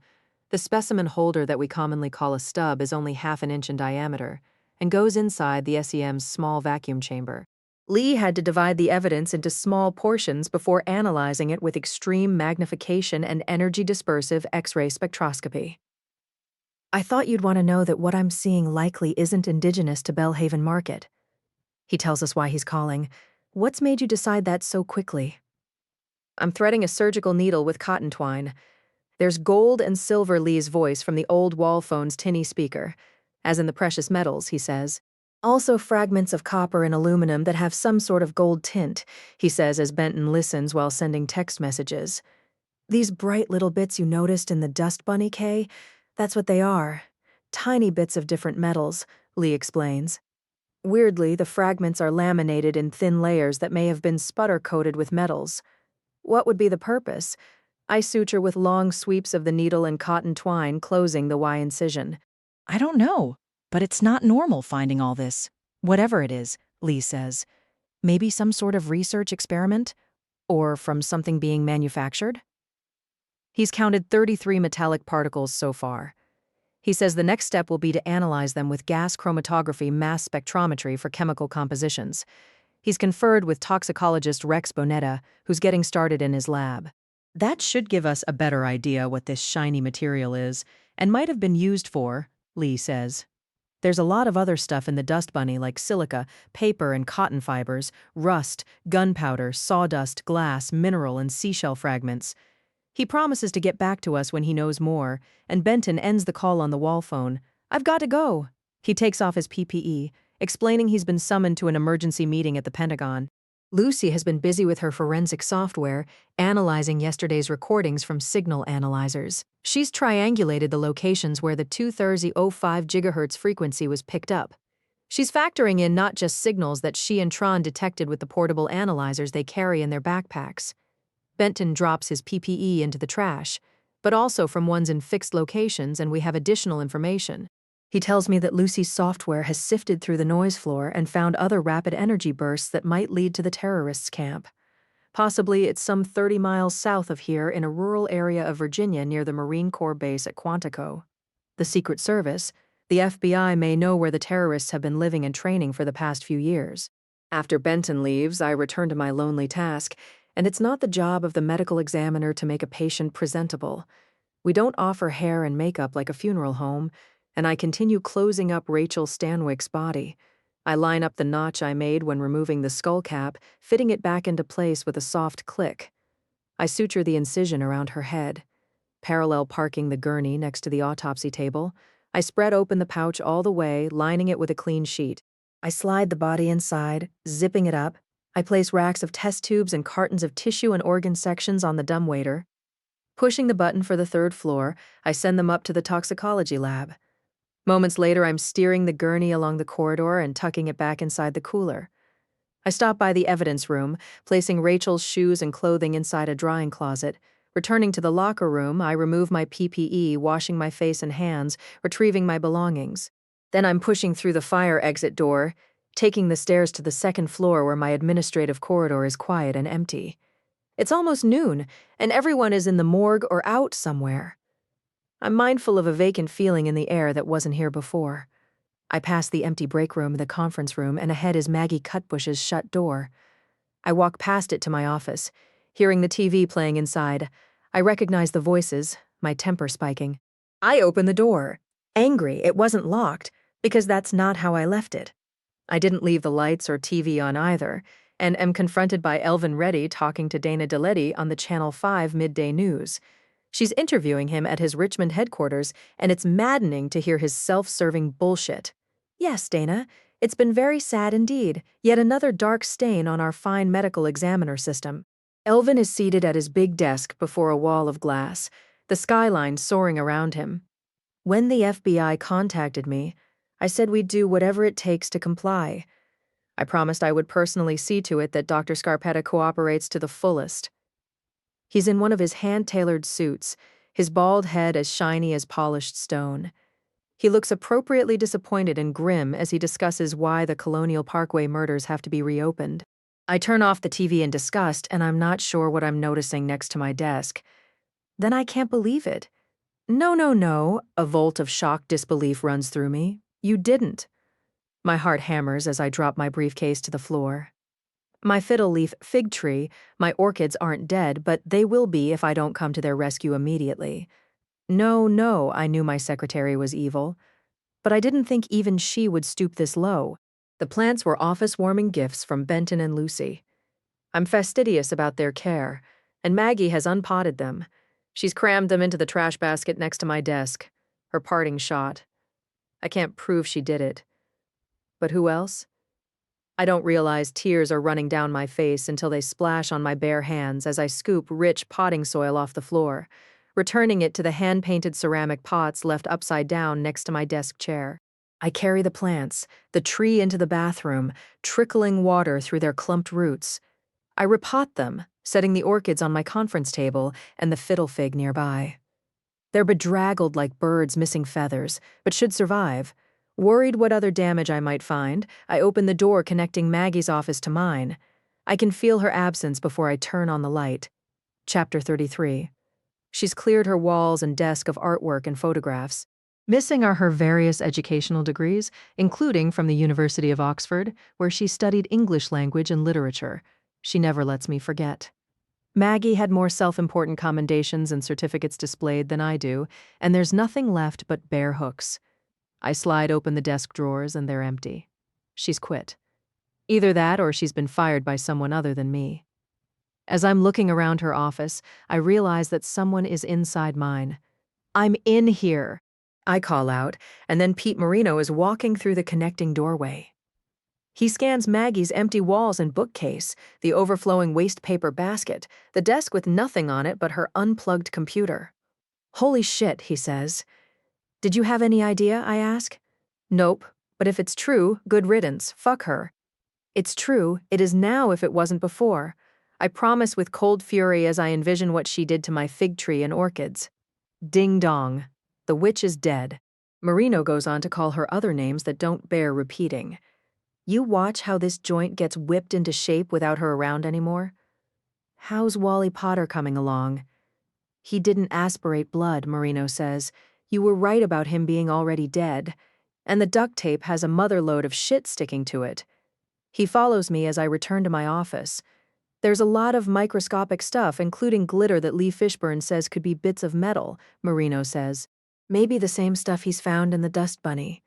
The specimen holder that we commonly call a stub is only half an inch in diameter and goes inside the SEM's small vacuum chamber. Lee had to divide the evidence into small portions before analyzing it with extreme magnification and energy-dispersive X-ray spectroscopy. I thought you'd want to know that what I'm seeing likely isn't indigenous to Bellhaven Market." He tells us why he's calling. "What's made you decide that so quickly?" "I'm threading a surgical needle with cotton twine. There's gold and silver," Lee's voice from the old wall phone's tinny speaker. "As in the precious metals," he says. "Also fragments of copper and aluminum that have some sort of gold tint," he says as Benton listens while sending text messages. "These bright little bits you noticed in the dust bunny, Kay? That's what they are. Tiny bits of different metals," Lee explains. "Weirdly, the fragments are laminated in thin layers that may have been sputter-coated with metals. What would be the purpose? I suture with long sweeps of the needle and cotton twine, closing the Y incision." "I don't know, but it's not normal finding all this. Whatever it is," Lee says. "Maybe some sort of research experiment? Or from something being manufactured?" He's counted 33 metallic particles so far. He says the next step will be to analyze them with gas chromatography mass spectrometry for chemical compositions. He's conferred with toxicologist Rex Bonetta, who's getting started in his lab. "That should give us a better idea what this shiny material is, and might have been used for," Lee says. "There's a lot of other stuff in the dust bunny like silica, paper and cotton fibers, rust, gunpowder, sawdust, glass, mineral, and seashell fragments." He promises to get back to us when he knows more, and Benton ends the call on the wall phone. "I've got to go." He takes off his PPE, explaining he's been summoned to an emergency meeting at the Pentagon. Lucy has been busy with her forensic software, analyzing yesterday's recordings from signal analyzers. She's triangulated the locations where the 230.05 GHz frequency was picked up. She's factoring in not just signals that she and Tron detected with the portable analyzers they carry in their backpacks. Benton drops his PPE into the trash, but also from ones in fixed locations, and we have additional information. He tells me that Lucy's software has sifted through the noise floor and found other rapid energy bursts that might lead to the terrorists' camp. Possibly it's some 30 miles south of here in a rural area of Virginia near the Marine Corps base at Quantico. The Secret Service, the FBI, may know where the terrorists have been living and training for the past few years. After Benton leaves, I return to my lonely task, and it's not the job of the medical examiner to make a patient presentable. We don't offer hair and makeup like a funeral home, and I continue closing up Rachael Stanwyck's body. I line up the notch I made when removing the skull cap, fitting it back into place with a soft click. I suture the incision around her head. Parallel parking the gurney next to the autopsy table, I spread open the pouch all the way, lining it with a clean sheet. I slide the body inside, zipping it up. I place racks of test tubes and cartons of tissue and organ sections on the dumbwaiter. Pushing the button for the third floor, I send them up to the toxicology lab. Moments later, I'm steering the gurney along the corridor and tucking it back inside the cooler. I stop by the evidence room, placing Rachel's shoes and clothing inside a drying closet. Returning to the locker room, I remove my PPE, washing my face and hands, retrieving my belongings. Then I'm pushing through the fire exit door, taking the stairs to the second floor where my administrative corridor is quiet and empty. It's almost noon, and everyone is in the morgue or out somewhere. I'm mindful of a vacant feeling in the air that wasn't here before. I pass the empty break room and the conference room, and ahead is Maggie Cutbush's shut door. I walk past it to my office. Hearing the TV playing inside, I recognize the voices, my temper spiking. I open the door, angry it wasn't locked, because that's not how I left it. I didn't leave the lights or TV on either, and am confronted by Elvin Reddy talking to Dana Deletti on the Channel 5 midday news. She's interviewing him at his Richmond headquarters, and it's maddening to hear his self-serving bullshit. Yes, Dana, it's been very sad indeed, yet another dark stain on our fine medical examiner system. Elvin is seated at his big desk before a wall of glass, the skyline soaring around him. When the FBI contacted me, I said we'd do whatever it takes to comply. I promised I would personally see to it that Dr. Scarpetta cooperates to the fullest. He's in one of his hand-tailored suits, his bald head as shiny as polished stone. He looks appropriately disappointed and grim as he discusses why the Colonial Parkway murders have to be reopened. I turn off the TV in disgust, and I'm not sure what I'm noticing next to my desk. Then I can't believe it. No, a volt of shocked disbelief runs through me. You didn't. My heart hammers as I drop my briefcase to the floor. My fiddle-leaf fig tree, my orchids aren't dead, but they will be if I don't come to their rescue immediately. No, I knew my secretary was evil. But I didn't think even she would stoop this low. The plants were office-warming gifts from Benton and Lucy. I'm fastidious about their care, and Maggie has unpotted them. She's crammed them into the trash basket next to my desk, her parting shot. I can't prove she did it. But who else? I don't realize tears are running down my face until they splash on my bare hands as I scoop rich potting soil off the floor, returning it to the hand-painted ceramic pots left upside down next to my desk chair. I carry the plants, the tree into the bathroom, trickling water through their clumped roots. I repot them, setting the orchids on my conference table and the fiddle fig nearby. They're bedraggled like birds missing feathers, but should survive. Worried what other damage I might find, I open the door connecting Maggie's office to mine. I can feel her absence before I turn on the light. Chapter 33. She's cleared her walls and desk of artwork and photographs. Missing are her various educational degrees, including from the University of Oxford, where she studied English language and literature. She never lets me forget. Maggie had more self-important commendations and certificates displayed than I do, and there's nothing left but bare hooks. I slide open the desk drawers and they're empty. She's quit. Either that or she's been fired by someone other than me. As I'm looking around her office, I realize that someone is inside mine. I'm in here, I call out, and then Pete Marino is walking through the connecting doorway. He scans Maggie's empty walls and bookcase, the overflowing waste paper basket, the desk with nothing on it but her unplugged computer. Holy shit, he says. Did you have any idea, I ask? Nope, but if it's true, good riddance, fuck her. It's true, it is now if it wasn't before. I promise with cold fury as I envision what she did to my fig tree and orchids. Ding dong. The witch is dead. Marino goes on to call her other names that don't bear repeating. You watch how this joint gets whipped into shape without her around anymore. How's Wally Potter coming along? He didn't aspirate blood, Marino says. You were right about him being already dead. And the duct tape has a motherload of shit sticking to it. He follows me as I return to my office. There's a lot of microscopic stuff, including glitter that Lee Fishburne says could be bits of metal, Marino says. Maybe the same stuff he's found in the dust bunny.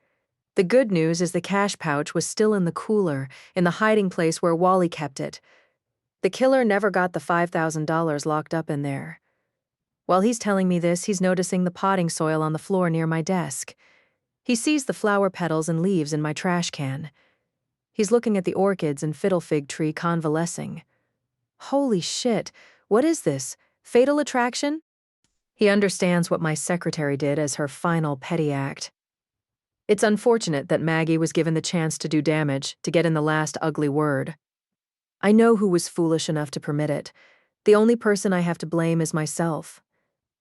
The good news is the cash pouch was still in the cooler, in the hiding place where Wally kept it. The killer never got the $5,000 locked up in there. While he's telling me this, he's noticing the potting soil on the floor near my desk. He sees the flower petals and leaves in my trash can. He's looking at the orchids and fiddle fig tree convalescing. Holy shit, what is this? Fatal attraction? He understands what my secretary did as her final petty act. It's unfortunate that Maggie was given the chance to do damage, to get in the last ugly word. I know who was foolish enough to permit it. The only person I have to blame is myself.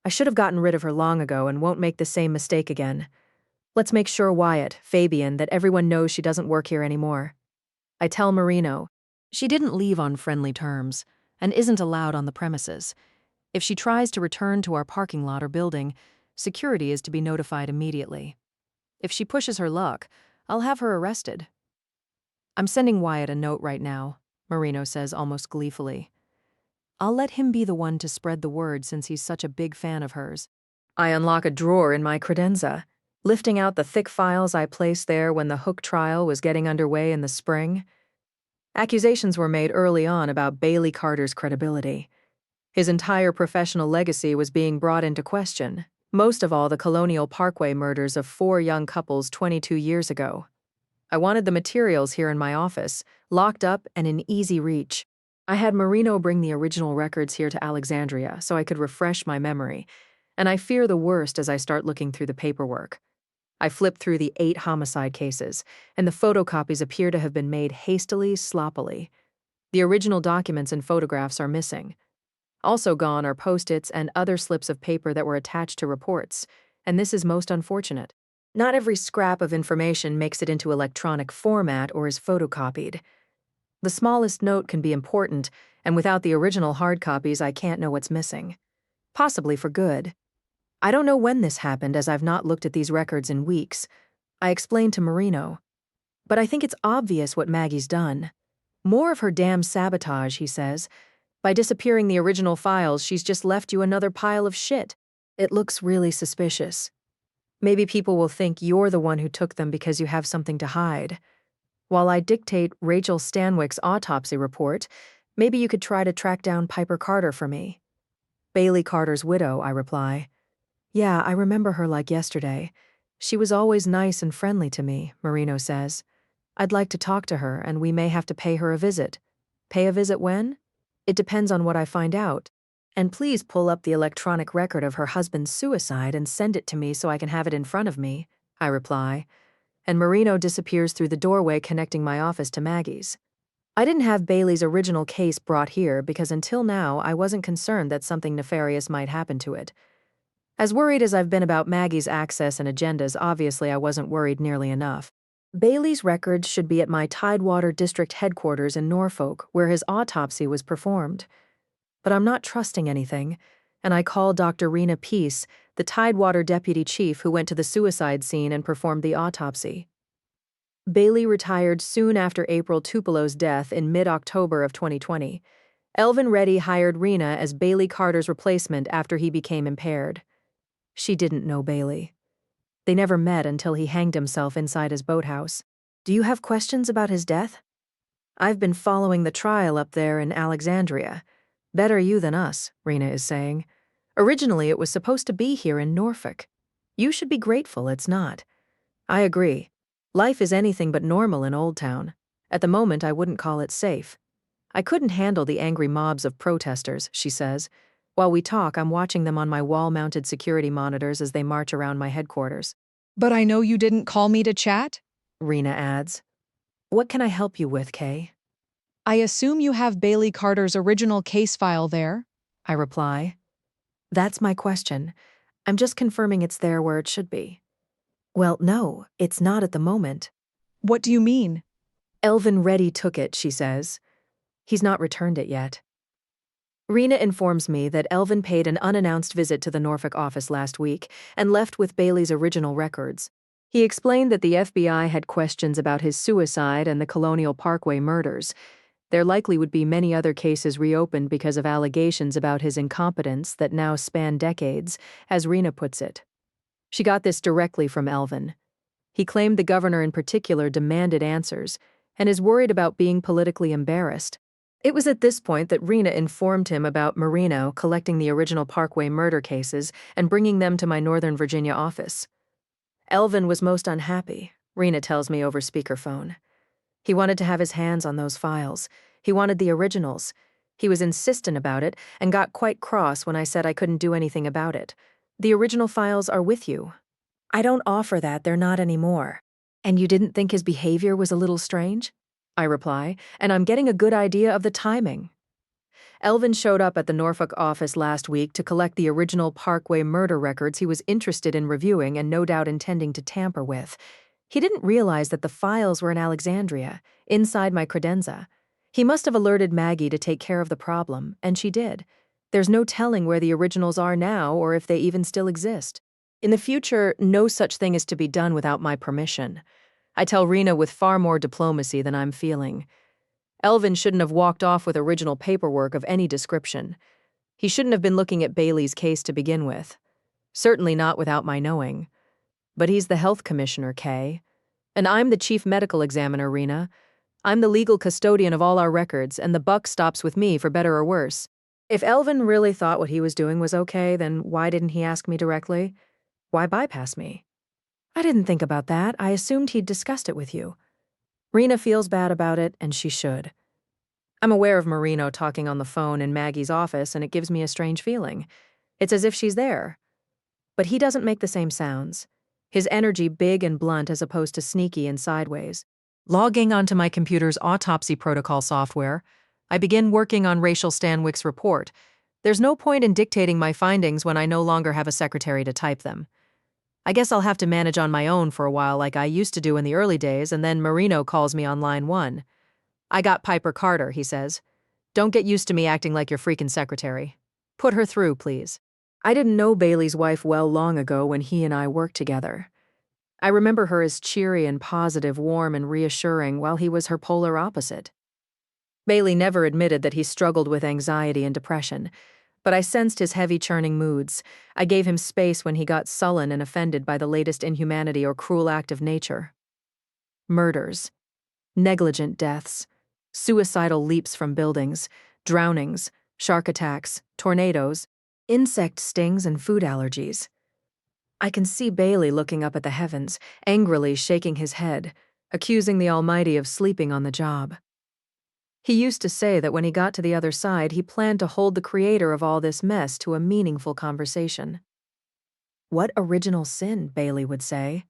I should have gotten rid of her long ago and won't make the same mistake again. Let's make sure Wyatt, Fabian, that everyone knows she doesn't work here anymore. I tell Marino. She didn't leave on friendly terms, and isn't allowed on the premises. If she tries to return to our parking lot or building, security is to be notified immediately. If she pushes her luck, I'll have her arrested. I'm sending Wyatt a note right now, Marino says almost gleefully. I'll let him be the one to spread the word since he's such a big fan of hers. I unlock a drawer in my credenza, lifting out the thick files I placed there when the Hooke trial was getting underway in the spring. Accusations were made early on about Bailey Carter's credibility. His entire professional legacy was being brought into question, most of all the Colonial Parkway murders of 4 young couples 22 years ago. I wanted the materials here in my office, locked up and in easy reach. I had Marino bring the original records here to Alexandria so I could refresh my memory, and I fear the worst as I start looking through the paperwork. I flip through the 8 homicide cases, and the photocopies appear to have been made hastily, sloppily. The original documents and photographs are missing. Also gone are post-its and other slips of paper that were attached to reports, and this is most unfortunate. Not every scrap of information makes it into electronic format or is photocopied. The smallest note can be important, and without the original hard copies, I can't know what's missing. Possibly for good. I don't know when this happened, as I've not looked at these records in weeks. I explained to Marino. But I think it's obvious what Maggie's done. More of her damn sabotage, he says. By disappearing the original files, she's just left you another pile of shit. It looks really suspicious. Maybe people will think you're the one who took them because you have something to hide. While I dictate Rachael Stanwyck's autopsy report, maybe you could try to track down Piper Carter for me. Bailey Carter's widow, I reply. Yeah, I remember her like yesterday. She was always nice and friendly to me, Marino says. I'd like to talk to her, and we may have to pay her a visit. Pay a visit when? It depends on what I find out. And please pull up the electronic record of her husband's suicide and send it to me so I can have it in front of me, I reply. And Marino disappears through the doorway connecting my office to Maggie's. I didn't have Bailey's original case brought here because until now I wasn't concerned that something nefarious might happen to it. As worried as I've been about Maggie's access and agendas, obviously I wasn't worried nearly enough. Bailey's records should be at my Tidewater District headquarters in Norfolk, where his autopsy was performed. But I'm not trusting anything, and I call Dr. Rena Peace, the Tidewater deputy chief who went to the suicide scene and performed the autopsy. Bailey retired soon after April Tupelo's death in mid-October of 2020. Elvin Reddy hired Rena as Bailey Carter's replacement after he became impaired. She didn't know Bailey. They never met until he hanged himself inside his boathouse. Do you have questions about his death? I've been following the trial up there in Alexandria. Better you than us, Rena is saying. Originally, it was supposed to be here in Norfolk. You should be grateful it's not. I agree. Life is anything but normal in Old Town. At the moment, I wouldn't call it safe. I couldn't handle the angry mobs of protesters, she says. While we talk, I'm watching them on my wall-mounted security monitors as they march around my headquarters. But I know you didn't call me to chat, Rena adds. What can I help you with, Kay? I assume you have Bailey Carter's original case file there, I reply. That's my question. I'm just confirming it's there where it should be. Well, no, it's not at the moment. What do you mean? Elvin Reddy took it, she says. He's not returned it yet. Rena informs me that Elvin paid an unannounced visit to the Norfolk office last week and left with Bailey's original records. He explained that the FBI had questions about his suicide and the Colonial Parkway murders. There likely would be many other cases reopened because of allegations about his incompetence that now span decades, as Rena puts it. She got this directly from Elvin. He claimed the governor in particular demanded answers and is worried about being politically embarrassed. It was at this point that Rena informed him about Marino collecting the original Parkway murder cases and bringing them to my Northern Virginia office. Elvin was most unhappy, Rena tells me over speakerphone. He wanted to have his hands on those files. He wanted the originals. He was insistent about it and got quite cross when I said I couldn't do anything about it. The original files are with you. I don't offer that, they're not anymore. And you didn't think his behavior was a little strange? I reply, and I'm getting a good idea of the timing. Elvin showed up at the Norfolk office last week to collect the original Parkway murder records he was interested in reviewing and no doubt intending to tamper with. He didn't realize that the files were in Alexandria, inside my credenza. He must have alerted Maggie to take care of the problem, and she did. There's no telling where the originals are now or if they even still exist. In the future, no such thing is to be done without my permission. I tell Rena with far more diplomacy than I'm feeling. Elvin shouldn't have walked off with original paperwork of any description. He shouldn't have been looking at Bailey's case to begin with. Certainly not without my knowing. But he's the health commissioner, Kay. And I'm the chief medical examiner, Rena. I'm the legal custodian of all our records, and the buck stops with me for better or worse. If Elvin really thought what he was doing was okay, then why didn't he ask me directly? Why bypass me? I didn't think about that. I assumed he'd discussed it with you. Rena feels bad about it, and she should. I'm aware of Marino talking on the phone in Maggie's office, and it gives me a strange feeling. It's as if she's there. But he doesn't make the same sounds. His energy big and blunt as opposed to sneaky and sideways. Logging onto my computer's autopsy protocol software, I begin working on Rachael Stanwyck's report. There's no point in dictating my findings when I no longer have a secretary to type them. I guess I'll have to manage on my own for a while like I used to do in the early days, and then Marino calls me on line 1. I got Piper Carter, he says. Don't get used to me acting like your freaking secretary. Put her through, please. I didn't know Bailey's wife well long ago when he and I worked together. I remember her as cheery and positive, warm and reassuring, while he was her polar opposite. Bailey never admitted that he struggled with anxiety and depression, but I sensed his heavy churning moods. I gave him space when he got sullen and offended by the latest inhumanity or cruel act of nature. Murders, negligent deaths, suicidal leaps from buildings, drownings, shark attacks, tornadoes, insect stings and food allergies. I can see Bailey looking up at the heavens, angrily shaking his head, accusing the Almighty of sleeping on the job. He used to say that when he got to the other side, he planned to hold the creator of all this mess to a meaningful conversation. What original sin, Bailey would say.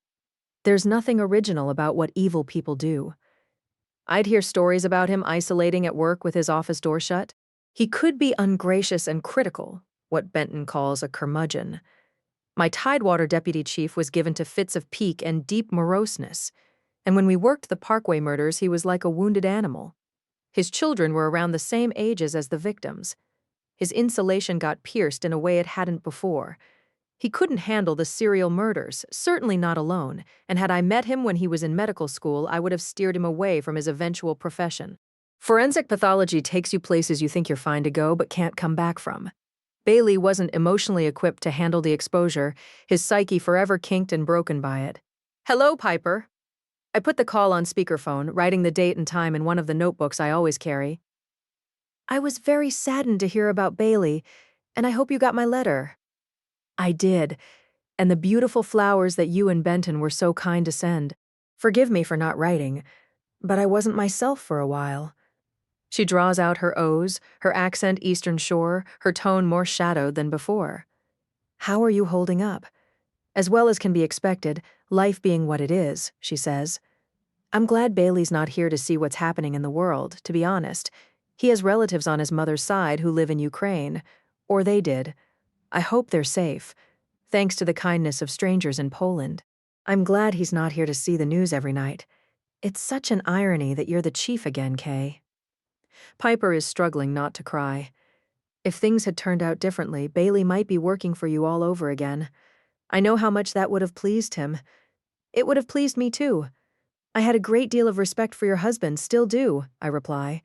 There's nothing original about what evil people do. I'd hear stories about him isolating at work with his office door shut. He could be ungracious and critical, what Benton calls a curmudgeon. My Tidewater deputy chief was given to fits of pique and deep moroseness, and when we worked the Parkway murders, he was like a wounded animal. His children were around the same ages as the victims. His insulation got pierced in a way it hadn't before. He couldn't handle the serial murders, certainly not alone, and had I met him when he was in medical school, I would have steered him away from his eventual profession. Forensic pathology takes you places you think you're fine to go but can't come back from. Bailey wasn't emotionally equipped to handle the exposure, his psyche forever kinked and broken by it. Hello, Piper. I put the call on speakerphone, writing the date and time in one of the notebooks I always carry. I was very saddened to hear about Bailey, and I hope you got my letter. I did, and the beautiful flowers that you and Benton were so kind to send. Forgive me for not writing, but I wasn't myself for a while. She draws out her O's, her accent Eastern Shore, her tone more shadowed than before. How are you holding up? As well as can be expected, life being what it is, she says. I'm glad Bailey's not here to see what's happening in the world, to be honest. He has relatives on his mother's side who live in Ukraine. Or they did. I hope they're safe, thanks to the kindness of strangers in Poland. I'm glad he's not here to see the news every night. It's such an irony that you're the chief again, Kay. Piper is struggling not to cry. If things had turned out differently, Bailey might be working for you all over again. I know how much that would have pleased him. It would have pleased me too. I had a great deal of respect for your husband, still do, I reply.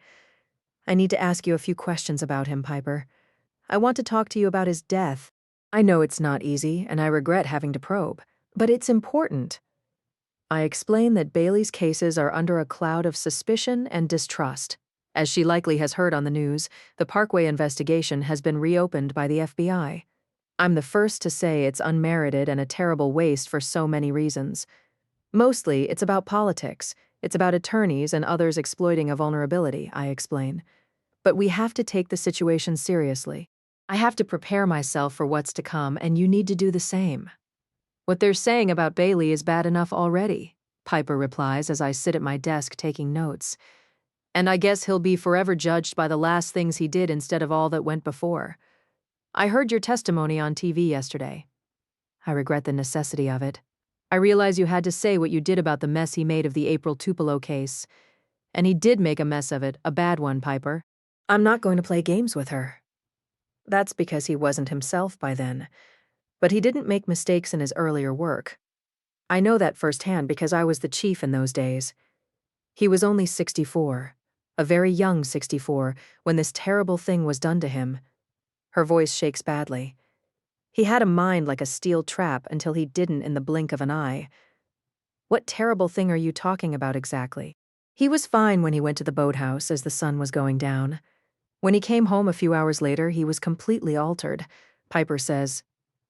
I need to ask you a few questions about him, Piper. I want to talk to you about his death. I know it's not easy, and I regret having to probe, but it's important. I explain that Bailey's cases are under a cloud of suspicion and distrust. As she likely has heard on the news, the Parkway investigation has been reopened by the FBI. I'm the first to say it's unmerited and a terrible waste for so many reasons. Mostly, it's about politics. It's about attorneys and others exploiting a vulnerability, I explain. But we have to take the situation seriously. I have to prepare myself for what's to come, and you need to do the same. What they're saying about Bailey is bad enough already, Piper replies as I sit at my desk taking notes. And I guess he'll be forever judged by the last things he did instead of all that went before. I heard your testimony on TV yesterday. I regret the necessity of it. I realize you had to say what you did about the mess he made of the April Tupelo case. And he did make a mess of it, a bad one, Piper. I'm not going to play games with her. That's because he wasn't himself by then. But he didn't make mistakes in his earlier work. I know that firsthand because I was the chief in those days. He was only 64. a very young 64, when this terrible thing was done to him. Her voice shakes badly. He had a mind like a steel trap until he didn't in the blink of an eye. What terrible thing are you talking about exactly? He was fine when he went to the boathouse as the sun was going down. When he came home a few hours later, he was completely altered. Piper says,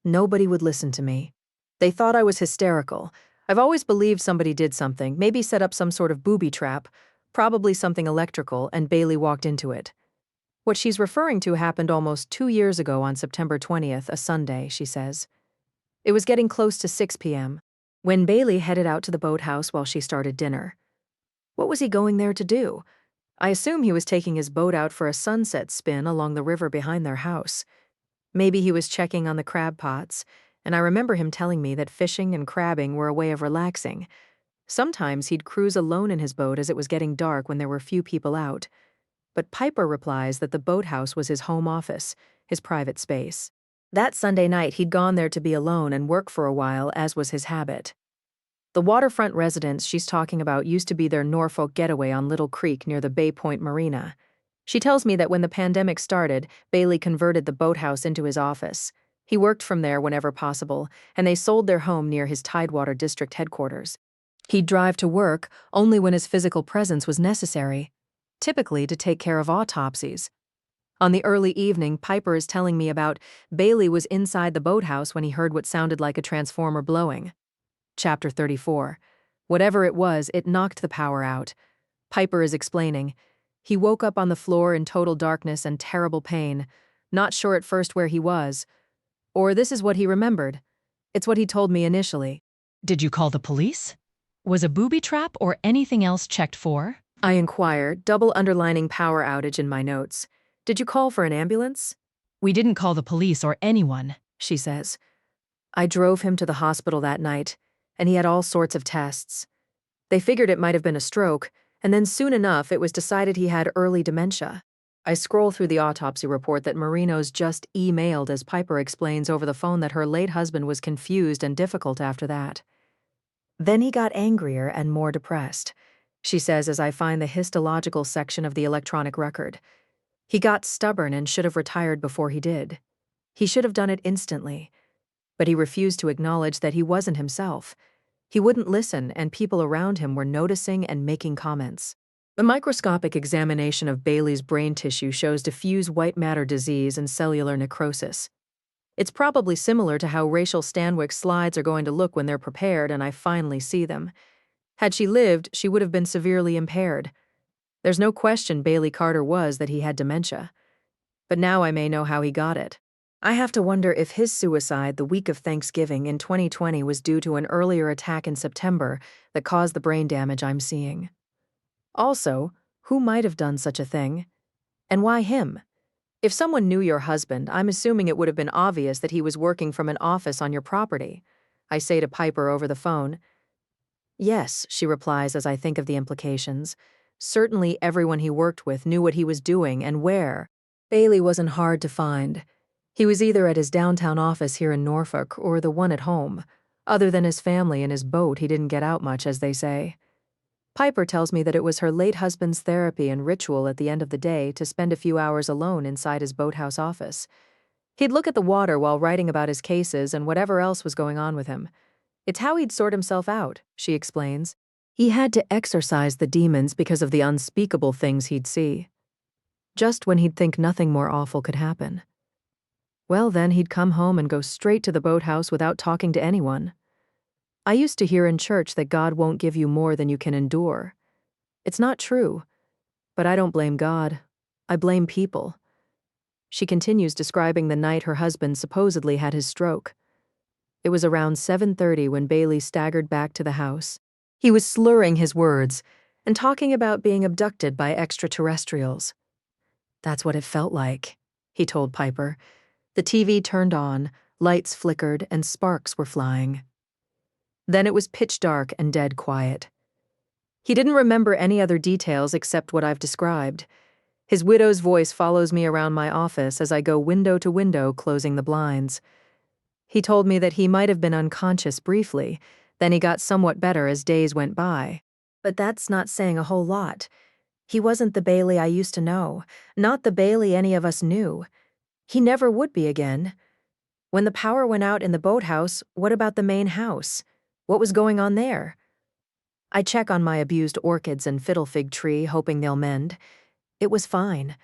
"Nobody would listen to me. They thought I was hysterical. I've always believed somebody did something, maybe set up some sort of booby trap, probably something electrical, and Bailey walked into it." What she's referring to happened almost 2 years ago on September 20th, a Sunday, she says. It was getting close to 6 p.m. when Bailey headed out to the boathouse while she started dinner. What was he going there to do? I assume he was taking his boat out for a sunset spin along the river behind their house. Maybe he was checking on the crab pots, and I remember him telling me that fishing and crabbing were a way of relaxing. Sometimes he'd cruise alone in his boat as it was getting dark when there were few people out. But Piper replies that the boathouse was his home office, his private space. That Sunday night, he'd gone there to be alone and work for a while, as was his habit. The waterfront residence she's talking about used to be their Norfolk getaway on Little Creek near the Bay Point Marina. She tells me that when the pandemic started, Bailey converted the boathouse into his office. He worked from there whenever possible, and they sold their home near his Tidewater District headquarters. He'd drive to work only when his physical presence was necessary, typically to take care of autopsies. On the early evening, Piper is telling me about Bailey was inside the boathouse when he heard what sounded like a transformer blowing. Chapter 34. Whatever it was, it knocked the power out. Piper is explaining. He woke up on the floor in total darkness and terrible pain, not sure at first where he was. Or this is what he remembered. It's what he told me initially. Did you call the police? Was a booby trap or anything else checked for? I inquire, double underlining power outage in my notes. Did you call for an ambulance? We didn't call the police or anyone, she says. I drove him to the hospital that night, and he had all sorts of tests. They figured it might have been a stroke, and then soon enough it was decided he had early dementia. I scroll through the autopsy report that Marino's just emailed as Piper explains over the phone that her late husband was confused and difficult after that. Then he got angrier and more depressed, she says as I find the histological section of the electronic record. He got stubborn and should have retired before he did. He should have done it instantly. But he refused to acknowledge that he wasn't himself. He wouldn't listen, and people around him were noticing and making comments. The microscopic examination of Bailey's brain tissue shows diffuse white matter disease and cellular necrosis. It's probably similar to how Rachael Stanwyck's slides are going to look when they're prepared and I finally see them. Had she lived, she would have been severely impaired. There's no question Bailey Carter was that he had dementia. But now I may know how he got it. I have to wonder if his suicide the week of Thanksgiving in 2020 was due to an earlier attack in September that caused the brain damage I'm seeing. Also, who might have done such a thing? And why him? If someone knew your husband, I'm assuming it would have been obvious that he was working from an office on your property. I say to Piper over the phone. Yes, she replies as I think of the implications. Certainly everyone he worked with knew what he was doing and where. Bailey wasn't hard to find. He was either at his downtown office here in Norfolk or the one at home. Other than his family and his boat, he didn't get out much, as they say. Piper tells me that it was her late husband's therapy and ritual at the end of the day to spend a few hours alone inside his boathouse office. He'd look at the water while writing about his cases and whatever else was going on with him. It's how he'd sort himself out, she explains. He had to exorcise the demons because of the unspeakable things he'd see. Just when he'd think nothing more awful could happen. Well, then he'd come home and go straight to the boathouse without talking to anyone. I used to hear in church that God won't give you more than you can endure. It's not true, but I don't blame God. I blame people. She continues describing the night her husband supposedly had his stroke. It was around 7:30 when Bailey staggered back to the house. He was slurring his words and talking about being abducted by extraterrestrials. That's what it felt like, he told Piper. The TV turned on, lights flickered, and sparks were flying. Then it was pitch dark and dead quiet. He didn't remember any other details except what I've described. His widow's voice follows me around my office as I go window to window closing the blinds. He told me that he might have been unconscious briefly, then he got somewhat better as days went by. But that's not saying a whole lot. He wasn't the Bailey I used to know, not the Bailey any of us knew. He never would be again. When the power went out in the boathouse, what about the main house? What was going on there? I check on my abused orchids and fiddle fig tree, hoping they'll mend. It was fine.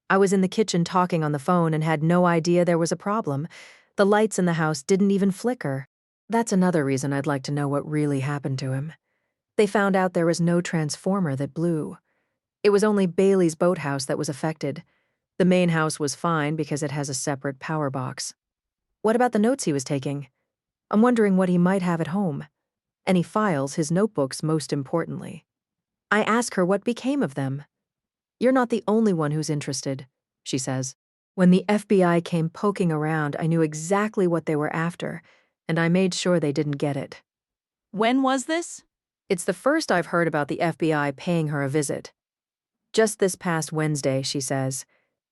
I was in the kitchen talking on the phone and had no idea there was a problem. The lights in the house didn't even flicker. That's another reason I'd like to know what really happened to him. They found out there was no transformer that blew. It was only Bailey's boathouse that was affected. The main house was fine because it has a separate power box. What about the notes he was taking? I'm wondering what he might have at home. Any files, his notebooks most importantly. I ask her what became of them. You're not the only one who's interested, she says. When the FBI came poking around, I knew exactly what they were after, and I made sure they didn't get it. When was this? It's the first I've heard about the FBI paying her a visit. Just this past Wednesday, she says.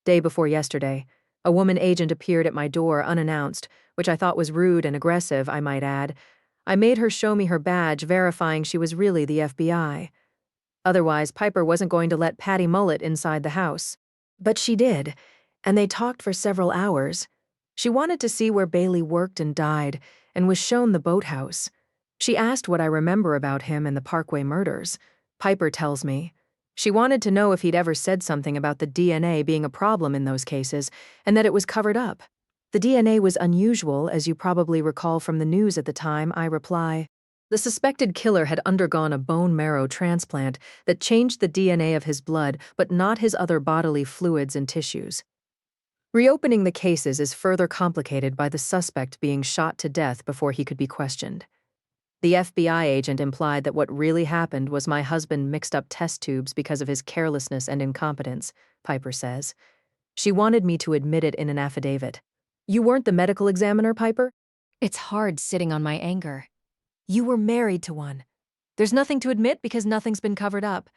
Day before yesterday, a woman agent appeared at my door unannounced, which I thought was rude and aggressive, I might add. I made her show me her badge, verifying she was really the FBI. Otherwise, Piper wasn't going to let Patty Mullet inside the house. But she did, and they talked for several hours. She wanted to see where Bailey worked and died, and was shown the boathouse. She asked what I remember about him and the Parkway murders. Piper tells me. She wanted to know if he'd ever said something about the DNA being a problem in those cases, and that it was covered up. The DNA was unusual, as you probably recall from the news at the time, I reply. The suspected killer had undergone a bone marrow transplant that changed the DNA of his blood, but not his other bodily fluids and tissues. Reopening the cases is further complicated by the suspect being shot to death before he could be questioned. The FBI agent implied that what really happened was my husband mixed up test tubes because of his carelessness and incompetence, Piper says. She wanted me to admit it in an affidavit. You weren't the medical examiner, Piper? It's hard sitting on my anger. You were married to one. There's nothing to admit because nothing's been covered up.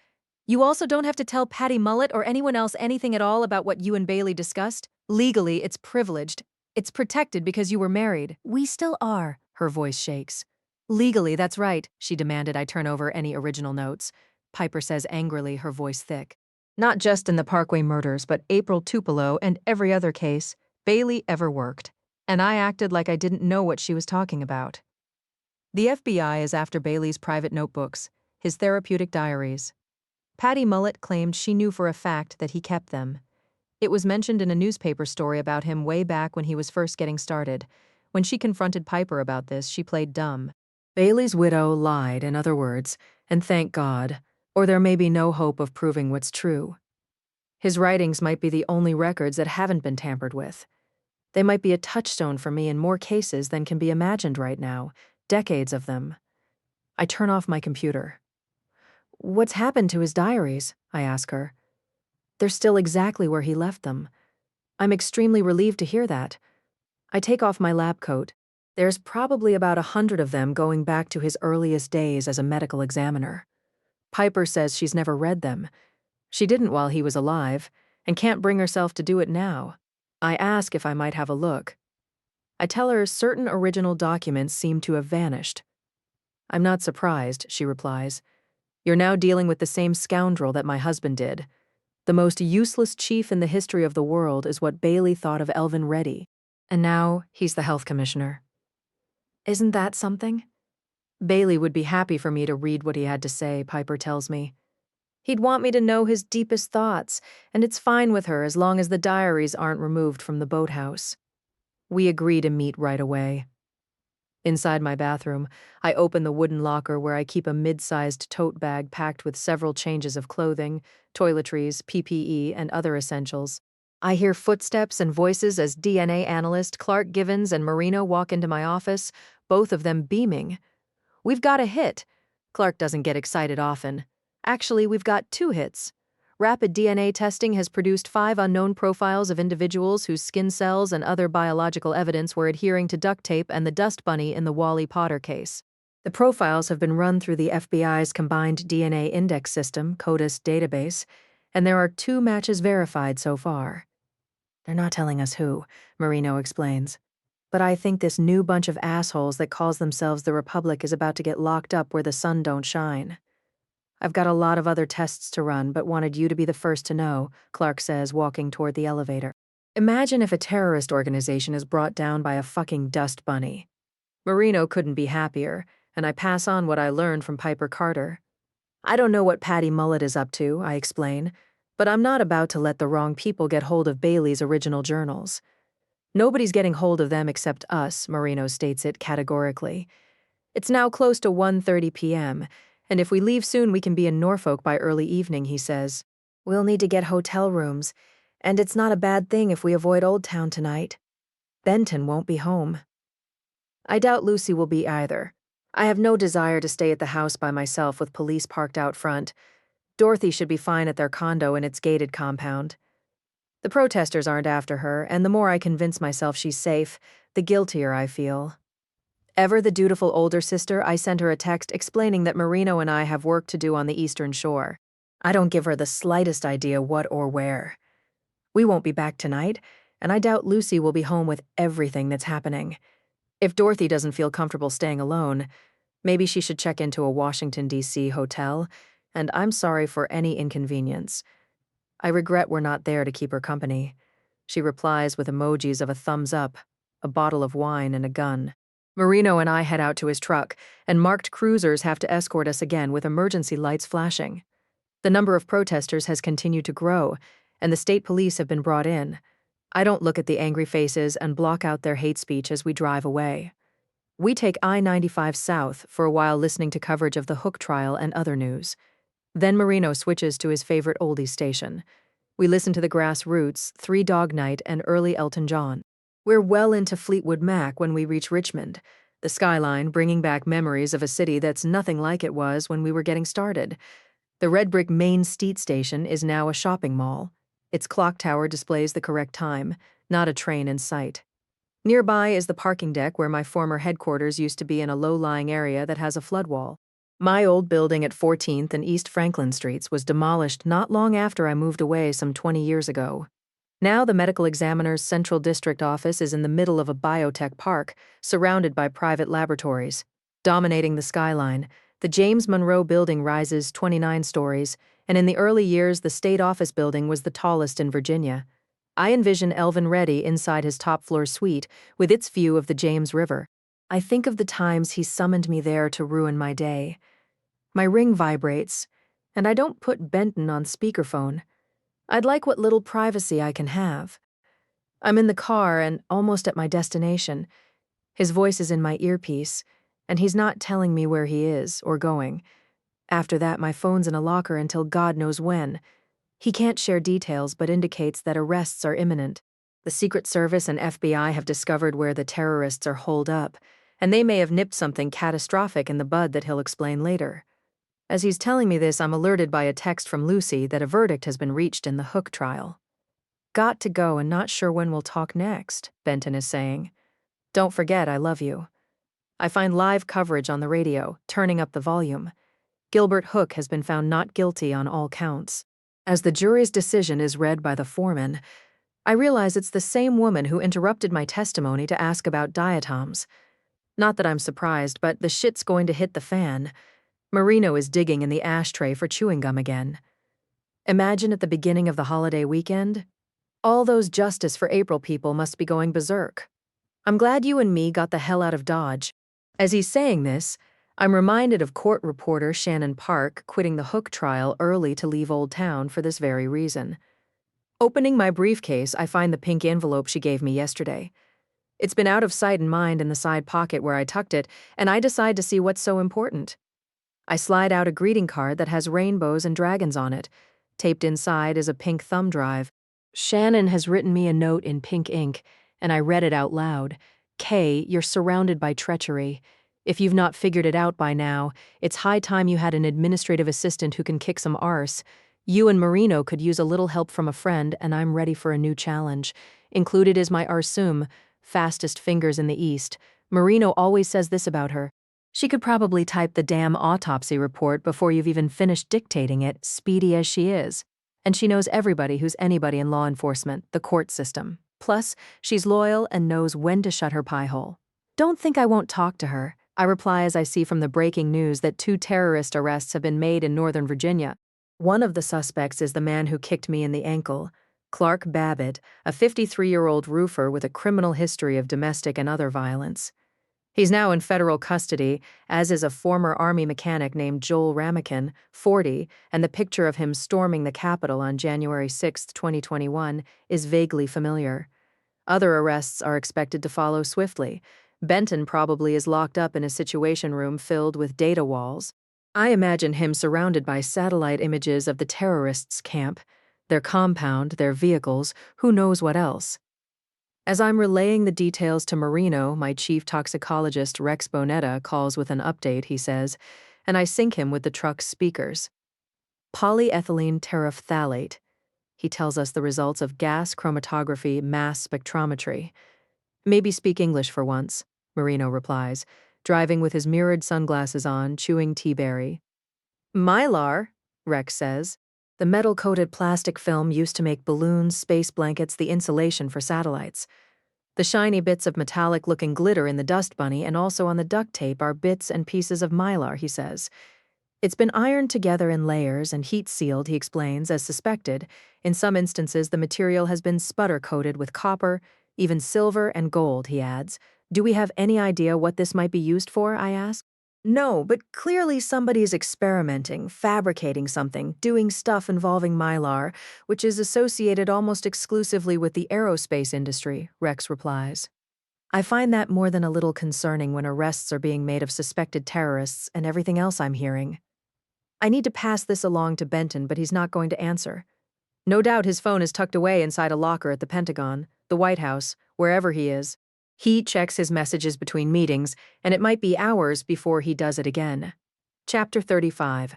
You also don't have to tell Patty Mullet or anyone else anything at all about what you and Bailey discussed. Legally, it's privileged. It's protected because you were married. We still are. Her voice shakes. Legally, that's right, she demanded I turn over any original notes. Piper says angrily, her voice thick. Not just in the Parkway murders, but April Tupelo and every other case, Bailey ever worked. And I acted like I didn't know what she was talking about. The FBI is after Bailey's private notebooks, his therapeutic diaries. Patty Mullet claimed she knew for a fact that he kept them. It was mentioned in a newspaper story about him way back when he was first getting started. When she confronted Piper about this, she played dumb. Bailey's widow lied, in other words, and thank God, or there may be no hope of proving what's true. His writings might be the only records that haven't been tampered with. They might be a touchstone for me in more cases than can be imagined right now, decades of them. I turn off my computer. What's happened to his diaries? I ask her. They're still exactly where he left them. I'm extremely relieved to hear that. I take off my lab coat. There's probably about 100 of them going back to his earliest days as a medical examiner. Piper says she's never read them. She didn't while he was alive, and can't bring herself to do it now. I ask if I might have a look. I tell her certain original documents seem to have vanished. I'm not surprised, she replies. You're now dealing with the same scoundrel that my husband did. The most useless chief in the history of the world is what Bailey thought of Elvin Reddy. And now he's the health commissioner. Isn't that something? Bailey would be happy for me to read what he had to say, Piper tells me. He'd want me to know his deepest thoughts, and it's fine with her as long as the diaries aren't removed from the boathouse. We agree to meet right away. Inside my bathroom, I open the wooden locker where I keep a mid-sized tote bag packed with several changes of clothing, toiletries, PPE, and other essentials. I hear footsteps and voices as DNA analyst Clark Givens and Marino walk into my office, both of them beaming. We've got a hit. Clark doesn't get excited often. Actually, we've got 2 hits. Rapid DNA testing has produced 5 unknown profiles of individuals whose skin cells and other biological evidence were adhering to duct tape and the dust bunny in the Wally Potter case. The profiles have been run through the FBI's combined DNA index system, CODIS database, and there are 2 matches verified so far. They're not telling us who, Marino explains. But I think this new bunch of assholes that calls themselves the Republic is about to get locked up where the sun don't shine. I've got a lot of other tests to run, but wanted you to be the first to know, Clark says, walking toward the elevator. Imagine if a terrorist organization is brought down by a fucking dust bunny. Marino couldn't be happier, and I pass on what I learned from Piper Carter. I don't know what Patty Mullet is up to, I explain, but I'm not about to let the wrong people get hold of Bailey's original journals. Nobody's getting hold of them except us, Marino states it categorically. It's now close to 1:30 p.m., and if we leave soon we can be in Norfolk by early evening, he says. We'll need to get hotel rooms, and it's not a bad thing if we avoid Old Town tonight. Benton won't be home. I doubt Lucy will be either. I have no desire to stay at the house by myself with police parked out front. Dorothy should be fine at their condo in its gated compound. The protesters aren't after her, and the more I convince myself she's safe, the guiltier I feel. Ever the dutiful older sister, I send her a text explaining that Marino and I have work to do on the Eastern Shore. I don't give her the slightest idea what or where. We won't be back tonight, and I doubt Lucy will be home with everything that's happening. If Dorothy doesn't feel comfortable staying alone, maybe she should check into a Washington, D.C. hotel, and I'm sorry for any inconvenience. I regret we're not there to keep her company. She replies with emojis of a thumbs up, a bottle of wine, and a gun. Marino and I head out to his truck, and marked cruisers have to escort us again with emergency lights flashing. The number of protesters has continued to grow, and the state police have been brought in. I don't look at the angry faces and block out their hate speech as we drive away. We take I-95 south for a while listening to coverage of the Hooke trial and other news. Then Marino switches to his favorite oldies station. We listen to the Grassroots, Three Dog Night, and early Elton John. We're well into Fleetwood Mac when we reach Richmond, the skyline bringing back memories of a city that's nothing like it was when we were getting started. The red brick Main Street station is now a shopping mall. Its clock tower displays the correct time, not a train in sight. Nearby is the parking deck where my former headquarters used to be in a low-lying area that has a flood wall. My old building at 14th and East Franklin Streets was demolished not long after I moved away some 20 years ago. Now the medical examiner's central district office is in the middle of a biotech park, surrounded by private laboratories. Dominating the skyline, the James Monroe building rises 29 stories, and in the early years the state office building was the tallest in Virginia. I envision Elvin Reddy inside his top-floor suite, with its view of the James River. I think of the times he summoned me there to ruin my day. My ring vibrates, and I don't put Benton on speakerphone. I'd like what little privacy I can have. I'm in the car and almost at my destination. His voice is in my earpiece, and he's not telling me where he is or going. After that, my phone's in a locker until God knows when. He can't share details but indicates that arrests are imminent. The Secret Service and FBI have discovered where the terrorists are holed up, and they may have nipped something catastrophic in the bud that he'll explain later. As he's telling me this, I'm alerted by a text from Lucy that a verdict has been reached in the Hooke trial. Got to go and not sure when we'll talk next, Benton is saying. Don't forget I love you. I find live coverage on the radio, turning up the volume. Gilbert Hooke has been found not guilty on all counts. As the jury's decision is read by the foreman, I realize it's the same woman who interrupted my testimony to ask about diatoms. Not that I'm surprised, but the shit's going to hit the fan. Marino is digging in the ashtray for chewing gum again. Imagine at the beginning of the holiday weekend. All those Justice for April people must be going berserk. I'm glad you and me got the hell out of Dodge. As he's saying this, I'm reminded of court reporter Shannon Park quitting the Hooke trial early to leave Old Town for this very reason. Opening my briefcase, I find the pink envelope she gave me yesterday. It's been out of sight and mind in the side pocket where I tucked it, and I decide to see what's so important. I slide out a greeting card that has rainbows and dragons on it. Taped inside is a pink thumb drive. Shannon has written me a note in pink ink, and I read it out loud. Kay, you're surrounded by treachery. If you've not figured it out by now, it's high time you had an administrative assistant who can kick some arse. You and Marino could use a little help from a friend, and I'm ready for a new challenge. Included is my arsum, fastest fingers in the East. Marino always says this about her. She could probably type the damn autopsy report before you've even finished dictating it, speedy as she is. And she knows everybody who's anybody in law enforcement, the court system. Plus, she's loyal and knows when to shut her pie hole. Don't think I won't talk to her. I reply as I see from the breaking news that 2 terrorist arrests have been made in Northern Virginia. One of the suspects is the man who kicked me in the ankle, Clark Babbitt, a 53-year-old roofer with a criminal history of domestic and other violence. He's now in federal custody, as is a former Army mechanic named Joel Ramakin, 40, and the picture of him storming the Capitol on January 6, 2021, is vaguely familiar. Other arrests are expected to follow swiftly. Benton probably is locked up in a situation room filled with data walls. I imagine him surrounded by satellite images of the terrorists' camp, their compound, their vehicles, who knows what else. As I'm relaying the details to Marino, my chief toxicologist Rex Bonetta calls with an update, he says, and I sync him with the truck's speakers. Polyethylene terephthalate. He tells us the results of gas chromatography mass spectrometry. Maybe speak English for once, Marino replies, driving with his mirrored sunglasses on, chewing tea-berry. Mylar, Rex says. The metal-coated plastic film used to make balloons, space blankets, the insulation for satellites. The shiny bits of metallic-looking glitter in the dust bunny and also on the duct tape are bits and pieces of mylar, he says. It's been ironed together in layers and heat-sealed, he explains, as suspected. In some instances, the material has been sputter-coated with copper, even silver and gold, he adds. Do we have any idea what this might be used for, I ask. No, but clearly somebody's experimenting, fabricating something, doing stuff involving mylar, which is associated almost exclusively with the aerospace industry, Rex replies. I find that more than a little concerning when arrests are being made of suspected terrorists and everything else I'm hearing. I need to pass this along to Benton, but he's not going to answer. No doubt his phone is tucked away inside a locker at the Pentagon, the White House, wherever he is. He checks his messages between meetings, and it might be hours before he does it again. Chapter 35.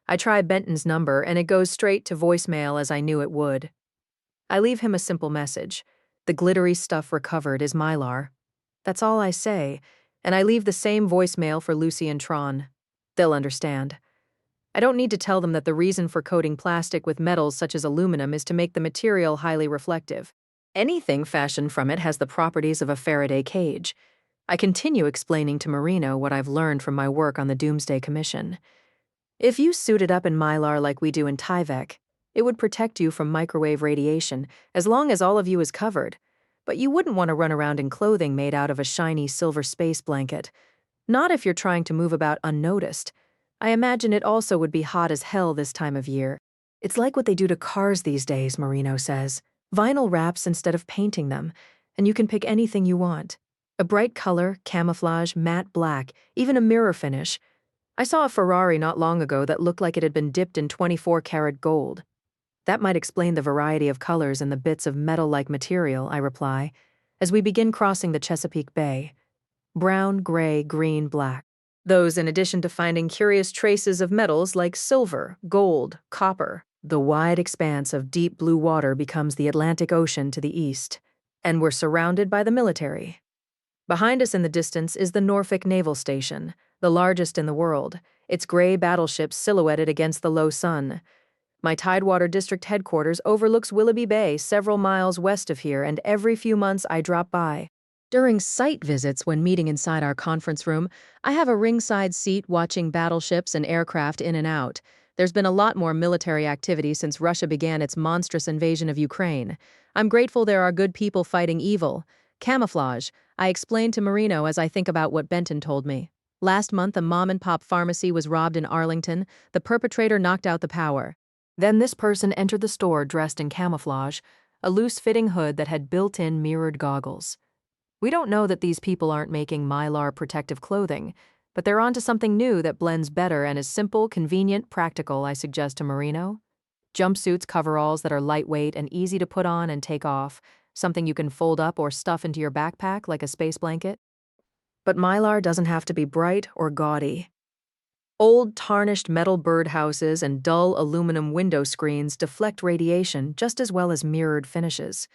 I try Benton's number, and it goes straight to voicemail as I knew it would. I leave him a simple message. The glittery stuff recovered is mylar. That's all I say, and I leave the same voicemail for Lucy and Tron. They'll understand. I don't need to tell them that the reason for coating plastic with metals such as aluminum is to make the material highly reflective. Anything fashioned from it has the properties of a Faraday cage. I continue explaining to Marino what I've learned from my work on the Doomsday Commission. If you suited up in mylar like we do in Tyvek, it would protect you from microwave radiation as long as all of you is covered. But you wouldn't want to run around in clothing made out of a shiny silver space blanket. Not if you're trying to move about unnoticed. I imagine it also would be hot as hell this time of year. It's like what they do to cars these days, Marino says. Vinyl wraps instead of painting them, and you can pick anything you want. A bright color, camouflage, matte black, even a mirror finish. I saw a Ferrari not long ago that looked like it had been dipped in 24-karat gold. That might explain the variety of colors and the bits of metal-like material, I reply, as we begin crossing the Chesapeake Bay. Brown, gray, green, black. Those in addition to finding curious traces of metals like silver, gold, copper. The wide expanse of deep blue water becomes the Atlantic Ocean to the east, and we're surrounded by the military. Behind us in the distance is the Norfolk Naval Station, the largest in the world, its gray battleships silhouetted against the low sun. My Tidewater District headquarters overlooks Willoughby Bay several miles west of here, and every few months I drop by. During site visits when meeting inside our conference room, I have a ringside seat watching battleships and aircraft in and out. There's been a lot more military activity since Russia began its monstrous invasion of Ukraine. I'm grateful there are good people fighting evil. Camouflage, I explained to Marino as I think about what Benton told me. Last month, a mom-and-pop pharmacy was robbed in Arlington. The perpetrator knocked out the power. Then this person entered the store dressed in camouflage, a loose-fitting hood that had built-in mirrored goggles. We don't know that these people aren't making mylar protective clothing, but they're onto something new that blends better and is simple, convenient, practical, I suggest to Marino. Jumpsuits, coveralls that are lightweight and easy to put on and take off, something you can fold up or stuff into your backpack like a space blanket. But mylar doesn't have to be bright or gaudy. Old, tarnished metal birdhouses and dull aluminum window screens deflect radiation just as well as mirrored finishes.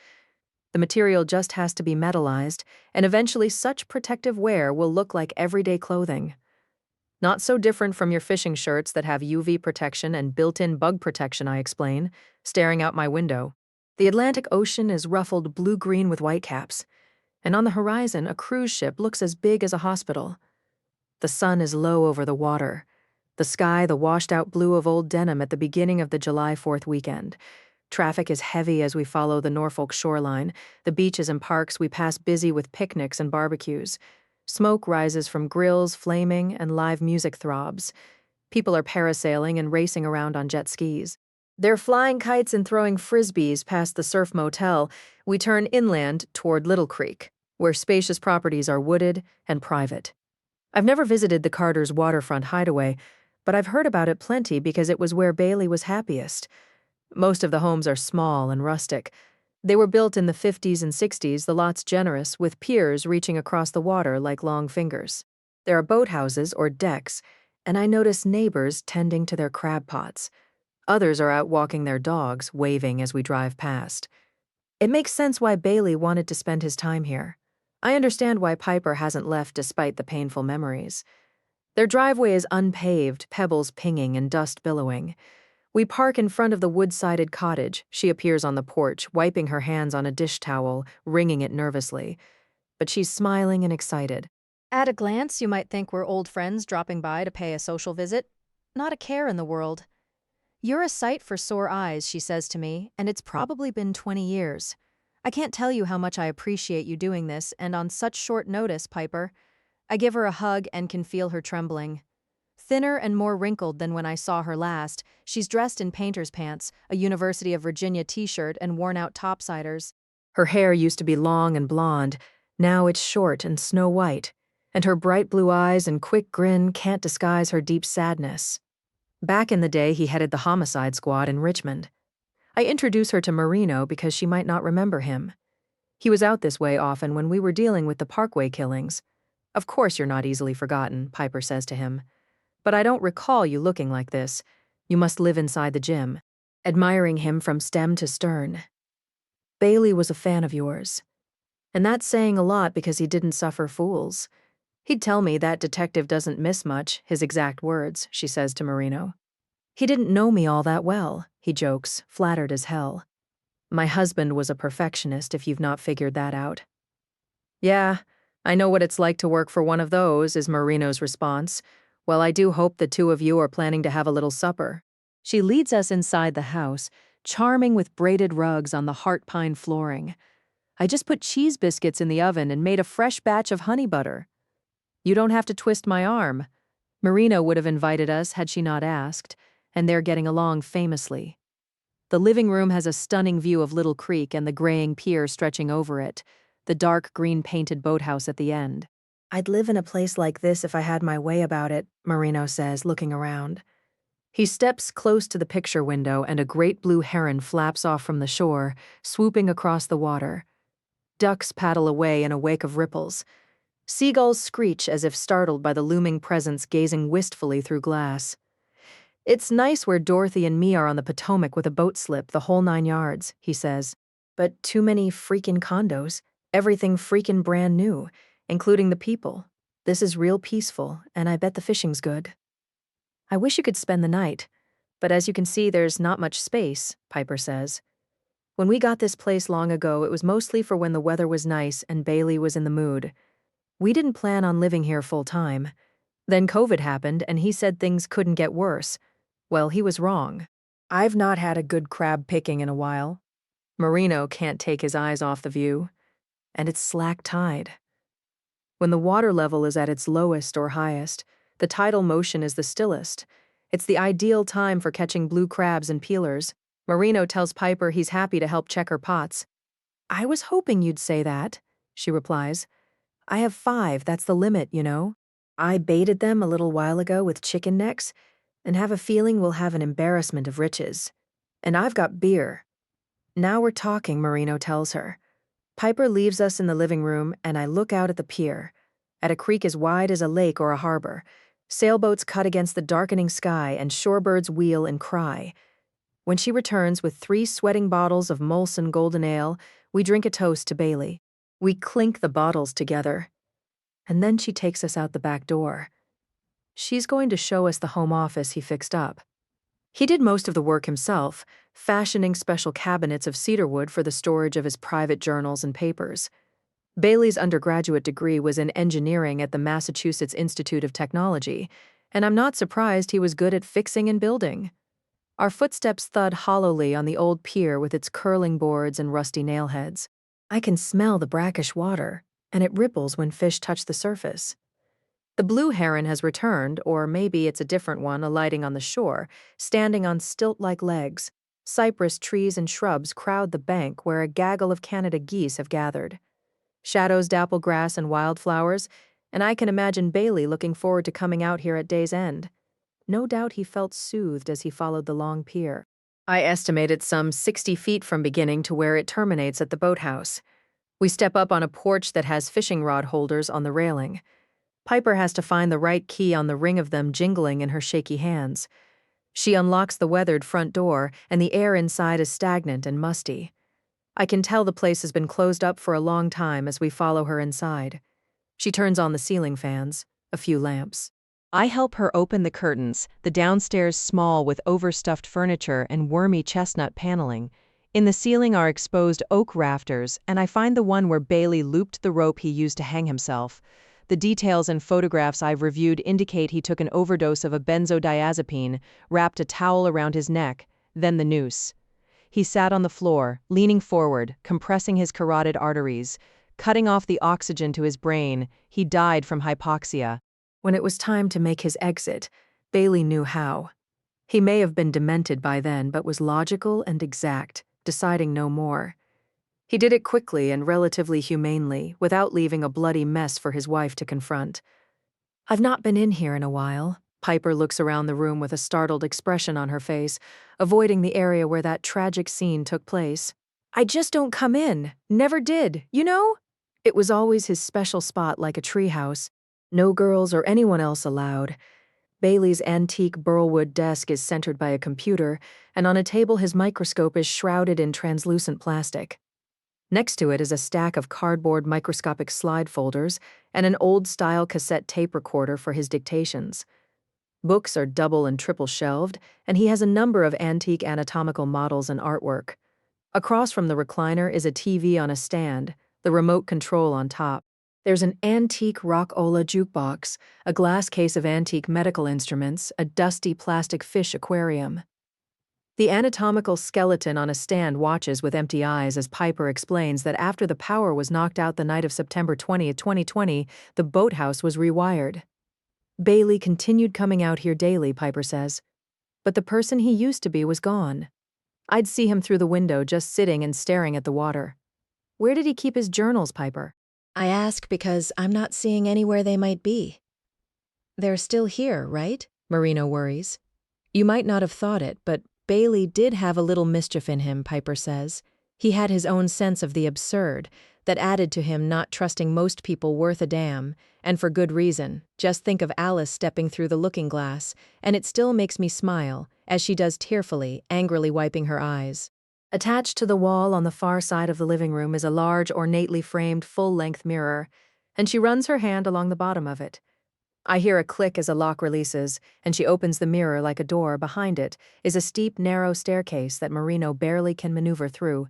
The material just has to be metallized, and eventually such protective wear will look like everyday clothing. Not so different from your fishing shirts that have UV protection and built-in bug protection, I explain, staring out my window. The Atlantic Ocean is ruffled blue-green with whitecaps, and on the horizon a cruise ship looks as big as a hospital. The sun is low over the water. The sky the washed-out blue of old denim at the beginning of the July 4th weekend. Traffic is heavy as we follow the Norfolk shoreline. The beaches and parks we pass busy with picnics and barbecues. Smoke rises from grills flaming and live music throbs. People are parasailing and racing around on jet skis. They're flying kites and throwing frisbees past the surf motel. We turn inland toward Little Creek, where spacious properties are wooded and private. I've never visited the Carter's waterfront hideaway, but I've heard about it plenty because it was where Bailey was happiest. Most of the homes are small and rustic. They were built in the 50s and 60s, the lots generous, with piers reaching across the water like long fingers. There are boathouses or decks, and I notice neighbors tending to their crab pots. Others are out walking their dogs, waving as we drive past. It makes sense why Bailey wanted to spend his time here. I understand why Piper hasn't left despite the painful memories. Their driveway is unpaved, pebbles pinging and dust billowing. We park in front of the wood-sided cottage. She appears on the porch, wiping her hands on a dish towel, wringing it nervously. But she's smiling and excited. At a glance, you might think we're old friends dropping by to pay a social visit. Not a care in the world. You're a sight for sore eyes, she says to me, and it's probably been 20 years. I can't tell you how much I appreciate you doing this, and on such short notice, Piper. I give her a hug and can feel her trembling. Thinner and more wrinkled than when I saw her last, she's dressed in painter's pants, a University of Virginia t-shirt, and worn-out topsiders. Her hair used to be long and blonde. Now it's short and snow-white, and her bright blue eyes and quick grin can't disguise her deep sadness. Back in the day, he headed the homicide squad in Richmond. I introduce her to Marino because she might not remember him. He was out this way often when we were dealing with the Parkway killings. Of course you're not easily forgotten, Piper says to him. But I don't recall you looking like this. You must live inside the gym, admiring him from stem to stern. Bailey was a fan of yours. And that's saying a lot because he didn't suffer fools. He'd tell me that detective doesn't miss much, his exact words, she says to Marino. He didn't know me all that well, he jokes, flattered as hell. My husband was a perfectionist, if you've not figured that out. Yeah, I know what it's like to work for one of those, is Marino's response. Well, I do hope the two of you are planning to have a little supper. She leads us inside the house, charming with braided rugs on the heart pine flooring. I just put cheese biscuits in the oven and made a fresh batch of honey butter. You don't have to twist my arm. Marino would have invited us had she not asked, and they're getting along famously. The living room has a stunning view of Little Creek and the graying pier stretching over it, the dark green painted boathouse at the end. I'd live in a place like this if I had my way about it, Marino says, looking around. He steps close to the picture window and a great blue heron flaps off from the shore, swooping across the water. Ducks paddle away in a wake of ripples. Seagulls screech as if startled by the looming presence gazing wistfully through glass. It's nice where Dorothy and me are on the Potomac with a boat slip, the whole 9 yards, he says. But too many freaking condos, everything freaking brand new, including the people. This is real peaceful, and I bet the fishing's good. I wish you could spend the night, but as you can see, there's not much space, Piper says. When we got this place long ago, it was mostly for when the weather was nice and Bailey was in the mood. We didn't plan on living here full time. Then COVID happened, and he said things couldn't get worse. Well, he was wrong. I've not had a good crab picking in a while. Marino can't take his eyes off the view. And it's slack tide. When the water level is at its lowest or highest, the tidal motion is the stillest. It's the ideal time for catching blue crabs and peelers. Marino tells Piper he's happy to help check her pots. I was hoping you'd say that, she replies. I have 5, that's the limit, you know. I baited them a little while ago with chicken necks, and have a feeling we'll have an embarrassment of riches. And I've got beer. Now we're talking, Marino tells her. Piper leaves us in the living room, and I look out at the pier, at a creek as wide as a lake or a harbor. Sailboats cut against the darkening sky, and shorebirds wheel and cry. When she returns with 3 sweating bottles of Molson Golden Ale, we drink a toast to Bailey. We clink the bottles together. And then she takes us out the back door. She's going to show us the home office he fixed up. He did most of the work himself, fashioning special cabinets of cedarwood for the storage of his private journals and papers. Bailey's undergraduate degree was in engineering at the Massachusetts Institute of Technology, and I'm not surprised he was good at fixing and building. Our footsteps thud hollowly on the old pier with its curling boards and rusty nailheads. I can smell the brackish water, and it ripples when fish touch the surface. The blue heron has returned, or maybe it's a different one alighting on the shore, standing on stilt-like legs. Cypress trees and shrubs crowd the bank where a gaggle of Canada geese have gathered. Shadows dapple grass and wildflowers, and I can imagine Bailey looking forward to coming out here at day's end. No doubt he felt soothed as he followed the long pier. I estimate it's some 60 feet from beginning to where it terminates at the boathouse. We step up on a porch that has fishing rod holders on the railing. Piper has to find the right key on the ring of them jingling in her shaky hands. She unlocks the weathered front door, and the air inside is stagnant and musty. I can tell the place has been closed up for a long time as we follow her inside. She turns on the ceiling fans, a few lamps. I help her open the curtains, the downstairs small with overstuffed furniture and wormy chestnut paneling. In the ceiling are exposed oak rafters, and I find the one where Bailey looped the rope he used to hang himself. The details and photographs I've reviewed indicate he took an overdose of a benzodiazepine, wrapped a towel around his neck, then the noose. He sat on the floor, leaning forward, compressing his carotid arteries, cutting off the oxygen to his brain. He died from hypoxia. When it was time to make his exit, Bailey knew how. He may have been demented by then, but was logical and exact, deciding no more. He did it quickly and relatively humanely, without leaving a bloody mess for his wife to confront. I've not been in here in a while. Piper looks around the room with a startled expression on her face, avoiding the area where that tragic scene took place. I just don't come in. Never did, you know? It was always his special spot like a treehouse. No girls or anyone else allowed. Bailey's antique burlwood desk is centered by a computer, and on a table his microscope is shrouded in translucent plastic. Next to it is a stack of cardboard microscopic slide folders and an old-style cassette tape recorder for his dictations. Books are double and triple shelved, and he has a number of antique anatomical models and artwork. Across from the recliner is a TV on a stand, the remote control on top. There's an antique Rachael jukebox, a glass case of antique medical instruments, a dusty plastic fish aquarium. The anatomical skeleton on a stand watches with empty eyes as Piper explains that after the power was knocked out the night of September 20, 2020, the boathouse was rewired. Bailey continued coming out here daily, Piper says. But the person he used to be was gone. I'd see him through the window just sitting and staring at the water. Where did he keep his journals, Piper? I ask because I'm not seeing anywhere they might be. They're still here, right? Marino worries. You might not have thought it, but Bailey did have a little mischief in him, Piper says. He had his own sense of the absurd that added to him not trusting most people worth a damn, and for good reason. Just think of Alice stepping through the looking glass, and it still makes me smile, as she does tearfully, angrily wiping her eyes. Attached to the wall on the far side of the living room is a large, ornately framed, full-length mirror, and she runs her hand along the bottom of it. I hear a click as a lock releases, and she opens the mirror like a door. Behind it is a steep, narrow staircase that Marino barely can maneuver through.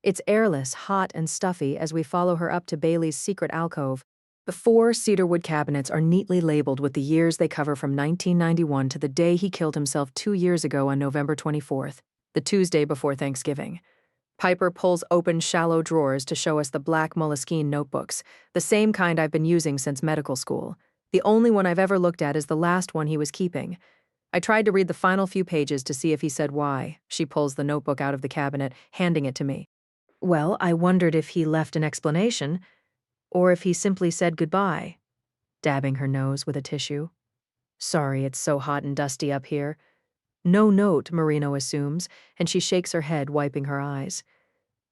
It's airless, hot, and stuffy as we follow her up to Bailey's secret alcove. The 4 cedarwood cabinets are neatly labeled with the years they cover from 1991 to the day he killed himself 2 years ago on November 24th, the Tuesday before Thanksgiving. Piper pulls open shallow drawers to show us the black Moleskine notebooks, the same kind I've been using since medical school. The only one I've ever looked at is the last one he was keeping. I tried to read the final few pages to see if he said why. She pulls the notebook out of the cabinet, handing it to me. Well, I wondered if he left an explanation, or if he simply said goodbye, dabbing her nose with a tissue. Sorry, it's so hot and dusty up here. No note, Marino assumes, and she shakes her head, wiping her eyes.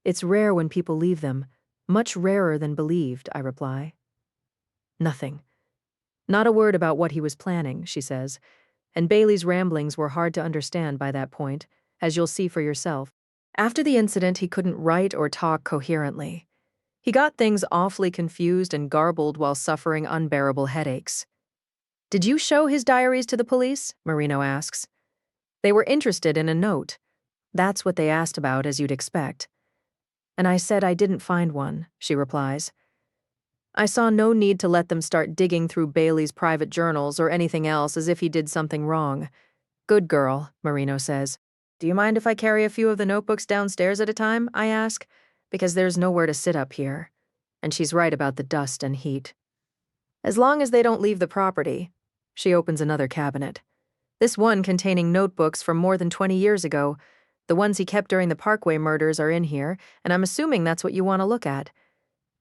It's rare when people leave them. Much rarer than believed, I reply. Nothing. Not a word about what he was planning, she says, and Bailey's ramblings were hard to understand by that point, as you'll see for yourself. After the incident, he couldn't write or talk coherently. He got things awfully confused and garbled while suffering unbearable headaches. Did you show his diaries to the police? Marino asks. They were interested in a note. That's what they asked about, as you'd expect. And I said I didn't find one, she replies. I saw no need to let them start digging through Bailey's private journals or anything else as if he did something wrong. Good girl, Marino says. Do you mind if I carry a few of the notebooks downstairs at a time? I ask, because there's nowhere to sit up here. And she's right about the dust and heat. As long as they don't leave the property. She opens another cabinet. This one containing notebooks from more than 20 years ago. The ones he kept during the Parkway murders are in here, and I'm assuming that's what you want to look at.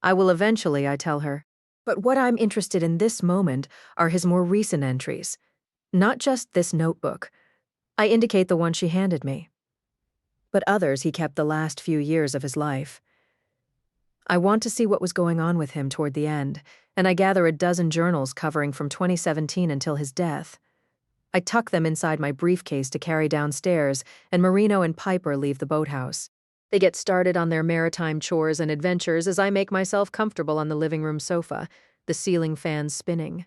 I will eventually, I tell her. But what I'm interested in this moment are his more recent entries. Not just this notebook. I indicate the one she handed me. But others he kept the last few years of his life. I want to see what was going on with him toward the end, and I gather a dozen journals covering from 2017 until his death. I tuck them inside my briefcase to carry downstairs, and Marino and Piper leave the boathouse. They get started on their maritime chores and adventures as I make myself comfortable on the living room sofa, the ceiling fan spinning.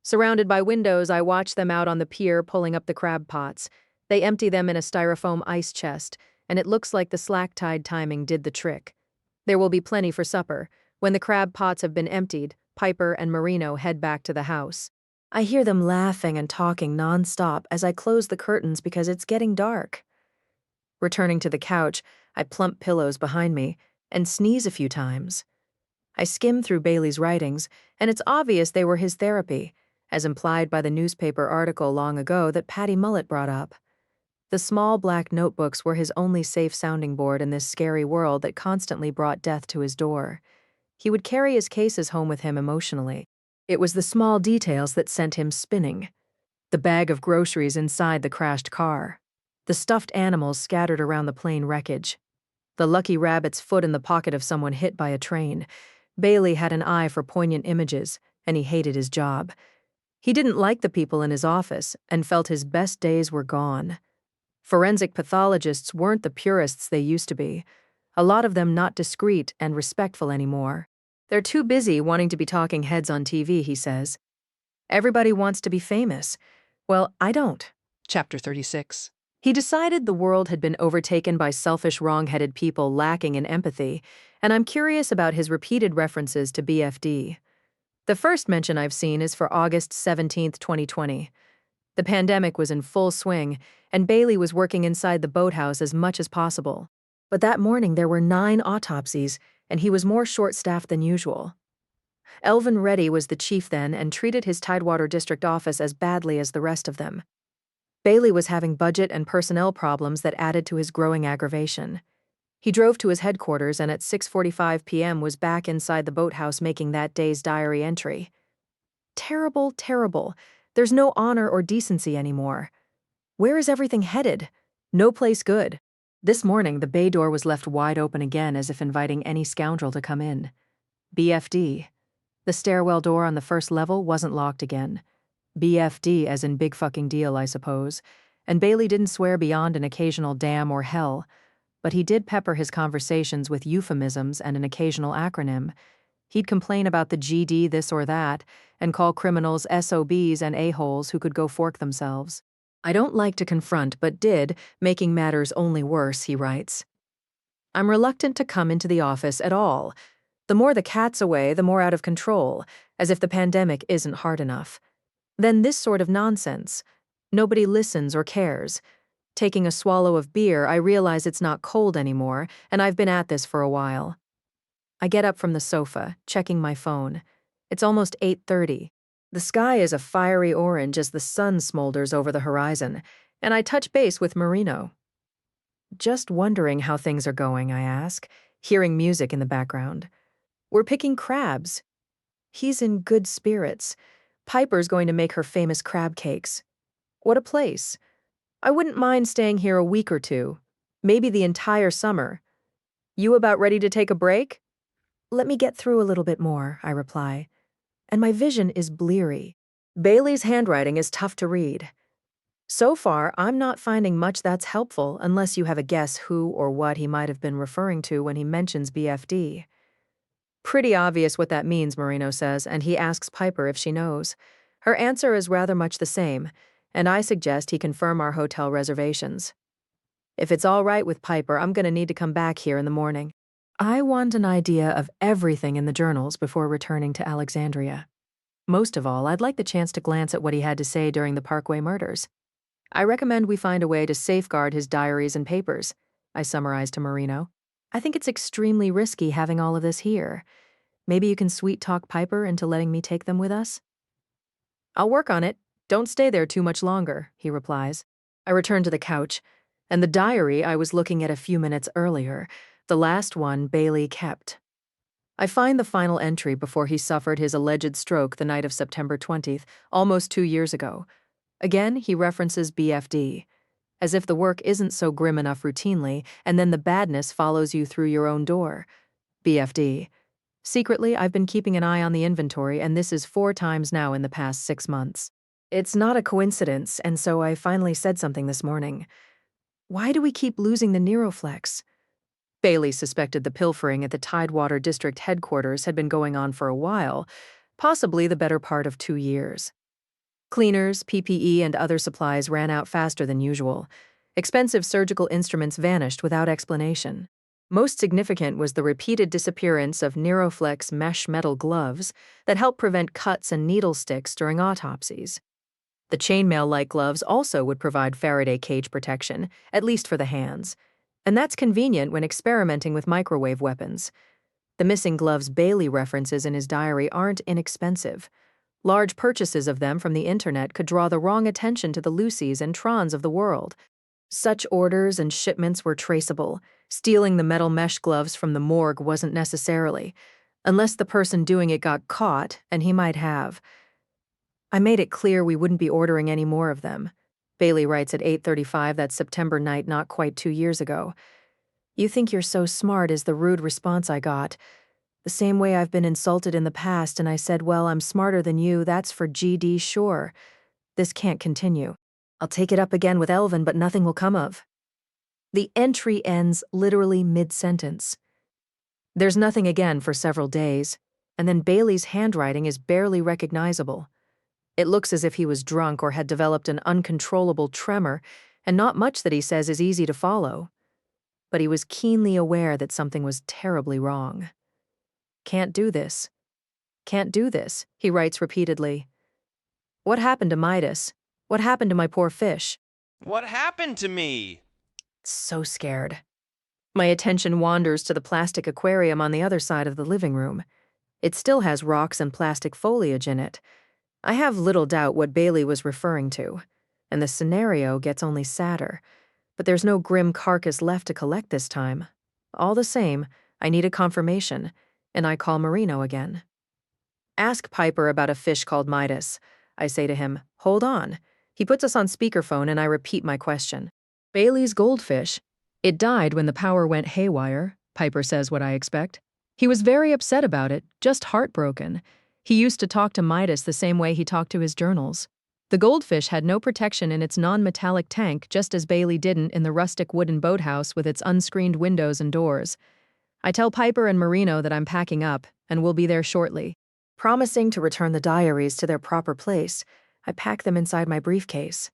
Surrounded by windows, I watch them out on the pier pulling up the crab pots. They empty them in a styrofoam ice chest, and it looks like the slack tide timing did the trick. There will be plenty for supper. When the crab pots have been emptied, Piper and Marino head back to the house. I hear them laughing and talking nonstop as I close the curtains because it's getting dark. Returning to the couch, I plump pillows behind me and sneeze a few times. I skim through Bailey's writings, and it's obvious they were his therapy, as implied by the newspaper article long ago that Patty Mullet brought up. The small black notebooks were his only safe sounding board in this scary world that constantly brought death to his door. He would carry his cases home with him emotionally. It was the small details that sent him spinning. The bag of groceries inside the crashed car. The stuffed animals scattered around the plane wreckage. The lucky rabbit's foot in the pocket of someone hit by a train. Bailey had an eye for poignant images, and he hated his job. He didn't like the people in his office and felt his best days were gone. Forensic pathologists weren't the purists they used to be, a lot of them not discreet and respectful anymore. They're too busy wanting to be talking heads on TV, he says. Everybody wants to be famous. Well, I don't. Chapter 36. He decided the world had been overtaken by selfish, wrong-headed people lacking in empathy, and I'm curious about his repeated references to BFD. The first mention I've seen is for August 17, 2020. The pandemic was in full swing, and Bailey was working inside the boathouse as much as possible. But that morning there were 9 autopsies, and he was more short-staffed than usual. Elvin Reddy was the chief then and treated his Tidewater District office as badly as the rest of them. Bailey was having budget and personnel problems that added to his growing aggravation. He drove to his headquarters and at 6:45 p.m. was back inside the boathouse making that day's diary entry. Terrible, terrible. There's no honor or decency anymore. Where is everything headed? No place good. This morning, the bay door was left wide open again as if inviting any scoundrel to come in. BFD. The stairwell door on the first level wasn't locked again. BFD as in big fucking deal, I suppose. And Bailey didn't swear beyond an occasional damn or hell, but he did pepper his conversations with euphemisms and an occasional acronym. He'd complain about the GD this or that, and call criminals SOBs and a-holes who could go fork themselves. I don't like to confront, but did, making matters only worse, he writes. I'm reluctant to come into the office at all. The more the cat's away, the more out of control, as if the pandemic isn't hard enough. Then this sort of nonsense. Nobody listens or cares. Taking a swallow of beer, I realize it's not cold anymore, and I've been at this for a while. I get up from the sofa, checking my phone. It's almost 8:30. The sky is a fiery orange as the sun smolders over the horizon, and I touch base with Marino. Just wondering how things are going, I ask, hearing music in the background. We're picking crabs. He's in good spirits. Piper's going to make her famous crab cakes. What a place. I wouldn't mind staying here a week or two, maybe the entire summer. You about ready to take a break? Let me get through a little bit more, I reply. And my vision is bleary. Bailey's handwriting is tough to read. So far, I'm not finding much that's helpful unless you have a guess who or what he might have been referring to when he mentions BFD. Pretty obvious what that means, Marino says, and he asks Piper if she knows. Her answer is rather much the same, and I suggest he confirm our hotel reservations. If it's all right with Piper, I'm going to need to come back here in the morning. I want an idea of everything in the journals before returning to Alexandria. Most of all, I'd like the chance to glance at what he had to say during the Parkway murders. I recommend we find a way to safeguard his diaries and papers, I summarized to Marino. I think it's extremely risky having all of this here. Maybe you can sweet-talk Piper into letting me take them with us? I'll work on it. Don't stay there too much longer, he replies. I return to the couch, and the diary I was looking at a few minutes earlier, the last one Bailey kept. I find the final entry before he suffered his alleged stroke the night of September 20th, almost 2 years ago. Again, he references BFD, as if the work isn't so grim enough routinely, and then the badness follows you through your own door. BFD. Secretly, I've been keeping an eye on the inventory, and this is 4 times now in the past 6 months. It's not a coincidence, and so I finally said something this morning. Why do we keep losing the Neuroflex? Bailey suspected the pilfering at the Tidewater District headquarters had been going on for a while, possibly the better part of 2 years. Cleaners, PPE, and other supplies ran out faster than usual. Expensive surgical instruments vanished without explanation. Most significant was the repeated disappearance of Neuroflex mesh metal gloves that help prevent cuts and needle sticks during autopsies. The chainmail-like gloves also would provide Faraday cage protection, at least for the hands. And that's convenient when experimenting with microwave weapons. The missing gloves Bailey references in his diary aren't inexpensive. Large purchases of them from the internet could draw the wrong attention to the Lucys and Trons of the world. Such orders and shipments were traceable. Stealing the metal mesh gloves from the morgue wasn't necessarily, unless the person doing it got caught, and he might have. I made it clear we wouldn't be ordering any more of them. Bailey writes at 8:35 that September night not quite 2 years ago. You think you're so smart is the rude response I got. The same way I've been insulted in the past, and I said, well, I'm smarter than you, that's for GD sure. This can't continue. I'll take it up again with Elvin, but nothing will come of. The entry ends literally mid-sentence. There's nothing again for several days, and then Bailey's handwriting is barely recognizable. It looks as if he was drunk or had developed an uncontrollable tremor, and not much that he says is easy to follow. But he was keenly aware that something was terribly wrong. Can't do this. Can't do this, he writes repeatedly. What happened to Midas? What happened to my poor fish? What happened to me? So scared. My attention wanders to the plastic aquarium on the other side of the living room. It still has rocks and plastic foliage in it. I have little doubt what Bailey was referring to, and the scenario gets only sadder. But there's no grim carcass left to collect this time. All the same, I need a confirmation, and I call Marino again. Ask Piper about a fish called Midas. I say to him, hold on. He puts us on speakerphone, and I repeat my question. Bailey's goldfish. It died when the power went haywire, Piper says what I expect. He was very upset about it, just heartbroken. He used to talk to Midas the same way he talked to his journals. The goldfish had no protection in its non-metallic tank, just as Bailey didn't in the rustic wooden boathouse with its unscreened windows and doors. I tell Piper and Marino that I'm packing up, and we'll be there shortly. Promising to return the diaries to their proper place, I pack them inside my briefcase.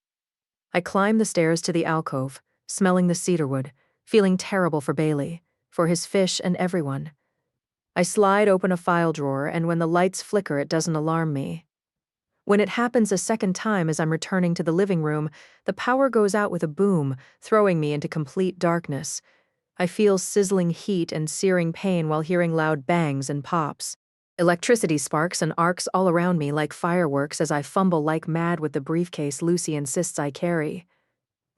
I climb the stairs to the alcove, smelling the cedarwood, feeling terrible for Bailey, for his fish and everyone. I slide open a file drawer, and when the lights flicker, it doesn't alarm me. When it happens a second time as I'm returning to the living room, the power goes out with a boom, throwing me into complete darkness. I feel sizzling heat and searing pain while hearing loud bangs and pops. Electricity sparks and arcs all around me like fireworks as I fumble like mad with the briefcase Lucy insists I carry.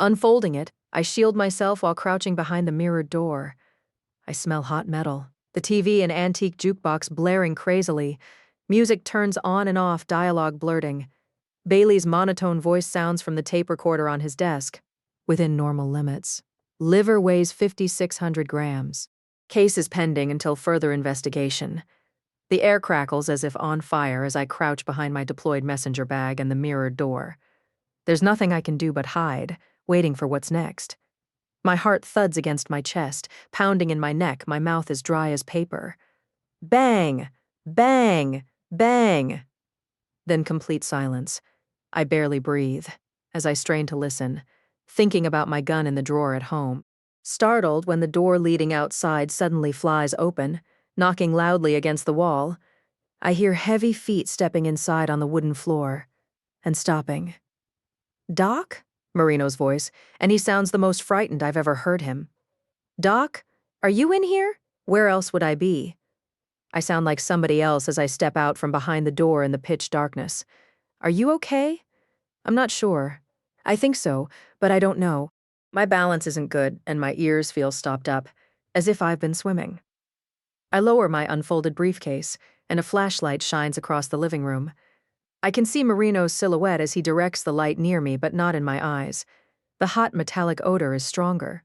Unfolding it, I shield myself while crouching behind the mirrored door. I smell hot metal, the TV and antique jukebox blaring crazily. Music turns on and off, dialogue blurting. Bailey's monotone voice sounds from the tape recorder on his desk. Within normal limits. Liver weighs 5,600 grams. Case is pending until further investigation. The air crackles as if on fire as I crouch behind my deployed messenger bag and the mirrored door. There's nothing I can do but hide, waiting for what's next. My heart thuds against my chest, pounding in my neck, my mouth as dry as paper. Bang! Bang! Bang! Then complete silence. I barely breathe, as I strain to listen, thinking about my gun in the drawer at home. Startled when the door leading outside suddenly flies open, knocking loudly against the wall, I hear heavy feet stepping inside on the wooden floor and stopping. "Doc?" Marino's voice, and he sounds the most frightened I've ever heard him. "Doc, are you in here? Where else would I be?" I sound like somebody else as I step out from behind the door in the pitch darkness. "Are you okay?" "I'm not sure. I think so, but I don't know. My balance isn't good, and my ears feel stopped up, as if I've been swimming." I lower my unfolded briefcase, and a flashlight shines across the living room. I can see Marino's silhouette as he directs the light near me, but not in my eyes. The hot metallic odor is stronger.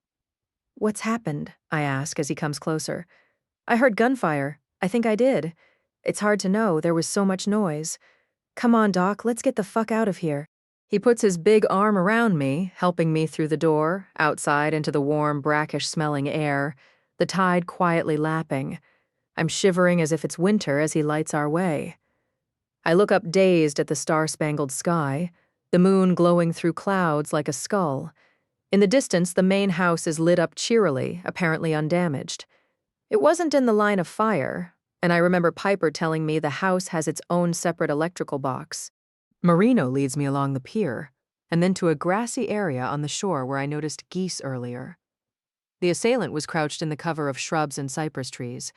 "What's happened?" I ask as he comes closer. "I heard gunfire. I think I did. It's hard to know, there was so much noise. Come on, Doc, let's get the fuck out of here." He puts his big arm around me, helping me through the door, outside into the warm, brackish-smelling air, the tide quietly lapping. I'm shivering as if it's winter as he lights our way. I look up dazed at the star-spangled sky, the moon glowing through clouds like a skull. In the distance, the main house is lit up cheerily, apparently undamaged. It wasn't in the line of fire, and I remember Piper telling me the house has its own separate electrical box. Marino leads me along the pier, and then to a grassy area on the shore where I noticed geese earlier. The assailant was crouched in the cover of shrubs and cypress trees.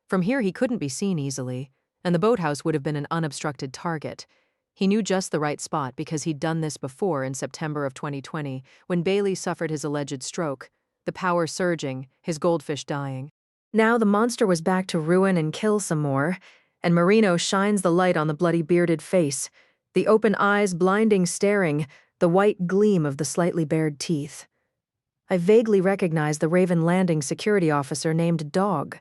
From here he couldn't be seen easily, and the boathouse would have been an unobstructed target. He knew just the right spot because he'd done this before in September of 2020, when Bailey suffered his alleged stroke, the power surging, his goldfish dying. Now the monster was back to ruin and kill some more, and Marino shines the light on the bloody bearded face, the open eyes blinding staring, the white gleam of the slightly bared teeth. I vaguely recognize the Raven Landing security officer named Dog.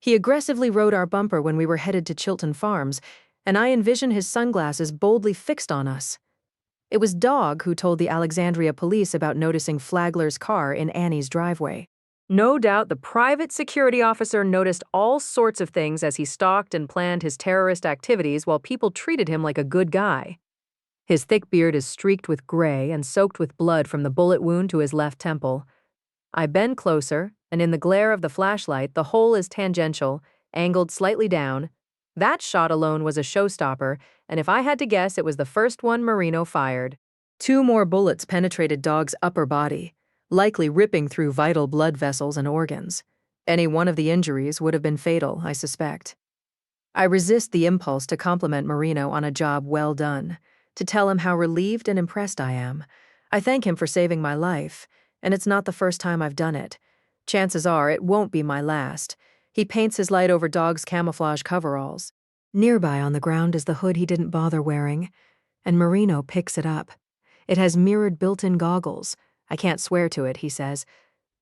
He aggressively rode our bumper when we were headed to Chilton Farms, and I envision his sunglasses boldly fixed on us. It was Dog who told the Alexandria police about noticing Flagler's car in Annie's driveway. No doubt the private security officer noticed all sorts of things as he stalked and planned his terrorist activities while people treated him like a good guy. His thick beard is streaked with gray and soaked with blood from the bullet wound to his left temple. I bend closer, and in the glare of the flashlight, the hole is tangential, angled slightly down. That shot alone was a showstopper, and if I had to guess, it was the first one Marino fired. 2 more bullets penetrated Dog's upper body, likely ripping through vital blood vessels and organs. Any one of the injuries would have been fatal, I suspect. I resist the impulse to compliment Marino on a job well done, to tell him how relieved and impressed I am. I thank him for saving my life, and it's not the first time I've done it. Chances are it won't be my last. He paints his light over Dog's camouflage coveralls. Nearby on the ground is the hood he didn't bother wearing, and Marino picks it up. It has mirrored built-in goggles. I can't swear to it, he says,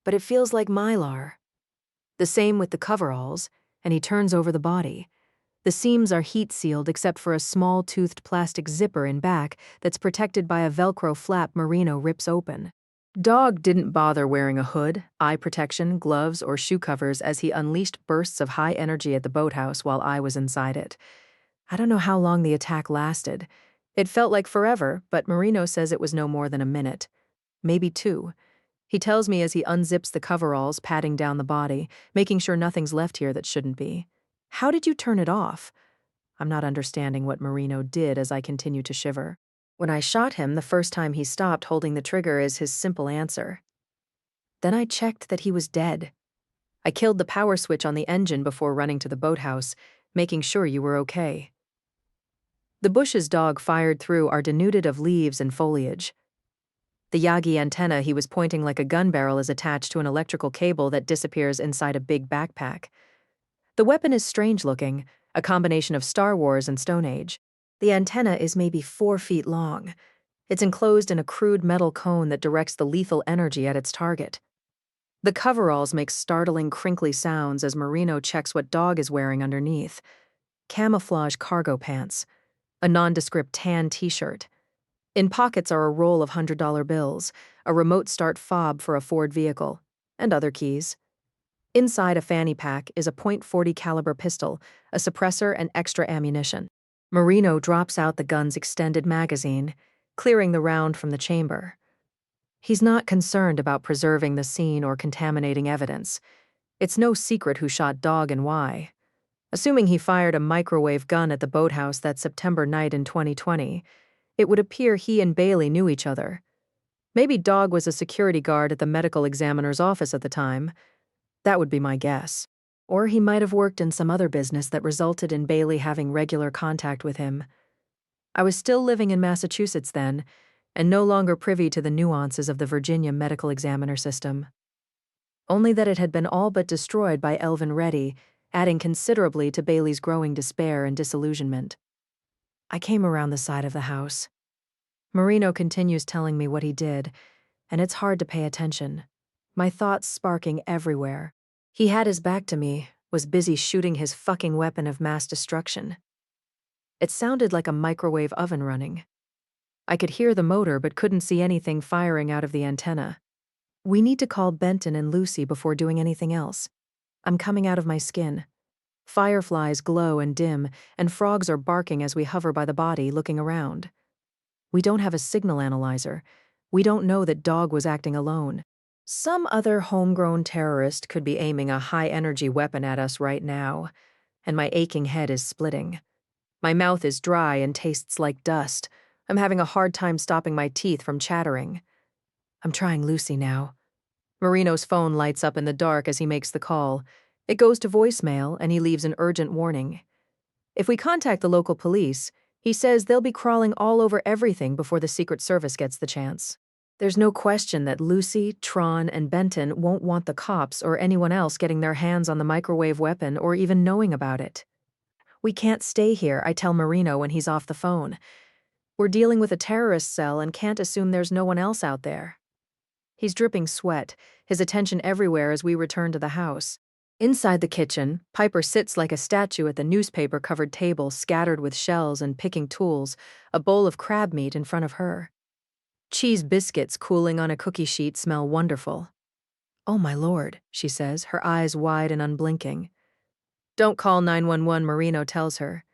but it feels like Mylar. The same with the coveralls, and he turns over the body. The seams are heat-sealed except for a small-toothed plastic zipper in back that's protected by a Velcro flap Marino rips open. Dog didn't bother wearing a hood, eye protection, gloves, or shoe covers as he unleashed bursts of high energy at the boathouse while I was inside it. I don't know how long the attack lasted. It felt like forever, but Marino says it was no more than a minute. Maybe 2. He tells me as he unzips the coveralls, patting down the body, making sure nothing's left here that shouldn't be. How did you turn it off? I'm not understanding what Marino did as I continue to shiver. When I shot him the first time he stopped holding the trigger is his simple answer. Then I checked that he was dead. I killed the power switch on the engine before running to the boathouse, making sure you were okay. The bushes Dog fired through are denuded of leaves and foliage. The Yagi antenna he was pointing like a gun barrel is attached to an electrical cable that disappears inside a big backpack. The weapon is strange-looking, a combination of Star Wars and Stone Age. The antenna is maybe 4 feet long. It's enclosed in a crude metal cone that directs the lethal energy at its target. The coveralls make startling, crinkly sounds as Marino checks what Dog is wearing underneath. Camouflage cargo pants, a nondescript tan t-shirt. In pockets are a roll of $100 bills, a remote start fob for a Ford vehicle, and other keys. Inside a fanny pack is a .40 caliber pistol, a suppressor, and extra ammunition. Marino drops out the gun's extended magazine, clearing the round from the chamber. He's not concerned about preserving the scene or contaminating evidence. It's no secret who shot Dog and why. Assuming he fired a microwave gun at the boathouse that September night in 2020, it would appear he and Bailey knew each other. Maybe Dog was a security guard at the medical examiner's office at the time. That would be my guess. Or he might have worked in some other business that resulted in Bailey having regular contact with him. I was still living in Massachusetts then, and no longer privy to the nuances of the Virginia medical examiner system. Only that it had been all but destroyed by Elvin Reddy, adding considerably to Bailey's growing despair and disillusionment. I came around the side of the house. Marino continues telling me what he did, and it's hard to pay attention. My thoughts sparking everywhere. He had his back to me, was busy shooting his fucking weapon of mass destruction. It sounded like a microwave oven running. I could hear the motor but couldn't see anything firing out of the antenna. We need to call Benton and Lucy before doing anything else. I'm coming out of my skin. Fireflies glow and dim, and frogs are barking as we hover by the body, looking around. We don't have a signal analyzer. We don't know that Dog was acting alone. Some other homegrown terrorist could be aiming a high-energy weapon at us right now, and my aching head is splitting. My mouth is dry and tastes like dust. I'm having a hard time stopping my teeth from chattering. I'm trying Lucy now. Marino's phone lights up in the dark as he makes the call. It goes to voicemail, and he leaves an urgent warning. If we contact the local police, he says they'll be crawling all over everything before the Secret Service gets the chance. There's no question that Lucy, Tron, and Benton won't want the cops or anyone else getting their hands on the microwave weapon or even knowing about it. We can't stay here, I tell Marino when he's off the phone. We're dealing with a terrorist cell and can't assume there's no one else out there. He's dripping sweat, his attention everywhere as we return to the house. Inside the kitchen, Piper sits like a statue at the newspaper-covered table scattered with shells and picking tools, a bowl of crab meat in front of her. Cheese biscuits cooling on a cookie sheet smell wonderful. "Oh, my lord," she says, her eyes wide and unblinking. "Don't call 911, Marino tells her.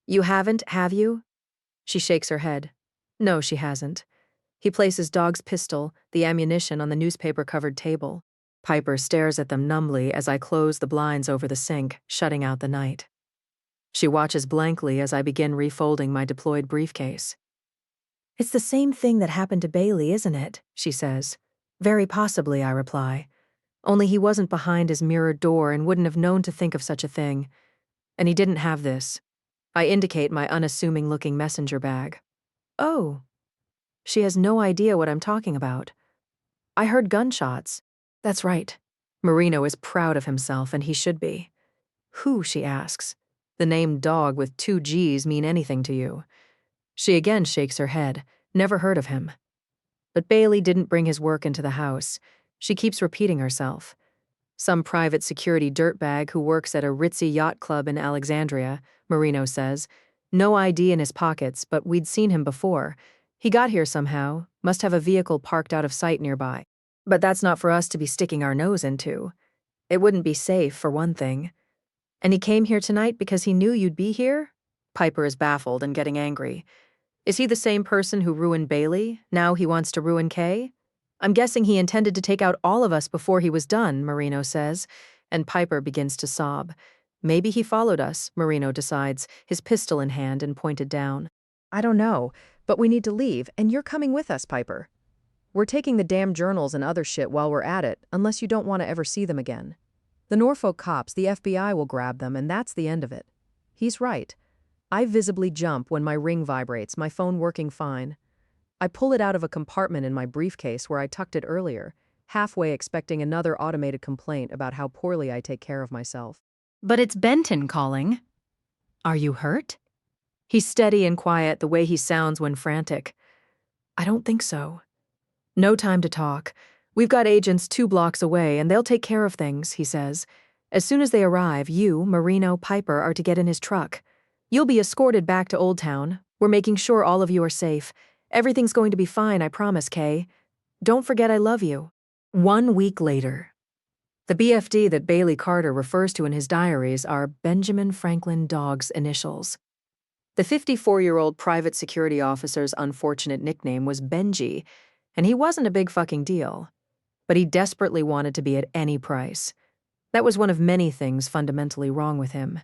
"You haven't, have you?" She shakes her head. No, she hasn't. He places Dog's pistol, the ammunition on the newspaper-covered table. Piper stares at them numbly as I close the blinds over the sink, shutting out the night. She watches blankly as I begin refolding my deployed briefcase. "It's the same thing that happened to Bailey, isn't it?" she says. "Very possibly," I reply. "Only he wasn't behind his mirrored door and wouldn't have known to think of such a thing. And he didn't have this." I indicate my unassuming-looking messenger bag. "Oh." She has no idea what I'm talking about. "I heard gunshots." "That's right." Marino is proud of himself, and he should be. "Who?" she asks. "The name Dog with 2 G's mean anything to you?" She again shakes her head. Never heard of him. But Bailey didn't bring his work into the house. She keeps repeating herself. Some private security dirtbag who works at a ritzy yacht club in Alexandria, Marino says. No ID in his pockets, but we'd seen him before. He got here somehow, must have a vehicle parked out of sight nearby. But that's not for us to be sticking our nose into. It wouldn't be safe, for one thing. And he came here tonight because he knew you'd be here? Piper is baffled and getting angry. Is he the same person who ruined Bailey? Now he wants to ruin Kay? I'm guessing he intended to take out all of us before he was done, Marino says, and Piper begins to sob. Maybe he followed us, Marino decides, his pistol in hand and pointed down. I don't know, but we need to leave, and you're coming with us, Piper. We're taking the damn journals and other shit while we're at it, unless you don't want to ever see them again. The Norfolk cops, the FBI will grab them, and that's the end of it. He's right. I visibly jump when my ring vibrates, my phone working fine. I pull it out of a compartment in my briefcase where I tucked it earlier, halfway expecting another automated complaint about how poorly I take care of myself. But it's Benton calling. Are you hurt? He's steady and quiet the way he sounds when frantic. I don't think so. No time to talk. We've got agents 2 blocks away and they'll take care of things, he says. As soon as they arrive, you, Marino, Piper are to get in his truck. You'll be escorted back to Old Town. We're making sure all of you are safe. Everything's going to be fine, I promise, Kay. Don't forget I love you. 1 week later. The BFD that Bailey Carter refers to in his diaries are Benjamin Franklin Dogg's initials. The 54-year-old private security officer's unfortunate nickname was Benji, And he wasn't a big fucking deal. But he desperately wanted to be at any price. That was one of many things fundamentally wrong with him.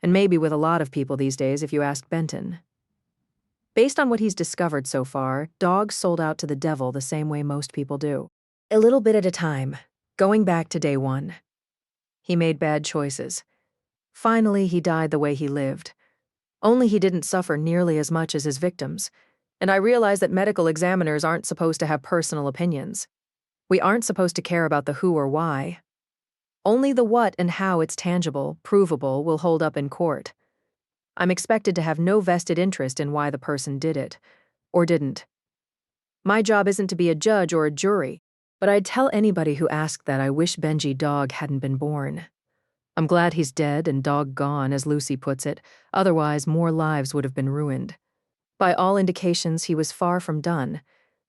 And maybe with a lot of people these days if you ask Benton. Based on what he's discovered so far, dogs sold out to the devil the same way most people do. A little bit at a time, going back to day one. He made bad choices. Finally, he died the way he lived. Only he didn't suffer nearly as much as his victims. And I realize that medical examiners aren't supposed to have personal opinions. We aren't supposed to care about the who or why. Only the what and how it's tangible, provable, will hold up in court. I'm expected to have no vested interest in why the person did it, or didn't. My job isn't to be a judge or a jury, but I'd tell anybody who asked that I wish Benji Dog hadn't been born. I'm glad he's dead and dog gone, as Lucy puts it, otherwise more lives would have been ruined. By all indications, he was far from done.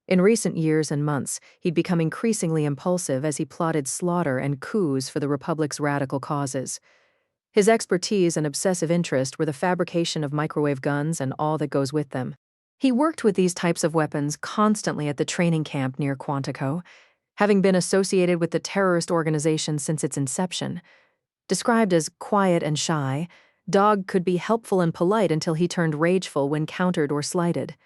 In recent years and months, he'd become increasingly impulsive as he plotted slaughter and coups for the Republic's radical causes. His expertise and obsessive interest were the fabrication of microwave guns and all that goes with them. He worked with these types of weapons constantly at the training camp near Quantico, having been associated with the terrorist organization since its inception. Described as quiet and shy, Dog could be helpful and polite until he turned rageful when countered or slighted.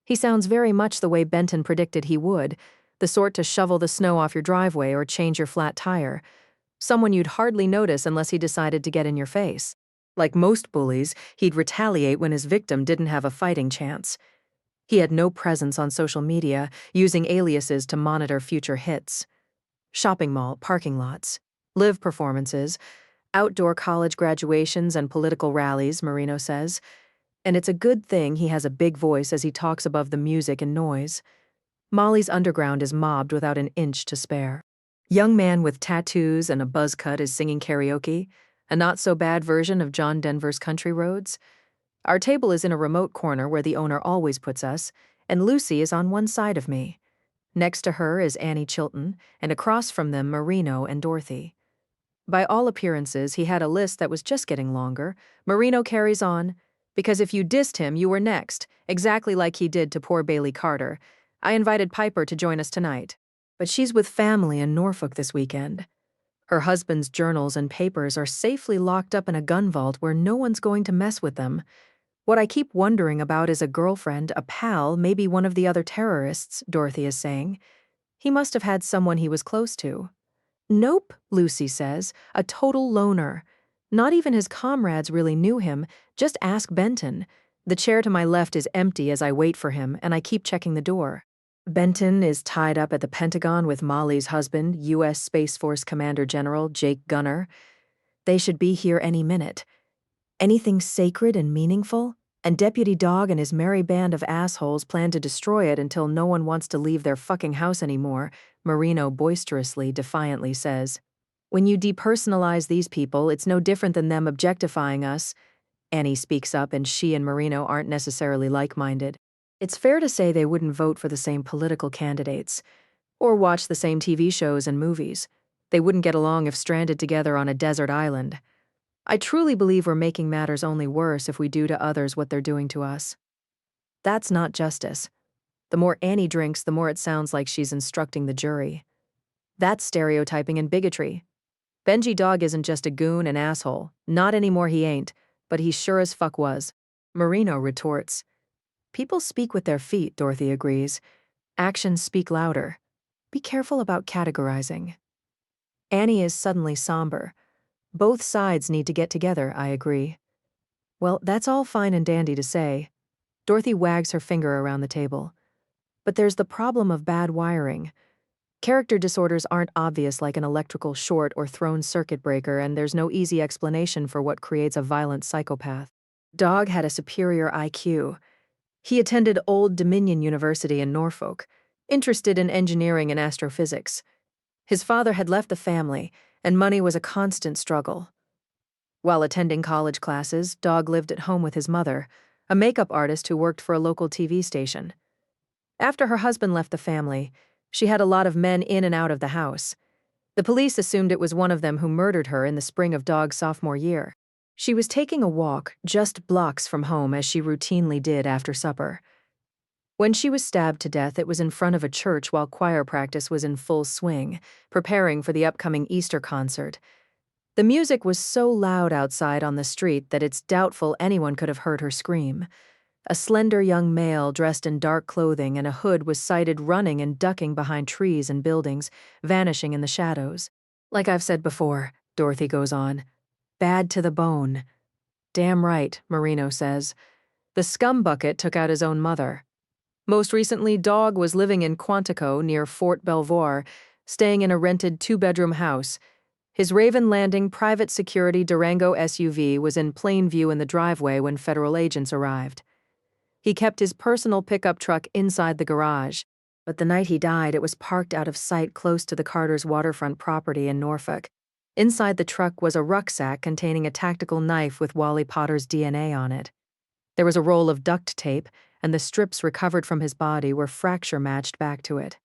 He sounds very much the way Benton predicted he would, the sort to shovel the snow off your driveway or change your flat tire. Someone you'd hardly notice unless he decided to get in your face. Like most bullies, he'd retaliate when his victim didn't have a fighting chance. He had no presence on social media, using aliases to monitor future hits. Shopping mall, parking lots, live performances, outdoor college graduations and political rallies, Marino says. And it's a good thing he has a big voice as he talks above the music and noise. Molly's underground is mobbed without an inch to spare. Young man with tattoos and a buzz cut is singing karaoke, a not-so-bad version of John Denver's Country Roads. Our table is in a remote corner where the owner always puts us, and Lucy is on one side of me. Next to her is Annie Chilton, and across from them Marino and Dorothy. By all appearances, he had a list that was just getting longer. Marino carries on, because if you dissed him, you were next, exactly like he did to poor Bailey Carter. I invited Piper to join us tonight. But she's with family in Norfolk this weekend. Her husband's journals and papers are safely locked up in a gun vault where no one's going to mess with them. What I keep wondering about is a girlfriend, a pal, maybe one of the other terrorists, Dorothy is saying. He must have had someone he was close to. Nope, Lucy says, a total loner. Not even his comrades really knew him, just ask Benton. The chair to my left is empty as I wait for him, and I keep checking the door. Benton is tied up at the Pentagon with Molly's husband, U.S. Space Force Commander General Jake Gunner. They should be here any minute. Anything sacred and meaningful? And Deputy Dog and his merry band of assholes plan to destroy it until no one wants to leave their fucking house anymore, Marino boisterously, defiantly says. When you depersonalize these people, it's no different than them objectifying us. Annie speaks up, and she and Marino aren't necessarily like-minded. It's fair to say they wouldn't vote for the same political candidates, or watch the same TV shows and movies. They wouldn't get along if stranded together on a desert island. I truly believe we're making matters only worse if we do to others what they're doing to us. That's not justice. The more Annie drinks, the more it sounds like she's instructing the jury. That's stereotyping and bigotry. Benji Dog isn't just a goon and asshole. Not anymore he ain't, but he sure as fuck was. Marino retorts. People speak with their feet, Dorothy agrees. Actions speak louder. Be careful about categorizing. Annie is suddenly somber. Both sides need to get together, I agree. Well, that's all fine and dandy to say. Dorothy wags her finger around the table. But there's the problem of bad wiring. Character disorders aren't obvious like an electrical short or thrown circuit breaker, and there's no easy explanation for what creates a violent psychopath. Dog had a superior IQ. He attended Old Dominion University in Norfolk, interested in engineering and astrophysics. His father had left the family, and money was a constant struggle. While attending college classes, Dog lived at home with his mother, a makeup artist who worked for a local TV station. After her husband left the family, she had a lot of men in and out of the house. The police assumed it was one of them who murdered her in the spring of Dog's sophomore year. She was taking a walk just blocks from home as she routinely did after supper. When she was stabbed to death, it was in front of a church while choir practice was in full swing, preparing for the upcoming Easter concert. The music was so loud outside on the street that it's doubtful anyone could have heard her scream. A slender young male dressed in dark clothing and a hood was sighted running and ducking behind trees and buildings, vanishing in the shadows. Like I've said before, Dorothy goes on, bad to the bone. Damn right, Marino says. The scumbucket took out his own mother. Most recently, Dog was living in Quantico near Fort Belvoir, staying in a rented two-bedroom house. His Raven Landing private security Durango SUV was in plain view in the driveway when federal agents arrived. He kept his personal pickup truck inside the garage, but the night he died, it was parked out of sight close to the Carter's waterfront property in Norfolk. Inside the truck was a rucksack containing a tactical knife with Wally Potter's DNA on it. There was a roll of duct tape, and the strips recovered from his body were fracture-matched back to it.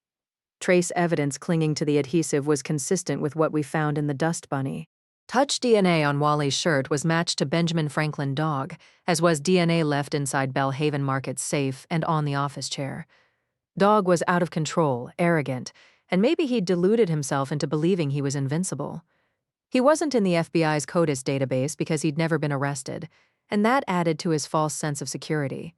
Trace evidence clinging to the adhesive was consistent with what we found in the dust bunny. Touch DNA on Wally's shirt was matched to Benjamin Franklin Dog, as was DNA left inside Belhaven Market's safe and on the office chair. Dog was out of control, arrogant, and maybe he'd deluded himself into believing he was invincible. He wasn't in the FBI's CODIS database because he'd never been arrested, and that added to his false sense of security.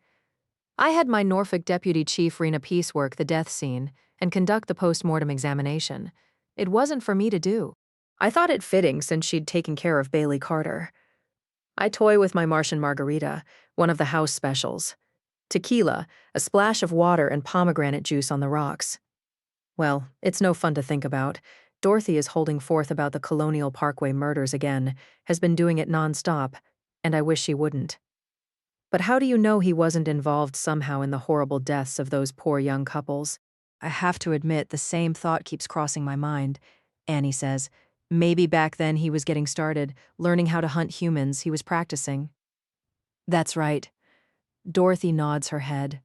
I had my Norfolk Deputy Chief Rena Peace work the death scene and conduct the post-mortem examination. It wasn't for me to do. I thought it fitting since she'd taken care of Bailey Carter. I toy with my Martian margarita, one of the house specials. Tequila, a splash of water and pomegranate juice on the rocks. Well, it's no fun to think about. Dorothy is holding forth about the Colonial Parkway murders again, has been doing it nonstop, and I wish she wouldn't. But how do you know he wasn't involved somehow in the horrible deaths of those poor young couples? I have to admit, the same thought keeps crossing my mind. Annie says, maybe back then he was getting started, learning how to hunt humans, he was practicing. That's right. Dorothy nods her head.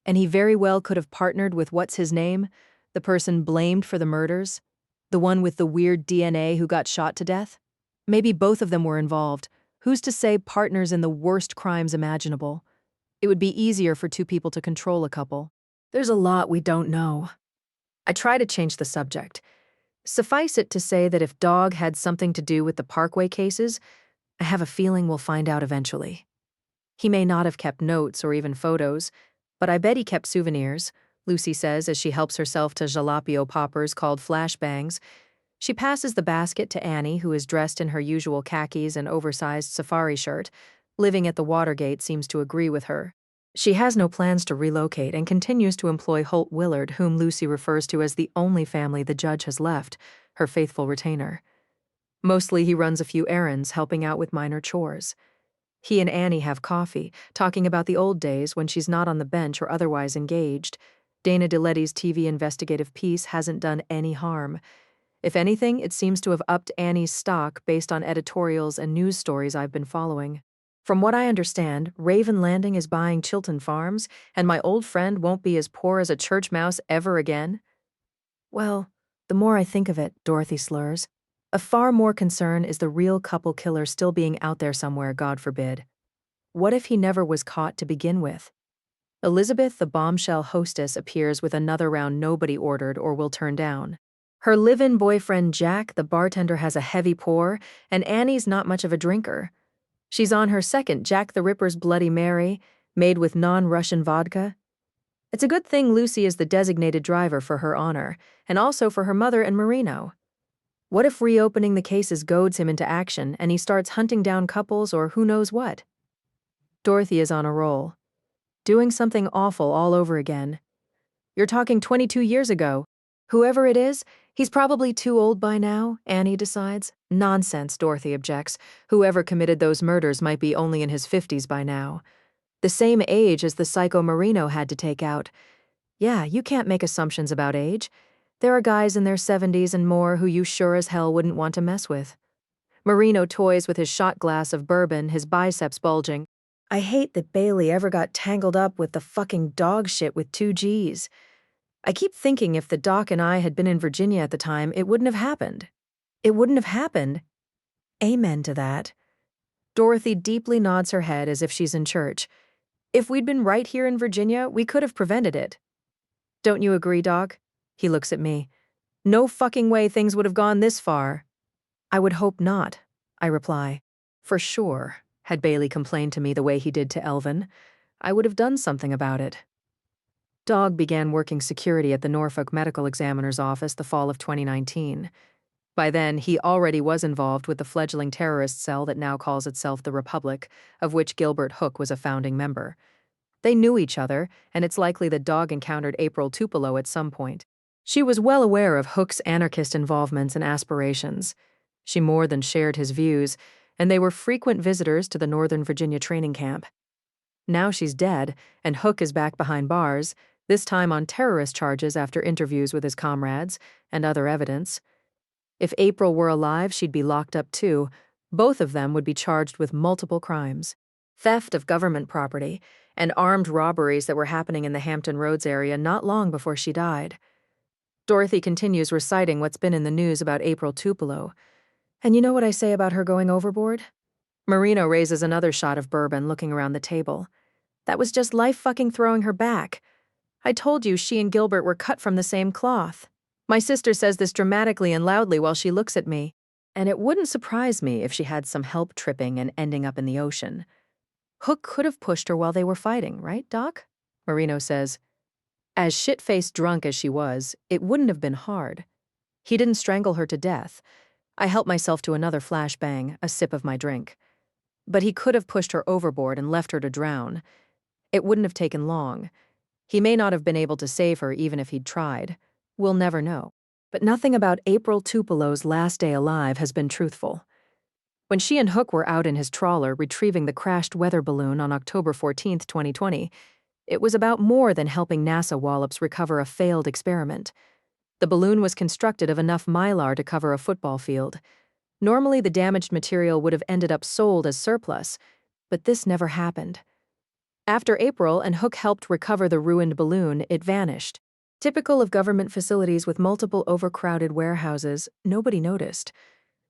And he very well could have partnered with what's-his-name, the person blamed for the murders, the one with the weird DNA who got shot to death. Maybe both of them were involved. Who's to say partners in the worst crimes imaginable? It would be easier for two people to control a couple. There's a lot we don't know. I try to change the subject. Suffice it to say that if Dog had something to do with the Parkway cases, I have a feeling we'll find out eventually. He may not have kept notes or even photos, but I bet he kept souvenirs, Lucy says as she helps herself to jalapeno poppers called flashbangs. She passes the basket to Annie, who is dressed in her usual khakis and oversized safari shirt. Living at the Watergate seems to agree with her. She has no plans to relocate and continues to employ Holt Willard, whom Lucy refers to as the only family the judge has left, her faithful retainer. Mostly he runs a few errands, helping out with minor chores. He and Annie have coffee, talking about the old days when she's not on the bench or otherwise engaged. Dana DeLetti's TV investigative piece hasn't done any harm. If anything, it seems to have upped Annie's stock based on editorials and news stories I've been following. From what I understand, Raven Landing is buying Chilton Farms, and my old friend won't be as poor as a church mouse ever again. Well, the more I think of it, Dorothy slurs, of far more concern is the real couple killer still being out there somewhere, God forbid. What if he never was caught to begin with? Elizabeth, the bombshell hostess, appears with another round nobody ordered or will turn down. Her live-in boyfriend Jack, the bartender, has a heavy pour, and Annie's not much of a drinker. She's on her second Jack the Ripper's Bloody Mary, made with non-Russian vodka. It's a good thing Lucy is the designated driver for her honor, and also for her mother and Marino. What if reopening the cases goads him into action and he starts hunting down couples or who knows what? Dorothy is on a roll. Doing something awful all over again. You're talking 22 years ago. Whoever it is, he's probably too old by now, Annie decides. Nonsense, Dorothy objects. Whoever committed those murders might be only in his 50s by now. The same age as the psycho Marino had to take out. Yeah, you can't make assumptions about age. There are guys in their 70s and more who you sure as hell wouldn't want to mess with. Marino toys with his shot glass of bourbon, his biceps bulging. I hate that Bailey ever got tangled up with the fucking dog shit with 2 Gs. I keep thinking if the doc and I had been in Virginia at the time, it wouldn't have happened. It wouldn't have happened. Amen to that. Dorothy deeply nods her head as if she's in church. If we'd been right here in Virginia, we could have prevented it. Don't you agree, Doc? He looks at me. No fucking way things would have gone this far. I would hope not, I reply. For sure, had Bailey complained to me the way he did to Elvin, I would have done something about it. Dog began working security at the Norfolk Medical Examiner's office the fall of 2019. By then, he already was involved with the fledgling terrorist cell that now calls itself the Republic, of which Gilbert Hooke was a founding member. They knew each other, and it's likely that Dog encountered April Tupelo at some point. She was well aware of Hooke's anarchist involvements and aspirations. She more than shared his views, and they were frequent visitors to the Northern Virginia training camp. Now she's dead, and Hooke is back behind bars, this time on terrorist charges after interviews with his comrades and other evidence. If April were alive, she'd be locked up too. Both of them would be charged with multiple crimes: theft of government property and armed robberies that were happening in the Hampton Roads area not long before she died. Dorothy continues reciting what's been in the news about April Tupelo. And you know what I say about her going overboard? Marino raises another shot of bourbon, looking around the table. That was just life fucking throwing her back. I told you she and Gilbert were cut from the same cloth. My sister says this dramatically and loudly while she looks at me, and it wouldn't surprise me if she had some help tripping and ending up in the ocean. Hooke could have pushed her while they were fighting, right, Doc? Marino says. As shit-faced drunk as she was, it wouldn't have been hard. He didn't strangle her to death. I helped myself to another flashbang, a sip of my drink. But he could have pushed her overboard and left her to drown. It wouldn't have taken long. He may not have been able to save her even if he'd tried. We'll never know. But nothing about April Tupelo's last day alive has been truthful. When she and Hooke were out in his trawler retrieving the crashed weather balloon on October 14, 2020, it was about more than helping NASA wallops recover a failed experiment. The balloon was constructed of enough mylar to cover a football field. Normally, the damaged material would have ended up sold as surplus, but this never happened. After April and Hooke helped recover the ruined balloon, it vanished. Typical of government facilities with multiple overcrowded warehouses, nobody noticed.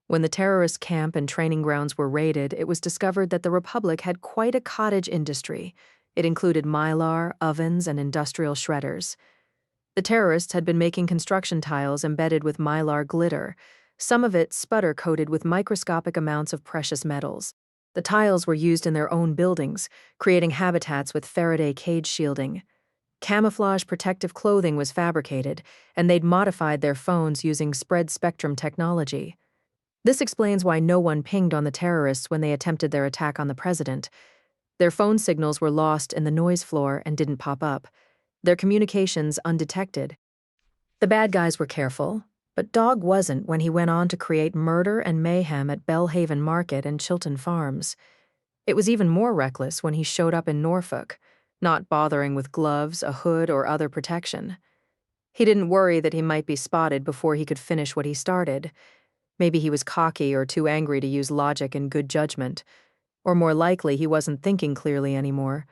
When the terrorist camp and training grounds were raided, it was discovered that the Republic had quite a cottage industry. It included mylar, ovens, and industrial shredders. The terrorists had been making construction tiles embedded with mylar glitter, some of it sputter-coated with microscopic amounts of precious metals. The tiles were used in their own buildings, creating habitats with Faraday cage shielding. Camouflage protective clothing was fabricated, and they'd modified their phones using spread-spectrum technology. This explains why no one pinged on the terrorists when they attempted their attack on the president. Their phone signals were lost in the noise floor and didn't pop up. Their communications undetected. The bad guys were careful, but Dog wasn't when he went on to create murder and mayhem at Bellhaven Market and Chilton Farms. It was even more reckless when he showed up in Norfolk, not bothering with gloves, a hood, or other protection. He didn't worry that he might be spotted before he could finish what he started. Maybe he was cocky or too angry to use logic and good judgment. Or more likely, he wasn't thinking clearly anymore,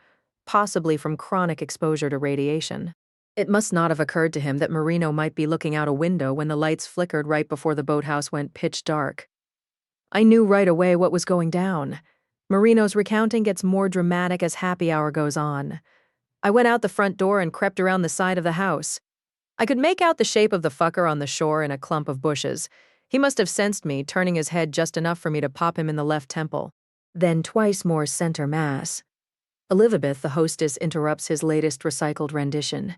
possibly from chronic exposure to radiation. It must not have occurred to him that Marino might be looking out a window when the lights flickered right before the boathouse went pitch dark. I knew right away what was going down. Marino's recounting gets more dramatic as happy hour goes on. I went out the front door and crept around the side of the house. I could make out the shape of the fucker on the shore in a clump of bushes. He must have sensed me, turning his head just enough for me to pop him in the left temple. Then twice more center mass. Elizabeth, the hostess, interrupts his latest recycled rendition.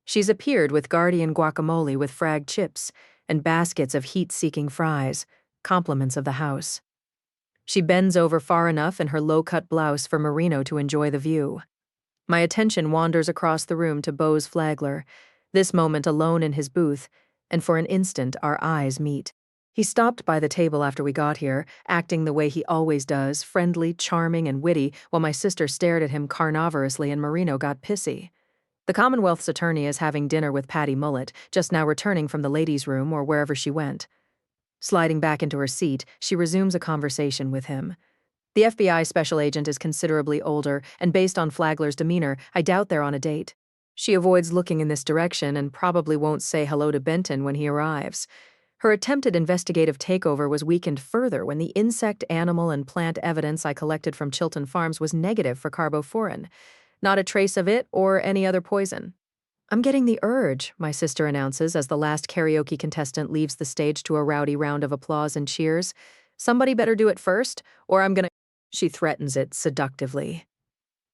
She's appeared with Guardian guacamole with frag chips and baskets of heat-seeking fries, compliments of the house. She bends over far enough in her low-cut blouse for Marino to enjoy the view. My attention wanders across the room to Bose Flagler, this moment alone in his booth, and for an instant our eyes meet. He stopped by the table after we got here, acting the way he always does, friendly, charming, and witty, while my sister stared at him carnivorously and Marino got pissy. The Commonwealth's attorney is having dinner with Patty Mullet, just now returning from the ladies' room or wherever she went. Sliding back into her seat, she resumes a conversation with him. The FBI special agent is considerably older, and based on Flagler's demeanor, I doubt they're on a date. She avoids looking in this direction and probably won't say hello to Benton when he arrives. Her attempted investigative takeover was weakened further when the insect, animal, and plant evidence I collected from Chilton Farms was negative for carbofuran. Not a trace of it or any other poison. I'm getting the urge, my sister announces as the last karaoke contestant leaves the stage to a rowdy round of applause and cheers. Somebody better do it first, or I'm gonna. She threatens it seductively.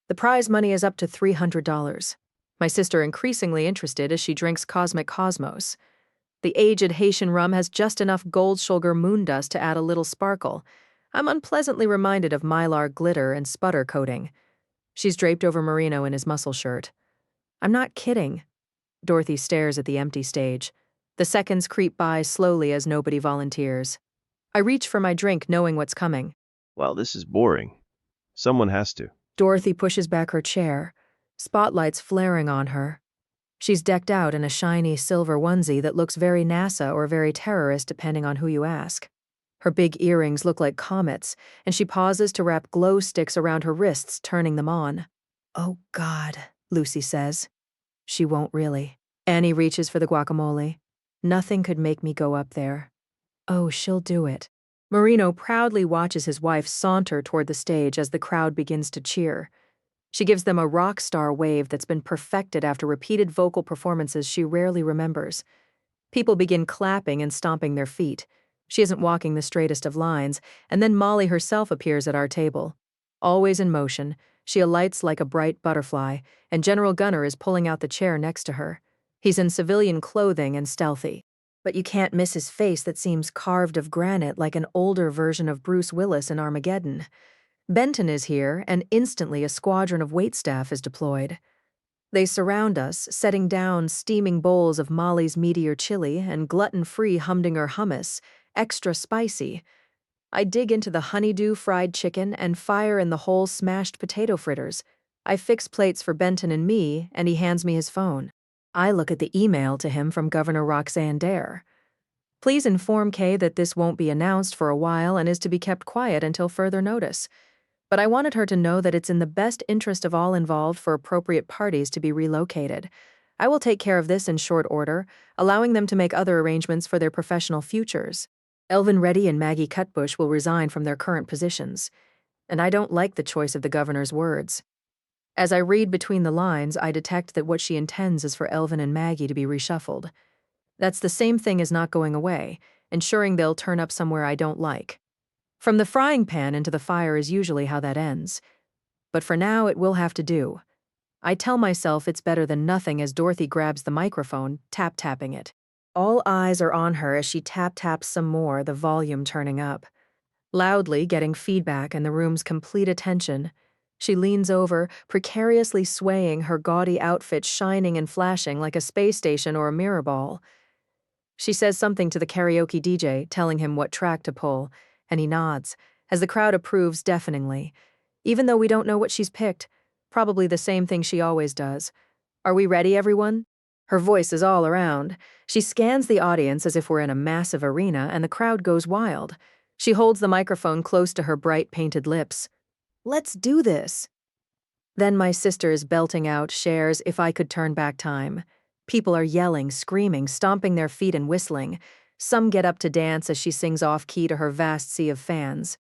The prize money is up to $300. My sister increasingly interested as she drinks Cosmic Cosmos. The aged Haitian rum has just enough gold sugar moon dust to add a little sparkle. I'm unpleasantly reminded of Mylar glitter and sputter coating. She's draped over Marino in his muscle shirt. I'm not kidding. Dorothy stares at the empty stage. The seconds creep by slowly as nobody volunteers. I reach for my drink knowing what's coming. Well, this is boring. Someone has to. Dorothy pushes back her chair, spotlights flaring on her. She's decked out in a shiny silver onesie that looks very NASA or very terrorist depending on who you ask. Her big earrings look like comets, and she pauses to wrap glow sticks around her wrists, turning them on. Oh, God, Lucy says. She won't really. Annie reaches for the guacamole. Nothing could make me go up there. Oh, she'll do it. Marino proudly watches his wife saunter toward the stage as the crowd begins to cheer. She gives them a rock star wave that's been perfected after repeated vocal performances she rarely remembers. People begin clapping and stomping their feet. She isn't walking the straightest of lines, and then Molly herself appears at our table. Always in motion, she alights like a bright butterfly, and General Gunner is pulling out the chair next to her. He's in civilian clothing and stealthy, but you can't miss his face that seems carved of granite like an older version of Bruce Willis in Armageddon. Benton is here, and instantly a squadron of waitstaff is deployed. They surround us, setting down steaming bowls of Molly's meteor chili and gluten-free humdinger hummus, extra spicy. I dig into the honeydew fried chicken and fire in the whole smashed potato fritters. I fix plates for Benton and me, and he hands me his phone. I look at the email to him from Governor Roxanne Dare. Please inform Kay that this won't be announced for a while and is to be kept quiet until further notice. But I wanted her to know that it's in the best interest of all involved for appropriate parties to be relocated. I will take care of this in short order, allowing them to make other arrangements for their professional futures. Elvin Reddy and Maggie Cutbush will resign from their current positions. And I don't like the choice of the governor's words. As I read between the lines, I detect that what she intends is for Elvin and Maggie to be reshuffled. That's the same thing as not going away, ensuring they'll turn up somewhere I don't like. From the frying pan into the fire is usually how that ends. But for now, it will have to do. I tell myself it's better than nothing as Dorothy grabs the microphone, tap-tapping it. All eyes are on her as she tap-taps some more, the volume turning up. Loudly, getting feedback and the room's complete attention, she leans over, precariously swaying, her gaudy outfit shining and flashing like a space station or a mirror ball. She says something to the karaoke DJ, telling him what track to pull, and he nods, as the crowd approves deafeningly. Even though we don't know what she's picked, probably the same thing she always does. Are we ready, everyone? Her voice is all around. She scans the audience as if we're in a massive arena, and the crowd goes wild. She holds the microphone close to her bright painted lips. Let's do this. Then my sister is belting out Cher's If I Could Turn Back Time. People are yelling, screaming, stomping their feet and whistling. Some get up to dance as she sings off-key to her vast sea of fans.